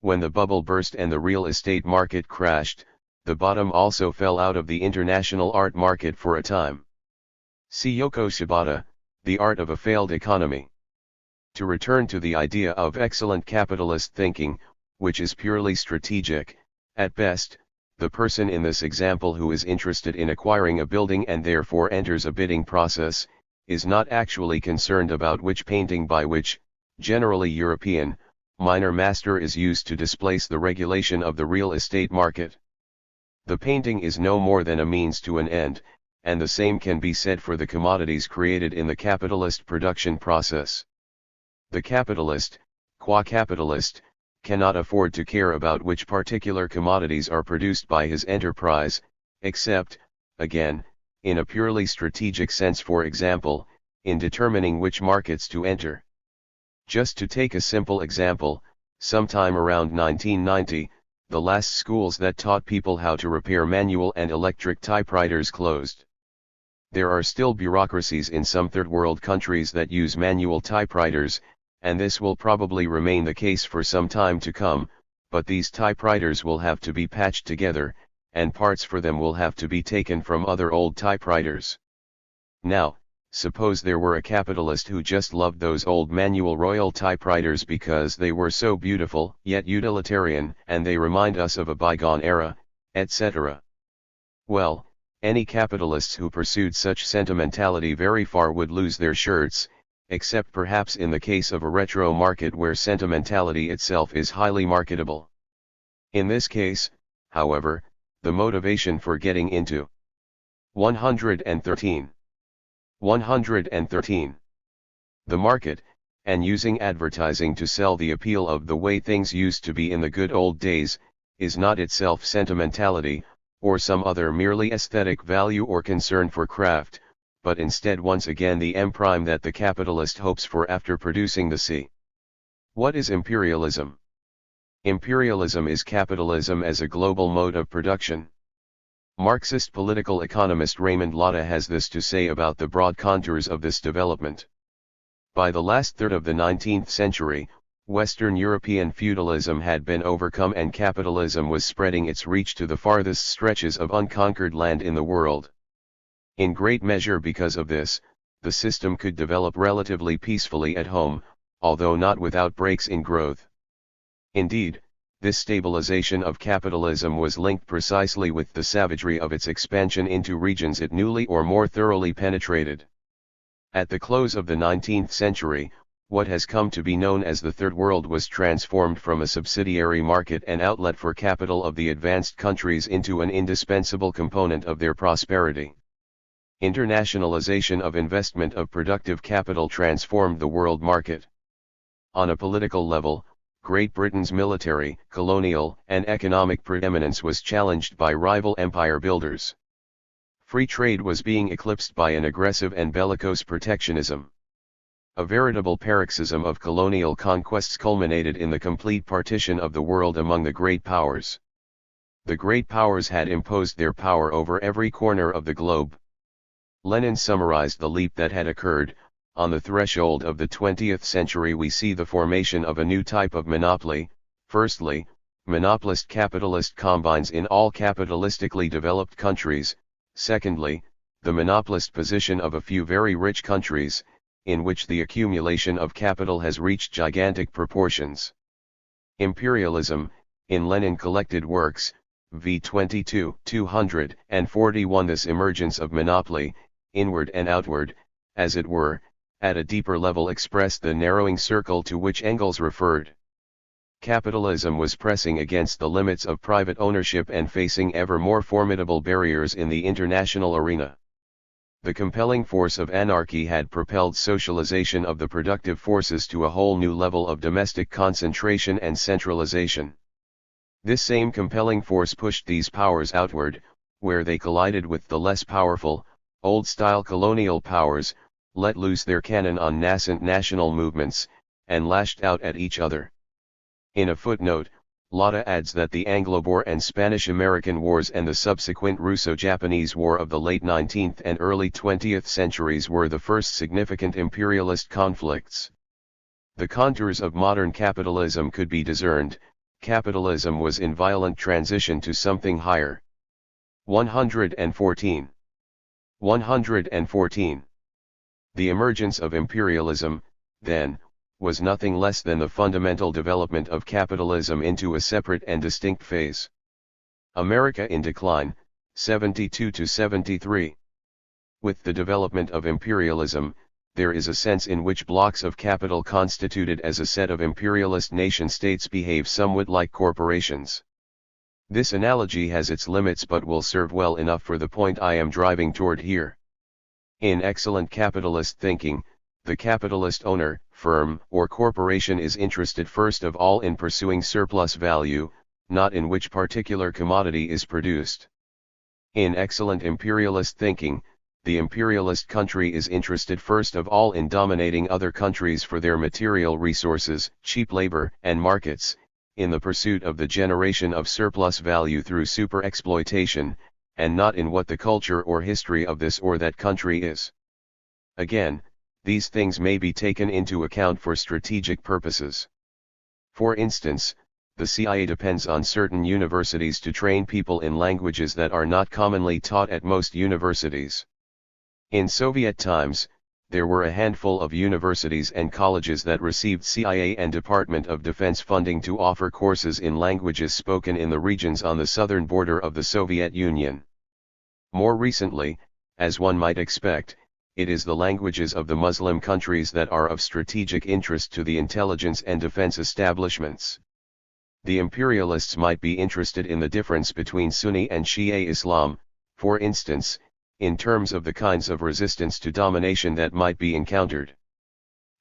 When the bubble burst and the real estate market crashed, the bottom also fell out of the international art market for a time. See Yoko Shibata, The Art of a Failed Economy. To return to the idea of excellent capitalist thinking, which is purely strategic, at best, the person in this example who is interested in acquiring a building and therefore enters a bidding process, is not actually concerned about which painting by which, generally European, minor master is used to displace the regulation of the real estate market. The painting is no more than a means to an end, and the same can be said for the commodities created in the capitalist production process. The capitalist, qua capitalist, cannot afford to care about which particular commodities are produced by his enterprise, except, again, in a purely strategic sense, for example, in determining which markets to enter. Just to take a simple example, sometime around 1990, the last schools that taught people how to repair manual and electric typewriters closed. There are still bureaucracies in some third world countries that use manual typewriters, and this will probably remain the case for some time to come, but these typewriters will have to be patched together, and parts for them will have to be taken from other old typewriters. Now, suppose there were a capitalist who just loved those old manual royal typewriters because they were so beautiful, yet utilitarian, and they remind us of a bygone era, etc. Well, any capitalists who pursued such sentimentality very far would lose their shirts, except perhaps in the case of a retro market where sentimentality itself is highly marketable. In this case, however, the motivation for getting into 113. The market, and using advertising to sell the appeal of the way things used to be in the good old days, is not itself sentimentality, or some other merely aesthetic value or concern for craft, but instead once again the M' that the capitalist hopes for after producing the C. What is imperialism? Imperialism is capitalism as a global mode of production. Marxist political economist Raymond Lotta has this to say about the broad contours of this development. By the last third of the 19th century, Western European feudalism had been overcome and capitalism was spreading its reach to the farthest stretches of unconquered land in the world. In great measure because of this, the system could develop relatively peacefully at home, although not without breaks in growth. Indeed, this stabilization of capitalism was linked precisely with the savagery of its expansion into regions it newly or more thoroughly penetrated. At the close of the 19th century, what has come to be known as the Third World was transformed from a subsidiary market and outlet for capital of the advanced countries into an indispensable component of their prosperity. Internationalization of investment of productive capital transformed the world market. On a political level, Great Britain's military, colonial, and economic preeminence was challenged by rival empire builders. Free trade was being eclipsed by an aggressive and bellicose protectionism. A veritable paroxysm of colonial conquests culminated in the complete partition of the world among the great powers. The great powers had imposed their power over every corner of the globe. Lenin summarized the leap that had occurred. On the threshold of the 20th century we see the formation of a new type of monopoly. Firstly, monopolist capitalist combines in all capitalistically developed countries. Secondly, the monopolist position of a few very rich countries, in which the accumulation of capital has reached gigantic proportions. Imperialism, in Lenin collected works, v. 22, 241. This emergence of monopoly, inward and outward, as it were, at a deeper level expressed the narrowing circle to which Engels referred. Capitalism was pressing against the limits of private ownership and facing ever more formidable barriers in the international arena. The compelling force of anarchy had propelled socialization of the productive forces to a whole new level of domestic concentration and centralization. This same compelling force pushed these powers outward, where they collided with the less powerful, old-style colonial powers, let loose their cannon on nascent national movements, and lashed out at each other. In a footnote, Lotta adds that the Anglo-Boer and Spanish-American wars and the subsequent Russo-Japanese War of the late 19th and early 20th centuries were the first significant imperialist conflicts. The contours of modern capitalism could be discerned, capitalism was in violent transition to something higher. 114. 114. The emergence of imperialism, then, was nothing less than the fundamental development of capitalism into a separate and distinct phase. America in Decline, 72 to 73. With the development of imperialism, there is a sense in which blocks of capital constituted as a set of imperialist nation-states behave somewhat like corporations. This analogy has its limits but will serve well enough for the point I am driving toward here. In excellent capitalist thinking, the capitalist owner, firm, or corporation is interested first of all in pursuing surplus value, not in which particular commodity is produced. In excellent imperialist thinking, the imperialist country is interested first of all in dominating other countries for their material resources, cheap labor, and markets, in the pursuit of the generation of surplus value through super-exploitation, and not in what the culture or history of this or that country is. Again, these things may be taken into account for strategic purposes. For instance, the CIA depends on certain universities to train people in languages that are not commonly taught at most universities. In Soviet times, there were a handful of universities and colleges that received CIA and Department of Defense funding to offer courses in languages spoken in the regions on the southern border of the Soviet Union. More recently, as one might expect, it is the languages of the Muslim countries that are of strategic interest to the intelligence and defense establishments. The imperialists might be interested in the difference between Sunni and Shia Islam, for instance, in terms of the kinds of resistance to domination that might be encountered.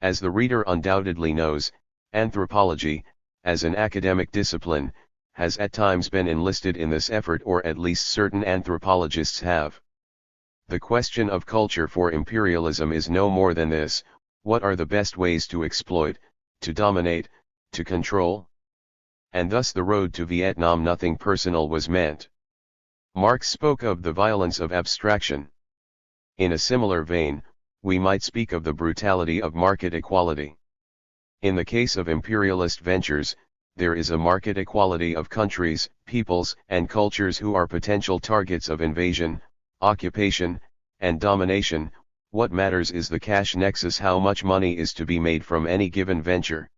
As the reader undoubtedly knows, anthropology, as an academic discipline, has at times been enlisted in this effort, or at least certain anthropologists have. The question of culture for imperialism is no more than this: what are the best ways to exploit, to dominate, to control? And thus the road to Vietnam, nothing personal was meant. Marx spoke of the violence of abstraction. In a similar vein, we might speak of the brutality of market equality. In the case of imperialist ventures, there is a market equality of countries, peoples, and cultures who are potential targets of invasion, occupation, and domination. What matters is the cash nexus, how much money is to be made from any given venture.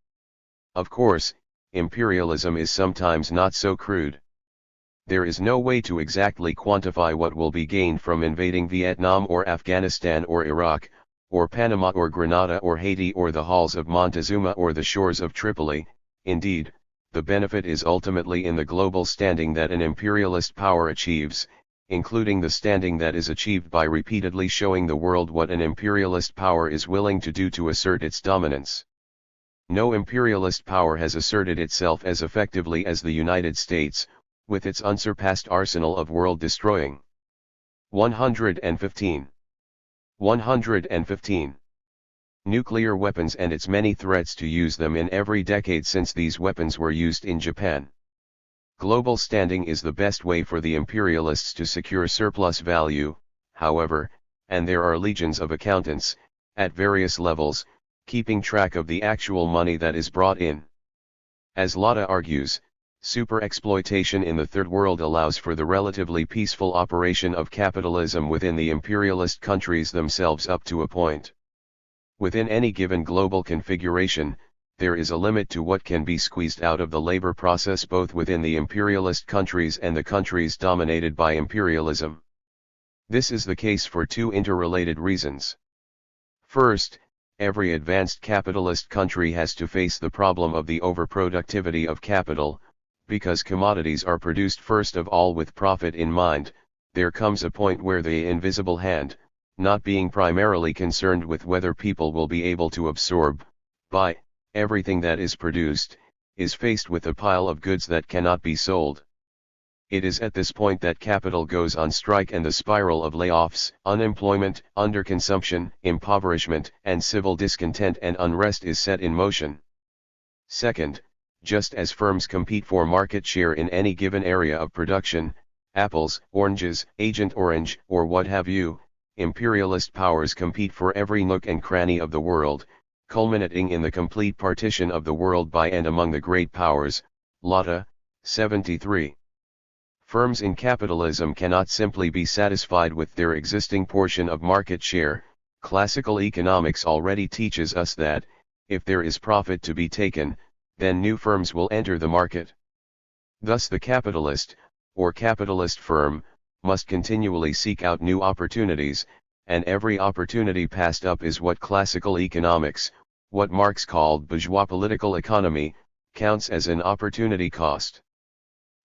Of course, imperialism is sometimes not so crude. There is no way to exactly quantify what will be gained from invading Vietnam or Afghanistan or Iraq, or Panama or Grenada or Haiti or the halls of Montezuma or the shores of Tripoli. Indeed, the benefit is ultimately in the global standing that an imperialist power achieves, including the standing that is achieved by repeatedly showing the world what an imperialist power is willing to do to assert its dominance. No imperialist power has asserted itself as effectively as the United States, with its unsurpassed arsenal of world-destroying. 115. 115. Nuclear weapons and its many threats to use them in every decade since these weapons were used in Japan. Global standing is the best way for the imperialists to secure surplus value, however, and there are legions of accountants, at various levels, keeping track of the actual money that is brought in. As Lotta argues, super-exploitation in the Third World allows for the relatively peaceful operation of capitalism within the imperialist countries themselves up to a point. Within any given global configuration, there is a limit to what can be squeezed out of the labor process both within the imperialist countries and the countries dominated by imperialism. This is the case for two interrelated reasons. First, every advanced capitalist country has to face the problem of the overproductivity of capital. Because commodities are produced first of all with profit in mind, there comes a point where the invisible hand, not being primarily concerned with whether people will be able to absorb, buy, everything that is produced, is faced with a pile of goods that cannot be sold. It is at this point that capital goes on strike and the spiral of layoffs, unemployment, underconsumption, impoverishment, and civil discontent and unrest is set in motion. Second, just as firms compete for market share in any given area of production, apples, oranges, Agent Orange, or what have you, imperialist powers compete for every nook and cranny of the world, culminating in the complete partition of the world by and among the great powers, Lotta, 73. Firms in capitalism cannot simply be satisfied with their existing portion of market share. Classical economics already teaches us that, if there is profit to be taken, then new firms will enter the market. Thus the capitalist, or capitalist firm, must continually seek out new opportunities, and every opportunity passed up is what classical economics, what Marx called bourgeois political economy, counts as an opportunity cost.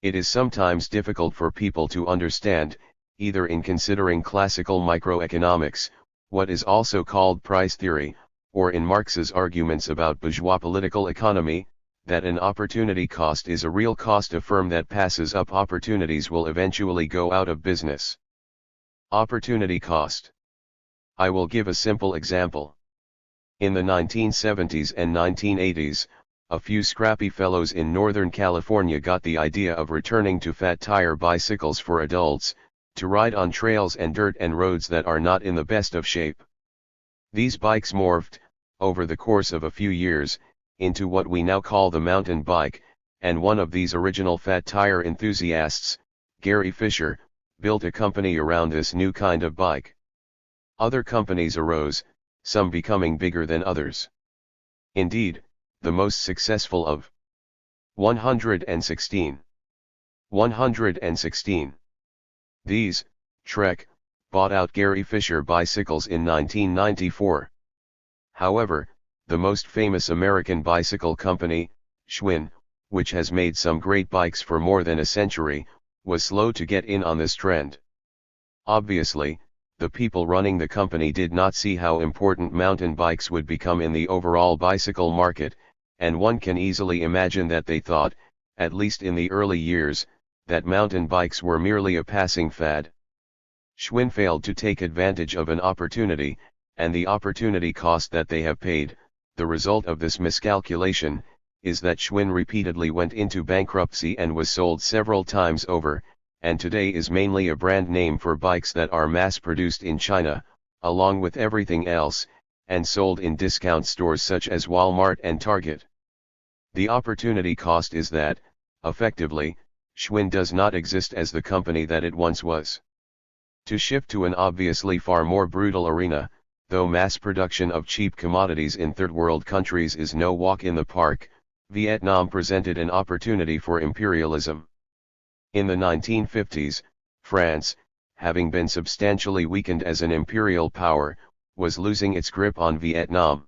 It is sometimes difficult for people to understand, either in considering classical microeconomics, what is also called price theory, or in Marx's arguments about bourgeois political economy, that an opportunity cost is a real cost. A firm that passes up opportunities will eventually go out of business. Opportunity cost. I will give a simple example. In the 1970s and 1980s, a few scrappy fellows in Northern California got the idea of returning to fat tire bicycles for adults, to ride on trails and dirt and roads that are not in the best of shape. These bikes morphed, over the course of a few years, into what we now call the mountain bike, and one of these original fat tire enthusiasts, Gary Fisher, built a company around this new kind of bike. Other companies arose, some becoming bigger than others. Indeed, the most successful of 116. These, Trek, bought out Gary Fisher bicycles in 1994. However, the most famous American bicycle company, Schwinn, which has made some great bikes for more than a century, was slow to get in on this trend. Obviously, the people running the company did not see how important mountain bikes would become in the overall bicycle market, and one can easily imagine that they thought, at least in the early years, that mountain bikes were merely a passing fad. Schwinn failed to take advantage of an opportunity, and the opportunity cost that they have paid, the result of this miscalculation, is that Schwinn repeatedly went into bankruptcy and was sold several times over, and today is mainly a brand name for bikes that are mass-produced in China, along with everything else, and sold in discount stores such as Walmart and Target. The opportunity cost is that, effectively, Schwinn does not exist as the company that it once was. To shift to an obviously far more brutal arena, though mass production of cheap commodities in third world countries is no walk in the park, Vietnam presented an opportunity for imperialism. In the 1950s, France, having been substantially weakened as an imperial power, was losing its grip on Vietnam.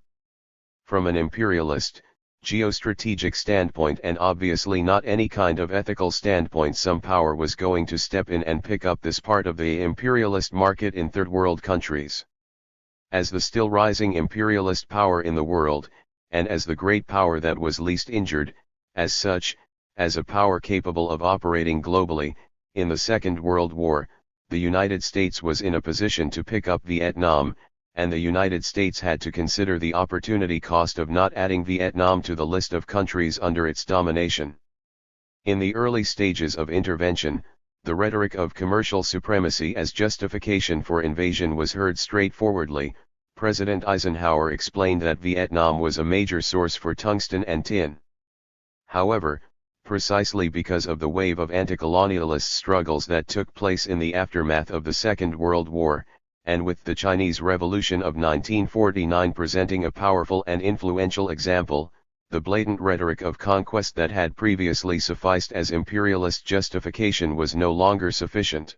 From an imperialist, geostrategic standpoint, and obviously not any kind of ethical standpoint, some power was going to step in and pick up this part of the imperialist market in third world countries. As the still rising imperialist power in the world, and as the great power that was least injured, as such, as a power capable of operating globally, in the Second World War, the United States was in a position to pick up Vietnam, and the United States had to consider the opportunity cost of not adding Vietnam to the list of countries under its domination. In the early stages of intervention, the rhetoric of commercial supremacy as justification for invasion was heard straightforwardly. President Eisenhower explained that Vietnam was a major source for tungsten and tin. However, precisely because of the wave of anti-colonialist struggles that took place in the aftermath of the Second World War, and with the Chinese Revolution of 1949 presenting a powerful and influential example, the blatant rhetoric of conquest that had previously sufficed as imperialist justification was no longer sufficient.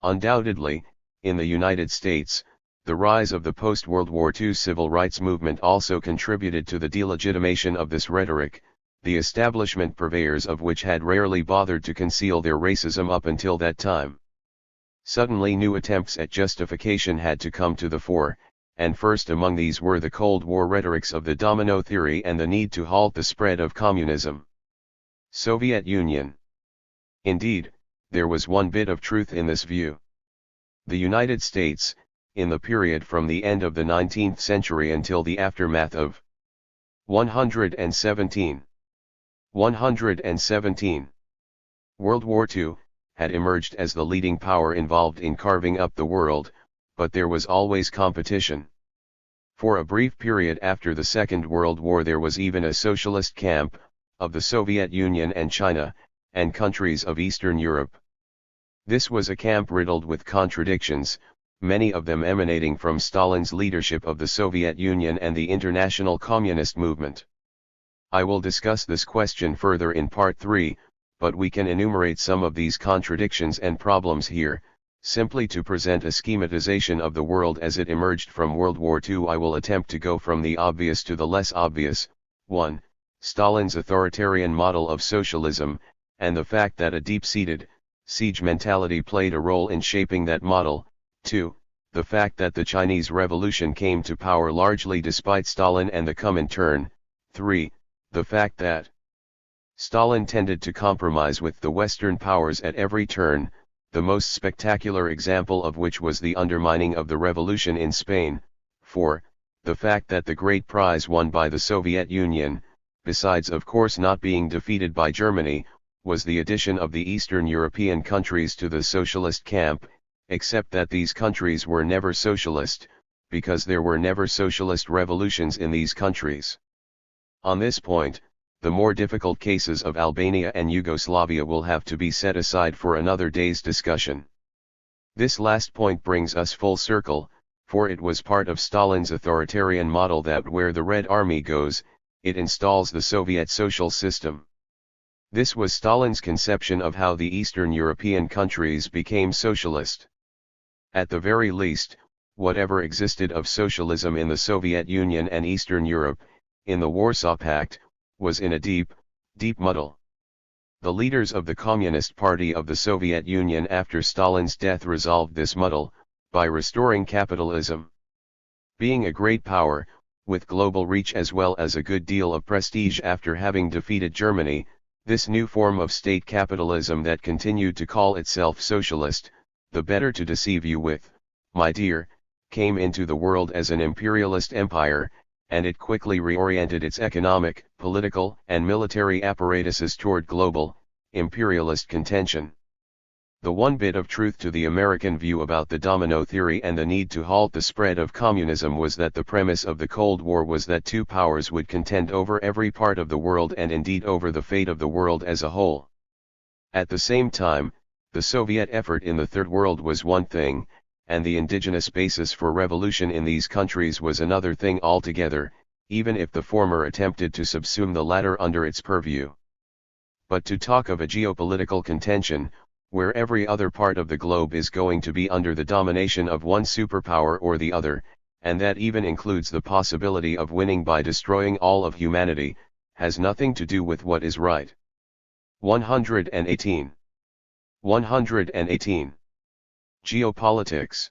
Undoubtedly, in the United States, the rise of the post-World War II civil rights movement also contributed to the delegitimation of this rhetoric, the establishment purveyors of which had rarely bothered to conceal their racism up until that time. Suddenly new attempts at justification had to come to the fore, and first among these were the Cold War rhetorics of the domino theory and the need to halt the spread of communism. Soviet Union. Indeed, there was one bit of truth in this view. The United States, in the period from the end of the 19th century until the aftermath of 117 World War II, had emerged as the leading power involved in carving up the world, but there was always competition. For a brief period after the Second World War there was even a socialist camp, of the Soviet Union and China, and countries of Eastern Europe. This was a camp riddled with contradictions, many of them emanating from Stalin's leadership of the Soviet Union and the international communist movement. I will discuss this question further in Part 3, but we can enumerate some of these contradictions and problems here, simply to present a schematization of the world as it emerged from World War II. I will attempt to go from the obvious to the less obvious. 1. Stalin's authoritarian model of socialism, and the fact that a deep-seated, siege mentality played a role in shaping that model. 2. The fact that the Chinese Revolution came to power largely despite Stalin and the Comintern. 3. The fact that Stalin tended to compromise with the Western powers at every turn, the most spectacular example of which was the undermining of the revolution in Spain. 4. The fact that the great prize won by the Soviet Union, besides of course not being defeated by Germany, was the addition of the Eastern European countries to the socialist camp, except that these countries were never socialist, because there were never socialist revolutions in these countries. On this point, the more difficult cases of Albania and Yugoslavia will have to be set aside for another day's discussion. This last point brings us full circle, for it was part of Stalin's authoritarian model that where the Red Army goes, it installs the Soviet social system. This was Stalin's conception of how the Eastern European countries became socialist. At the very least, whatever existed of socialism in the Soviet Union and Eastern Europe, in the Warsaw Pact, was in a deep, deep muddle. The leaders of the Communist Party of the Soviet Union after Stalin's death resolved this muddle, by restoring capitalism. Being a great power, with global reach as well as a good deal of prestige after having defeated Germany, this new form of state capitalism that continued to call itself socialist, the better to deceive you with, my dear, came into the world as an imperialist empire, and it quickly reoriented its economic, political, and military apparatuses toward global, imperialist contention. The one bit of truth to the American view about the domino theory and the need to halt the spread of communism was that the premise of the Cold War was that two powers would contend over every part of the world and indeed over the fate of the world as a whole. At the same time, the Soviet effort in the Third World was one thing, and the indigenous basis for revolution in these countries was another thing altogether, even if the former attempted to subsume the latter under its purview. But to talk of a geopolitical contention, where every other part of the globe is going to be under the domination of one superpower or the other, and that even includes the possibility of winning by destroying all of humanity, has nothing to do with what is right. 118. 118. Geopolitics.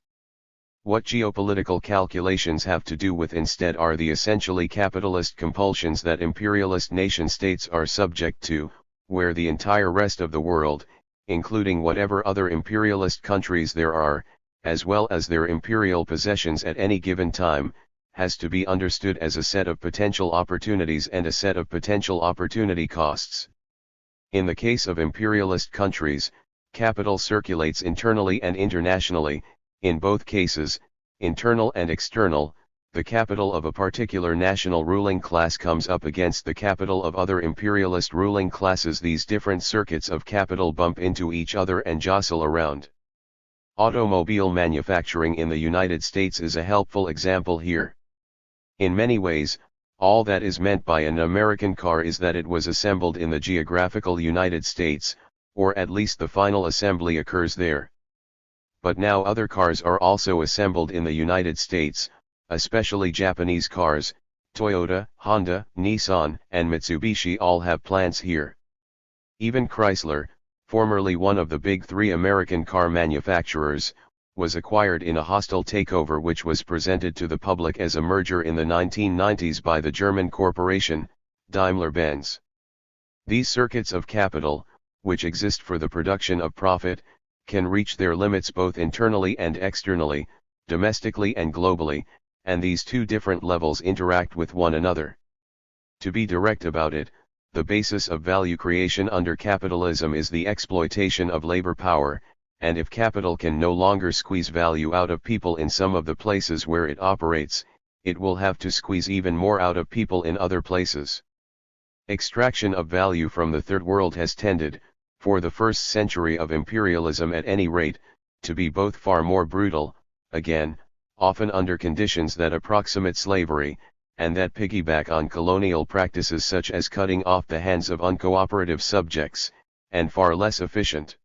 What geopolitical calculations have to do with instead are the essentially capitalist compulsions that imperialist nation-states are subject to, where the entire rest of the world, including whatever other imperialist countries there are, as well as their imperial possessions at any given time, has to be understood as a set of potential opportunities and a set of potential opportunity costs. In the case of imperialist countries, capital circulates internally and internationally. In both cases, internal and external, the capital of a particular national ruling class comes up against the capital of other imperialist ruling classes. These different circuits of capital bump into each other and jostle around. Automobile manufacturing in the United States is a helpful example here. In many ways, all that is meant by an American car is that it was assembled in the geographical United States, or at least the final assembly occurs there. But now other cars are also assembled in the United States, especially Japanese cars. Toyota, Honda, Nissan, and Mitsubishi all have plants here. Even Chrysler, formerly one of the big three American car manufacturers, was acquired in a hostile takeover which was presented to the public as a merger in the 1990s by the German corporation, Daimler-Benz. These circuits of capital, which exist for the production of profit, can reach their limits both internally and externally, domestically and globally, and these two different levels interact with one another. To be direct about it, the basis of value creation under capitalism is the exploitation of labor power, and if capital can no longer squeeze value out of people in some of the places where it operates, it will have to squeeze even more out of people in other places. Extraction of value from the Third World has tended, for the first century of imperialism at any rate, to be both far more brutal, again, often under conditions that approximate slavery, and that piggyback on colonial practices such as cutting off the hands of uncooperative subjects, and far less efficient.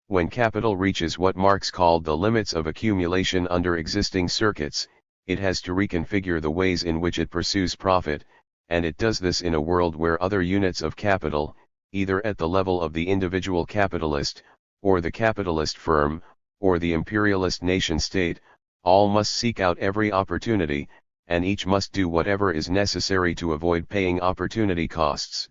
When capital reaches what Marx called the limits of accumulation under existing circuits, it has to reconfigure the ways in which it pursues profit, and it does this in a world where other units of capital, either at the level of the individual capitalist, or the capitalist firm, or the imperialist nation-state, all must seek out every opportunity, and each must do whatever is necessary to avoid paying opportunity costs.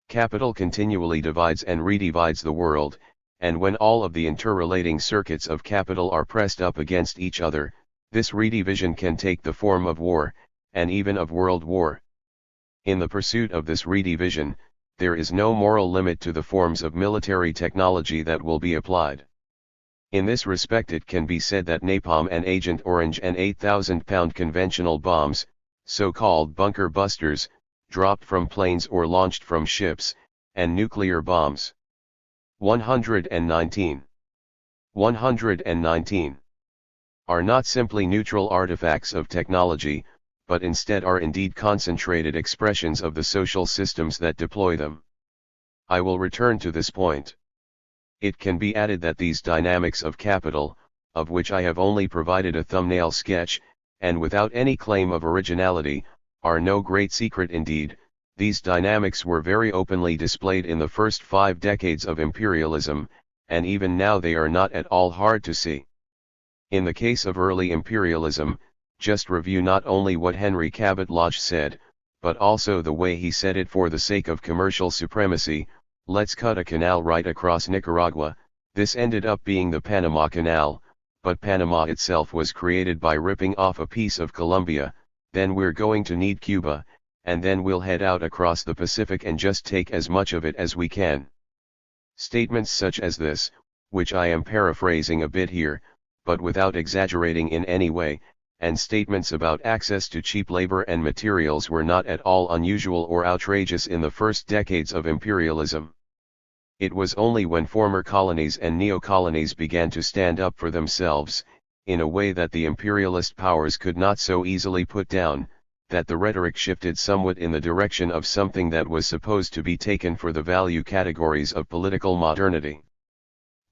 Capital continually divides and redivides the world, and when all of the interrelating circuits of capital are pressed up against each other, this redivision can take the form of war, and even of world war. In the pursuit of this redivision, there is no moral limit to the forms of military technology that will be applied. In this respect it can be said that napalm and Agent Orange and 8,000-pound conventional bombs, so-called bunker busters, dropped from planes or launched from ships, and nuclear bombs. 119 are not simply neutral artifacts of technology, but instead are indeed concentrated expressions of the social systems that deploy them. I will return to this point. It can be added that these dynamics of capital, of which I have only provided a thumbnail sketch, and without any claim of originality, are no great secret indeed. These dynamics were very openly displayed in the first 5 decades of imperialism, and even now they are not at all hard to see. In the case of early imperialism, just review not only what Henry Cabot Lodge said, but also the way he said it for the sake of commercial supremacy. Let's cut a canal right across Nicaragua. This ended up being the Panama Canal, but Panama itself was created by ripping off a piece of Colombia. Then we're going to need Cuba, and then we'll head out across the Pacific and just take as much of it as we can. Statements such as this, which I am paraphrasing a bit here, but without exaggerating in any way, and statements about access to cheap labor and materials were not at all unusual or outrageous in the first decades of imperialism. It was only when former colonies and neo-colonies began to stand up for themselves, in a way that the imperialist powers could not so easily put down, that the rhetoric shifted somewhat in the direction of something that was supposed to be taken for the value categories of political modernity.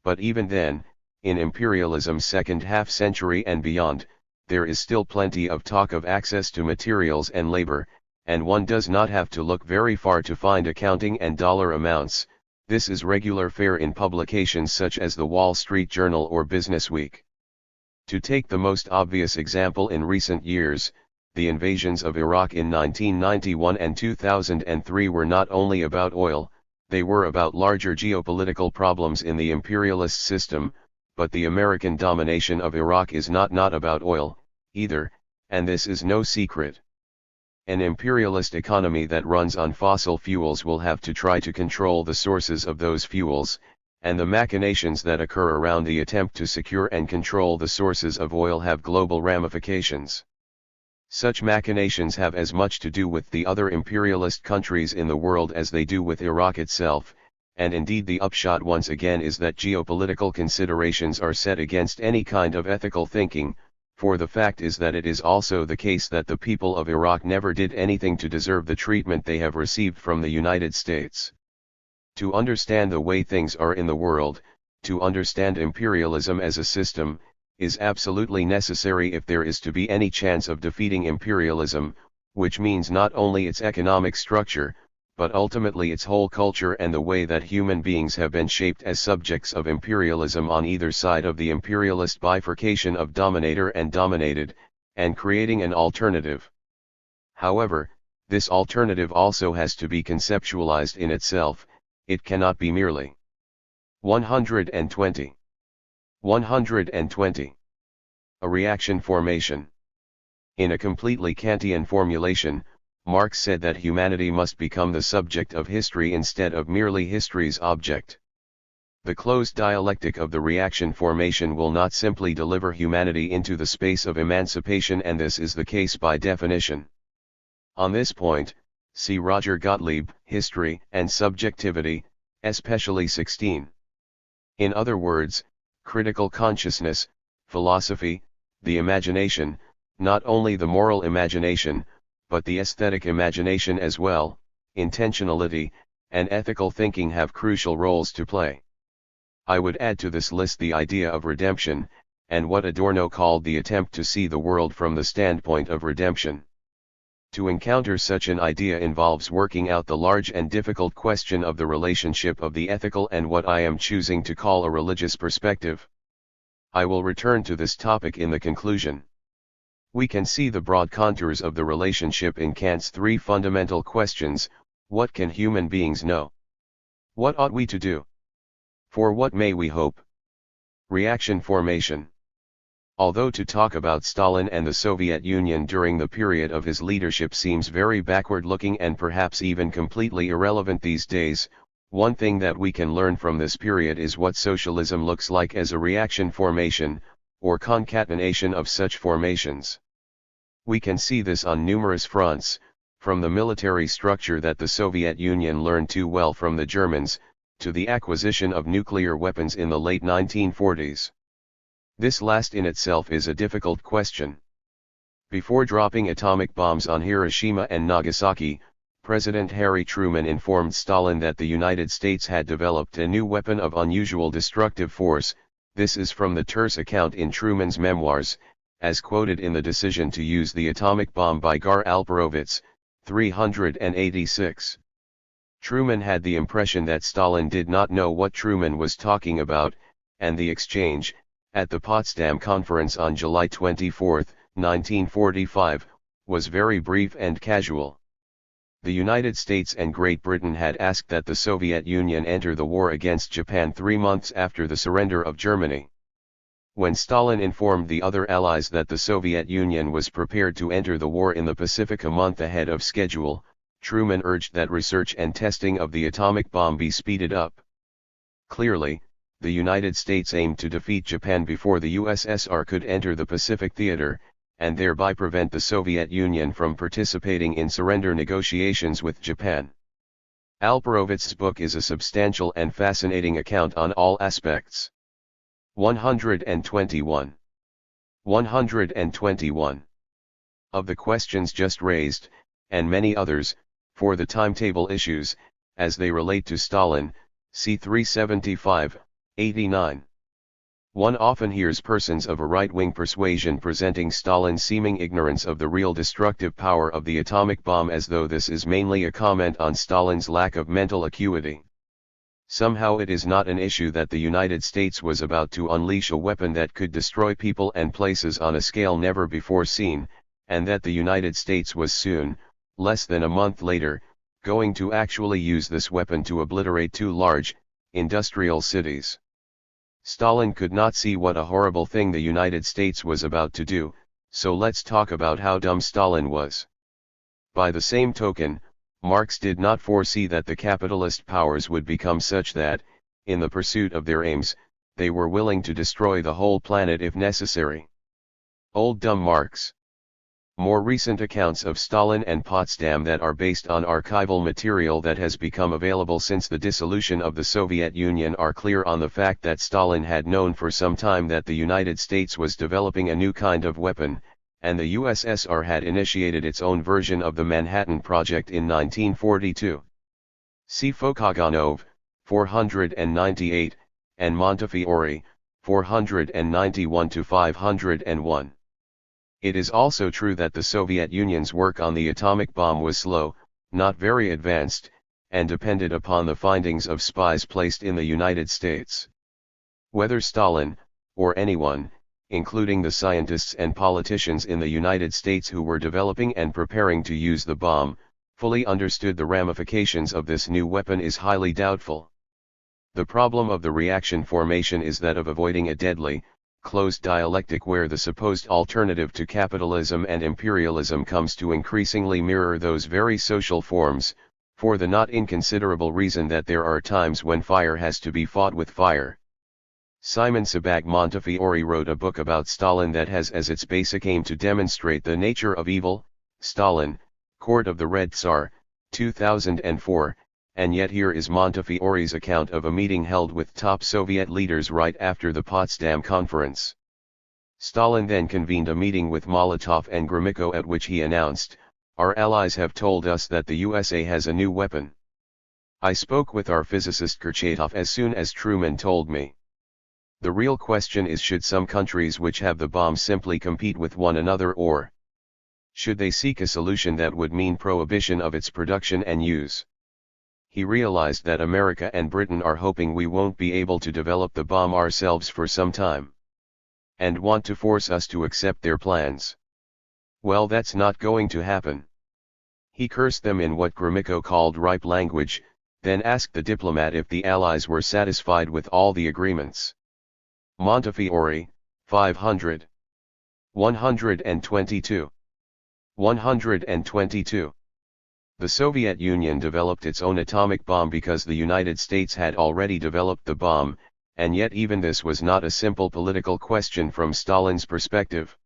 But even then, in imperialism's second half-century and beyond, there is still plenty of talk of access to materials and labor, and one does not have to look very far to find accounting and dollar amounts. This is regular fare in publications such as the Wall Street Journal or Business Week. To take the most obvious example in recent years, the invasions of Iraq in 1991 and 2003 were not only about oil, they were about larger geopolitical problems in the imperialist system. But the American domination of Iraq is not about oil, either, and this is no secret. An imperialist economy that runs on fossil fuels will have to try to control the sources of those fuels, and the machinations that occur around the attempt to secure and control the sources of oil have global ramifications. Such machinations have as much to do with the other imperialist countries in the world as they do with Iraq itself. And indeed the upshot once again is that geopolitical considerations are set against any kind of ethical thinking, for the fact is that it is also the case that the people of Iraq never did anything to deserve the treatment they have received from the United States. To understand the way things are in the world, to understand imperialism as a system, is absolutely necessary if there is to be any chance of defeating imperialism, which means not only its economic structure, but ultimately its whole culture and the way that human beings have been shaped as subjects of imperialism on either side of the imperialist bifurcation of dominator and dominated, and creating an alternative. However, this alternative also has to be conceptualized in itself. It cannot be merely 120. A reaction formation. In a completely Kantian formulation, Marx said that humanity must become the subject of history instead of merely history's object. The closed dialectic of the reaction formation will not simply deliver humanity into the space of emancipation, and this is the case by definition. On this point, See Roger Gottlieb, History and Subjectivity, especially 16. In other words, critical consciousness, philosophy, the imagination, not only the moral imagination, but the aesthetic imagination as well, intentionality, and ethical thinking have crucial roles to play. I would add to this list the idea of redemption, and what Adorno called the attempt to see the world from the standpoint of redemption. To encounter such an idea involves working out the large and difficult question of the relationship of the ethical and what I am choosing to call a religious perspective. I will return to this topic in the conclusion. We can see the broad contours of the relationship in Kant's three fundamental questions: what can human beings know? What ought we to do? For what may we hope? Reaction formation. Although to talk about Stalin and the Soviet Union during the period of his leadership seems very backward-looking and perhaps even completely irrelevant these days, one thing that we can learn from this period is what socialism looks like as a reaction formation, or concatenation of such formations. We can see this on numerous fronts, from the military structure that the Soviet Union learned too well from the Germans, to the acquisition of nuclear weapons in the late 1940s. This last in itself is a difficult question. Before dropping atomic bombs on Hiroshima and Nagasaki, President Harry Truman informed Stalin that the United States had developed a new weapon of unusual destructive force. This is from the terse account in Truman's memoirs, as quoted in the decision to use the atomic bomb by Gar Alperovitz, 386. Truman had the impression that Stalin did not know what Truman was talking about, and the exchange, at the Potsdam Conference on July 24, 1945, was very brief and casual. The United States and Great Britain had asked that the Soviet Union enter the war against Japan 3 months after the surrender of Germany. When Stalin informed the other allies that the Soviet Union was prepared to enter the war in the Pacific a month ahead of schedule, Truman urged that research and testing of the atomic bomb be speeded up. Clearly, the United States aimed to defeat Japan before the USSR could enter the Pacific theater, and thereby prevent the Soviet Union from participating in surrender negotiations with Japan. Alperovitz's book is a substantial and fascinating account on all aspects. 121. 121. Of the questions just raised, and many others, for the timetable issues, as they relate to Stalin, see 375, 89. One often hears persons of a right-wing persuasion presenting Stalin's seeming ignorance of the real destructive power of the atomic bomb as though this is mainly a comment on Stalin's lack of mental acuity. Somehow it is not an issue that the United States was about to unleash a weapon that could destroy people and places on a scale never before seen, and that the United States was soon, less than a month later, going to actually use this weapon to obliterate 2 large, industrial cities. Stalin could not see what a horrible thing the United States was about to do, so let's talk about how dumb Stalin was. By the same token, Marx did not foresee that the capitalist powers would become such that, in the pursuit of their aims, they were willing to destroy the whole planet if necessary. Old dumb Marx. More recent accounts of Stalin and Potsdam that are based on archival material that has become available since the dissolution of the Soviet Union are clear on the fact that Stalin had known for some time that the United States was developing a new kind of weapon, and the USSR had initiated its own version of the Manhattan Project in 1942. See Fokoganov, 498, and Montefiore, 491-501. It is also true that the Soviet Union's work on the atomic bomb was slow, not very advanced, and depended upon the findings of spies placed in the United States. Whether Stalin, or anyone, including the scientists and politicians in the United States who were developing and preparing to use the bomb, fully understood the ramifications of this new weapon is highly doubtful. The problem of the reaction formation is that of avoiding a deadly, closed dialectic where the supposed alternative to capitalism and imperialism comes to increasingly mirror those very social forms, for the not inconsiderable reason that there are times when fire has to be fought with fire. Simon Sebag Montefiore wrote a book about Stalin that has as its basic aim to demonstrate the nature of evil. Stalin, Court of the Red Tsar, 2004, and yet here is Montefiore's account of a meeting held with top Soviet leaders right after the Potsdam Conference. Stalin then convened a meeting with Molotov and Gromyko at which he announced, "Our allies have told us that the USA has a new weapon. I spoke with our physicist Kurchatov as soon as Truman told me. The real question is, should some countries which have the bomb simply compete with one another, or should they seek a solution that would mean prohibition of its production and use?" He realized that America and Britain are hoping we won't be able to develop the bomb ourselves for some time, and want to force us to accept their plans. Well, that's not going to happen. He cursed them in what Gromyko called ripe language, then asked the diplomat if the Allies were satisfied with all the agreements. Montefiore, 500. 122. 122. The Soviet Union developed its own atomic bomb because the United States had already developed the bomb, and yet even this was not a simple political question from Stalin's perspective.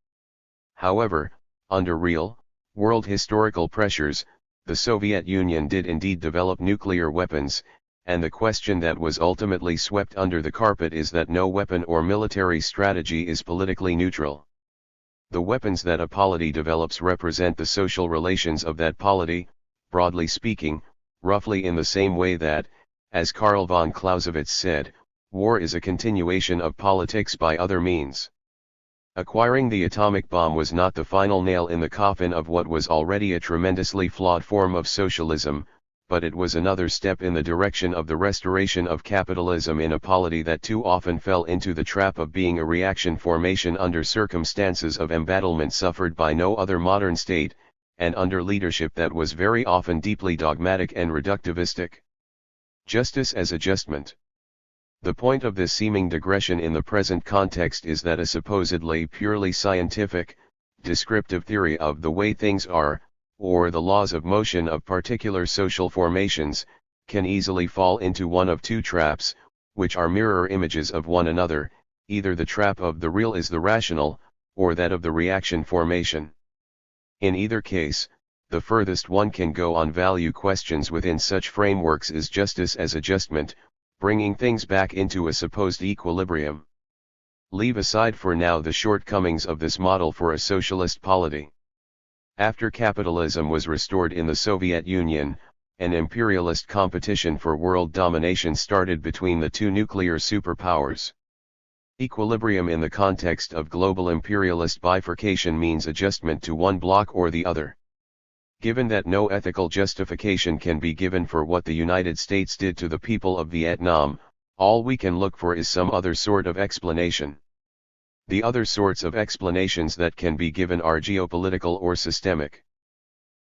However, under real, world historical pressures, the Soviet Union did indeed develop nuclear weapons, and the question that was ultimately swept under the carpet is that no weapon or military strategy is politically neutral. The weapons that a polity develops represent the social relations of that polity, broadly speaking, roughly in the same way that, as Karl von Clausewitz said, war is a continuation of politics by other means. Acquiring the atomic bomb was not the final nail in the coffin of what was already a tremendously flawed form of socialism, but it was another step in the direction of the restoration of capitalism in a polity that too often fell into the trap of being a reaction formation under circumstances of embattlement suffered by no other modern state, and under leadership that was very often deeply dogmatic and reductivistic. Justice as adjustment. The point of this seeming digression in the present context is that a supposedly purely scientific, descriptive theory of the way things are, or the laws of motion of particular social formations, can easily fall into one of two traps, which are mirror images of one another, either the trap of the real is the rational, or that of the reaction formation. In either case, the furthest one can go on value questions within such frameworks is justice as adjustment, bringing things back into a supposed equilibrium. Leave aside for now the shortcomings of this model for a socialist polity. After capitalism was restored in the Soviet Union, an imperialist competition for world domination started between the two nuclear superpowers. Equilibrium in the context of global imperialist bifurcation means adjustment to one bloc or the other. Given that no ethical justification can be given for what the United States did to the people of Vietnam, all we can look for is some other sort of explanation. The other sorts of explanations that can be given are geopolitical or systemic.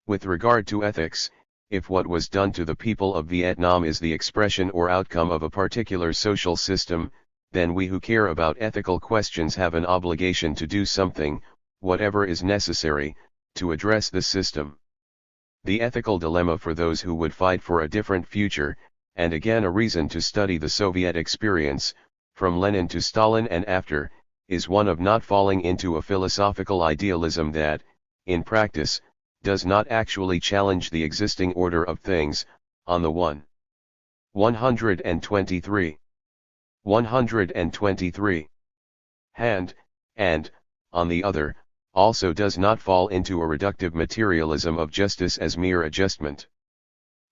With regard to ethics, if what was done to the people of Vietnam is the expression or outcome of a particular social system, then we who care about ethical questions have an obligation to do something, whatever is necessary, to address this system. The ethical dilemma for those who would fight for a different future, and again a reason to study the Soviet experience, from Lenin to Stalin and after, is one of not falling into a philosophical idealism that, in practice, does not actually challenge the existing order of things, on the one. 123. 123. hand, and, on the other, also does not fall into a reductive materialism of justice as mere adjustment.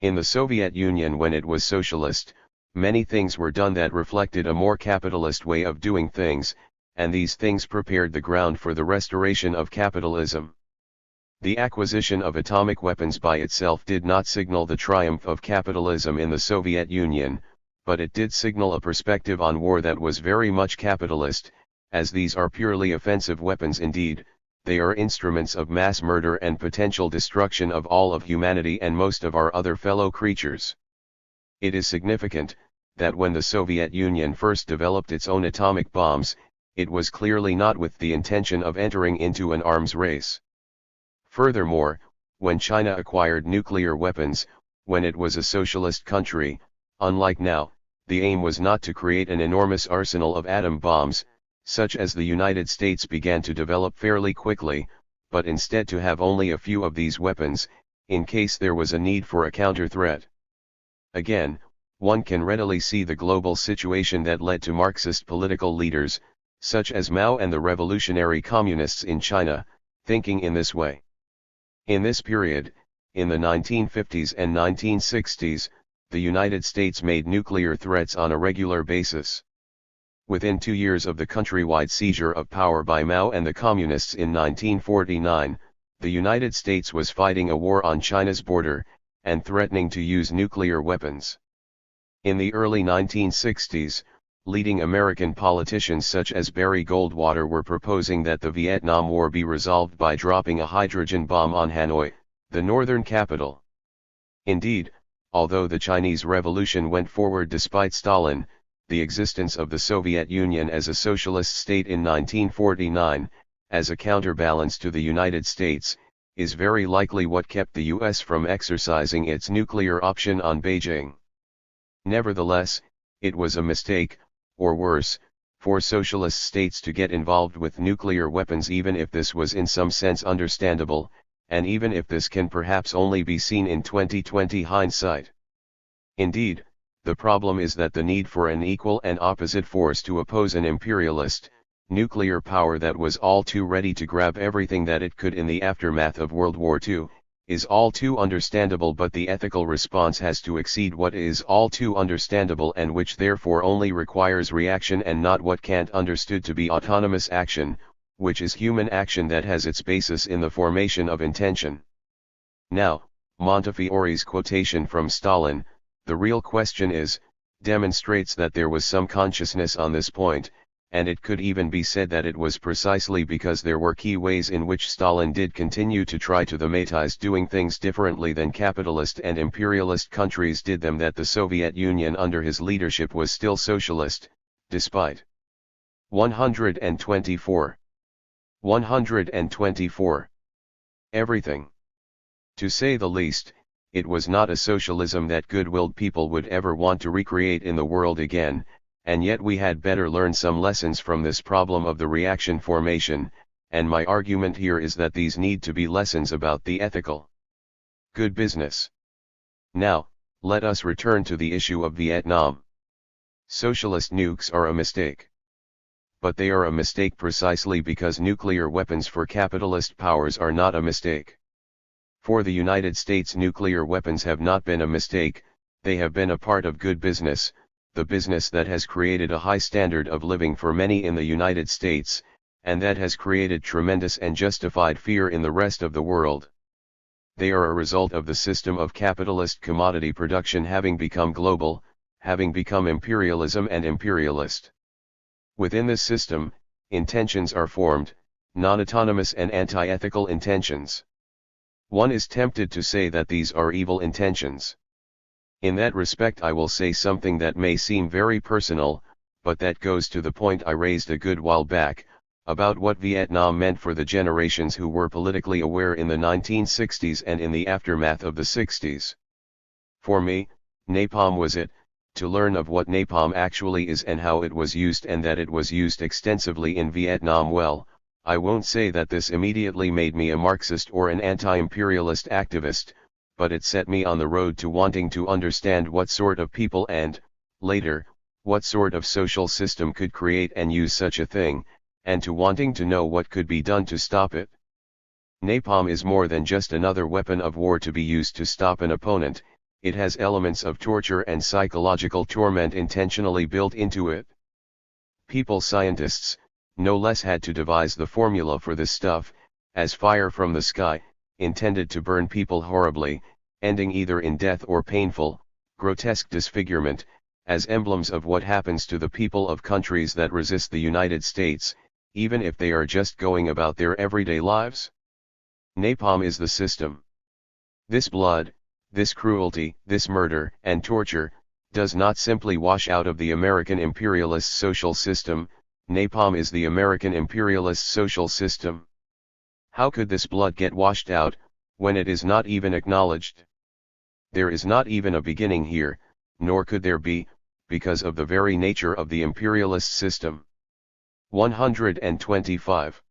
In the Soviet Union when it was socialist, many things were done that reflected a more capitalist way of doing things, and these things prepared the ground for the restoration of capitalism. The acquisition of atomic weapons by itself did not signal the triumph of capitalism in the Soviet Union, but it did signal a perspective on war that was very much capitalist, as these are purely offensive weapons indeed. They are instruments of mass murder and potential destruction of all of humanity and most of our other fellow creatures. It is significant that when the Soviet Union first developed its own atomic bombs, it was clearly not with the intention of entering into an arms race. Furthermore, when China acquired nuclear weapons, when it was a socialist country, unlike now, the aim was not to create an enormous arsenal of atom bombs, such as the United States began to develop fairly quickly, but instead to have only a few of these weapons, in case there was a need for a counter-threat. Again, one can readily see the global situation that led to Marxist political leaders, such as Mao and the revolutionary communists in China, thinking in this way. In this period, in the 1950s and 1960s, the United States made nuclear threats on a regular basis. Within 2 years of the countrywide seizure of power by Mao and the communists in 1949, the United States was fighting a war on China's border, and threatening to use nuclear weapons. In the early 1960s, leading American politicians such as Barry Goldwater were proposing that the Vietnam War be resolved by dropping a hydrogen bomb on Hanoi, the northern capital. Indeed, although the Chinese Revolution went forward despite Stalin, the existence of the Soviet Union as a socialist state in 1949, as a counterbalance to the United States, is very likely what kept the US from exercising its nuclear option on Beijing. Nevertheless, it was a mistake, or worse, for socialist states to get involved with nuclear weapons, even if this was in some sense understandable, and even if this can perhaps only be seen in 2020 hindsight. Indeed, the problem is that the need for an equal and opposite force to oppose an imperialist, nuclear power that was all too ready to grab everything that it could in the aftermath of World War II, is all too understandable, but the ethical response has to exceed what is all too understandable, and which therefore only requires reaction and not what can't understood to be autonomous action, which is human action that has its basis in the formation of intention. Now, Montefiore's quotation from Stalin, "The real question is," demonstrates that there was some consciousness on this point, and it could even be said that it was precisely because there were key ways in which Stalin did continue to try to thematize doing things differently than capitalist and imperialist countries did them that the Soviet Union under his leadership was still socialist, despite 124. Everything. To say the least, it was not a socialism that good-willed people would ever want to recreate in the world again, and yet we had better learn some lessons from this problem of the reaction formation, and my argument here is that these need to be lessons about the ethical good business. Now, let us return to the issue of Vietnam. Socialist nukes are a mistake. But they are a mistake precisely because nuclear weapons for capitalist powers are not a mistake. For the United States, nuclear weapons have not been a mistake, they have been a part of good business, the business that has created a high standard of living for many in the United States, and that has created tremendous and justified fear in the rest of the world. They are a result of the system of capitalist commodity production having become global, having become imperialism and imperialist. Within this system, intentions are formed, non-autonomous and anti-ethical intentions. One is tempted to say that these are evil intentions. In that respect I will say something that may seem very personal, but that goes to the point I raised a good while back, about what Vietnam meant for the generations who were politically aware in the 1960s and in the aftermath of the 60s. For me, napalm was it, to learn of what napalm actually is and how it was used, and that it was used extensively in Vietnam. Well, I won't say that this immediately made me a Marxist or an anti-imperialist activist, but it set me on the road to wanting to understand what sort of people and, later, what sort of social system could create and use such a thing, and to wanting to know what could be done to stop it. Napalm is more than just another weapon of war to be used to stop an opponent, it has elements of torture and psychological torment intentionally built into it. People scientists, no less, had to devise the formula for this stuff, as fire from the sky, intended to burn people horribly, ending either in death or painful, grotesque disfigurement, as emblems of what happens to the people of countries that resist the United States, even if they are just going about their everyday lives. Napalm is the system. This blood, this cruelty, this murder and torture, does not simply wash out of the American imperialist social system. Napalm is the American imperialist social system. How could this blood get washed out, when it is not even acknowledged? There is not even a beginning here, nor could there be, because of the very nature of the imperialist system. 125.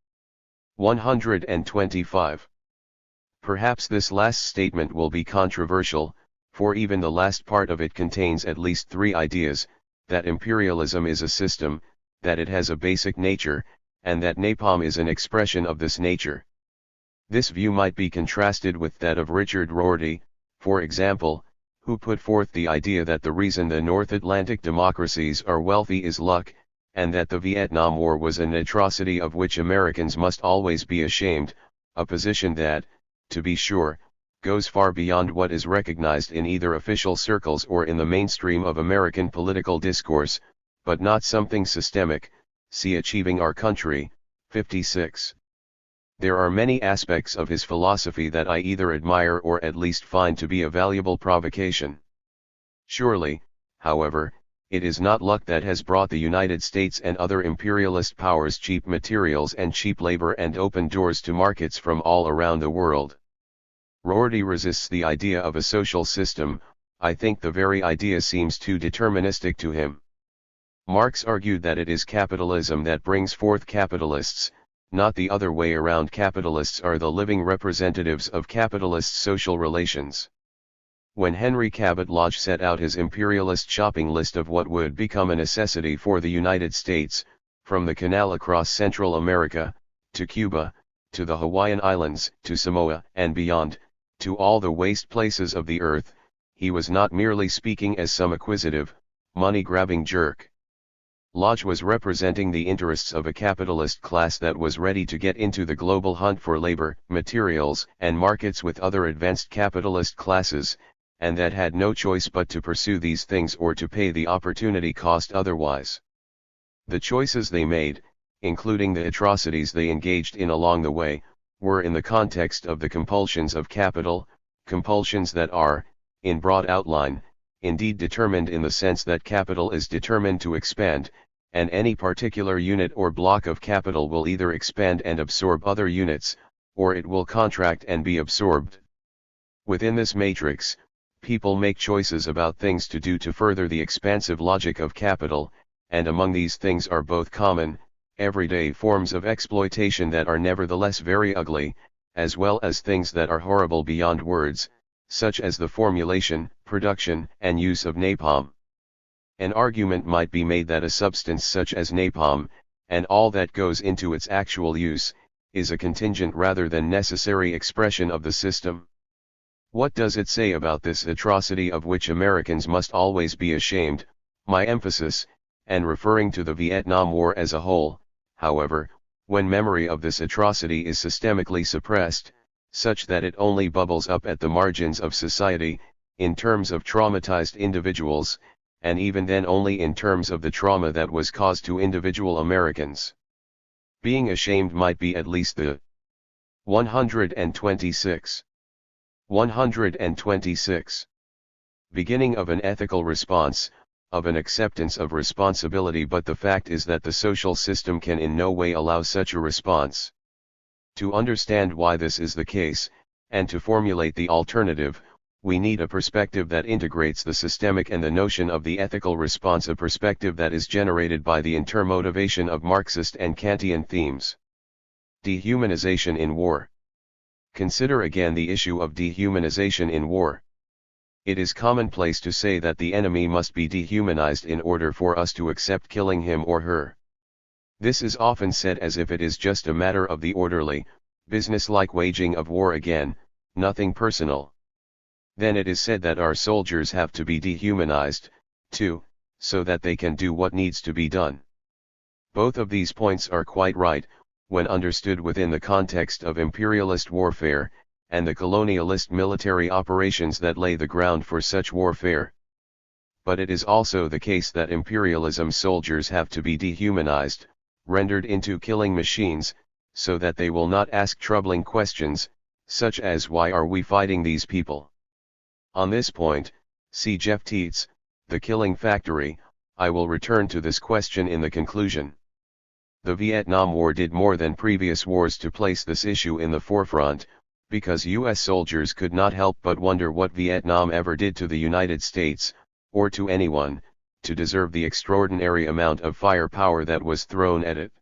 Perhaps this last statement will be controversial, for even the last part of it contains at least three ideas: that imperialism is a system, that it has a basic nature, and that napalm is an expression of this nature. This view might be contrasted with that of Richard Rorty, for example, who put forth the idea that the reason the North Atlantic democracies are wealthy is luck, and that the Vietnam War was an atrocity of which Americans must always be ashamed, a position that, to be sure, goes far beyond what is recognized in either official circles or in the mainstream of American political discourse, but not something systemic. See Achieving Our Country, 56. There are many aspects of his philosophy that I either admire or at least find to be a valuable provocation. Surely, however, it is not luck that has brought the United States and other imperialist powers cheap materials and cheap labor and open doors to markets from all around the world. Rorty resists the idea of a social system. I think the very idea seems too deterministic to him. Marx argued that it is capitalism that brings forth capitalists, not the other way around. Capitalists are the living representatives of capitalist social relations. When Henry Cabot Lodge set out his imperialist shopping list of what would become a necessity for the United States, from the canal across Central America, to Cuba, to the Hawaiian Islands, to Samoa, and beyond, to all the waste places of the earth, he was not merely speaking as some acquisitive, money-grabbing jerk. Lodge was representing the interests of a capitalist class that was ready to get into the global hunt for labor, materials, and markets with other advanced capitalist classes, and that had no choice but to pursue these things or to pay the opportunity cost otherwise. The choices they made, including the atrocities they engaged in along the way, were in the context of the compulsions of capital, compulsions that are, in broad outline, indeed determined in the sense that capital is determined to expand, and any particular unit or block of capital will either expand and absorb other units, or it will contract and be absorbed. Within this matrix, people make choices about things to do to further the expansive logic of capital, and among these things are both common, everyday forms of exploitation that are nevertheless very ugly, as well as things that are horrible beyond words, such as the formulation, production, and use of napalm. An argument might be made that a substance such as napalm, and all that goes into its actual use, is a contingent rather than necessary expression of the system. What does it say about this atrocity of which Americans must always be ashamed? My emphasis, and referring to the Vietnam War as a whole, however, when memory of this atrocity is systemically suppressed, such that it only bubbles up at the margins of society, in terms of traumatized individuals, and even then only in terms of the trauma that was caused to individual Americans. Being ashamed might be at least the 126. 126. Beginning of an ethical response, of an acceptance of responsibility, but the fact is that the social system can in no way allow such a response. To understand why this is the case, and to formulate the alternative, we need a perspective that integrates the systemic and the notion of the ethical response, a perspective that is generated by the intermotivation of Marxist and Kantian themes. Dehumanization in war. Consider again the issue of dehumanization in war. It is commonplace to say that the enemy must be dehumanized in order for us to accept killing him or her. This is often said as if it is just a matter of the orderly, business-like waging of war again, nothing personal. Then it is said that our soldiers have to be dehumanized, too, so that they can do what needs to be done. Both of these points are quite right, when understood within the context of imperialist warfare, and the colonialist military operations that lay the ground for such warfare. But it is also the case that imperialism soldiers have to be dehumanized, rendered into killing machines, so that they will not ask troubling questions, such as why are we fighting these people? On this point, see Jeff Tietz, The Killing Factory. I will return to this question in the conclusion. The Vietnam War did more than previous wars to place this issue in the forefront, because U.S. soldiers could not help but wonder what Vietnam ever did to the United States, or to anyone, to deserve the extraordinary amount of firepower that was thrown at it.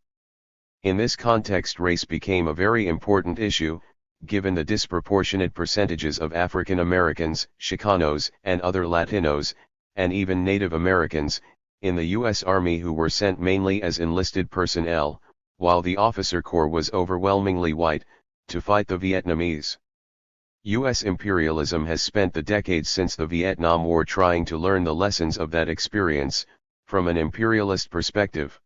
In this context, race became a very important issue, given the disproportionate percentages of African Americans, Chicanos, and other Latinos, and even Native Americans, in the U.S. Army who were sent mainly as enlisted personnel, while the officer corps was overwhelmingly white, to fight the Vietnamese. U.S. imperialism has spent the decades since the Vietnam War trying to learn the lessons of that experience, from an imperialist perspective.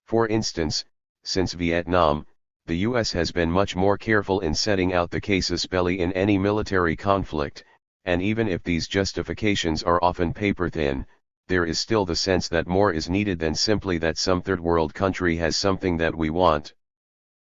For instance, since Vietnam, the U.S. has been much more careful in setting out the casus belli in any military conflict, and even if these justifications are often paper-thin, there is still the sense that more is needed than simply that some third world country has something that we want.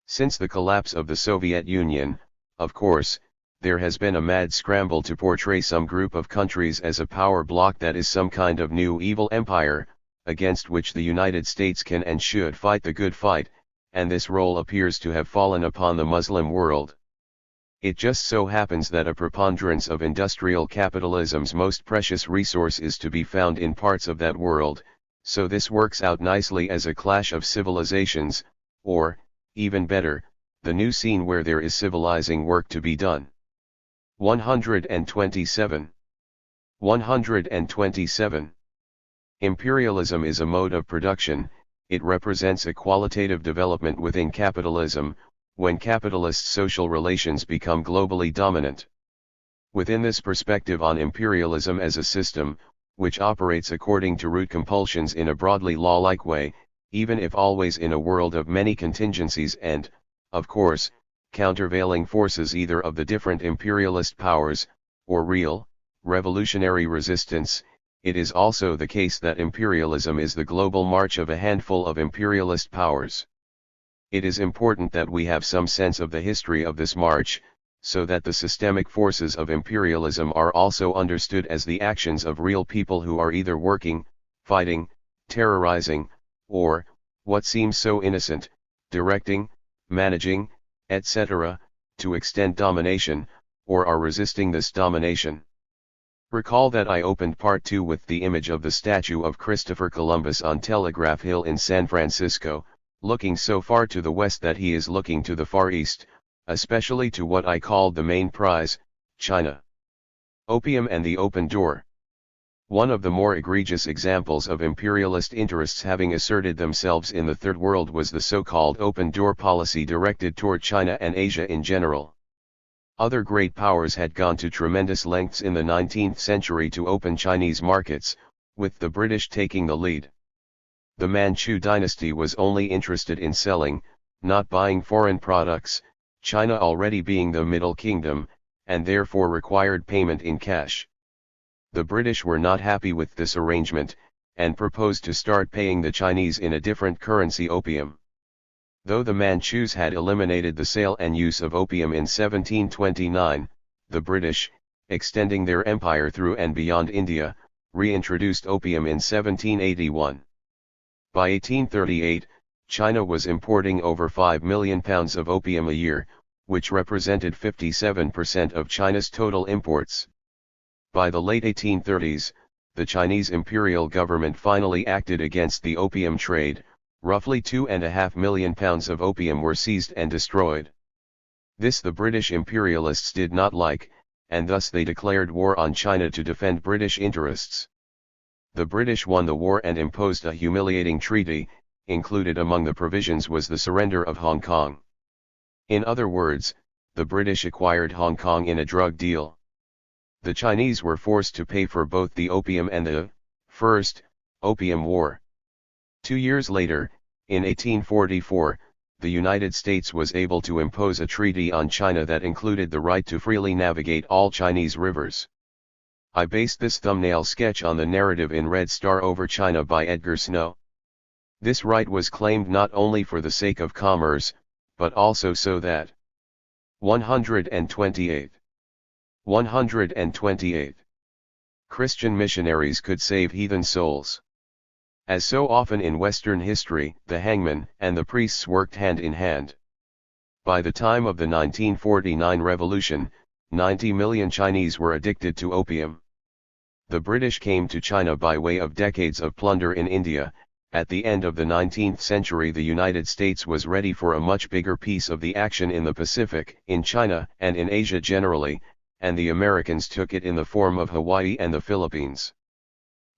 Since the collapse of the Soviet Union, of course, there has been a mad scramble to portray some group of countries as a power bloc that is some kind of new evil empire, against which the United States can and should fight the good fight, and this role appears to have fallen upon the Muslim world. It just so happens that a preponderance of industrial capitalism's most precious resource is to be found in parts of that world, so this works out nicely as a clash of civilizations, or, even better, the new scene where there is civilizing work to be done. 127. 127. Imperialism is a mode of production. It represents a qualitative development within capitalism, when capitalist social relations become globally dominant. Within this perspective on imperialism as a system, which operates according to root compulsions in a broadly law-like way, even if always in a world of many contingencies and, of course, countervailing forces either of the different imperialist powers, or real, revolutionary resistance, it is also the case that imperialism is the global march of a handful of imperialist powers. It is important that we have some sense of the history of this march, so that the systemic forces of imperialism are also understood as the actions of real people who are either working, fighting, terrorizing, or, what seems so innocent, directing, managing, etc., to extend domination, or are resisting this domination. Recall that I opened part 2 with the image of the statue of Christopher Columbus on Telegraph Hill in San Francisco, looking so far to the west that he is looking to the far east, especially to what I called the main prize, China. Opium and the open door. One of the more egregious examples of imperialist interests having asserted themselves in the Third World was the so-called open door policy directed toward China and Asia in general. Other great powers had gone to tremendous lengths in the 19th century to open Chinese markets, with the British taking the lead. The Manchu dynasty was only interested in selling, not buying foreign products, China already being the Middle Kingdom, and therefore required payment in cash. The British were not happy with this arrangement, and proposed to start paying the Chinese in a different currency, opium. Though the Manchus had eliminated the sale and use of opium in 1729, the British, extending their empire through and beyond India, reintroduced opium in 1781. By 1838, China was importing over 5 million pounds of opium a year, which represented 57% of China's total imports. By the late 1830s, the Chinese imperial government finally acted against the opium trade. Roughly 2.5 million pounds of opium were seized and destroyed. This the British imperialists did not like, and thus they declared war on China to defend British interests. The British won the war and imposed a humiliating treaty. Included among the provisions was the surrender of Hong Kong. In other words, the British acquired Hong Kong in a drug deal. The Chinese were forced to pay for both the opium and the First Opium War. 2 years later, in 1844, the United States was able to impose a treaty on China that included the right to freely navigate all Chinese rivers. I based this thumbnail sketch on the narrative in Red Star Over China by Edgar Snow. This right was claimed not only for the sake of commerce, but also so that 128. 128. Christian missionaries could save heathen souls. As so often in Western history, the hangman and the priests worked hand in hand. By the time of the 1949 revolution, 90 million Chinese were addicted to opium. The British came to China by way of decades of plunder in India, At the end of the 19th century, the United States was ready for a much bigger piece of the action in the Pacific, in China, and in Asia generally, and the Americans took it in the form of Hawaii and the Philippines.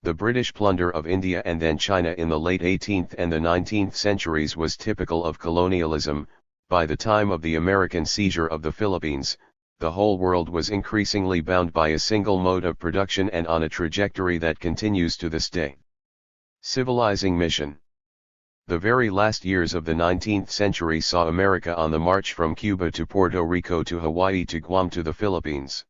The British plunder of India and then China in the late 18th and the 19th centuries was typical of colonialism. By the time of the American seizure of the Philippines, the whole world was increasingly bound by a single mode of production and on a trajectory that continues to this day. Civilizing mission. The very last years of the 19th century saw America on the march from Cuba to Puerto Rico to Hawaii to Guam to the Philippines.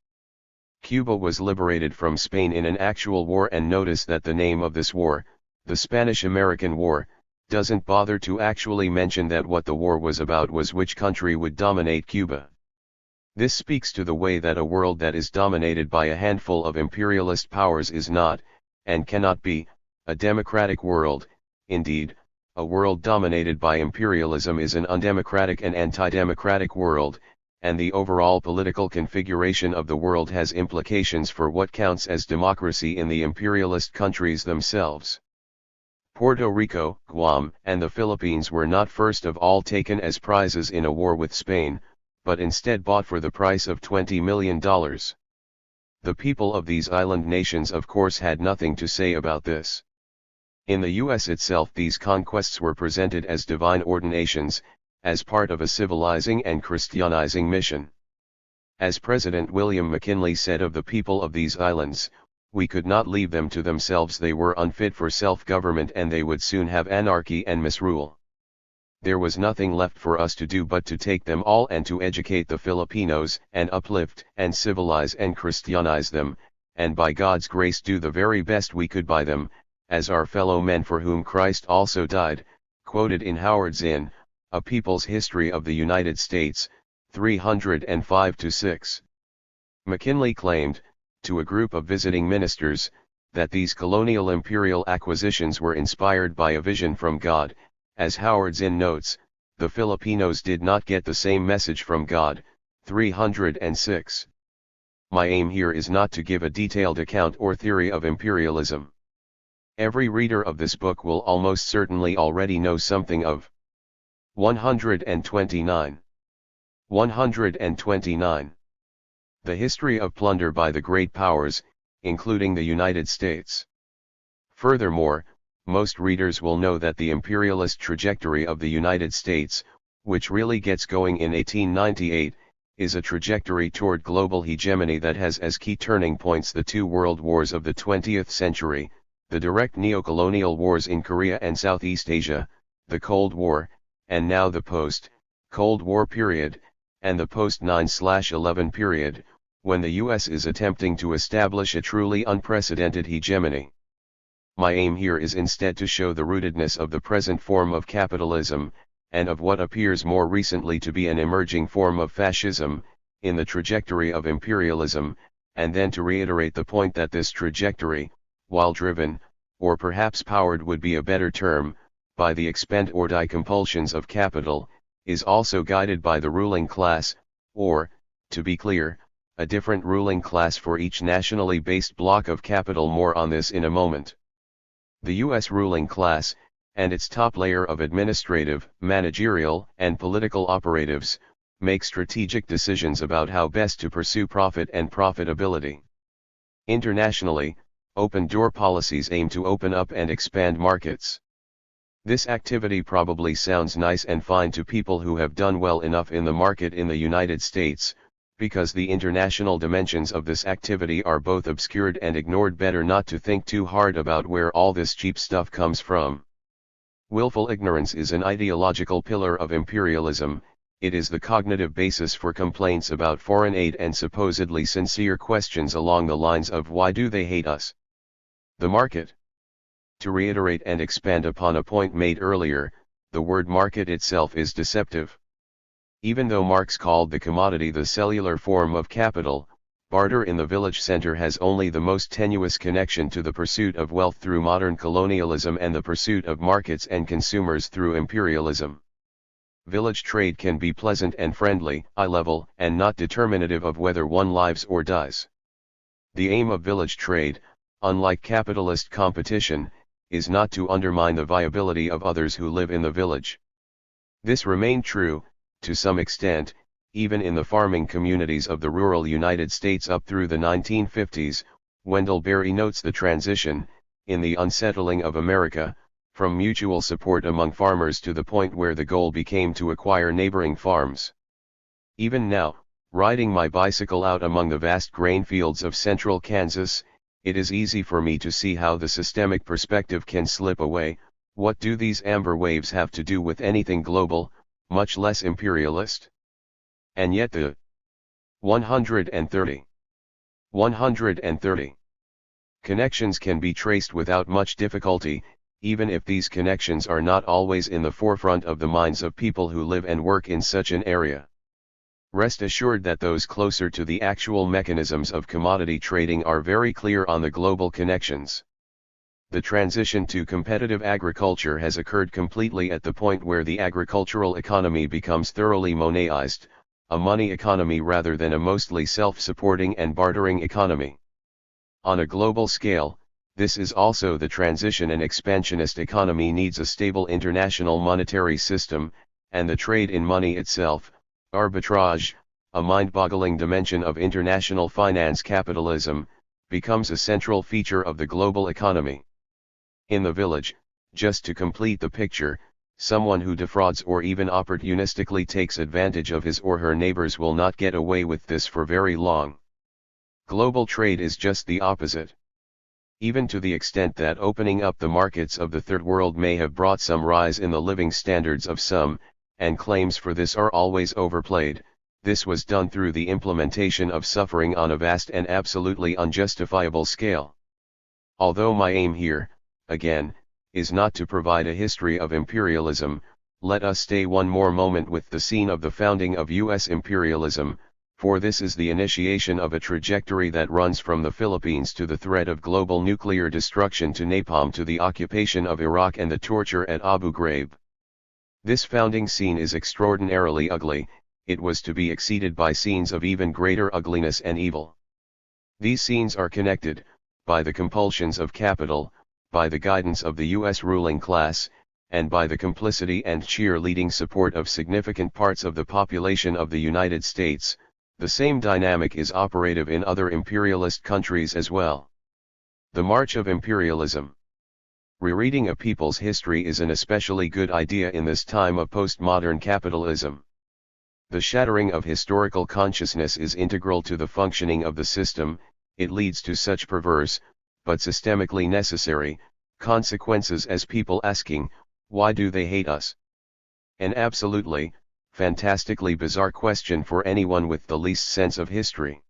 Cuba was liberated from Spain in an actual war, and notice that the name of this war, the Spanish-American War, doesn't bother to actually mention that what the war was about was which country would dominate Cuba. This speaks to the way that a world that is dominated by a handful of imperialist powers is not, and cannot be, a democratic world. Indeed, a world dominated by imperialism is an undemocratic and anti-democratic world, and the overall political configuration of the world has implications for what counts as democracy in the imperialist countries themselves. Puerto Rico, Guam, and the Philippines were not first of all taken as prizes in a war with Spain, but instead bought for the price of $20 million. The people of these island nations of course had nothing to say about this. In the US itself, these conquests were presented as divine ordinations, as part of a civilizing and Christianizing mission. As President William McKinley said of the people of these islands, "We could not leave them to themselves. They were unfit for self-government and they would soon have anarchy and misrule. There was nothing left for us to do but to take them all and to educate the Filipinos and uplift and civilize and Christianize them, and by God's grace do the very best we could by them, as our fellow men for whom Christ also died," quoted in Howard Zinn, A People's History of the United States, 305-6. McKinley claimed, to a group of visiting ministers, that these colonial imperial acquisitions were inspired by a vision from God. As Howard Zinn notes, the Filipinos did not get the same message from God, 306. My aim here is not to give a detailed account or theory of imperialism. Every reader of this book will almost certainly already know something of 129. 129. The history of plunder by the great powers, including the United States. Furthermore, most readers will know that the imperialist trajectory of the United States, which really gets going in 1898, is a trajectory toward global hegemony that has as key turning points the two world wars of the 20th century, the direct neo-colonial wars in Korea and Southeast Asia, the Cold War, and now the post-Cold War period, and the post-9/11 period, when the US is attempting to establish a truly unprecedented hegemony. My aim here is instead to show the rootedness of the present form of capitalism, and of what appears more recently to be an emerging form of fascism, in the trajectory of imperialism, and then to reiterate the point that this trajectory, while driven, or perhaps powered would be a better term, by the expend or die compulsions of capital, is also guided by the ruling class, or, to be clear, a different ruling class for each nationally based block of capital. More on this in a moment. The U.S. ruling class, and its top layer of administrative, managerial, and political operatives, make strategic decisions about how best to pursue profit and profitability. Internationally, open-door policies aim to open up and expand markets. This activity probably sounds nice and fine to people who have done well enough in the market in the United States, because the international dimensions of this activity are both obscured and ignored. Better not to think too hard about where all this cheap stuff comes from. Willful ignorance is an ideological pillar of imperialism. It is the cognitive basis for complaints about foreign aid and supposedly sincere questions along the lines of why do they hate us? The market. To reiterate and expand upon a point made earlier, the word market itself is deceptive. Even though Marx called the commodity the cellular form of capital, barter in the village center has only the most tenuous connection to the pursuit of wealth through modern colonialism and the pursuit of markets and consumers through imperialism. Village trade can be pleasant and friendly, high-level, and not determinative of whether one lives or dies. The aim of village trade, unlike capitalist competition, is not to undermine the viability of others who live in the village. This remained true, to some extent, even in the farming communities of the rural United States up through the 1950s. Wendell Berry notes the transition, in the unsettling of America, from mutual support among farmers to the point where the goal became to acquire neighboring farms. Even now, riding my bicycle out among the vast grain fields of central Kansas, it is easy for me to see how the systemic perspective can slip away. What do these amber waves have to do with anything global, much less imperialist? And yet the 130 connections can be traced without much difficulty, even if these connections are not always in the forefront of the minds of people who live and work in such an area. Rest assured that those closer to the actual mechanisms of commodity trading are very clear on the global connections. The transition to competitive agriculture has occurred completely at the point where the agricultural economy becomes thoroughly monetized, a money economy rather than a mostly self-supporting and bartering economy. On a global scale, this is also the transition. An expansionist economy needs a stable international monetary system, and the trade in money itself, arbitrage, a mind-boggling dimension of international finance capitalism, becomes a central feature of the global economy. In the village, just to complete the picture, someone who defrauds or even opportunistically takes advantage of his or her neighbors will not get away with this for very long. Global trade is just the opposite. Even to the extent that opening up the markets of the Third World may have brought some rise in the living standards of some, and claims for this are always overplayed, this was done through the implementation of suffering on a vast and absolutely unjustifiable scale. Although my aim here, again, is not to provide a history of imperialism, let us stay one more moment with the scene of the founding of U.S. imperialism, for this is the initiation of a trajectory that runs from the Philippines to the threat of global nuclear destruction to napalm to the occupation of Iraq and the torture at Abu Ghraib. This founding scene is extraordinarily ugly. It was to be exceeded by scenes of even greater ugliness and evil. These scenes are connected, by the compulsions of capital, by the guidance of the U.S. ruling class, and by the complicity and cheerleading support of significant parts of the population of the United States. The same dynamic is operative in other imperialist countries as well. The march of imperialism. Rereading a people's history is an especially good idea in this time of postmodern capitalism. The shattering of historical consciousness is integral to the functioning of the system. It leads to such perverse, but systemically necessary, consequences as people asking, why do they hate us? An absolutely, fantastically bizarre question for anyone with the least sense of history.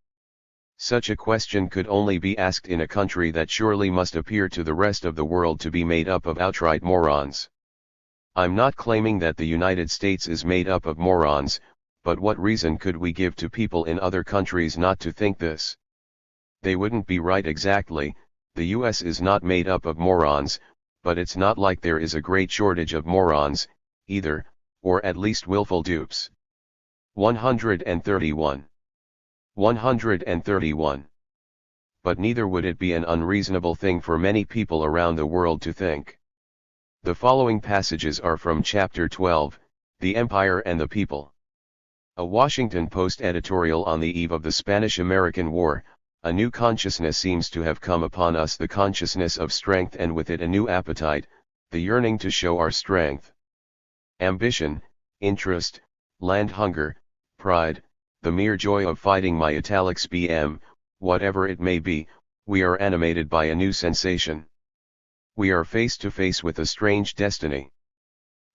Such a question could only be asked in a country that surely must appear to the rest of the world to be made up of outright morons. I'm not claiming that the United States is made up of morons, but what reason could we give to people in other countries not to think this? They wouldn't be right exactly. The US is not made up of morons, but it's not like there is a great shortage of morons, either, or at least willful dupes. 131. But neither would it be an unreasonable thing for many people around the world to think. The following passages are from Chapter 12, The Empire and the People. A Washington Post editorial on the eve of the Spanish-American War. A new consciousness seems to have come upon us, the consciousness of strength, and with it a new appetite, the yearning to show our strength. Ambition, interest, land hunger, pride, the mere joy of fighting, my italics BM, whatever it may be, we are animated by a new sensation. We are face to face with a strange destiny.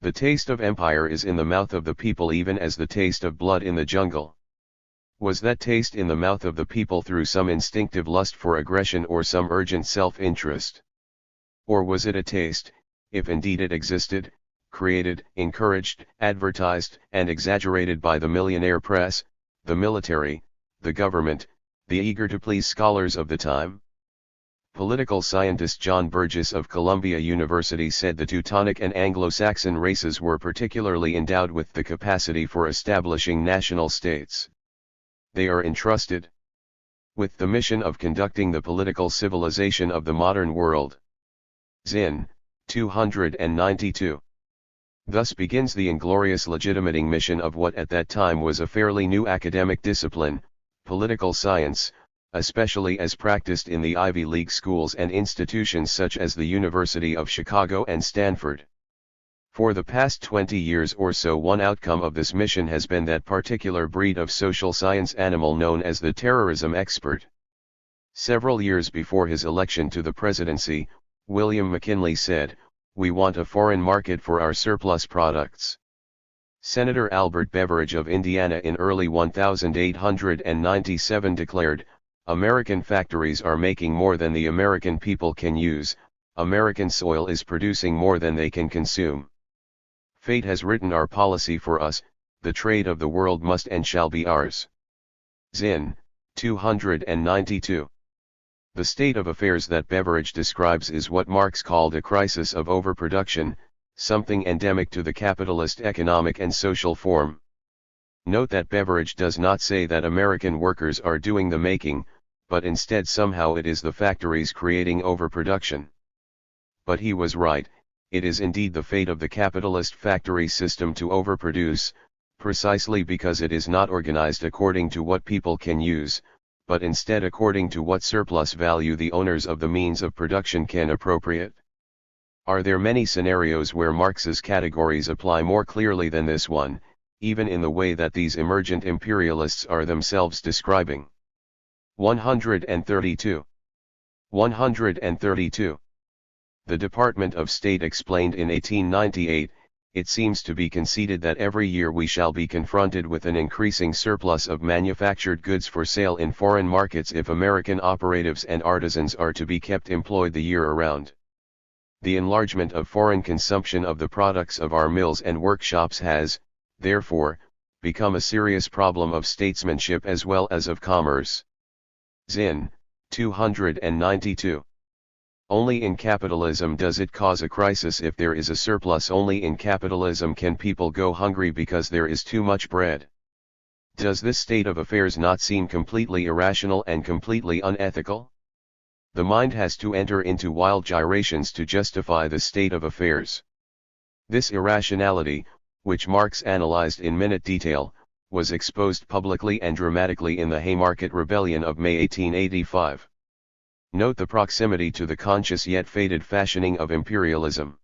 The taste of empire is in the mouth of the people, even as the taste of blood in the jungle. Was that taste in the mouth of the people through some instinctive lust for aggression or some urgent self-interest? Or was it a taste, if indeed it existed, created, encouraged, advertised, and exaggerated by the millionaire press, the military, the government, the eager-to-please scholars of the time? Political scientist John Burgess of Columbia University said the Teutonic and Anglo-Saxon races were particularly endowed with the capacity for establishing national states. They are entrusted with the mission of conducting the political civilization of the modern world. Zinn, 292. Thus begins the inglorious legitimating mission of what at that time was a fairly new academic discipline, political science, especially as practiced in the Ivy League schools and institutions such as the University of Chicago and Stanford. For the past 20 years or so, one outcome of this mission has been that particular breed of social science animal known as the terrorism expert. Several years before his election to the presidency, William McKinley said, "We want a foreign market for our surplus products." Senator Albert Beveridge of Indiana in early 1897 declared, "American factories are making more than the American people can use, American soil is producing more than they can consume. Fate has written our policy for us, the trade of the world must and shall be ours." Zinn, 292. The state of affairs that Beveridge describes is what Marx called a crisis of overproduction, something endemic to the capitalist economic and social form. Note that Beveridge does not say that American workers are doing the making, but instead somehow it is the factories creating overproduction. But he was right. It is indeed the fate of the capitalist factory system to overproduce, precisely because it is not organized according to what people can use, but instead according to what surplus value the owners of the means of production can appropriate. Are there many scenarios where Marx's categories apply more clearly than this one, even in the way that these emergent imperialists are themselves describing? 132. 132. The Department of State explained in 1898, "It seems to be conceded that every year we shall be confronted with an increasing surplus of manufactured goods for sale in foreign markets if American operatives and artisans are to be kept employed the year around. The enlargement of foreign consumption of the products of our mills and workshops has, therefore, become a serious problem of statesmanship as well as of commerce." Zinn, 292. Only in capitalism does it cause a crisis. If there is a surplus, only in capitalism can people go hungry because there is too much bread. Does this state of affairs not seem completely irrational and completely unethical? The mind has to enter into wild gyrations to justify the state of affairs. This irrationality, which Marx analyzed in minute detail, was exposed publicly and dramatically in the Haymarket Rebellion of May 1885. Note the proximity to the conscious yet faded fashioning of imperialism.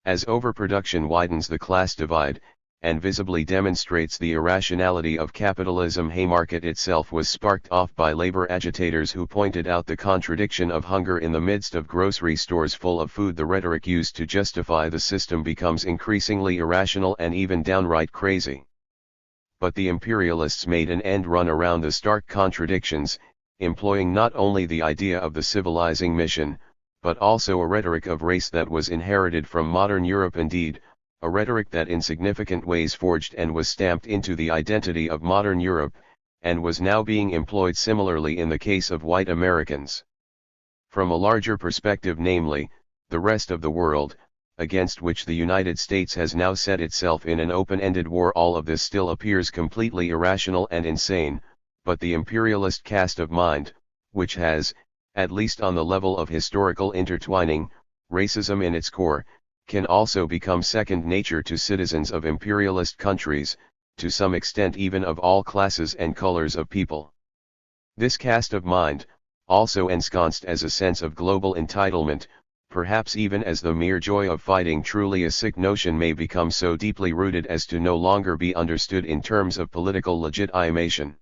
As overproduction widens the class divide, and visibly demonstrates the irrationality of capitalism, Haymarket itself was sparked off by labor agitators who pointed out the contradiction of hunger in the midst of grocery stores full of food. The rhetoric used to justify the system becomes increasingly irrational and even downright crazy. But the imperialists made an end run around the stark contradictions, employing not only the idea of the civilizing mission, but also a rhetoric of race that was inherited from modern Europe, indeed, a rhetoric that in significant ways forged and was stamped into the identity of modern Europe, and was now being employed similarly in the case of white Americans. From a larger perspective, namely, the rest of the world, against which the United States has now set itself in an open-ended war, all of this still appears completely irrational and insane. But the imperialist cast of mind, which has, at least on the level of historical intertwining, racism in its core, can also become second nature to citizens of imperialist countries, to some extent even of all classes and colors of people. This cast of mind, also ensconced as a sense of global entitlement, perhaps even as the mere joy of fighting, truly a sick notion, may become so deeply rooted as to no longer be understood in terms of political legitimation.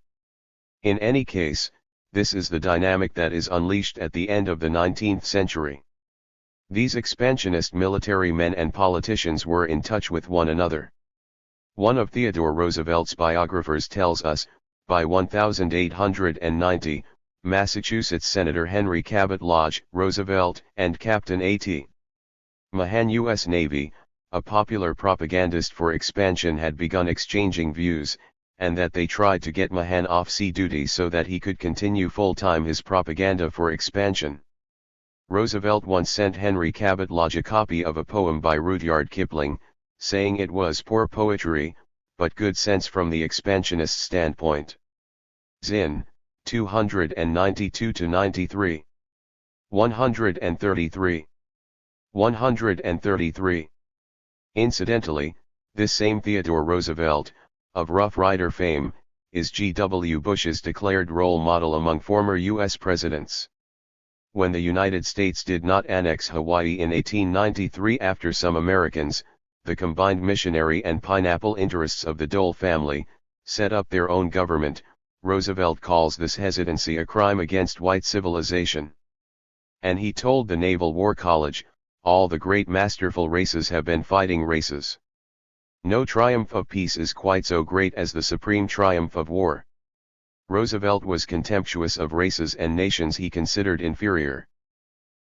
In any case, this is the dynamic that is unleashed at the end of the 19th century. These expansionist military men and politicians were in touch with one another. One of Theodore Roosevelt's biographers tells us, by 1890, Massachusetts Senator Henry Cabot Lodge, Roosevelt, and Captain A.T. Mahan, U.S. Navy, a popular propagandist for expansion, had begun exchanging views, and that they tried to get Mahan off sea duty so that he could continue full-time his propaganda for expansion. Roosevelt once sent Henry Cabot Lodge a copy of a poem by Rudyard Kipling, saying it was poor poetry, but good sense from the expansionist standpoint. Zinn, 292-93. 133. 133. Incidentally, this same Theodore Roosevelt, of Rough Rider fame, is G. W. Bush's declared role model among former U.S. presidents. When the United States did not annex Hawaii in 1893 after some Americans, the combined missionary and pineapple interests of the Dole family, set up their own government, Roosevelt calls this hesitancy a crime against white civilization. And he told the Naval War College, all the great masterful races have been fighting races. No triumph of peace is quite so great as the supreme triumph of war. Roosevelt was contemptuous of races and nations he considered inferior.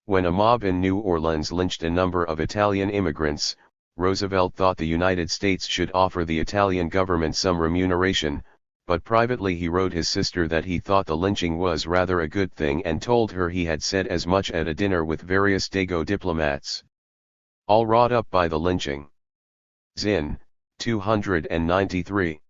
When a mob in New Orleans lynched a number of Italian immigrants, Roosevelt thought the United States should offer the Italian government some remuneration, but privately he wrote his sister that he thought the lynching was rather a good thing and told her he had said as much at a dinner with various Dago diplomats. All wrought up by the lynching. Zinn, 293.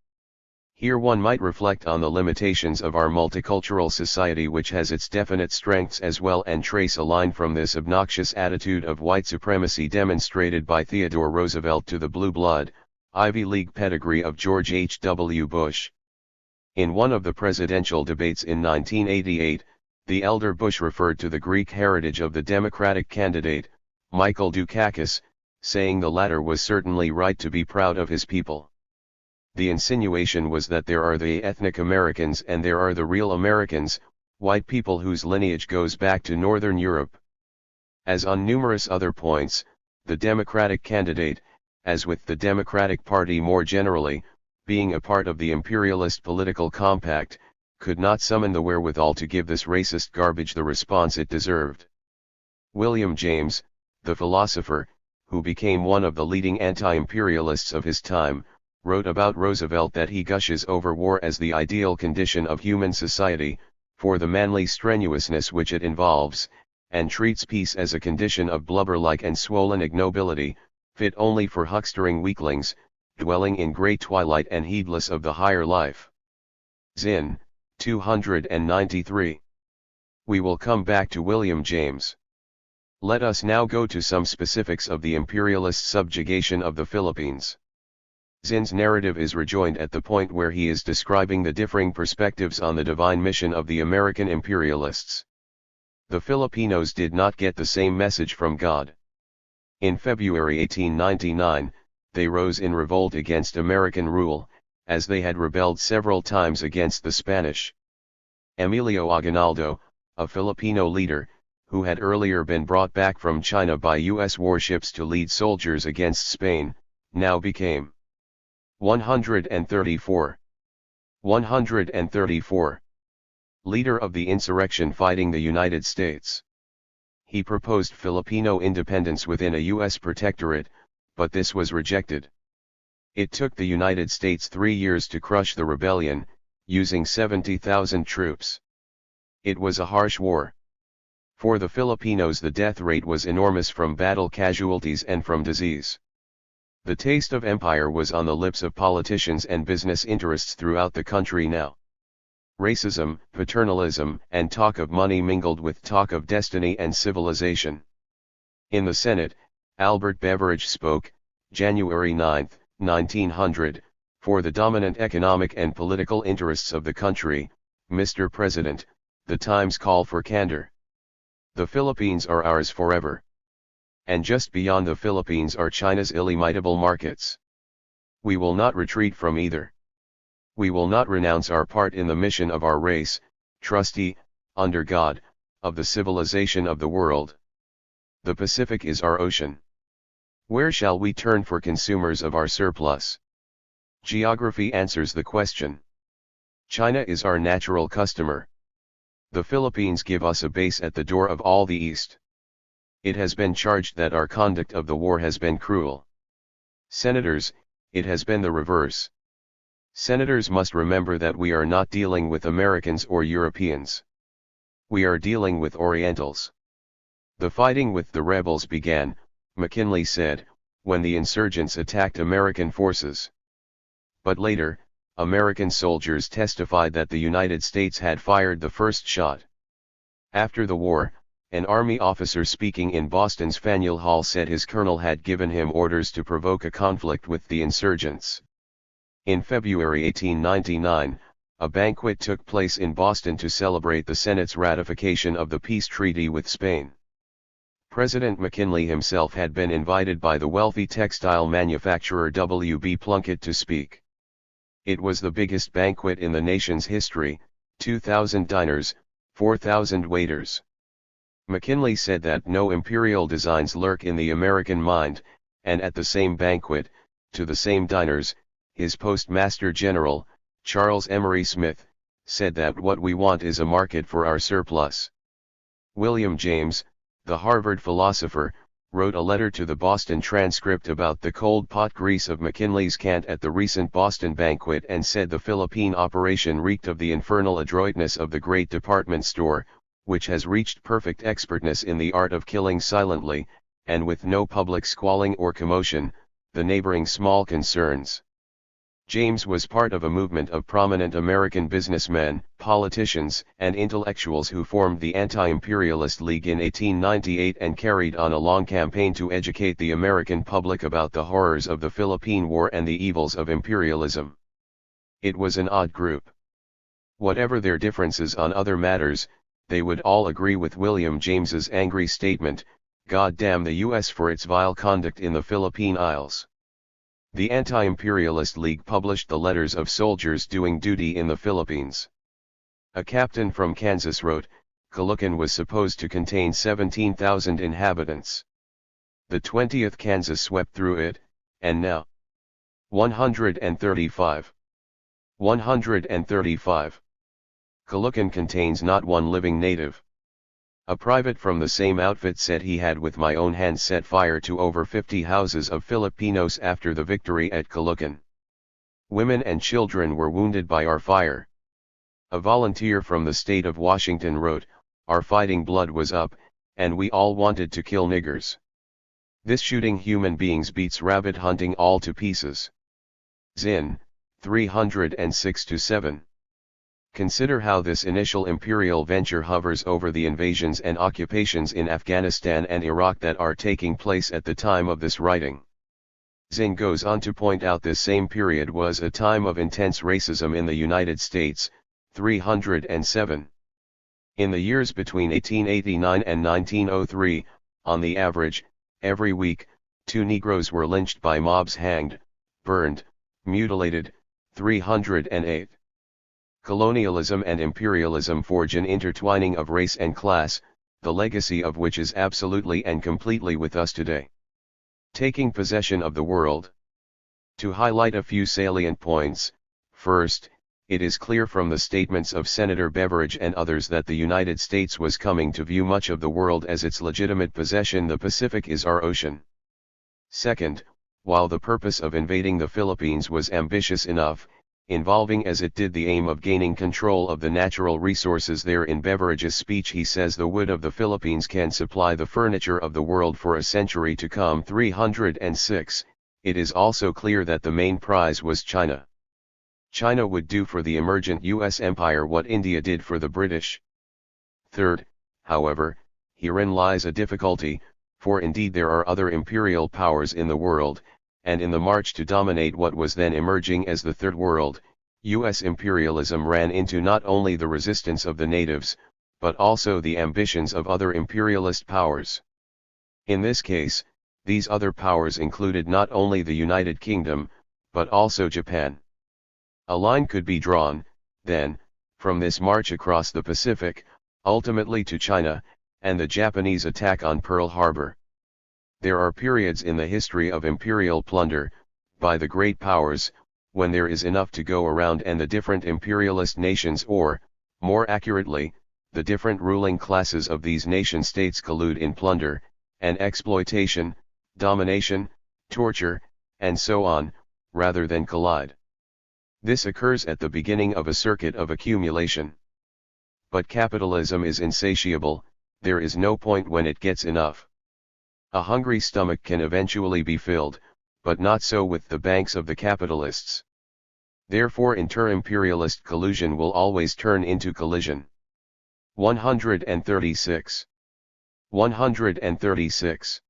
Here one might reflect on the limitations of our multicultural society, which has its definite strengths as well, and trace a line from this obnoxious attitude of white supremacy demonstrated by Theodore Roosevelt to the blue blood, Ivy League pedigree of George H. W. Bush. In one of the presidential debates in 1988, the elder Bush referred to the Greek heritage of the Democratic candidate, Michael Dukakis, saying the latter was certainly right to be proud of his people. The insinuation was that there are the ethnic Americans and there are the real Americans, white people whose lineage goes back to Northern Europe. As on numerous other points, the Democratic candidate, as with the Democratic Party more generally, being a part of the imperialist political compact, could not summon the wherewithal to give this racist garbage the response it deserved. William James, the philosopher, who became one of the leading anti-imperialists of his time, wrote about Roosevelt that he gushes over war as the ideal condition of human society, for the manly strenuousness which it involves, and treats peace as a condition of blubber-like and swollen ignobility, fit only for huckstering weaklings, dwelling in great twilight and heedless of the higher life. Zinn, 293. We will come back to William James. Let us now go to some specifics of the imperialist subjugation of the Philippines. Zinn's narrative is rejoined at the point where he is describing the differing perspectives on the divine mission of the American imperialists. The Filipinos did not get the same message from God. In February 1899, they rose in revolt against American rule, as they had rebelled several times against the Spanish. Emilio Aguinaldo, a Filipino leader, who had earlier been brought back from China by U.S. warships to lead soldiers against Spain, now became 134. 134. Leader of the insurrection fighting the United States. He proposed Filipino independence within a U.S. protectorate, but this was rejected. It took the United States 3 years to crush the rebellion, using 70,000 troops. It was a harsh war. For the Filipinos the death rate was enormous from battle casualties and from disease. The taste of empire was on the lips of politicians and business interests throughout the country now. Racism, paternalism, and talk of money mingled with talk of destiny and civilization. In the Senate, Albert Beveridge spoke, January 9, 1900, for the dominant economic and political interests of the country. Mr. President, the times call for candor. The Philippines are ours forever. And just beyond the Philippines are China's illimitable markets. We will not retreat from either. We will not renounce our part in the mission of our race, trustee, under God, of the civilization of the world. The Pacific is our ocean. Where shall we turn for consumers of our surplus? Geography answers the question. China is our natural customer. The Philippines give us a base at the door of all the East. It has been charged that our conduct of the war has been cruel. Senators, it has been the reverse. Senators must remember that we are not dealing with Americans or Europeans. We are dealing with Orientals. The fighting with the rebels began, McKinley said, when the insurgents attacked American forces. But later, American soldiers testified that the United States had fired the first shot. After the war, An army officer speaking in Boston's Faneuil Hall said his colonel had given him orders to provoke a conflict with the insurgents. In February 1899, a banquet took place in Boston to celebrate the Senate's ratification of the peace treaty with Spain. President McKinley himself had been invited by the wealthy textile manufacturer W. B. Plunkett to speak. It was the biggest banquet in the nation's history, 2,000 diners, 4,000 waiters. McKinley said that no imperial designs lurk in the American mind, and at the same banquet, to the same diners, his postmaster general, Charles Emery Smith, said that what we want is a market for our surplus. William James, the Harvard philosopher, wrote a letter to the Boston Transcript about the cold pot grease of McKinley's cant at the recent Boston banquet and said the Philippine operation reeked of the infernal adroitness of the great department store, which has reached perfect expertness in the art of killing silently, and with no public squalling or commotion, the neighboring small concerns. James was part of a movement of prominent American businessmen, politicians, and intellectuals who formed the Anti-Imperialist League in 1898 and carried on a long campaign to educate the American public about the horrors of the Philippine War and the evils of imperialism. It was an odd group. Whatever their differences on other matters, they would all agree with William James's angry statement, "God damn the U.S. for its vile conduct in the Philippine Isles." The Anti-Imperialist League published the letters of soldiers doing duty in the Philippines. A captain from Kansas wrote, Caloocan was supposed to contain 17,000 inhabitants. The 20th Kansas swept through it, and now 135. 135. Caloocan contains not one living native. A private from the same outfit said he had with my own hands set fire to over 50 houses of Filipinos after the victory at Caloocan. Women and children were wounded by our fire. A volunteer from the state of Washington wrote, our fighting blood was up, and we all wanted to kill niggers. This shooting human beings beats rabbit hunting all to pieces. Zinn, 306-7. Consider how this initial imperial venture hovers over the invasions and occupations in Afghanistan and Iraq that are taking place at the time of this writing. Zinn goes on to point out this same period was a time of intense racism in the United States, 307. In the years between 1889 and 1903, on the average, every week, 2 Negroes were lynched by mobs, hanged, burned, mutilated, 308. Colonialism and imperialism forge an intertwining of race and class, the legacy of which is absolutely and completely with us today. Taking possession of the world. To highlight a few salient points, first, it is clear from the statements of Senator Beveridge and others that the United States was coming to view much of the world as its legitimate possession. The Pacific is our ocean. Second, while the purpose of invading the Philippines was ambitious enough, involving as it did the aim of gaining control of the natural resources there, in Beveridge's speech he says the wood of the Philippines can supply the furniture of the world for a century to come. 306. It is also clear that the main prize was China. China would do for the emergent U.S. empire what India did for the British. Third, however, herein lies a difficulty, for indeed there are other imperial powers in the world, and in the march to dominate what was then emerging as the Third World, U.S. imperialism ran into not only the resistance of the natives, but also the ambitions of other imperialist powers. In this case, these other powers included not only the United Kingdom, but also Japan. A line could be drawn, then, from this march across the Pacific, ultimately to China, and the Japanese attack on Pearl Harbor. There are periods in the history of imperial plunder, by the great powers, when there is enough to go around and the different imperialist nations, or, more accurately, the different ruling classes of these nation-states collude in plunder, and exploitation, domination, torture, and so on, rather than collide. This occurs at the beginning of a circuit of accumulation. But capitalism is insatiable, there is no point when it gets enough. A hungry stomach can eventually be filled, but not so with the banks of the capitalists. Therefore inter-imperialist collusion will always turn into collision. 136. 136.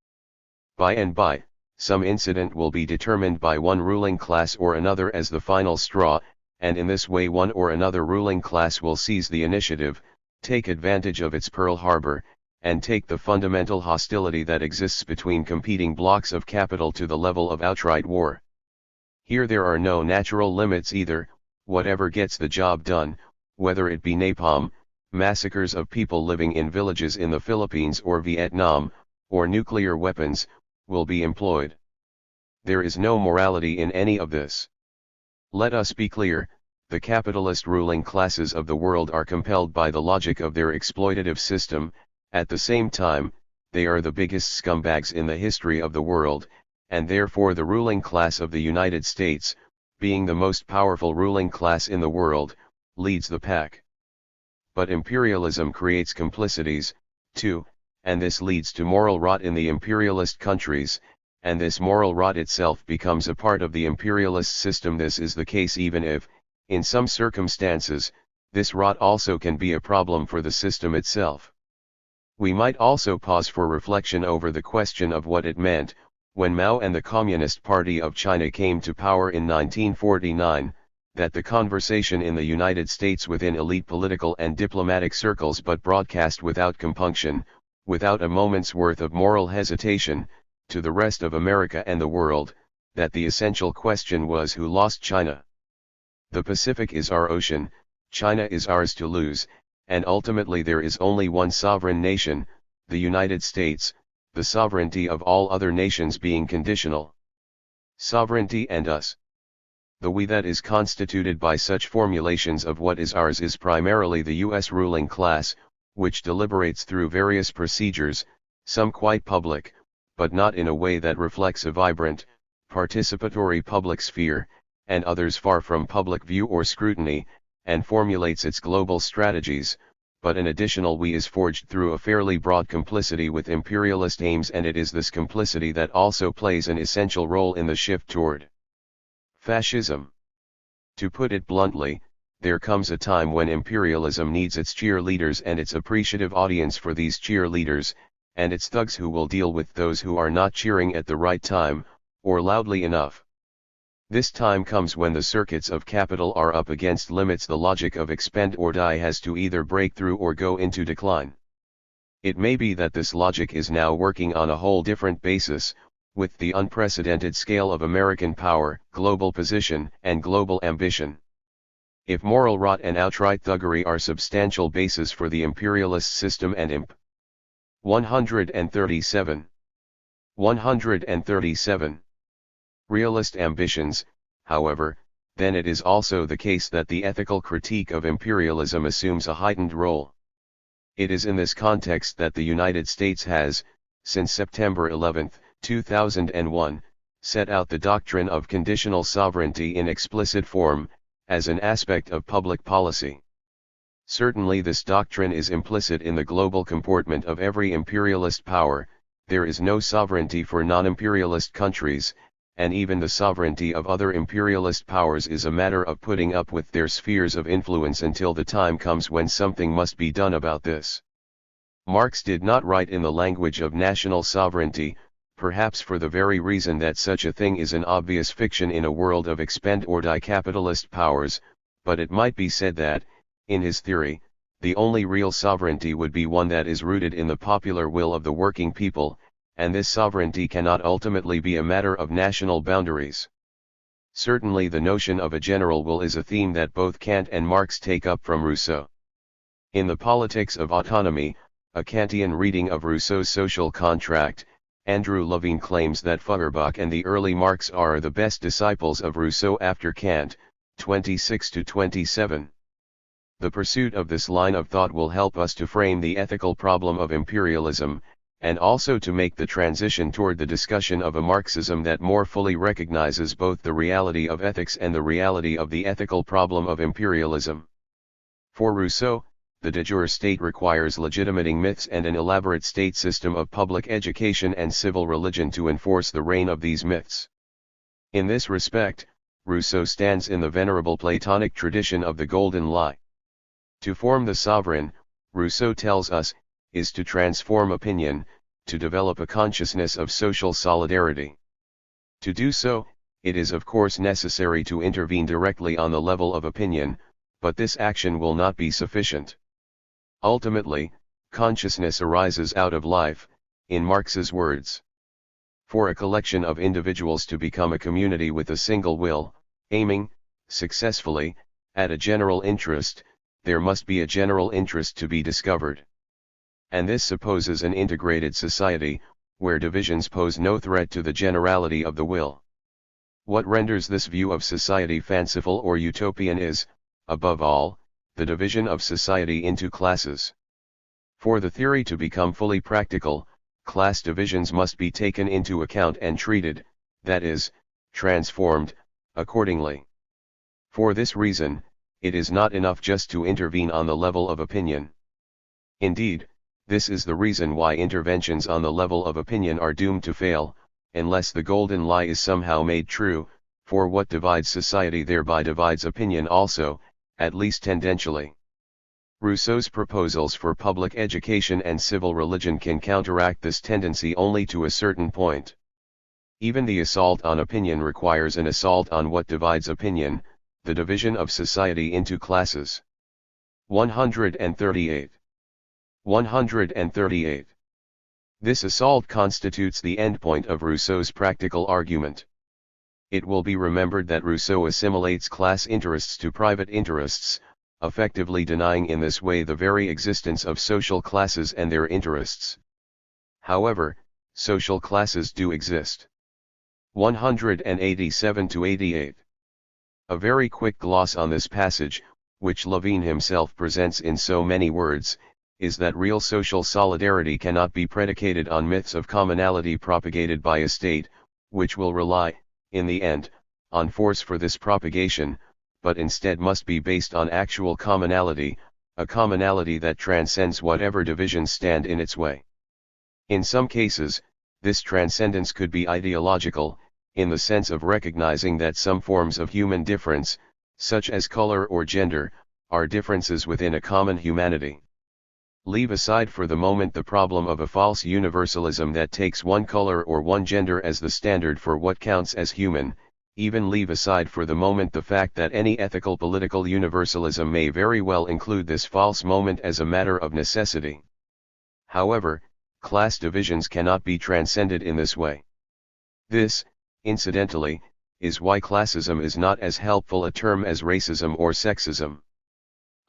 By and by, some incident will be determined by one ruling class or another as the final straw, and in this way one or another ruling class will seize the initiative, take advantage of its Pearl Harbor, and take the fundamental hostility that exists between competing blocks of capital to the level of outright war. Here there are no natural limits either. Whatever gets the job done, whether it be napalm, massacres of people living in villages in the Philippines or Vietnam, or nuclear weapons, will be employed. There is no morality in any of this. Let us be clear, the capitalist ruling classes of the world are compelled by the logic of their exploitative system. At the same time, they are the biggest scumbags in the history of the world, and therefore the ruling class of the United States, being the most powerful ruling class in the world, leads the pack. But imperialism creates complicities, too, and this leads to moral rot in the imperialist countries, and this moral rot itself becomes a part of the imperialist system. This is the case even if, in some circumstances, this rot also can be a problem for the system itself. We might also pause for reflection over the question of what it meant, when Mao and the Communist Party of China came to power in 1949, that the conversation in the United States within elite political and diplomatic circles but broadcast without compunction, without a moment's worth of moral hesitation, to the rest of America and the world, that the essential question was who lost China. The Pacific is our ocean, China is ours to lose, and ultimately there is only one sovereign nation, the United States, the sovereignty of all other nations being conditional. Sovereignty and us. The we that is constituted by such formulations of what is ours is primarily the U.S. ruling class, which deliberates through various procedures, some quite public, but not in a way that reflects a vibrant, participatory public sphere, and others far from public view or scrutiny, and formulates its global strategies, but an additional we is forged through a fairly broad complicity with imperialist aims, and it is this complicity that also plays an essential role in the shift toward fascism. To put it bluntly, there comes a time when imperialism needs its cheerleaders and its appreciative audience for these cheerleaders, and its thugs who will deal with those who are not cheering at the right time, or loudly enough. This time comes when the circuits of capital are up against limits. The logic of expend or die has to either break through or go into decline. It may be that this logic is now working on a whole different basis, with the unprecedented scale of American power, global position, and global ambition. If moral rot and outright thuggery are substantial bases for the imperialist system and imp. 137. 137. Realist ambitions, however, then it is also the case that the ethical critique of imperialism assumes a heightened role. It is in this context that the United States has, since September 11, 2001, set out the doctrine of conditional sovereignty in explicit form, as an aspect of public policy. Certainly this doctrine is implicit in the global comportment of every imperialist power. There is no sovereignty for non-imperialist countries, and even the sovereignty of other imperialist powers is a matter of putting up with their spheres of influence until the time comes when something must be done about this. Marx did not write in the language of national sovereignty, perhaps for the very reason that such a thing is an obvious fiction in a world of expend or die capitalist powers, but it might be said that, in his theory, the only real sovereignty would be one that is rooted in the popular will of the working people, and this sovereignty cannot ultimately be a matter of national boundaries. Certainly the notion of a general will is a theme that both Kant and Marx take up from Rousseau. In The Politics of Autonomy, a Kantian reading of Rousseau's Social Contract, Andrew Levine claims that Feuerbach and the early Marx are the best disciples of Rousseau after Kant, 26-27. The pursuit of this line of thought will help us to frame the ethical problem of imperialism, and also to make the transition toward the discussion of a Marxism that more fully recognizes both the reality of ethics and the reality of the ethical problem of imperialism. For Rousseau, the de jure state requires legitimating myths and an elaborate state system of public education and civil religion to enforce the reign of these myths. In this respect, Rousseau stands in the venerable Platonic tradition of the Golden Lie. To form the sovereign, Rousseau tells us, is to transform opinion, to develop a consciousness of social solidarity. To do so, it is of course necessary to intervene directly on the level of opinion, but this action will not be sufficient. Ultimately, consciousness arises out of life, in Marx's words. For a collection of individuals to become a community with a single will, aiming, successfully, at a general interest, there must be a general interest to be discovered. And this supposes an integrated society, where divisions pose no threat to the generality of the will. What renders this view of society fanciful or utopian is, above all, the division of society into classes. For the theory to become fully practical, class divisions must be taken into account and treated, that is, transformed, accordingly. For this reason, it is not enough just to intervene on the level of opinion. Indeed, this is the reason why interventions on the level of opinion are doomed to fail, unless the golden lie is somehow made true, for what divides society thereby divides opinion also, at least tendentially. Rousseau's proposals for public education and civil religion can counteract this tendency only to a certain point. Even the assault on opinion requires an assault on what divides opinion, the division of society into classes. 138. 138. This assault constitutes the endpoint of Rousseau's practical argument. It will be remembered that Rousseau assimilates class interests to private interests, effectively denying in this way the very existence of social classes and their interests. However, social classes do exist. 187-88. A very quick gloss on this passage, which Levine himself presents in so many words, is that real social solidarity cannot be predicated on myths of commonality propagated by a state, which will rely, in the end, on force for this propagation, but instead must be based on actual commonality, a commonality that transcends whatever divisions stand in its way. In some cases, this transcendence could be ideological, in the sense of recognizing that some forms of human difference, such as color or gender, are differences within a common humanity. Leave aside for the moment the problem of a false universalism that takes one color or one gender as the standard for what counts as human. Even leave aside for the moment the fact that any ethical political universalism may very well include this false moment as a matter of necessity. However, class divisions cannot be transcended in this way. This, incidentally, is why classism is not as helpful a term as racism or sexism.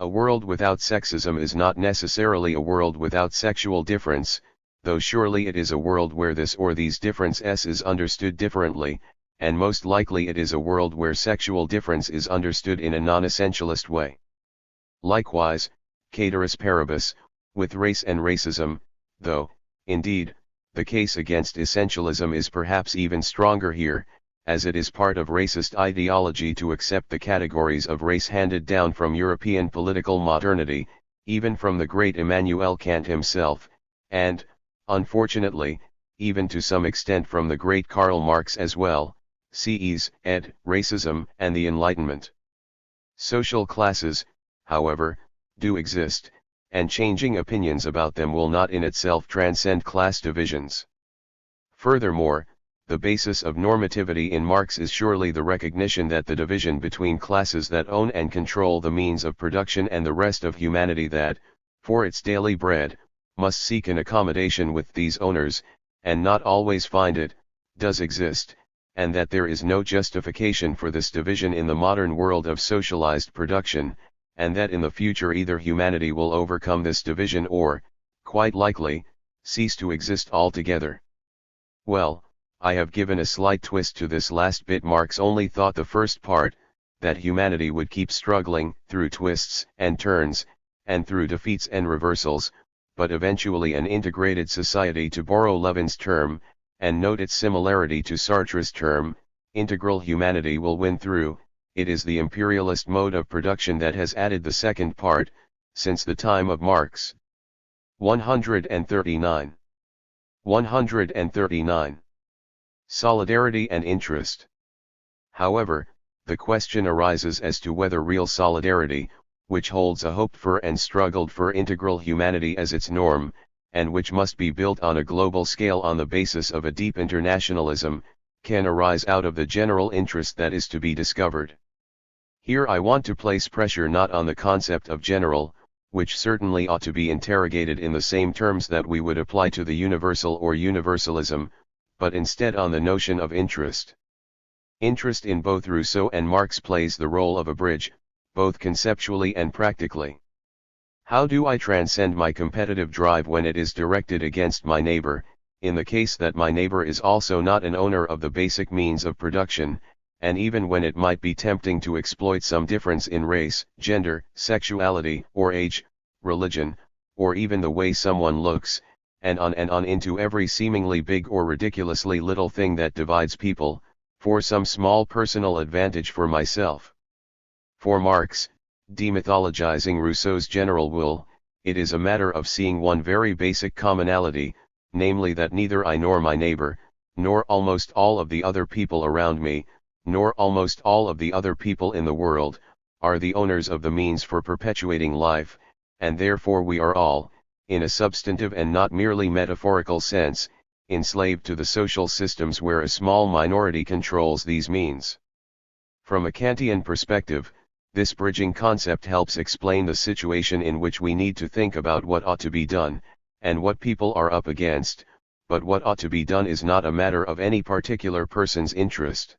A world without sexism is not necessarily a world without sexual difference, though surely it is a world where this or these differences is understood differently, and most likely it is a world where sexual difference is understood in a non-essentialist way. Likewise, cateris paribus, with race and racism, though, indeed, the case against essentialism is perhaps even stronger here, as it is part of racist ideology to accept the categories of race handed down from European political modernity, even from the great Immanuel Kant himself, and, unfortunately, even to some extent from the great Karl Marx as well. CEs, ed. Racism and the Enlightenment. Social classes, however, do exist, and changing opinions about them will not in itself transcend class divisions. Furthermore, the basis of normativity in Marx is surely the recognition that the division between classes that own and control the means of production and the rest of humanity that, for its daily bread, must seek an accommodation with these owners, and not always find it, does exist, and that there is no justification for this division in the modern world of socialized production, and that in the future either humanity will overcome this division or, quite likely, cease to exist altogether. Well, I have given a slight twist to this last bit. Marx only thought the first part, that humanity would keep struggling, through twists and turns, and through defeats and reversals, but eventually an integrated society, to borrow Levin's term, and note its similarity to Sartre's term, integral humanity, will win through. It is the imperialist mode of production that has added the second part, since the time of Marx. 139. 139. Solidarity and interest. However, the question arises as to whether real solidarity, which holds a hoped for and struggled for integral humanity as its norm, and which must be built on a global scale on the basis of a deep internationalism, can arise out of the general interest that is to be discovered. Here I want to place pressure not on the concept of general, which certainly ought to be interrogated in the same terms that we would apply to the universal or universalism, but instead on the notion of interest. Interest in both Rousseau and Marx plays the role of a bridge, both conceptually and practically. How do I transcend my competitive drive when it is directed against my neighbor, in the case that my neighbor is also not an owner of the basic means of production, and even when it might be tempting to exploit some difference in race, gender, sexuality, or age, religion, or even the way someone looks, and on into every seemingly big or ridiculously little thing that divides people, for some small personal advantage for myself? For Marx, demythologizing Rousseau's general will, it is a matter of seeing one very basic commonality, namely that neither I nor my neighbor, nor almost all of the other people around me, nor almost all of the other people in the world, are the owners of the means for perpetuating life, and therefore we are all, in a substantive and not merely metaphorical sense, enslaved to the social systems where a small minority controls these means. From a Kantian perspective, this bridging concept helps explain the situation in which we need to think about what ought to be done, and what people are up against, but what ought to be done is not a matter of any particular person's interest.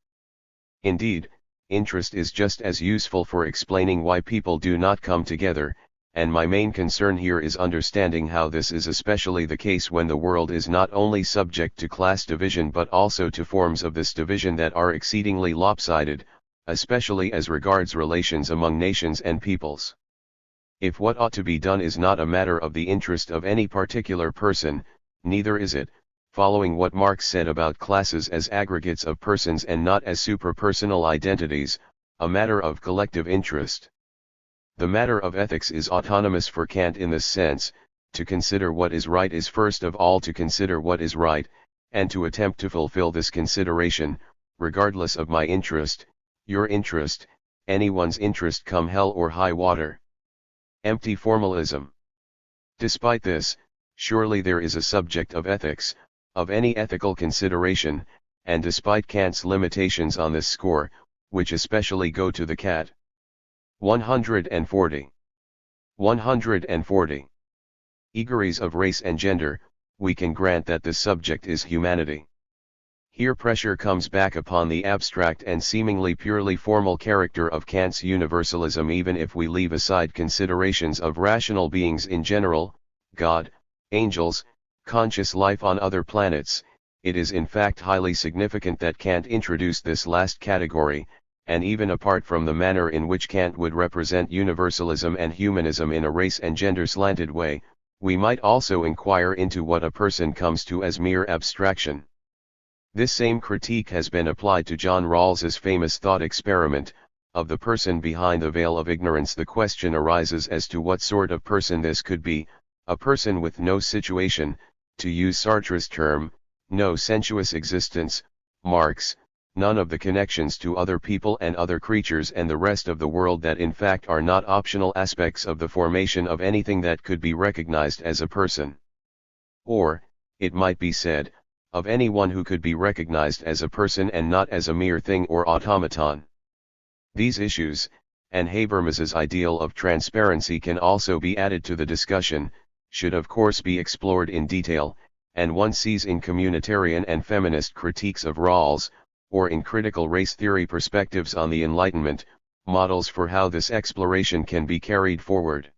Indeed, interest is just as useful for explaining why people do not come together, and my main concern here is understanding how this is especially the case when the world is not only subject to class division but also to forms of this division that are exceedingly lopsided, especially as regards relations among nations and peoples. If what ought to be done is not a matter of the interest of any particular person, neither is it, following what Marx said about classes as aggregates of persons and not as suprapersonal identities, a matter of collective interest. The matter of ethics is autonomous for Kant in this sense: to consider what is right is first of all to consider what is right, and to attempt to fulfill this consideration, regardless of my interest, your interest, anyone's interest come hell or high water. Empty formalism. Despite this, surely there is a subject of ethics, of any ethical consideration, and despite Kant's limitations on this score, which especially go to the cat. 140. 140. Egories of race and gender, we can grant that the subject is humanity. Here pressure comes back upon the abstract and seemingly purely formal character of Kant's universalism. Even if we leave aside considerations of rational beings in general, God, angels, conscious life on other planets, it is in fact highly significant that Kant introduced this last category, and even apart from the manner in which Kant would represent universalism and humanism in a race and gender slanted way, we might also inquire into what a person comes to as mere abstraction. This same critique has been applied to John Rawls's famous thought experiment, of the person behind the veil of ignorance. The question arises as to what sort of person this could be: a person with no situation, to use Sartre's term, no sensuous existence, Marx, none of the connections to other people and other creatures and the rest of the world that in fact are not optional aspects of the formation of anything that could be recognized as a person. Or, it might be said, of anyone who could be recognized as a person and not as a mere thing or automaton. These issues, and Habermas's ideal of transparency can also be added to the discussion, should of course be explored in detail, and one sees in communitarian and feminist critiques of Rawls, or in critical race theory perspectives on the Enlightenment, models for how this exploration can be carried forward.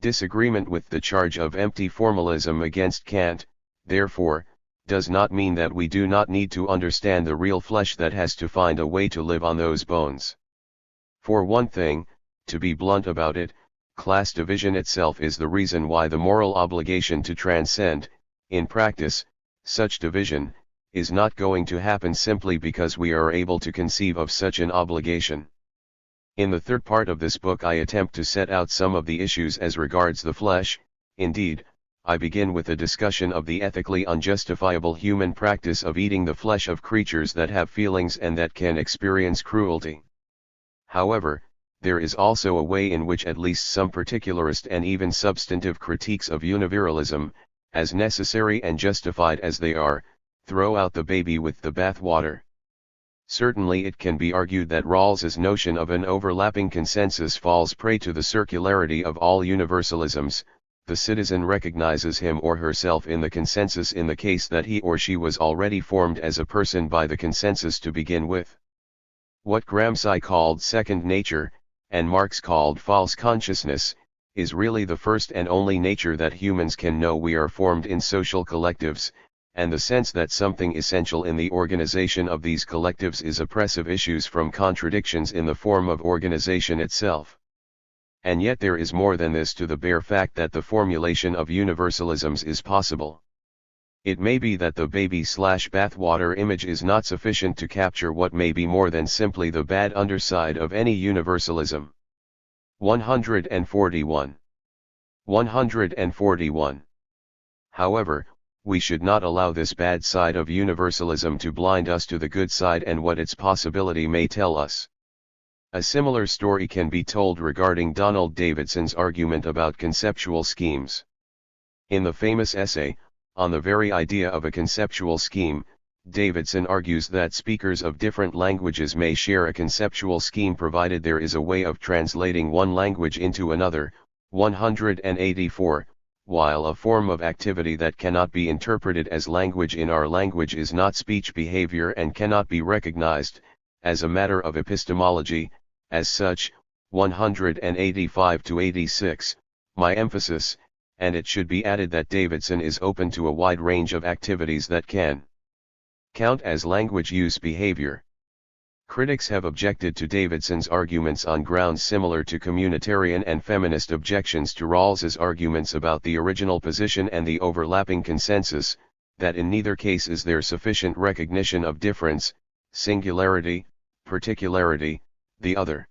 Disagreement with the charge of empty formalism against Kant, therefore, does not mean that we do not need to understand the real flesh that has to find a way to live on those bones. For one thing, to be blunt about it, class division itself is the reason why the moral obligation to transcend, in practice, such division, is not going to happen simply because we are able to conceive of such an obligation. In the third part of this book I attempt to set out some of the issues as regards the flesh. Indeed, I begin with a discussion of the ethically unjustifiable human practice of eating the flesh of creatures that have feelings and that can experience cruelty. However, there is also a way in which at least some particularist and even substantive critiques of universalism, as necessary and justified as they are, throw out the baby with the bathwater. Certainly it can be argued that Rawls's notion of an overlapping consensus falls prey to the circularity of all universalisms. The citizen recognizes him or herself in the consensus in the case that he or she was already formed as a person by the consensus to begin with. What Gramsci called second nature, and Marx called false consciousness, is really the first and only nature that humans can know. We are formed in social collectives, and the sense that something essential in the organization of these collectives is oppressive issues from contradictions in the form of organization itself. And yet there is more than this to the bare fact that the formulation of universalisms is possible. It may be that the baby/bathwater image is not sufficient to capture what may be more than simply the bad underside of any universalism. 141. 141. However, we should not allow this bad side of universalism to blind us to the good side and what its possibility may tell us. A similar story can be told regarding Donald Davidson's argument about conceptual schemes. In the famous essay, On the Very Idea of a Conceptual Scheme, Davidson argues that speakers of different languages may share a conceptual scheme provided there is a way of translating one language into another. 184. While a form of activity that cannot be interpreted as language in our language is not speech behavior and cannot be recognized, as a matter of epistemology, as such. 185-86, my emphasis, and it should be added that Davidson is open to a wide range of activities that can count as language use behavior. Critics have objected to Davidson's arguments on grounds similar to communitarian and feminist objections to Rawls's arguments about the original position and the overlapping consensus, that in neither case is there sufficient recognition of difference, singularity, particularity, the other.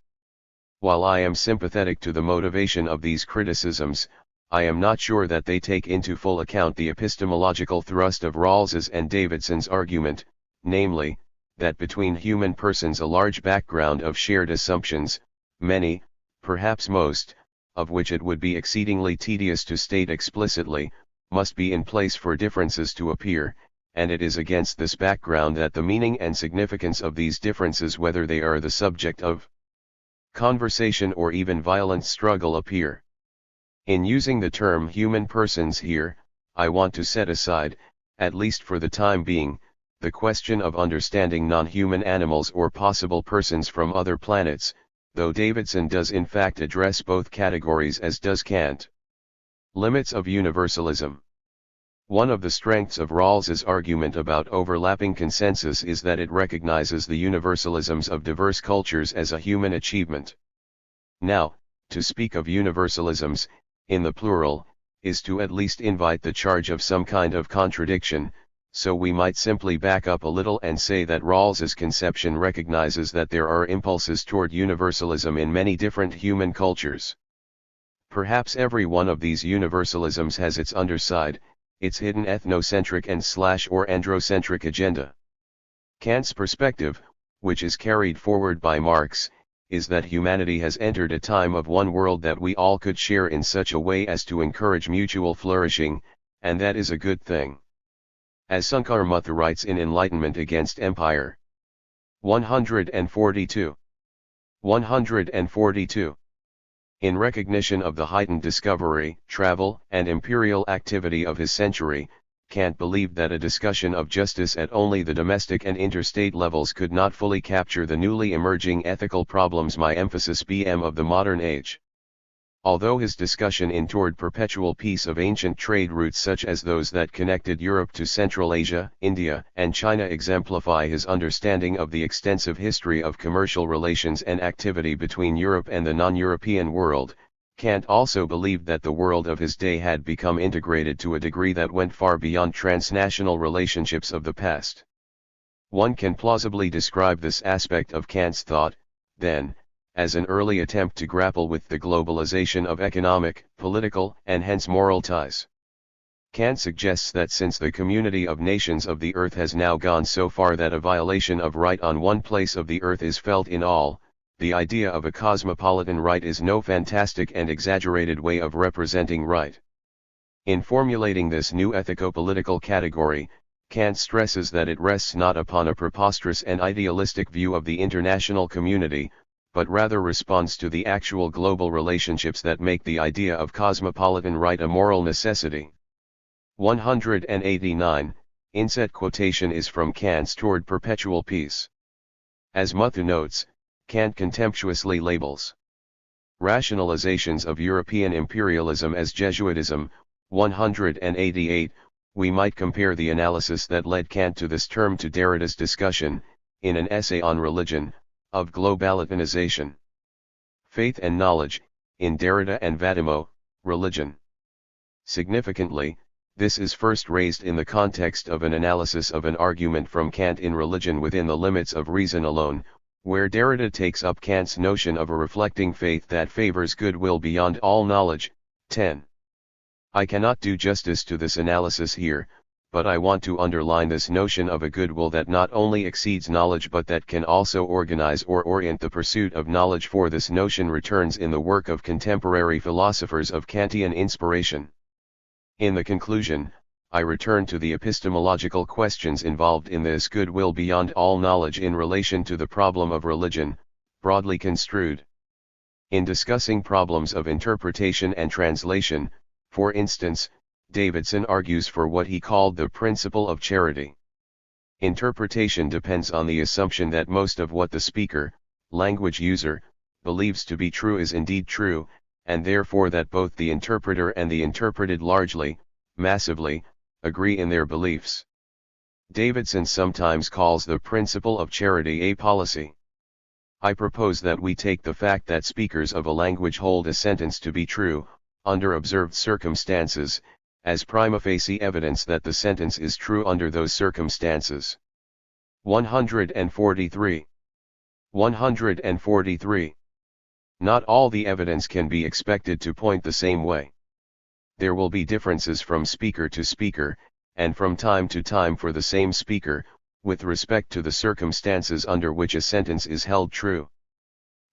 While I am sympathetic to the motivation of these criticisms, I am not sure that they take into full account the epistemological thrust of Rawls's and Davidson's argument, namely, that between human persons a large background of shared assumptions, many, perhaps most, of which it would be exceedingly tedious to state explicitly, must be in place for differences to appear, and it is against this background that the meaning and significance of these differences, whether they are the subject of conversation or even violent struggle, appear. In using the term human persons here, I want to set aside, at least for the time being, the question of understanding non-human animals or possible persons from other planets, though Davidson does in fact address both categories, as does Kant. Limits of universalism. One of the strengths of Rawls's argument about overlapping consensus is that it recognizes the universalisms of diverse cultures as a human achievement. Now, to speak of universalisms, in the plural, is to at least invite the charge of some kind of contradiction, so we might simply back up a little and say that Rawls's conception recognizes that there are impulses toward universalism in many different human cultures. Perhaps every one of these universalisms has its underside, its hidden ethnocentric and/or androcentric agenda. Kant's perspective, which is carried forward by Marx, is that humanity has entered a time of one world that we all could share in such a way as to encourage mutual flourishing, and that is a good thing. As Sankarmutha writes in Enlightenment Against Empire. 142. 142. In recognition of the heightened discovery, travel, and imperial activity of his century, Kant believed that a discussion of justice at only the domestic and interstate levels could not fully capture the newly emerging ethical problems of the modern age. Although his discussion in Toward Perpetual Peace of ancient trade routes such as those that connected Europe to Central Asia, India, and China exemplify his understanding of the extensive history of commercial relations and activity between Europe and the non-European world, Kant also believed that the world of his day had become integrated to a degree that went far beyond transnational relationships of the past. One can plausibly describe this aspect of Kant's thought, then, as an early attempt to grapple with the globalization of economic, political, and hence moral ties. Kant suggests that since the community of nations of the earth has now gone so far that a violation of right on one place of the earth is felt in all, the idea of a cosmopolitan right is no fantastic and exaggerated way of representing right. In formulating this new ethico-political category, Kant stresses that it rests not upon a preposterous and idealistic view of the international community, but rather responds to the actual global relationships that make the idea of cosmopolitan right a moral necessity. 189, inset quotation is from Kant's Toward Perpetual Peace. As Muthu notes, Kant contemptuously labels rationalizations of European imperialism as Jesuitism. 188, we might compare the analysis that led Kant to this term to Derrida's discussion, in an essay on religion, of globalitanization. Faith and knowledge, in Derrida and Vattimo, religion. Significantly, this is first raised in the context of an analysis of an argument from Kant in Religion Within the Limits of Reason Alone, where Derrida takes up Kant's notion of a reflecting faith that favors goodwill beyond all knowledge. 10. I cannot do justice to this analysis here, but I want to underline this notion of a goodwill that not only exceeds knowledge but that can also organize or orient the pursuit of knowledge, for this notion returns in the work of contemporary philosophers of Kantian inspiration. In the conclusion, I return to the epistemological questions involved in this goodwill beyond all knowledge in relation to the problem of religion, broadly construed. In discussing problems of interpretation and translation, for instance, Davidson argues for what he called the principle of charity. Interpretation depends on the assumption that most of what the speaker, language user, believes to be true is indeed true, and therefore that both the interpreter and the interpreted largely, massively, agree in their beliefs. Davidson sometimes calls the principle of charity a policy. I propose that we take the fact that speakers of a language hold a sentence to be true, under observed circumstances, as prima facie evidence that the sentence is true under those circumstances. 143. 143. Not all the evidence can be expected to point the same way. There will be differences from speaker to speaker, and from time to time for the same speaker, with respect to the circumstances under which a sentence is held true.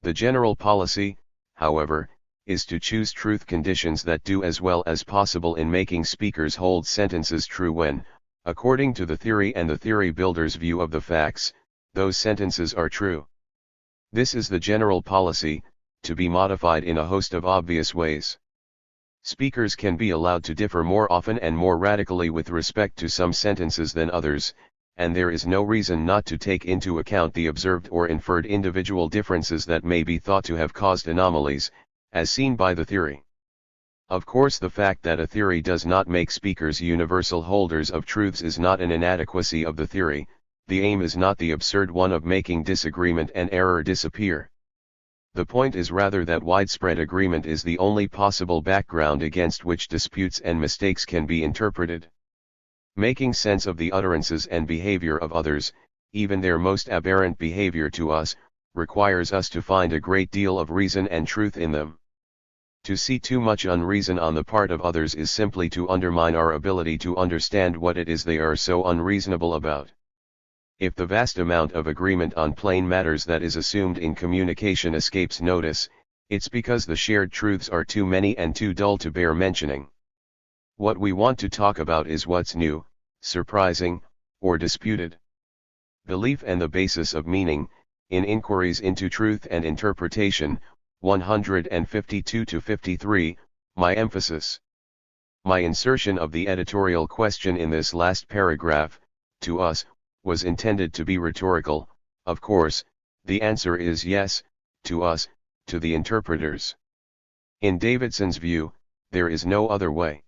The general policy, however, is to choose truth conditions that do as well as possible in making speakers hold sentences true when, according to the theory and the theory builder's view of the facts, those sentences are true. This is the general policy, to be modified in a host of obvious ways. Speakers can be allowed to differ more often and more radically with respect to some sentences than others, and there is no reason not to take into account the observed or inferred individual differences that may be thought to have caused anomalies, as seen by the theory. Of course, the fact that a theory does not make speakers universal holders of truths is not an inadequacy of the theory. The aim is not the absurd one of making disagreement and error disappear. The point is rather that widespread agreement is the only possible background against which disputes and mistakes can be interpreted. Making sense of the utterances and behavior of others, even their most aberrant behavior to us, requires us to find a great deal of reason and truth in them. To see too much unreason on the part of others is simply to undermine our ability to understand what it is they are so unreasonable about. If the vast amount of agreement on plain matters that is assumed in communication escapes notice, it's because the shared truths are too many and too dull to bear mentioning. What we want to talk about is what's new, surprising, or disputed. Belief and the basis of meaning, in Inquiries into Truth and Interpretation, 152-53, my emphasis. My insertion of the editorial question in this last paragraph, to us, was intended to be rhetorical. Of course, the answer is yes, to us, to the interpreters. In Davidson's view, there is no other way.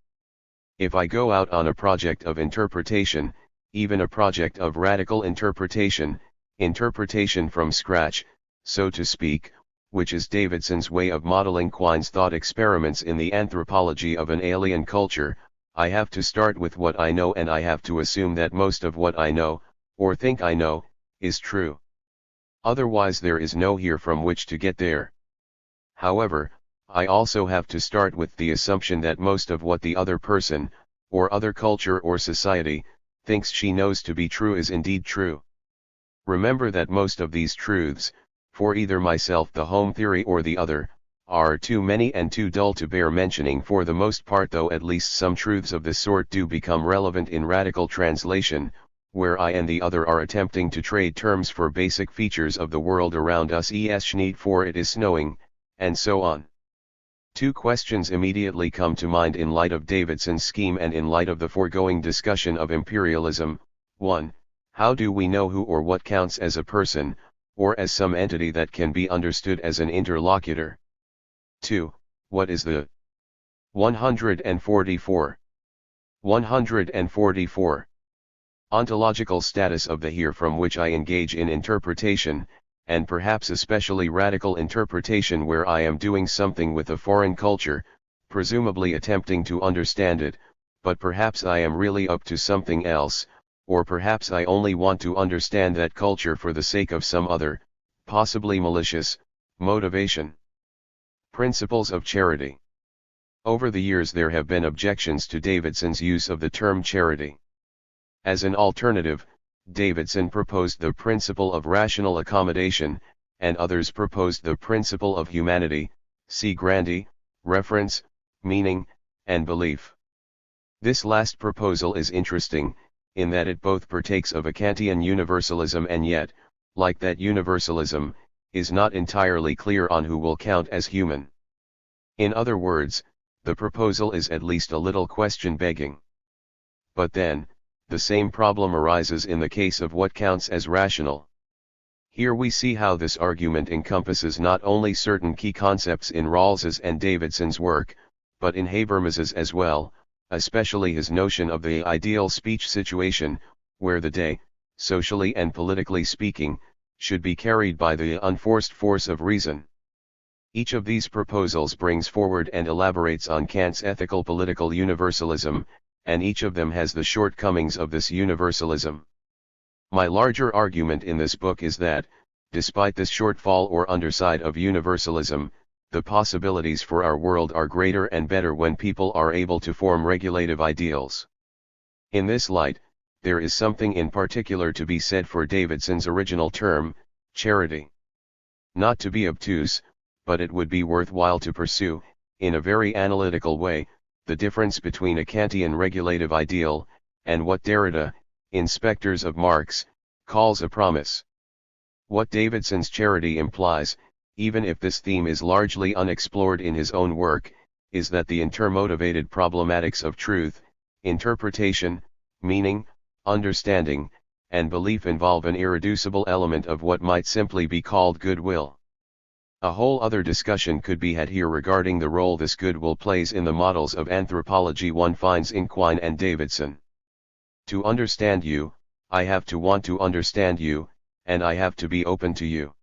If I go out on a project of interpretation, even a project of radical interpretation from scratch, so to speak, which is Davidson's way of modeling Quine's thought experiments in the anthropology of an alien culture, I have to start with what I know, and I have to assume that most of what I know, or think I know, is true. Otherwise there is no here from which to get there. However, I also have to start with the assumption that most of what the other person, or other culture or society, thinks she knows to be true is indeed true. Remember that most of these truths, for either myself the home theory or the other, are too many and too dull to bear mentioning for the most part, though at least some truths of this sort do become relevant in radical translation, where I and the other are attempting to trade terms for basic features of the world around us, es need for it is snowing, and so on. Two questions immediately come to mind in light of Davidson's scheme and in light of the foregoing discussion of imperialism. 1. How do we know who or what counts as a person, or as some entity that can be understood as an interlocutor? 2. What is the 144 ontological status of the here from which I engage in interpretation, and perhaps especially radical interpretation where I am doing something with a foreign culture, presumably attempting to understand it, but perhaps I am really up to something else, or perhaps I only want to understand that culture for the sake of some other, possibly malicious, motivation. Principles of charity. Over the years there have been objections to Davidson's use of the term charity. As an alternative, Davidson proposed the principle of rational accommodation, and others proposed the principle of humanity, see Grandy, reference, meaning, and belief. This last proposal is interesting, in that it both partakes of a Kantian universalism and yet, like that universalism, is not entirely clear on who will count as human. In other words, the proposal is at least a little question-begging. But then, the same problem arises in the case of what counts as rational. Here we see how this argument encompasses not only certain key concepts in Rawls's and Davidson's work, but in Habermas's as well, especially his notion of the ideal speech situation, where the day, socially and politically speaking, should be carried by the unforced force of reason. Each of these proposals brings forward and elaborates on Kant's ethical political universalism, and each of them has the shortcomings of this universalism. My larger argument in this book is that, despite this shortfall or underside of universalism, the possibilities for our world are greater and better when people are able to form regulative ideals. In this light, there is something in particular to be said for Davidson's original term, charity. Not to be obtuse, but it would be worthwhile to pursue, in a very analytical way, the difference between a Kantian regulative ideal, and what Derrida, in Spectres of Marx, calls a promise. What Davidson's charity implies, even if this theme is largely unexplored in his own work, is that the intermotivated problematics of truth, interpretation, meaning, understanding, and belief involve an irreducible element of what might simply be called goodwill. A whole other discussion could be had here regarding the role this goodwill plays in the models of anthropology one finds in Quine and Davidson. To understand you, I have to want to understand you, and I have to be open to you.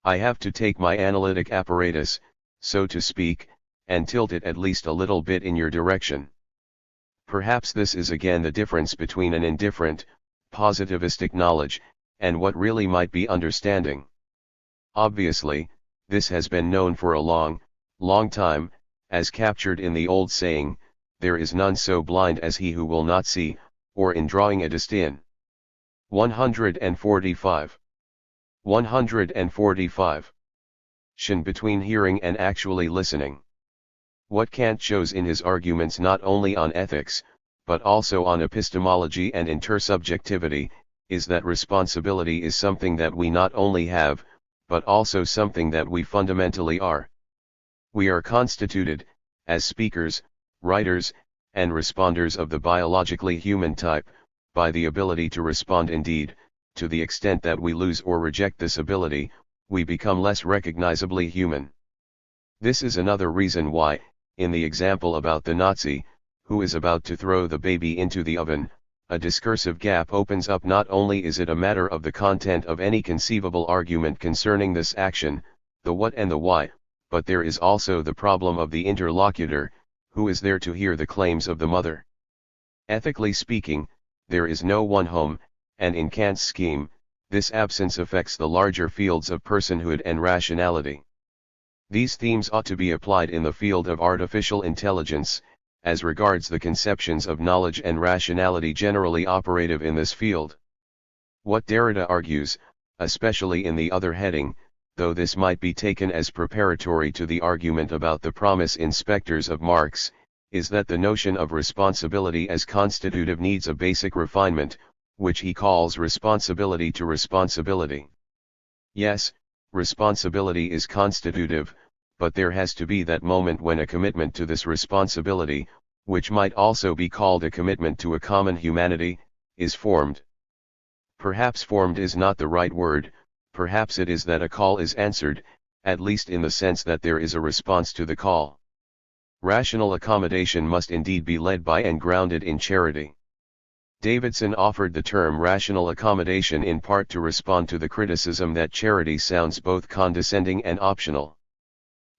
I have to take my analytic apparatus, so to speak, and tilt it at least a little bit in your direction. Perhaps this is again the difference between an indifferent, positivistic knowledge, and what really might be understanding. Obviously, this has been known for a long, long time, as captured in the old saying, there is none so blind as he who will not see, or in drawing a distin. 145. 145. Shin between hearing and actually listening. What Kant shows in his arguments not only on ethics, but also on epistemology and intersubjectivity, is that responsibility is something that we not only have, but also something that we fundamentally are. We are constituted, as speakers, writers, and responders of the biologically human type, by the ability to respond. Indeed, to the extent that we lose or reject this ability, we become less recognizably human. This is another reason why, in the example about the Nazi, who is about to throw the baby into the oven, a discursive gap opens up. Not only is it a matter of the content of any conceivable argument concerning this action, the what and the why, but there is also the problem of the interlocutor, who is there to hear the claims of the mother. Ethically speaking, there is no one home, and in Kant's scheme, this absence affects the larger fields of personhood and rationality. These themes ought to be applied in the field of artificial intelligence, as regards the conceptions of knowledge and rationality generally operative in this field. What Derrida argues, especially in the other heading, though this might be taken as preparatory to the argument about the promise in Spectres of Marx, is that the notion of responsibility as constitutive needs a basic refinement, which he calls responsibility to responsibility. Yes, responsibility is constitutive, but there has to be that moment when a commitment to this responsibility, which might also be called a commitment to a common humanity, is formed. Perhaps formed is not the right word, perhaps it is that a call is answered, at least in the sense that there is a response to the call. Rational accommodation must indeed be led by and grounded in charity. Davidson offered the term rational accommodation in part to respond to the criticism that charity sounds both condescending and optional.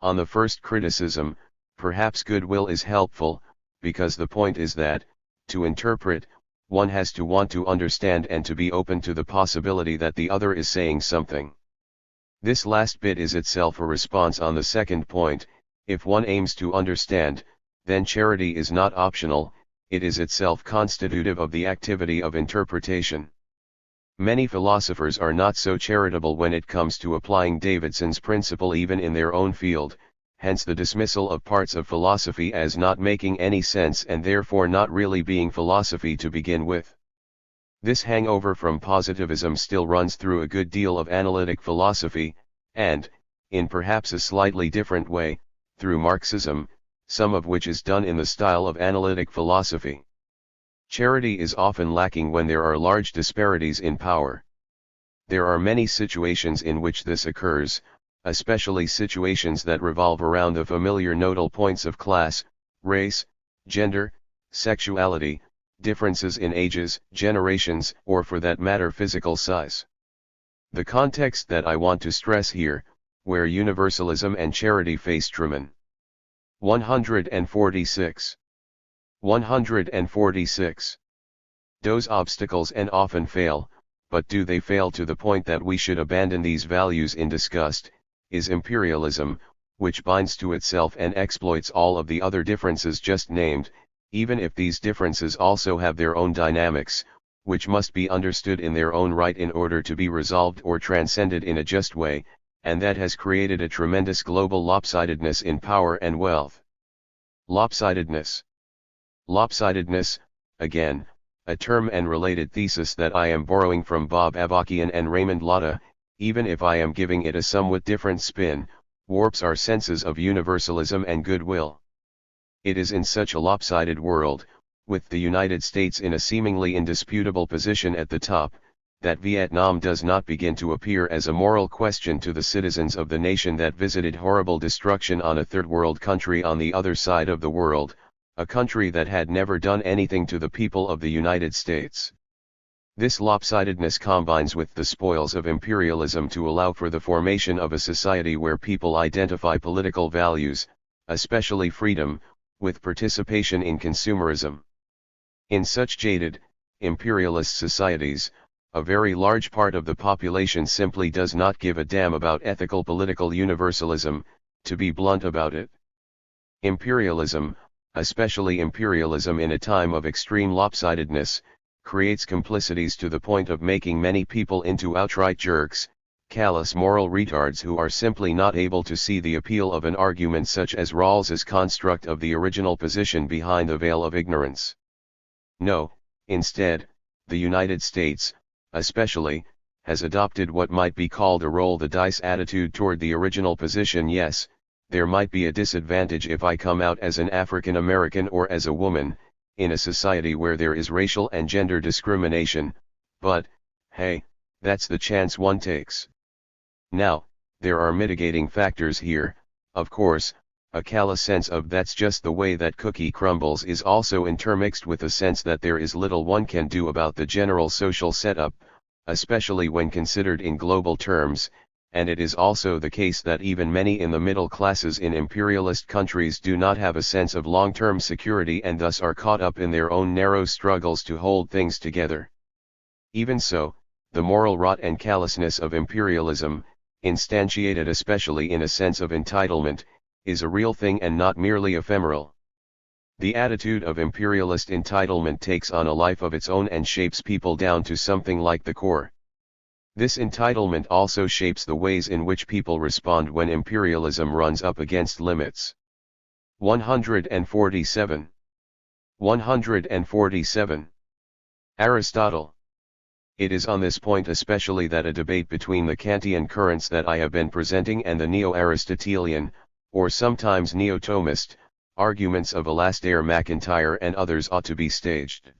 On the first criticism, perhaps goodwill is helpful, because the point is that, to interpret, one has to want to understand and to be open to the possibility that the other is saying something. This last bit is itself a response on the second point. If one aims to understand, then charity is not optional, it is itself constitutive of the activity of interpretation. Many philosophers are not so charitable when it comes to applying Davidson's principle even in their own field, hence the dismissal of parts of philosophy as not making any sense and therefore not really being philosophy to begin with. This hangover from positivism still runs through a good deal of analytic philosophy, and, in perhaps a slightly different way, through Marxism, some of which is done in the style of analytic philosophy. Charity is often lacking when there are large disparities in power. There are many situations in which this occurs, especially situations that revolve around the familiar nodal points of class, race, gender, sexuality, differences in ages, generations, or for that matter physical size. The context that I want to stress here, where universalism and charity face Truman. 146. 146. Those obstacles and often fail, but do they fail to the point that we should abandon these values in disgust, is imperialism, which binds to itself and exploits all of the other differences just named, even if these differences also have their own dynamics, which must be understood in their own right in order to be resolved or transcended in a just way, and that has created a tremendous global lopsidedness in power and wealth. Lopsidedness. Lopsidedness, again, a term and related thesis that I am borrowing from Bob Avakian and Raymond Lotta, even if I am giving it a somewhat different spin, warps our senses of universalism and goodwill. It is in such a lopsided world, with the United States in a seemingly indisputable position at the top, that Vietnam does not begin to appear as a moral question to the citizens of the nation that visited horrible destruction on a third world country on the other side of the world, a country that had never done anything to the people of the United States. This lopsidedness combines with the spoils of imperialism to allow for the formation of a society where people identify political values, especially freedom, with participation in consumerism. In such jaded, imperialist societies, a very large part of the population simply does not give a damn about ethical political universalism, to be blunt about it. Imperialism, especially imperialism in a time of extreme lopsidedness, creates complicities to the point of making many people into outright jerks, callous moral retards who are simply not able to see the appeal of an argument such as Rawls's construct of the original position behind the veil of ignorance. No, instead, the United States, especially, has adopted what might be called a roll the dice attitude toward the original position. Yes, there might be a disadvantage if I come out as an African American or as a woman, in a society where there is racial and gender discrimination, but, hey, that's the chance one takes. Now, there are mitigating factors here, of course. A callous sense of that's just the way that cookie crumbles is also intermixed with a sense that there is little one can do about the general social setup, especially when considered in global terms, and it is also the case that even many in the middle classes in imperialist countries do not have a sense of long-term security and thus are caught up in their own narrow struggles to hold things together. Even so, the moral rot and callousness of imperialism, instantiated especially in a sense of entitlement, is a real thing and not merely ephemeral. The attitude of imperialist entitlement takes on a life of its own and shapes people down to something like the core. This entitlement also shapes the ways in which people respond when imperialism runs up against limits. 147. 147. Aristotle. It is on this point especially that a debate between the Kantian currents that I have been presenting and the Neo-Aristotelian, or sometimes Neo-Thomist, arguments of Alasdair MacIntyre and others ought to be staged.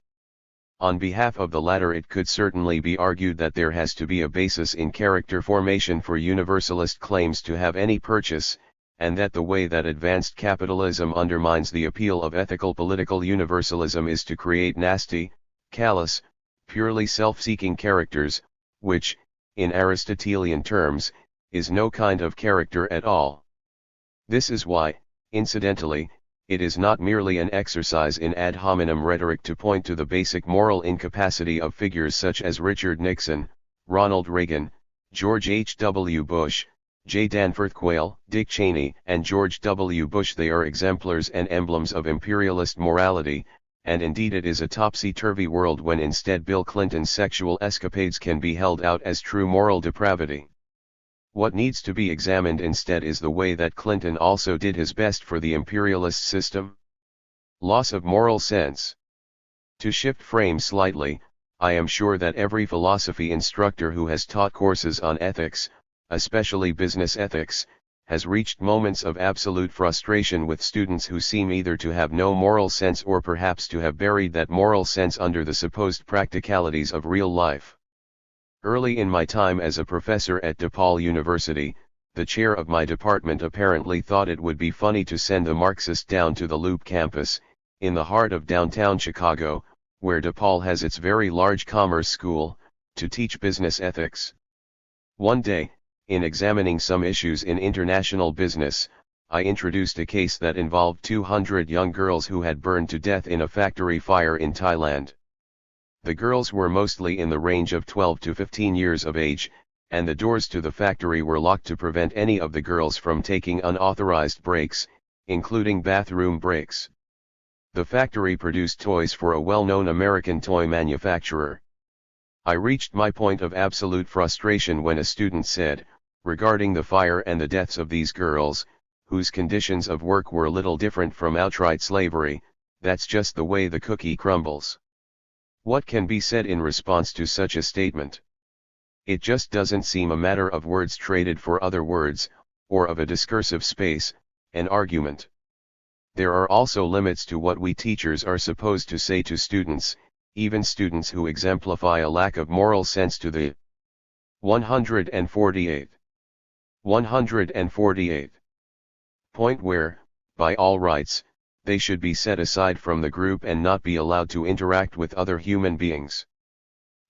On behalf of the latter, it could certainly be argued that there has to be a basis in character formation for universalist claims to have any purchase, and that the way that advanced capitalism undermines the appeal of ethical political universalism is to create nasty, callous, purely self-seeking characters, which, in Aristotelian terms, is no kind of character at all. This is why, incidentally, it is not merely an exercise in ad hominem rhetoric to point to the basic moral incapacity of figures such as Richard Nixon, Ronald Reagan, George H.W. Bush, J. Danforth Quayle, Dick Cheney, and George W. Bush. They are exemplars and emblems of imperialist morality, and indeed it is a topsy-turvy world when instead Bill Clinton's sexual escapades can be held out as true moral depravity. What needs to be examined instead is the way that Clinton also did his best for the imperialist system. Loss of moral sense. To shift frame slightly, I am sure that every philosophy instructor who has taught courses on ethics, especially business ethics, has reached moments of absolute frustration with students who seem either to have no moral sense or perhaps to have buried that moral sense under the supposed practicalities of real life. Early in my time as a professor at DePaul University, the chair of my department apparently thought it would be funny to send a Marxist down to the Loop campus, in the heart of downtown Chicago, where DePaul has its very large commerce school, to teach business ethics. One day, in examining some issues in international business, I introduced a case that involved 200 young girls who had burned to death in a factory fire in Thailand. The girls were mostly in the range of 12 to 15 years of age, and the doors to the factory were locked to prevent any of the girls from taking unauthorized breaks, including bathroom breaks. The factory produced toys for a well-known American toy manufacturer. I reached my point of absolute frustration when a student said, regarding the fire and the deaths of these girls, whose conditions of work were little different from outright slavery, "That's just the way the cookie crumbles." What can be said in response to such a statement? It just doesn't seem a matter of words traded for other words, or of a discursive space, an argument. There are also limits to what we teachers are supposed to say to students, even students who exemplify a lack of moral sense to the 148. 148. Point where, by all rights, they should be set aside from the group and not be allowed to interact with other human beings.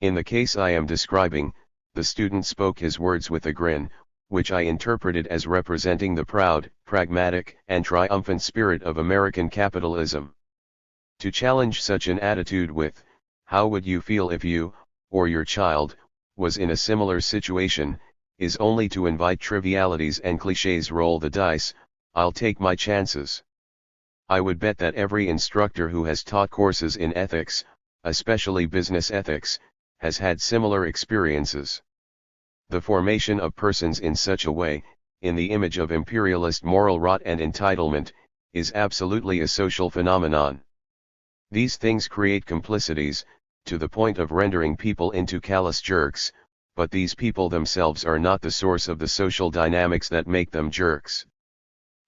In the case I am describing, the student spoke his words with a grin, which I interpreted as representing the proud, pragmatic, and triumphant spirit of American capitalism. To challenge such an attitude with, "How would you feel if you, or your child, was in a similar situation," is only to invite trivialities and clichés. Roll the dice, I'll take my chances. I would bet that every instructor who has taught courses in ethics, especially business ethics, has had similar experiences. The formation of persons in such a way, in the image of imperialist moral rot and entitlement, is absolutely a social phenomenon. These things create complicities, to the point of rendering people into callous jerks, but these people themselves are not the source of the social dynamics that make them jerks.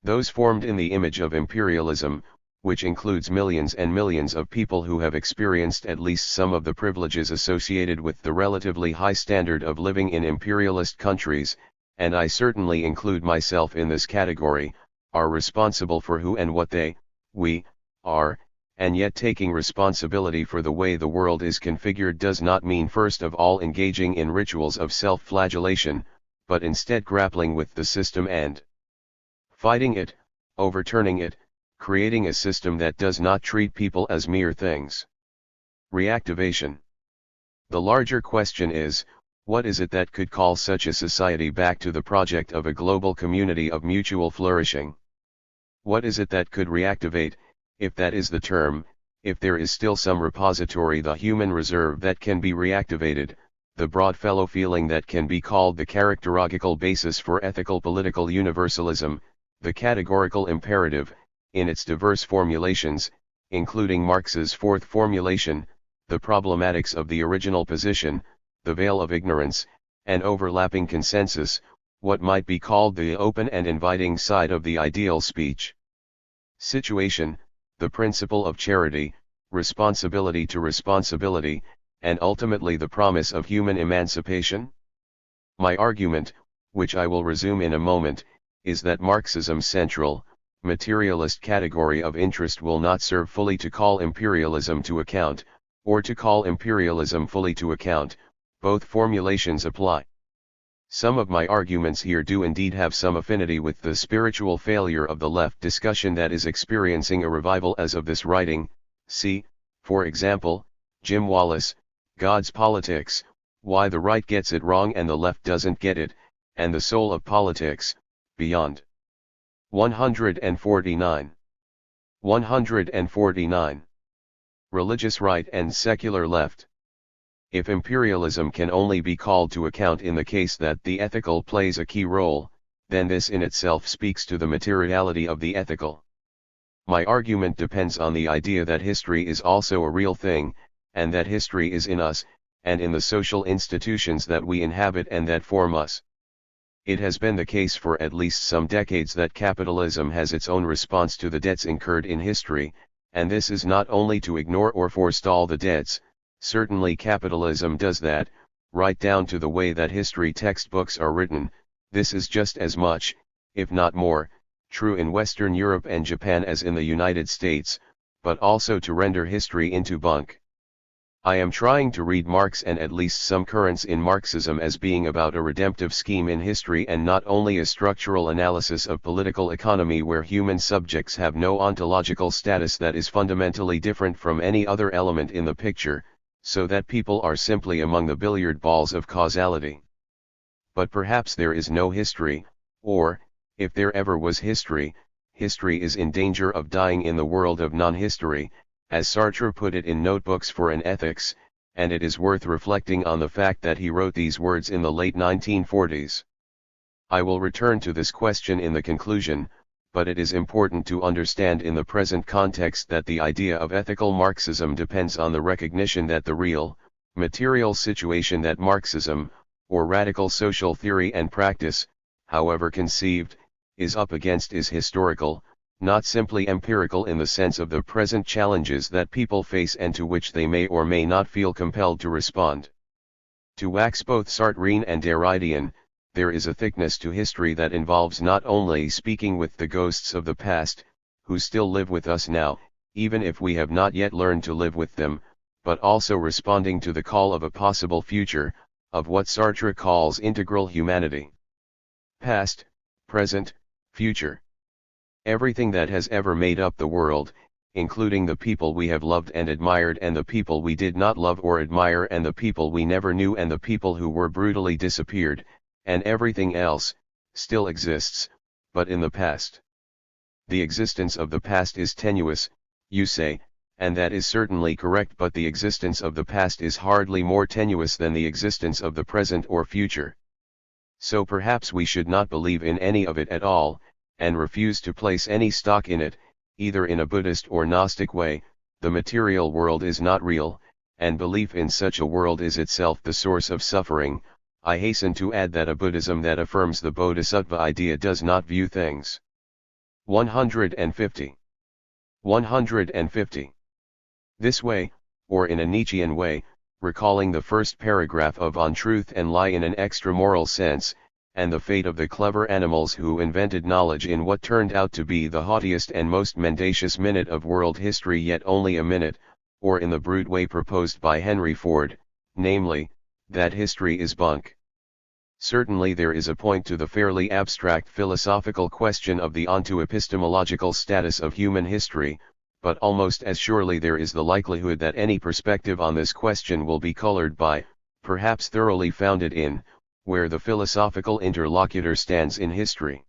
Those formed in the image of imperialism, which includes millions and millions of people who have experienced at least some of the privileges associated with the relatively high standard of living in imperialist countries, and I certainly include myself in this category, are responsible for who and what we, are, and yet taking responsibility for the way the world is configured does not mean first of all engaging in rituals of self-flagellation, but instead grappling with the system and fighting it, overturning it, creating a system that does not treat people as mere things. Reactivation. The larger question is, what is it that could call such a society back to the project of a global community of mutual flourishing? What is it that could reactivate, if that is the term, if there is still some repository, the human reserve that can be reactivated, the broad fellow feeling that can be called the characterological basis for ethical political universalism, the categorical imperative, in its diverse formulations, including Marx's fourth formulation, the problematics of the original position, the veil of ignorance, and overlapping consensus, what might be called the open and inviting side of the ideal speech situation, the principle of charity, responsibility to responsibility, and ultimately the promise of human emancipation? My argument, which I will resume in a moment, is that Marxism's central, materialist category of interest will not serve fully to call imperialism to account, or to call imperialism fully to account. Both formulations apply. Some of my arguments here do indeed have some affinity with the spiritual failure of the left discussion that is experiencing a revival as of this writing. See, for example, Jim Wallis, God's Politics, Why the Right Gets It Wrong and the Left Doesn't Get It, and The Soul of Politics, Beyond. 149. 149. Religious right and secular left. If imperialism can only be called to account in the case that the ethical plays a key role, then this in itself speaks to the materiality of the ethical. My argument depends on the idea that history is also a real thing, and that history is in us, and in the social institutions that we inhabit and that form us. It has been the case for at least some decades that capitalism has its own response to the debts incurred in history, and this is not only to ignore or forestall the debts. Certainly capitalism does that, right down to the way that history textbooks are written. This is just as much, if not more, true in Western Europe and Japan as in the United States, but also to render history into bunk. I am trying to read Marx and at least some currents in Marxism as being about a redemptive scheme in history and not only a structural analysis of political economy where human subjects have no ontological status that is fundamentally different from any other element in the picture, so that people are simply among the billiard balls of causality. But perhaps there is no history, or, if there ever was history, history is in danger of dying in the world of non-history, as Sartre put it in Notebooks for an Ethics, and it is worth reflecting on the fact that he wrote these words in the late 1940s. I will return to this question in the conclusion, but it is important to understand in the present context that the idea of ethical Marxism depends on the recognition that the real, material situation that Marxism, or radical social theory and practice, however conceived, is up against is historical, not simply empirical in the sense of the present challenges that people face and to which they may or may not feel compelled to respond. To wax both Sartrean and Derridian, there is a thickness to history that involves not only speaking with the ghosts of the past, who still live with us now, even if we have not yet learned to live with them, but also responding to the call of a possible future, of what Sartre calls integral humanity. Past, present, future. Everything that has ever made up the world, including the people we have loved and admired and the people we did not love or admire and the people we never knew and the people who were brutally disappeared, and everything else, still exists, but in the past. The existence of the past is tenuous, you say, and that is certainly correct, but the existence of the past is hardly more tenuous than the existence of the present or future. So perhaps we should not believe in any of it at all, and refuse to place any stock in it, either in a Buddhist or Gnostic way. The material world is not real, and belief in such a world is itself the source of suffering. I hasten to add that a Buddhism that affirms the Bodhisattva idea does not view things. 150. 150. This way, or in a Nietzschean way, recalling the first paragraph of On Truth and Lie in an extra-moral sense, and the fate of the clever animals who invented knowledge in what turned out to be the haughtiest and most mendacious minute of world history, yet only a minute, or in the brute way proposed by Henry Ford, namely, that history is bunk. Certainly there is a point to the fairly abstract philosophical question of the onto epistemological status of human history, but almost as surely there is the likelihood that any perspective on this question will be colored by, perhaps thoroughly founded in, where the philosophical interlocutor stands in history.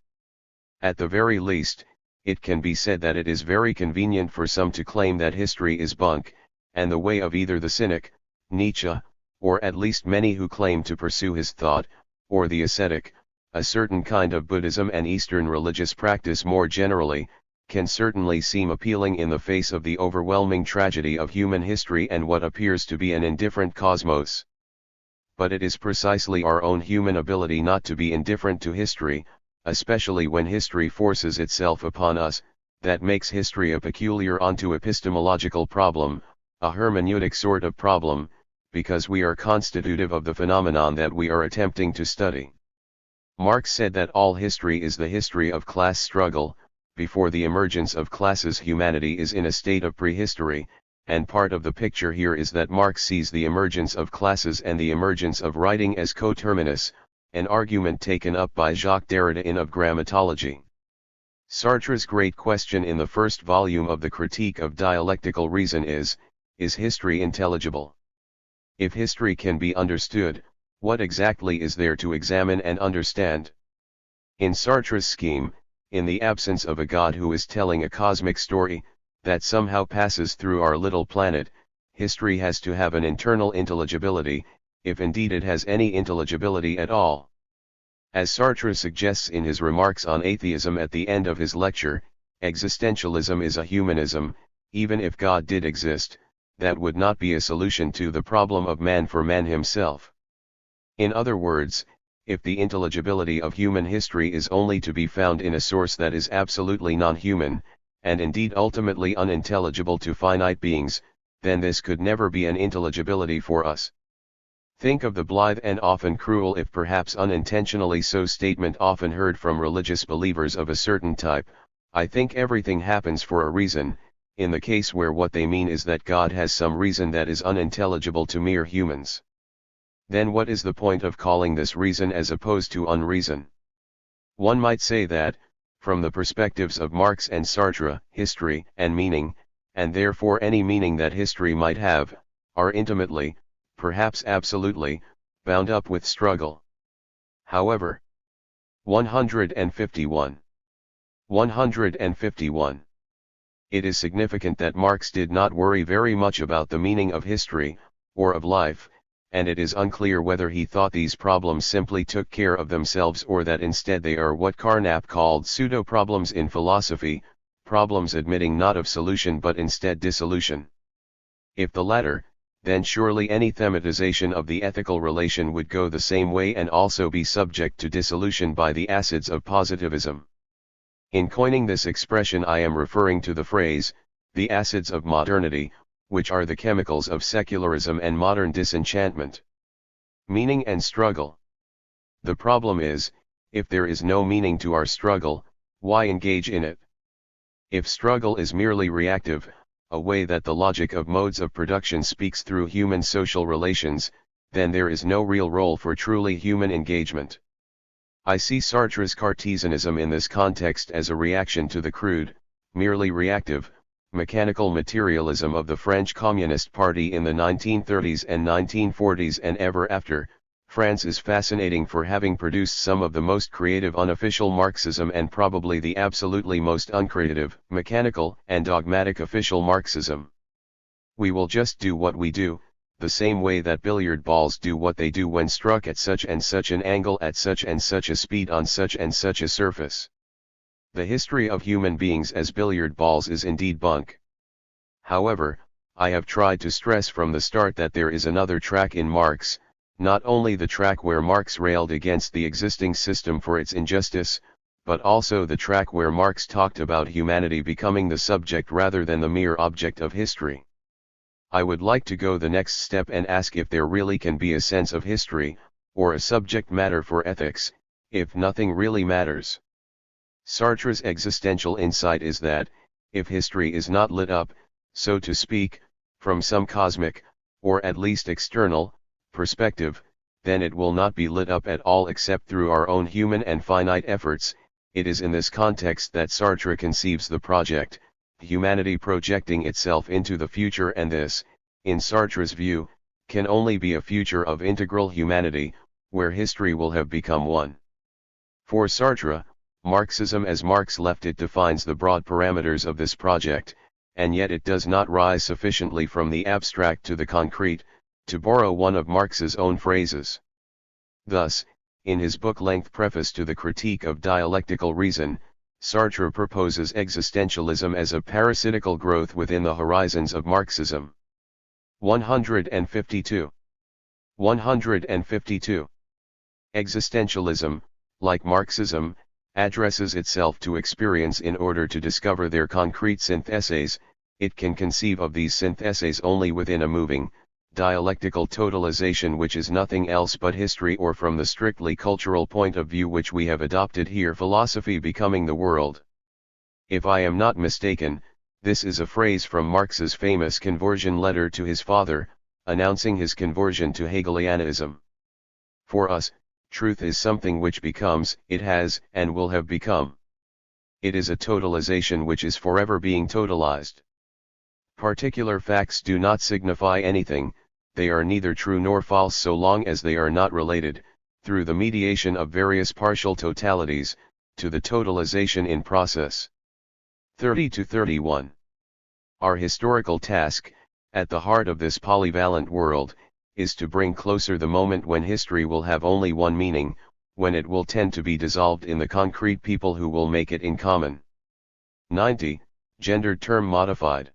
At the very least, it can be said that it is very convenient for some to claim that history is bunk, and the way of either the cynic, Nietzsche, or at least many who claim to pursue his thought, or the ascetic, a certain kind of Buddhism and Eastern religious practice more generally, can certainly seem appealing in the face of the overwhelming tragedy of human history and what appears to be an indifferent cosmos. But it is precisely our own human ability not to be indifferent to history, especially when history forces itself upon us, that makes history a peculiar onto-epistemological problem, a hermeneutic sort of problem, because we are constitutive of the phenomenon that we are attempting to study. Marx said that all history is the history of class struggle. Before the emergence of classes, humanity is in a state of prehistory, and part of the picture here is that Marx sees the emergence of classes and the emergence of writing as coterminous, an argument taken up by Jacques Derrida in Of Grammatology. Sartre's great question in the first volume of the Critique of Dialectical Reason is history intelligible? If history can be understood, what exactly is there to examine and understand? In Sartre's scheme, in the absence of a God who is telling a cosmic story, that somehow passes through our little planet, history has to have an internal intelligibility, if indeed it has any intelligibility at all. As Sartre suggests in his remarks on atheism at the end of his lecture, existentialism is a humanism. Even if God did exist, that would not be a solution to the problem of man for man himself. In other words, if the intelligibility of human history is only to be found in a source that is absolutely non-human, and indeed ultimately unintelligible to finite beings, then this could never be an intelligibility for us. Think of the blithe and often cruel, if perhaps unintentionally so, statement often heard from religious believers of a certain type: I think everything happens for a reason, in the case where what they mean is that God has some reason that is unintelligible to mere humans. Then what is the point of calling this reason as opposed to unreason? One might say that, from the perspectives of Marx and Sartre, history and meaning, and therefore any meaning that history might have, are intimately, perhaps absolutely, bound up with struggle. However, 151. It is significant that Marx did not worry very much about the meaning of history, or of life, and it is unclear whether he thought these problems simply took care of themselves or that instead they are what Carnap called pseudo-problems in philosophy, problems admitting not of solution but instead dissolution. If the latter, then surely any thematization of the ethical relation would go the same way and also be subject to dissolution by the acids of positivism. In coining this expression I am referring to the phrase, the acids of modernity, which are the chemicals of secularism and modern disenchantment. Meaning and struggle. The problem is, if there is no meaning to our struggle, why engage in it? If struggle is merely reactive, a way that the logic of modes of production speaks through human social relations, then there is no real role for truly human engagement. I see Sartre's Cartesianism in this context as a reaction to the crude, merely reactive, mechanical materialism of the French Communist Party in the 1930s and 1940s and ever after. France is fascinating for having produced some of the most creative unofficial Marxism and probably the absolutely most uncreative, mechanical, and dogmatic official Marxism. We will just do what we do, the same way that billiard balls do what they do when struck at such and such an angle at such and such a speed on such and such a surface. The history of human beings as billiard balls is indeed bunk. However, I have tried to stress from the start that there is another track in Marx, not only the track where Marx railed against the existing system for its injustice, but also the track where Marx talked about humanity becoming the subject rather than the mere object of history. I would like to go the next step and ask if there really can be a sense of history, or a subject matter for ethics, if nothing really matters. Sartre's existential insight is that, if history is not lit up, so to speak, from some cosmic, or at least external, perspective, then it will not be lit up at all except through our own human and finite efforts. It is in this context that Sartre conceives the project, humanity projecting itself into the future, and this, in Sartre's view, can only be a future of integral humanity, where history will have become one. For Sartre, Marxism as Marx left it defines the broad parameters of this project, and yet it does not rise sufficiently from the abstract to the concrete, to borrow one of Marx's own phrases. Thus, in his book-length preface to the Critique of Dialectical Reason, Sartre proposes existentialism as a parasitical growth within the horizons of Marxism. 152. 152. Existentialism, like Marxism, addresses itself to experience in order to discover their concrete syntheses. It can conceive of these syntheses only within a moving, dialectical totalization which is nothing else but history, or from the strictly cultural point of view which we have adopted here, philosophy becoming the world. If I am not mistaken, this is a phrase from Marx's famous conversion letter to his father, announcing his conversion to Hegelianism. For us, truth is something which becomes, it has, and will have become. It is a totalization which is forever being totalized. Particular facts do not signify anything, they are neither true nor false so long as they are not related, through the mediation of various partial totalities, to the totalization in process. 30-31. Our historical task, at the heart of this polyvalent world, is to bring closer the moment when history will have only one meaning, when it will tend to be dissolved in the concrete people who will make it in common. 90. Gendered term modified.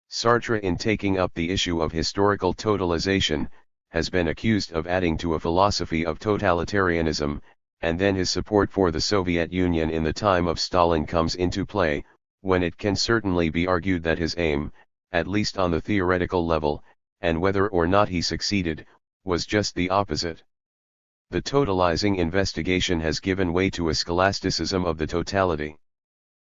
Sartre, in taking up the issue of historical totalization, has been accused of adding to a philosophy of totalitarianism, and then his support for the Soviet Union in the time of Stalin comes into play, when it can certainly be argued that his aim, at least on the theoretical level, and whether or not he succeeded, was just the opposite. The totalizing investigation has given way to a scholasticism of the totality.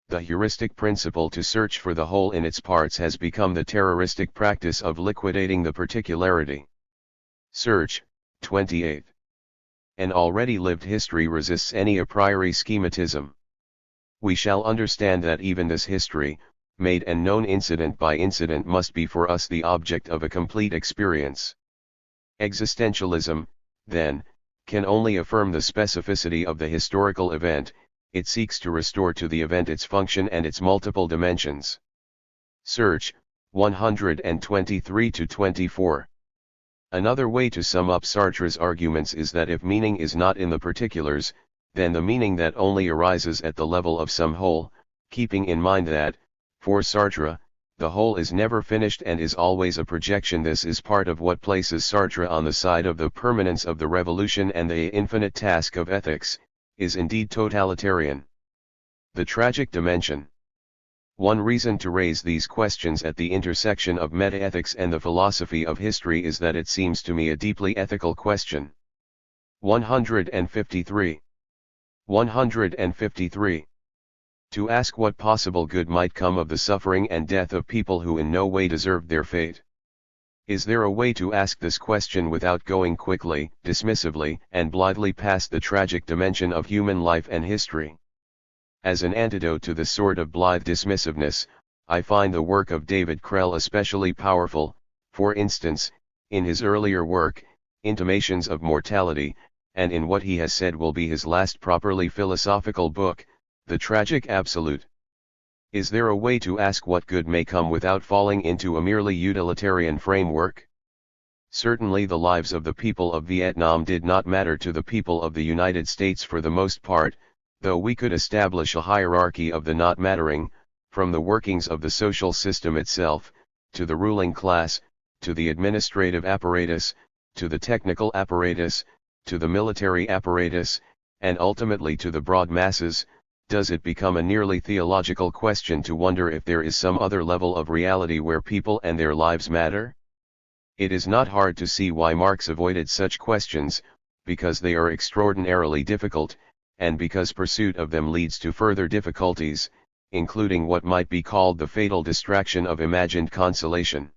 The heuristic principle to search for the whole in its parts has become the terroristic practice of liquidating the particularity. Search, 28. An already lived history resists any a priori schematism. We shall understand that even this history, made and known incident by incident, must be for us the object of a complete experience. Existentialism, then, can only affirm the specificity of the historical event. It seeks to restore to the event its function and its multiple dimensions. Search, 123-24. Another way to sum up Sartre's arguments is that if meaning is not in the particulars, then the meaning that only arises at the level of some whole, keeping in mind that, for Sartre, the whole is never finished and is always a projection. This is part of what places Sartre on the side of the permanence of the revolution and the infinite task of ethics, is indeed totalitarian. The tragic dimension. One reason to raise these questions at the intersection of metaethics and the philosophy of history is that it seems to me a deeply ethical question. 153. 153. To ask what possible good might come of the suffering and death of people who in no way deserved their fate. Is there a way to ask this question without going quickly, dismissively, and blithely past the tragic dimension of human life and history? As an antidote to this sort of blithe dismissiveness, I find the work of David Krell especially powerful. For instance, in his earlier work, Intimations of Mortality, and in what he has said will be his last properly philosophical book, The Tragic Absolute. Is there a way to ask what good may come without falling into a merely utilitarian framework? Certainly the lives of the people of Vietnam did not matter to the people of the United States for the most part, though we could establish a hierarchy of the not mattering, from the workings of the social system itself, to the ruling class, to the administrative apparatus, to the technical apparatus, to the military apparatus, and ultimately to the broad masses. Does it become a nearly theological question to wonder if there is some other level of reality where people and their lives matter? It is not hard to see why Marx avoided such questions, because they are extraordinarily difficult, and because pursuit of them leads to further difficulties, including what might be called the fatal distraction of imagined consolation.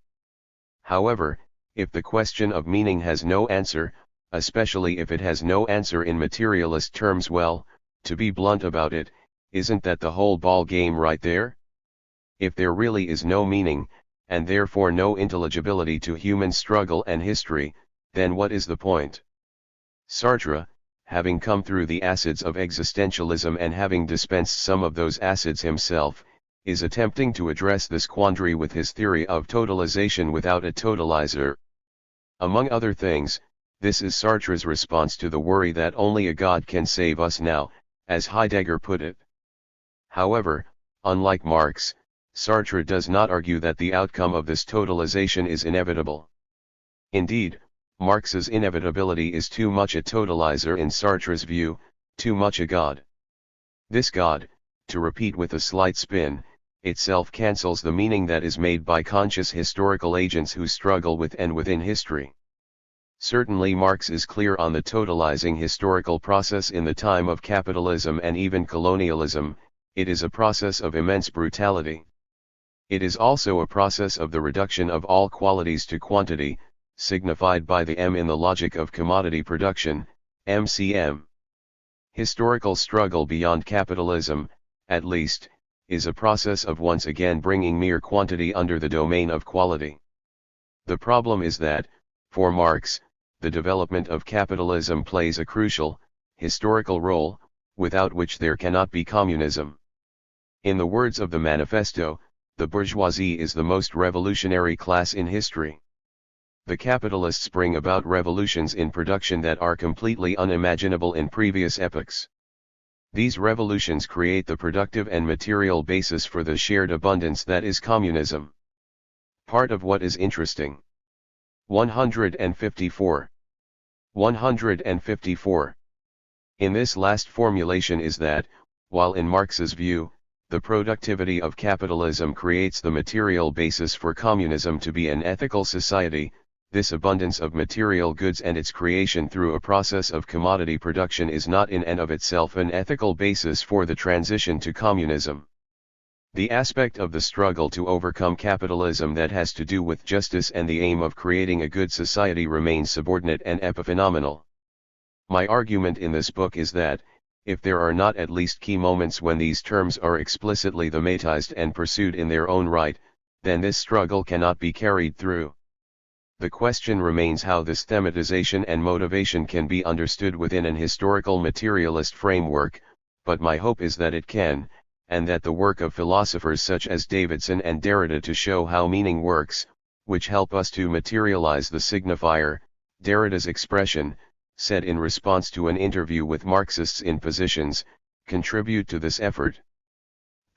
However, if the question of meaning has no answer, especially if it has no answer in materialist terms, well, to be blunt about it, isn't that the whole ball game right there? If there really is no meaning, and therefore no intelligibility to human struggle and history, then what is the point? Sartre, having come through the acids of existentialism and having dispensed some of those acids himself, is attempting to address this quandary with his theory of totalization without a totalizer. Among other things, this is Sartre's response to the worry that only a God can save us now, as Heidegger put it. However, unlike Marx, Sartre does not argue that the outcome of this totalization is inevitable. Indeed, Marx's inevitability is too much a totalizer in Sartre's view, too much a God. This God, to repeat with a slight spin, itself cancels the meaning that is made by conscious historical agents who struggle with and within history. Certainly Marx is clear on the totalizing historical process in the time of capitalism and even colonialism. It is a process of immense brutality. It is also a process of the reduction of all qualities to quantity, signified by the M in the logic of commodity production, MCM. Historical struggle beyond capitalism, at least, is a process of once again bringing mere quantity under the domain of quality. The problem is that, for Marx, the development of capitalism plays a crucial, historical role, without which there cannot be communism. In the words of the manifesto, the bourgeoisie is the most revolutionary class in history. The capitalists bring about revolutions in production that are completely unimaginable in previous epochs. These revolutions create the productive and material basis for the shared abundance that is communism. Part of what is interesting. 154. 154. In this last formulation is that, while in Marx's view, the productivity of capitalism creates the material basis for communism to be an ethical society, this abundance of material goods and its creation through a process of commodity production is not in and of itself an ethical basis for the transition to communism. The aspect of the struggle to overcome capitalism that has to do with justice and the aim of creating a good society remains subordinate and epiphenomenal. My argument in this book is that, if there are not at least key moments when these terms are explicitly thematized and pursued in their own right, then this struggle cannot be carried through. The question remains how this thematization and motivation can be understood within an historical materialist framework, but my hope is that it can, and that the work of philosophers such as Davidson and Derrida to show how meaning works, which help us to materialize the signifier, Derrida's expression, said in response to an interview with Marxists in Positions, contribute to this effort.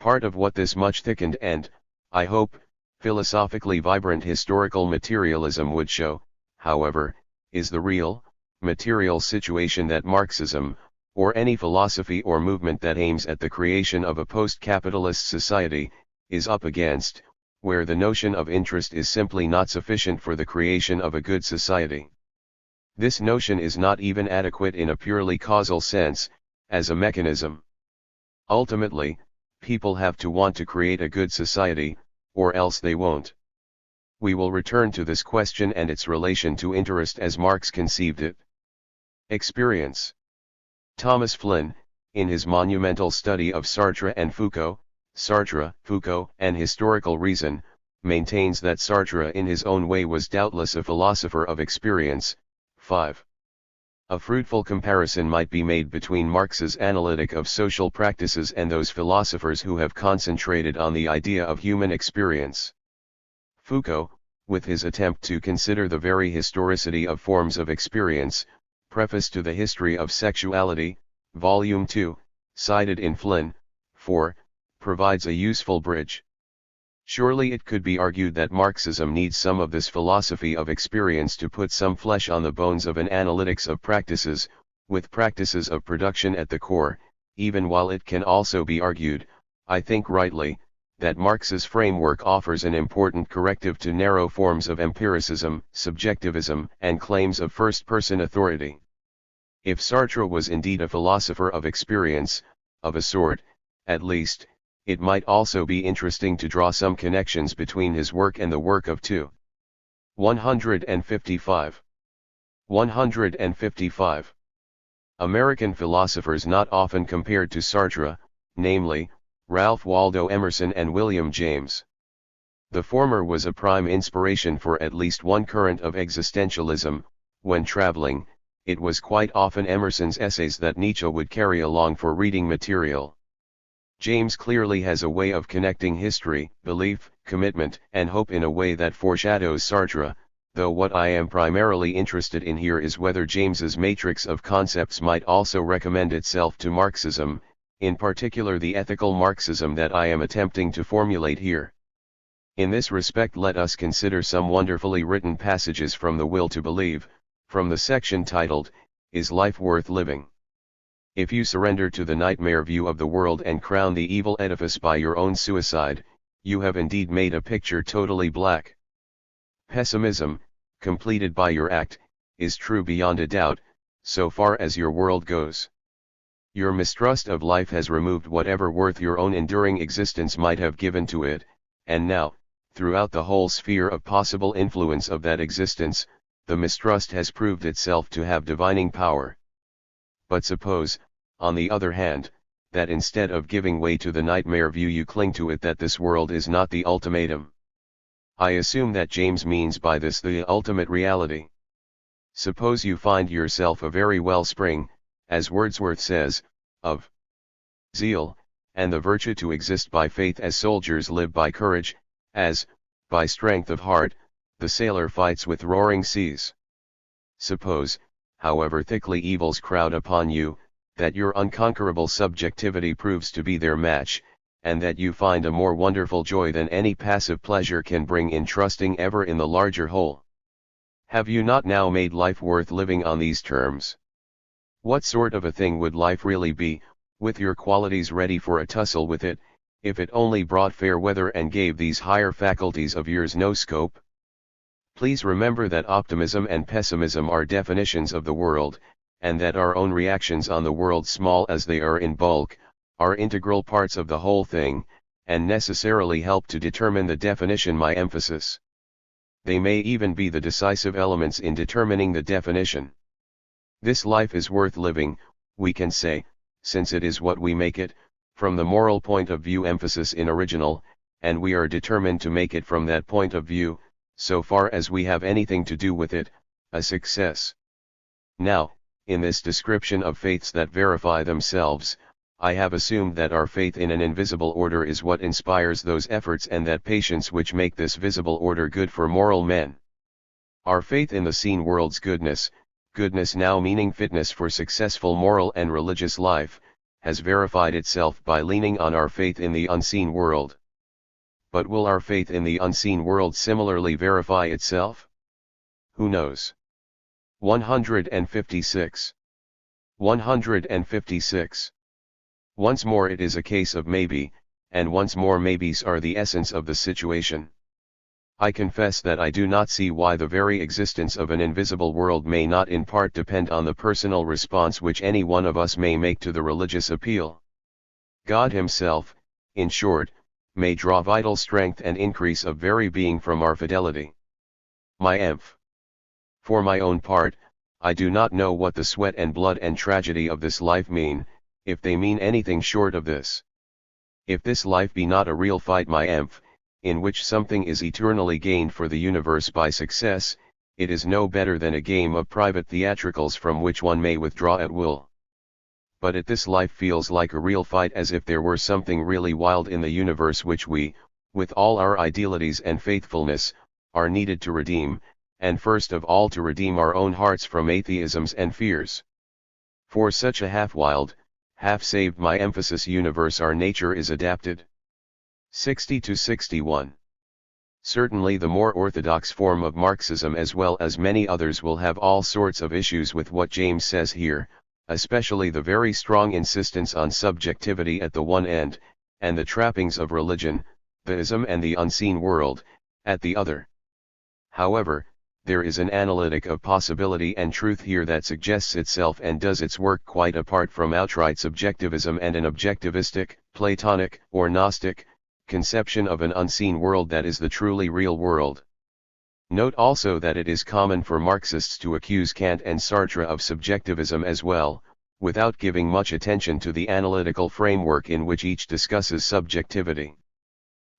Part of what this much thickened and, I hope, philosophically vibrant historical materialism would show, however, is the real, material situation that Marxism, or any philosophy or movement that aims at the creation of a post-capitalist society, is up against, where the notion of interest is simply not sufficient for the creation of a good society. This notion is not even adequate in a purely causal sense, as a mechanism. Ultimately, people have to want to create a good society, or else they won't. We will return to this question and its relation to interest as Marx conceived it. Experience. Thomas Flynn, in his monumental study of Sartre and Foucault, Sartre, Foucault, and Historical Reason, maintains that Sartre in his own way was doubtless a philosopher of experience. 5. A fruitful comparison might be made between Marx's analytic of social practices and those philosophers who have concentrated on the idea of human experience. Foucault, with his attempt to consider the very historicity of forms of experience, Preface to the History of Sexuality, Volume 2, cited in Flynn, 4, provides a useful bridge. Surely it could be argued that Marxism needs some of this philosophy of experience to put some flesh on the bones of an analytics of practices, with practices of production at the core, even while it can also be argued, I think rightly, that Marx's framework offers an important corrective to narrow forms of empiricism, subjectivism, and claims of first-person authority. If Sartre was indeed a philosopher of experience, of a sort, at least, it might also be interesting to draw some connections between his work and the work of 155. 155. American philosophers not often compared to Sartre, namely, Ralph Waldo Emerson and William James. The former was a prime inspiration for at least one current of existentialism. When traveling, it was quite often Emerson's essays that Nietzsche would carry along for reading material. James clearly has a way of connecting history, belief, commitment, and hope in a way that foreshadows Sartre, though what I am primarily interested in here is whether James's matrix of concepts might also recommend itself to Marxism, in particular the ethical Marxism that I am attempting to formulate here. In this respect, let us consider some wonderfully written passages from The Will to Believe, from the section titled, Is Life Worth Living? If you surrender to the nightmare view of the world and crown the evil edifice by your own suicide, you have indeed made a picture totally black. Pessimism, completed by your act, is true beyond a doubt, so far as your world goes. Your mistrust of life has removed whatever worth your own enduring existence might have given to it, and now, throughout the whole sphere of possible influence of that existence, the mistrust has proved itself to have divining power. But suppose, on the other hand, that instead of giving way to the nightmare view you cling to it that this world is not the ultimatum. I assume that James means by this the ultimate reality. Suppose you find yourself a very wellspring, as Wordsworth says, of zeal, and the virtue to exist by faith as soldiers live by courage, as, by strength of heart, the sailor fights with roaring seas. Suppose, however thickly evils crowd upon you, that your unconquerable subjectivity proves to be their match, and that you find a more wonderful joy than any passive pleasure can bring in trusting ever in the larger whole. Have you not now made life worth living on these terms? What sort of a thing would life really be, with your qualities ready for a tussle with it, if it only brought fair weather and gave these higher faculties of yours no scope? Please remember that optimism and pessimism are definitions of the world, and that our own reactions on the world, small as they are in bulk, are integral parts of the whole thing, and necessarily help to determine the definition. My emphasis. They may even be the decisive elements in determining the definition. This life is worth living, we can say, since it is what we make it, from the moral point of view, emphasis in original, and we are determined to make it from that point of view, so far as we have anything to do with it, a success. Now, in this description of faiths that verify themselves, I have assumed that our faith in an invisible order is what inspires those efforts and that patience which make this visible order good for moral men. Our faith in the seen world's goodness, goodness now meaning fitness for successful moral and religious life, has verified itself by leaning on our faith in the unseen world. But will our faith in the unseen world similarly verify itself? Who knows? 156. 156. Once more it is a case of maybe, and once more maybes are the essence of the situation. I confess that I do not see why the very existence of an invisible world may not in part depend on the personal response which any one of us may make to the religious appeal. God himself, in short, may draw vital strength and increase of very being from our fidelity. My emph. For my own part, I do not know what the sweat and blood and tragedy of this life mean, if they mean anything short of this. If this life be not a real fight, my emph, in which something is eternally gained for the universe by success, it is no better than a game of private theatricals from which one may withdraw at will. But if this life feels like a real fight, as if there were something really wild in the universe which we, with all our idealities and faithfulness, are needed to redeem, and first of all to redeem our own hearts from atheisms and fears. For such a half-wild, half-saved, my emphasis, universe our nature is adapted. 60-61. Certainly the more orthodox form of Marxism, as well as many others, will have all sorts of issues with what James says here, especially the very strong insistence on subjectivity at the one end, and the trappings of religion, the ism and the unseen world, at the other. However, there is an analytic of possibility and truth here that suggests itself and does its work quite apart from outright subjectivism and an objectivistic, Platonic, or Gnostic, conception of an unseen world that is the truly real world. Note also that it is common for Marxists to accuse Kant and Sartre of subjectivism as well, without giving much attention to the analytical framework in which each discusses subjectivity.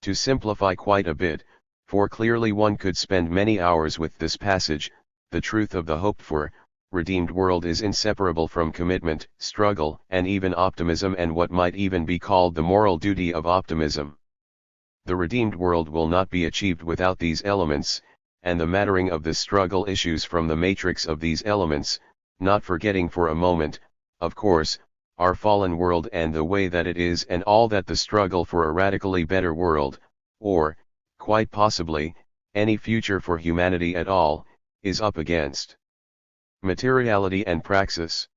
To simplify quite a bit, for clearly one could spend many hours with this passage, the truth of the hoped for, redeemed world is inseparable from commitment, struggle, and even optimism, and what might even be called the moral duty of optimism. The redeemed world will not be achieved without these elements, and the mattering of this struggle issues from the matrix of these elements, not forgetting for a moment, of course, our fallen world and the way that it is and all that the struggle for a radically better world, or, quite possibly, any future for humanity at all, is up against. Materiality and praxis.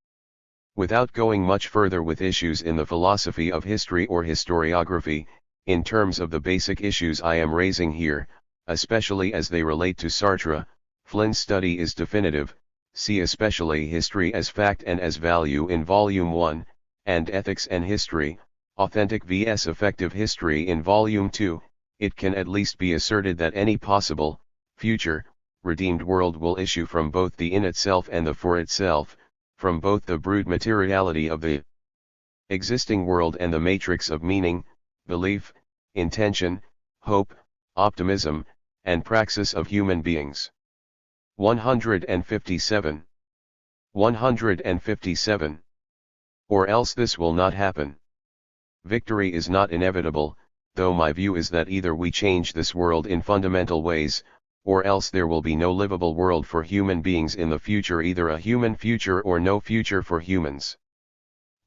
Without going much further with issues in the philosophy of history or historiography, in terms of the basic issues I am raising here, especially as they relate to Sartre, Flynn's study is definitive. See especially History as Fact and as Value in Volume 1, and Ethics and History, Authentic vs. Effective History in Volume 2. It can at least be asserted that any possible, future, redeemed world will issue from both the in itself and the for itself, from both the brute materiality of the existing world and the matrix of meaning, belief, intention, hope, optimism, and praxis of human beings. 157. 157. Or else this will not happen. Victory is not inevitable, though my view is that either we change this world in fundamental ways, or else there will be no livable world for human beings in the future, either a human future or no future for humans.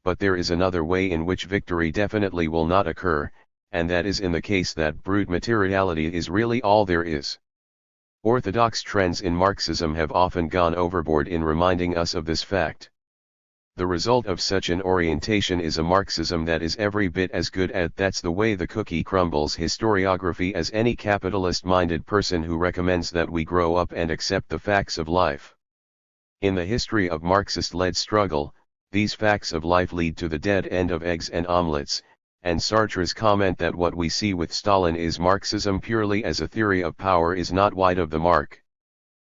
But there is another way in which victory definitely will not occur, and that is in the case that brute materiality is really all there is. Orthodox trends in Marxism have often gone overboard in reminding us of this fact. The result of such an orientation is a Marxism that is every bit as good at "that's the way the cookie crumbles" historiography as any capitalist-minded person who recommends that we grow up and accept the facts of life. In the history of Marxist-led struggle, these facts of life lead to the dead end of eggs and omelets, and Sartre's comment that what we see with Stalin is Marxism purely as a theory of power is not wide of the mark.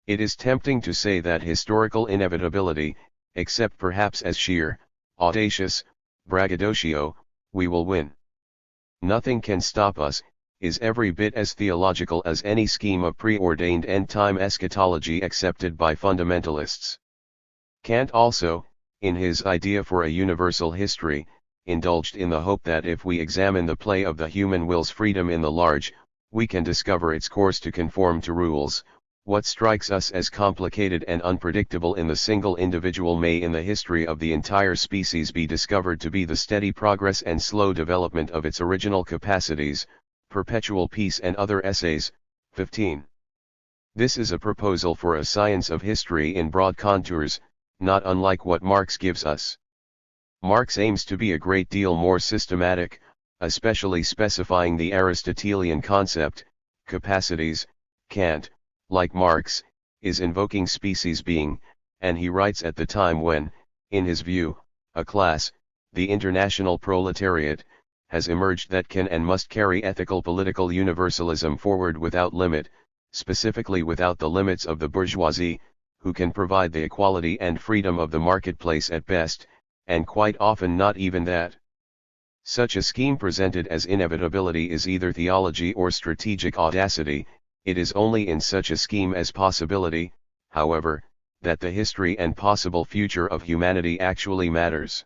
It is tempting to say that historical inevitability, except perhaps as sheer, audacious, braggadocio, we will win. Nothing can stop us, is every bit as theological as any scheme of preordained end-time eschatology accepted by fundamentalists. Kant also, in his idea for a universal history, indulged in the hope that if we examine the play of the human will's freedom in the large, we can discover its course to conform to rules. What strikes us as complicated and unpredictable in the single individual may in the history of the entire species be discovered to be the steady progress and slow development of its original capacities. Perpetual Peace and Other Essays, 15. This is a proposal for a science of history in broad contours, not unlike what Marx gives us. Marx aims to be a great deal more systematic, especially specifying the Aristotelian concept, capacities. Kant, like Marx, is invoking species being, and he writes at the time when, in his view, a class, the international proletariat, has emerged that can and must carry ethical political universalism forward without limit, specifically without the limits of the bourgeoisie, who can provide the equality and freedom of the marketplace at best, and quite often not even that. Such a scheme presented as inevitability is either theology or strategic audacity. It is only in such a scheme as possibility, however, that the history and possible future of humanity actually matters.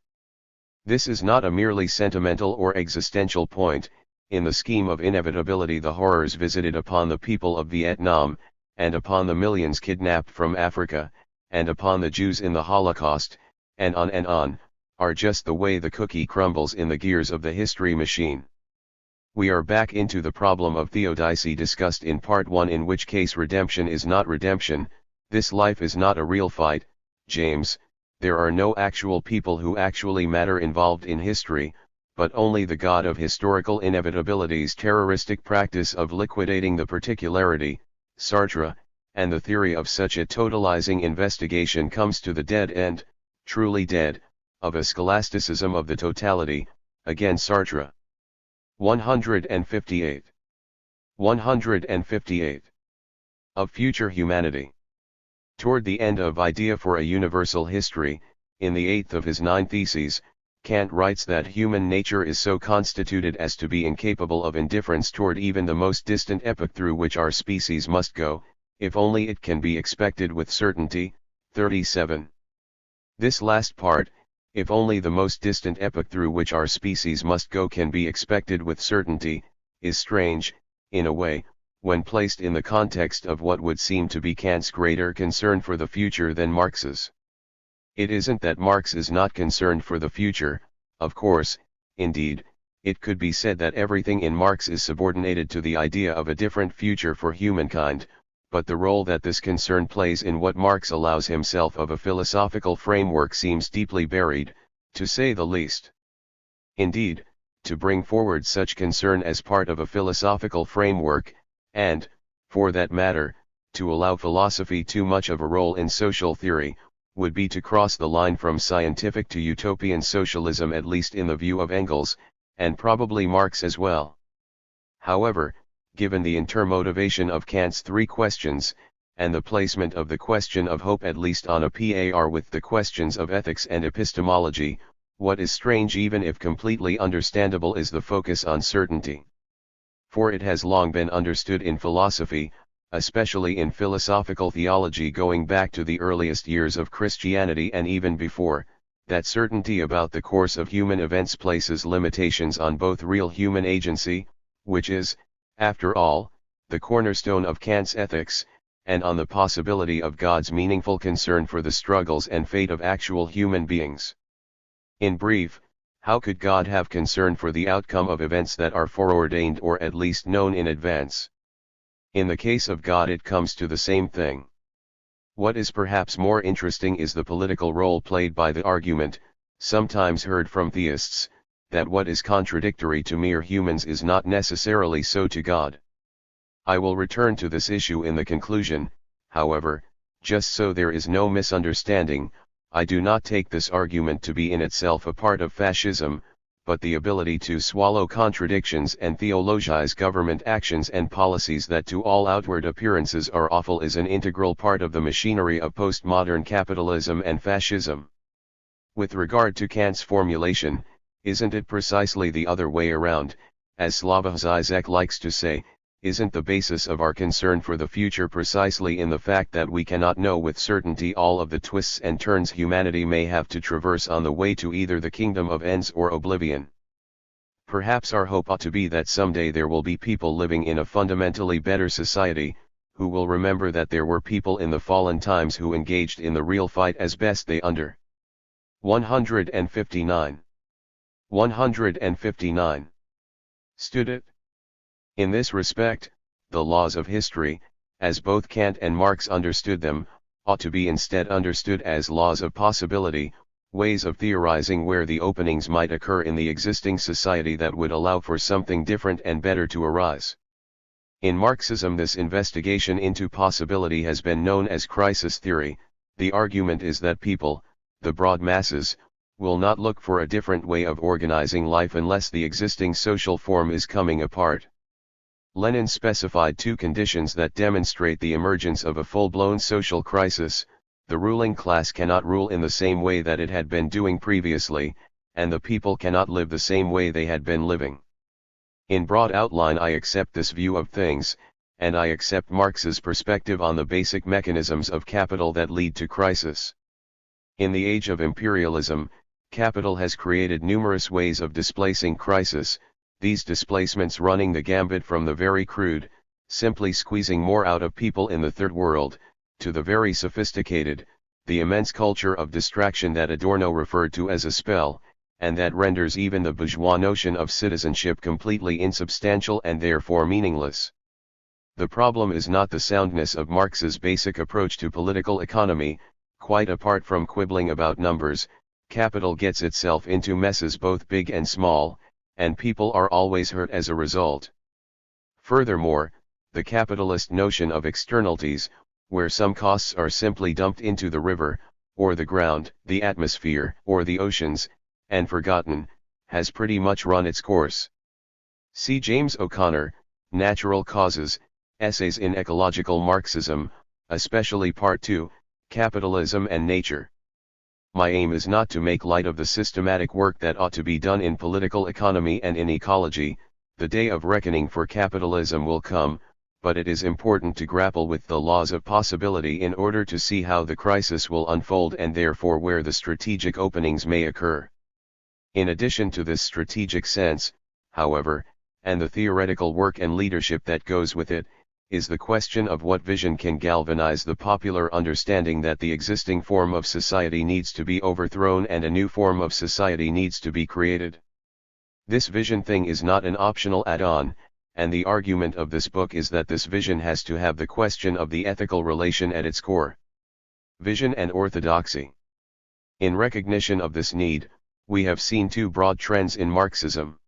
This is not a merely sentimental or existential point. In the scheme of inevitability, the horrors visited upon the people of Vietnam, and upon the millions kidnapped from Africa, and upon the Jews in the Holocaust, and on, are just the way the cookie crumbles in the gears of the history machine. We are back into the problem of theodicy discussed in Part 1, in which case redemption is not redemption. This life is not a real fight, James. There are no actual people who actually matter involved in history, but only the God of historical inevitability's terroristic practice of liquidating the particularity, Sartre, and the theory of such a totalizing investigation comes to the dead end, truly dead, of a scholasticism of the totality, again Sartre. 158. 158. Of future humanity. Toward the end of Idea for a Universal History, in the 8th of his 9 Theses, Kant writes that human nature is so constituted as to be incapable of indifference toward even the most distant epoch through which our species must go, if only it can be expected with certainty. 37. This last part, if only the most distant epoch through which our species must go can be expected with certainty, is strange, in a way, when placed in the context of what would seem to be Kant's greater concern for the future than Marx's. It isn't that Marx is not concerned for the future, of course. Indeed, it could be said that everything in Marx is subordinated to the idea of a different future for humankind, but the role that this concern plays in what Marx allows himself of a philosophical framework seems deeply buried, to say the least. Indeed, to bring forward such concern as part of a philosophical framework, and, for that matter, to allow philosophy too much of a role in social theory, would be to cross the line from scientific to utopian socialism, at least in the view of Engels, and probably Marx as well. However, given the intermotivation of Kant's three questions, and the placement of the question of hope at least on a par with the questions of ethics and epistemology, what is strange, even if completely understandable, is the focus on certainty. For it has long been understood in philosophy, especially in philosophical theology going back to the earliest years of Christianity and even before, that certainty about the course of human events places limitations on both real human agency, which is, after all, the cornerstone of Kant's ethics, and on the possibility of God's meaningful concern for the struggles and fate of actual human beings. In brief, how could God have concern for the outcome of events that are foreordained or at least known in advance? In the case of God it comes to the same thing. What is perhaps more interesting is the political role played by the argument, sometimes heard from theists, that what is contradictory to mere humans is not necessarily so to God. I will return to this issue in the conclusion. However, just so there is no misunderstanding, I do not take this argument to be in itself a part of fascism, but the ability to swallow contradictions and theologize government actions and policies that to all outward appearances are awful is an integral part of the machinery of postmodern capitalism and fascism. With regard to Kant's formulation, isn't it precisely the other way around? As Slavoj Žižek likes to say, isn't the basis of our concern for the future precisely in the fact that we cannot know with certainty all of the twists and turns humanity may have to traverse on the way to either the kingdom of ends or oblivion? Perhaps our hope ought to be that someday there will be people living in a fundamentally better society, who will remember that there were people in the fallen times who engaged in the real fight as best they under. 159. 159. Stood it. In this respect, the laws of history, as both Kant and Marx understood them, ought to be instead understood as laws of possibility, ways of theorizing where the openings might occur in the existing society that would allow for something different and better to arise. In Marxism this investigation into possibility has been known as crisis theory. The argument is that people, the broad masses, will not look for a different way of organizing life unless the existing social form is coming apart. Lenin specified two conditions that demonstrate the emergence of a full-blown social crisis: the ruling class cannot rule in the same way that it had been doing previously, and the people cannot live the same way they had been living. In broad outline I accept this view of things, and I accept Marx's perspective on the basic mechanisms of capital that lead to crisis. In the age of imperialism, capital has created numerous ways of displacing crisis, these displacements running the gambit from the very crude, simply squeezing more out of people in the third world, to the very sophisticated, the immense culture of distraction that Adorno referred to as a spell, and that renders even the bourgeois notion of citizenship completely insubstantial and therefore meaningless. The problem is not the soundness of Marx's basic approach to political economy. Quite apart from quibbling about numbers, capital gets itself into messes both big and small, and people are always hurt as a result. Furthermore, the capitalist notion of externalities, where some costs are simply dumped into the river, or the ground, the atmosphere, or the oceans, and forgotten, has pretty much run its course. See James O'Connor, Natural Causes, Essays in Ecological Marxism, especially Part 2, Capitalism and Nature. My aim is not to make light of the systematic work that ought to be done in political economy and in ecology. The day of reckoning for capitalism will come, but it is important to grapple with the laws of possibility in order to see how the crisis will unfold and therefore where the strategic openings may occur. In addition to this strategic sense, however, and the theoretical work and leadership that goes with it, is the question of what vision can galvanize the popular understanding that the existing form of society needs to be overthrown and a new form of society needs to be created. This vision thing is not an optional add-on, and the argument of this book is that this vision has to have the question of the ethical relation at its core. Vision and orthodoxy. In recognition of this need, we have seen two broad trends in Marxism.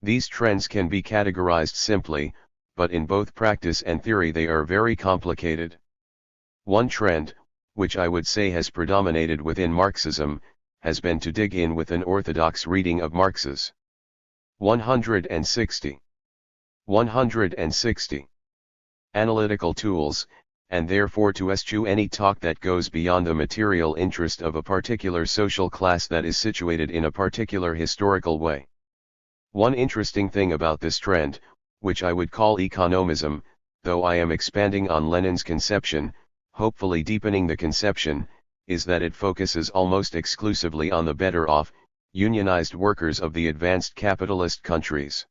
These trends can be categorized simply, but in both practice and theory they are very complicated. One trend, which I would say has predominated within Marxism, has been to dig in with an orthodox reading of Marx's 160 analytical tools, and therefore to eschew any talk that goes beyond the material interest of a particular social class that is situated in a particular historical way. One interesting thing about this trend, which I would call economism, though I am expanding on Lenin's conception, hopefully deepening the conception, is that it focuses almost exclusively on the better off, unionized workers of the advanced capitalist countries.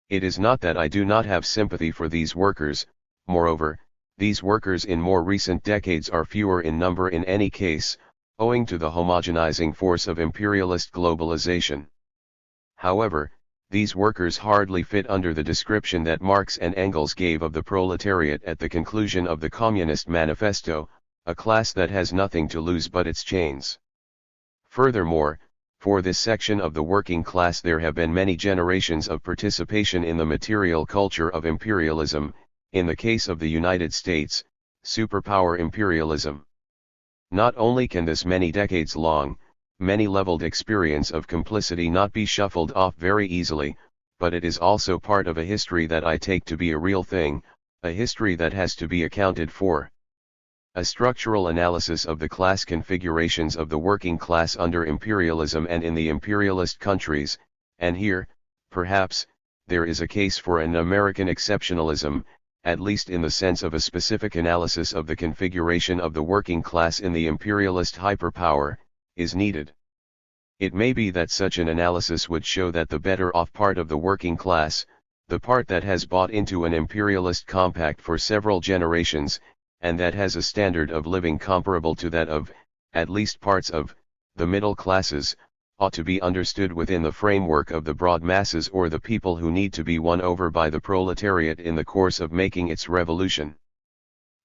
It is not that I do not have sympathy for these workers, moreover, these workers in more recent decades are fewer in number in any case, owing to the homogenizing force of imperialist globalization. However, these workers hardly fit under the description that Marx and Engels gave of the proletariat at the conclusion of the Communist Manifesto, a class that has nothing to lose but its chains. Furthermore, for this section of the working class there have been many generations of participation in the material culture of imperialism, in the case of the United States, superpower imperialism. Not only can this many decades long, many-leveled experience of complicity not be shuffled off very easily, but it is also part of a history that I take to be a real thing, a history that has to be accounted for. A structural analysis of the class configurations of the working class under imperialism and in the imperialist countries, and here, perhaps, there is a case for an American exceptionalism, at least in the sense of a specific analysis of the configuration of the working class in the imperialist hyperpower, is needed. It may be that such an analysis would show that the better off part of the working class, the part that has bought into an imperialist compact for several generations, and that has a standard of living comparable to that of, at least parts of, the middle classes, ought to be understood within the framework of the broad masses or the people who need to be won over by the proletariat in the course of making its revolution.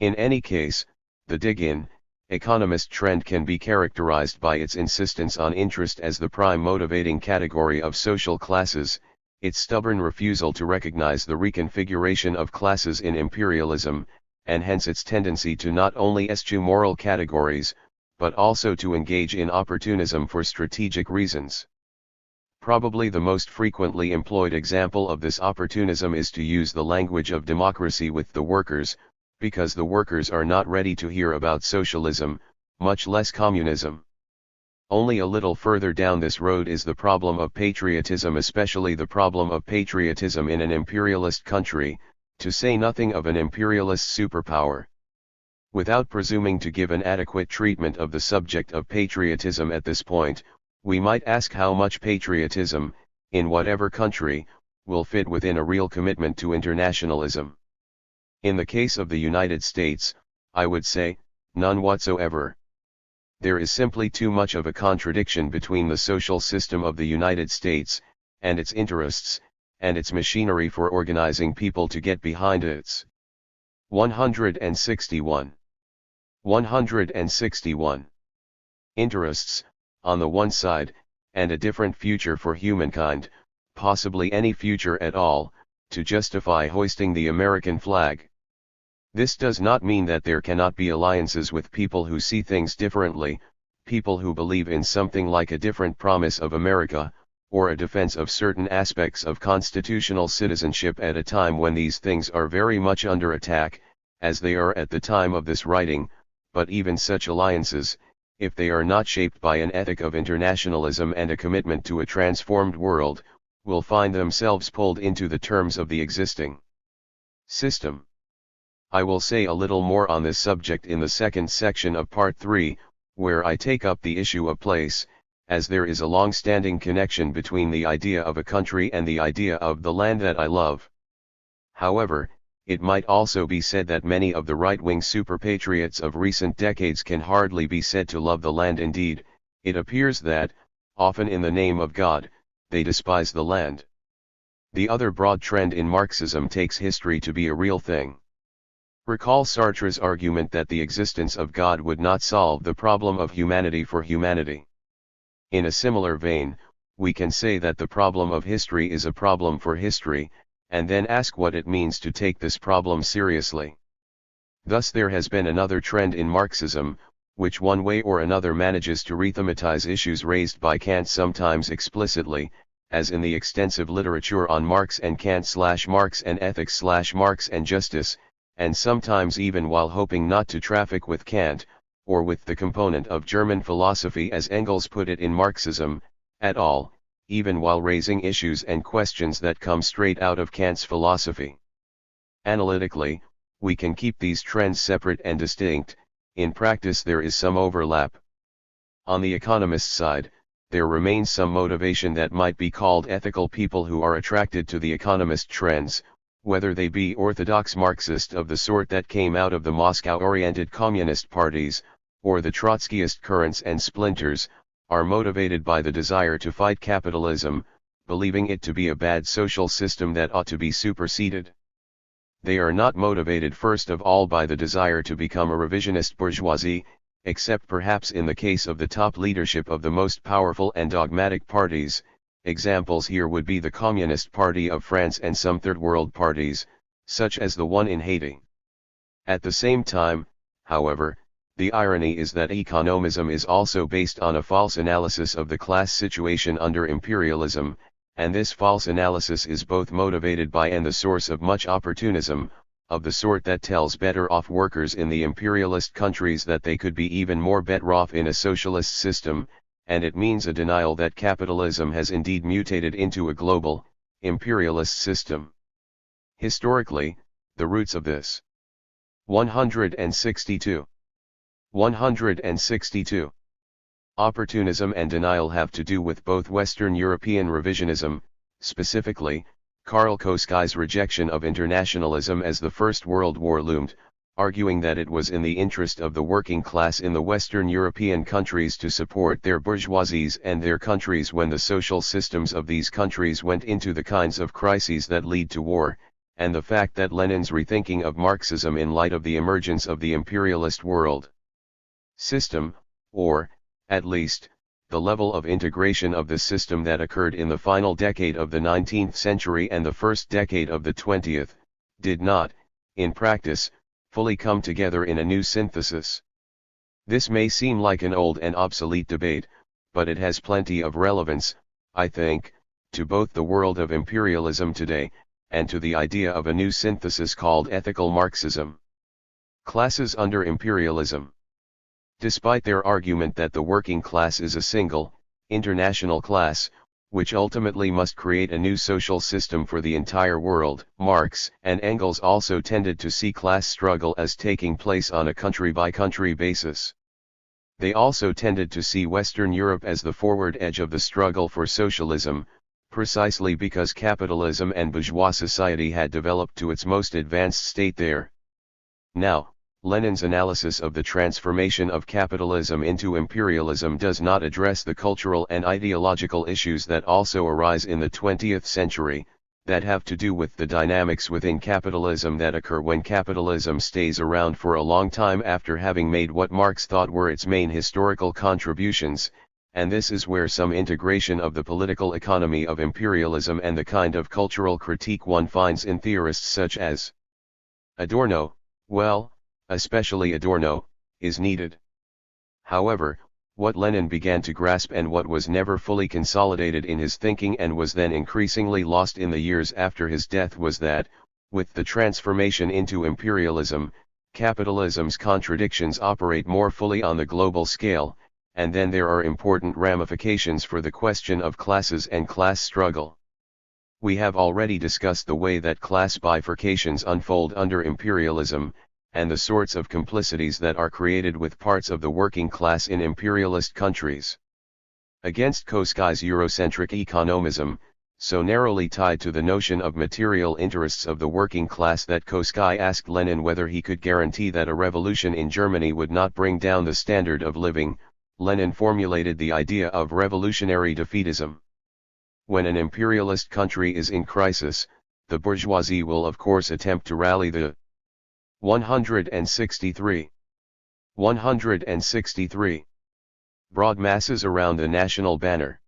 In any case, the dig-in, economist trend can be characterized by its insistence on interest as the prime motivating category of social classes, its stubborn refusal to recognize the reconfiguration of classes in imperialism, and hence its tendency to not only eschew moral categories, but also to engage in opportunism for strategic reasons. Probably the most frequently employed example of this opportunism is to use the language of democracy with the workers, because the workers are not ready to hear about socialism, much less communism. Only a little further down this road is the problem of patriotism, especially the problem of patriotism in an imperialist country, to say nothing of an imperialist superpower. Without presuming to give an adequate treatment of the subject of patriotism at this point, we might ask how much patriotism, in whatever country, will fit within a real commitment to internationalism. In the case of the United States, I would say, none whatsoever. There is simply too much of a contradiction between the social system of the United States, and its interests, and its machinery for organizing people to get behind its 161 interests, on the one side, and a different future for humankind, possibly any future at all, to justify hoisting the American flag. This does not mean that there cannot be alliances with people who see things differently, people who believe in something like a different promise of America, or a defense of certain aspects of constitutional citizenship at a time when these things are very much under attack, as they are at the time of this writing, but even such alliances, if they are not shaped by an ethic of internationalism and a commitment to a transformed world, will find themselves pulled into the terms of the existing system. I will say a little more on this subject in the second section of Part 3, where I take up the issue of place, as there is a long-standing connection between the idea of a country and the idea of the land that I love. However, It might also be said that many of the right-wing super-patriots of recent decades can hardly be said to love the land. Indeed, it appears that, often in the name of God, they despise the land. The other broad trend in Marxism takes history to be a real thing. Recall Sartre's argument that the existence of God would not solve the problem of humanity for humanity. In a similar vein, we can say that the problem of history is a problem for history, and then ask what it means to take this problem seriously. Thus there has been another trend in Marxism, which one way or another manages to rethematize issues raised by Kant, sometimes explicitly, as in the extensive literature on Marx and Kant / Marx and ethics / Marx and justice, and sometimes even while hoping not to traffic with Kant, or with the component of German philosophy as Engels put it in Marxism, at all, even while raising issues and questions that come straight out of Kant's philosophy. Analytically, we can keep these trends separate and distinct. In practice there is some overlap. On the economist side, there remains some motivation that might be called ethical people who are attracted to the economist trends, whether they be orthodox Marxist of the sort that came out of the Moscow-oriented communist parties, or the Trotskyist currents and splinters, are motivated by the desire to fight capitalism, believing it to be a bad social system that ought to be superseded. They are not motivated first of all by the desire to become a revisionist bourgeoisie, except perhaps in the case of the top leadership of the most powerful and dogmatic parties. Examples here would be the Communist Party of France and some Third World parties, such as the one in Haiti. At the same time, however, the irony is that economism is also based on a false analysis of the class situation under imperialism, and this false analysis is both motivated by and the source of much opportunism, of the sort that tells better off workers in the imperialist countries that they could be even more better off in a socialist system, and it means a denial that capitalism has indeed mutated into a global, imperialist system. Historically, the roots of this 162 opportunism and denial have to do with both Western European revisionism, specifically, Karl Koschei's rejection of internationalism as the First World War loomed, arguing that it was in the interest of the working class in the Western European countries to support their bourgeoisies and their countries when the social systems of these countries went into the kinds of crises that lead to war, and the fact that Lenin's rethinking of Marxism in light of the emergence of the imperialist world system, or, at least, the level of integration of the system that occurred in the final decade of the 19th century and the first decade of the 20th, did not, in practice, fully come together in a new synthesis. This may seem like an old and obsolete debate, but it has plenty of relevance, I think, to both the world of imperialism today, and to the idea of a new synthesis called ethical Marxism. Classes under imperialism. Despite their argument that the working class is a single, international class, which ultimately must create a new social system for the entire world, Marx and Engels also tended to see class struggle as taking place on a country-by-country basis. They also tended to see Western Europe as the forward edge of the struggle for socialism, precisely because capitalism and bourgeois society had developed to its most advanced state there. Now, Lenin's analysis of the transformation of capitalism into imperialism does not address the cultural and ideological issues that also arise in the 20th century, that have to do with the dynamics within capitalism that occur when capitalism stays around for a long time after having made what Marx thought were its main historical contributions, and this is where some integration of the political economy of imperialism and the kind of cultural critique one finds in theorists such as Adorno, especially Adorno, is needed. However, what Lenin began to grasp and what was never fully consolidated in his thinking and was then increasingly lost in the years after his death was that, with the transformation into imperialism, capitalism's contradictions operate more fully on the global scale, and then there are important ramifications for the question of classes and class struggle. We have already discussed the way that class bifurcations unfold under imperialism, and the sorts of complicities that are created with parts of the working class in imperialist countries. Against Koschei's Eurocentric economism, so narrowly tied to the notion of material interests of the working class that Koski asked Lenin whether he could guarantee that a revolution in Germany would not bring down the standard of living. Lenin formulated the idea of revolutionary defeatism. When an imperialist country is in crisis, the bourgeoisie will of course attempt to rally the 163 broad masses around the national banner.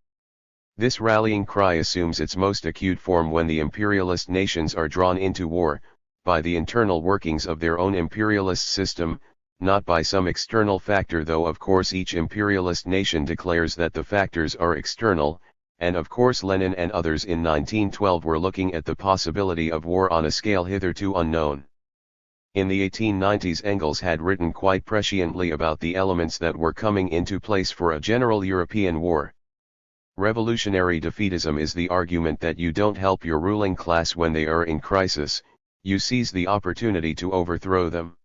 This rallying cry assumes its most acute form when the imperialist nations are drawn into war, by the internal workings of their own imperialist system, not by some external factor, though of course each imperialist nation declares that the factors are external, and of course Lenin and others in 1912 were looking at the possibility of war on a scale hitherto unknown. In the 1890s Engels had written quite presciently about the elements that were coming into place for a general European war. Revolutionary defeatism is the argument that you don't help your ruling class when they are in crisis, you seize the opportunity to overthrow them.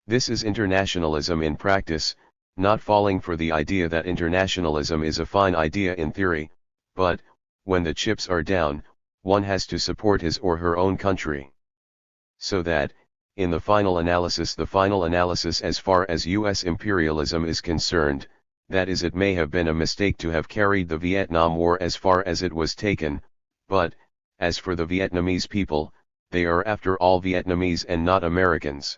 This is internationalism in practice, not falling for the idea that internationalism is a fine idea in theory, but, when the chips are down, one has to support his or her own country. So that, in the final analysis as far as US imperialism is concerned, that is, it may have been a mistake to have carried the Vietnam War as far as it was taken, but, as for the Vietnamese people, they are after all Vietnamese and not Americans.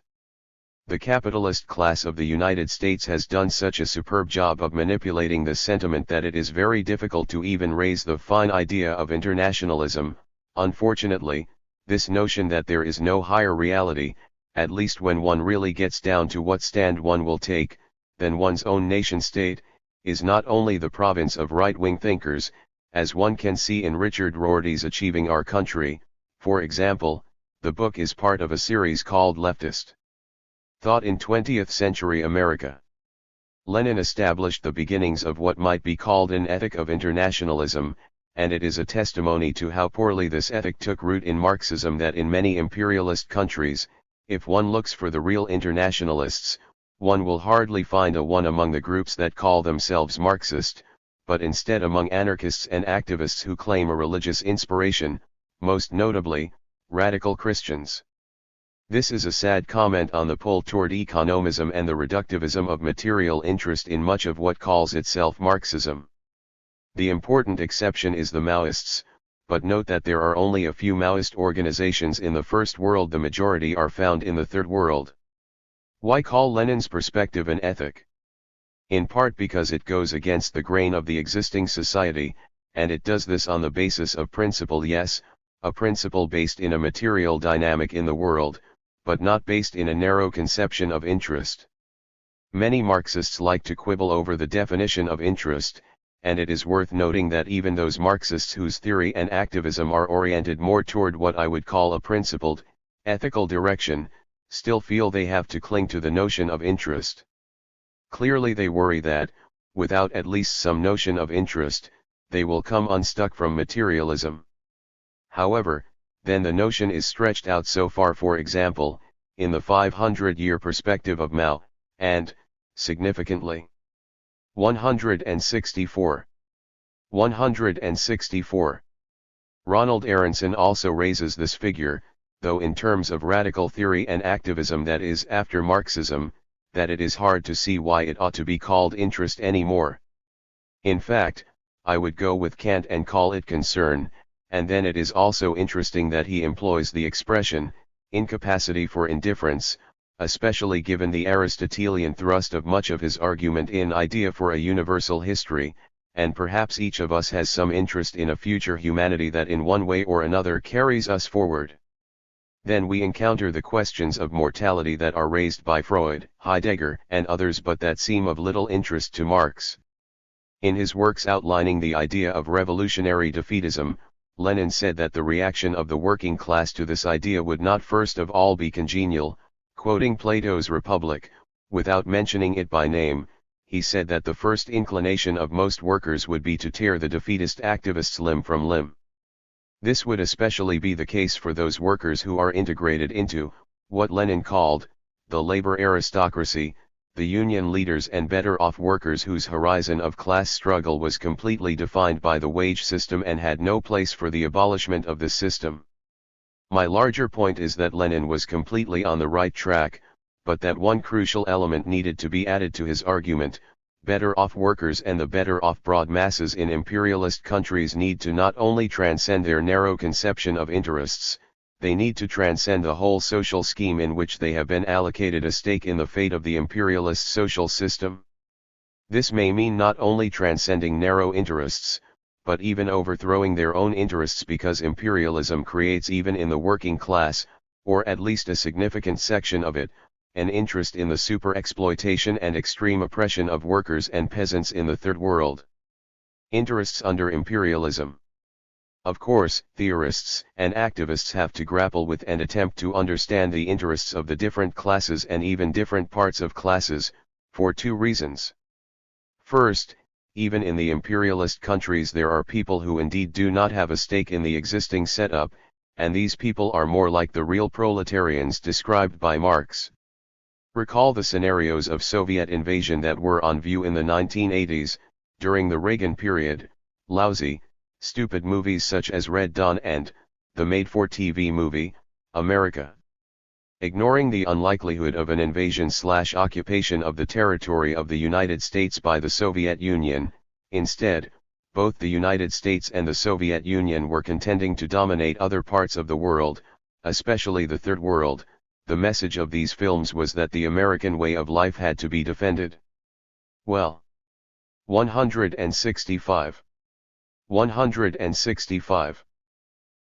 The capitalist class of the United States has done such a superb job of manipulating this sentiment that it is very difficult to even raise the fine idea of internationalism. Unfortunately, this notion that there is no higher reality, at least when one really gets down to what stand one will take, than one's own nation-state, is not only the province of right-wing thinkers, as one can see in Richard Rorty's Achieving Our Country, for example. The book is part of a series called Leftist Thought in 20th Century America. Lenin established the beginnings of what might be called an ethic of internationalism, and it is a testimony to how poorly this ethic took root in Marxism that in many imperialist countries, if one looks for the real internationalists, one will hardly find a one among the groups that call themselves Marxist, but instead among anarchists and activists who claim a religious inspiration, most notably, radical Christians. This is a sad comment on the pull toward economism and the reductivism of material interest in much of what calls itself Marxism. The important exception is the Maoists, but note that there are only a few Maoist organizations in the First World. The majority are found in the Third World. Why call Lenin's perspective an ethic? In part because it goes against the grain of the existing society, and it does this on the basis of principle. Yes, a principle based in a material dynamic in the world, but not based in a narrow conception of interest. Many Marxists like to quibble over the definition of interest, and it is worth noting that even those Marxists whose theory and activism are oriented more toward what I would call a principled, ethical direction, still feel they have to cling to the notion of interest. Clearly they worry that, without at least some notion of interest, they will come unstuck from materialism. However, then the notion is stretched out so far, for example, in the 500-year perspective of Mao, and, significantly, 164. Ronald Aronson also raises this figure, though in terms of radical theory and activism that is after Marxism, that it is hard to see why it ought to be called interest anymore. In fact, I would go with Kant and call it concern, and then it is also interesting that he employs the expression, incapacity for indifference, especially given the Aristotelian thrust of much of his argument in Idea for a Universal History, and perhaps each of us has some interest in a future humanity that in one way or another carries us forward. Then we encounter the questions of mortality that are raised by Freud, Heidegger, and others, but that seem of little interest to Marx. In his works outlining the idea of revolutionary defeatism, Lenin said that the reaction of the working class to this idea would not first of all be congenial. Quoting Plato's Republic, without mentioning it by name, he said that the first inclination of most workers would be to tear the defeatist activists limb from limb. This would especially be the case for those workers who are integrated into, what Lenin called, the labor aristocracy, the union leaders and better-off workers whose horizon of class struggle was completely defined by the wage system and had no place for the abolishment of this system. My larger point is that Lenin was completely on the right track, but that one crucial element needed to be added to his argument: better-off workers and the better-off broad masses in imperialist countries need to not only transcend their narrow conception of interests, they need to transcend the whole social scheme in which they have been allocated a stake in the fate of the imperialist social system. This may mean not only transcending narrow interests, but even overthrowing their own interests, because imperialism creates even in the working class, or at least a significant section of it, an interest in the super-exploitation and extreme oppression of workers and peasants in the Third World. Interests under imperialism. Of course, theorists and activists have to grapple with and attempt to understand the interests of the different classes and even different parts of classes, for two reasons. First, even in the imperialist countries there are people who indeed do not have a stake in the existing setup, and these people are more like the real proletarians described by Marx. Recall the scenarios of Soviet invasion that were on view in the 1980s, during the Reagan period: lousy, stupid movies such as Red Dawn and the made-for-TV movie, America. Ignoring the unlikelihood of an invasion/occupation of the territory of the United States by the Soviet Union, instead, both the United States and the Soviet Union were contending to dominate other parts of the world, especially the Third World. The message of these films was that the American way of life had to be defended. Well. 165. 165.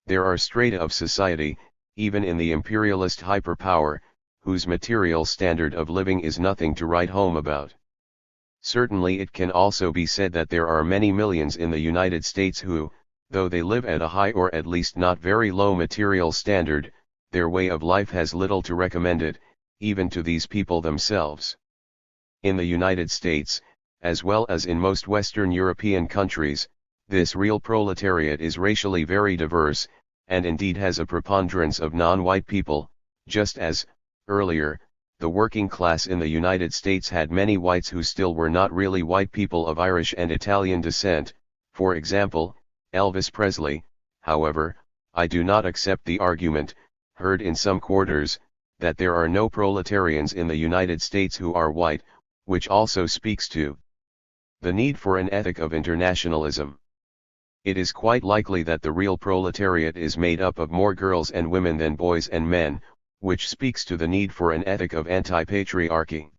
There are strata of society, even in the imperialist hyperpower, whose material standard of living is nothing to write home about. Certainly it can also be said that there are many millions in the United States who, though they live at a high or at least not very low material standard, their way of life has little to recommend it, even to these people themselves. In the United States, as well as in most Western European countries, this real proletariat is racially very diverse, and indeed has a preponderance of non-white people, just as, earlier, the working class in the United States had many whites who still were not really white people of Irish and Italian descent, for example, Elvis Presley. However, I do not accept the argument, heard in some quarters, that there are no proletarians in the United States who are white, which also speaks to the need for an ethic of internationalism. It is quite likely that the real proletariat is made up of more girls and women than boys and men, which speaks to the need for an ethic of anti-patriarchy.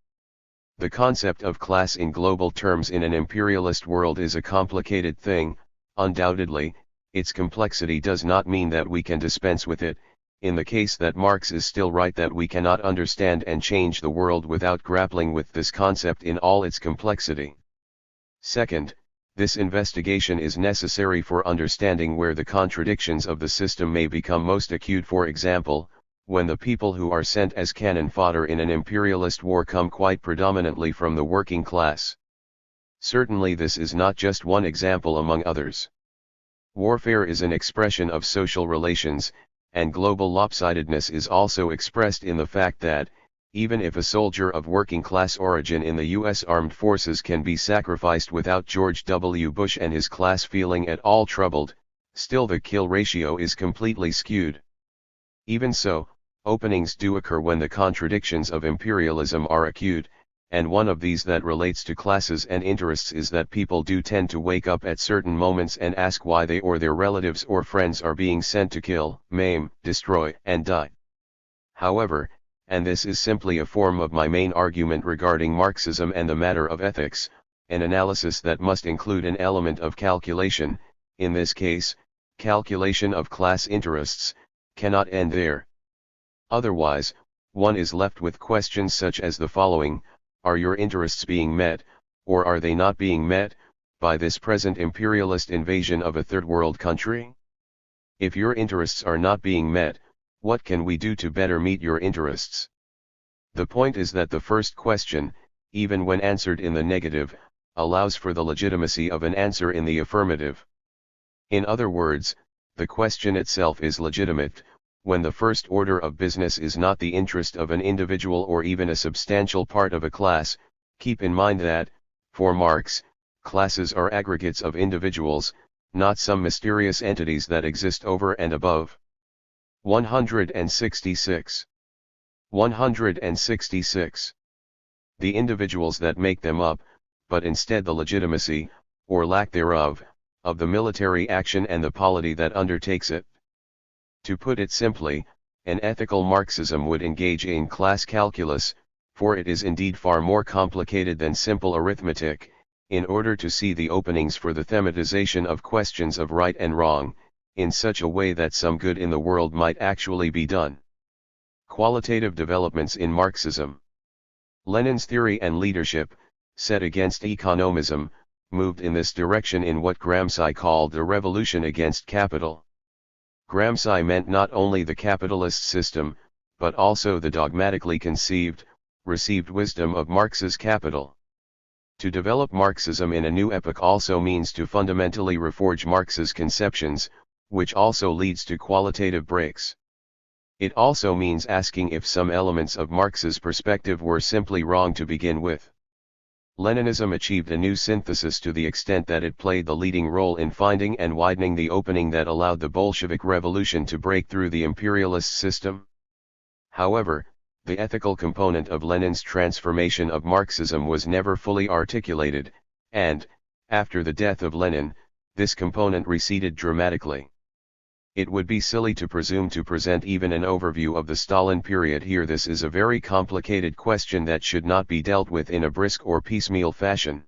The concept of class in global terms in an imperialist world is a complicated thing. Undoubtedly, its complexity does not mean that we can dispense with it, in the case that Marx is still right that we cannot understand and change the world without grappling with this concept in all its complexity. Second, this investigation is necessary for understanding where the contradictions of the system may become most acute. For example, when the people who are sent as cannon fodder in an imperialist war come quite predominantly from the working class. Certainly this is not just one example among others. Warfare is an expression of social relations, and global lopsidedness is also expressed in the fact that, even if a soldier of working-class origin in the U.S. Armed Forces can be sacrificed without George W. Bush and his class feeling at all troubled, still the kill ratio is completely skewed. Even so, openings do occur when the contradictions of imperialism are acute, and one of these that relates to classes and interests is that people do tend to wake up at certain moments and ask why they or their relatives or friends are being sent to kill, maim, destroy, and die. However, and this is simply a form of my main argument regarding Marxism and the matter of ethics, an analysis that must include an element of calculation, in this case, calculation of class interests, cannot end there. Otherwise, one is left with questions such as the following: are your interests being met, or are they not being met, by this present imperialist invasion of a third world country? If your interests are not being met, what can we do to better meet your interests? The point is that the first question, even when answered in the negative, allows for the legitimacy of an answer in the affirmative. In other words, the question itself is legitimate, when the first order of business is not the interest of an individual or even a substantial part of a class. Keep in mind that, for Marx, classes are aggregates of individuals, not some mysterious entities that exist over and above. 166. 166. The individuals that make them up, but instead the legitimacy, or lack thereof, of the military action and the polity that undertakes it. To put it simply, an ethical Marxism would engage in class calculus, for it is indeed far more complicated than simple arithmetic, in order to see the openings for the thematization of questions of right and wrong, in such a way that some good in the world might actually be done. Qualitative developments in Marxism. Lenin's theory and leadership, set against economism, moved in this direction in what Gramsci called the revolution against capital. Gramsci meant not only the capitalist system, but also the dogmatically conceived, received wisdom of Marx's Capital. To develop Marxism in a new epoch also means to fundamentally reforge Marx's conceptions, which also leads to qualitative breaks. It also means asking if some elements of Marx's perspective were simply wrong to begin with. Leninism achieved a new synthesis to the extent that it played the leading role in finding and widening the opening that allowed the Bolshevik Revolution to break through the imperialist system. However, the ethical component of Lenin's transformation of Marxism was never fully articulated, and, after the death of Lenin, this component receded dramatically. It would be silly to presume to present even an overview of the Stalin period here. This is a very complicated question that should not be dealt with in a brisk or piecemeal fashion.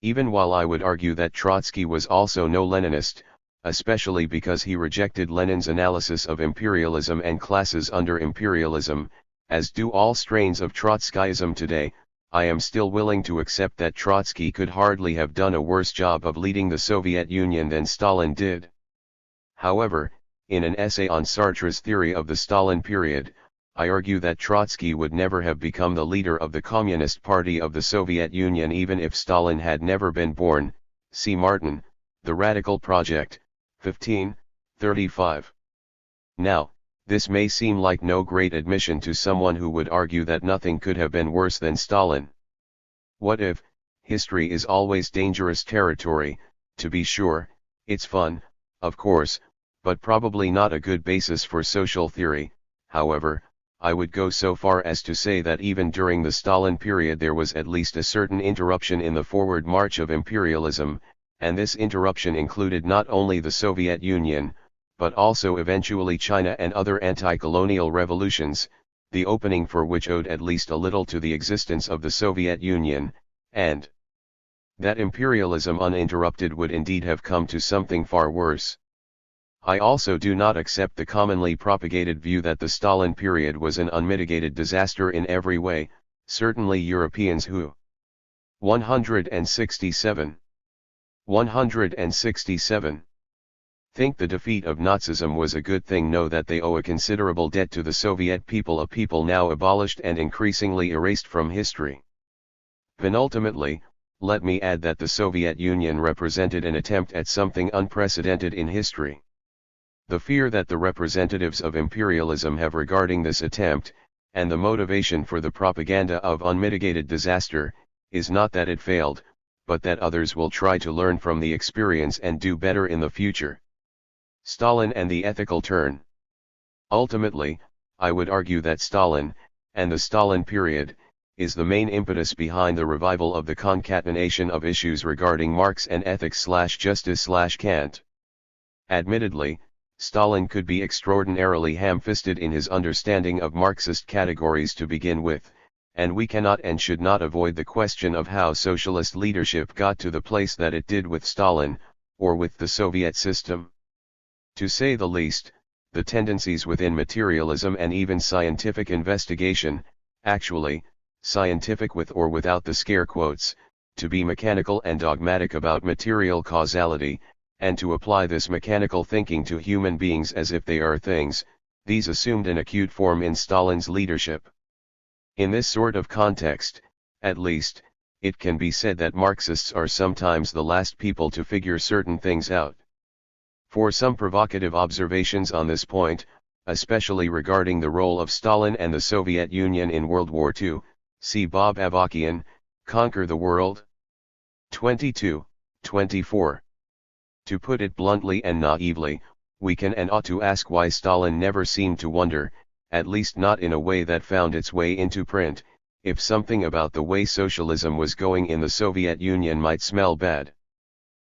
Even while I would argue that Trotsky was also no Leninist, especially because he rejected Lenin's analysis of imperialism and classes under imperialism, as do all strains of Trotskyism today, I am still willing to accept that Trotsky could hardly have done a worse job of leading the Soviet Union than Stalin did. However, in an essay on Sartre's theory of the Stalin period, I argue that Trotsky would never have become the leader of the Communist Party of the Soviet Union even if Stalin had never been born. See Martin, The Radical Project, 1535. Now, this may seem like no great admission to someone who would argue that nothing could have been worse than Stalin. What if? History is always dangerous territory, to be sure. It's fun, of course, but probably not a good basis for social theory. However, I would go so far as to say that even during the Stalin period there was at least a certain interruption in the forward march of imperialism, and this interruption included not only the Soviet Union, but also eventually China and other anti-colonial revolutions, the opening for which owed at least a little to the existence of the Soviet Union, and that imperialism uninterrupted would indeed have come to something far worse. I also do not accept the commonly propagated view that the Stalin period was an unmitigated disaster in every way. Certainly Europeans who 167 think the defeat of Nazism was a good thing know that they owe a considerable debt to the Soviet people, a people now abolished and increasingly erased from history. Penultimately, let me add that the Soviet Union represented an attempt at something unprecedented in history. The fear that the representatives of imperialism have regarding this attempt, and the motivation for the propaganda of unmitigated disaster, is not that it failed, but that others will try to learn from the experience and do better in the future. Stalin and the ethical turn. Ultimately, I would argue that Stalin, and the Stalin period, is the main impetus behind the revival of the concatenation of issues regarding Marx and ethics/justice/Kant. Admittedly, Stalin could be extraordinarily ham-fisted in his understanding of Marxist categories to begin with, and we cannot and should not avoid the question of how socialist leadership got to the place that it did with Stalin, or with the Soviet system. To say the least, the tendencies within materialism and even scientific investigation, actually, scientific with or without the scare quotes, to be mechanical and dogmatic about material causality, and to apply this mechanical thinking to human beings as if they are things, these assumed an acute form in Stalin's leadership. In this sort of context, at least, it can be said that Marxists are sometimes the last people to figure certain things out. For some provocative observations on this point, especially regarding the role of Stalin and the Soviet Union in World War II, see Bob Avakian, Conquer the World. 22, 24. To put it bluntly and naively, we can and ought to ask why Stalin never seemed to wonder, at least not in a way that found its way into print, if something about the way socialism was going in the Soviet Union might smell bad.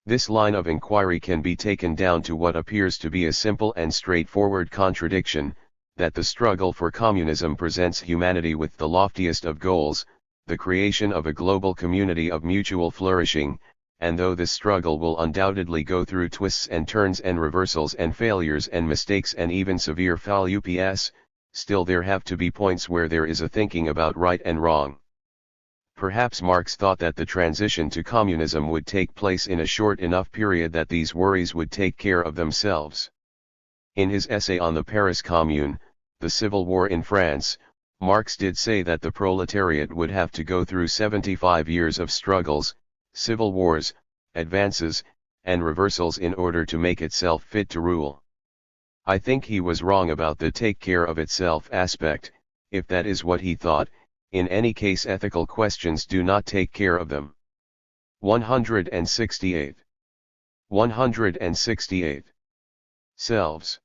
This line of inquiry can be taken down to what appears to be a simple and straightforward contradiction, that the struggle for communism presents humanity with the loftiest of goals, the creation of a global community of mutual flourishing, and though this struggle will undoubtedly go through twists and turns and reversals and failures and mistakes and even severe failures, still there have to be points where there is a thinking about right and wrong. Perhaps Marx thought that the transition to communism would take place in a short enough period that these worries would take care of themselves. In his essay on the Paris Commune, the Civil War in France, Marx did say that the proletariat would have to go through 75 years of struggles, civil wars, advances, and reversals in order to make itself fit to rule. I think he was wrong about the take care of itself aspect, if that is what he thought. In any case, ethical questions do not take care of them. 168. 168. Selves.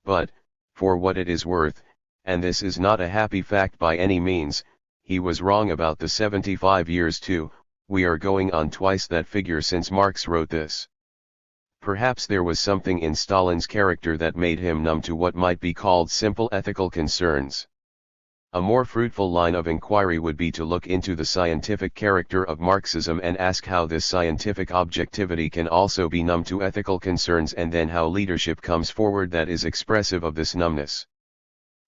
But, for what it is worth, and this is not a happy fact by any means, he was wrong about the 75 years too. We are going on twice that figure since Marx wrote this. Perhaps there was something in Stalin's character that made him numb to what might be called simple ethical concerns. A more fruitful line of inquiry would be to look into the scientific character of Marxism and ask how this scientific objectivity can also be numb to ethical concerns, and then how leadership comes forward that is expressive of this numbness.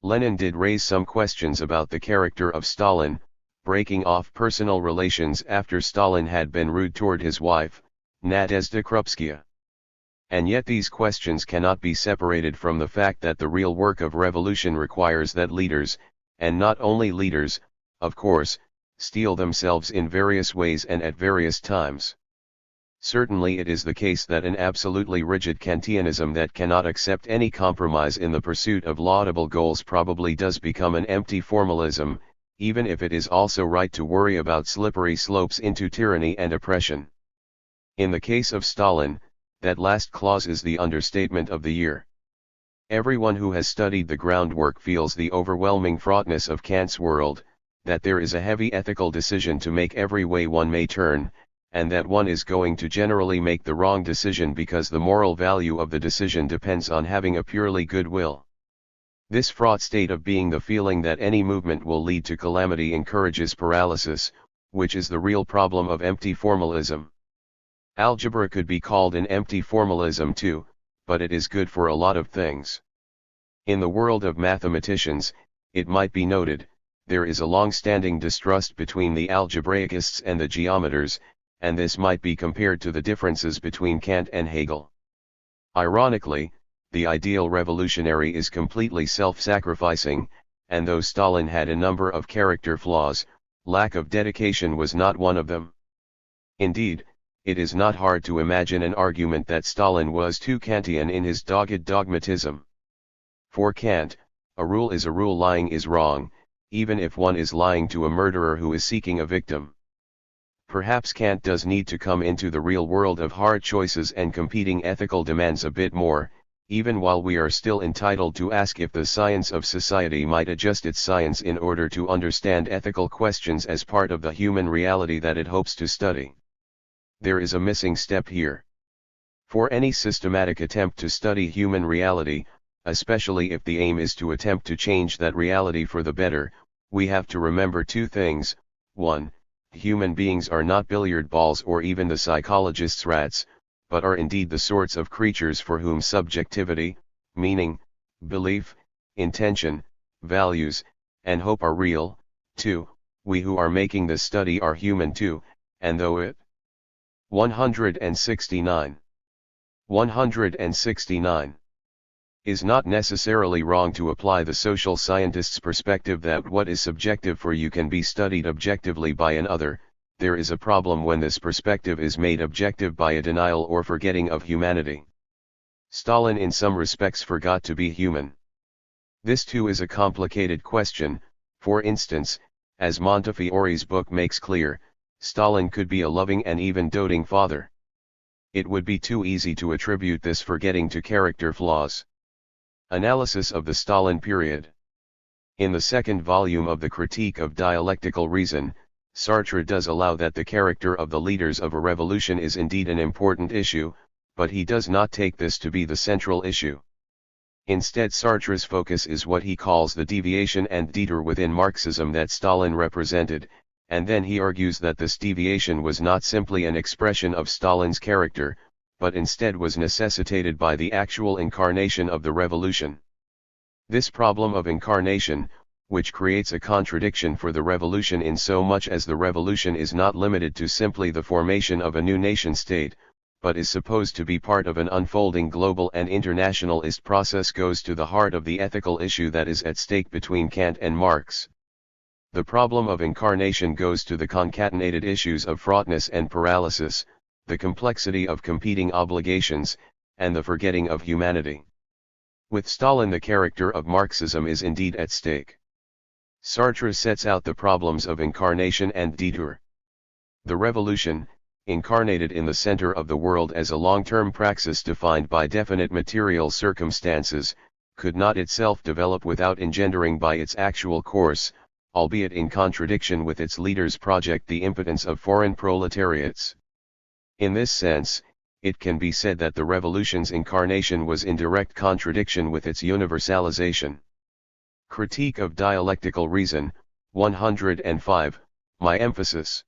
Lenin did raise some questions about the character of Stalin, breaking off personal relations after Stalin had been rude toward his wife, Nadezhda Krupskaya. And yet these questions cannot be separated from the fact that the real work of revolution requires that leaders, and not only leaders, of course, steel themselves in various ways and at various times. Certainly it is the case that an absolutely rigid Kantianism that cannot accept any compromise in the pursuit of laudable goals probably does become an empty formalism, even if it is also right to worry about slippery slopes into tyranny and oppression. In the case of Stalin, that last clause is the understatement of the year. Everyone who has studied the groundwork feels the overwhelming fraughtness of Kant's world, that there is a heavy ethical decision to make every way one may turn, and that one is going to generally make the wrong decision because the moral value of the decision depends on having a purely good will. This fraught state of being, the feeling that any movement will lead to calamity, encourages paralysis, which is the real problem of empty formalism. Algebra could be called an empty formalism too, but it is good for a lot of things. In the world of mathematicians, it might be noted, there is a long-standing distrust between the algebraicists and the geometers, and this might be compared to the differences between Kant and Hegel. Ironically, the ideal revolutionary is completely self-sacrificing, and though Stalin had a number of character flaws, lack of dedication was not one of them. Indeed, it is not hard to imagine an argument that Stalin was too Kantian in his dogged dogmatism. For Kant, a rule is a rule, lying is wrong, even if one is lying to a murderer who is seeking a victim. Perhaps Kant does need to come into the real world of hard choices and competing ethical demands a bit more, even while we are still entitled to ask if the science of society might adjust its science in order to understand ethical questions as part of the human reality that it hopes to study. There is a missing step here. For any systematic attempt to study human reality, especially if the aim is to attempt to change that reality for the better, we have to remember two things. 1. Human beings are not billiard balls or even the psychologist's rats, but are indeed the sorts of creatures for whom subjectivity, meaning, belief, intention, values, and hope are real. 2. We who are making this study are human too, and though it 169. 169. Is not necessarily wrong to apply the social scientist's perspective that what is subjective for you can be studied objectively by another. There is a problem when this perspective is made objective by a denial or forgetting of humanity. Stalin in some respects forgot to be human. This too is a complicated question. For instance, as Montefiore's book makes clear, Stalin could be a loving and even doting father. It would be too easy to attribute this forgetting to character flaws. Analysis of the Stalin period. In the second volume of the Critique of Dialectical Reason, Sartre does allow that the character of the leaders of a revolution is indeed an important issue, but he does not take this to be the central issue. Instead, Sartre's focus is what he calls the deviation and detour within Marxism that Stalin represented, and then he argues that this deviation was not simply an expression of Stalin's character, but instead was necessitated by the actual incarnation of the revolution. This problem of incarnation, which creates a contradiction for the revolution in so much as the revolution is not limited to simply the formation of a new nation-state, but is supposed to be part of an unfolding global and internationalist process, goes to the heart of the ethical issue that is at stake between Kant and Marx. The problem of incarnation goes to the concatenated issues of fraughtness and paralysis, the complexity of competing obligations, and the forgetting of humanity. With Stalin, the character of Marxism is indeed at stake. Sartre sets out the problems of incarnation and detour. The revolution, incarnated in the center of the world as a long-term praxis defined by definite material circumstances, could not itself develop without engendering by its actual course, albeit in contradiction with its leader's project, the impotence of foreign proletariats. In this sense, it can be said that the revolution's incarnation was in direct contradiction with its universalization. Critique of Dialectical Reason, 105, My emphasis.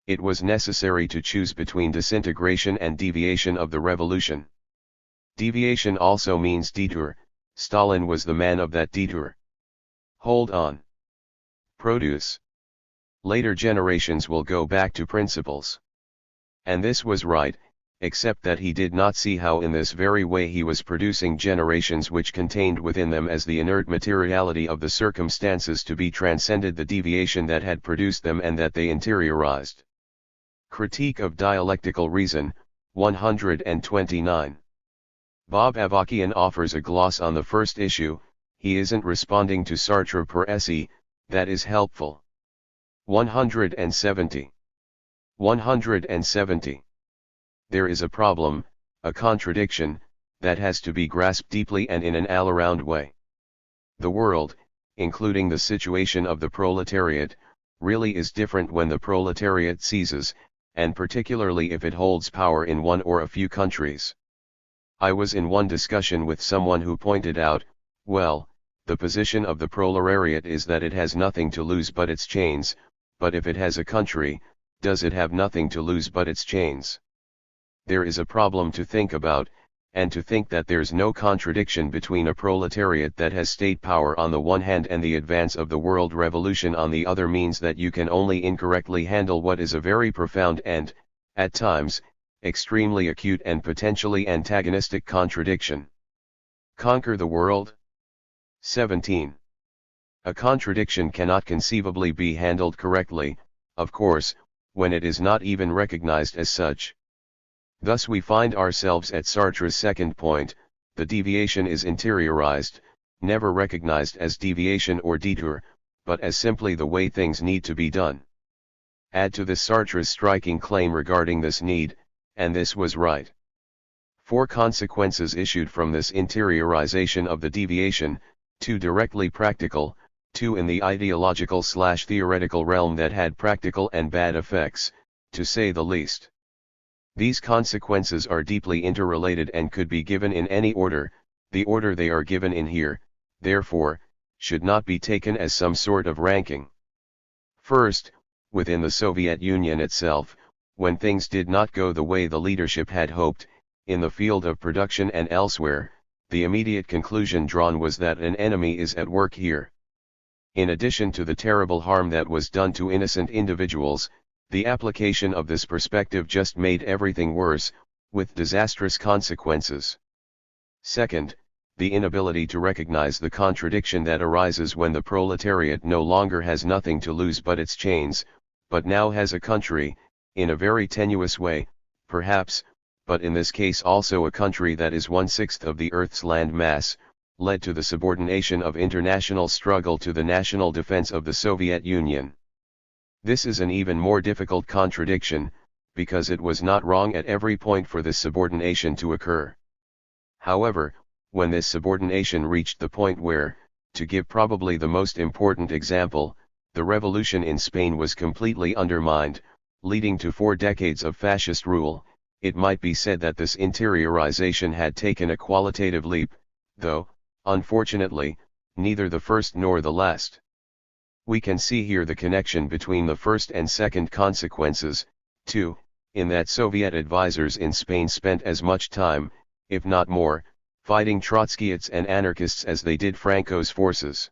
It was necessary to choose between disintegration and deviation of the revolution. Deviation also means detour. Stalin was the man of that detour. Hold on. Produce. Later generations will go back to principles. And this was right, except that he did not see how in this very way he was producing generations which contained within them as the inert materiality of the circumstances to be transcended the deviation that had produced them and that they interiorized. Critique of Dialectical Reason, 129. Bob Avakian offers a gloss on the first issue. He isn't responding to Sartre per se, that is helpful. 170. 170. There is a problem, a contradiction, that has to be grasped deeply and in an all-around way. The world, including the situation of the proletariat, really is different when the proletariat seizes, and particularly if it holds power in one or a few countries. I was in one discussion with someone who pointed out, well, the position of the proletariat is that it has nothing to lose but its chains, but if it has a country, does it have nothing to lose but its chains? There is a problem to think about, and to think that there's no contradiction between a proletariat that has state power on the one hand and the advance of the world revolution on the other means that you can only incorrectly handle what is a very profound and, at times, extremely acute and potentially antagonistic contradiction. Conquer the world? 17. A contradiction cannot conceivably be handled correctly, of course, when it is not even recognized as such. Thus we find ourselves at Sartre's second point: the deviation is interiorized, never recognized as deviation or detour, but as simply the way things need to be done. Add to this Sartre's striking claim regarding this need, and this was right. 4 consequences issued from this interiorization of the deviation, 2 directly practical, 2 in the ideological/theoretical realm that had practical and bad effects, to say the least. These consequences are deeply interrelated and could be given in any order. The order they are given in here, therefore, should not be taken as some sort of ranking. First, within the Soviet Union itself, when things did not go the way the leadership had hoped, in the field of production and elsewhere, the immediate conclusion drawn was that an enemy is at work here. In addition to the terrible harm that was done to innocent individuals, the application of this perspective just made everything worse, with disastrous consequences. Second, the inability to recognize the contradiction that arises when the proletariat no longer has nothing to lose but its chains, but now has a country, in a very tenuous way, perhaps, but in this case also a country that is 1/6 of the Earth's land mass, led to the subordination of international struggle to the national defense of the Soviet Union. This is an even more difficult contradiction, because it was not wrong at every point for this subordination to occur. However, when this subordination reached the point where, to give probably the most important example, the revolution in Spain was completely undermined, leading to 4 decades of fascist rule, it might be said that this interiorization had taken a qualitative leap, though, unfortunately, neither the first nor the last. We can see here the connection between the first and second consequences, too, in that Soviet advisors in Spain spent as much time, if not more, fighting Trotskyists and anarchists as they did Franco's forces.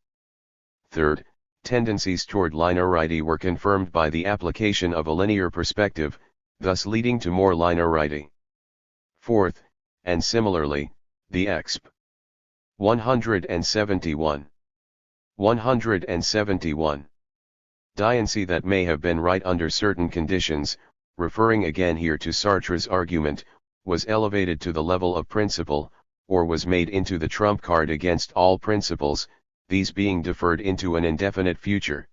Third, tendencies toward linearity were confirmed by the application of a linear perspective, thus leading to more linearity. Fourth, and similarly, the exp. 171. 171. Diancy that may have been right under certain conditions, referring again here to Sartre's argument, was elevated to the level of principle, or was made into the trump card against all principles, these being deferred into an indefinite future.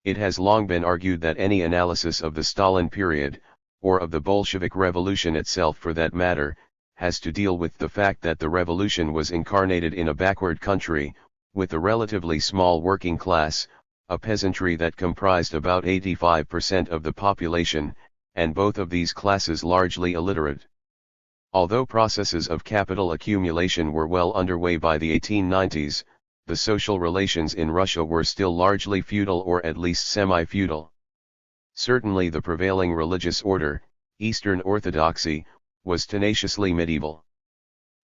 It has long been argued that any analysis of the Stalin period, or of the Bolshevik Revolution itself for that matter, has to deal with the fact that the revolution was incarnated in a backward country, with a relatively small working class, a peasantry that comprised about 85% of the population, and both of these classes largely illiterate. Although processes of capital accumulation were well underway by the 1890s, the social relations in Russia were still largely feudal or at least semi-feudal. Certainly the prevailing religious order, Eastern Orthodoxy, was tenaciously medieval.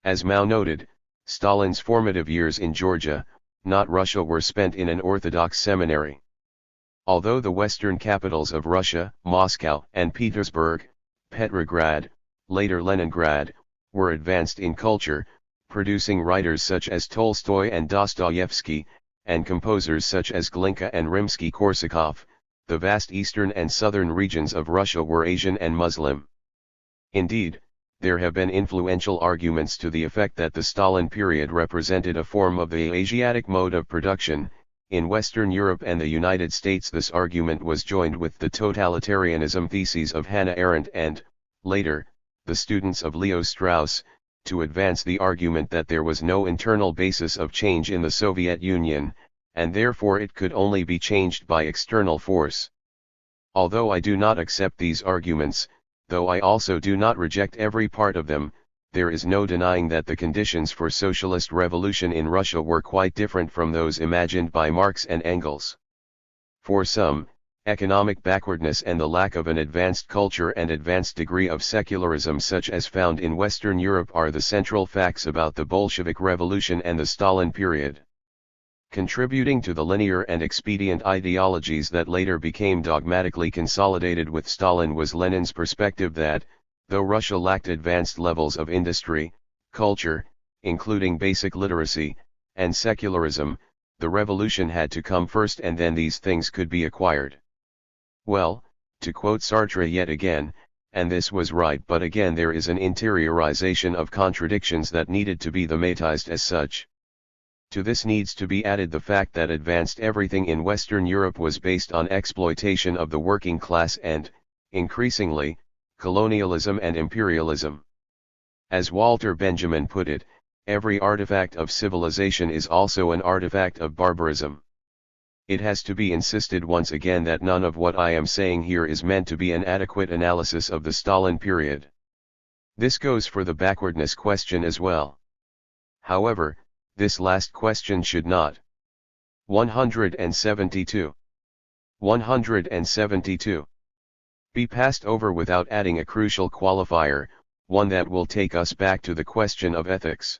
As Mao noted, Stalin's formative years in Georgia, not Russia, were spent in an Orthodox seminary. Although the western capitals of Russia, Moscow and Petersburg, Petrograd, later Leningrad, were advanced in culture, producing writers such as Tolstoy and Dostoevsky, and composers such as Glinka and Rimsky-Korsakov, the vast eastern and southern regions of Russia were Asian and Muslim. Indeed, there have been influential arguments to the effect that the Stalin period represented a form of the Asiatic mode of production. In Western Europe and the United States this argument was joined with the totalitarianism theses of Hannah Arendt and, later, the students of Leo Strauss, to advance the argument that there was no internal basis of change in the Soviet Union, and therefore it could only be changed by external force. Although I do not accept these arguments, though I also do not reject every part of them, there is no denying that the conditions for socialist revolution in Russia were quite different from those imagined by Marx and Engels. For some, economic backwardness and the lack of an advanced culture and advanced degree of secularism such as found in Western Europe are the central facts about the Bolshevik Revolution and the Stalin period. Contributing to the linear and expedient ideologies that later became dogmatically consolidated with Stalin was Lenin's perspective that, though Russia lacked advanced levels of industry, culture, including basic literacy, and secularism, the revolution had to come first and then these things could be acquired. Well, to quote Sartre yet again, and this was right, but again there is an interiorization of contradictions that needed to be thematized as such. To this needs to be added the fact that advanced everything in Western Europe was based on exploitation of the working class and, increasingly, colonialism and imperialism. As Walter Benjamin put it, every artifact of civilization is also an artifact of barbarism. It has to be insisted once again that none of what I am saying here is meant to be an adequate analysis of the Stalin period. This goes for the backwardness question as well. However, this last question should not 172. 172. Be passed over without adding a crucial qualifier, one that will take us back to the question of ethics.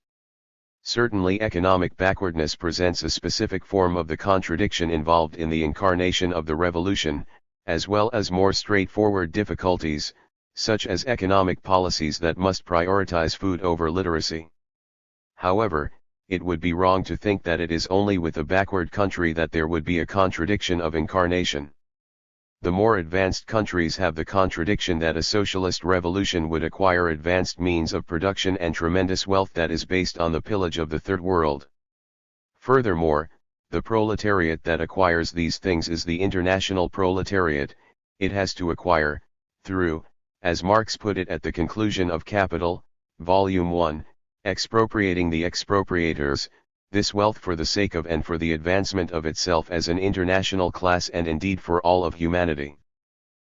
Certainly economic backwardness presents a specific form of the contradiction involved in the incarnation of the revolution, as well as more straightforward difficulties, such as economic policies that must prioritize food over literacy. However, it would be wrong to think that it is only with a backward country that there would be a contradiction of incarnation. The more advanced countries have the contradiction that a socialist revolution would acquire advanced means of production and tremendous wealth that is based on the pillage of the Third World. Furthermore, the proletariat that acquires these things is the international proletariat. It has to acquire, through, as Marx put it at the conclusion of Capital, Volume 1, expropriating the expropriators, this wealth for the sake of and for the advancement of itself as an international class and indeed for all of humanity.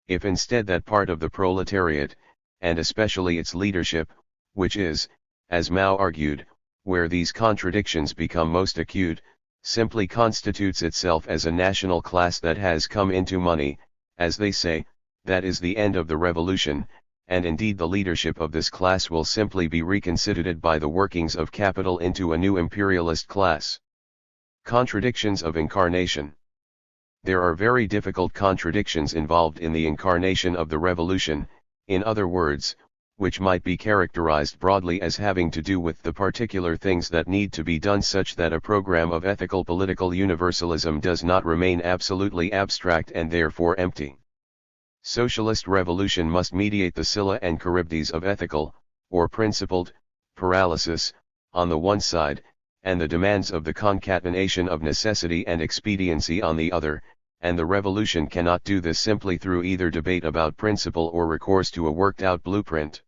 If instead that part of the proletariat, and especially its leadership, which is, as Mao argued, where these contradictions become most acute, simply constitutes itself as a national class that has come into money, as they say, that is the end of the revolution, and indeed the leadership of this class will simply be reconstituted by the workings of capital into a new imperialist class. Contradictions of incarnation. There are very difficult contradictions involved in the incarnation of the revolution, in other words, which might be characterized broadly as having to do with the particular things that need to be done such that a program of ethical political universalism does not remain absolutely abstract and therefore empty. Socialist revolution must mediate the Scylla and Charybdis of ethical, or principled, paralysis, on the one side, and the demands of the concatenation of necessity and expediency on the other, and the revolution cannot do this simply through either debate about principle or recourse to a worked-out blueprint.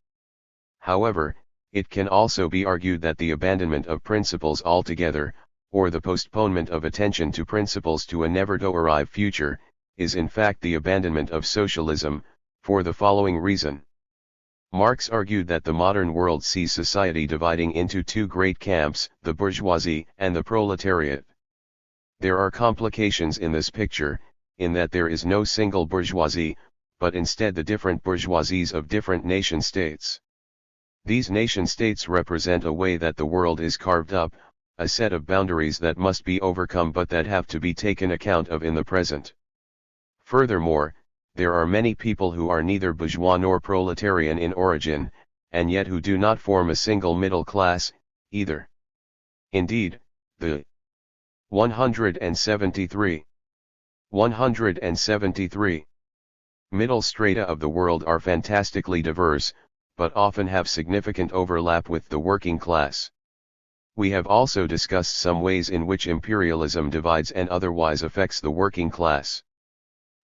However, it can also be argued that the abandonment of principles altogether, or the postponement of attention to principles to a never-to-arrive future, is in fact the abandonment of socialism, for the following reason. Marx argued that the modern world sees society dividing into two great camps, the bourgeoisie and the proletariat. There are complications in this picture, in that there is no single bourgeoisie, but instead the different bourgeoisies of different nation-states. These nation-states represent a way that the world is carved up, a set of boundaries that must be overcome but that have to be taken account of in the present. Furthermore, there are many people who are neither bourgeois nor proletarian in origin, and yet who do not form a single middle class, either. Indeed, the 173 middle strata of the world are fantastically diverse, but often have significant overlap with the working class. We have also discussed some ways in which imperialism divides and otherwise affects the working class.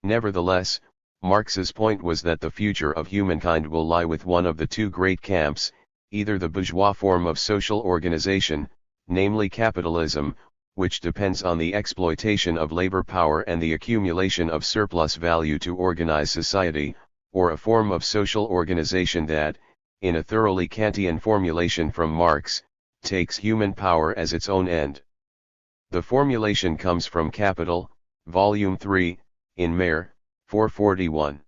Nevertheless, Marx's point was that the future of humankind will lie with one of the two great camps, either the bourgeois form of social organization, namely capitalism, which depends on the exploitation of labor power and the accumulation of surplus value to organize society, or a form of social organization that, in a thoroughly Kantian formulation from Marx, takes human power as its own end. The formulation comes from Capital, Volume 3, in Mayer, 441.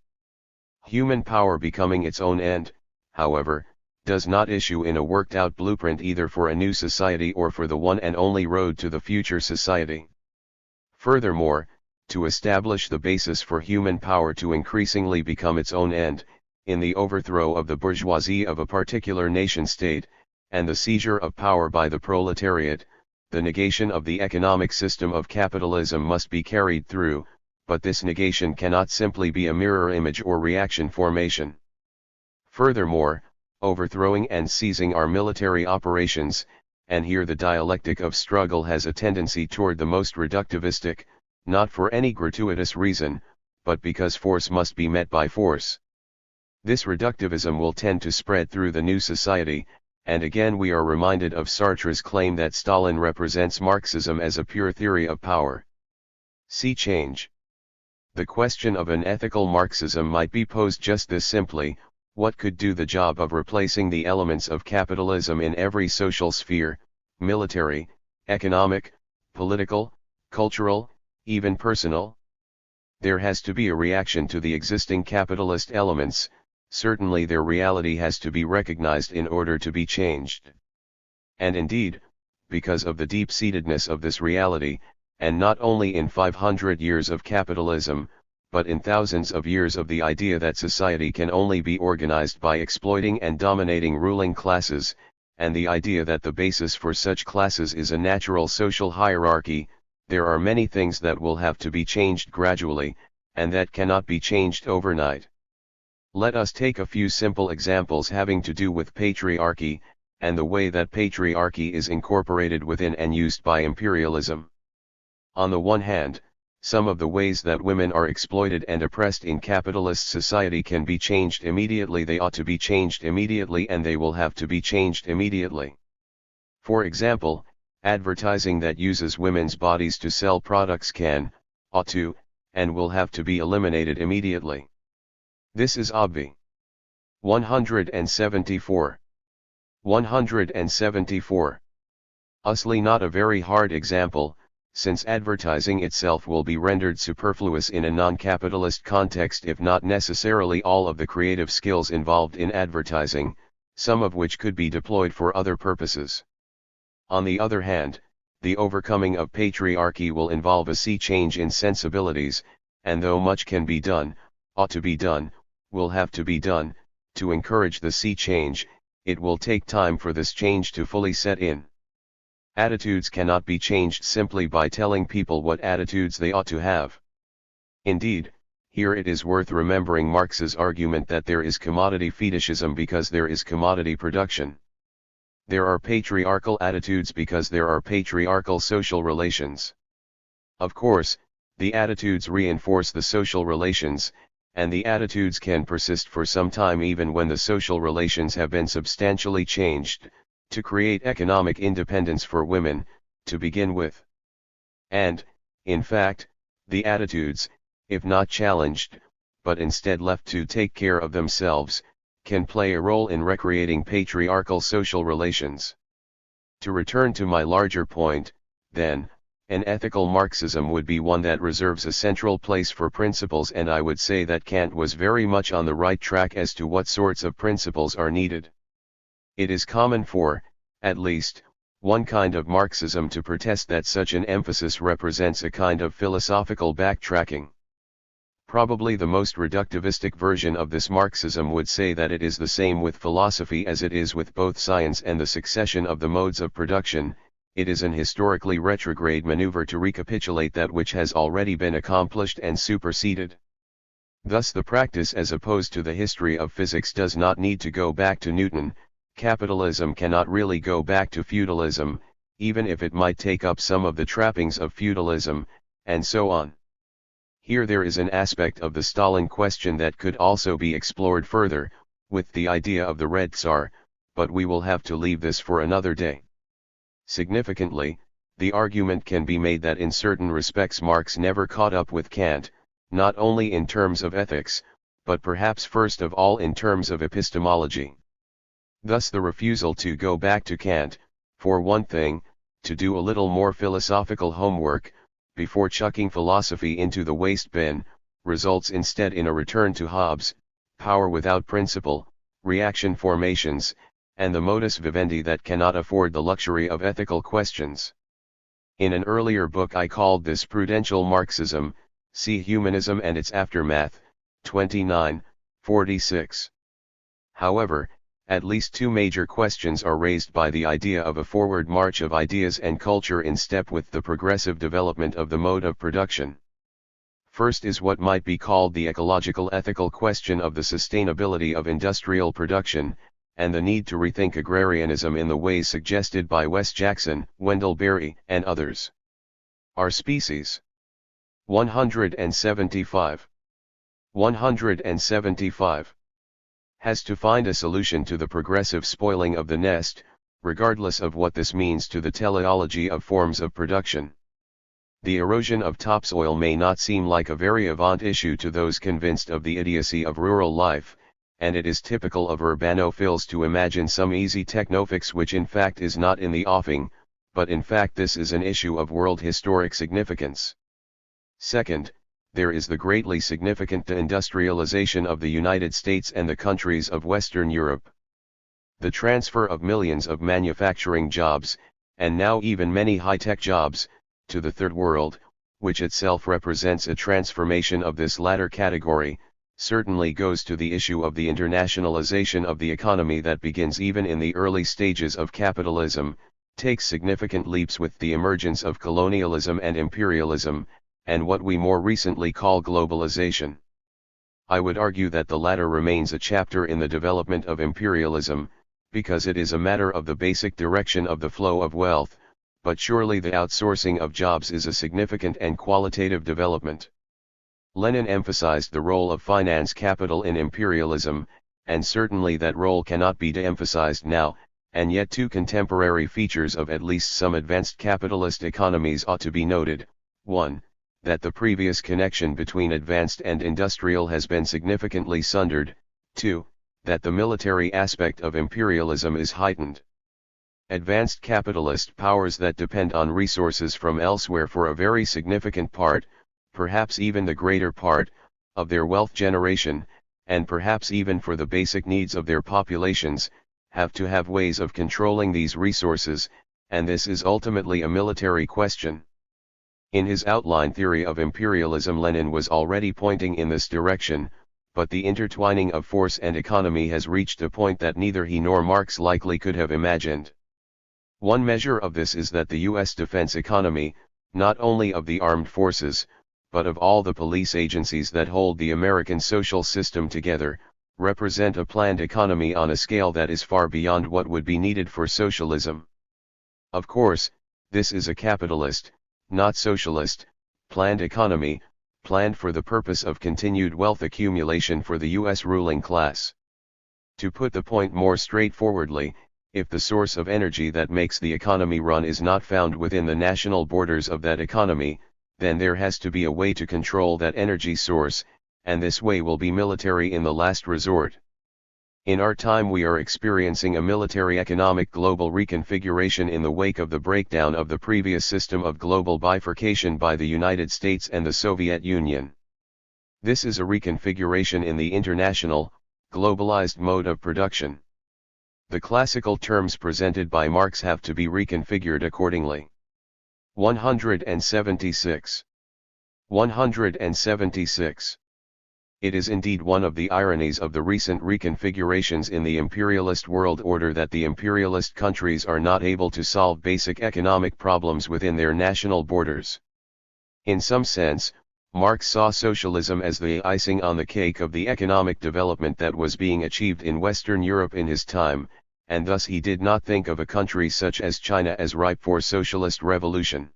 Human power becoming its own end, however, does not issue in a worked-out blueprint either for a new society or for the one and only road to the future society. Furthermore, to establish the basis for human power to increasingly become its own end, in the overthrow of the bourgeoisie of a particular nation-state, and the seizure of power by the proletariat, the negation of the economic system of capitalism must be carried through, but this negation cannot simply be a mirror image or reaction formation. Furthermore, overthrowing and seizing are military operations, and here the dialectic of struggle has a tendency toward the most reductivistic, not for any gratuitous reason, but because force must be met by force. This reductivism will tend to spread through the new society, and again we are reminded of Sartre's claim that Stalin represents Marxism as a pure theory of power. See change. The question of an ethical Marxism might be posed just this simply: what could do the job of replacing the elements of capitalism in every social sphere, military, economic, political, cultural, even personal? There has to be a reaction to the existing capitalist elements, certainly their reality has to be recognized in order to be changed. And indeed, because of the deep-seatedness of this reality, and not only in 500 years of capitalism, but in thousands of years of the idea that society can only be organized by exploiting and dominating ruling classes, and the idea that the basis for such classes is a natural social hierarchy, there are many things that will have to be changed gradually, and that cannot be changed overnight. Let us take a few simple examples having to do with patriarchy, and the way that patriarchy is incorporated within and used by imperialism. On the one hand, some of the ways that women are exploited and oppressed in capitalist society can be changed immediately. They ought to be changed immediately, and they will have to be changed immediately. For example, advertising that uses women's bodies to sell products ought to, and will have to be eliminated immediately. This is obvi. 174. 174. Usly not a very hard example, since advertising itself will be rendered superfluous in a non-capitalist context if not necessarily all of the creative skills involved in advertising, some of which could be deployed for other purposes. On the other hand, the overcoming of patriarchy will involve a sea change in sensibilities, and though much can be done, ought to be done, will have to be done, to encourage the sea change, it will take time for this change to fully set in. Attitudes cannot be changed simply by telling people what attitudes they ought to have. Indeed, here it is worth remembering Marx's argument that there is commodity fetishism because there is commodity production. There are patriarchal attitudes because there are patriarchal social relations. Of course, the attitudes reinforce the social relations, and the attitudes can persist for some time even when the social relations have been substantially changed, to create economic independence for women, to begin with. And, in fact, the attitudes, if not challenged, but instead left to take care of themselves, can play a role in recreating patriarchal social relations. To return to my larger point, then, an ethical Marxism would be one that reserves a central place for principles, and I would say that Kant was very much on the right track as to what sorts of principles are needed. It is common for, at least, one kind of Marxism to protest that such an emphasis represents a kind of philosophical backtracking. Probably the most reductivistic version of this Marxism would say that it is the same with philosophy as it is with both science and the succession of the modes of production. It is an historically retrograde maneuver to recapitulate that which has already been accomplished and superseded. Thus the practice as opposed to the history of physics does not need to go back to Newton. Capitalism cannot really go back to feudalism, even if it might take up some of the trappings of feudalism, and so on. Here there is an aspect of the Stalin question that could also be explored further, with the idea of the Red Tsar, but we will have to leave this for another day. Significantly, the argument can be made that in certain respects Marx never caught up with Kant, not only in terms of ethics, but perhaps first of all in terms of epistemology. Thus the refusal to go back to Kant, for one thing, to do a little more philosophical homework, before chucking philosophy into the waste bin, results instead in a return to Hobbes, power without principle, reaction formations, and the modus vivendi that cannot afford the luxury of ethical questions. In an earlier book I called this prudential Marxism, see Humanism and its Aftermath, 29:46. However, at least two major questions are raised by the idea of a forward march of ideas and culture in step with the progressive development of the mode of production. First is what might be called the ecological ethical question of the sustainability of industrial production, and the need to rethink agrarianism in the ways suggested by Wes Jackson, Wendell Berry, and others. Our species. 175. 175. Has to find a solution to the progressive spoiling of the nest, regardless of what this means to the teleology of forms of production. The erosion of topsoil may not seem like a very avant issue to those convinced of the idiocy of rural life, and it is typical of urbanophiles to imagine some easy technofix which in fact is not in the offing, but in fact this is an issue of world historic significance. Second, there is the greatly significant deindustrialization of the United States and the countries of Western Europe. The transfer of millions of manufacturing jobs, and now even many high-tech jobs, to the Third World, which itself represents a transformation of this latter category, certainly goes to the issue of the internationalization of the economy that begins even in the early stages of capitalism, takes significant leaps with the emergence of colonialism and imperialism, and what we more recently call globalization. I would argue that the latter remains a chapter in the development of imperialism, because it is a matter of the basic direction of the flow of wealth, but surely the outsourcing of jobs is a significant and qualitative development. Lenin emphasized the role of finance capital in imperialism, and certainly that role cannot be de-emphasized now, and yet two contemporary features of at least some advanced capitalist economies ought to be noted. 1. That the previous connection between advanced and industrial has been significantly sundered. 2. That the military aspect of imperialism is heightened. Advanced capitalist powers that depend on resources from elsewhere for a very significant part, perhaps even the greater part, of their wealth generation, and perhaps even for the basic needs of their populations, have to have ways of controlling these resources, and this is ultimately a military question. In his outline theory of imperialism, Lenin was already pointing in this direction, but the intertwining of force and economy has reached a point that neither he nor Marx likely could have imagined. One measure of this is that the U.S. defense economy, not only of the armed forces, but of all the police agencies that hold the American social system together, represent a planned economy on a scale that is far beyond what would be needed for socialism. Of course, this is a capitalist, not socialist, planned economy, planned for the purpose of continued wealth accumulation for the U.S. ruling class. To put the point more straightforwardly, if the source of energy that makes the economy run is not found within the national borders of that economy, then there has to be a way to control that energy source, and this way will be military in the last resort. In our time we are experiencing a military economic global reconfiguration in the wake of the breakdown of the previous system of global bifurcation by the United States and the Soviet Union. This is a reconfiguration in the international, globalized mode of production. The classical terms presented by Marx have to be reconfigured accordingly. 176. 176. It is indeed one of the ironies of the recent reconfigurations in the imperialist world order that the imperialist countries are not able to solve basic economic problems within their national borders. In some sense, Marx saw socialism as the icing on the cake of the economic development that was being achieved in Western Europe in his time, and thus he did not think of a country such as China as ripe for socialist revolution.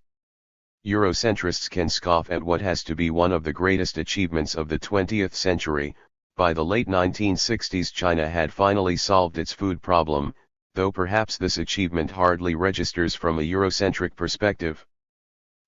Eurocentrists can scoff at what has to be one of the greatest achievements of the 20th century. By the late 1960s China had finally solved its food problem, though perhaps this achievement hardly registers from a Eurocentric perspective.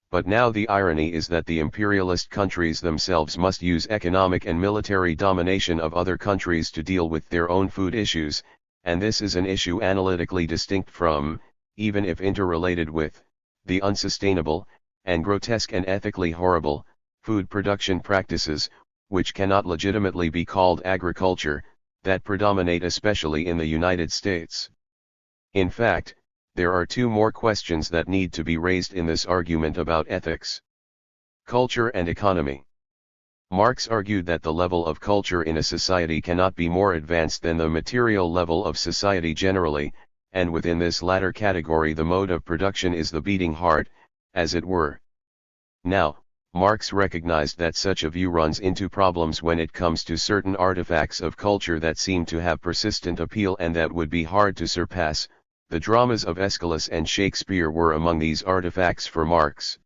But now the irony is that the imperialist countries themselves must use economic and military domination of other countries to deal with their own food issues, and this is an issue analytically distinct from, even if interrelated with, the unsustainable, and grotesque and ethically horrible, food production practices, which cannot legitimately be called agriculture, that predominate especially in the United States. In fact, there are two more questions that need to be raised in this argument about ethics. Culture and economy. Marx argued that the level of culture in a society cannot be more advanced than the material level of society generally, and within this latter category the mode of production is the beating heart, as it were. Now, Marx recognized that such a view runs into problems when it comes to certain artifacts of culture that seem to have persistent appeal and that would be hard to surpass. The dramas of Aeschylus and Shakespeare were among these artifacts for Marx.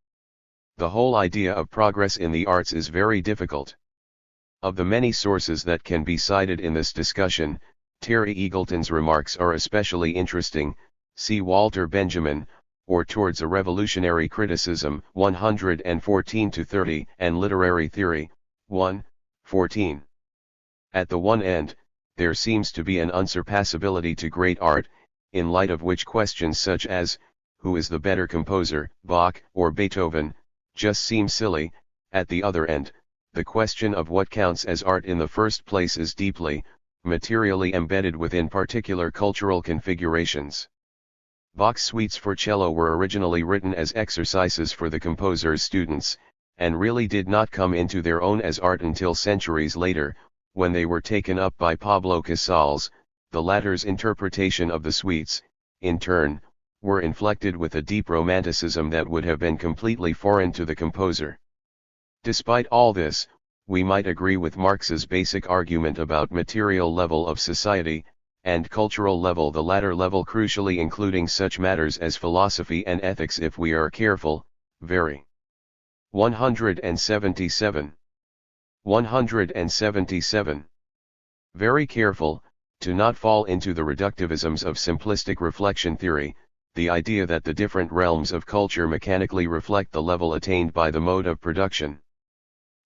The whole idea of progress in the arts is very difficult. Of the many sources that can be cited in this discussion, Terry Eagleton's remarks are especially interesting. See Walter Benjamin, or Towards a Revolutionary Criticism, 114-30, and Literary Theory, 1, 14. At the one end, there seems to be an unsurpassability to great art, in light of which questions such as, who is the better composer, Bach or Beethoven, just seem silly. At the other end, the question of what counts as art in the first place is deeply, materially embedded within particular cultural configurations. Bach's suites for cello were originally written as exercises for the composer's students, and really did not come into their own as art until centuries later, when they were taken up by Pablo Casals. The latter's interpretation of the suites, in turn, were inflected with a deep romanticism that would have been completely foreign to the composer. Despite all this, we might agree with Marx's basic argument about material level of society, and cultural level, the latter level crucially including such matters as philosophy and ethics if we are careful. Very 177. 177. Very careful, to not fall into the reductivisms of simplistic reflection theory, the idea that the different realms of culture mechanically reflect the level attained by the mode of production.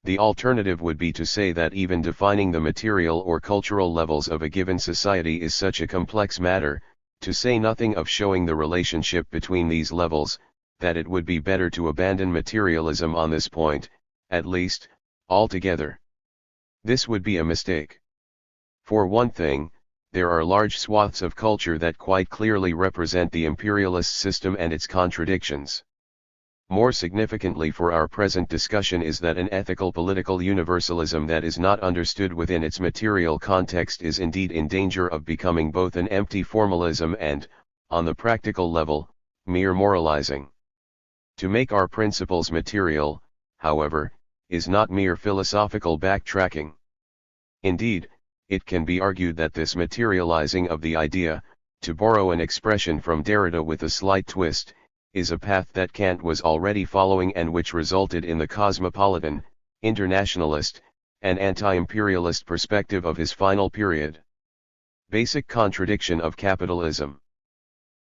The alternative would be to say that even defining the material or cultural levels of a given society is such a complex matter, to say nothing of showing the relationship between these levels, that it would be better to abandon materialism on this point, at least, altogether. This would be a mistake. For one thing, there are large swaths of culture that quite clearly represent the imperialist system and its contradictions. More significantly for our present discussion is that an ethical political universalism that is not understood within its material context is indeed in danger of becoming both an empty formalism and, on the practical level, mere moralizing. To make our principles material, however, is not mere philosophical backtracking. Indeed, it can be argued that this materializing of the idea, to borrow an expression from Derrida with a slight twist, is a path that Kant was already following and which resulted in the cosmopolitan, internationalist, and anti-imperialist perspective of his final period. Basic contradiction of capitalism.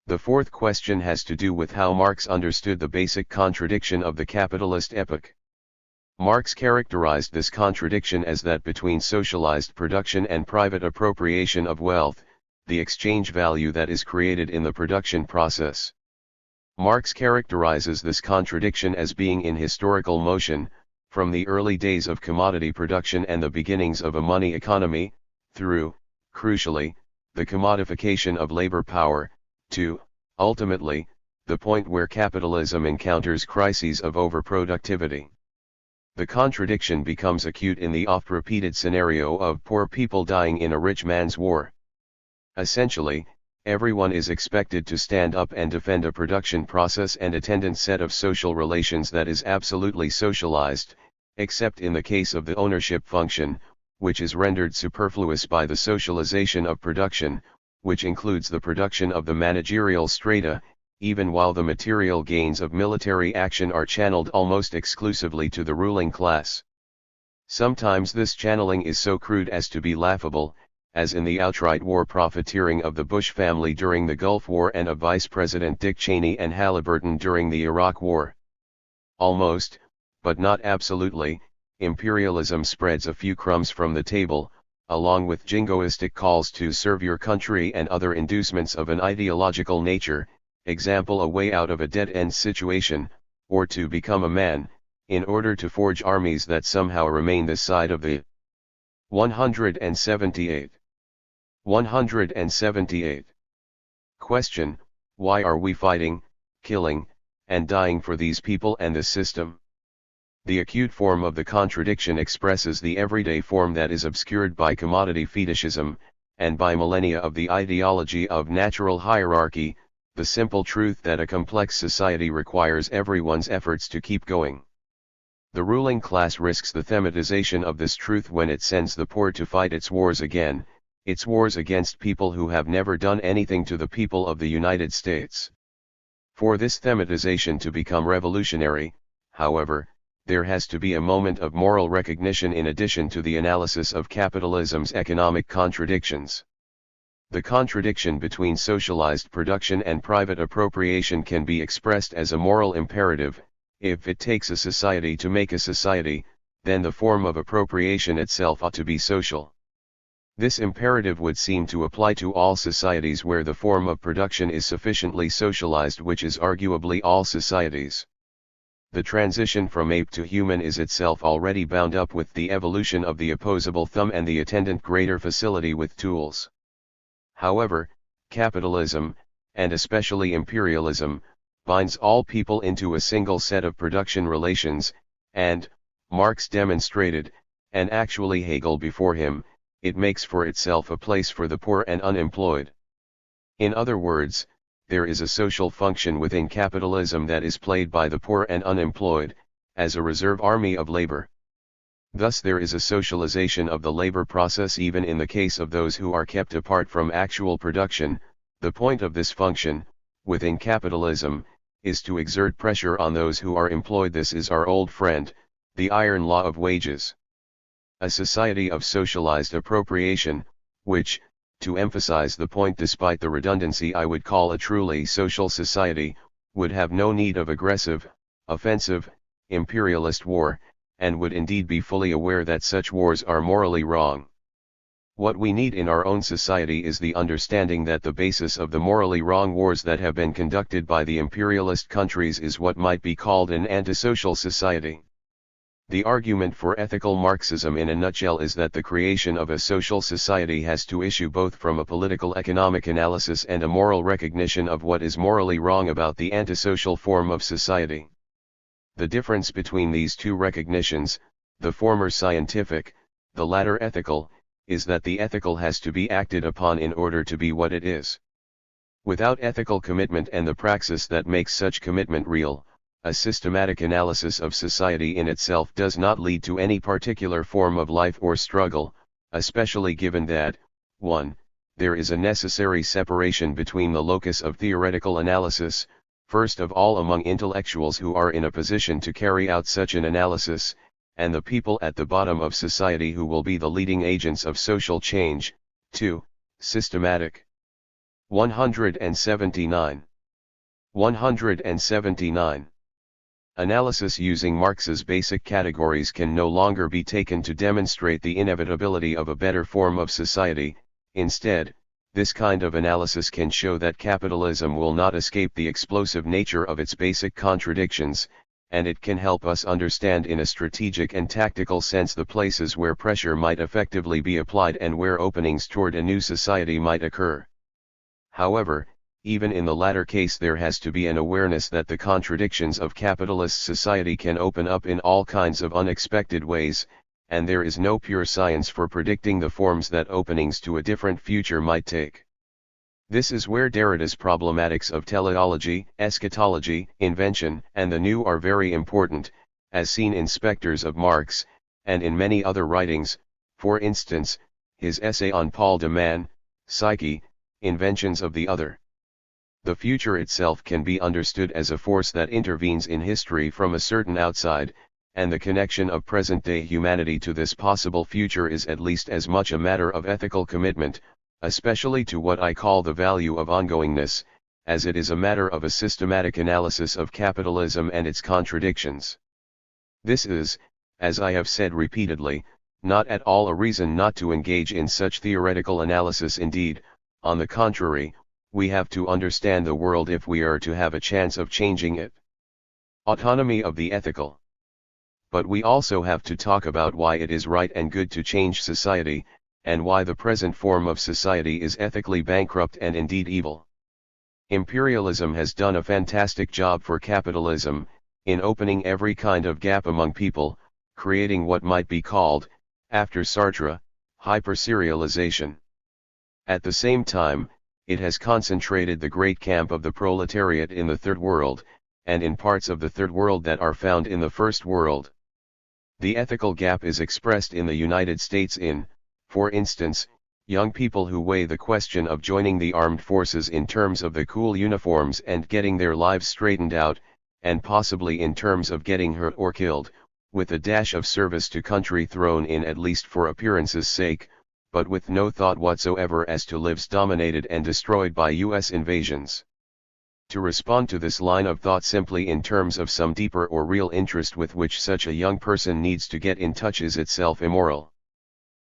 The fourth question has to do with how Marx understood the basic contradiction of the capitalist epoch. Marx characterized this contradiction as that between socialized production and private appropriation of wealth, the exchange value that is created in the production process. Marx characterizes this contradiction as being in historical motion, from the early days of commodity production and the beginnings of a money economy, through, crucially, the commodification of labor power, to, ultimately, the point where capitalism encounters crises of overproductivity. The contradiction becomes acute in the oft-repeated scenario of poor people dying in a rich man's war. Essentially, everyone is expected to stand up and defend a production process and attendant set of social relations that is absolutely socialized, except in the case of the ownership function, which is rendered superfluous by the socialization of production, which includes the production of the managerial strata, even while the material gains of military action are channeled almost exclusively to the ruling class. Sometimes this channeling is so crude as to be laughable, as in the outright war profiteering of the Bush family during the Gulf War and of Vice President Dick Cheney and Halliburton during the Iraq War. Almost, but not absolutely, imperialism spreads a few crumbs from the table, along with jingoistic calls to serve your country and other inducements of an ideological nature, example a way out of a dead-end situation, or to become a man, in order to forge armies that somehow remain this side of the 178. 178. Question: why are we fighting, killing, and dying for these people and this system? The acute form of the contradiction expresses the everyday form that is obscured by commodity fetishism, and by millennia of the ideology of natural hierarchy, the simple truth that a complex society requires everyone's efforts to keep going. The ruling class risks the thematization of this truth when it sends the poor to fight its wars again, its wars against people who have never done anything to the people of the United States. For this thematization to become revolutionary, however, there has to be a moment of moral recognition in addition to the analysis of capitalism's economic contradictions. The contradiction between socialized production and private appropriation can be expressed as a moral imperative. If it takes a society to make a society, then the form of appropriation itself ought to be social. This imperative would seem to apply to all societies where the form of production is sufficiently socialized, which is arguably all societies. The transition from ape to human is itself already bound up with the evolution of the opposable thumb and the attendant greater facility with tools. However, capitalism, and especially imperialism, binds all people into a single set of production relations, and, Marx demonstrated, and actually Hegel before him, it makes for itself a place for the poor and unemployed. In other words, there is a social function within capitalism that is played by the poor and unemployed, as a reserve army of labor. Thus there is a socialization of the labor process even in the case of those who are kept apart from actual production. The point of this function, within capitalism, is to exert pressure on those who are employed. This is our old friend, the iron law of wages. A society of socialized appropriation, which, to emphasize the point despite the redundancy I would call a truly social society, would have no need of aggressive, offensive, imperialist war, and would indeed be fully aware that such wars are morally wrong. What we need in our own society is the understanding that the basis of the morally wrong wars that have been conducted by the imperialist countries is what might be called an antisocial society. The argument for ethical Marxism in a nutshell is that the creation of a social society has to issue both from a political economic analysis and a moral recognition of what is morally wrong about the antisocial form of society. The difference between these two recognitions, the former scientific, the latter ethical, is that the ethical has to be acted upon in order to be what it is. Without ethical commitment and the praxis that makes such commitment real, a systematic analysis of society in itself does not lead to any particular form of life or struggle, especially given that, 1. There is a necessary separation between the locus of theoretical analysis, first of all among intellectuals who are in a position to carry out such an analysis, and the people at the bottom of society who will be the leading agents of social change. 2. Systematic. 179. 179. Analysis using Marx's basic categories can no longer be taken to demonstrate the inevitability of a better form of society. Instead, this kind of analysis can show that capitalism will not escape the explosive nature of its basic contradictions, and it can help us understand in a strategic and tactical sense the places where pressure might effectively be applied and where openings toward a new society might occur. However, even in the latter case there has to be an awareness that the contradictions of capitalist society can open up in all kinds of unexpected ways, and there is no pure science for predicting the forms that openings to a different future might take. This is where Derrida's problematics of teleology, eschatology, invention, and the new are very important, as seen in Spectres of Marx, and in many other writings, for instance, his essay on Paul de Man, Psyche, Inventions of the Other. The future itself can be understood as a force that intervenes in history from a certain outside, and the connection of present-day humanity to this possible future is at least as much a matter of ethical commitment, especially to what I call the value of ongoingness, as it is a matter of a systematic analysis of capitalism and its contradictions. This is, as I have said repeatedly, not at all a reason not to engage in such theoretical analysis. Indeed, on the contrary, we have to understand the world if we are to have a chance of changing it. Autonomy of the ethical. But we also have to talk about why it is right and good to change society, and why the present form of society is ethically bankrupt and indeed evil. Imperialism has done a fantastic job for capitalism, in opening every kind of gap among people, creating what might be called, after Sartre, hyper-serialization. At the same time, it has concentrated the great camp of the proletariat in the Third World, and in parts of the Third World that are found in the First World. The ethical gap is expressed in the United States in, for instance, young people who weigh the question of joining the armed forces in terms of the cool uniforms and getting their lives straightened out, and possibly in terms of getting hurt or killed, with a dash of service to country thrown in at least for appearance's sake, but with no thought whatsoever as to lives dominated and destroyed by U.S. invasions. To respond to this line of thought simply in terms of some deeper or real interest with which such a young person needs to get in touch is itself immoral.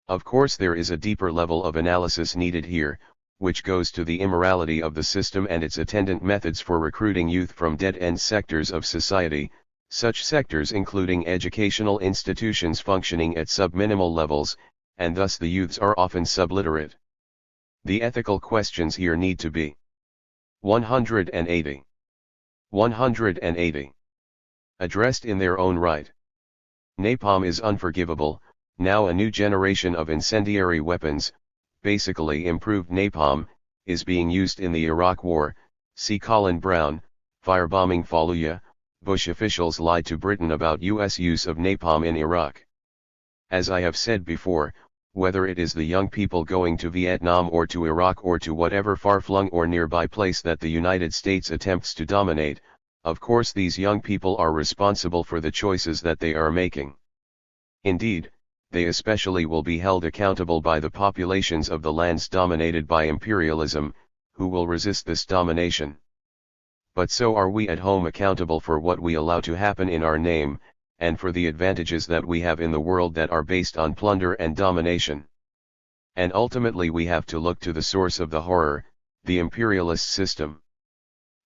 Of course there is a deeper level of analysis needed here, which goes to the immorality of the system and its attendant methods for recruiting youth from dead-end sectors of society, such sectors including educational institutions functioning at sub-minimal levels, and thus the youths are often subliterate. The ethical questions here need to be 180. 180. Addressed in their own right. Napalm is unforgivable. Now a new generation of incendiary weapons, basically improved napalm, is being used in the Iraq War. See Colin Brown, Firebombing Fallujah. Bush officials lied to Britain about U.S. use of napalm in Iraq. As I have said before, whether it is the young people going to Vietnam or to Iraq or to whatever far-flung or nearby place that the United States attempts to dominate, of course these young people are responsible for the choices that they are making. Indeed, they especially will be held accountable by the populations of the lands dominated by imperialism, who will resist this domination. But so are we at home accountable for what we allow to happen in our name, and for the advantages that we have in the world that are based on plunder and domination. And ultimately we have to look to the source of the horror, the imperialist system.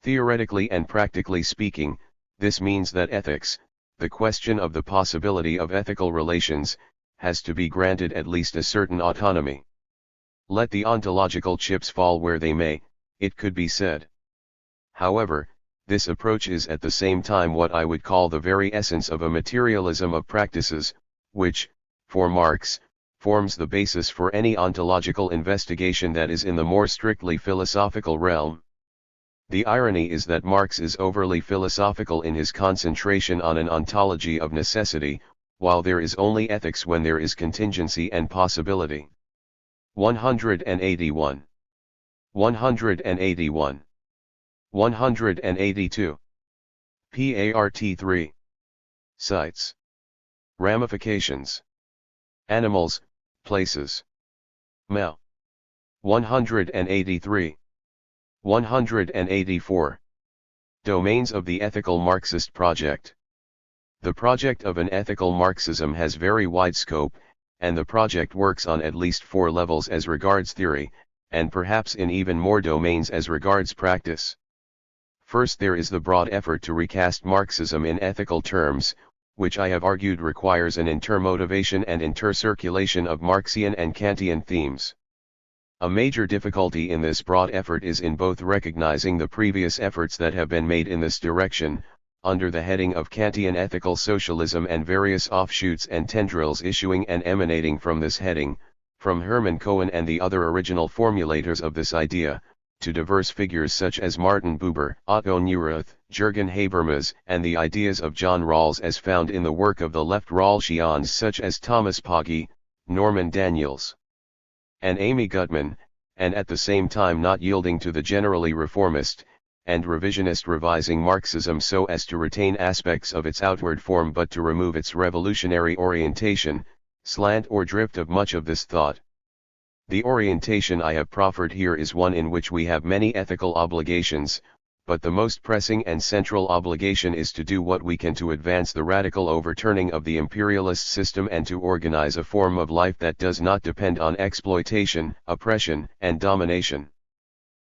Theoretically and practically speaking, this means that ethics, the question of the possibility of ethical relations, has to be granted at least a certain autonomy. Let the ontological chips fall where they may, it could be said. However, this approach is at the same time what I would call the very essence of a materialism of practices, which, for Marx, forms the basis for any ontological investigation that is in the more strictly philosophical realm. The irony is that Marx is overly philosophical in his concentration on an ontology of necessity, while there is only ethics when there is contingency and possibility. 181. 181. 182. Part 3. Sites. Ramifications. Animals, places. Mel. 183. 184. Domains of the ethical Marxist project. The project of an ethical Marxism has very wide scope, and the project works on at least 4 levels as regards theory, and perhaps in even more domains as regards practice. First, there is the broad effort to recast Marxism in ethical terms, which I have argued requires an intermotivation and intercirculation of Marxian and Kantian themes. A major difficulty in this broad effort is in both recognizing the previous efforts that have been made in this direction, under the heading of Kantian ethical socialism, and various offshoots and tendrils issuing and emanating from this heading, from Hermann Cohen and the other original formulators of this idea, to diverse figures such as Martin Buber, Otto Neurath, Jürgen Habermas, and the ideas of John Rawls as found in the work of the left Rawlsians such as Thomas Pogge, Norman Daniels, and Amy Gutman, and at the same time not yielding to the generally reformist and revisionist revising Marxism so as to retain aspects of its outward form but to remove its revolutionary orientation, slant or drift of much of this thought. The orientation I have proffered here is one in which we have many ethical obligations, but the most pressing and central obligation is to do what we can to advance the radical overturning of the imperialist system and to organize a form of life that does not depend on exploitation, oppression, and domination.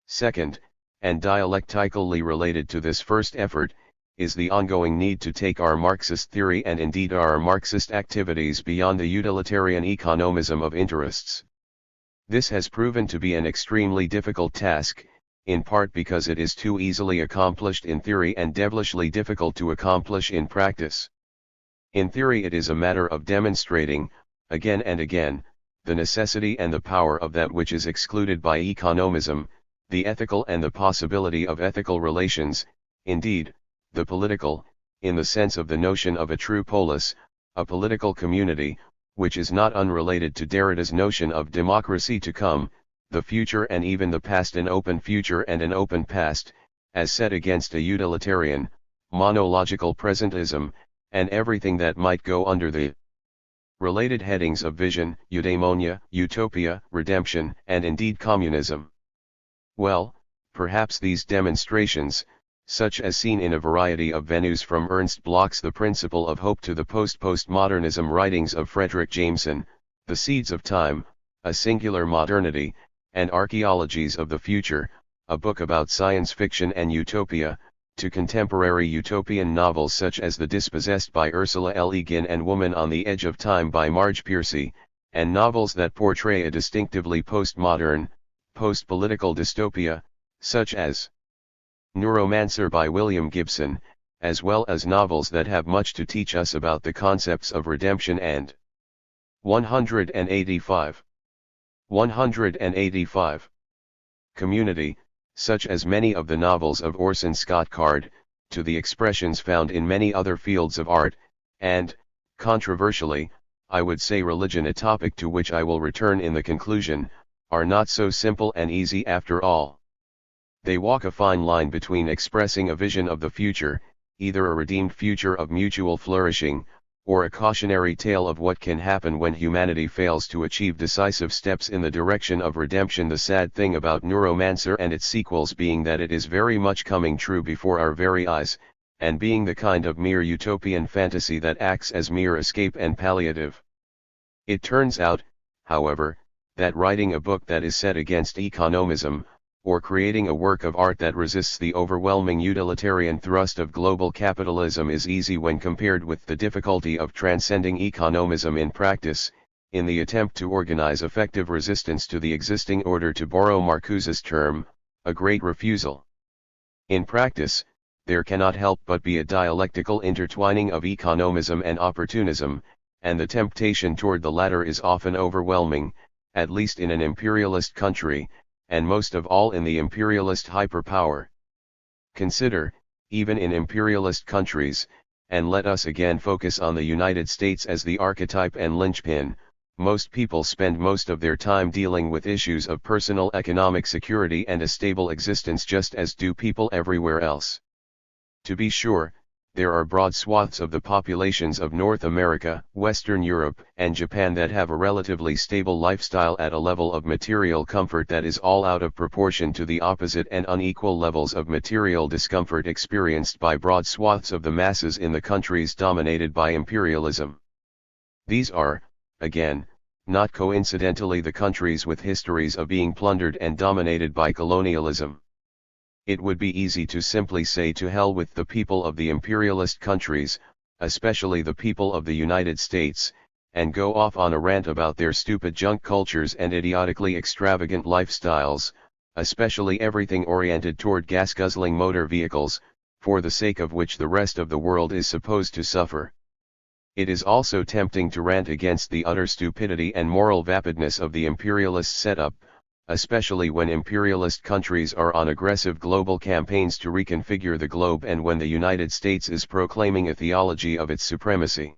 Second, and dialectically related to this first effort, is the ongoing need to take our Marxist theory and indeed our Marxist activities beyond the utilitarian economism of interests. This has proven to be an extremely difficult task, in part because it is too easily accomplished in theory and devilishly difficult to accomplish in practice. In theory it is a matter of demonstrating, again and again, the necessity and the power of that which is excluded by economism, the ethical and the possibility of ethical relations, indeed, the political, in the sense of the notion of a true polis, a political community, which is not unrelated to Derrida's notion of democracy to come, the future and even the past, an open future and an open past, as set against a utilitarian, monological presentism, and everything that might go under the related headings of vision, eudaimonia, utopia, redemption, and indeed communism. Well, perhaps these demonstrations, such as seen in a variety of venues from Ernst Bloch's The Principle of Hope to the post-postmodernism writings of Frederick Jameson, The Seeds of Time, A Singular Modernity, and Archaeologies of the Future, a book about science fiction and utopia, to contemporary utopian novels such as The Dispossessed by Ursula L. Le Guin and Woman on the Edge of Time by Marge Piercy, and novels that portray a distinctively postmodern, post-political dystopia, such as Neuromancer by William Gibson, as well as novels that have much to teach us about the concepts of redemption and 185. 185. Community, such as many of the novels of Orson Scott Card, to the expressions found in many other fields of art, and, controversially, I would say religion, a topic to which I will return in the conclusion, are not so simple and easy after all. They walk a fine line between expressing a vision of the future, either a redeemed future of mutual flourishing, or a cautionary tale of what can happen when humanity fails to achieve decisive steps in the direction of redemption. The sad thing about Neuromancer and its sequels being that it is very much coming true before our very eyes, and being the kind of mere utopian fantasy that acts as mere escape and palliative. It turns out, however, that writing a book that is set against economism, or creating a work of art that resists the overwhelming utilitarian thrust of global capitalism is easy when compared with the difficulty of transcending economism in practice, in the attempt to organize effective resistance to the existing order. To borrow Marcuse's term, a great refusal. In practice, there cannot help but be a dialectical intertwining of economism and opportunism, and the temptation toward the latter is often overwhelming, at least in an imperialist country, and most of all in the imperialist hyperpower. Consider, even in imperialist countries, and let us again focus on the United States as the archetype and linchpin, most people spend most of their time dealing with issues of personal economic security and a stable existence, just as do people everywhere else. To be sure, there are broad swaths of the populations of North America, Western Europe, and Japan that have a relatively stable lifestyle at a level of material comfort that is all out of proportion to the opposite and unequal levels of material discomfort experienced by broad swaths of the masses in the countries dominated by imperialism. These are, again, not coincidentally the countries with histories of being plundered and dominated by colonialism. It would be easy to simply say to hell with the people of the imperialist countries, especially the people of the United States, and go off on a rant about their stupid junk cultures and idiotically extravagant lifestyles, especially everything oriented toward gas-guzzling motor vehicles, for the sake of which the rest of the world is supposed to suffer. It is also tempting to rant against the utter stupidity and moral vapidness of the imperialist setup, especially when imperialist countries are on aggressive global campaigns to reconfigure the globe and when the United States is proclaiming a theology of its supremacy.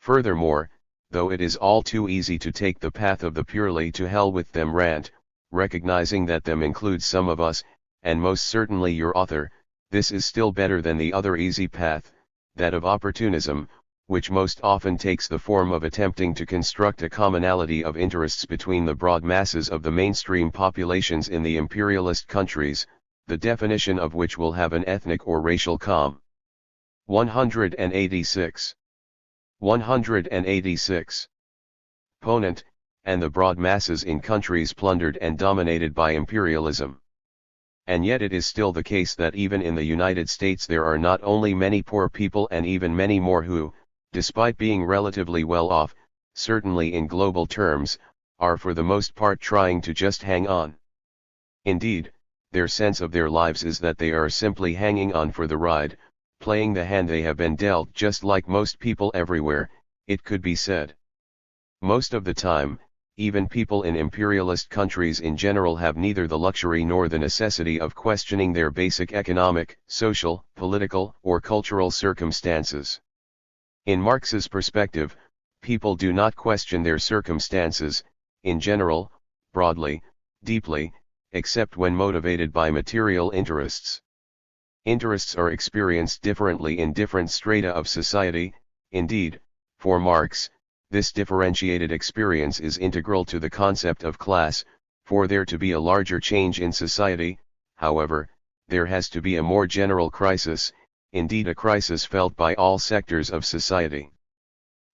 Furthermore, though it is all too easy to take the path of the purely to hell with them rant, recognizing that them includes some of us, and most certainly your author, this is still better than the other easy path, that of opportunism, which most often takes the form of attempting to construct a commonality of interests between the broad masses of the mainstream populations in the imperialist countries, the definition of which will have an ethnic or racial 186. 186. Ponent, and the broad masses in countries plundered and dominated by imperialism. And yet it is still the case that even in the United States there are not only many poor people and even many more who, despite being relatively well off, certainly in global terms, are for the most part trying to just hang on. Indeed, their sense of their lives is that they are simply hanging on for the ride, playing the hand they have been dealt, just like most people everywhere, it could be said. Most of the time, even people in imperialist countries in general have neither the luxury nor the necessity of questioning their basic economic, social, political, or cultural circumstances. In Marx's perspective, people do not question their circumstances, in general, broadly, deeply, except when motivated by material interests. Interests are experienced differently in different strata of society. Indeed, for Marx, this differentiated experience is integral to the concept of class. For there to be a larger change in society, however, there has to be a more general crisis, indeed a crisis felt by all sectors of society.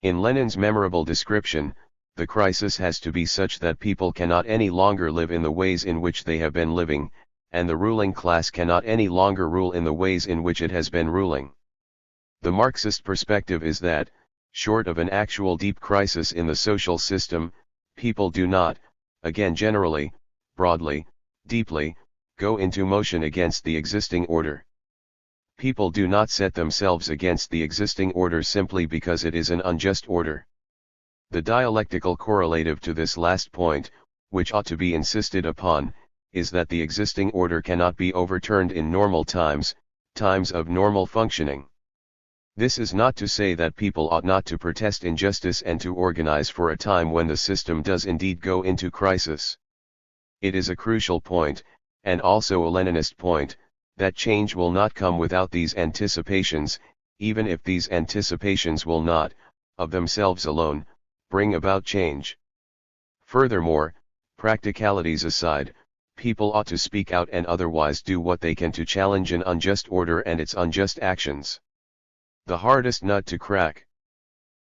In Lenin's memorable description, the crisis has to be such that people cannot any longer live in the ways in which they have been living, and the ruling class cannot any longer rule in the ways in which it has been ruling. The Marxist perspective is that, short of an actual deep crisis in the social system, people do not, again generally, broadly, deeply, go into motion against the existing order. People do not set themselves against the existing order simply because it is an unjust order. The dialectical correlative to this last point, which ought to be insisted upon, is that the existing order cannot be overturned in normal times, times of normal functioning. This is not to say that people ought not to protest injustice and to organize for a time when the system does indeed go into crisis. It is a crucial point, and also a Leninist point, that change will not come without these anticipations, even if these anticipations will not, of themselves alone, bring about change. Furthermore, practicalities aside, people ought to speak out and otherwise do what they can to challenge an unjust order and its unjust actions. The hardest nut to crack.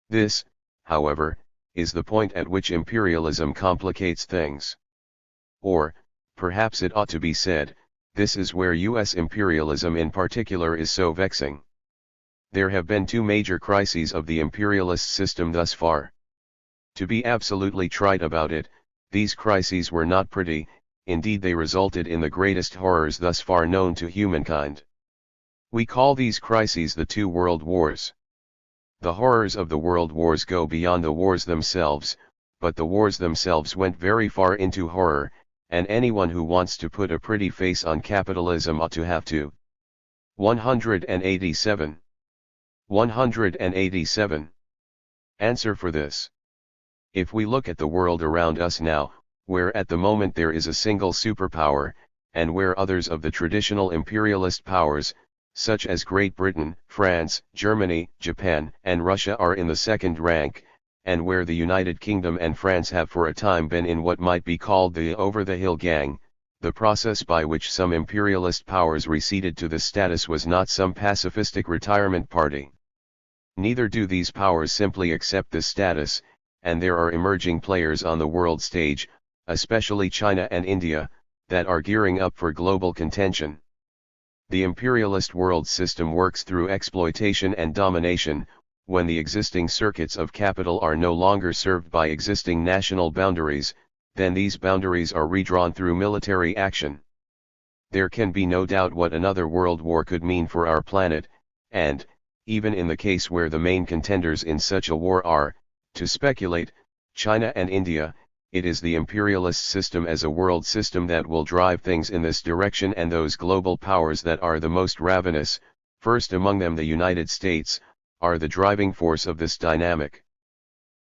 This, however, is the point at which imperialism complicates things. Or, perhaps it ought to be said, this is where US imperialism in particular is so vexing. There have been two major crises of the imperialist system thus far. To be absolutely trite about it, these crises were not pretty, indeed they resulted in the greatest horrors thus far known to humankind. We call these crises the two world wars. The horrors of the world wars go beyond the wars themselves, but the wars themselves went very far into horror, and anyone who wants to put a pretty face on capitalism ought to have to. 187. 187. Answer for this. If we look at the world around us now, where at the moment there is a single superpower, and where others of the traditional imperialist powers, such as Great Britain, France, Germany, Japan, and Russia are in the second rank, and where the United Kingdom and France have for a time been in what might be called the over-the-hill gang, the process by which some imperialist powers receded to this status was not some pacifistic retirement party. Neither do these powers simply accept this status, and there are emerging players on the world stage, especially China and India, that are gearing up for global contention. The imperialist world system works through exploitation and domination. When the existing circuits of capital are no longer served by existing national boundaries, then these boundaries are redrawn through military action. There can be no doubt what another world war could mean for our planet, and, even in the case where the main contenders in such a war are, to speculate, China and India, it is the imperialist system as a world system that will drive things in this direction, and those global powers that are the most ravenous, first among them the United States, are the driving force of this dynamic.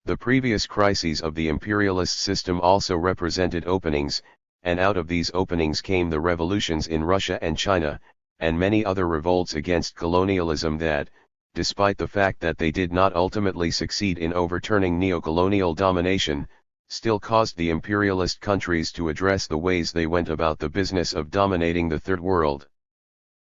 The previous crises of the imperialist system also represented openings, and out of these openings came the revolutions in Russia and China, and many other revolts against colonialism that, despite the fact that they did not ultimately succeed in overturning neo-colonial domination, still caused the imperialist countries to address the ways they went about the business of dominating the Third World.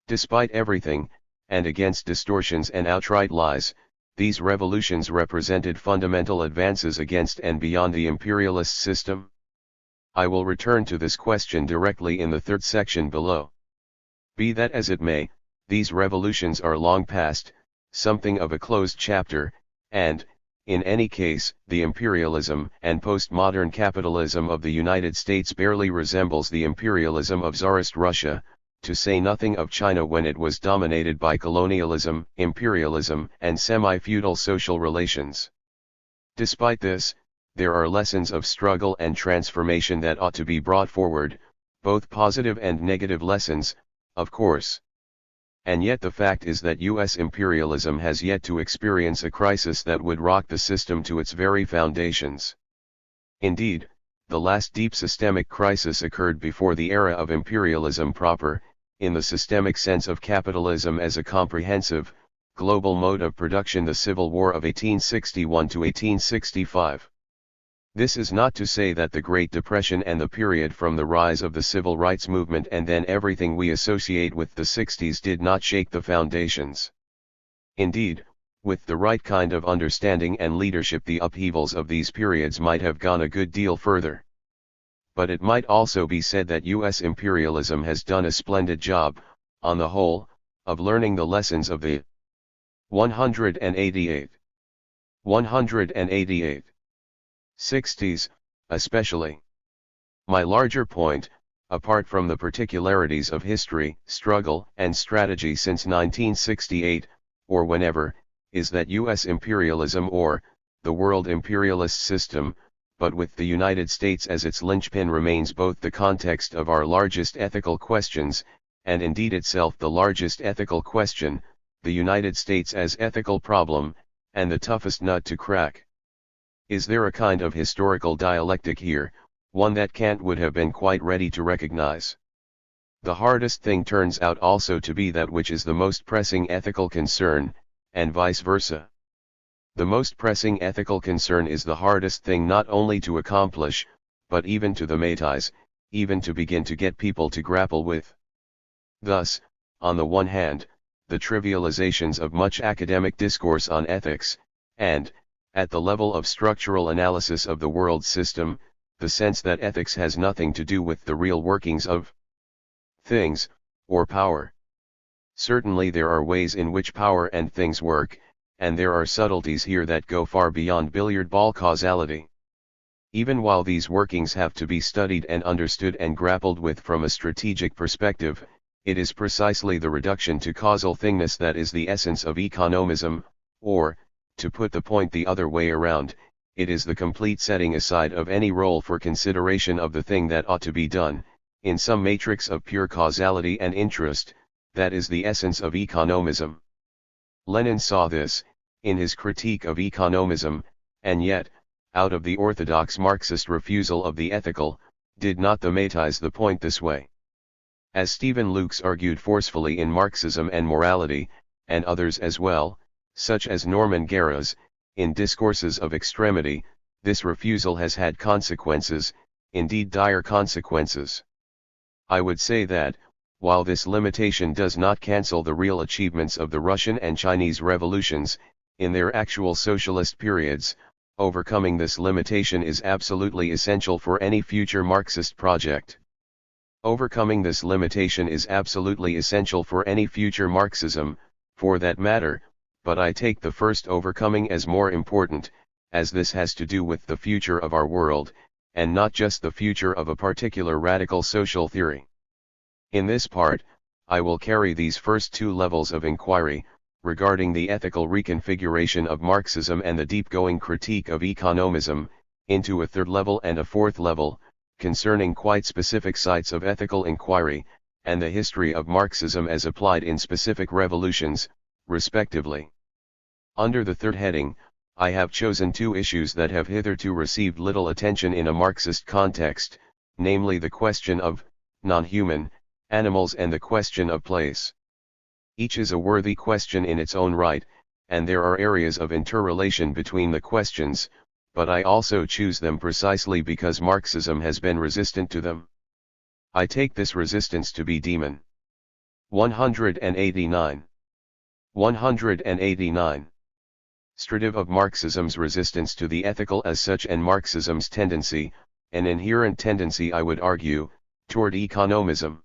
Despite everything, and against distortions and outright lies, these revolutions represented fundamental advances against and beyond the imperialist system. I will return to this question directly in the third section below. Be that as it may, these revolutions are long past, something of a closed chapter, and, in any case, the imperialism and postmodern capitalism of the United States barely resembles the imperialism of Tsarist Russia, to say nothing of China when it was dominated by colonialism, imperialism, and semi-feudal social relations. Despite this, there are lessons of struggle and transformation that ought to be brought forward, both positive and negative lessons, of course. And yet the fact is that US imperialism has yet to experience a crisis that would rock the system to its very foundations. Indeed, the last deep systemic crisis occurred before the era of imperialism proper, in the systemic sense of capitalism as a comprehensive, global mode of production, the Civil War of 1861 to 1865. This is not to say that the Great Depression and the period from the rise of the civil rights movement and then everything we associate with the 60s did not shake the foundations. Indeed, with the right kind of understanding and leadership, the upheavals of these periods might have gone a good deal further. But it might also be said that US imperialism has done a splendid job, on the whole, of learning the lessons of the 188. 60s, especially. My larger point, apart from the particularities of history, struggle, and strategy since 1968, or whenever, is that US imperialism, or the world imperialist system, but with the United States as its linchpin, remains both the context of our largest ethical questions, and indeed itself the largest ethical question, the United States as ethical problem, and the toughest nut to crack. Is there a kind of historical dialectic here, one that Kant would have been quite ready to recognize? The hardest thing turns out also to be that which is the most pressing ethical concern, and vice versa. The most pressing ethical concern is the hardest thing not only to accomplish, but even to thematize, even to begin to get people to grapple with. Thus, on the one hand, the trivializations of much academic discourse on ethics, and, at the level of structural analysis of the world system, the sense that ethics has nothing to do with the real workings of things, or power. Certainly there are ways in which power and things work, and there are subtleties here that go far beyond billiard ball causality. Even while these workings have to be studied and understood and grappled with from a strategic perspective, it is precisely the reduction to causal thingness that is the essence of economism, or, to put the point the other way around, it is the complete setting aside of any role for consideration of the thing that ought to be done, in some matrix of pure causality and interest, that is the essence of economism. Lenin saw this, in his critique of economism, and yet, out of the orthodox Marxist refusal of the ethical, did not thematize the point this way. As Stephen Lukes argued forcefully in Marxism and Morality, and others as well, such as Norman Garros, in Discourses of Extremity, this refusal has had consequences, indeed dire consequences. I would say that, while this limitation does not cancel the real achievements of the Russian and Chinese revolutions, in their actual socialist periods, overcoming this limitation is absolutely essential for any future Marxist project. Overcoming this limitation is absolutely essential for any future Marxism, for that matter, but I take the first overcoming as more important, as this has to do with the future of our world, and not just the future of a particular radical social theory. In this part, I will carry these first two levels of inquiry, regarding the ethical reconfiguration of Marxism and the deep-going critique of economism, into a third level and a fourth level, concerning quite specific sites of ethical inquiry, and the history of Marxism as applied in specific revolutions, respectively. Under the third heading, I have chosen two issues that have hitherto received little attention in a Marxist context, namely the question of non-human animals and the question of place. Each is a worthy question in its own right, and there are areas of interrelation between the questions, but I also choose them precisely because Marxism has been resistant to them. I take this resistance to be demon. 189. 189. Strative of Marxism's resistance to the ethical as such and Marxism's tendency, an inherent tendency I would argue, toward economism.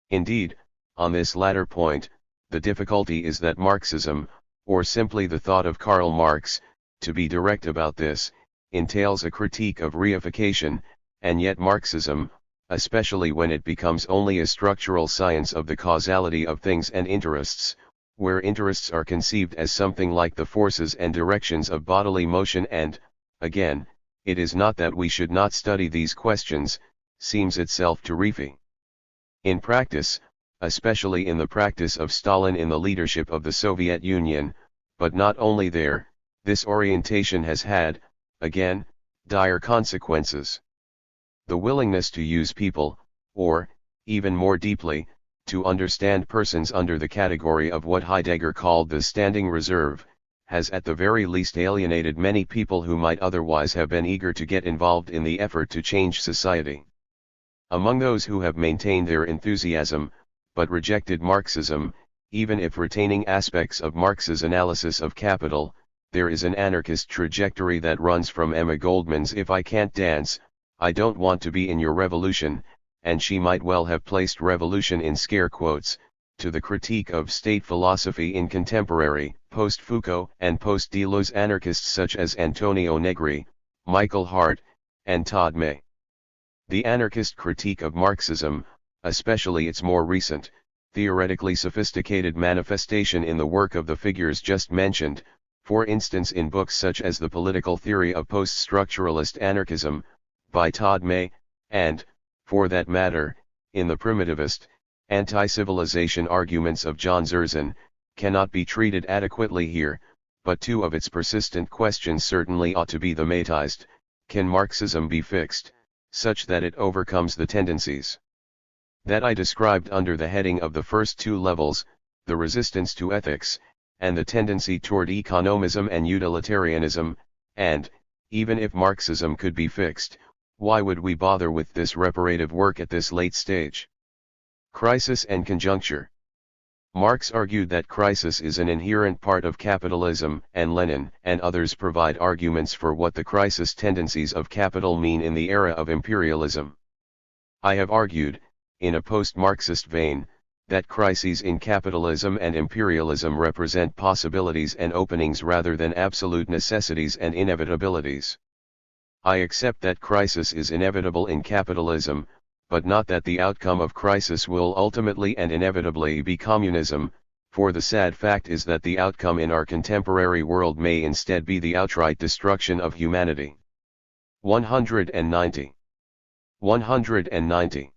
Indeed, on this latter point, the difficulty is that Marxism, or simply the thought of Karl Marx, to be direct about this, entails a critique of reification, and yet Marxism, especially when it becomes only a structural science of the causality of things and interests, where interests are conceived as something like the forces and directions of bodily motion and, again, it is not that we should not study these questions, seems itself to reify. In practice, especially in the practice of Stalin in the leadership of the Soviet Union, but not only there, this orientation has had, again, dire consequences. The willingness to use people, or, even more deeply, to understand persons under the category of what Heidegger called the standing reserve, has at the very least alienated many people who might otherwise have been eager to get involved in the effort to change society. Among those who have maintained their enthusiasm, but rejected Marxism, even if retaining aspects of Marx's analysis of capital, there is an anarchist trajectory that runs from Emma Goldman's "If I can't dance, I don't want to be in your revolution," and she might well have placed revolution in scare quotes, to the critique of state philosophy in contemporary, post-Foucault and post-Deleuze anarchists such as Antonio Negri, Michael Hart, and Todd May. The anarchist critique of Marxism, especially its more recent, theoretically sophisticated manifestation in the work of the figures just mentioned, for instance in books such as The Political Theory of Post-Structuralist Anarchism, by Todd May, and, for that matter, in the primitivist, anti-civilization arguments of John Zerzan, cannot be treated adequately here, but two of its persistent questions certainly ought to be thematized. Can Marxism be fixed, such that it overcomes the tendencies that I described under the heading of the first two levels, the resistance to ethics, and the tendency toward economism and utilitarianism, and, even if Marxism could be fixed, why would we bother with this reparative work at this late stage? Crisis and conjuncture. Marx argued that crisis is an inherent part of capitalism, and Lenin and others provide arguments for what the crisis tendencies of capital mean in the era of imperialism. I have argued, in a post-Marxist vein, that crises in capitalism and imperialism represent possibilities and openings rather than absolute necessities and inevitabilities. I accept that crisis is inevitable in capitalism, but not that the outcome of crisis will ultimately and inevitably be communism, for the sad fact is that the outcome in our contemporary world may instead be the outright destruction of humanity. 190. 190.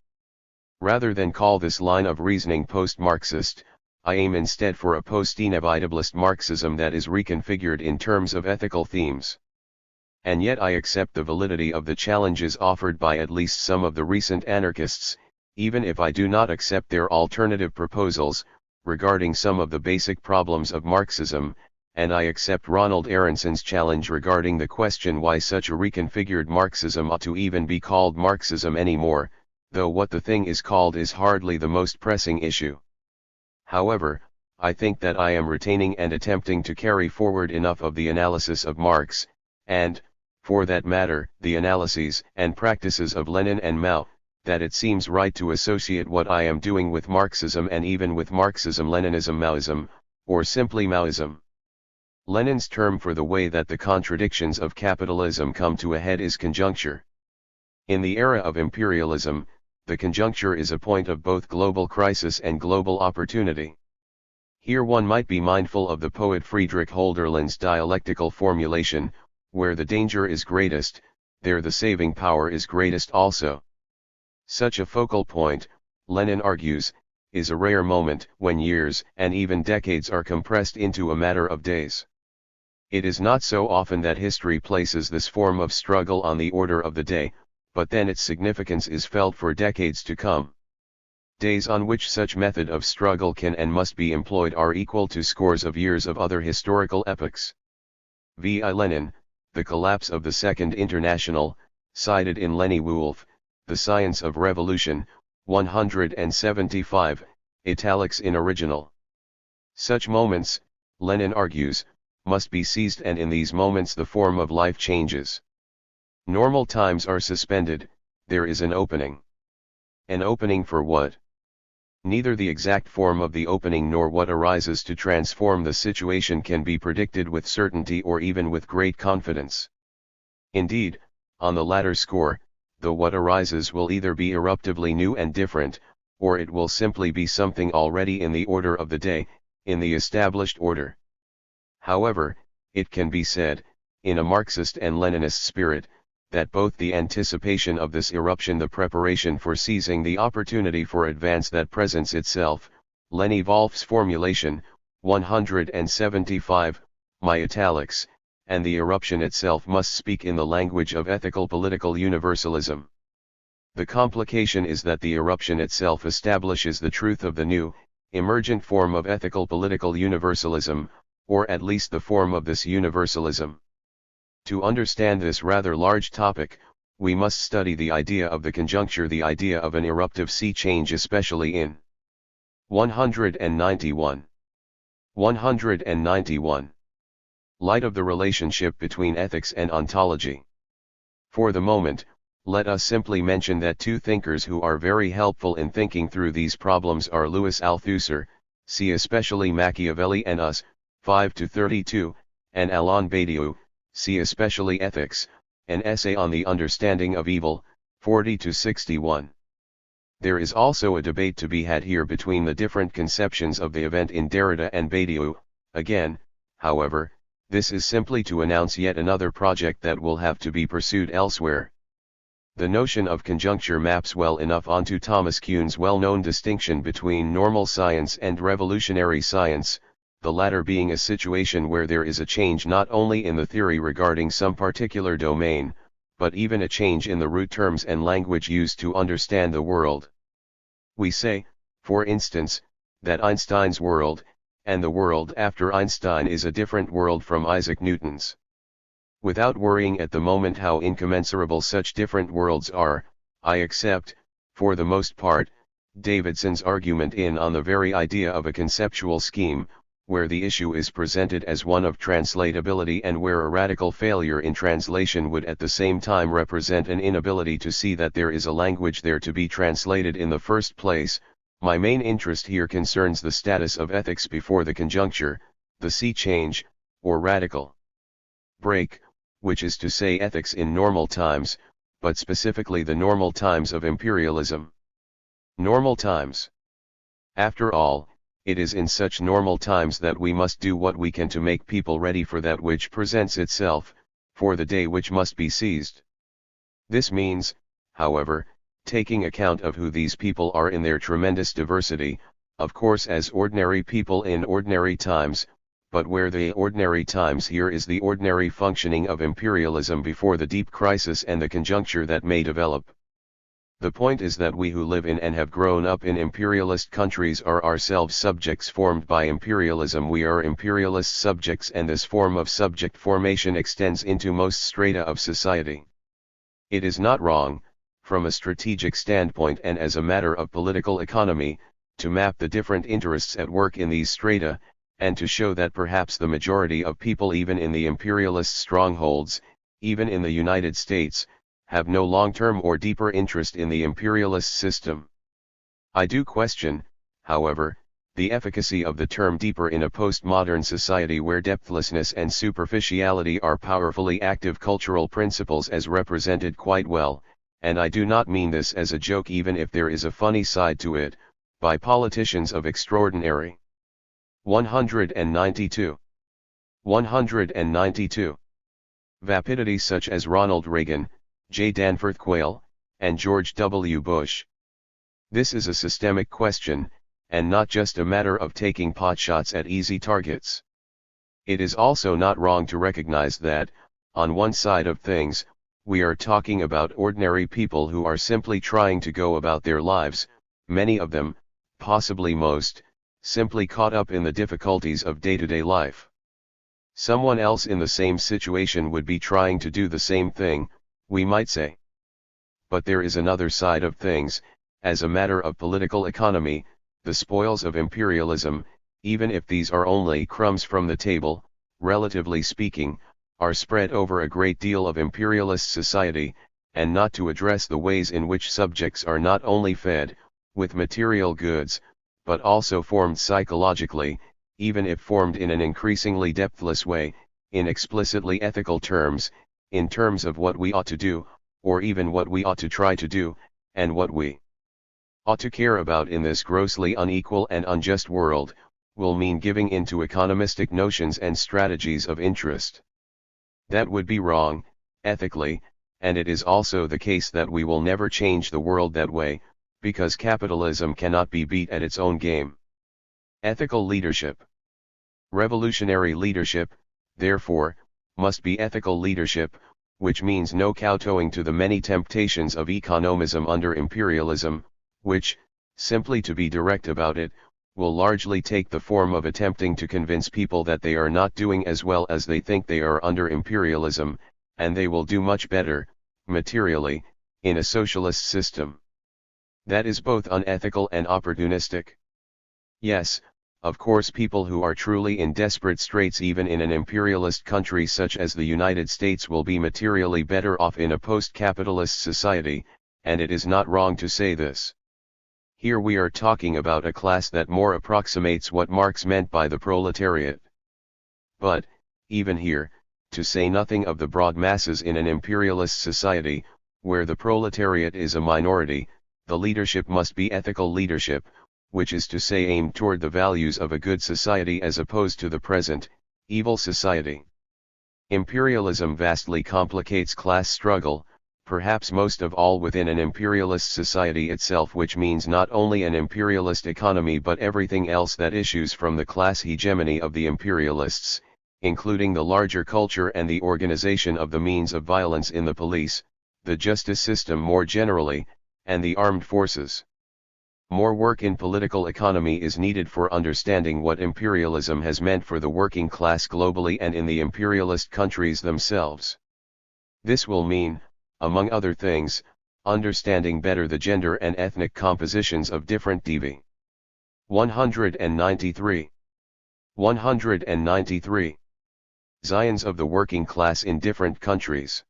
Rather than call this line of reasoning post-Marxist, I aim instead for a post-inevitablist Marxism that is reconfigured in terms of ethical themes. And yet I accept the validity of the challenges offered by at least some of the recent anarchists, even if I do not accept their alternative proposals, regarding some of the basic problems of Marxism, and I accept Ronald Aronson's challenge regarding the question why such a reconfigured Marxism ought to even be called Marxism anymore, though what the thing is called is hardly the most pressing issue. However, I think that I am retaining and attempting to carry forward enough of the analysis of Marx, and, for that matter, the analyses and practices of Lenin and Mao, that it seems right to associate what I am doing with Marxism and even with Marxism-Leninism-Maoism, or simply Maoism. Lenin's term for the way that the contradictions of capitalism come to a head is conjuncture. In the era of imperialism, the conjuncture is a point of both global crisis and global opportunity. Here one might be mindful of the poet Friedrich Hölderlin's dialectical formulation, where the danger is greatest, there the saving power is greatest also. Such a focal point, Lenin argues, is a rare moment when years and even decades are compressed into a matter of days. It is not so often that history places this form of struggle on the order of the day, but then its significance is felt for decades to come. Days on which such method of struggle can and must be employed are equal to scores of years of other historical epochs. V.I. Lenin, The Collapse of the Second International, cited in Lenny Wolff, The Science of Revolution, 175, italics in original. Such moments, Lenin argues, must be seized, and in these moments the form of life changes. Normal times are suspended, there is an opening. An opening for what? Neither the exact form of the opening nor what arises to transform the situation can be predicted with certainty or even with great confidence. Indeed, on the latter score, the what arises will either be eruptively new and different, or it will simply be something already in the order of the day, in the established order. However, it can be said, in a Marxist and Leninist spirit, that both the anticipation of this eruption, the preparation for seizing the opportunity for advance that presents itself, Lenny Wolff's formulation, 175, my italics, and the eruption itself must speak in the language of ethical political universalism. The complication is that the eruption itself establishes the truth of the new, emergent form of ethical political universalism, or at least the form of this universalism. To understand this rather large topic, we must study the idea of the conjuncture, the idea of an eruptive sea change, especially in 191. 191. Light of the relationship between ethics and ontology. For the moment, let us simply mention that two thinkers who are very helpful in thinking through these problems are Louis Althusser, see especially Machiavelli and Us, 5-32, and Alain Badiou, see especially Ethics, an essay on the understanding of evil, 40-61. There is also a debate to be had here between the different conceptions of the event in Derrida and Badiou. Again, however, this is simply to announce yet another project that will have to be pursued elsewhere. The notion of conjuncture maps well enough onto Thomas Kuhn's well-known distinction between normal science and revolutionary science, the latter being a situation where there is a change not only in the theory regarding some particular domain, but even a change in the root terms and language used to understand the world. We say, for instance, that Einstein's world, and the world after Einstein is a different world from Isaac Newton's. Without worrying at the moment how incommensurable such different worlds are, I accept, for the most part, Davidson's argument on the very idea of a conceptual scheme, where the issue is presented as one of translatability and where a radical failure in translation would at the same time represent an inability to see that there is a language there to be translated in the first place. My main interest here concerns the status of ethics before the conjuncture, the sea change, or radical break, which is to say ethics in normal times, but specifically the normal times of imperialism. Normal times. After all, it is in such normal times that we must do what we can to make people ready for that which presents itself, for the day which must be seized. This means, however, taking account of who these people are in their tremendous diversity, of course as ordinary people in ordinary times, but where the ordinary times here is the ordinary functioning of imperialism before the deep crisis and the conjuncture that may develop. The point is that we who live in and have grown up in imperialist countries are ourselves subjects formed by imperialism. We are imperialist subjects, and this form of subject formation extends into most strata of society. It is not wrong, from a strategic standpoint and as a matter of political economy, to map the different interests at work in these strata, and to show that perhaps the majority of people even in the imperialist strongholds, even in the United States, have no long-term or deeper interest in the imperialist system. I do question, however, the efficacy of the term deeper in a postmodern society where depthlessness and superficiality are powerfully active cultural principles as represented quite well, and I do not mean this as a joke even if there is a funny side to it, by politicians of extraordinary. 192. 192. Vapidity such as Ronald Reagan, J. Danforth Quayle, and George W. Bush. This is a systemic question, and not just a matter of taking potshots at easy targets. It is also not wrong to recognize that, on one side of things, we are talking about ordinary people who are simply trying to go about their lives, many of them, possibly most, simply caught up in the difficulties of day-to-day life. Someone else in the same situation would be trying to do the same thing, we might say. But there is another side of things, as a matter of political economy, the spoils of imperialism, even if these are only crumbs from the table, relatively speaking, are spread over a great deal of imperialist society, and not to address the ways in which subjects are not only fed with material goods, but also formed psychologically, even if formed in an increasingly depthless way, in explicitly ethical terms, in terms of what we ought to do, or even what we ought to try to do, and what we ought to care about in this grossly unequal and unjust world, will mean giving in to economistic notions and strategies of interest. That would be wrong, ethically, and it is also the case that we will never change the world that way, because capitalism cannot be beat at its own game. Ethical leadership. Revolutionary leadership, therefore, must be ethical leadership, which means no kowtowing to the many temptations of economism under imperialism, which, simply to be direct about it, will largely take the form of attempting to convince people that they are not doing as well as they think they are under imperialism, and they will do much better, materially, in a socialist system. That is both unethical and opportunistic. Yes, of course, people who are truly in desperate straits even in an imperialist country such as the United States will be materially better off in a post-capitalist society, and it is not wrong to say this. Here we are talking about a class that more approximates what Marx meant by the proletariat. But, even here, to say nothing of the broad masses in an imperialist society, where the proletariat is a minority, the leadership must be ethical leadership, which is to say aimed toward the values of a good society as opposed to the present, evil society. Imperialism vastly complicates class struggle, perhaps most of all within an imperialist society itself, which means not only an imperialist economy but everything else that issues from the class hegemony of the imperialists, including the larger culture and the organization of the means of violence in the police, the justice system more generally, and the armed forces. More work in political economy is needed for understanding what imperialism has meant for the working class globally and in the imperialist countries themselves. This will mean, among other things, understanding better the gender and ethnic compositions of different DV. 193. 193. Zions of the working class in different countries.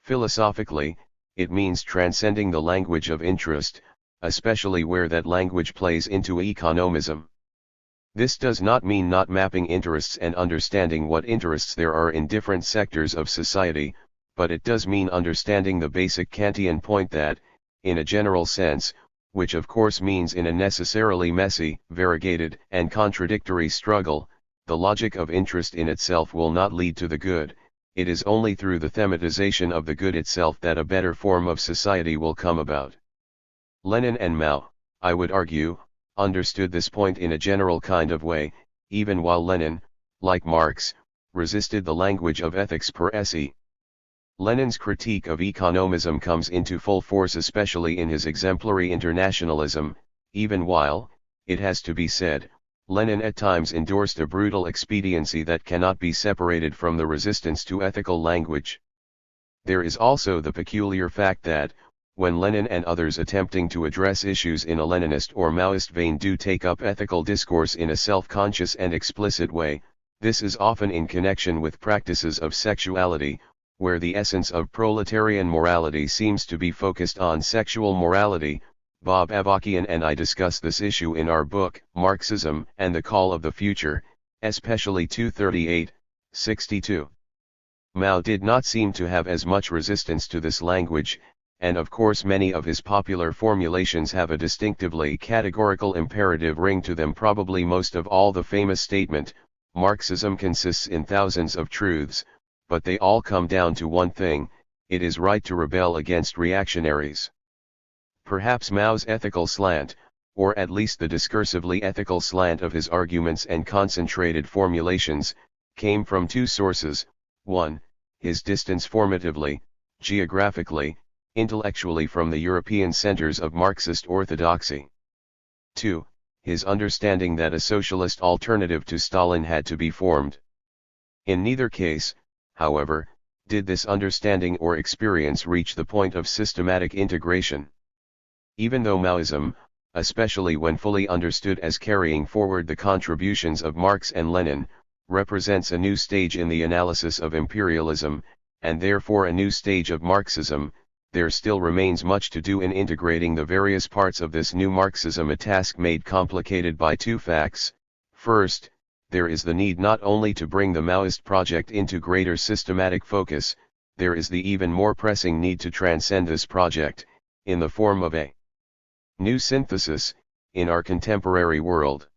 Philosophically, it means transcending the language of interest, especially where that language plays into economism. This does not mean not mapping interests and understanding what interests there are in different sectors of society, but it does mean understanding the basic Kantian point that, in a general sense, which of course means in a necessarily messy, variegated, and contradictory struggle, the logic of interest in itself will not lead to the good. It is only through the thematization of the good itself that a better form of society will come about. Lenin and Mao, I would argue, understood this point in a general kind of way, even while Lenin, like Marx, resisted the language of ethics per se. Lenin's critique of economism comes into full force especially in his exemplary internationalism, even while, it has to be said, Lenin at times endorsed a brutal expediency that cannot be separated from the resistance to ethical language. There is also the peculiar fact that, when Lenin and others attempting to address issues in a Leninist or Maoist vein do take up ethical discourse in a self-conscious and explicit way, this is often in connection with practices of sexuality, where the essence of proletarian morality seems to be focused on sexual morality. Bob Avakian and I discuss this issue in our book, Marxism and the Call of the Future, especially 238, 62. Mao did not seem to have as much resistance to this language, and of course many of his popular formulations have a distinctively categorical imperative ring to them, probably most of all the famous statement, Marxism consists in thousands of truths, but they all come down to one thing: it is right to rebel against reactionaries. Perhaps Mao's ethical slant, or at least the discursively ethical slant of his arguments and concentrated formulations, came from two sources: 1, his distance formatively, geographically, intellectually from the European centers of Marxist orthodoxy. 2, his understanding that a socialist alternative to Stalin had to be formed. In neither case, however, did this understanding or experience reach the point of systematic integration. Even though Maoism, especially when fully understood as carrying forward the contributions of Marx and Lenin, represents a new stage in the analysis of imperialism, and therefore a new stage of Marxism, there still remains much to do in integrating the various parts of this new Marxism, a task made complicated by two facts. First, there is the need not only to bring the Maoist project into greater systematic focus, there is the even more pressing need to transcend this project, in the form of a new synthesis, in our contemporary world.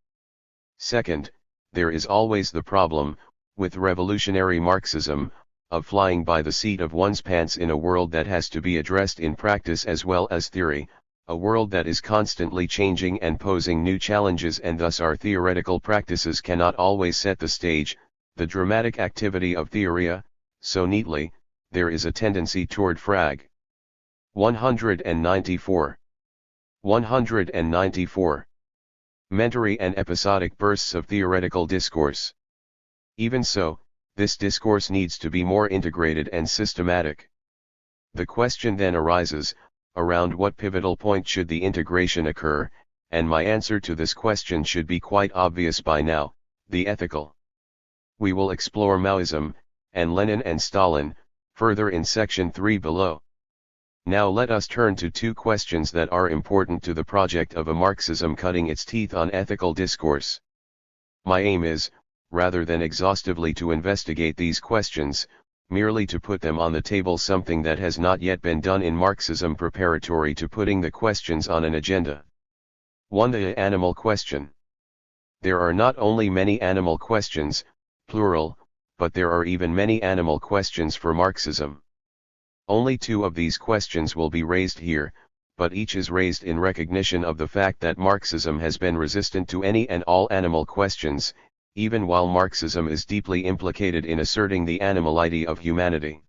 Second, there is always the problem, with revolutionary Marxism, of flying by the seat of one's pants in a world that has to be addressed in practice as well as theory, a world that is constantly changing and posing new challenges, and thus our theoretical practices cannot always set the stage, the dramatic activity of theoria, so neatly. There is a tendency toward frag. 194. 194. Mentary and episodic bursts of theoretical discourse. Even so, this discourse needs to be more integrated and systematic. The question then arises, around what pivotal point should the integration occur, and my answer to this question should be quite obvious by now: the ethical. We will explore Maoism, and Lenin and Stalin, further in section 3 below. Now let us turn to two questions that are important to the project of a Marxism cutting its teeth on ethical discourse. My aim is, rather than exhaustively to investigate these questions, merely to put them on the table, something that has not yet been done in Marxism preparatory to putting the questions on an agenda. 1. The animal question. There are not only many animal questions, plural, but there are even many animal questions for Marxism. Only two of these questions will be raised here, but each is raised in recognition of the fact that Marxism has been resistant to any and all animal questions, even while Marxism is deeply implicated in asserting the animality of humanity.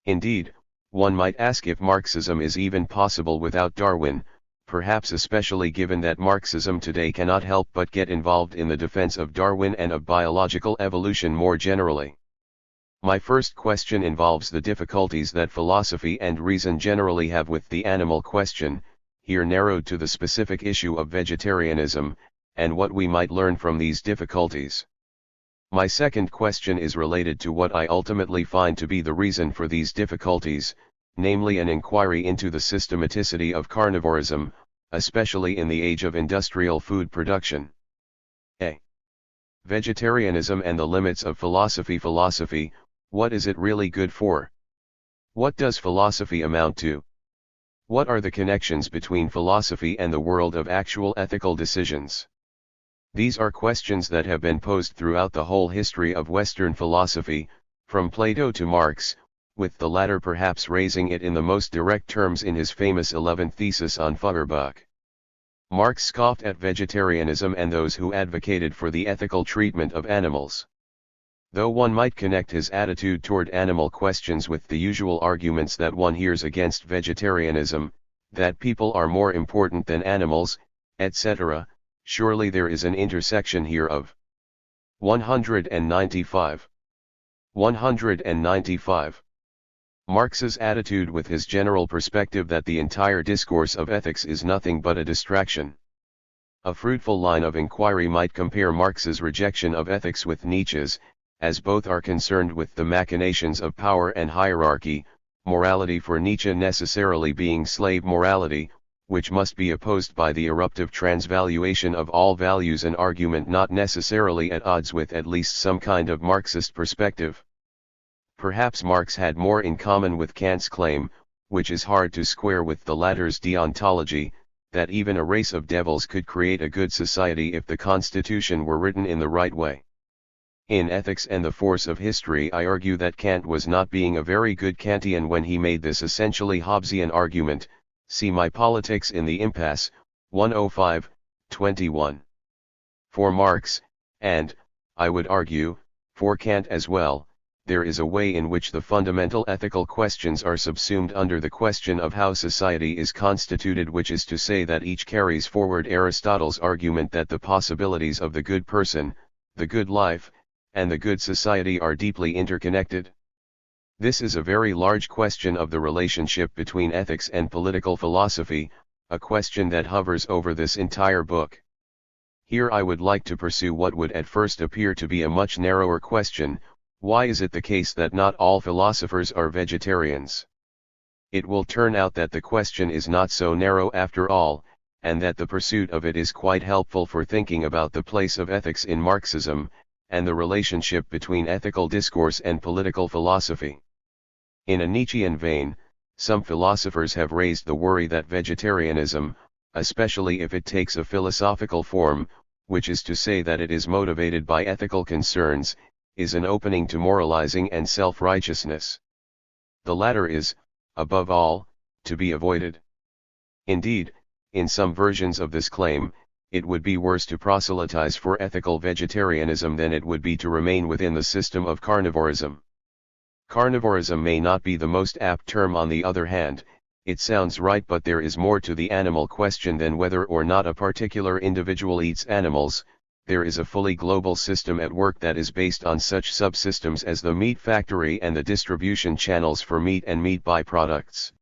Indeed, one might ask if Marxism is even possible without Darwin, perhaps especially given that Marxism today cannot help but get involved in the defense of Darwin and of biological evolution more generally. My first question involves the difficulties that philosophy and reason generally have with the animal question, here narrowed to the specific issue of vegetarianism, and what we might learn from these difficulties. My second question is related to what I ultimately find to be the reason for these difficulties, namely an inquiry into the systematicity of carnivorism, especially in the age of industrial food production. A. Vegetarianism and the limits of philosophy. Philosophy, what is it really good for? What does philosophy amount to? What are the connections between philosophy and the world of actual ethical decisions? These are questions that have been posed throughout the whole history of Western philosophy, from Plato to Marx, with the latter perhaps raising it in the most direct terms in his famous 11th thesis on Feuerbach. Marx scoffed at vegetarianism and those who advocated for the ethical treatment of animals. Though one might connect his attitude toward animal questions with the usual arguments that one hears against vegetarianism, that people are more important than animals, etc., surely there is an intersection here of 195. 195. Marx's attitude with his general perspective that the entire discourse of ethics is nothing but a distraction. A fruitful line of inquiry might compare Marx's rejection of ethics with Nietzsche's, as both are concerned with the machinations of power and hierarchy, morality for Nietzsche necessarily being slave morality, which must be opposed by the eruptive transvaluation of all values, an argument not necessarily at odds with at least some kind of Marxist perspective. Perhaps Marx had more in common with Kant's claim, which is hard to square with the latter's deontology, that even a race of devils could create a good society if the Constitution were written in the right way. In Ethics and the Force of History, I argue that Kant was not being a very good Kantian when he made this essentially Hobbesian argument. See my Politics in the Impasse, 105, 21. For Marx, and, I would argue, for Kant as well, there is a way in which the fundamental ethical questions are subsumed under the question of how society is constituted, which is to say that each carries forward Aristotle's argument that the possibilities of the good person, the good life, and the good society are deeply interconnected. This is a very large question of the relationship between ethics and political philosophy, a question that hovers over this entire book. Here I would like to pursue what would at first appear to be a much narrower question: why is it the case that not all philosophers are vegetarians? It will turn out that the question is not so narrow after all, and that the pursuit of it is quite helpful for thinking about the place of ethics in Marxism, and the relationship between ethical discourse and political philosophy. In a Nietzschean vein, some philosophers have raised the worry that vegetarianism, especially if it takes a philosophical form, which is to say that it is motivated by ethical concerns, is an opening to moralizing and self-righteousness. The latter is, above all, to be avoided. Indeed, in some versions of this claim, it would be worse to proselytize for ethical vegetarianism than it would be to remain within the system of carnivorism. Carnivorism may not be the most apt term. On the other hand, it sounds right, but there is more to the animal question than whether or not a particular individual eats animals. There is a fully global system at work that is based on such subsystems as the meat factory and the distribution channels for meat and meat byproducts.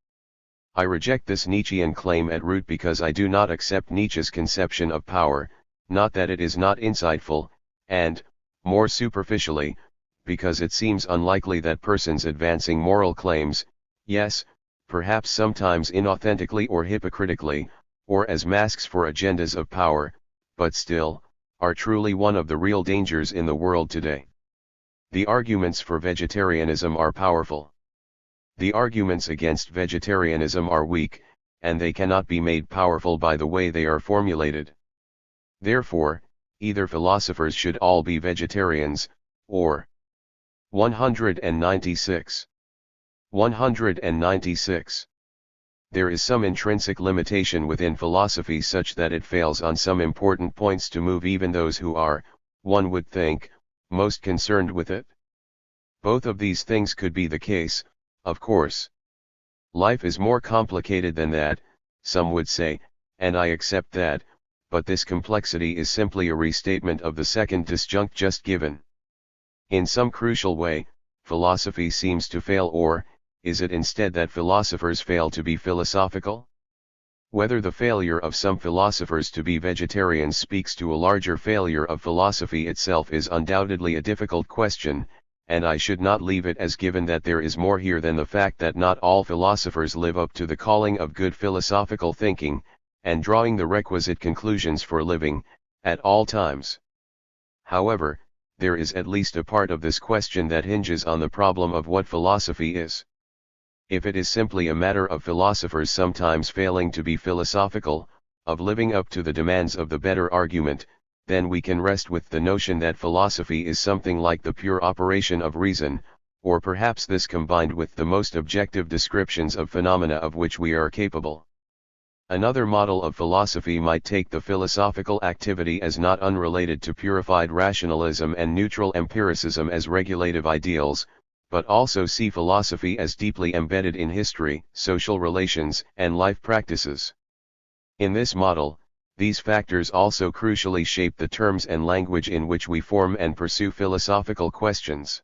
I reject this Nietzschean claim at root because I do not accept Nietzsche's conception of power, not that it is not insightful, and, more superficially, because it seems unlikely that persons advancing moral claims, yes, perhaps sometimes inauthentically or hypocritically, or as masks for agendas of power, but still, are truly one of the real dangers in the world today. The arguments for vegetarianism are powerful. The arguments against vegetarianism are weak, and they cannot be made powerful by the way they are formulated. Therefore, either philosophers should all be vegetarians, or 196. 196. There is some intrinsic limitation within philosophy such that it fails on some important points to move even those who are, one would think, most concerned with it. Both of these things could be the case, of course. Life is more complicated than that, some would say, and I accept that, but this complexity is simply a restatement of the second disjunct just given. In some crucial way, philosophy seems to fail, or is it instead that philosophers fail to be philosophical? Whether the failure of some philosophers to be vegetarians speaks to a larger failure of philosophy itself is undoubtedly a difficult question, and I should not leave it as given that there is more here than the fact that not all philosophers live up to the calling of good philosophical thinking, and drawing the requisite conclusions for living, at all times. However, there is at least a part of this question that hinges on the problem of what philosophy is. If it is simply a matter of philosophers sometimes failing to be philosophical, of living up to the demands of the better argument, then we can rest with the notion that philosophy is something like the pure operation of reason, or perhaps this combined with the most objective descriptions of phenomena of which we are capable. Another model of philosophy might take the philosophical activity as not unrelated to purified rationalism and neutral empiricism as regulative ideals, but also see philosophy as deeply embedded in history, social relations, and life practices. In this model, these factors also crucially shape the terms and language in which we form and pursue philosophical questions.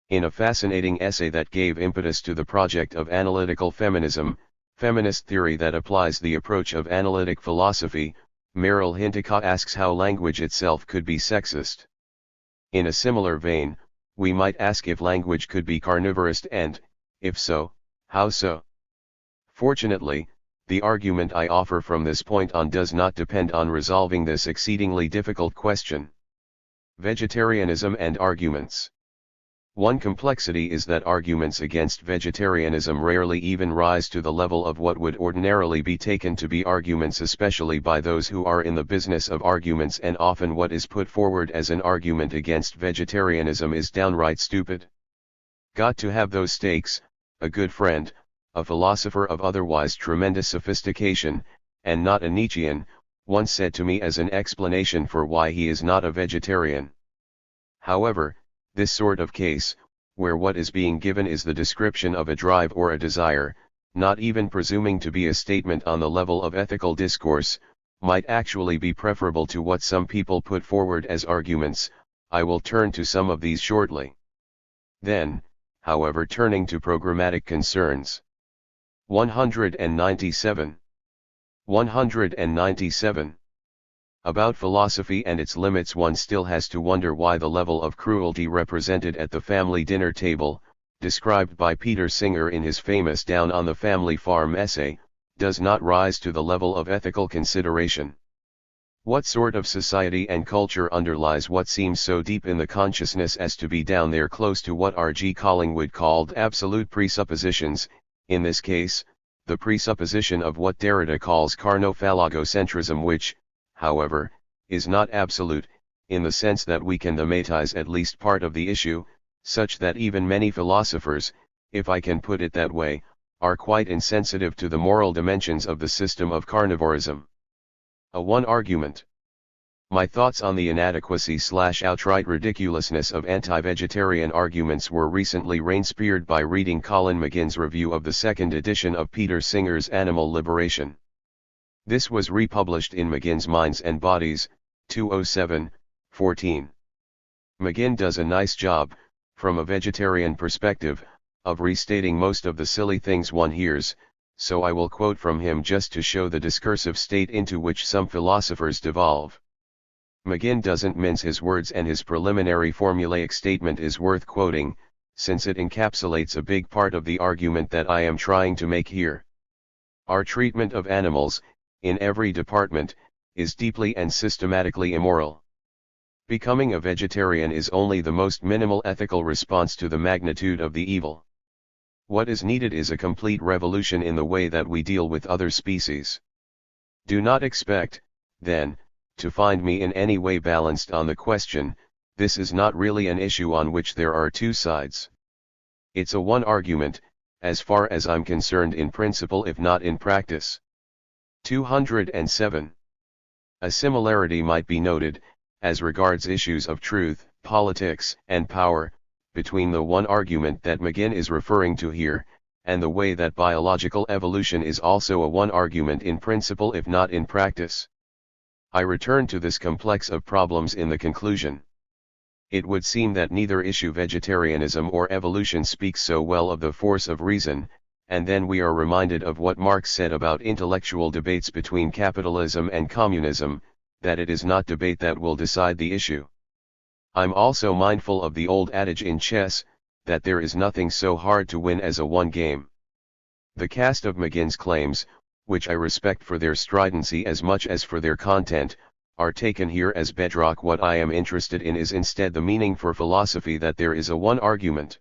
In a fascinating essay that gave impetus to the project of analytical feminism, feminist theory that applies the approach of analytic philosophy, Meryl Hinticott asks how language itself could be sexist. In a similar vein, we might ask if language could be carnivorous and, if so, how so? Fortunately, the argument I offer from this point on does not depend on resolving this exceedingly difficult question. Vegetarianism and arguments. One complexity is that arguments against vegetarianism rarely even rise to the level of what would ordinarily be taken to be arguments, especially by those who are in the business of arguments, and often what is put forward as an argument against vegetarianism is downright stupid. Got to have those stakes. A good friend, a philosopher of otherwise tremendous sophistication, and not a Nietzschean, once said to me as an explanation for why he is not a vegetarian. However, this sort of case, where what is being given is the description of a drive or a desire, not even presuming to be a statement on the level of ethical discourse, might actually be preferable to what some people put forward as arguments. I will turn to some of these shortly. Then, however, turning to programmatic concerns. 197. 197. About philosophy and its limits, one still has to wonder why the level of cruelty represented at the family dinner table, described by Peter Singer in his famous Down on the Family Farm essay, does not rise to the level of ethical consideration. What sort of society and culture underlies what seems so deep in the consciousness as to be down there close to what R.G. Collingwood called absolute presuppositions, in this case, the presupposition of what Derrida calls carnophallogocentrism, which, however, is not absolute, in the sense that we can thematize at least part of the issue, such that even many philosophers, if I can put it that way, are quite insensitive to the moral dimensions of the system of carnivorism. A one argument. My thoughts on the inadequacy/outright ridiculousness of anti-vegetarian arguments were recently rain-speared by reading Colin McGinn's review of the second edition of Peter Singer's Animal Liberation. This was republished in McGinn's Minds and Bodies, 207-14. McGinn does a nice job, from a vegetarian perspective, of restating most of the silly things one hears, so I will quote from him just to show the discursive state into which some philosophers devolve. McGinn doesn't mince his words, and his preliminary formulaic statement is worth quoting, since it encapsulates a big part of the argument that I am trying to make here. Our treatment of animals, in every department, is deeply and systematically immoral. Becoming a vegetarian is only the most minimal ethical response to the magnitude of the evil. What is needed is a complete revolution in the way that we deal with other species. Do not expect, then, to find me in any way balanced on the question. This is not really an issue on which there are two sides. It's a one argument, as far as I'm concerned in principle if not in practice. 207. A similarity might be noted, as regards issues of truth, politics, and power, between the one argument that McGinn is referring to here, and the way that biological evolution is also a one argument in principle if not in practice. I return to this complex of problems in the conclusion. It would seem that neither issue vegetarianism or evolution speaks so well of the force of reason, and then we are reminded of what Marx said about intellectual debates between capitalism and communism, that it is not debate that will decide the issue. I'm also mindful of the old adage in chess, that there is nothing so hard to win as a one game. The cast of McGinn's claims, which I respect for their stridency as much as for their content, are taken here as bedrock. What I am interested in is instead the meaning for philosophy that there is a one argument.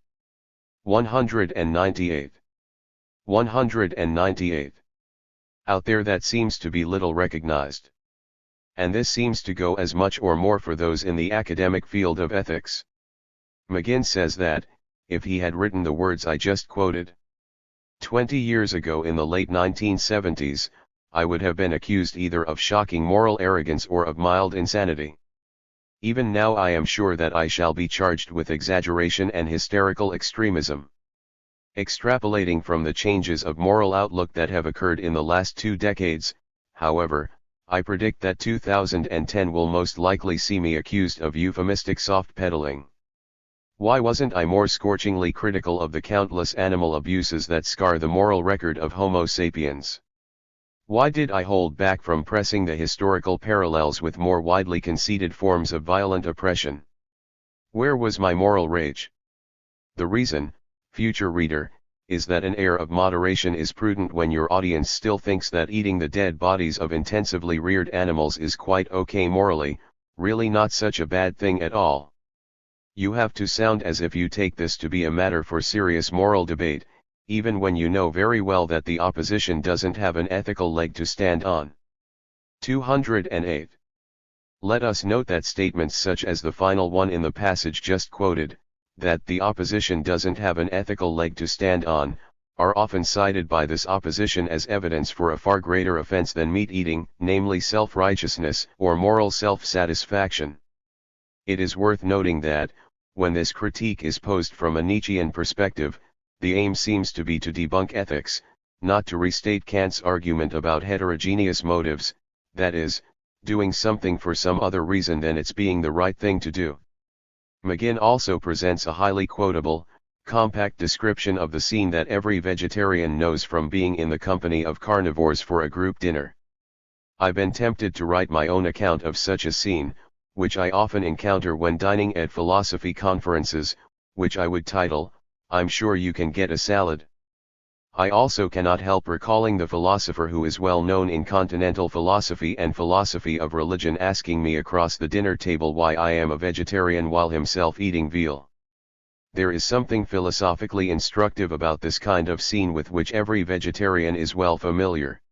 198. 198. Out there that seems to be little recognized. And this seems to go as much or more for those in the academic field of ethics. McGinn says that, if he had written the words I just quoted 20 years ago in the late 1970s, I would have been accused either of shocking moral arrogance or of mild insanity. Even now I am sure that I shall be charged with exaggeration and hysterical extremism. Extrapolating from the changes of moral outlook that have occurred in the last 2 decades, however, I predict that 2010 will most likely see me accused of euphemistic soft pedaling. Why wasn't I more scorchingly critical of the countless animal abuses that scar the moral record of Homo sapiens? Why did I hold back from pressing the historical parallels with more widely conceded forms of violent oppression? Where was my moral rage? The reason, future reader, is that an air of moderation is prudent when your audience still thinks that eating the dead bodies of intensively reared animals is quite okay morally, really not such a bad thing at all. You have to sound as if you take this to be a matter for serious moral debate, even when you know very well that the opposition doesn't have an ethical leg to stand on. 208. Let us note that statements such as the final one in the passage just quoted, that the opposition doesn't have an ethical leg to stand on, are often cited by this opposition as evidence for a far greater offense than meat eating, namely self-righteousness or moral self-satisfaction. It is worth noting that, when this critique is posed from a Nietzschean perspective, the aim seems to be to debunk ethics, not to restate Kant's argument about heterogeneous motives, that is, doing something for some other reason than its being the right thing to do. McGinn also presents a highly quotable, compact description of the scene that every vegetarian knows from being in the company of carnivores for a group dinner. I've been tempted to write my own account of such a scene, which I often encounter when dining at philosophy conferences, which I would title, I'm sure you can get a salad. I also cannot help recalling the philosopher who is well known in continental philosophy and philosophy of religion asking me across the dinner table why I am a vegetarian while himself eating veal. There is something philosophically instructive about this kind of scene with which every vegetarian is well familiar.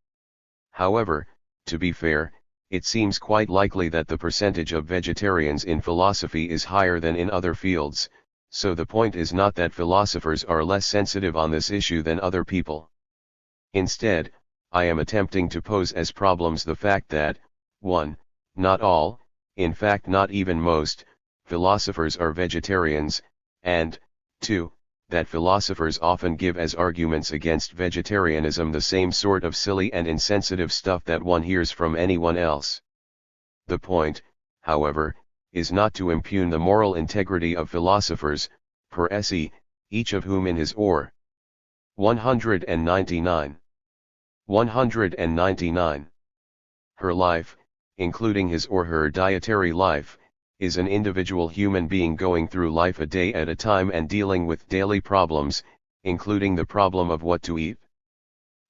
However, to be fair, it seems quite likely that the percentage of vegetarians in philosophy is higher than in other fields, so the point is not that philosophers are less sensitive on this issue than other people. Instead, I am attempting to pose as problems the fact that, 1. Not all, in fact not even most, philosophers are vegetarians, and, 2. That philosophers often give as arguments against vegetarianism the same sort of silly and insensitive stuff that one hears from anyone else. The point, however, is not to impugn the moral integrity of philosophers, per se, each of whom in his or 199. 199. Her life, including his or her dietary life, is an individual human being going through life a day at a time and dealing with daily problems, including the problem of what to eat.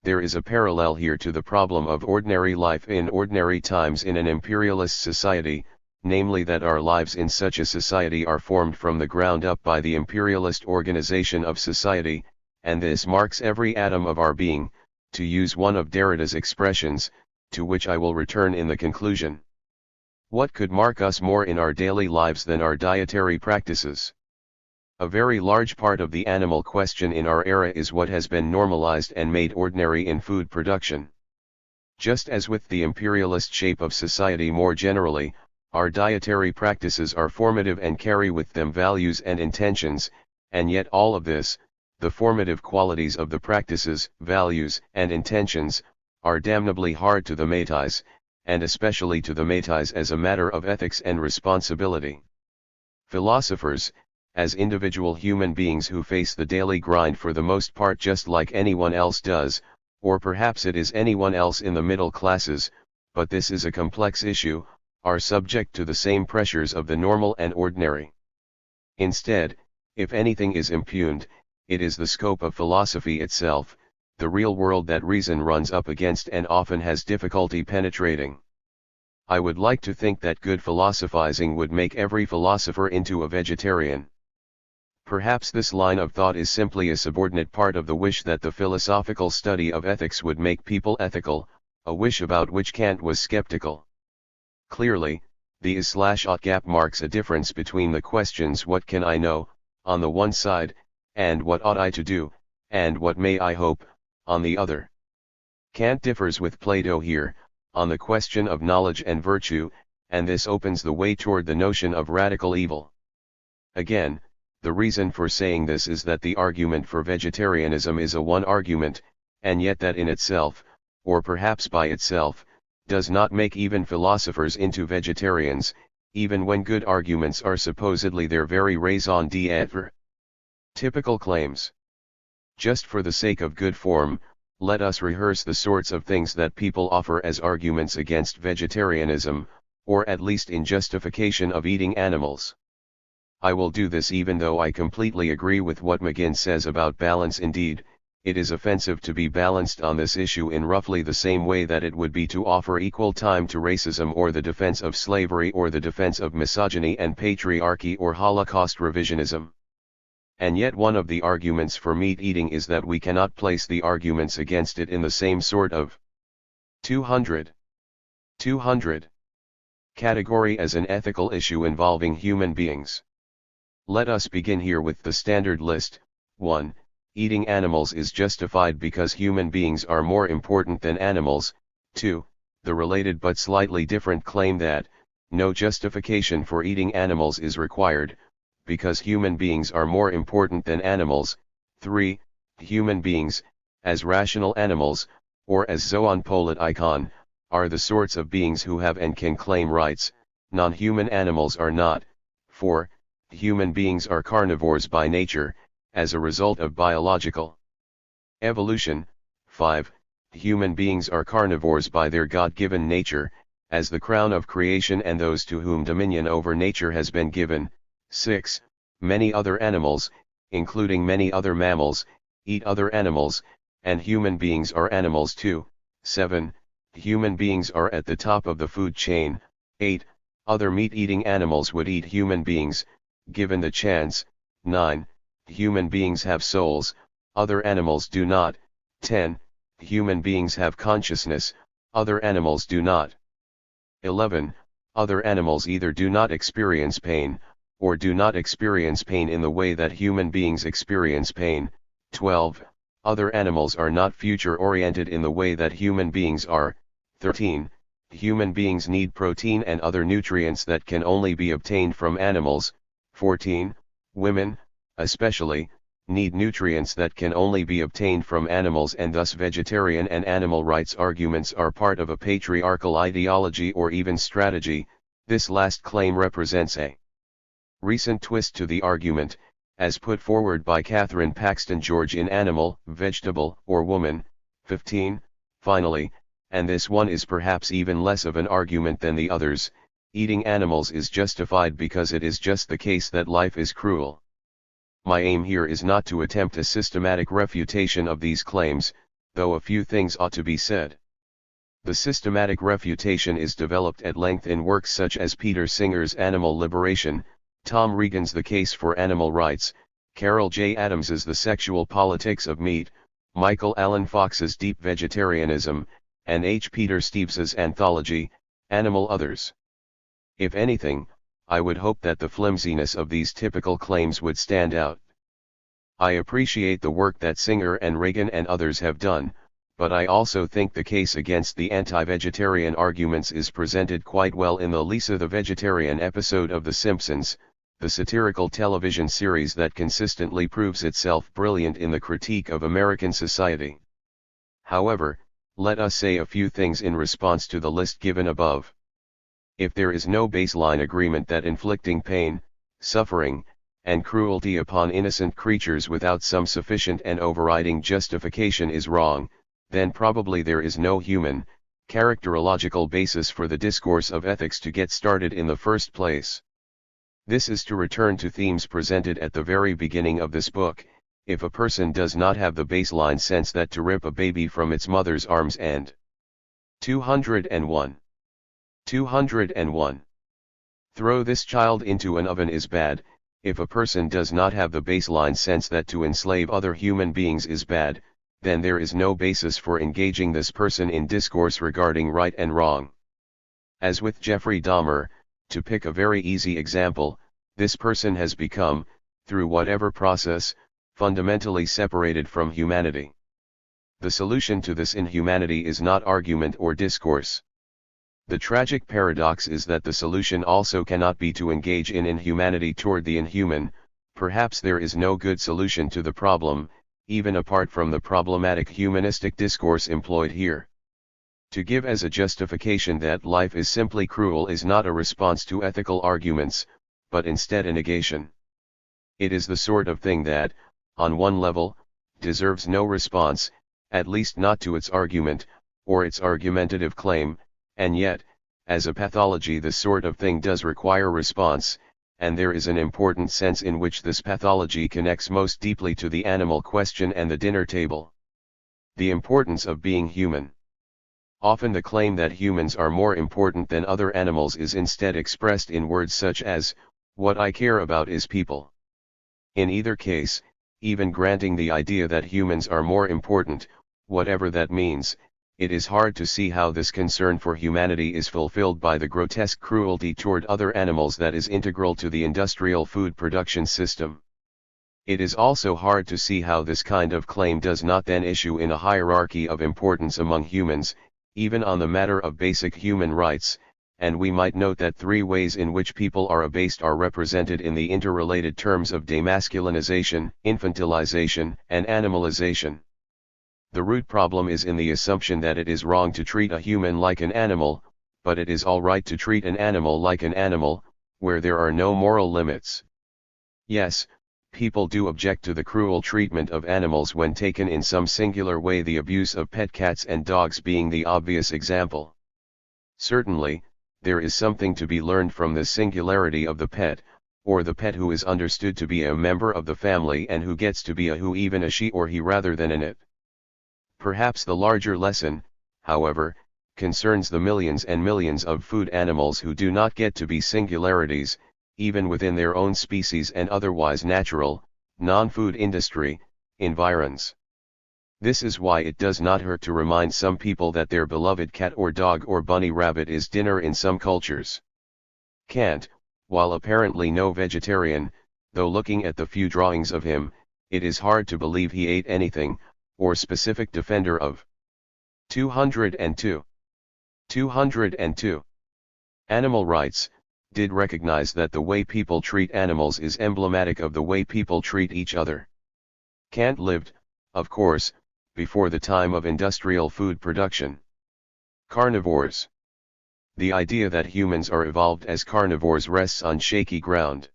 There is a parallel here to the problem of ordinary life in ordinary times in an imperialist society, namely that our lives in such a society are formed from the ground up by the imperialist organization of society, and this marks every atom of our being, to use one of Derrida's expressions, to which I will return in the conclusion. What could mark us more in our daily lives than our dietary practices? A very large part of the animal question in our era is what has been normalized and made ordinary in food production. Just as with the imperialist shape of society more generally, our dietary practices are formative and carry with them values and intentions, and yet all of this, the formative qualities of the practices, values, and intentions, are damnably hard to the matize, and especially to the matize as a matter of ethics and responsibility. Philosophers, as individual human beings who face the daily grind for the most part just like anyone else does, or perhaps it is anyone else in the middle classes, but this is a complex issue, are subject to the same pressures of the normal and ordinary. Instead, if anything is impugned, it is the scope of philosophy itself, the real world that reason runs up against and often has difficulty penetrating. I would like to think that good philosophizing would make every philosopher into a vegetarian. Perhaps this line of thought is simply a subordinate part of the wish that the philosophical study of ethics would make people ethical, a wish about which Kant was skeptical. Clearly, the is/ought gap marks a difference between the questions what can I know, on the one side, and what ought I to do, and what may I hope, on the other. Kant differs with Plato here, on the question of knowledge and virtue, and this opens the way toward the notion of radical evil. Again, the reason for saying this is that the argument for vegetarianism is a one argument, and yet that in itself, or perhaps by itself, does not make even philosophers into vegetarians, even when good arguments are supposedly their very raison d'être. Typical claims. Just for the sake of good form, let us rehearse the sorts of things that people offer as arguments against vegetarianism, or at least in justification of eating animals. I will do this even though I completely agree with what McGinn says about balance. Indeed, it is offensive to be balanced on this issue in roughly the same way that it would be to offer equal time to racism or the defense of slavery or the defense of misogyny and patriarchy or Holocaust revisionism. And yet one of the arguments for meat eating is that we cannot place the arguments against it in the same sort of 200 category as an ethical issue involving human beings. Let us begin here with the standard list. 1. Eating animals is justified because human beings are more important than animals. 2. The related but slightly different claim that, no justification for eating animals is required, because human beings are more important than animals. 3. Human beings, as rational animals, or as zoon are the sorts of beings who have and can claim rights, non-human animals are not. 4. Human beings are carnivores by nature, as a result of biological evolution. 5. Human beings are carnivores by their God-given nature, as the crown of creation and those to whom dominion over nature has been given. 6. Many other animals, including many other mammals, eat other animals, and human beings are animals too. 7. Human beings are at the top of the food chain. 8. Other meat-eating animals would eat human beings, given the chance. 9. Human beings have souls, other animals do not. 10. Human beings have consciousness, other animals do not. 11. Other animals either do not experience pain, or do not experience pain in the way that human beings experience pain. 12. Other animals are not future-oriented in the way that human beings are. 13. Human beings need protein and other nutrients that can only be obtained from animals. 14. Women, especially, need nutrients that can only be obtained from animals, and thus vegetarian and animal rights arguments are part of a patriarchal ideology or even strategy. This last claim represents a recent twist to the argument, as put forward by Catherine Paxton George in Animal, Vegetable, or Woman. 15. Finally, and this one is perhaps even less of an argument than the others, eating animals is justified because it is just the case that life is cruel. My aim here is not to attempt a systematic refutation of these claims, though a few things ought to be said. The systematic refutation is developed at length in works such as Peter Singer's Animal Liberation, Tom Regan's The Case for Animal Rights, Carol J. Adams's The Sexual Politics of Meat, Michael Allen Fox's Deep Vegetarianism, and H. Peter Steves's anthology, Animal Others. If anything, I would hope that the flimsiness of these typical claims would stand out. I appreciate the work that Singer and Reagan and others have done, but I also think the case against the anti-vegetarian arguments is presented quite well in the Lisa the Vegetarian episode of The Simpsons, the satirical television series that consistently proves itself brilliant in the critique of American society. However, let us say a few things in response to the list given above. If there is no baseline agreement that inflicting pain, suffering, and cruelty upon innocent creatures without some sufficient and overriding justification is wrong, then probably there is no human, characterological basis for the discourse of ethics to get started in the first place. This is to return to themes presented at the very beginning of this book. If a person does not have the baseline sense that to rip a baby from its mother's arms and 201. Throw this child into an oven is bad. If a person does not have the baseline sense that to enslave other human beings is bad, then there is no basis for engaging this person in discourse regarding right and wrong. As with Jeffrey Dahmer, to pick a very easy example, this person has become, through whatever process, fundamentally separated from humanity. The solution to this inhumanity is not argument or discourse. The tragic paradox is that the solution also cannot be to engage in inhumanity toward the inhuman. Perhaps there is no good solution to the problem, even apart from the problematic humanistic discourse employed here. To give as a justification that life is simply cruel is not a response to ethical arguments, but instead a negation. It is the sort of thing that, on one level, deserves no response, at least not to its argument, or its argumentative claim, and yet, as a pathology this sort of thing does require response, and there is an important sense in which this pathology connects most deeply to the animal question and the dinner table. The importance of being human. Often the claim that humans are more important than other animals is instead expressed in words such as, "What I care about is people." In either case, even granting the idea that humans are more important, whatever that means, it is hard to see how this concern for humanity is fulfilled by the grotesque cruelty toward other animals that is integral to the industrial food production system. It is also hard to see how this kind of claim does not then issue in a hierarchy of importance among humans, even on the matter of basic human rights, and we might note that three ways in which people are abased are represented in the interrelated terms of demasculinization, infantilization, and animalization. The root problem is in the assumption that it is wrong to treat a human like an animal, but it is all right to treat an animal like an animal, where there are no moral limits. Yes, people do object to the cruel treatment of animals when taken in some singular way, the abuse of pet cats and dogs being the obvious example. Certainly, there is something to be learned from this singularity of the pet, or the pet who is understood to be a member of the family and who gets to be a who, even a she or he rather than an it. Perhaps the larger lesson, however, concerns the millions and millions of food animals who do not get to be singularities, even within their own species and otherwise natural, non-food industry, environs. This is why it does not hurt to remind some people that their beloved cat or dog or bunny rabbit is dinner in some cultures. Kant, while apparently no vegetarian, though looking at the few drawings of him, it is hard to believe he ate anything, or specific defender of 202 animal rights, did recognize that the way people treat animals is emblematic of the way people treat each other. Kant lived, of course, before the time of industrial food production. Carnivores. The idea that humans are evolved as carnivores rests on shaky ground.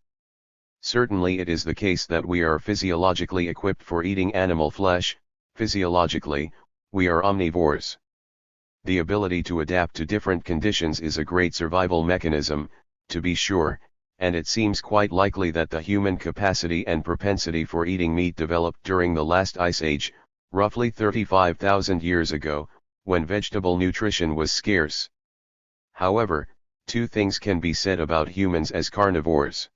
Certainly it is the case that we are physiologically equipped for eating animal flesh. Physiologically, we are omnivores. The ability to adapt to different conditions is a great survival mechanism, to be sure, and it seems quite likely that the human capacity and propensity for eating meat developed during the last ice age, roughly 35,000 years ago, when vegetable nutrition was scarce. However, two things can be said about humans as carnivores.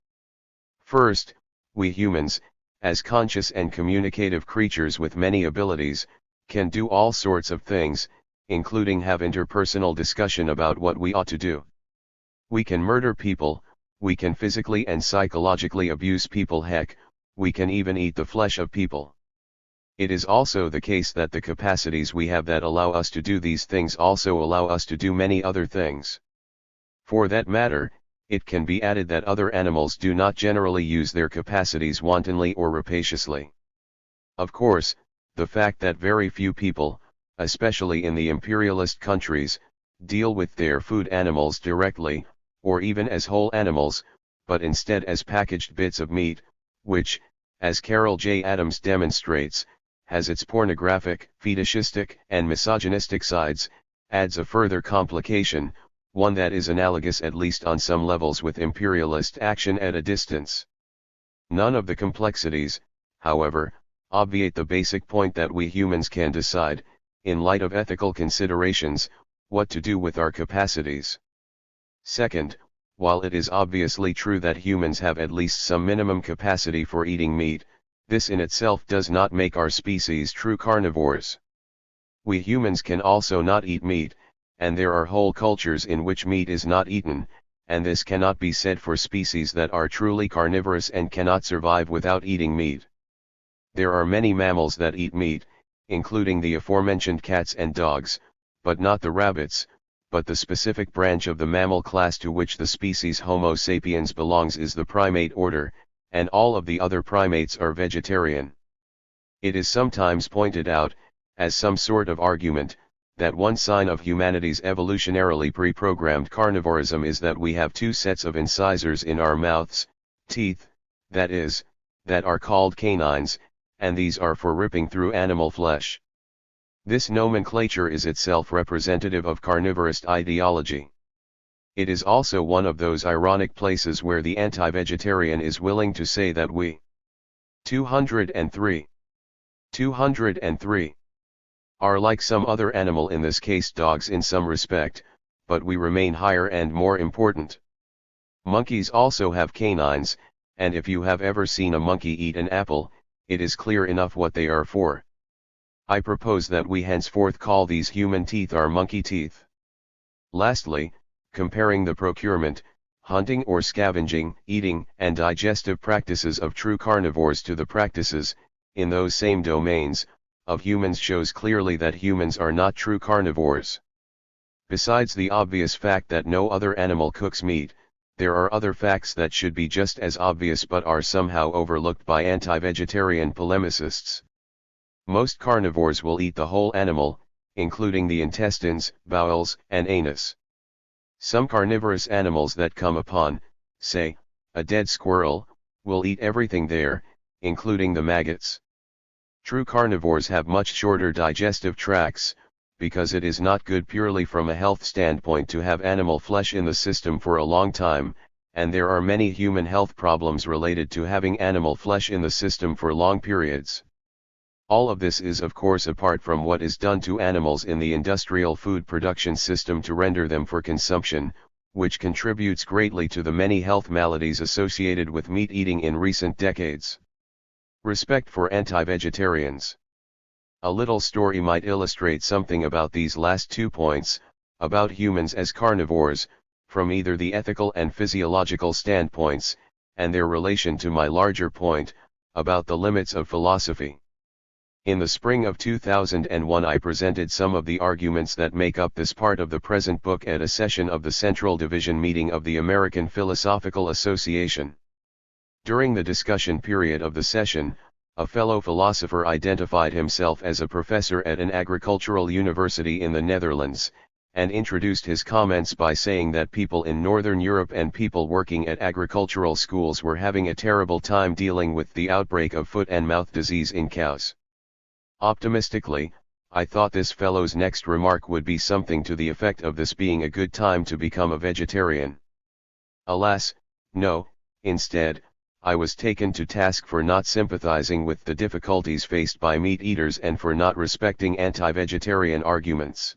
First, we humans, as conscious and communicative creatures with many abilities, can do all sorts of things, including have interpersonal discussion about what we ought to do. We can murder people, we can physically and psychologically abuse people, heck, we can even eat the flesh of people. It is also the case that the capacities we have that allow us to do these things also allow us to do many other things. For that matter, it can be added that other animals do not generally use their capacities wantonly or rapaciously. Of course, the fact that very few people, especially in the imperialist countries, deal with their food animals directly, or even as whole animals, but instead as packaged bits of meat, which, as Carol J. Adams demonstrates, has its pornographic, fetishistic, and misogynistic sides, adds a further complication, one that is analogous at least on some levels with imperialist action at a distance. None of the complexities, however, obviate the basic point that we humans can decide, in light of ethical considerations, what to do with our capacities. Second, while it is obviously true that humans have at least some minimum capacity for eating meat, this in itself does not make our species true carnivores. We humans can also not eat meat, and there are whole cultures in which meat is not eaten, and this cannot be said for species that are truly carnivorous and cannot survive without eating meat. There are many mammals that eat meat, including the aforementioned cats and dogs, but not the rabbits, but the specific branch of the mammal class to which the species Homo sapiens belongs is the primate order, and all of the other primates are vegetarian. It is sometimes pointed out, as some sort of argument, that one sign of humanity's evolutionarily pre-programmed carnivorism is that we have two sets of incisors in our mouths, teeth, that is, that are called canines, and these are for ripping through animal flesh. This nomenclature is itself representative of carnivorist ideology. It is also one of those ironic places where the anti-vegetarian is willing to say that we 203 are like some other animal, in this case dogs in some respect, but we remain higher and more important. Monkeys also have canines, and if you have ever seen a monkey eat an apple, it is clear enough what they are for. I propose that we henceforth call these human teeth our monkey teeth. Lastly, comparing the procurement, hunting or scavenging, eating, and digestive practices of true carnivores to the practices, in those same domains, of humans shows clearly that humans are not true carnivores. Besides the obvious fact that no other animal cooks meat, there are other facts that should be just as obvious but are somehow overlooked by anti-vegetarian polemicists. Most carnivores will eat the whole animal, including the intestines, bowels, and anus. Some carnivorous animals that come upon, say, a dead squirrel, will eat everything there, including the maggots. True carnivores have much shorter digestive tracts, because it is not good purely from a health standpoint to have animal flesh in the system for a long time, and there are many human health problems related to having animal flesh in the system for long periods. All of this is of course apart from what is done to animals in the industrial food production system to render them for consumption, which contributes greatly to the many health maladies associated with meat eating in recent decades. Respect for anti-vegetarians. A little story might illustrate something about these last 2 points, about humans as carnivores, from either the ethical and physiological standpoints, and their relation to my larger point, about the limits of philosophy. In the spring of 2001 I presented some of the arguments that make up this part of the present book at a session of the Central Division meeting of the American Philosophical Association. During the discussion period of the session, a fellow philosopher identified himself as a professor at an agricultural university in the Netherlands, and introduced his comments by saying that people in Northern Europe and people working at agricultural schools were having a terrible time dealing with the outbreak of foot and mouth disease in cows. Optimistically, I thought this fellow's next remark would be something to the effect of this being a good time to become a vegetarian. Alas, no, instead, I was taken to task for not sympathizing with the difficulties faced by meat eaters and for not respecting anti-vegetarian arguments.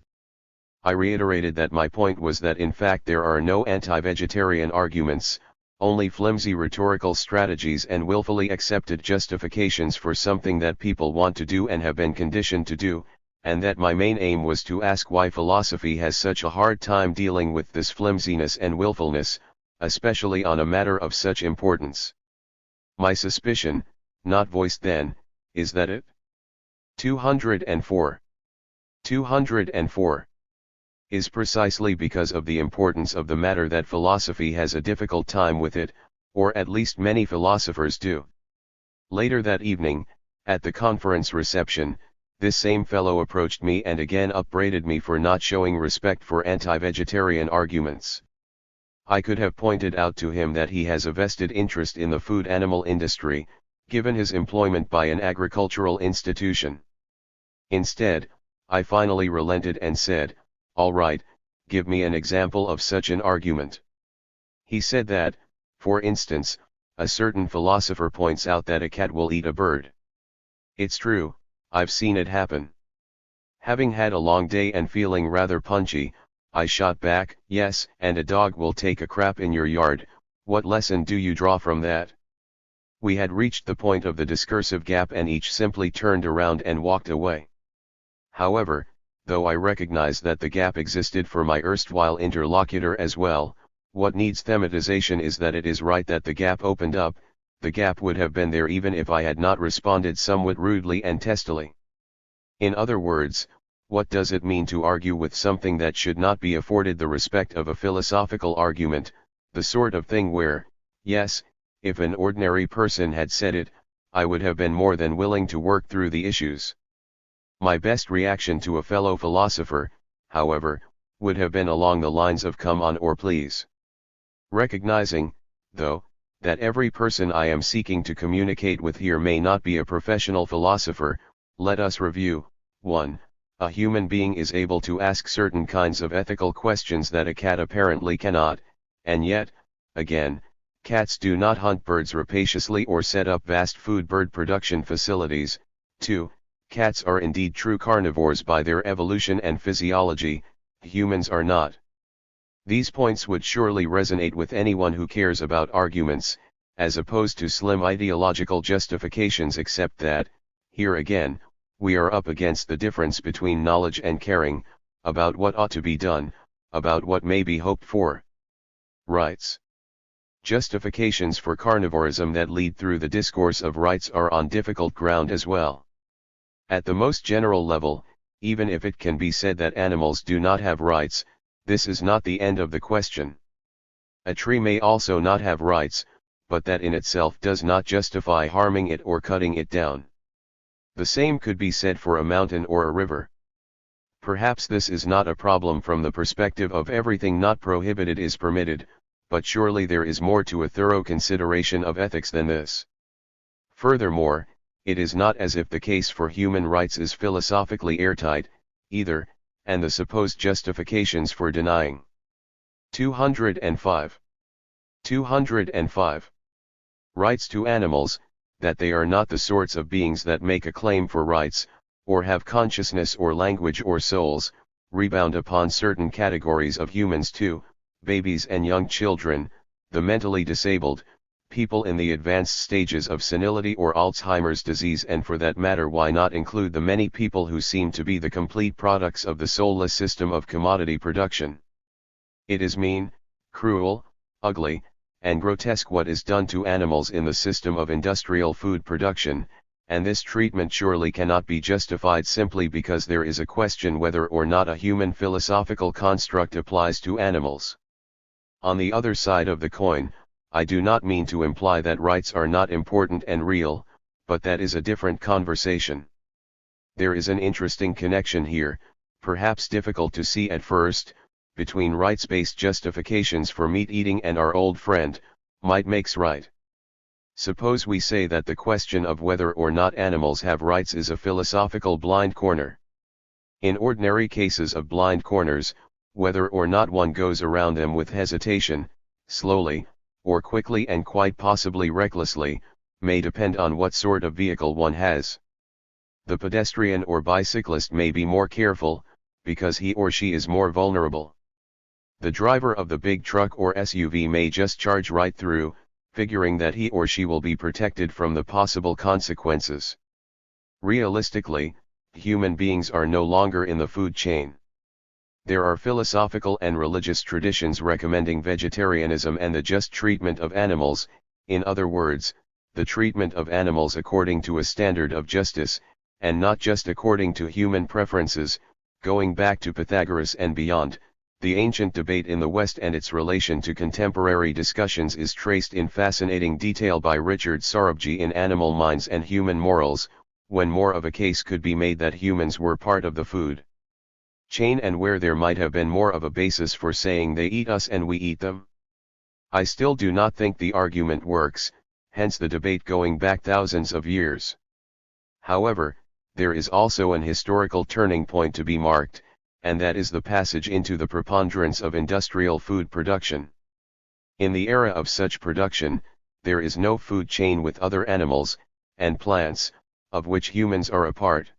I reiterated that my point was that in fact there are no anti-vegetarian arguments, only flimsy rhetorical strategies and willfully accepted justifications for something that people want to do and have been conditioned to do, and that my main aim was to ask why philosophy has such a hard time dealing with this flimsiness and willfulness, especially on a matter of such importance. My suspicion, not voiced then, is that it 204. 204. Is precisely because of the importance of the matter that philosophy has a difficult time with it, or at least many philosophers do. Later that evening, at the conference reception, this same fellow approached me and again upbraided me for not showing respect for anti-vegetarian arguments. I could have pointed out to him that he has a vested interest in the food animal industry, given his employment by an agricultural institution. Instead, I finally relented and said, "All right, give me an example of such an argument." He said that, for instance, a certain philosopher points out that a cat will eat a bird. It's true, I've seen it happen. Having had a long day and feeling rather punchy, I shot back, "Yes, and a dog will take a crap in your yard, what lesson do you draw from that?" We had reached the point of the discursive gap and each simply turned around and walked away. However, though I recognize that the gap existed for my erstwhile interlocutor as well, what needs thematization is that it is right that the gap opened up. The gap would have been there even if I had not responded somewhat rudely and testily. In other words, what does it mean to argue with something that should not be afforded the respect of a philosophical argument, the sort of thing where, yes, if an ordinary person had said it, I would have been more than willing to work through the issues. My best reaction to a fellow philosopher, however, would have been along the lines of "come on or please." Recognizing, though, that every person I am seeking to communicate with here may not be a professional philosopher, let us review. 1. A human being is able to ask certain kinds of ethical questions that a cat apparently cannot, and yet, again, cats do not hunt birds rapaciously or set up vast food bird production facilities. 2. Cats are indeed true carnivores by their evolution and physiology, humans are not. These points would surely resonate with anyone who cares about arguments, as opposed to slim ideological justifications, except that, here again, we are up against the difference between knowledge and caring, about what ought to be done, about what may be hoped for. Rights. Justifications for carnivorism that lead through the discourse of rights are on difficult ground as well. At the most general level, even if it can be said that animals do not have rights, this is not the end of the question. A tree may also not have rights, but that in itself does not justify harming it or cutting it down. The same could be said for a mountain or a river. Perhaps this is not a problem from the perspective of everything not prohibited is permitted, but surely there is more to a thorough consideration of ethics than this. Furthermore, it is not as if the case for human rights is philosophically airtight, either, and the supposed justifications for denying. 205. 205. Rights to animals, that they are not the sorts of beings that make a claim for rights, or have consciousness or language or souls, rebound upon certain categories of humans too, babies and young children, the mentally disabled, people in the advanced stages of senility or Alzheimer's disease, and for that matter why not include the many people who seem to be the complete products of the soulless system of commodity production. It is mean, cruel, ugly, and grotesque what is done to animals in the system of industrial food production, and this treatment surely cannot be justified simply because there is a question whether or not a human philosophical construct applies to animals. On the other side of the coin, I do not mean to imply that rights are not important and real, but that is a different conversation. There is an interesting connection here, perhaps difficult to see at first, between rights-based justifications for meat eating and our old friend, might makes right. Suppose we say that the question of whether or not animals have rights is a philosophical blind corner. In ordinary cases of blind corners, whether or not one goes around them with hesitation, slowly, or quickly and quite possibly recklessly, may depend on what sort of vehicle one has. The pedestrian or bicyclist may be more careful, because he or she is more vulnerable. The driver of the big truck or SUV may just charge right through, figuring that he or she will be protected from the possible consequences. Realistically, human beings are no longer in the food chain. There are philosophical and religious traditions recommending vegetarianism and the just treatment of animals, in other words, the treatment of animals according to a standard of justice, and not just according to human preferences. Going back to Pythagoras and beyond, the ancient debate in the West and its relation to contemporary discussions is traced in fascinating detail by Richard Sorabji in Animal Minds and Human Morals, when more of a case could be made that humans were part of the food chain and where there might have been more of a basis for saying they eat us and we eat them. I still do not think the argument works, hence the debate going back thousands of years. However, there is also an historical turning point to be marked, and that is the passage into the preponderance of industrial food production. In the era of such production, there is no food chain with other animals, and plants, of which humans are a part.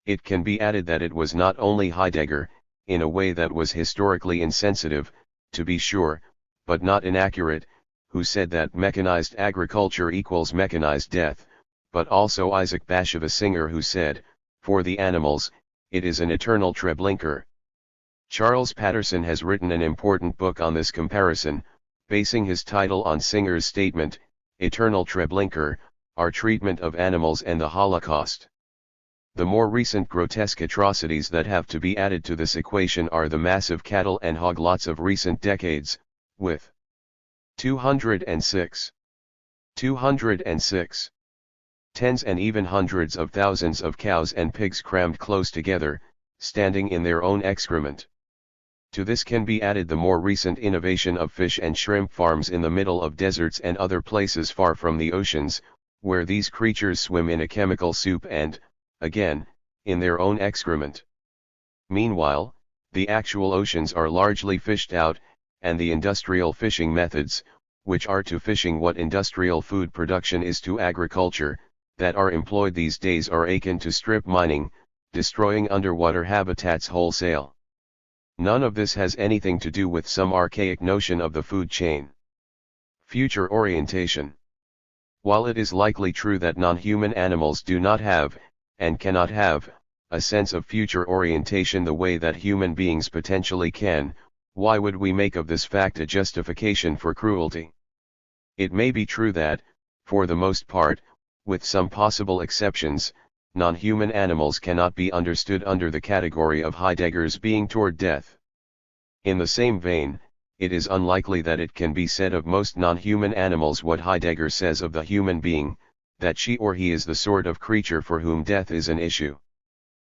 It can be added that it was not only Heidegger, in a way that was historically insensitive, to be sure, but not inaccurate, who said that mechanized agriculture equals mechanized death, but also Isaac Bashevis Singer who said, for the animals, it is an eternal Treblinka. Charles Patterson has written an important book on this comparison, basing his title on Singer's statement, Eternal Treblinka, Our Treatment of Animals and the Holocaust. The more recent grotesque atrocities that have to be added to this equation are the massive cattle and hog lots of recent decades, with 206 tens and even hundreds of thousands of cows and pigs crammed close together, standing in their own excrement. To this can be added the more recent innovation of fish and shrimp farms in the middle of deserts and other places far from the oceans, where these creatures swim in a chemical soup and, again, in their own excrement. Meanwhile, the actual oceans are largely fished out, and the industrial fishing methods, which are to fishing what industrial food production is to agriculture, that are employed these days are akin to strip mining, destroying underwater habitats wholesale. None of this has anything to do with some archaic notion of the food chain. Future orientation. While it is likely true that non-human animals do not have, and cannot have, a sense of future orientation the way that human beings potentially can, why would we make of this fact a justification for cruelty? It may be true that, for the most part, with some possible exceptions, non-human animals cannot be understood under the category of Heidegger's being toward death. In the same vein, it is unlikely that it can be said of most non-human animals what Heidegger says of the human being, that she or he is the sort of creature for whom death is an issue.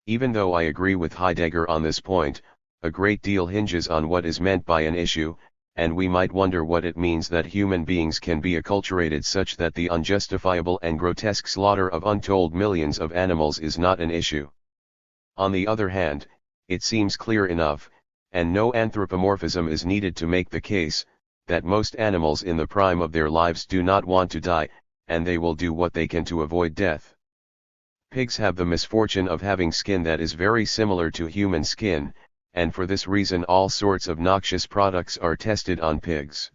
Even though I agree with Heidegger on this point, a great deal hinges on what is meant by an issue, and we might wonder what it means that human beings can be acculturated such that the unjustifiable and grotesque slaughter of untold millions of animals is not an issue. On the other hand, it seems clear enough, and no anthropomorphism is needed to make the case, that most animals in the prime of their lives do not want to die, and they will do what they can to avoid death. Pigs have the misfortune of having skin that is very similar to human skin, and for this reason all sorts of noxious products are tested on pigs.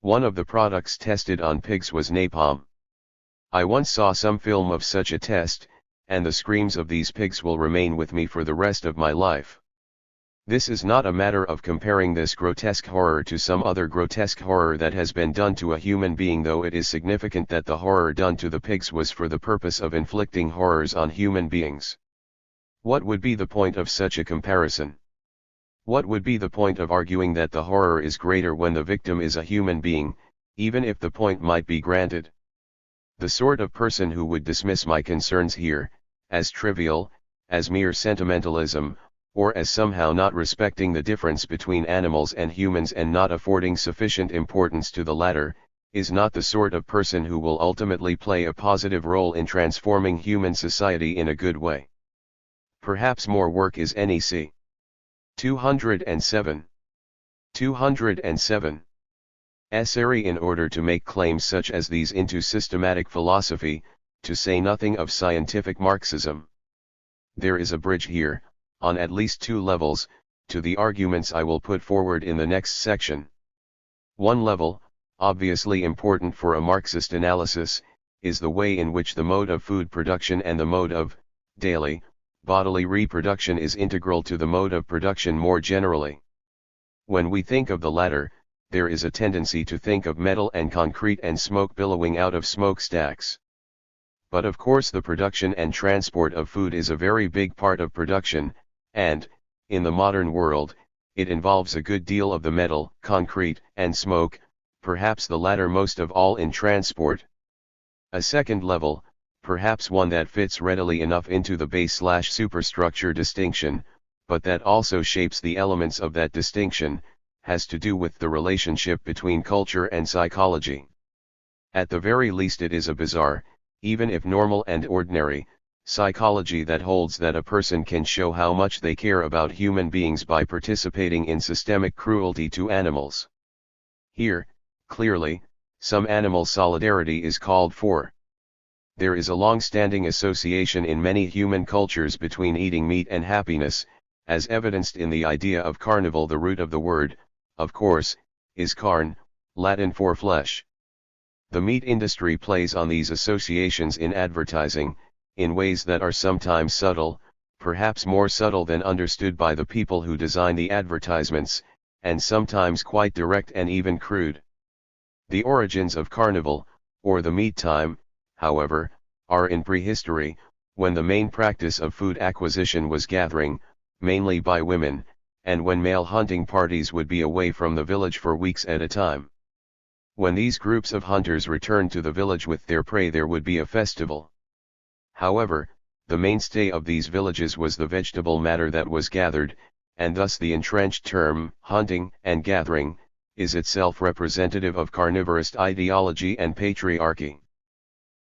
One of the products tested on pigs was napalm. I once saw some film of such a test, and the screams of these pigs will remain with me for the rest of my life. This is not a matter of comparing this grotesque horror to some other grotesque horror that has been done to a human being, though it is significant that the horror done to the pigs was for the purpose of inflicting horrors on human beings. What would be the point of such a comparison? What would be the point of arguing that the horror is greater when the victim is a human being, even if the point might be granted? The sort of person who would dismiss my concerns here, as trivial, as mere sentimentalism, or as somehow not respecting the difference between animals and humans and not affording sufficient importance to the latter, is not the sort of person who will ultimately play a positive role in transforming human society in a good way. Perhaps more work is NEC. 207. 207. Essary in order to make claims such as these into systematic philosophy, to say nothing of scientific Marxism. There is a bridge here, on at least two levels, to the arguments I will put forward in the next section. One level, obviously important for a Marxist analysis, is the way in which the mode of food production and the mode of daily bodily reproduction is integral to the mode of production more generally. When we think of the latter, there is a tendency to think of metal and concrete and smoke billowing out of smokestacks. But of course the production and transport of food is a very big part of production, and, in the modern world, it involves a good deal of the metal, concrete, and smoke, perhaps the latter most of all in transport. A second level, perhaps one that fits readily enough into the base/superstructure distinction, but that also shapes the elements of that distinction, has to do with the relationship between culture and psychology. At the very least it is a bizarre, even if normal and ordinary, psychology that holds that a person can show how much they care about human beings by participating in systemic cruelty to animals. Here, clearly, some animal solidarity is called for. There is a long-standing association in many human cultures between eating meat and happiness, as evidenced in the idea of carnival. The root of the word, of course, is carne, Latin for flesh. The meat industry plays on these associations in advertising, in ways that are sometimes subtle, perhaps more subtle than understood by the people who design the advertisements, and sometimes quite direct and even crude. The origins of carnival, or the meat time, however, are in prehistory, when the main practice of food acquisition was gathering, mainly by women, and when male hunting parties would be away from the village for weeks at a time. When these groups of hunters returned to the village with their prey, there would be a festival. However, the mainstay of these villages was the vegetable matter that was gathered, and thus the entrenched term, hunting and gathering, is itself representative of carnivorous ideology and patriarchy.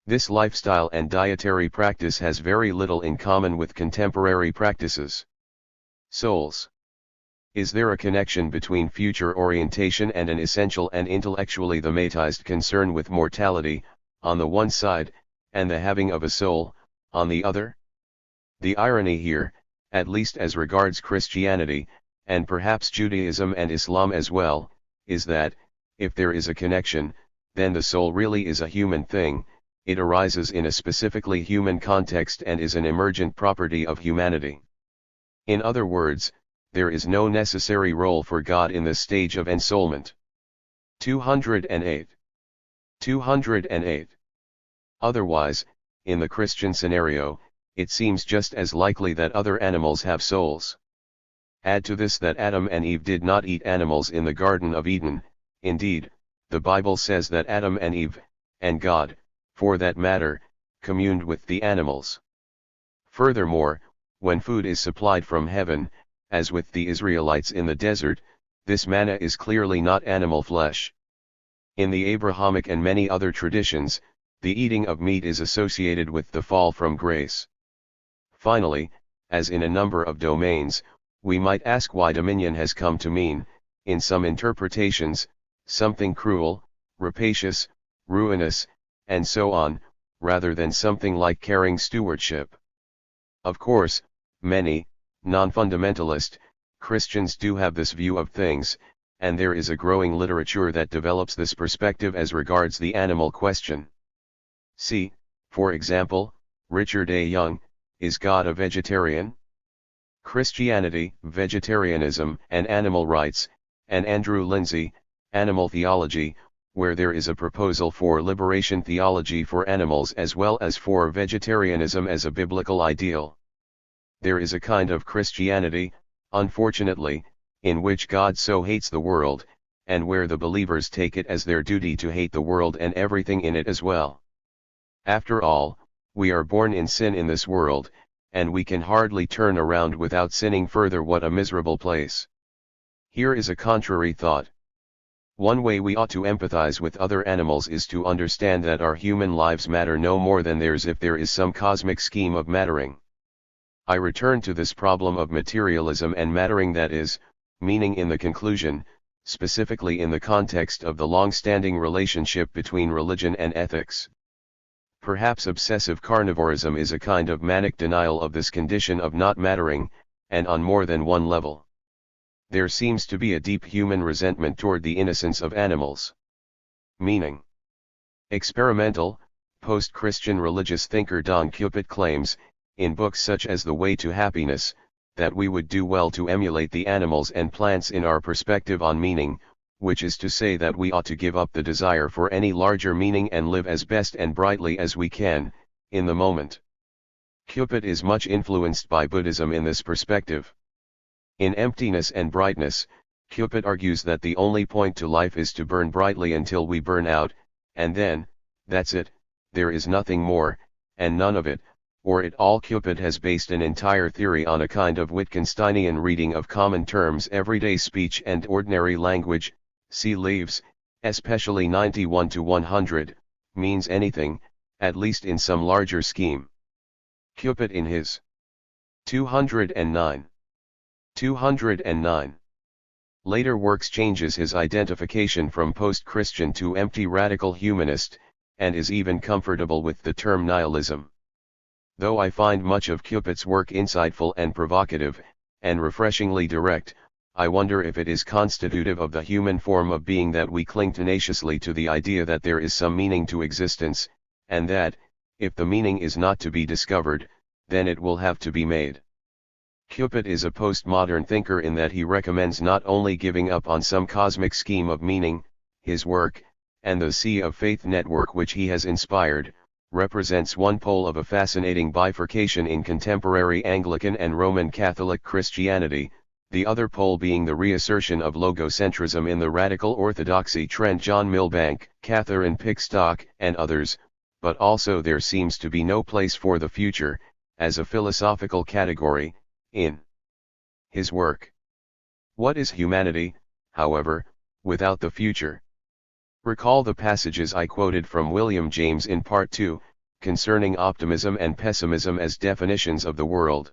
This lifestyle and dietary practice has very little in common with contemporary practices. Souls. Is there a connection between future orientation and an essential and intellectually thematized concern with mortality, on the one side, and the having of a soul, on the other? The irony here, at least as regards Christianity, and perhaps Judaism and Islam as well, is that, if there is a connection, then the soul really is a human thing, it arises in a specifically human context and is an emergent property of humanity. In other words, there is no necessary role for God in this stage of ensoulment. 208. 208. Otherwise, in the Christian scenario, it seems just as likely that other animals have souls. Add to this that Adam and Eve did not eat animals in the Garden of Eden. Indeed, the Bible says that Adam and Eve, and God, for that matter, communed with the animals. Furthermore, when food is supplied from heaven, as with the Israelites in the desert, this manna is clearly not animal flesh. In the Abrahamic and many other traditions, the eating of meat is associated with the fall from grace. Finally, as in a number of domains, we might ask why dominion has come to mean, in some interpretations, something cruel, rapacious, ruinous, and so on, rather than something like caring stewardship. Of course, many, non-fundamentalist, Christians do have this view of things, and there is a growing literature that develops this perspective as regards the animal question. See, for example, Richard A. Young, Is God a Vegetarian? Christianity, Vegetarianism, and Animal Rights, and Andrew Lindsay, Animal Theology, where there is a proposal for liberation theology for animals as well as for vegetarianism as a biblical ideal. There is a kind of Christianity, unfortunately, in which God so hates the world, and where the believers take it as their duty to hate the world and everything in it as well. After all, we are born in sin in this world, and we can hardly turn around without sinning further. What a miserable place. Here is a contrary thought. One way we ought to empathize with other animals is to understand that our human lives matter no more than theirs if there is some cosmic scheme of mattering. I return to this problem of materialism and mattering, that is, meaning in the conclusion, specifically in the context of the long-standing relationship between religion and ethics. Perhaps obsessive carnivorism is a kind of manic denial of this condition of not mattering, and on more than one level. There seems to be a deep human resentment toward the innocence of animals. Meaning. Experimental, post-Christian religious thinker Don Cupid claims, in books such as The Way to Happiness, that we would do well to emulate the animals and plants in our perspective on meaning, which is to say that we ought to give up the desire for any larger meaning and live as best and brightly as we can, in the moment. Cupid is much influenced by Buddhism in this perspective. In Emptiness and Brightness, Cupid argues that the only point to life is to burn brightly until we burn out, and then, that's it, there is nothing more, and none of it, or it all. Cupid has based an entire theory on a kind of Wittgensteinian reading of common terms, everyday speech and ordinary language. See Leaves, especially 91 to 100, means anything, at least in some larger scheme. Cupid in his 209 later works changes his identification from post-Christian to empty radical humanist, and is even comfortable with the term nihilism. Though I find much of Cupid's work insightful and provocative, and refreshingly direct, I wonder if it is constitutive of the human form of being that we cling tenaciously to the idea that there is some meaning to existence, and that, if the meaning is not to be discovered, then it will have to be made. Cupid is a postmodern thinker in that he recommends not only giving up on some cosmic scheme of meaning. His work, and the Sea of Faith network which he has inspired, represents one pole of a fascinating bifurcation in contemporary Anglican and Roman Catholic Christianity, the other pole being the reassertion of logocentrism in the radical orthodoxy trend. John Milbank, Catherine Pickstock, and others, but also there seems to be no place for the future, as a philosophical category, in his work. What is humanity, however, without the future? Recall the passages I quoted from William James in Part 2, concerning optimism and pessimism as definitions of the world.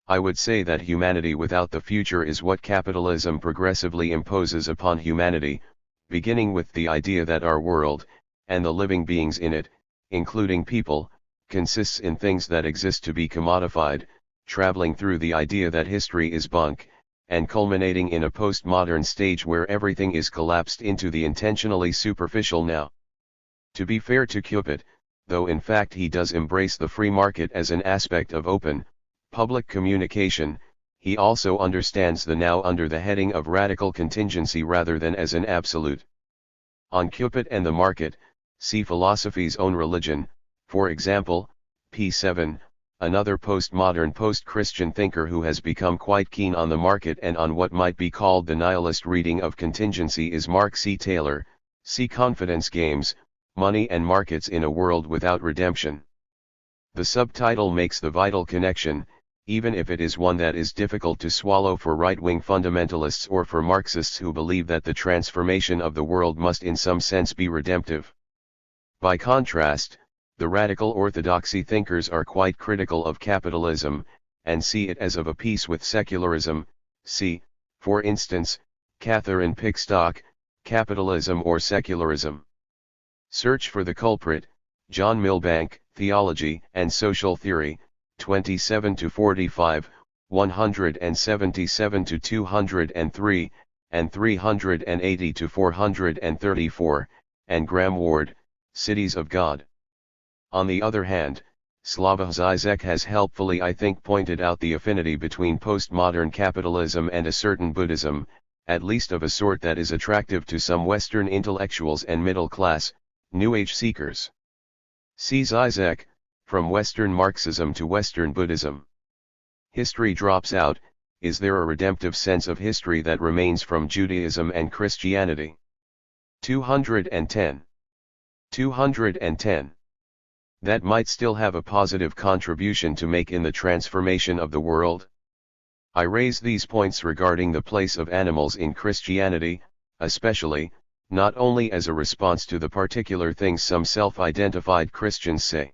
I would say that humanity without the future is what capitalism progressively imposes upon humanity, beginning with the idea that our world, and the living beings in it, including people, consists in things that exist to be commodified, traveling through the idea that history is bunk, and culminating in a postmodern stage where everything is collapsed into the intentionally superficial now. To be fair to Cupid, though in fact he does embrace the free market as an aspect of open, public communication, he also understands the now under the heading of radical contingency rather than as an absolute. On Cupid and the market, see Philosophy's Own Religion, for example, p. 7, another postmodern post-Christian thinker who has become quite keen on the market and on what might be called the nihilist reading of contingency is Mark C. Taylor, see Confidence Games, Money and Markets in a World Without Redemption. The subtitle makes the vital connection, even if it is one that is difficult to swallow for right-wing fundamentalists or for Marxists who believe that the transformation of the world must in some sense be redemptive. By contrast, the radical orthodoxy thinkers are quite critical of capitalism, and see it as of a piece with secularism. See, for instance, Catherine Pickstock, Capitalism or Secularism. Search for the Culprit, John Milbank, Theology and Social Theory, 27-45, 177-203, and 380-434, and Graham Ward, Cities of God. On the other hand, Slavoj Zizek has helpfully, I think, pointed out the affinity between postmodern capitalism and a certain Buddhism, at least of a sort that is attractive to some Western intellectuals and middle-class, New Age seekers. See Zizek, From Western Marxism to Western Buddhism. History drops out. Is there a redemptive sense of history that remains from Judaism and Christianity? 210. 210. That might still have a positive contribution to make in the transformation of the world. I raise these points regarding the place of animals in Christianity, especially, not only as a response to the particular things some self-identified Christians say.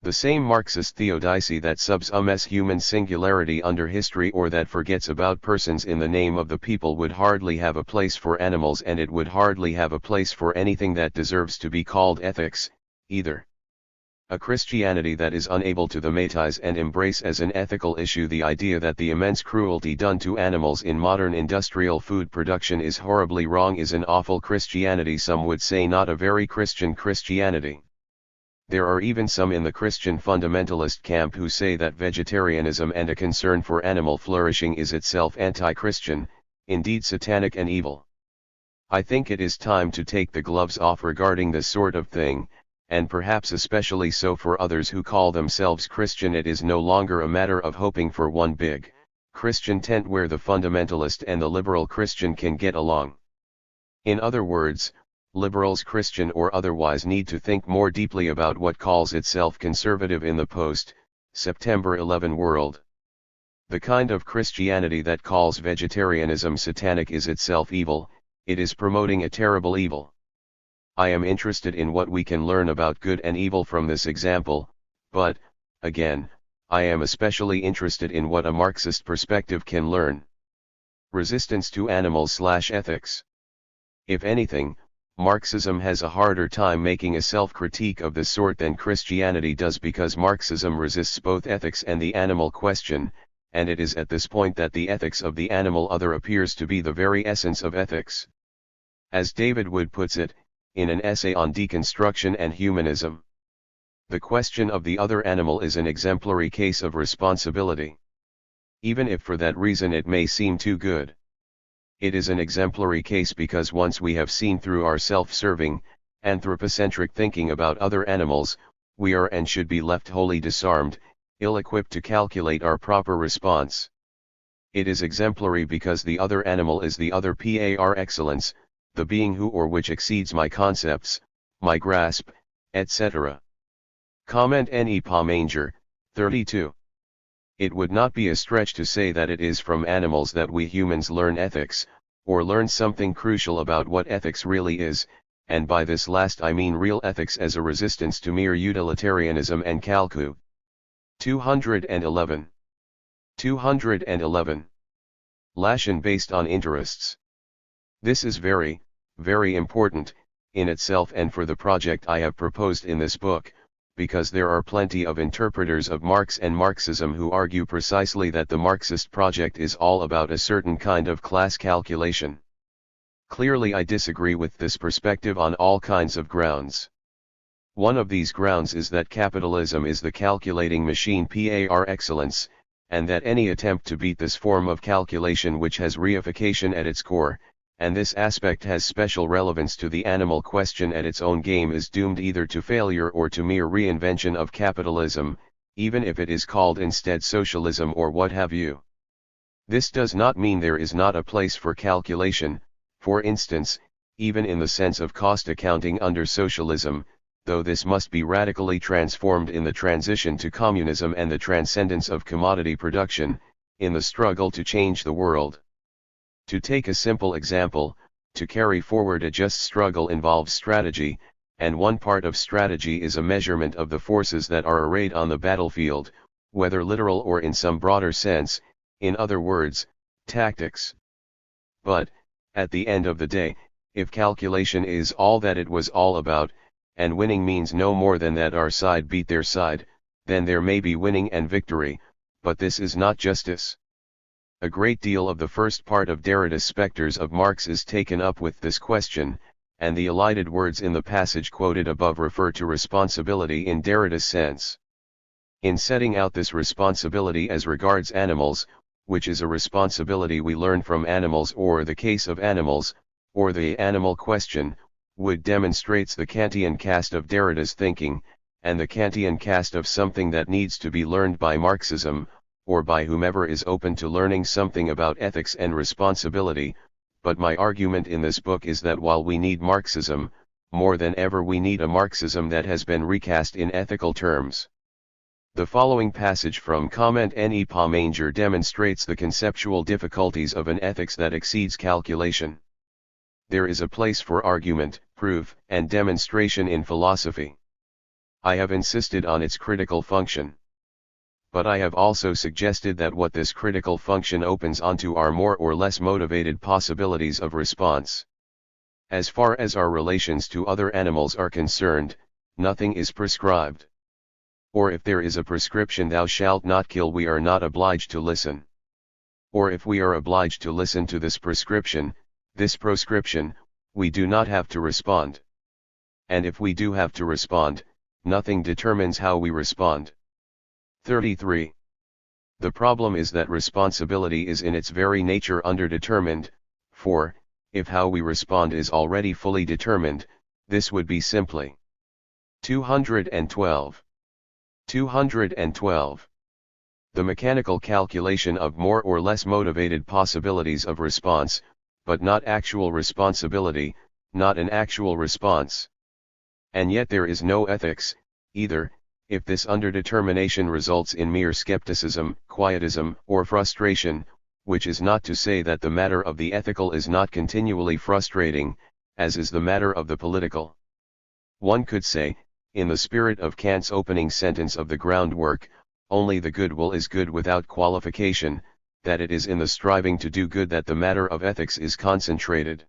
The same Marxist theodicy that subsumes human singularity under history or that forgets about persons in the name of the people would hardly have a place for animals, and it would hardly have a place for anything that deserves to be called ethics, either. A Christianity that is unable to thematize and embrace as an ethical issue the idea that the immense cruelty done to animals in modern industrial food production is horribly wrong is an awful Christianity, some would say not a very Christian Christianity. There are even some in the Christian fundamentalist camp who say that vegetarianism and a concern for animal flourishing is itself anti-Christian, indeed satanic and evil. I think it is time to take the gloves off regarding this sort of thing, and perhaps especially so for others who call themselves Christian. It is no longer a matter of hoping for one big Christian tent where the fundamentalist and the liberal Christian can get along. In other words, liberals, Christian or otherwise, need to think more deeply about what calls itself conservative in the post-September 11 world. The kind of Christianity that calls vegetarianism satanic is itself evil. It is promoting a terrible evil. I am interested in what we can learn about good and evil from this example, but, again, I am especially interested in what a Marxist perspective can learn. Resistance to animals/ethics. If anything, Marxism has a harder time making a self-critique of this sort than Christianity does, because Marxism resists both ethics and the animal question, and it is at this point that the ethics of the animal other appears to be the very essence of ethics. As David Wood puts it, in an essay on deconstruction and humanism, the question of the other animal is an exemplary case of responsibility. Even if for that reason it may seem too good. It is an exemplary case because once we have seen through our self-serving, anthropocentric thinking about other animals, we are and should be left wholly disarmed, ill-equipped to calculate our proper response. It is exemplary because the other animal is the other par excellence, the being who or which exceeds my concepts, my grasp, etc. Comment Ne Pomanger, 32. It would not be a stretch to say that it is from animals that we humans learn ethics, or learn something crucial about what ethics really is, and by this last I mean real ethics as a resistance to mere utilitarianism and calcu. 211. 211. Lation based on interests. This is very, very important, in itself and for the project I have proposed in this book, because there are plenty of interpreters of Marx and Marxism who argue precisely that the Marxist project is all about a certain kind of class calculation. Clearly I disagree with this perspective on all kinds of grounds. One of these grounds is that capitalism is the calculating machine par excellence, and that any attempt to beat this form of calculation, which has reification at its core, and this aspect has special relevance to the animal question at its own game, is doomed either to failure or to mere reinvention of capitalism, even if it is called instead socialism or what have you. This does not mean there is not a place for calculation, for instance, even in the sense of cost accounting under socialism, though this must be radically transformed in the transition to communism and the transcendence of commodity production, in the struggle to change the world. To take a simple example, to carry forward a just struggle involves strategy, and one part of strategy is a measurement of the forces that are arrayed on the battlefield, whether literal or in some broader sense, in other words, tactics. But, at the end of the day, if calculation is all that it was all about, and winning means no more than that our side beat their side, then there may be winning and victory, but this is not justice. A great deal of the first part of Derrida's Spectres of Marx is taken up with this question, and the elided words in the passage quoted above refer to responsibility in Derrida's sense. In setting out this responsibility as regards animals, which is a responsibility we learn from animals or the case of animals, or the animal question, Wood demonstrates the Kantian cast of Derrida's thinking, and the Kantian cast of something that needs to be learned by Marxism, or by whomever is open to learning something about ethics and responsibility. But my argument in this book is that while we need Marxism, more than ever we need a Marxism that has been recast in ethical terms. The following passage from Comment Ne Pomanger demonstrates the conceptual difficulties of an ethics that exceeds calculation. There is a place for argument, proof, and demonstration in philosophy. I have insisted on its critical function. But I have also suggested that what this critical function opens onto are more or less motivated possibilities of response. As far as our relations to other animals are concerned, nothing is prescribed. Or if there is a prescription, thou shalt not kill, we are not obliged to listen. Or if we are obliged to listen to this prescription, we do not have to respond. And if we do have to respond, nothing determines how we respond. 33. The problem is that responsibility is in its very nature underdetermined, for, if how we respond is already fully determined, this would be simply 212. 212. The mechanical calculation of more or less motivated possibilities of response, but not actual responsibility, not an actual response. And yet there is no ethics, either, if this underdetermination results in mere skepticism, quietism, or frustration, which is not to say that the matter of the ethical is not continually frustrating, as is the matter of the political. One could say, in the spirit of Kant's opening sentence of the groundwork, only the good will is good without qualification, that it is in the striving to do good that the matter of ethics is concentrated.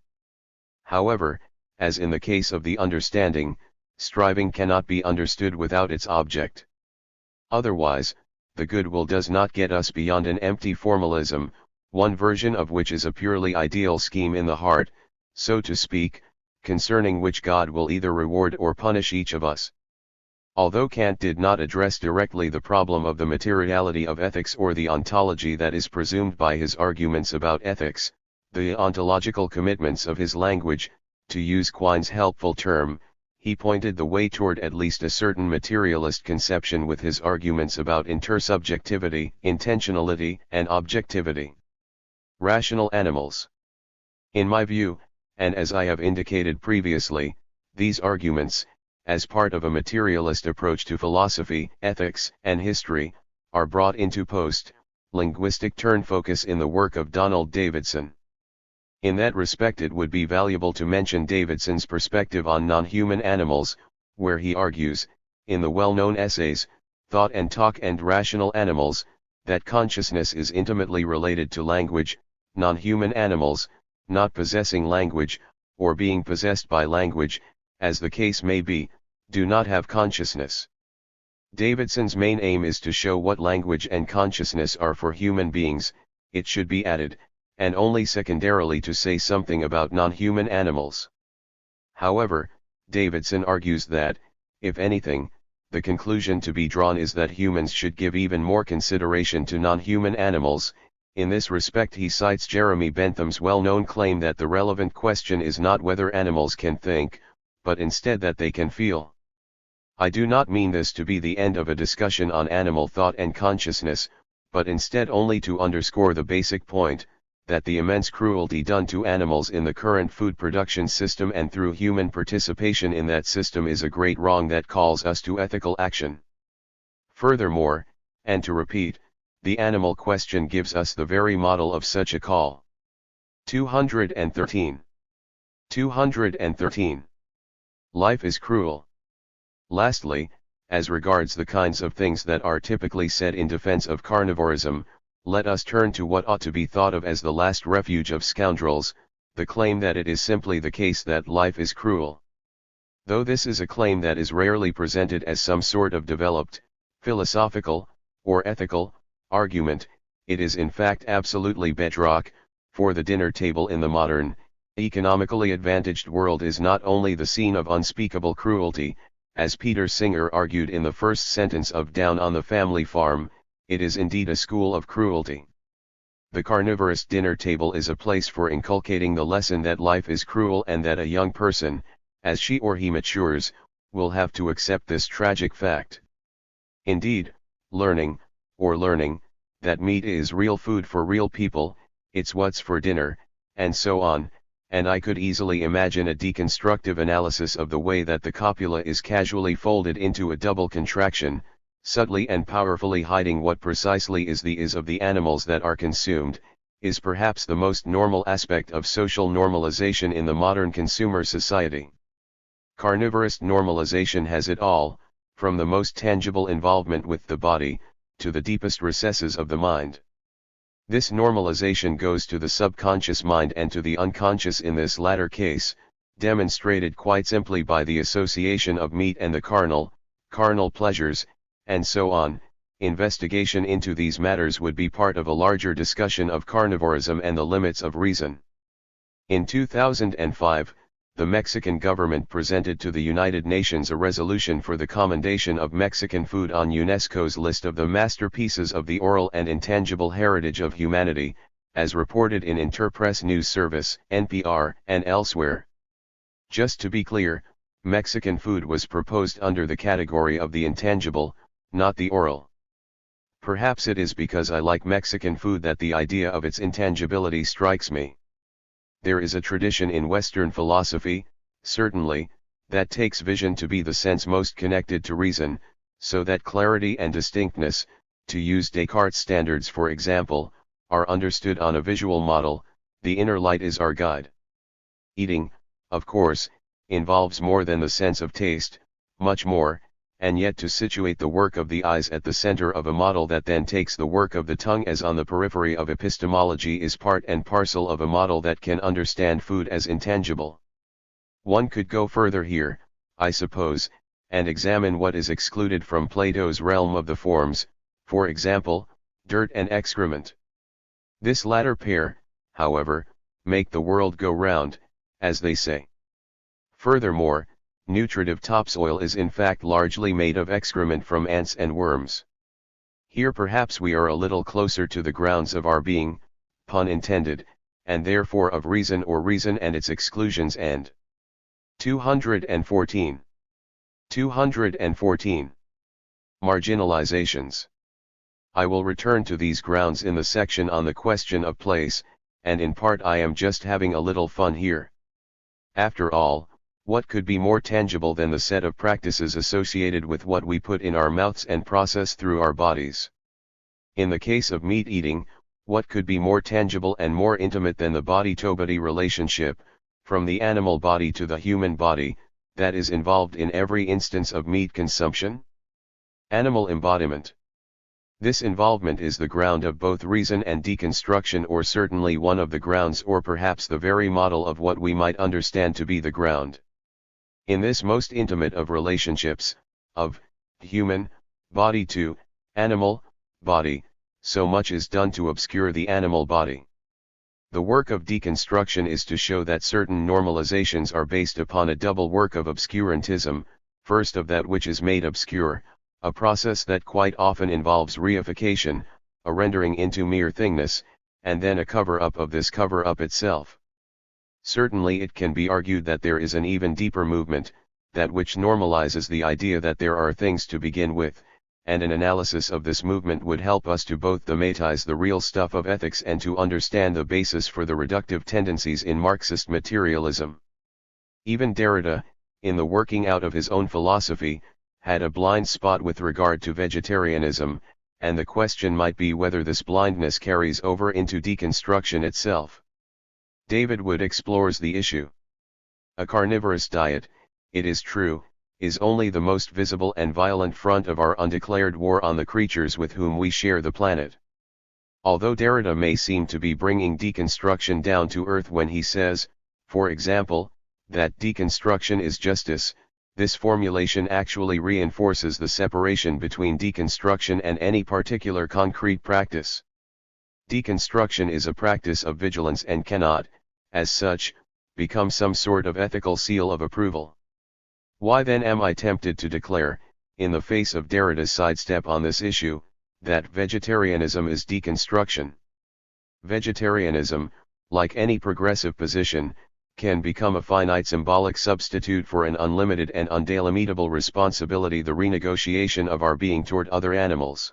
However, as in the case of the understanding, striving cannot be understood without its object. Otherwise, the good will does not get us beyond an empty formalism, one version of which is a purely ideal scheme in the heart, so to speak, concerning which God will either reward or punish each of us. Although Kant did not address directly the problem of the materiality of ethics or the ontology that is presumed by his arguments about ethics, the ontological commitments of his language, to use Quine's helpful term, he pointed the way toward at least a certain materialist conception with his arguments about intersubjectivity, intentionality, and objectivity. Rational animals. In my view, and as I have indicated previously, these arguments, as part of a materialist approach to philosophy, ethics, and history, are brought into post-linguistic turn focus in the work of Donald Davidson. In that respect it would be valuable to mention Davidson's perspective on non-human animals, where he argues, in the well-known essays, Thought and Talk and Rational Animals, that consciousness is intimately related to language. Non-human animals, not possessing language, or being possessed by language, as the case may be, do not have consciousness. Davidson's main aim is to show what language and consciousness are for human beings, it should be added, and only secondarily to say something about non-human animals. However, Davidson argues that, if anything, the conclusion to be drawn is that humans should give even more consideration to non-human animals. In this respect he cites Jeremy Bentham's well-known claim that the relevant question is not whether animals can think, but instead that they can feel. I do not mean this to be the end of a discussion on animal thought and consciousness, but instead only to underscore the basic point, that the immense cruelty done to animals in the current food production system and through human participation in that system is a great wrong that calls us to ethical action. Furthermore, and to repeat, the animal question gives us the very model of such a call. 213. 213. Life is cruel. Lastly, as regards the kinds of things that are typically said in defense of carnivorism, let us turn to what ought to be thought of as the last refuge of scoundrels, the claim that it is simply the case that life is cruel. Though this is a claim that is rarely presented as some sort of developed, philosophical, or ethical, argument, it is in fact absolutely bedrock, for the dinner table in the modern, economically advantaged world is not only the scene of unspeakable cruelty, as Peter Singer argued in the first sentence of Down on the Family Farm, it is indeed a school of cruelty. The carnivorous dinner table is a place for inculcating the lesson that life is cruel and that a young person, as she or he matures, will have to accept this tragic fact. Indeed, learning, that meat is real food for real people, it's what's for dinner, and so on, and I could easily imagine a deconstructive analysis of the way that the copula is casually folded into a double contraction, subtly and powerfully hiding what precisely is the is of the animals that are consumed, is perhaps the most normal aspect of social normalization in the modern consumer society. Carnivorous normalization has it all, from the most tangible involvement with the body, to the deepest recesses of the mind. This normalization goes to the subconscious mind and to the unconscious in this latter case, demonstrated quite simply by the association of meat and the carnal pleasures, and so on. Investigation into these matters would be part of a larger discussion of carnivorism and the limits of reason. In 2005, the Mexican government presented to the United Nations a resolution for the commendation of Mexican food on UNESCO's list of the masterpieces of the oral and intangible heritage of humanity, as reported in Interpress News Service, NPR, and elsewhere. Just to be clear, Mexican food was proposed under the category of the intangible, not the oral. Perhaps it is because I like Mexican food that the idea of its intangibility strikes me. There is a tradition in Western philosophy, certainly, that takes vision to be the sense most connected to reason, so that clarity and distinctness, to use Descartes' standards for example, are understood on a visual model. The inner light is our guide. Eating, of course, involves more than the sense of taste, much more, and yet to situate the work of the eyes at the center of a model that then takes the work of the tongue as on the periphery of epistemology is part and parcel of a model that can understand food as intangible. One could go further here, I suppose, and examine what is excluded from Plato's realm of the forms, for example, dirt and excrement. This latter pair, however, make the world go round, as they say. Furthermore, nutritive topsoil is in fact largely made of excrement from ants and worms. Here perhaps we are a little closer to the grounds of our being, pun intended, and therefore of reason or reason and its exclusions and 214. Marginalizations. I will return to these grounds in the section on the question of place, and in part I am just having a little fun here. After all, what could be more tangible than the set of practices associated with what we put in our mouths and process through our bodies? In the case of meat eating, what could be more tangible and more intimate than the body-to-body relationship, from the animal body to the human body, that is involved in every instance of meat consumption? Animal embodiment. This involvement is the ground of both reason and deconstruction, or certainly one of the grounds, or perhaps the very model of what we might understand to be the ground. In this most intimate of relationships, of human body to animal body, so much is done to obscure the animal body. The work of deconstruction is to show that certain normalizations are based upon a double work of obscurantism, first of that which is made obscure, a process that quite often involves reification, a rendering into mere thingness, and then a cover-up of this cover-up itself. Certainly it can be argued that there is an even deeper movement, that which normalizes the idea that there are things to begin with, and an analysis of this movement would help us to both thematize the real stuff of ethics and to understand the basis for the reductive tendencies in Marxist materialism. Even Derrida, in the working out of his own philosophy, had a blind spot with regard to vegetarianism, and the question might be whether this blindness carries over into deconstruction itself. David Wood explores the issue. A carnivorous diet, it is true, is only the most visible and violent front of our undeclared war on the creatures with whom we share the planet. Although Derrida may seem to be bringing deconstruction down to earth when he says, for example, that deconstruction is justice, this formulation actually reinforces the separation between deconstruction and any particular concrete practice. Deconstruction is a practice of vigilance and cannot, as such, become some sort of ethical seal of approval. Why then am I tempted to declare, in the face of Derrida's sidestep on this issue, that vegetarianism is deconstruction? Vegetarianism, like any progressive position, can become a finite symbolic substitute for an unlimited and undelimitable responsibility, the renegotiation of our being toward other animals.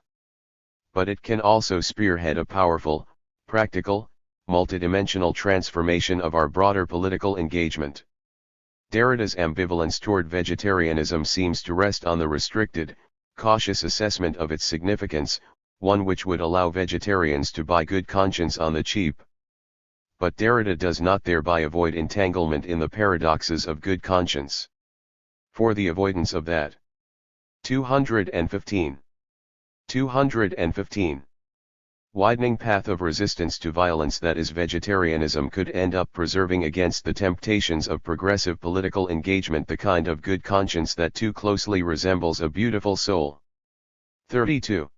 But it can also spearhead a powerful, practical, multidimensional transformation of our broader political engagement. Derrida's ambivalence toward vegetarianism seems to rest on the restricted, cautious assessment of its significance, one which would allow vegetarians to buy good conscience on the cheap. But Derrida does not thereby avoid entanglement in the paradoxes of good conscience. For the avoidance of that 215 widening path of resistance to violence that is vegetarianism could end up preserving against the temptations of progressive political engagement the kind of good conscience that too closely resembles a beautiful soul. 32.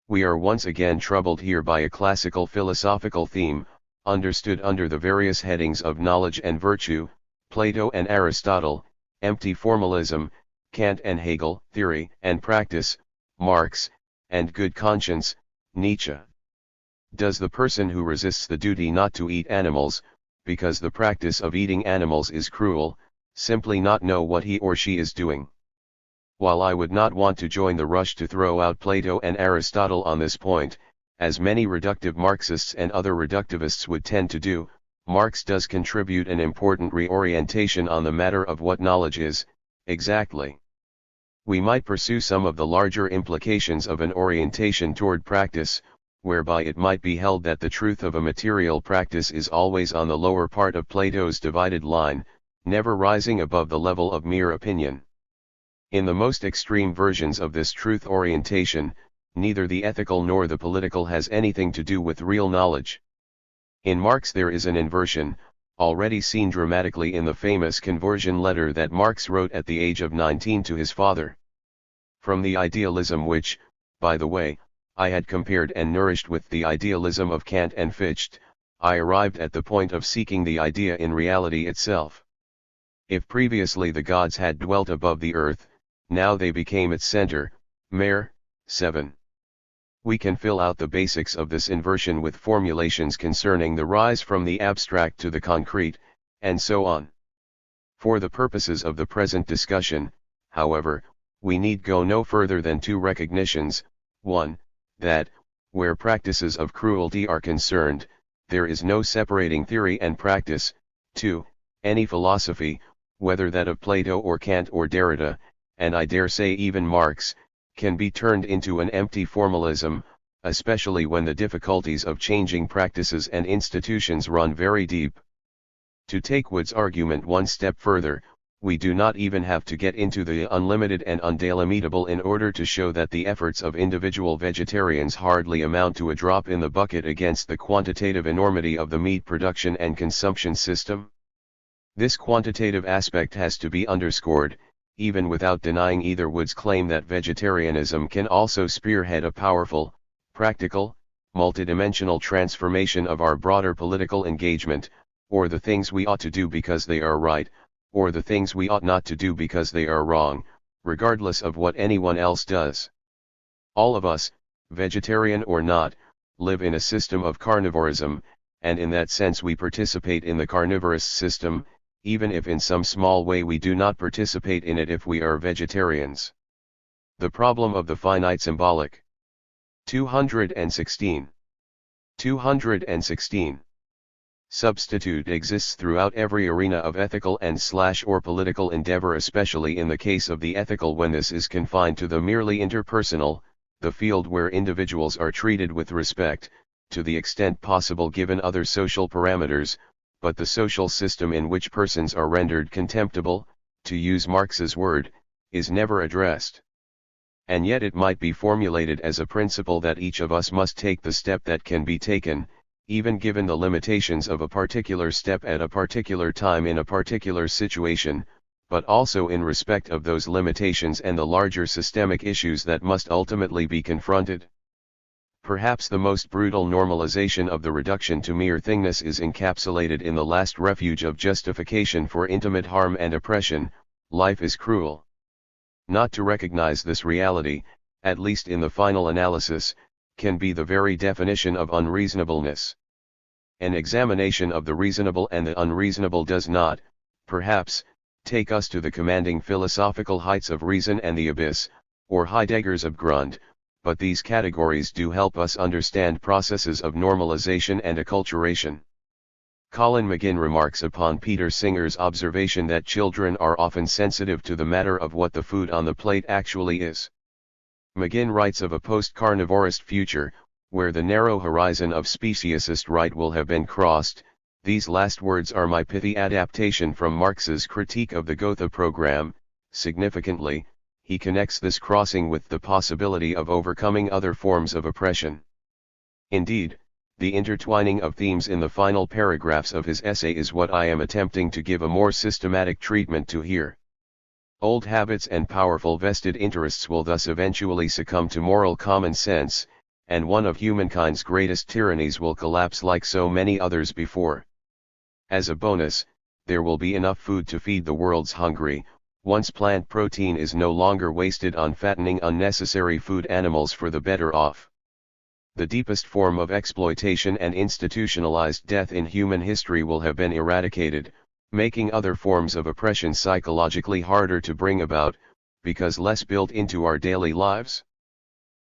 We are once again troubled here by a classical philosophical theme, understood under the various headings of knowledge and virtue, Plato and Aristotle, empty formalism, Kant and Hegel, theory and practice, Marx, and good conscience, Nietzsche. Does the person who resists the duty not to eat animals, because the practice of eating animals is cruel, simply not know what he or she is doing? While I would not want to join the rush to throw out Plato and Aristotle on this point, as many reductive Marxists and other reductivists would tend to do, Marx does contribute an important reorientation on the matter of what knowledge is, exactly. We might pursue some of the larger implications of an orientation toward practice, whereby it might be held that the truth of a material practice is always on the lower part of Plato's divided line, never rising above the level of mere opinion. In the most extreme versions of this truth orientation, neither the ethical nor the political has anything to do with real knowledge. In Marx there is an inversion, already seen dramatically in the famous conversion letter that Marx wrote at the age of 19 to his father. From the idealism which, by the way, I had compared and nourished with the idealism of Kant and Fichte, I arrived at the point of seeking the idea in reality itself. If previously the gods had dwelt above the earth, now they became its center. Mer. 7. We can fill out the basics of this inversion with formulations concerning the rise from the abstract to the concrete, and so on. For the purposes of the present discussion, however, we need go no further than two recognitions: 1, that, where practices of cruelty are concerned, there is no separating theory and practice; 2, any philosophy, whether that of Plato or Kant or Derrida, and I dare say even Marx, can be turned into an empty formalism, especially when the difficulties of changing practices and institutions run very deep. To take Wood's argument one step further, we do not even have to get into the unlimited and undelimitable in order to show that the efforts of individual vegetarians hardly amount to a drop in the bucket against the quantitative enormity of the meat production and consumption system. This quantitative aspect has to be underscored, even without denying either Wood's claim that vegetarianism can also spearhead a powerful, practical, multidimensional transformation of our broader political engagement, or the things we ought to do because they are right, or the things we ought not to do because they are wrong, regardless of what anyone else does. All of us, vegetarian or not, live in a system of carnivorism, and in that sense we participate in the carnivorous system, even if in some small way we do not participate in it if we are vegetarians. The problem of the finite symbolic. 216. 216. Substitute exists throughout every arena of ethical and/or political endeavor, especially in the case of the ethical when this is confined to the merely interpersonal, the field where individuals are treated with respect, to the extent possible given other social parameters, but the social system in which persons are rendered contemptible, to use Marx's word, is never addressed. And yet it might be formulated as a principle that each of us must take the step that can be taken, even given the limitations of a particular step at a particular time in a particular situation, but also in respect of those limitations and the larger systemic issues that must ultimately be confronted. Perhaps the most brutal normalization of the reduction to mere thingness is encapsulated in the last refuge of justification for intimate harm and oppression: life is cruel. Not to recognize this reality, at least in the final analysis, can be the very definition of unreasonableness. An examination of the reasonable and the unreasonable does not, perhaps, take us to the commanding philosophical heights of reason and the abyss, or Heidegger's Abgrund, but these categories do help us understand processes of normalization and acculturation. Colin McGinn remarks upon Peter Singer's observation that children are often sensitive to the matter of what the food on the plate actually is. McGinn writes of a post-carnivorist future, where the narrow horizon of speciesist right will have been crossed. These last words are my pithy adaptation from Marx's critique of the Gotha program. Significantly, he connects this crossing with the possibility of overcoming other forms of oppression. Indeed, the intertwining of themes in the final paragraphs of his essay is what I am attempting to give a more systematic treatment to here. Old habits and powerful vested interests will thus eventually succumb to moral common sense, and one of humankind's greatest tyrannies will collapse like so many others before. As a bonus, there will be enough food to feed the world's hungry, once plant protein is no longer wasted on fattening unnecessary food animals for the better off. The deepest form of exploitation and institutionalized death in human history will have been eradicated, making other forms of oppression psychologically harder to bring about, because less built into our daily lives.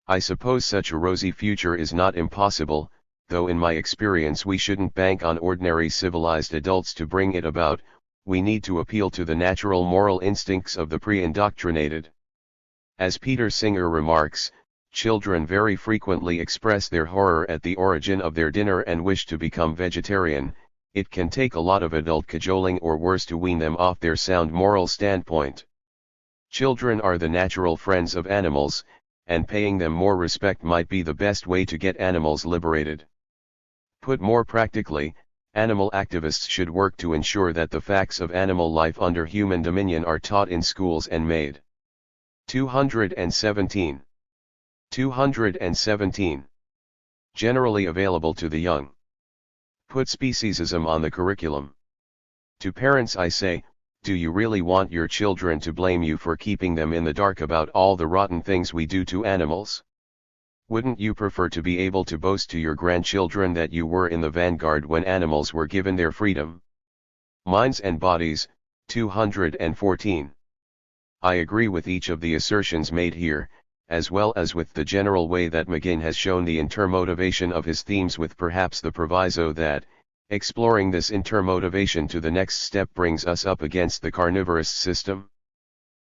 I suppose such a rosy future is not impossible, though in my experience we shouldn't bank on ordinary civilized adults to bring it about. We need to appeal to the natural moral instincts of the pre-indoctrinated. As Peter Singer remarks, children very frequently express their horror at the origin of their dinner and wish to become vegetarian. It can take a lot of adult cajoling or worse to wean them off their sound moral standpoint. Children are the natural friends of animals, and paying them more respect might be the best way to get animals liberated. Put more practically, animal activists should work to ensure that the facts of animal life under human dominion are taught in schools and made. 217. Generally available to the young. Put speciesism on the curriculum. To parents I say, do you really want your children to blame you for keeping them in the dark about all the rotten things we do to animals? Wouldn't you prefer to be able to boast to your grandchildren that you were in the vanguard when animals were given their freedom? Minds and Bodies, 214. I agree with each of the assertions made here, as well as with the general way that McGinn has shown the intermotivation of his themes, with perhaps the proviso that, exploring this intermotivation to the next step brings us up against the carnivorous system.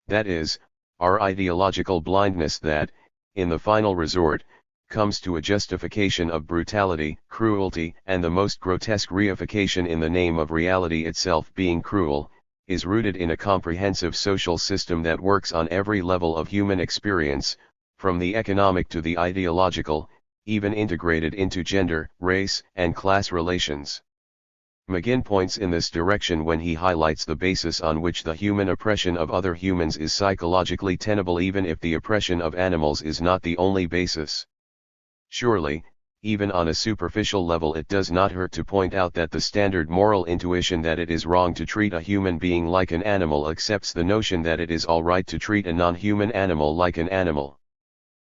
That is, our ideological blindness that, in the final resort, comes to a justification of brutality, cruelty, and the most grotesque reification in the name of reality itself being cruel, is rooted in a comprehensive social system that works on every level of human experience, from the economic to the ideological, even integrated into gender, race, and class relations. McGinn points in this direction when he highlights the basis on which the human oppression of other humans is psychologically tenable, even if the oppression of animals is not the only basis. Surely, even on a superficial level, it does not hurt to point out that the standard moral intuition that it is wrong to treat a human being like an animal accepts the notion that it is all right to treat a non-human animal like an animal.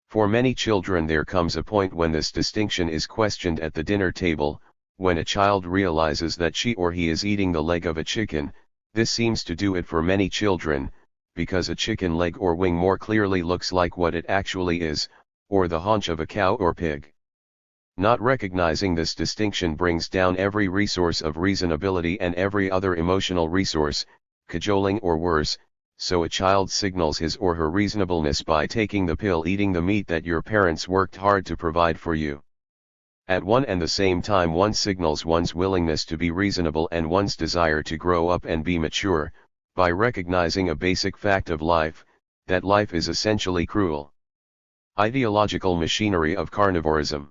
For many children there comes a point when this distinction is questioned at the dinner table. When a child realizes that she or he is eating the leg of a chicken, this seems to do it for many children, because a chicken leg or wing more clearly looks like what it actually is, or the haunch of a cow or pig. Not recognizing this distinction brings down every resource of reasonability and every other emotional resource, cajoling or worse, so a child signals his or her reasonableness by taking the pill, eating the meat that your parents worked hard to provide for you. At one and the same time one signals one's willingness to be reasonable and one's desire to grow up and be mature, by recognizing a basic fact of life, that life is essentially cruel. Ideological machinery of carnivorism.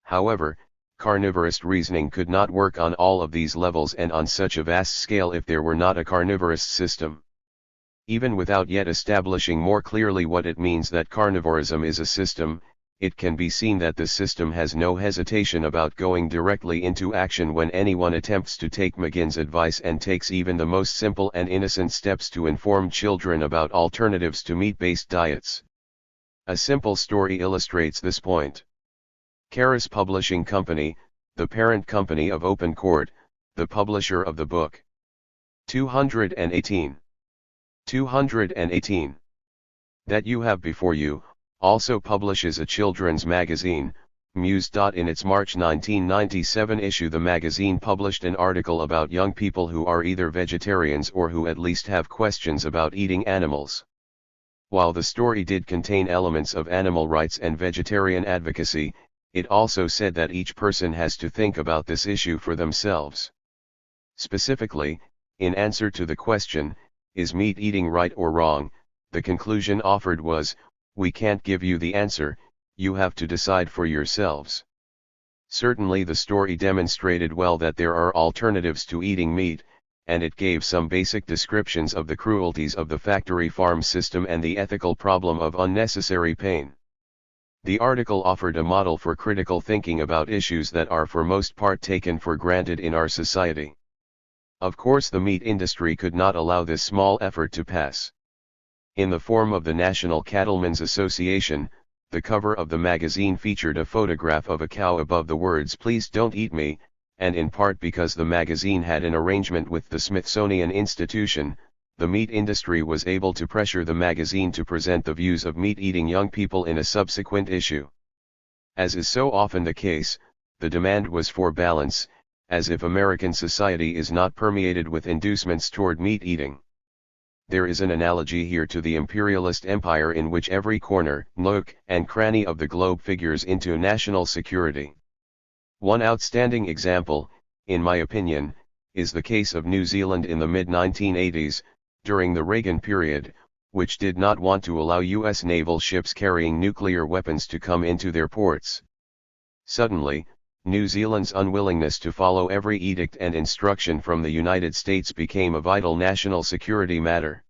However, carnivorist reasoning could not work on all of these levels and on such a vast scale if there were not a carnivorous system. Even without yet establishing more clearly what it means that carnivorism is a system, it can be seen that the system has no hesitation about going directly into action when anyone attempts to take McGinn's advice and takes even the most simple and innocent steps to inform children about alternatives to meat-based diets. A simple story illustrates this point. Karas Publishing Company, the parent company of Open Court, the publisher of the book 218 that you have before you, also publishes a children's magazine, Muse. In its March 1997 issue, the magazine published an article about young people who are either vegetarians or who at least have questions about eating animals. While the story did contain elements of animal rights and vegetarian advocacy, it also said that each person has to think about this issue for themselves. Specifically, in answer to the question, is meat eating right or wrong, the conclusion offered was, we can't give you the answer, you have to decide for yourselves. Certainly the story demonstrated well that there are alternatives to eating meat, and it gave some basic descriptions of the cruelties of the factory farm system and the ethical problem of unnecessary pain. The article offered a model for critical thinking about issues that are for most part taken for granted in our society. Of course the meat industry could not allow this small effort to pass. In the form of the National Cattlemen's Association, the cover of the magazine featured a photograph of a cow above the words "Please don't eat me," and in part because the magazine had an arrangement with the Smithsonian Institution, the meat industry was able to pressure the magazine to present the views of meat-eating young people in a subsequent issue. As is so often the case, the demand was for balance, as if American society is not permeated with inducements toward meat eating. There is an analogy here to the imperialist empire in which every corner, nook, and cranny of the globe figures into national security. One outstanding example, in my opinion, is the case of New Zealand in the mid-1980s, during the Reagan period, which did not want to allow U.S. naval ships carrying nuclear weapons to come into their ports. Suddenly, New Zealand's unwillingness to follow every edict and instruction from the United States became a vital national security matter.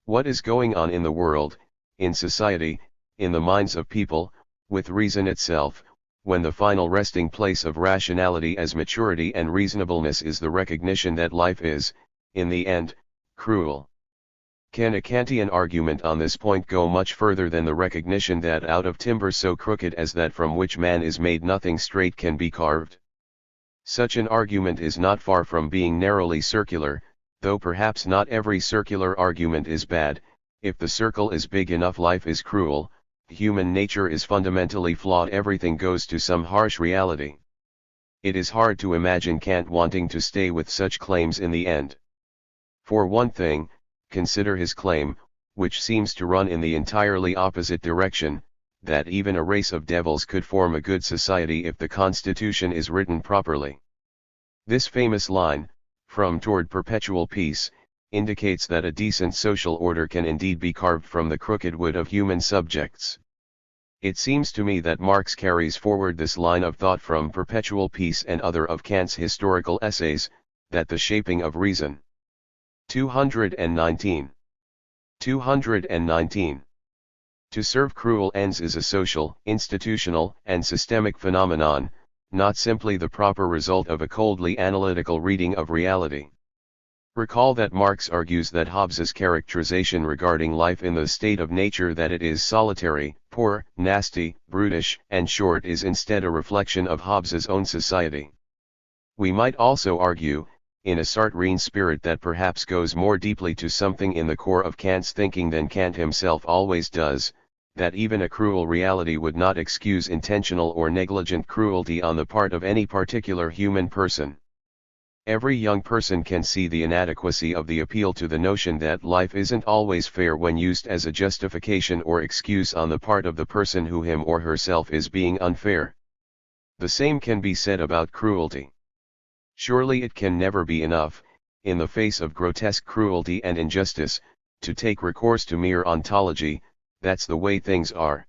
What is going on in the world, in society, in the minds of people, with reason itself, when the final resting place of rationality as maturity and reasonableness is the recognition that life is, in the end, cruel? Can a Kantian argument on this point go much further than the recognition that out of timber so crooked as that from which man is made nothing straight can be carved? Such an argument is not far from being narrowly circular, though perhaps not every circular argument is bad. If the circle is big enough, life is cruel, human nature is fundamentally flawed, everything goes to some harsh reality. It is hard to imagine Kant wanting to stay with such claims in the end. For one thing, consider his claim, which seems to run in the entirely opposite direction, that even a race of devils could form a good society if the Constitution is written properly. This famous line, from Toward Perpetual Peace, indicates that a decent social order can indeed be carved from the crooked wood of human subjects. It seems to me that Marx carries forward this line of thought from Perpetual Peace and other of Kant's historical essays, that the shaping of reason. 219. 219. To serve cruel ends is a social, institutional, and systemic phenomenon, not simply the proper result of a coldly analytical reading of reality. Recall that Marx argues that Hobbes's characterization regarding life in the state of nature, that it is solitary, poor, nasty, brutish, and short, is instead a reflection of Hobbes's own society. We might also argue, in a Sartrean spirit that perhaps goes more deeply to something in the core of Kant's thinking than Kant himself always does, that even a cruel reality would not excuse intentional or negligent cruelty on the part of any particular human person. Every young person can see the inadequacy of the appeal to the notion that life isn't always fair when used as a justification or excuse on the part of the person who him or herself is being unfair. The same can be said about cruelty. Surely it can never be enough, in the face of grotesque cruelty and injustice, to take recourse to mere ontology. That's the way things are.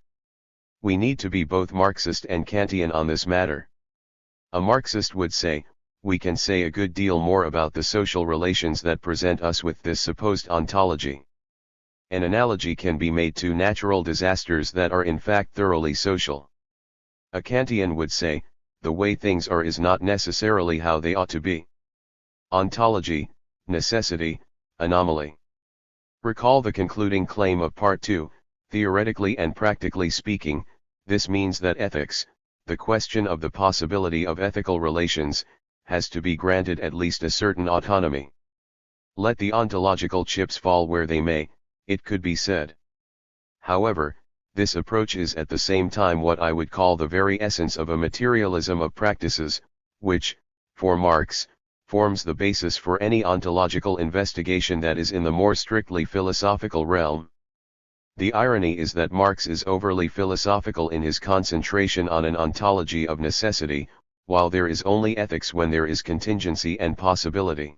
We need to be both Marxist and Kantian on this matter. A Marxist would say, we can say a good deal more about the social relations that present us with this supposed ontology. An analogy can be made to natural disasters that are in fact thoroughly social. A Kantian would say, the way things are is not necessarily how they ought to be. Ontology, necessity, anomaly. Recall the concluding claim of Part 2, theoretically and practically speaking, this means that ethics, the question of the possibility of ethical relations, has to be granted at least a certain autonomy. Let the ontological chips fall where they may, it could be said. However, this approach is at the same time what I would call the very essence of a materialism of practices, which, for Marx, forms the basis for any ontological investigation that is in the more strictly philosophical realm. The irony is that Marx is overly philosophical in his concentration on an ontology of necessity, while there is only ethics when there is contingency and possibility.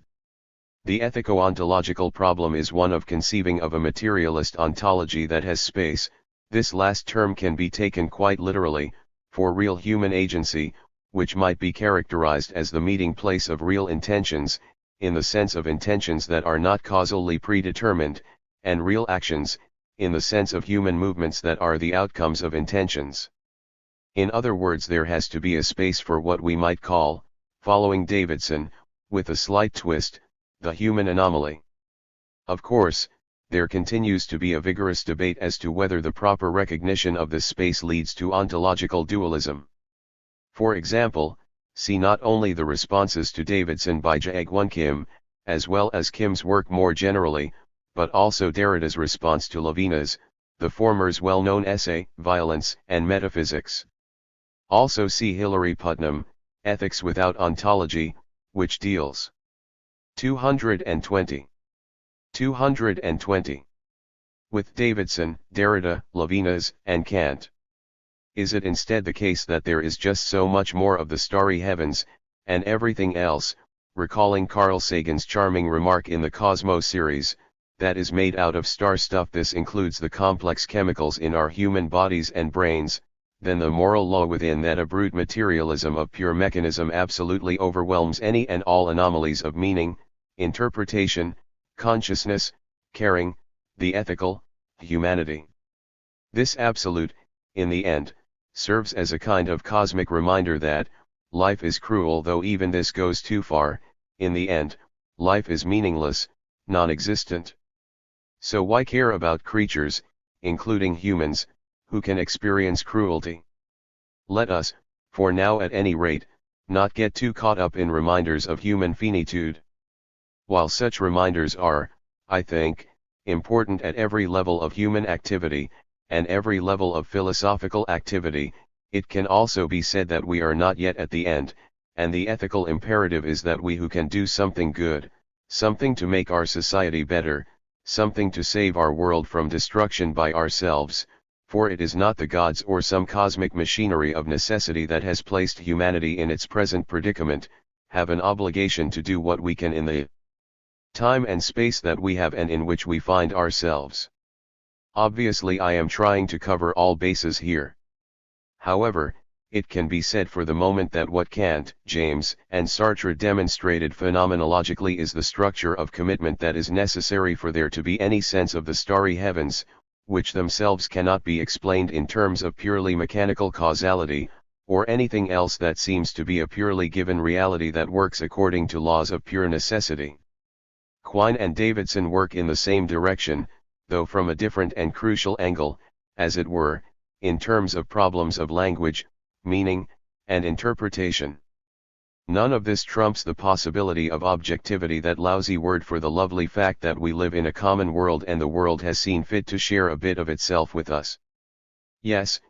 The ethico-ontological problem is one of conceiving of a materialist ontology that has space. This last term can be taken quite literally, for real human agency, which might be characterized as the meeting place of real intentions, in the sense of intentions that are not causally predetermined, and real actions, in the sense of human movements that are the outcomes of intentions. In other words, there has to be a space for what we might call, following Davidson, with a slight twist, the human anomaly. Of course, there continues to be a vigorous debate as to whether the proper recognition of this space leads to ontological dualism. For example, see not only the responses to Davidson by Jae-Gwon Kim, as well as Kim's work more generally, but also Derrida's response to Levinas, the former's well-known essay, Violence and Metaphysics. Also see Hilary Putnam, Ethics Without Ontology, which deals 220. 220. With Davidson, Derrida, Levinas, and Kant. Is it instead the case that there is just so much more of the starry heavens, and everything else, recalling Carl Sagan's charming remark in the Cosmos series, that is made out of star stuff? This includes the complex chemicals in our human bodies and brains, then the moral law within that a brute materialism of pure mechanism absolutely overwhelms any and all anomalies of meaning, interpretation, consciousness, caring, the ethical, humanity. This absolute, in the end, serves as a kind of cosmic reminder that, life is cruel, though even this goes too far. In the end, life is meaningless, non-existent. So why care about creatures, including humans, who can experience cruelty? Let us, for now at any rate, not get too caught up in reminders of human finitude. While such reminders are, I think, important at every level of human activity, and every level of philosophical activity, it can also be said that we are not yet at the end, and the ethical imperative is that we who can do something good, something to make our society better, something to save our world from destruction by ourselves, for it is not the gods or some cosmic machinery of necessity that has placed humanity in its present predicament, have an obligation to do what we can in the time and space that we have and in which we find ourselves. Obviously, I am trying to cover all bases here. However, it can be said for the moment that what Kant, James, and Sartre demonstrated phenomenologically is the structure of commitment that is necessary for there to be any sense of the starry heavens, which themselves cannot be explained in terms of purely mechanical causality, or anything else that seems to be a purely given reality that works according to laws of pure necessity. Quine and Davidson work in the same direction, though from a different and crucial angle, as it were, in terms of problems of language, meaning, and interpretation. None of this trumps the possibility of objectivity, that lousy word for the lovely fact that we live in a common world and the world has seen fit to share a bit of itself with us. Yes,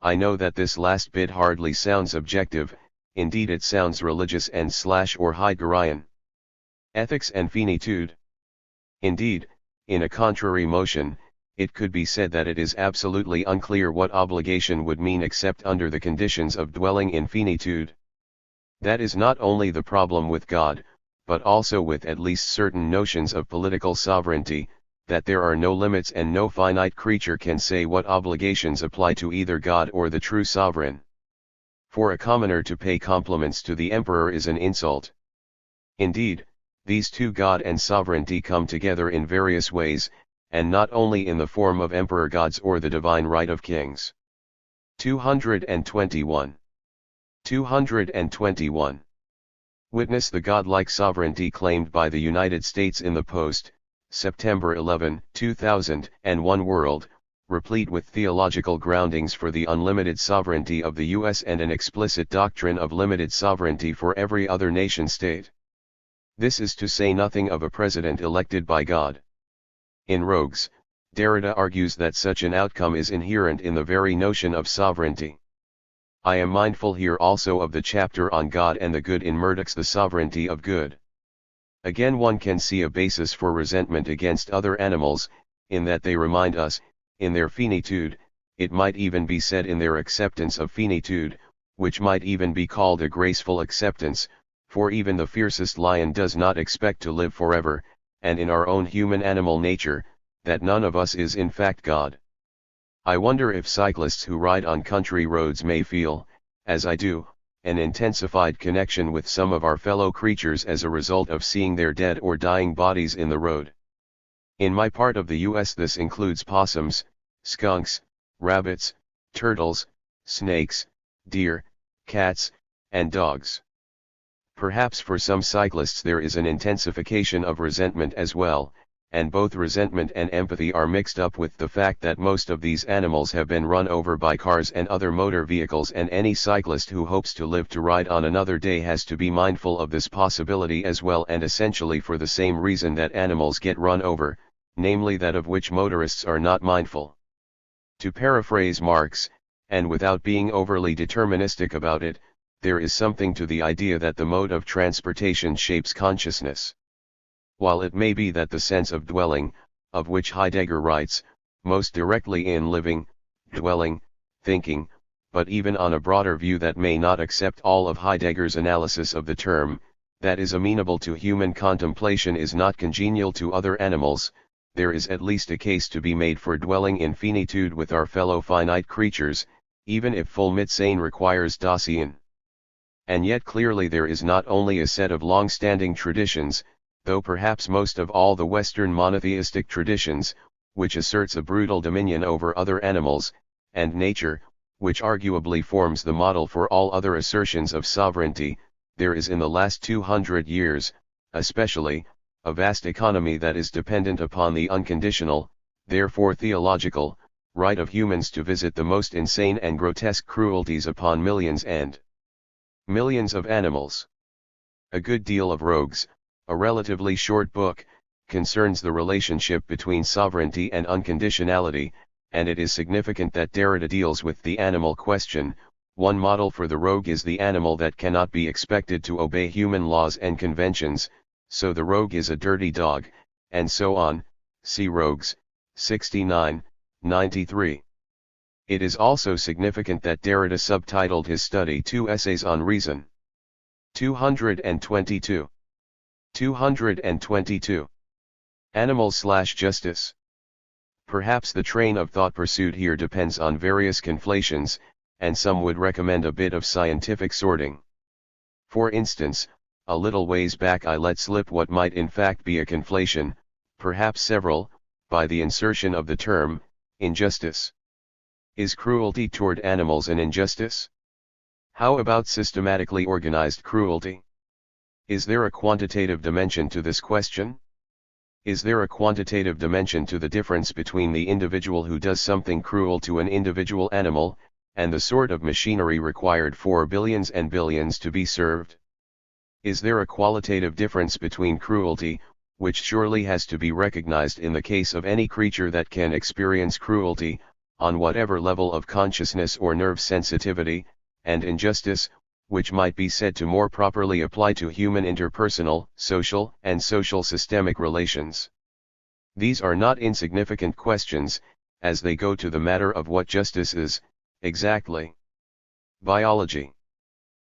I know that this last bit hardly sounds objective, indeed it sounds religious and or Heideggerian. Ethics and finitude. Indeed, in a contrary motion, it could be said that it is absolutely unclear what obligation would mean except under the conditions of dwelling in finitude. That is not only the problem with God, but also with at least certain notions of political sovereignty, that there are no limits and no finite creature can say what obligations apply to either God or the true sovereign. For a commoner to pay compliments to the emperor is an insult. Indeed, these two, God and sovereignty, come together in various ways, and not only in the form of emperor gods or the divine right of kings. 221. 221. Witness the godlike sovereignty claimed by the United States in the Post, September 11, 2001 world, replete with theological groundings for the unlimited sovereignty of the U.S. and an explicit doctrine of limited sovereignty for every other nation-state. This is to say nothing of a president elected by God. In Rogues, Derrida argues that such an outcome is inherent in the very notion of sovereignty. I am mindful here also of the chapter on God and the good in Murdoch's The Sovereignty of Good. Again, one can see a basis for resentment against other animals, in that they remind us, in their finitude, it might even be said in their acceptance of finitude, which might even be called a graceful acceptance, for even the fiercest lion does not expect to live forever, and in our own human animal nature, that none of us is in fact God. I wonder if cyclists who ride on country roads may feel, as I do, an intensified connection with some of our fellow creatures as a result of seeing their dead or dying bodies in the road. In my part of the US this includes possums, skunks, rabbits, turtles, snakes, deer, cats, and dogs. Perhaps for some cyclists there is an intensification of resentment as well, and both resentment and empathy are mixed up with the fact that most of these animals have been run over by cars and other motor vehicles, and any cyclist who hopes to live to ride on another day has to be mindful of this possibility as well, and essentially for the same reason that animals get run over, namely that of which motorists are not mindful. To paraphrase Marx, and without being overly deterministic about it, there is something to the idea that the mode of transportation shapes consciousness. While it may be that the sense of dwelling, of which Heidegger writes, most directly in living, dwelling, thinking, but even on a broader view that may not accept all of Heidegger's analysis of the term, that is amenable to human contemplation is not congenial to other animals, there is at least a case to be made for dwelling in finitude with our fellow finite creatures, even if full Mitsein requires Dasein. And yet clearly there is not only a set of long-standing traditions, though perhaps most of all the Western monotheistic traditions, which asserts a brutal dominion over other animals, and nature, which arguably forms the model for all other assertions of sovereignty, there is in the last 200 years, especially, a vast economy that is dependent upon the unconditional, therefore theological, right of humans to visit the most insane and grotesque cruelties upon millions and millions of animals. A good deal of Rogues, a relatively short book, concerns the relationship between sovereignty and unconditionality, and it is significant that Derrida deals with the animal question. One model for the rogue is the animal that cannot be expected to obey human laws and conventions, so the rogue is a dirty dog, and so on, see Rogues, 69, 93. It is also significant that Derrida subtitled his study Two Essays on Reason. 222. 222. Animals/justice. Perhaps the train of thought pursued here depends on various conflations, and some would recommend a bit of scientific sorting. For instance, a little ways back I let slip what might in fact be a conflation, perhaps several, by the insertion of the term, injustice. Is cruelty toward animals an injustice? How about systematically organized cruelty? Is there a quantitative dimension to this question? Is there a quantitative dimension to the difference between the individual who does something cruel to an individual animal, and the sort of machinery required for billions and billions to be served? Is there a qualitative difference between cruelty, which surely has to be recognized in the case of any creature that can experience cruelty, on whatever level of consciousness or nerve sensitivity, and injustice, which might be said to more properly apply to human interpersonal, social, and social systemic relations? These are not insignificant questions, as they go to the matter of what justice is, exactly. Biology.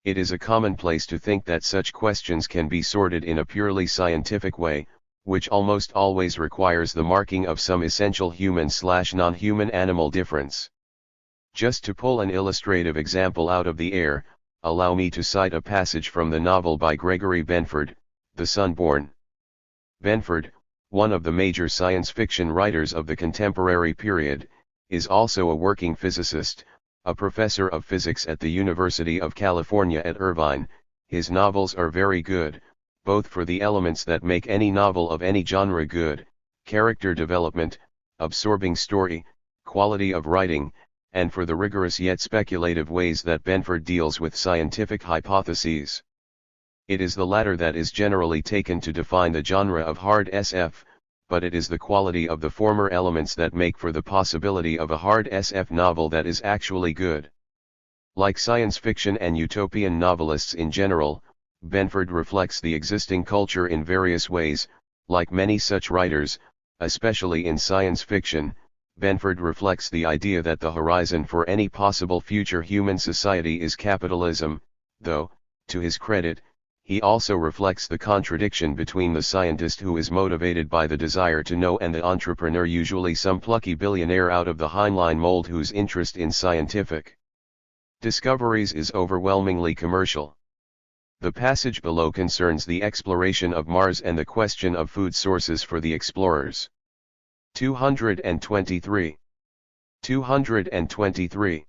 It is a commonplace to think that such questions can be sorted in a purely scientific way, which almost always requires the marking of some essential human/non-human animal difference. Just to pull an illustrative example out of the air, allow me to cite a passage from the novel by Gregory Benford, The Sunborn. Benford, one of the major science fiction writers of the contemporary period, is also a working physicist, a professor of physics at the University of California at Irvine. His novels are very good, both for the elements that make any novel of any genre good, character development, absorbing story, quality of writing, and for the rigorous yet speculative ways that Benford deals with scientific hypotheses. It is the latter that is generally taken to define the genre of hard SF, but it is the quality of the former elements that make for the possibility of a hard SF novel that is actually good. Like science fiction and utopian novelists in general, Benford reflects the existing culture in various ways. Like many such writers, especially in science fiction, Benford reflects the idea that the horizon for any possible future human society is capitalism, though, to his credit, he also reflects the contradiction between the scientist who is motivated by the desire to know and the entrepreneur, usually some plucky billionaire out of the Heinlein mold whose interest in scientific discoveries is overwhelmingly commercial. The passage below concerns the exploration of Mars and the question of food sources for the explorers. 223. 223.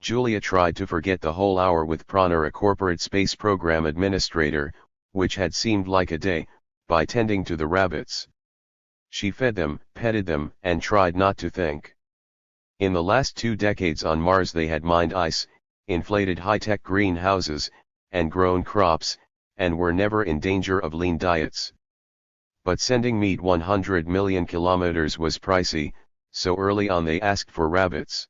Julia tried to forget the whole hour with Prana, a corporate space program administrator, which had seemed like a day, by tending to the rabbits. She fed them, petted them, and tried not to think. In the last 2 decades on Mars they had mined ice, inflated high-tech greenhouses, and grown crops, and were never in danger of lean diets. But sending meat 100 million kilometers was pricey, so early on they asked for rabbits.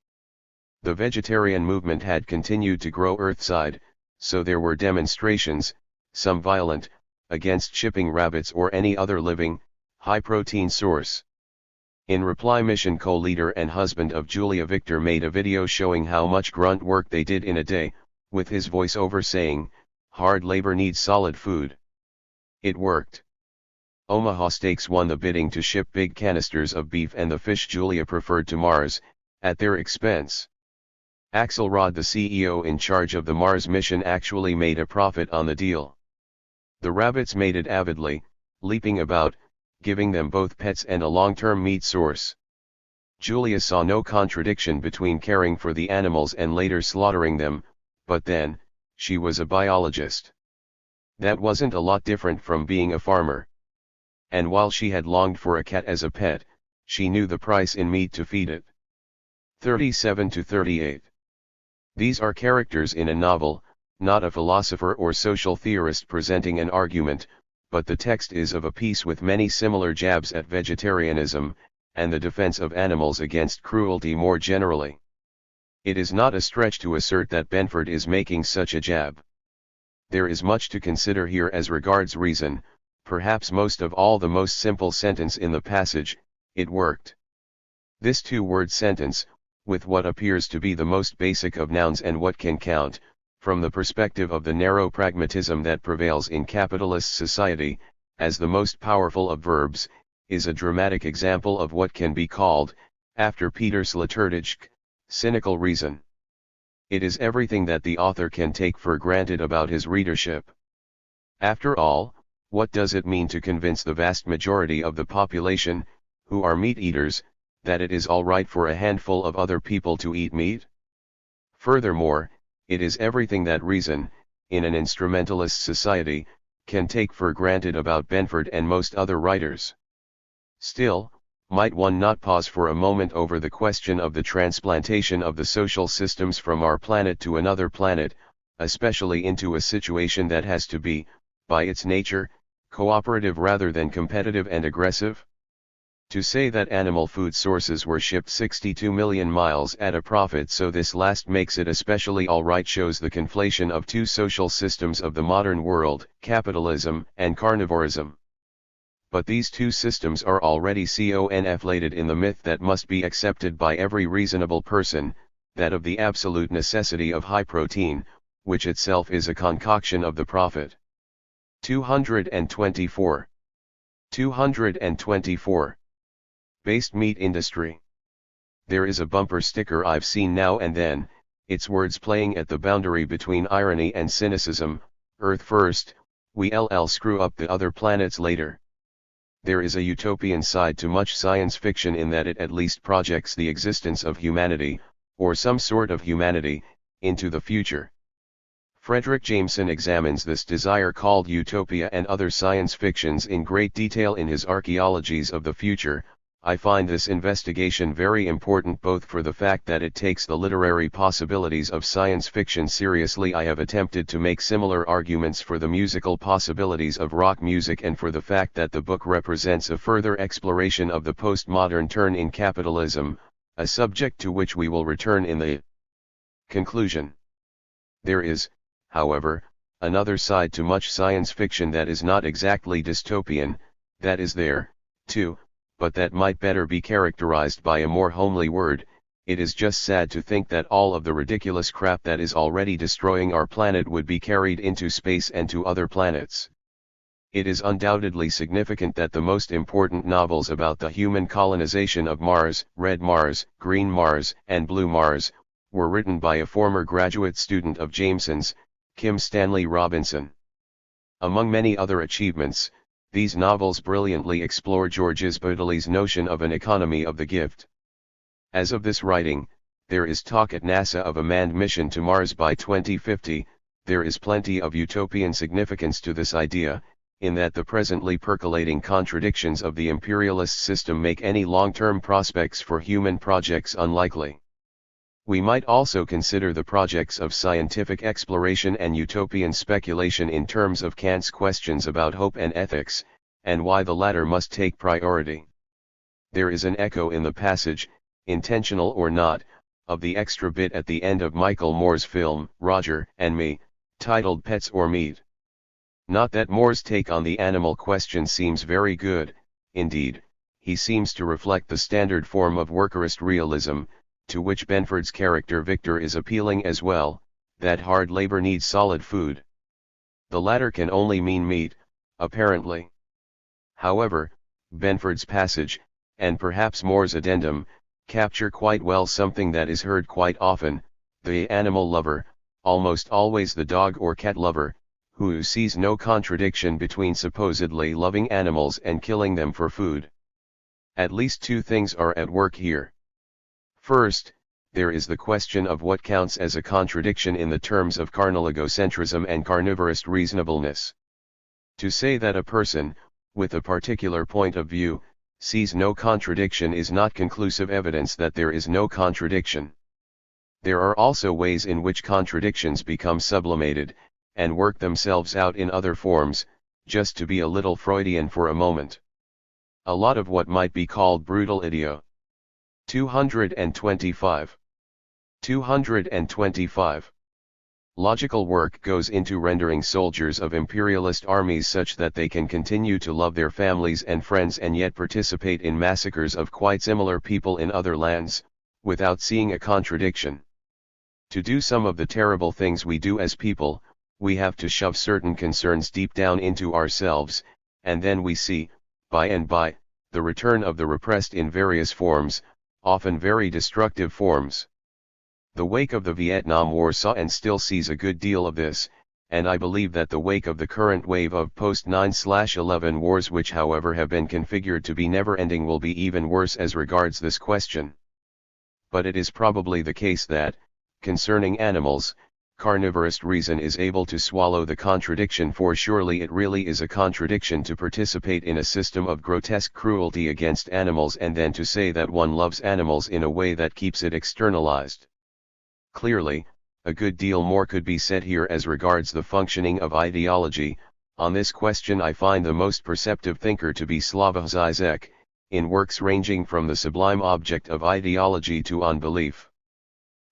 The vegetarian movement had continued to grow earthside, so there were demonstrations, some violent, against shipping rabbits or any other living, high-protein source. In reply, mission co-leader and husband of Julia, Victor, made a video showing how much grunt work they did in a day, with his voiceover saying, "Hard labor needs solid food." It worked. Omaha Steaks won the bidding to ship big canisters of beef and the fish Julia preferred to Mars, at their expense. Axelrod, the CEO in charge of the Mars mission, actually made a profit on the deal. The rabbits mated avidly, leaping about, giving them both pets and a long-term meat source. Julia saw no contradiction between caring for the animals and later slaughtering them, but then, she was a biologist. That wasn't a lot different from being a farmer. And while she had longed for a cat as a pet, she knew the price in meat to feed it. 37 to 38. These are characters in a novel, not a philosopher or social theorist presenting an argument, but the text is of a piece with many similar jabs at vegetarianism, and the defense of animals against cruelty more generally. It is not a stretch to assert that Benford is making such a jab. There is much to consider here as regards reason, perhaps most of all the most simple sentence in the passage, "It worked." This 2-word sentence, with what appears to be the most basic of nouns and what can count, from the perspective of the narrow pragmatism that prevails in capitalist society, as the most powerful of verbs, is a dramatic example of what can be called, after Peter Sloterdijk, cynical reason. It is everything that the author can take for granted about his readership. After all, what does it mean to convince the vast majority of the population, who are meat eaters, that it is all right for a handful of other people to eat meat? Furthermore, it is everything that reason, in an instrumentalist society, can take for granted about Benford and most other writers. Still, might one not pause for a moment over the question of the transplantation of the social systems from our planet to another planet, especially into a situation that has to be, by its nature, cooperative rather than competitive and aggressive? To say that animal food sources were shipped 62 million miles at a profit, so this last makes it especially all right, shows the conflation of two social systems of the modern world, capitalism and carnivorism. But these two systems are already conflated in the myth that must be accepted by every reasonable person, that of the absolute necessity of high protein, which itself is a concoction of the prophet. 224. 224. Based meat industry. There is a bumper sticker I've seen now and then, its words playing at the boundary between irony and cynicism: "Earth first, we'll screw up the other planets later." There is a utopian side to much science fiction in that it at least projects the existence of humanity, or some sort of humanity, into the future. Frederick Jameson examines this desire called utopia and other science fictions in great detail in his Archaeologies of the Future. I find this investigation very important both for the fact that it takes the literary possibilities of science fiction seriously. I have attempted to make similar arguments for the musical possibilities of rock music, and for the fact that the book represents a further exploration of the postmodern turn in capitalism, a subject to which we will return in the conclusion. There is, however, another side to much science fiction that is not exactly dystopian, that is there, too, but that might better be characterized by a more homely word. It is just sad to think that all of the ridiculous crap that is already destroying our planet would be carried into space and to other planets. It is undoubtedly significant that the most important novels about the human colonization of Mars, Red Mars, Green Mars, and Blue Mars, were written by a former graduate student of Jameson's, Kim Stanley Robinson. Among many other achievements, these novels brilliantly explore Georges Baudelaire's notion of an economy of the gift. As of this writing, There is talk at NASA of a manned mission to Mars by 2050. There is plenty of utopian significance to this idea, in that the presently percolating contradictions of the imperialist system make any long-term prospects for human projects unlikely. We might also consider the projects of scientific exploration and utopian speculation in terms of Kant's questions about hope and ethics, and why the latter must take priority. There is an echo in the passage, intentional or not, of the extra bit at the end of Michael Moore's film, Roger and Me, titled Pets or Meat. Not that Moore's take on the animal question seems very good, indeed, he seems to reflect the standard form of workerist realism, to which Benford's character Victor is appealing as well, that hard labor needs solid food. The latter can only mean meat, apparently. However, Benford's passage, and perhaps Moore's addendum, capture quite well something that is heard quite often: the animal lover, almost always the dog or cat lover, who sees no contradiction between supposedly loving animals and killing them for food. At least two things are at work here. First, there is the question of what counts as a contradiction in the terms of carnal egocentrism and carnivorous reasonableness. To say that a person, with a particular point of view, sees no contradiction is not conclusive evidence that there is no contradiction. There are also ways in which contradictions become sublimated, and work themselves out in other forms, just to be a little Freudian for a moment. A lot of what might be called brutal idio. 225. 225. Logical work goes into rendering soldiers of imperialist armies such that they can continue to love their families and friends and yet participate in massacres of quite similar people in other lands, without seeing a contradiction. To do some of the terrible things we do as people, we have to shove certain concerns deep down into ourselves, and then we see, by and by, the return of the repressed in various forms, often very destructive forms. The wake of the Vietnam War saw and still sees a good deal of this, and I believe that the wake of the current wave of post-9/11 wars, which however have been configured to be never-ending, will be even worse as regards this question. But it is probably the case that, concerning animals, carnivorous reason is able to swallow the contradiction, for surely it really is a contradiction to participate in a system of grotesque cruelty against animals and then to say that one loves animals in a way that keeps it externalized. Clearly, a good deal more could be said here as regards the functioning of ideology. On this question I find the most perceptive thinker to be Slavoj Žižek, in works ranging from the sublime object of ideology to unbelief.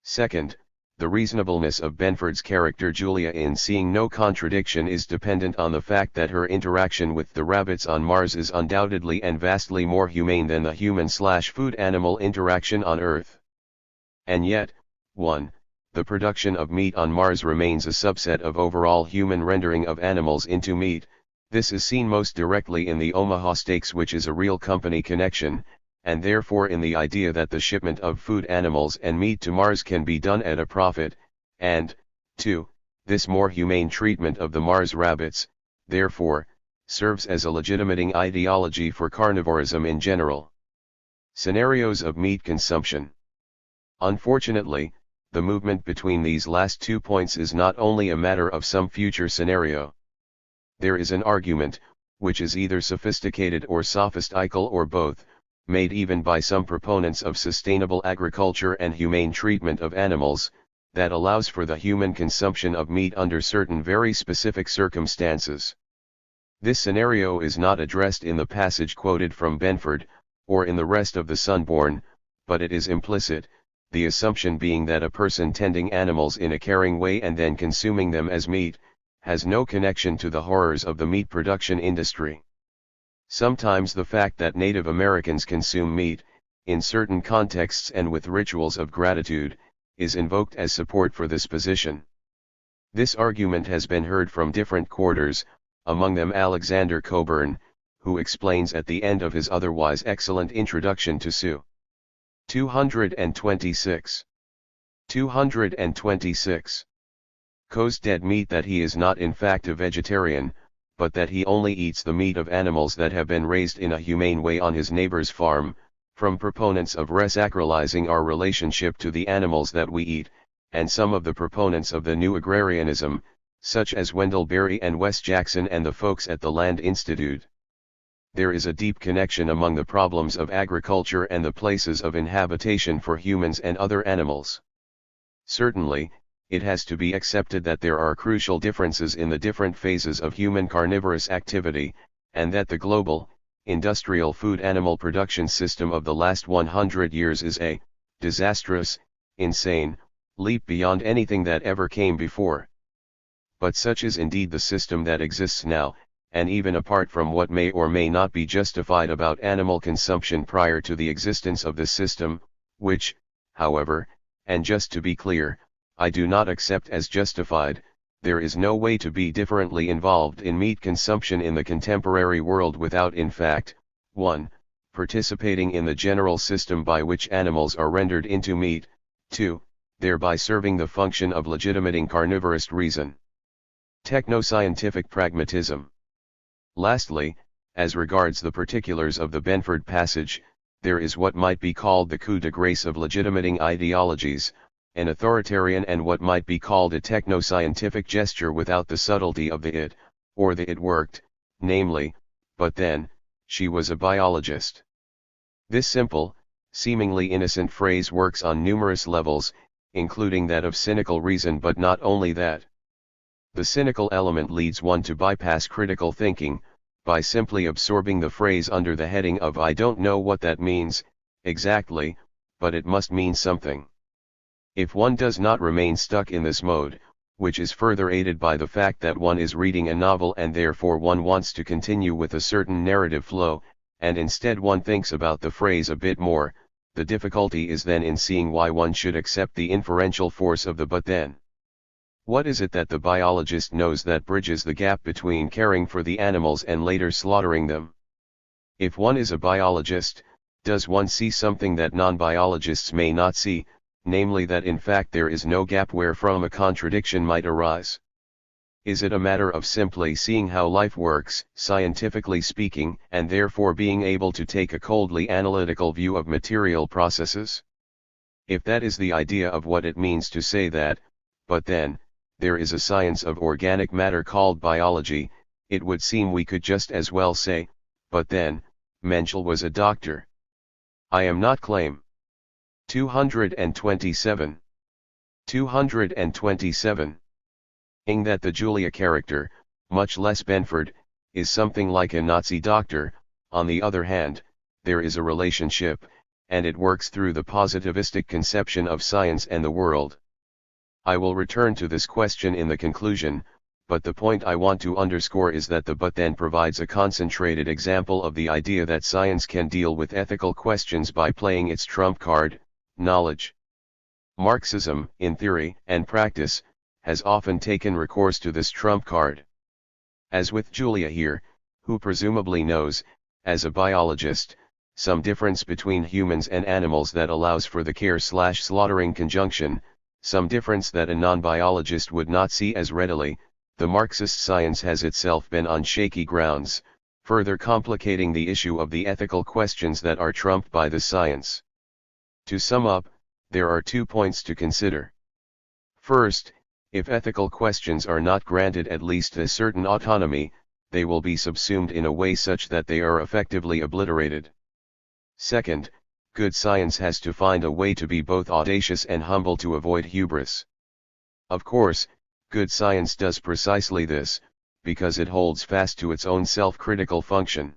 Second, the reasonableness of Benford's character Julia in seeing no contradiction is dependent on the fact that her interaction with the rabbits on Mars is undoubtedly and vastly more humane than the human/food animal interaction on Earth. And yet, 1. The production of meat on Mars remains a subset of overall human rendering of animals into meat. This is seen most directly in the Omaha Steaks, which is a real company connection, and therefore in the idea that the shipment of food animals and meat to Mars can be done at a profit, and, 2. This more humane treatment of the Mars rabbits, therefore, serves as a legitimating ideology for carnivorism in general. Scenarios of meat consumption. Unfortunately, the movement between these last 2 points is not only a matter of some future scenario. There is an argument, which is either sophisticated or sophistical or both, made even by some proponents of sustainable agriculture and humane treatment of animals, that allows for the human consumption of meat under certain very specific circumstances. This scenario is not addressed in the passage quoted from Benford, or in the rest of the Sunborn, but it is implicit, the assumption being that a person tending animals in a caring way and then consuming them as meat, has no connection to the horrors of the meat production industry. Sometimes the fact that Native Americans consume meat, in certain contexts and with rituals of gratitude, is invoked as support for this position. This argument has been heard from different quarters, among them Alexander Coburn, who explains at the end of his otherwise excellent introduction to Sioux. 226. 226. Coe's dead meat that he is not in fact a vegetarian, but that he only eats the meat of animals that have been raised in a humane way on his neighbor's farm, from proponents of resacralizing our relationship to the animals that we eat, and some of the proponents of the new agrarianism, such as Wendell Berry and Wes Jackson and the folks at the Land Institute. There is a deep connection among the problems of agriculture and the places of inhabitation for humans and other animals. Certainly, it has to be accepted that there are crucial differences in the different phases of human carnivorous activity, and that the global, industrial food animal production system of the last 100 years is a disastrous, insane leap beyond anything that ever came before. But such is indeed the system that exists now, and even apart from what may or may not be justified about animal consumption prior to the existence of this system, which, however, and just to be clear, I do not accept as justified, there is no way to be differently involved in meat consumption in the contemporary world without in fact, 1. Participating in the general system by which animals are rendered into meat, 2. Thereby serving the function of legitimating carnivorous reason. Technoscientific pragmatism. Lastly, as regards the particulars of the Benford passage, there is what might be called the coup de grace of legitimating ideologies, an authoritarian and what might be called a technoscientific gesture without the subtlety of the it, or the it worked, namely, but then, she was a biologist. This simple, seemingly innocent phrase works on numerous levels, including that of cynical reason, but not only that. The cynical element leads one to bypass critical thinking, by simply absorbing the phrase under the heading of I don't know what that means, exactly, but it must mean something. If one does not remain stuck in this mode, which is further aided by the fact that one is reading a novel and therefore one wants to continue with a certain narrative flow, and instead one thinks about the phrase a bit more, the difficulty is then in seeing why one should accept the inferential force of the but then. What is it that the biologist knows that bridges the gap between caring for the animals and later slaughtering them? If one is a biologist, does one see something that non-biologists may not see, namely that in fact there is no gap wherefrom a contradiction might arise? Is it a matter of simply seeing how life works, scientifically speaking, and therefore being able to take a coldly analytical view of material processes? If that is the idea of what it means to say that, but then, there is a science of organic matter called biology, it would seem we could just as well say, but then, Menschel was a doctor. I am not claim. 227. 227. Ing that the Julia character, much less Benford, is something like a Nazi doctor. On the other hand, there is a relationship, and it works through the positivistic conception of science and the world. I will return to this question in the conclusion, but the point I want to underscore is that the but then provides a concentrated example of the idea that science can deal with ethical questions by playing its trump card, knowledge. Marxism, in theory and practice, has often taken recourse to this trump card. As with Julia here, who presumably knows, as a biologist, some difference between humans and animals that allows for the care/slaughtering conjunction, some difference that a non-biologist would not see as readily, the Marxist science has itself been on shaky grounds, further complicating the issue of the ethical questions that are trumped by the science. To sum up, there are 2 points to consider. First, if ethical questions are not granted at least a certain autonomy, they will be subsumed in a way such that they are effectively obliterated. Second, good science has to find a way to be both audacious and humble to avoid hubris. Of course, good science does precisely this, because it holds fast to its own self-critical function.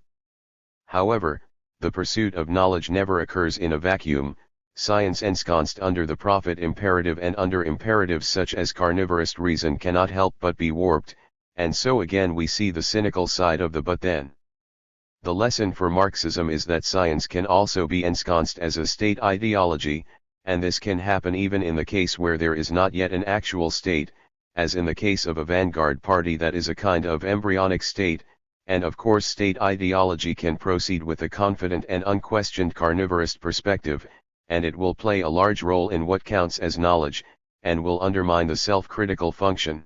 However, the pursuit of knowledge never occurs in a vacuum. Science ensconced under the profit imperative and under imperatives such as carnivorous reason cannot help but be warped, and so again we see the cynical side of the but then. The lesson for Marxism is that science can also be ensconced as a state ideology, and this can happen even in the case where there is not yet an actual state, as in the case of a vanguard party that is a kind of embryonic state, and of course state ideology can proceed with a confident and unquestioned carnivorous perspective, and it will play a large role in what counts as knowledge, and will undermine the self-critical function.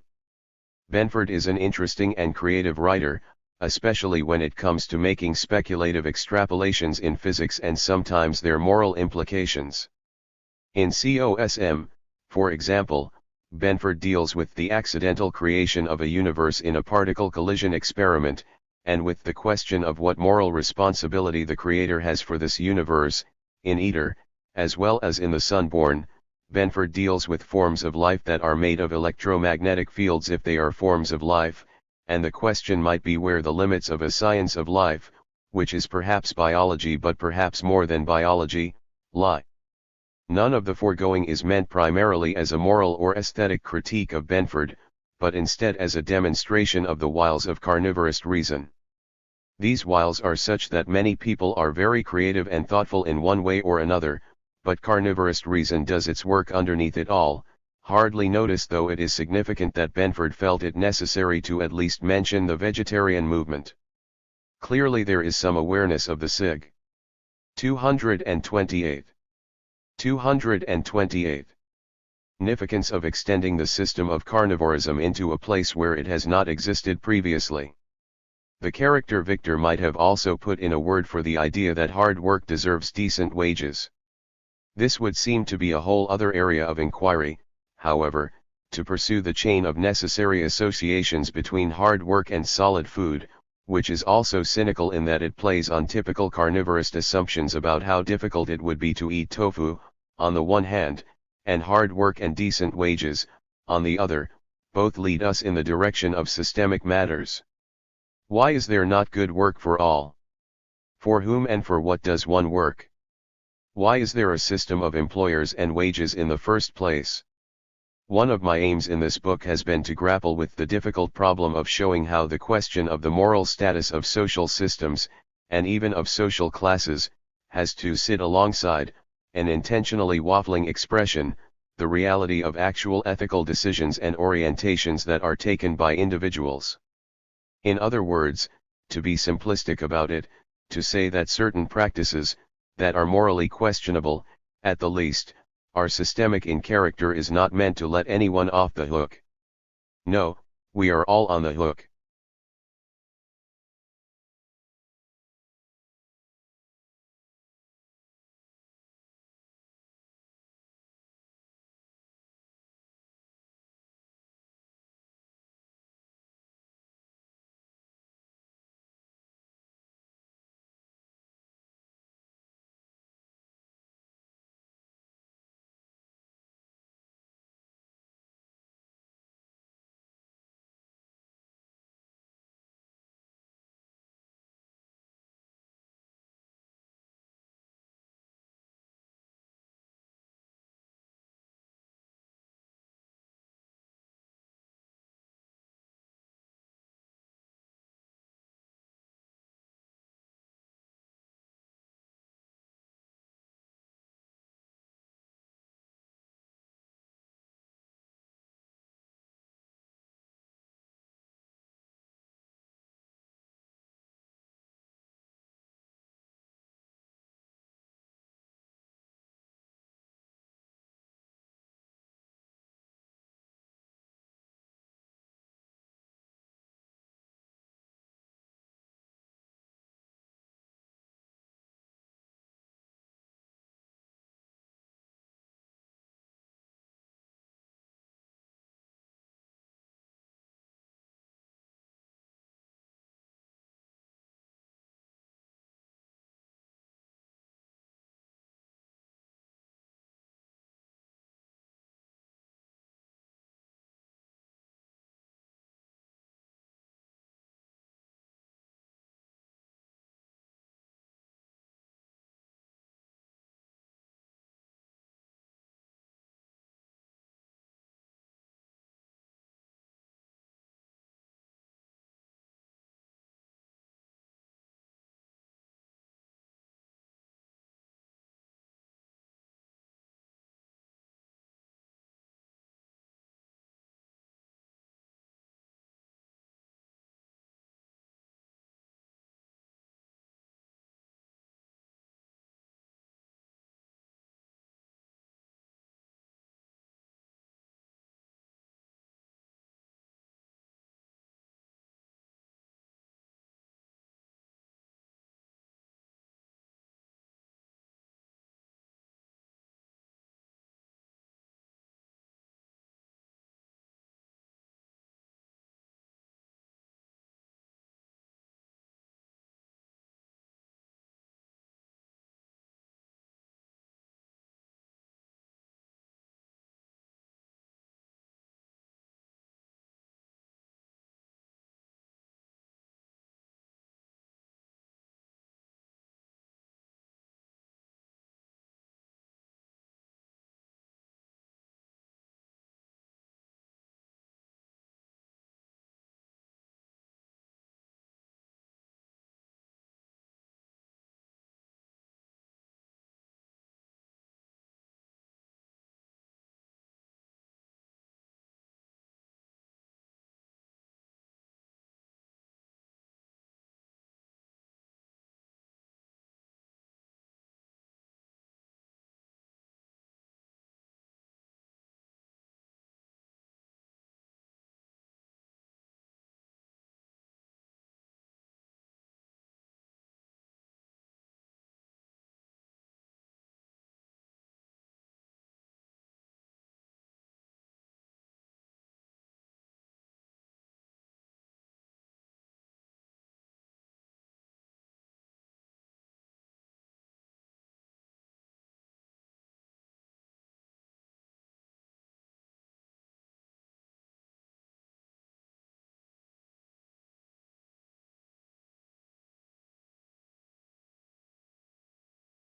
Benford is an interesting and creative writer, especially when it comes to making speculative extrapolations in physics and sometimes their moral implications. In COSM, for example, Benford deals with the accidental creation of a universe in a particle collision experiment, and with the question of what moral responsibility the creator has for this universe. In ITER, as well as in The Sunborn, Benford deals with forms of life that are made of electromagnetic fields if they are forms of life, and the question might be where the limits of a science of life, which is perhaps biology but perhaps more than biology, lie. None of the foregoing is meant primarily as a moral or aesthetic critique of Benford, but instead as a demonstration of the wiles of carnivorous reason. These wiles are such that many people are very creative and thoughtful in one way or another, but carnivorous reason does its work underneath it all. Hardly noticed, though it is significant that Benford felt it necessary to at least mention the vegetarian movement. Clearly there is some awareness of the sig. 228. 228. Significance of extending the system of carnivorism into a place where it has not existed previously. The character Victor might have also put in a word for the idea that hard work deserves decent wages. This would seem to be a whole other area of inquiry, however, to pursue the chain of necessary associations between hard work and solid food, which is also cynical in that it plays on typical carnivorist assumptions about how difficult it would be to eat tofu, on the one hand, and hard work and decent wages, on the other, both lead us in the direction of systemic matters. Why is there not good work for all? For whom and for what does one work? Why is there a system of employers and wages in the first place? One of my aims in this book has been to grapple with the difficult problem of showing how the question of the moral status of social systems, and even of social classes, has to sit alongside, an intentionally waffling expression, the reality of actual ethical decisions and orientations that are taken by individuals. In other words, to be simplistic about it, to say that certain practices, that are morally questionable, at the least, are systemic in character is not meant to let anyone off the hook. No, we are all on the hook.